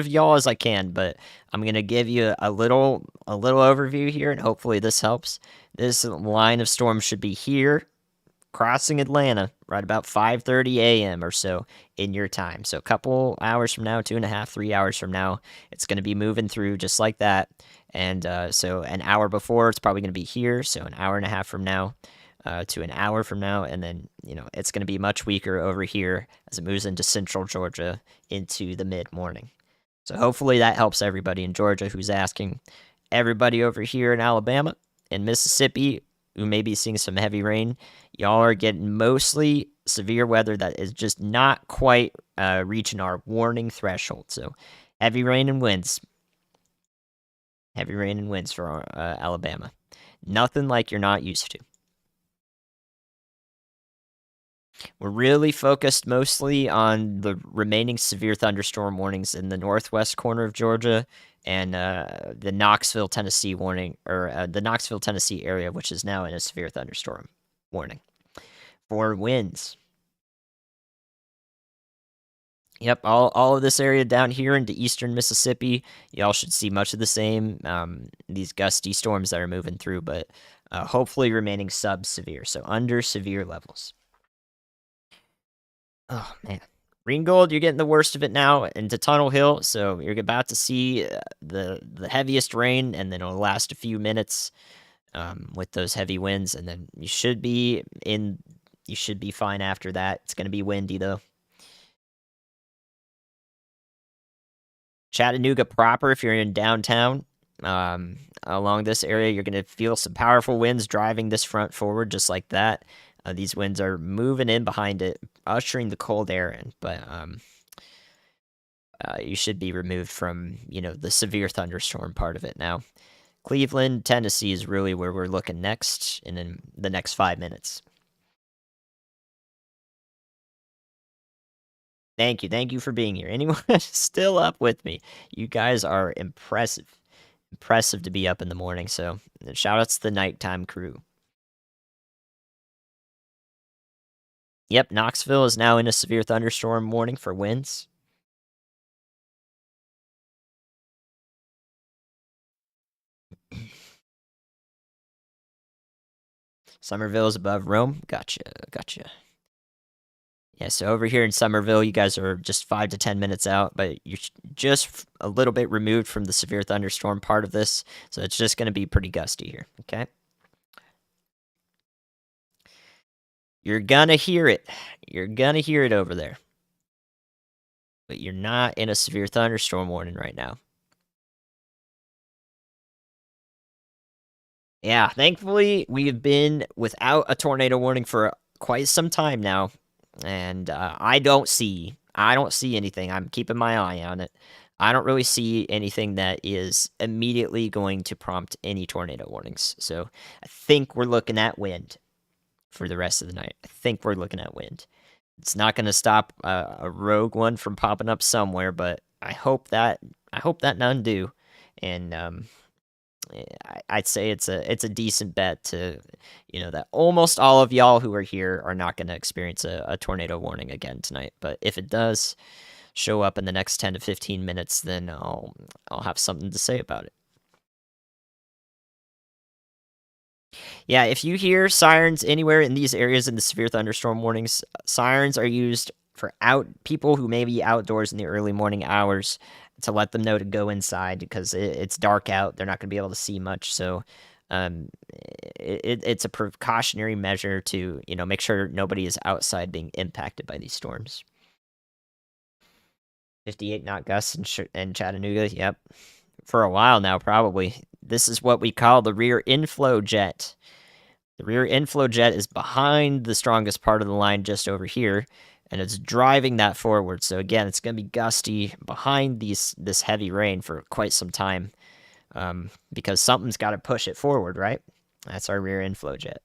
y'all as I can, but I'm gonna give you a little overview here, and hopefully this helps. This line of storm should be here, crossing Atlanta, right about 5:30 a.m. or so in your time. So a couple hours from now, 2.5, 3 hours from now, it's gonna be moving through just like that. And so an hour before, it's probably gonna be here. So an hour and a half from now. To an hour from now, and then it's going to be much weaker over here as it moves into central Georgia into the mid-morning. So hopefully that helps everybody in Georgia who's asking. Everybody over here in Alabama and Mississippi who may be seeing some heavy rain, y'all are getting mostly severe weather that is just not quite reaching our warning threshold. So heavy rain and winds. Heavy rain and winds for Alabama. Nothing like you're not used to. We're really focused mostly on the remaining severe thunderstorm warnings in the northwest corner of Georgia and the Knoxville, Tennessee warning, or the Knoxville, Tennessee area, which is now in a severe thunderstorm warning. For winds. Yep, all of this area down here into eastern Mississippi, y'all should see much of the same, these gusty storms that are moving through, but hopefully remaining sub-severe, so under severe levels. Oh, man. Ringgold, you're getting the worst of it now into Tunnel Hill, so you're about to see the heaviest rain, and then it'll last a few minutes with those heavy winds, and then you should be fine after that. It's going to be windy, though. Chattanooga proper, if you're in downtown, along this area, you're going to feel some powerful winds driving this front forward just like that. These winds are moving in behind it, ushering the cold air in, but you should be removed from, the severe thunderstorm part of it now. Cleveland, Tennessee is really where we're looking next in the next 5 minutes. Thank you for being here. Anyone still up with me? You guys are impressive to be up in the morning, so shout outs to the nighttime crew. Yep, Knoxville is now in a severe thunderstorm warning for winds. Somerville is above Rome. Gotcha. Yeah, so over here in Somerville, you guys are just 5 to 10 minutes out, but you're just a little bit removed from the severe thunderstorm part of this, so it's just going to be pretty gusty here, okay? You're gonna hear it. You're gonna hear it over there. But you're not in a severe thunderstorm warning right now. Yeah, thankfully, we have been without a tornado warning for quite some time now. And I don't see anything. I'm keeping my eye on it. I don't really see anything that is immediately going to prompt any tornado warnings. So I think we're looking at wind for the rest of the night. I think we're looking at wind. It's not going to stop a rogue one from popping up somewhere, but I hope that none do. And I'd say it's a decent bet to, that almost all of y'all who are here are not going to experience a tornado warning again tonight. But if it does show up in the next 10 to 15 minutes, then I'll have something to say about it. Yeah, if you hear sirens anywhere in these areas in the severe thunderstorm warnings, sirens are used for people who may be outdoors in the early morning hours to let them know to go inside because it's dark out. They're not going to be able to see much. So It's a precautionary measure to, make sure nobody is outside being impacted by these storms. 58 knot gusts in Chattanooga. Yep. For a while now, probably. This is what we call the rear inflow jet. The rear inflow jet is behind the strongest part of the line just over here, and it's driving that forward. So again, it's going to be gusty behind this heavy rain for quite some time, because something's got to push it forward, right? That's our rear inflow jet.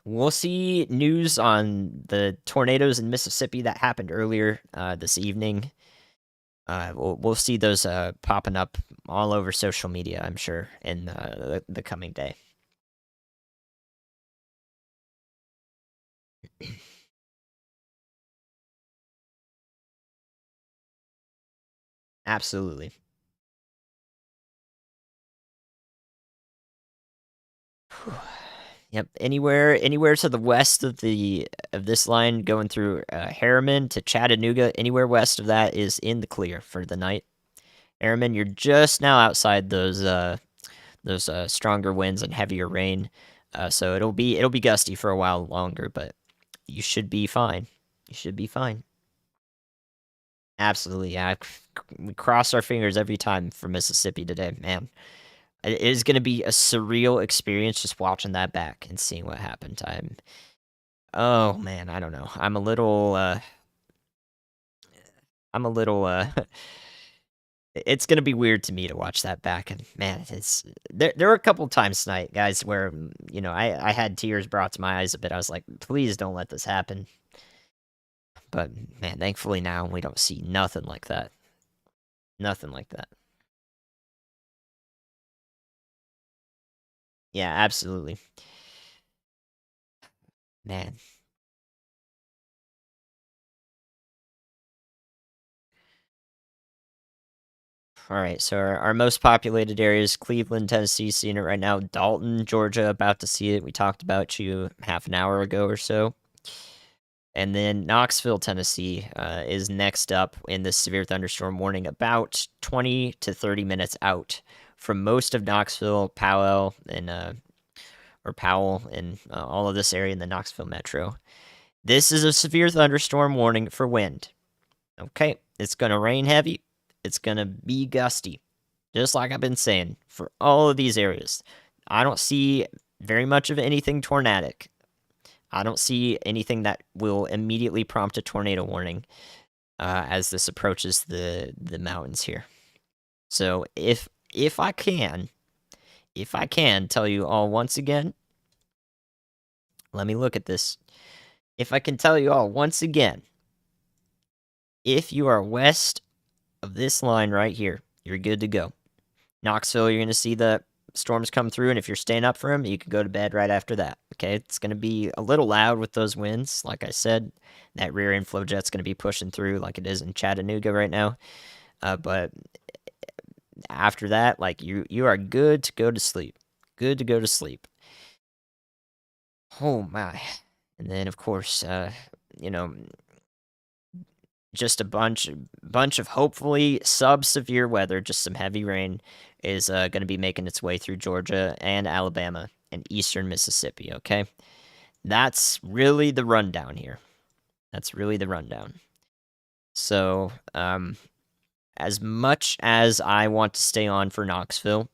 We'll see news on the tornadoes in Mississippi that happened earlier this evening. We'll see those popping up all over social media, I'm sure, in the coming day. Absolutely. Yep. Anywhere to the west of this line going through Harriman to Chattanooga, anywhere west of that is in the clear for the night. Harriman, you're just now outside those stronger winds and heavier rain, so it'll be gusty for a while longer, but you should be fine. You should be fine. Absolutely, yeah. We cross our fingers every time for Mississippi today, man. It is going to be a surreal experience just watching that back and seeing what happened. Oh man, I don't know. I'm a little. It's gonna be weird to me to watch that back, and man, it's there. There were a couple times tonight, guys, where I had tears brought to my eyes a bit. I was like, please don't let this happen. But man, thankfully now we don't see nothing like that. Nothing like that. Yeah, absolutely. Man. All right, so our most populated areas: Cleveland, Tennessee, seeing it right now. Dalton, Georgia, about to see it. We talked about you half an hour ago or so. And then Knoxville, Tennessee is next up in this severe thunderstorm warning, about 20 to 30 minutes out from most of Knoxville, Powell, and all of this area in the Knoxville metro. This is a severe thunderstorm warning for wind. Okay, it's going to rain heavy. It's going to be gusty, just like I've been saying, for all of these areas. I don't see very much of anything tornadic. I don't see anything that will immediately prompt a tornado warning as this approaches the mountains here. So if I can tell you all once again, let me look at this. If I can tell you all once again, if you are west of this line right here, you're good to go. Knoxville, you're going to see the storms come through, and if you're staying up for them, you can go to bed right after that. Okay, it's going to be a little loud with those winds. Like I said, that rear inflow jet's going to be pushing through like it is in Chattanooga right now. But after that, like you are good to go to sleep. Good to go to sleep. Oh my. And then of course, just a bunch of hopefully sub-severe weather, just some heavy rain is going to be making its way through Georgia and Alabama and eastern Mississippi, okay? That's really the rundown here. That's really the rundown. So, as much as I want to stay on for Knoxville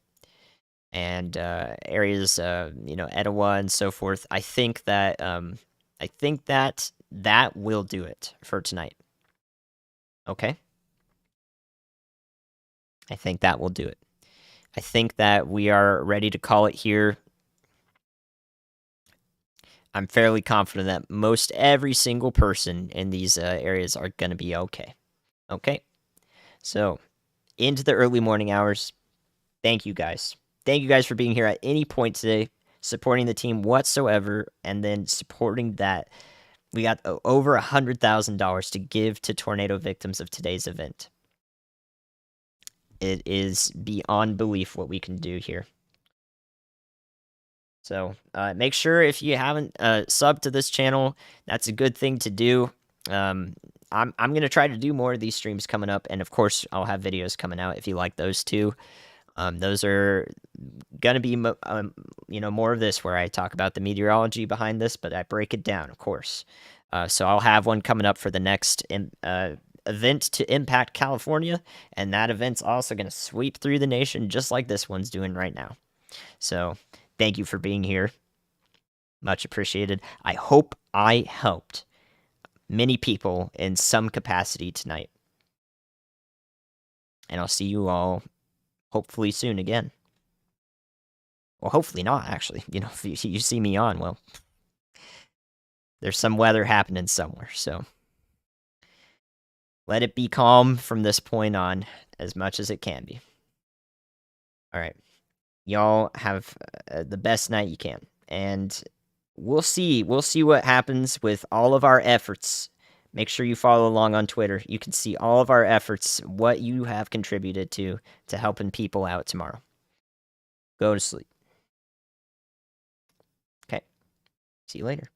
and areas, Etowah and so forth, I think that that will do it for tonight. Okay? I think that will do it. I think that we are ready to call it here. I'm fairly confident that most every single person in these areas are going to be okay. Okay? So, into the early morning hours, thank you guys. Thank you guys for being here at any point today, supporting the team whatsoever, and then supporting that. We got over $100,000 to give to tornado victims of today's event. It is beyond belief what we can do here. So make sure if you haven't subbed to this channel, that's a good thing to do. I'm going to try to do more of these streams coming up, and of course I'll have videos coming out if you like those too. Those are gonna be more of this where I talk about the meteorology behind this, but I break it down, of course. So I'll have one coming up for the next event to impact California, and that event's also gonna sweep through the nation just like this one's doing right now. So thank you for being here. Much appreciated. I hope I helped many people in some capacity tonight. And I'll see you all hopefully soon again. Well, hopefully not, actually. If you see me on, well, there's some weather happening somewhere, so let it be calm from this point on as much as it can be. All right. Y'all have the best night you can. And we'll see what happens with all of our efforts. Make sure you follow along on Twitter. You can see all of our efforts, what you have contributed to helping people out tomorrow. Go to sleep. Okay. See you later.